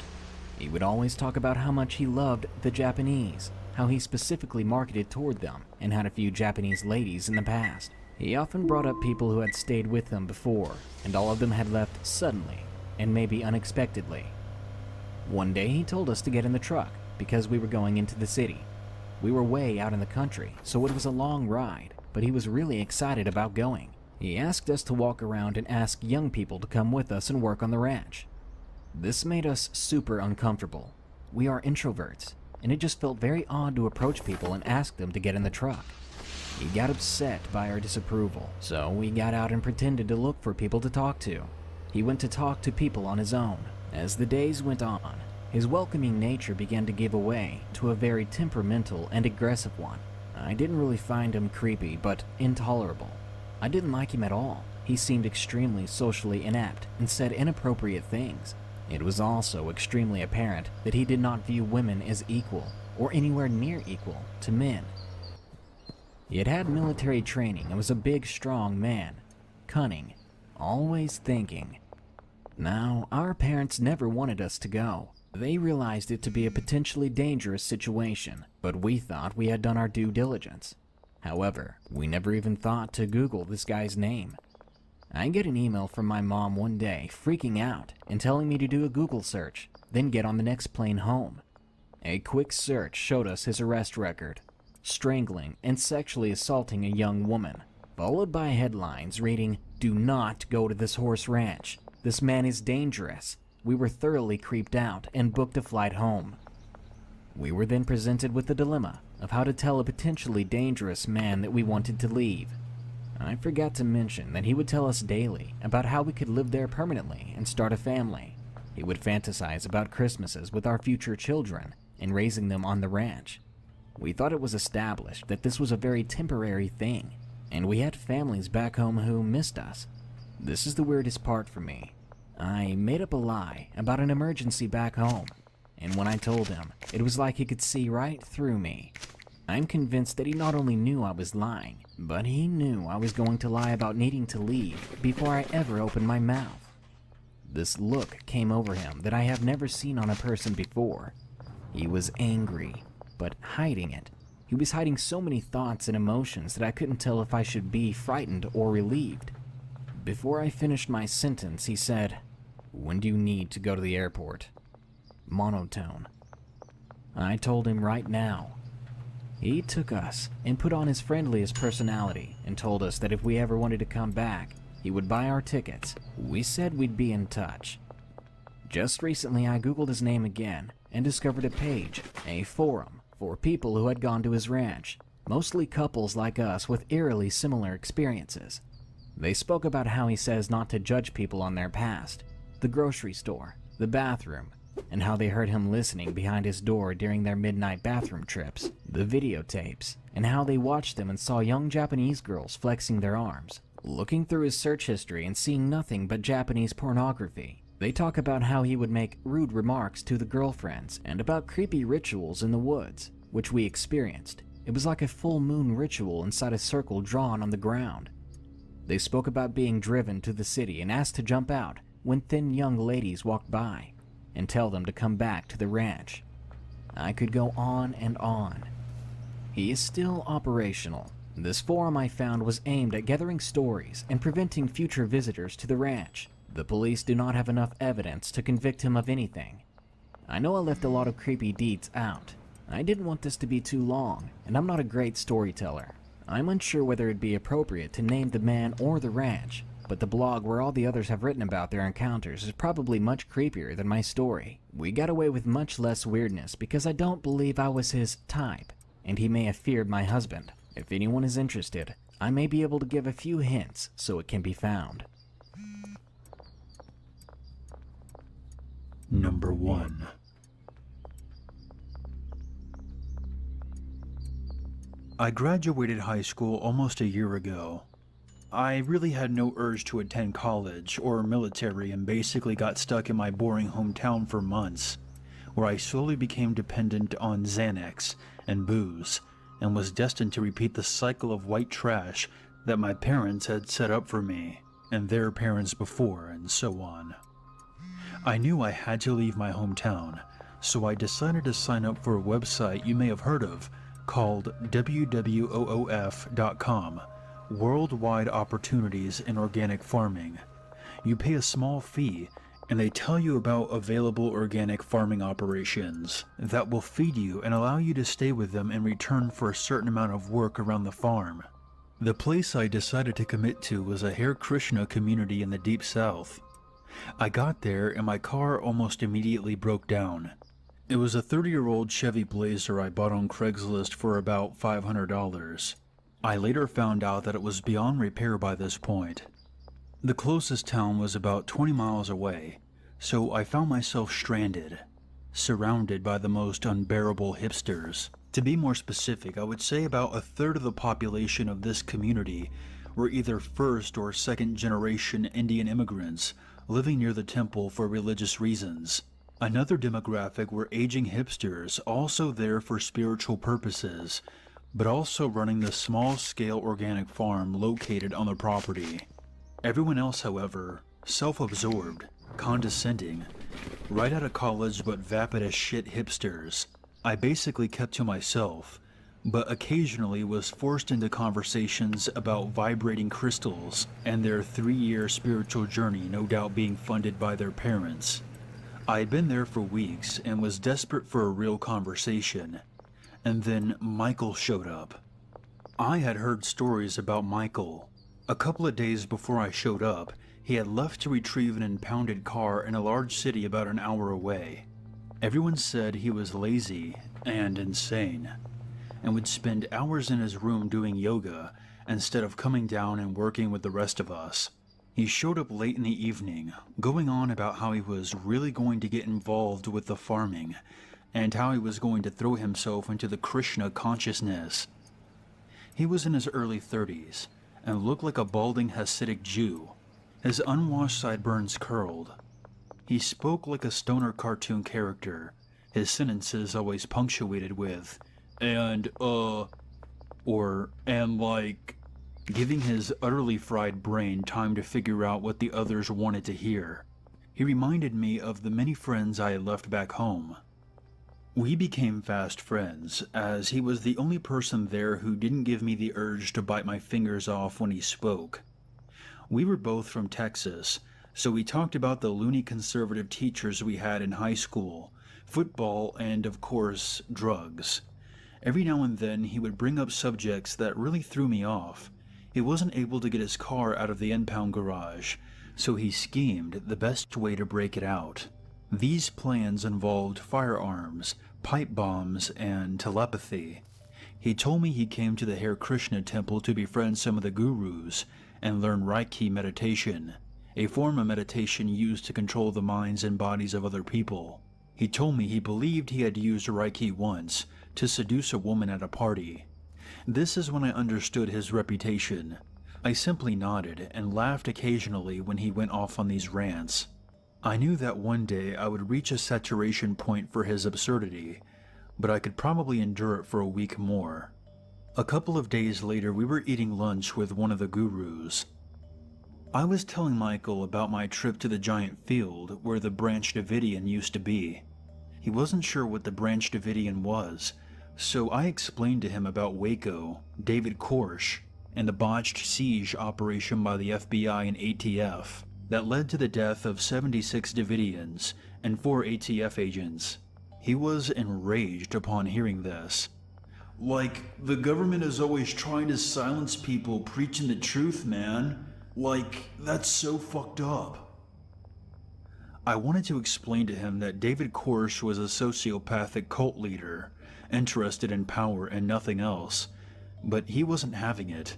He would always talk about how much he loved the Japanese, how he specifically marketed toward them, and had a few Japanese ladies in the past. He often brought up people who had stayed with him before, and all of them had left suddenly, and maybe unexpectedly. One day he told us to get in the truck, because we were going into the city. We were way out in the country, so it was a long ride, but he was really excited about going. He asked us to walk around and ask young people to come with us and work on the ranch. This made us super uncomfortable. We are introverts, and it just felt very odd to approach people and ask them to get in the truck. He got upset by our disapproval, so we got out and pretended to look for people to talk to. He went to talk to people on his own. As the days went on, his welcoming nature began to give way to a very temperamental and aggressive one. I didn't really find him creepy, but intolerable. I didn't like him at all. He seemed extremely socially inept and said inappropriate things. It was also extremely apparent that he did not view women as equal, or anywhere near equal, to men. He had had military training and was a big, strong man. Cunning. Always thinking. Now, our parents never wanted us to go. They realized it to be a potentially dangerous situation, but we thought we had done our due diligence. However, we never even thought to Google this guy's name. I get an email from my mom one day freaking out and telling me to do a Google search, then get on the next plane home. A quick search showed us his arrest record: strangling and sexually assaulting a young woman, followed by headlines reading, "Do not go to this horse ranch. This man is dangerous." We were thoroughly creeped out and booked a flight home. We were then presented with the dilemma of how to tell a potentially dangerous man that we wanted to leave. I forgot to mention that he would tell us daily about how we could live there permanently and start a family. He would fantasize about Christmases with our future children and raising them on the ranch. We thought it was established that this was a very temporary thing, and we had families back home who missed us. This is the weirdest part for me. I made up a lie about an emergency back home, and when I told him, it was like he could see right through me. I'm convinced that he not only knew I was lying, but he knew I was going to lie about needing to leave before I ever opened my mouth. This look came over him that I have never seen on a person before. He was angry, but hiding it. He was hiding so many thoughts and emotions that I couldn't tell if I should be frightened or relieved. Before I finished my sentence, he said, "When do you need to go to the airport?" Monotone. I told him right now. He took us and put on his friendliest personality and told us that if we ever wanted to come back, he would buy our tickets. We said we'd be in touch. Just recently, I Googled his name again and discovered a page, a forum, for people who had gone to his ranch, mostly couples like us with eerily similar experiences. They spoke about how he says not to judge people on their past, the grocery store, the bathroom, and how they heard him listening behind his door during their midnight bathroom trips, the videotapes, and how they watched them and saw young Japanese girls flexing their arms. Looking through his search history and seeing nothing but Japanese pornography, they talk about how he would make rude remarks to the girlfriends and about creepy rituals in the woods, which we experienced. It was like a full moon ritual inside a circle drawn on the ground. They spoke about being driven to the city and asked to jump out when thin young ladies walked by and tell them to come back to the ranch. I could go on and on. He is still operational. This forum I found was aimed at gathering stories and preventing future visitors to the ranch. The police do not have enough evidence to convict him of anything. I know I left a lot of creepy deeds out. I didn't want this to be too long, and I'm not a great storyteller. I'm unsure whether it'd be appropriate to name the man or the ranch, but the blog where all the others have written about their encounters is probably much creepier than my story. We got away with much less weirdness because I don't believe I was his type, and he may have feared my husband. If anyone is interested, I may be able to give a few hints so it can be found. Number 1. I graduated high school almost a year ago. I really had no urge to attend college or military and basically got stuck in my boring hometown for months, where I slowly became dependent on Xanax and booze, and was destined to repeat the cycle of white trash that my parents had set up for me, and their parents before, and so on. I knew I had to leave my hometown, so I decided to sign up for a website you may have heard of called WWOOF.com, Worldwide Opportunities in Organic Farming. You pay a small fee, and they tell you about available organic farming operations that will feed you and allow you to stay with them in return for a certain amount of work around the farm. The place I decided to commit to was a Hare Krishna community in the Deep South. I got there and my car almost immediately broke down. It was a 30-year-old Chevy Blazer I bought on Craigslist for about $500. I later found out that it was beyond repair by this point. The closest town was about 20 miles away, so I found myself stranded, surrounded by the most unbearable hipsters. To be more specific, I would say about a third of the population of this community were either first or second generation Indian immigrants living near the temple for religious reasons. Another demographic were aging hipsters, also there for spiritual purposes, but also running the small-scale organic farm located on the property. Everyone else, however, self-absorbed, condescending, right out of college but vapid as shit hipsters. I basically kept to myself, but occasionally was forced into conversations about vibrating crystals and their 3-year spiritual journey, no doubt being funded by their parents. I had been there for weeks and was desperate for a real conversation, and then Michael showed up. I had heard stories about Michael. A couple of days before I showed up, he had left to retrieve an impounded car in a large city about an hour away. Everyone said he was lazy and insane, and would spend hours in his room doing yoga instead of coming down and working with the rest of us. He showed up late in the evening, going on about how he was really going to get involved with the farming, and how he was going to throw himself into the Krishna consciousness. He was in his early 30s, and looked like a balding Hasidic Jew, his unwashed sideburns curled. He spoke like a stoner cartoon character, his sentences always punctuated with, and like, giving his utterly fried brain time to figure out what the others wanted to hear. He reminded me of the many friends I had left back home. We became fast friends, as he was the only person there who didn't give me the urge to bite my fingers off when he spoke. We were both from Texas, so we talked about the loony conservative teachers we had in high school, football, and of course, drugs. Every now and then he would bring up subjects that really threw me off. He wasn't able to get his car out of the impound garage, so he schemed the best way to break it out. These plans involved firearms, pipe bombs, and telepathy. He told me he came to the Hare Krishna temple to befriend some of the gurus and learn Reiki meditation, a form of meditation used to control the minds and bodies of other people. He told me he believed he had used Reiki once to seduce a woman at a party. This is when I understood his reputation. I simply nodded and laughed occasionally when he went off on these rants. I knew that one day I would reach a saturation point for his absurdity, but I could probably endure it for a week more. A couple of days later, we were eating lunch with one of the gurus. I was telling Michael about my trip to the giant field where the Branch Davidian used to be. He wasn't sure what the Branch Davidian was, so I explained to him about Waco, David Koresh, and the botched siege operation by the FBI and ATF that led to the death of 76 Davidians and 4 ATF agents. He was enraged upon hearing this. Like, the government is always trying to silence people preaching the truth, man. Like, that's so fucked up. I wanted to explain to him that David Koresh was a sociopathic cult leader, interested in power and nothing else, but he wasn't having it.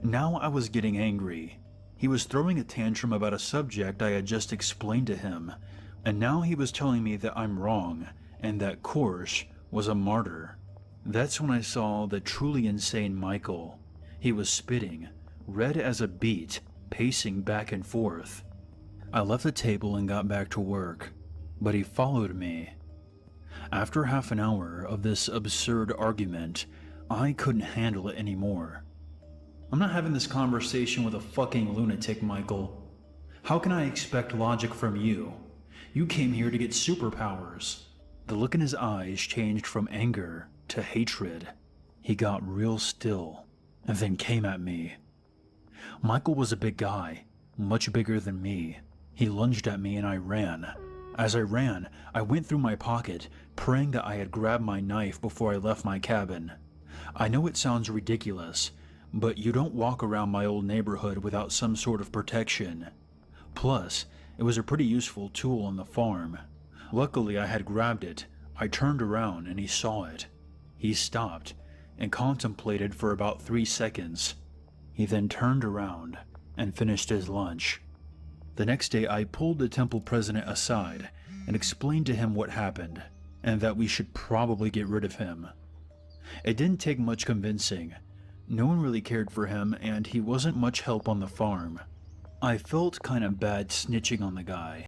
Now I was getting angry. He was throwing a tantrum about a subject I had just explained to him, and now he was telling me that I'm wrong, and that Koresh was a martyr. That's when I saw the truly insane Michael. He was spitting, red as a beet, pacing back and forth. I left the table and got back to work, but he followed me. After half an hour of this absurd argument, I couldn't handle it anymore. I'm not having this conversation with a fucking lunatic, Michael. How can I expect logic from you? You came here to get superpowers. The look in his eyes changed from anger to hatred. He got real still, and then came at me. Michael was a big guy, much bigger than me. He lunged at me and I ran. As I ran, I went through my pocket, praying that I had grabbed my knife before I left my cabin. I know it sounds ridiculous, but you don't walk around my old neighborhood without some sort of protection. Plus, it was a pretty useful tool on the farm. Luckily, I had grabbed it. I turned around and he saw it. He stopped and contemplated for about 3 seconds. He then turned around and finished his lunch. The next day, I pulled the temple president aside and explained to him what happened, and that we should probably get rid of him. It didn't take much convincing. No one really cared for him, and he wasn't much help on the farm. I felt kind of bad snitching on the guy,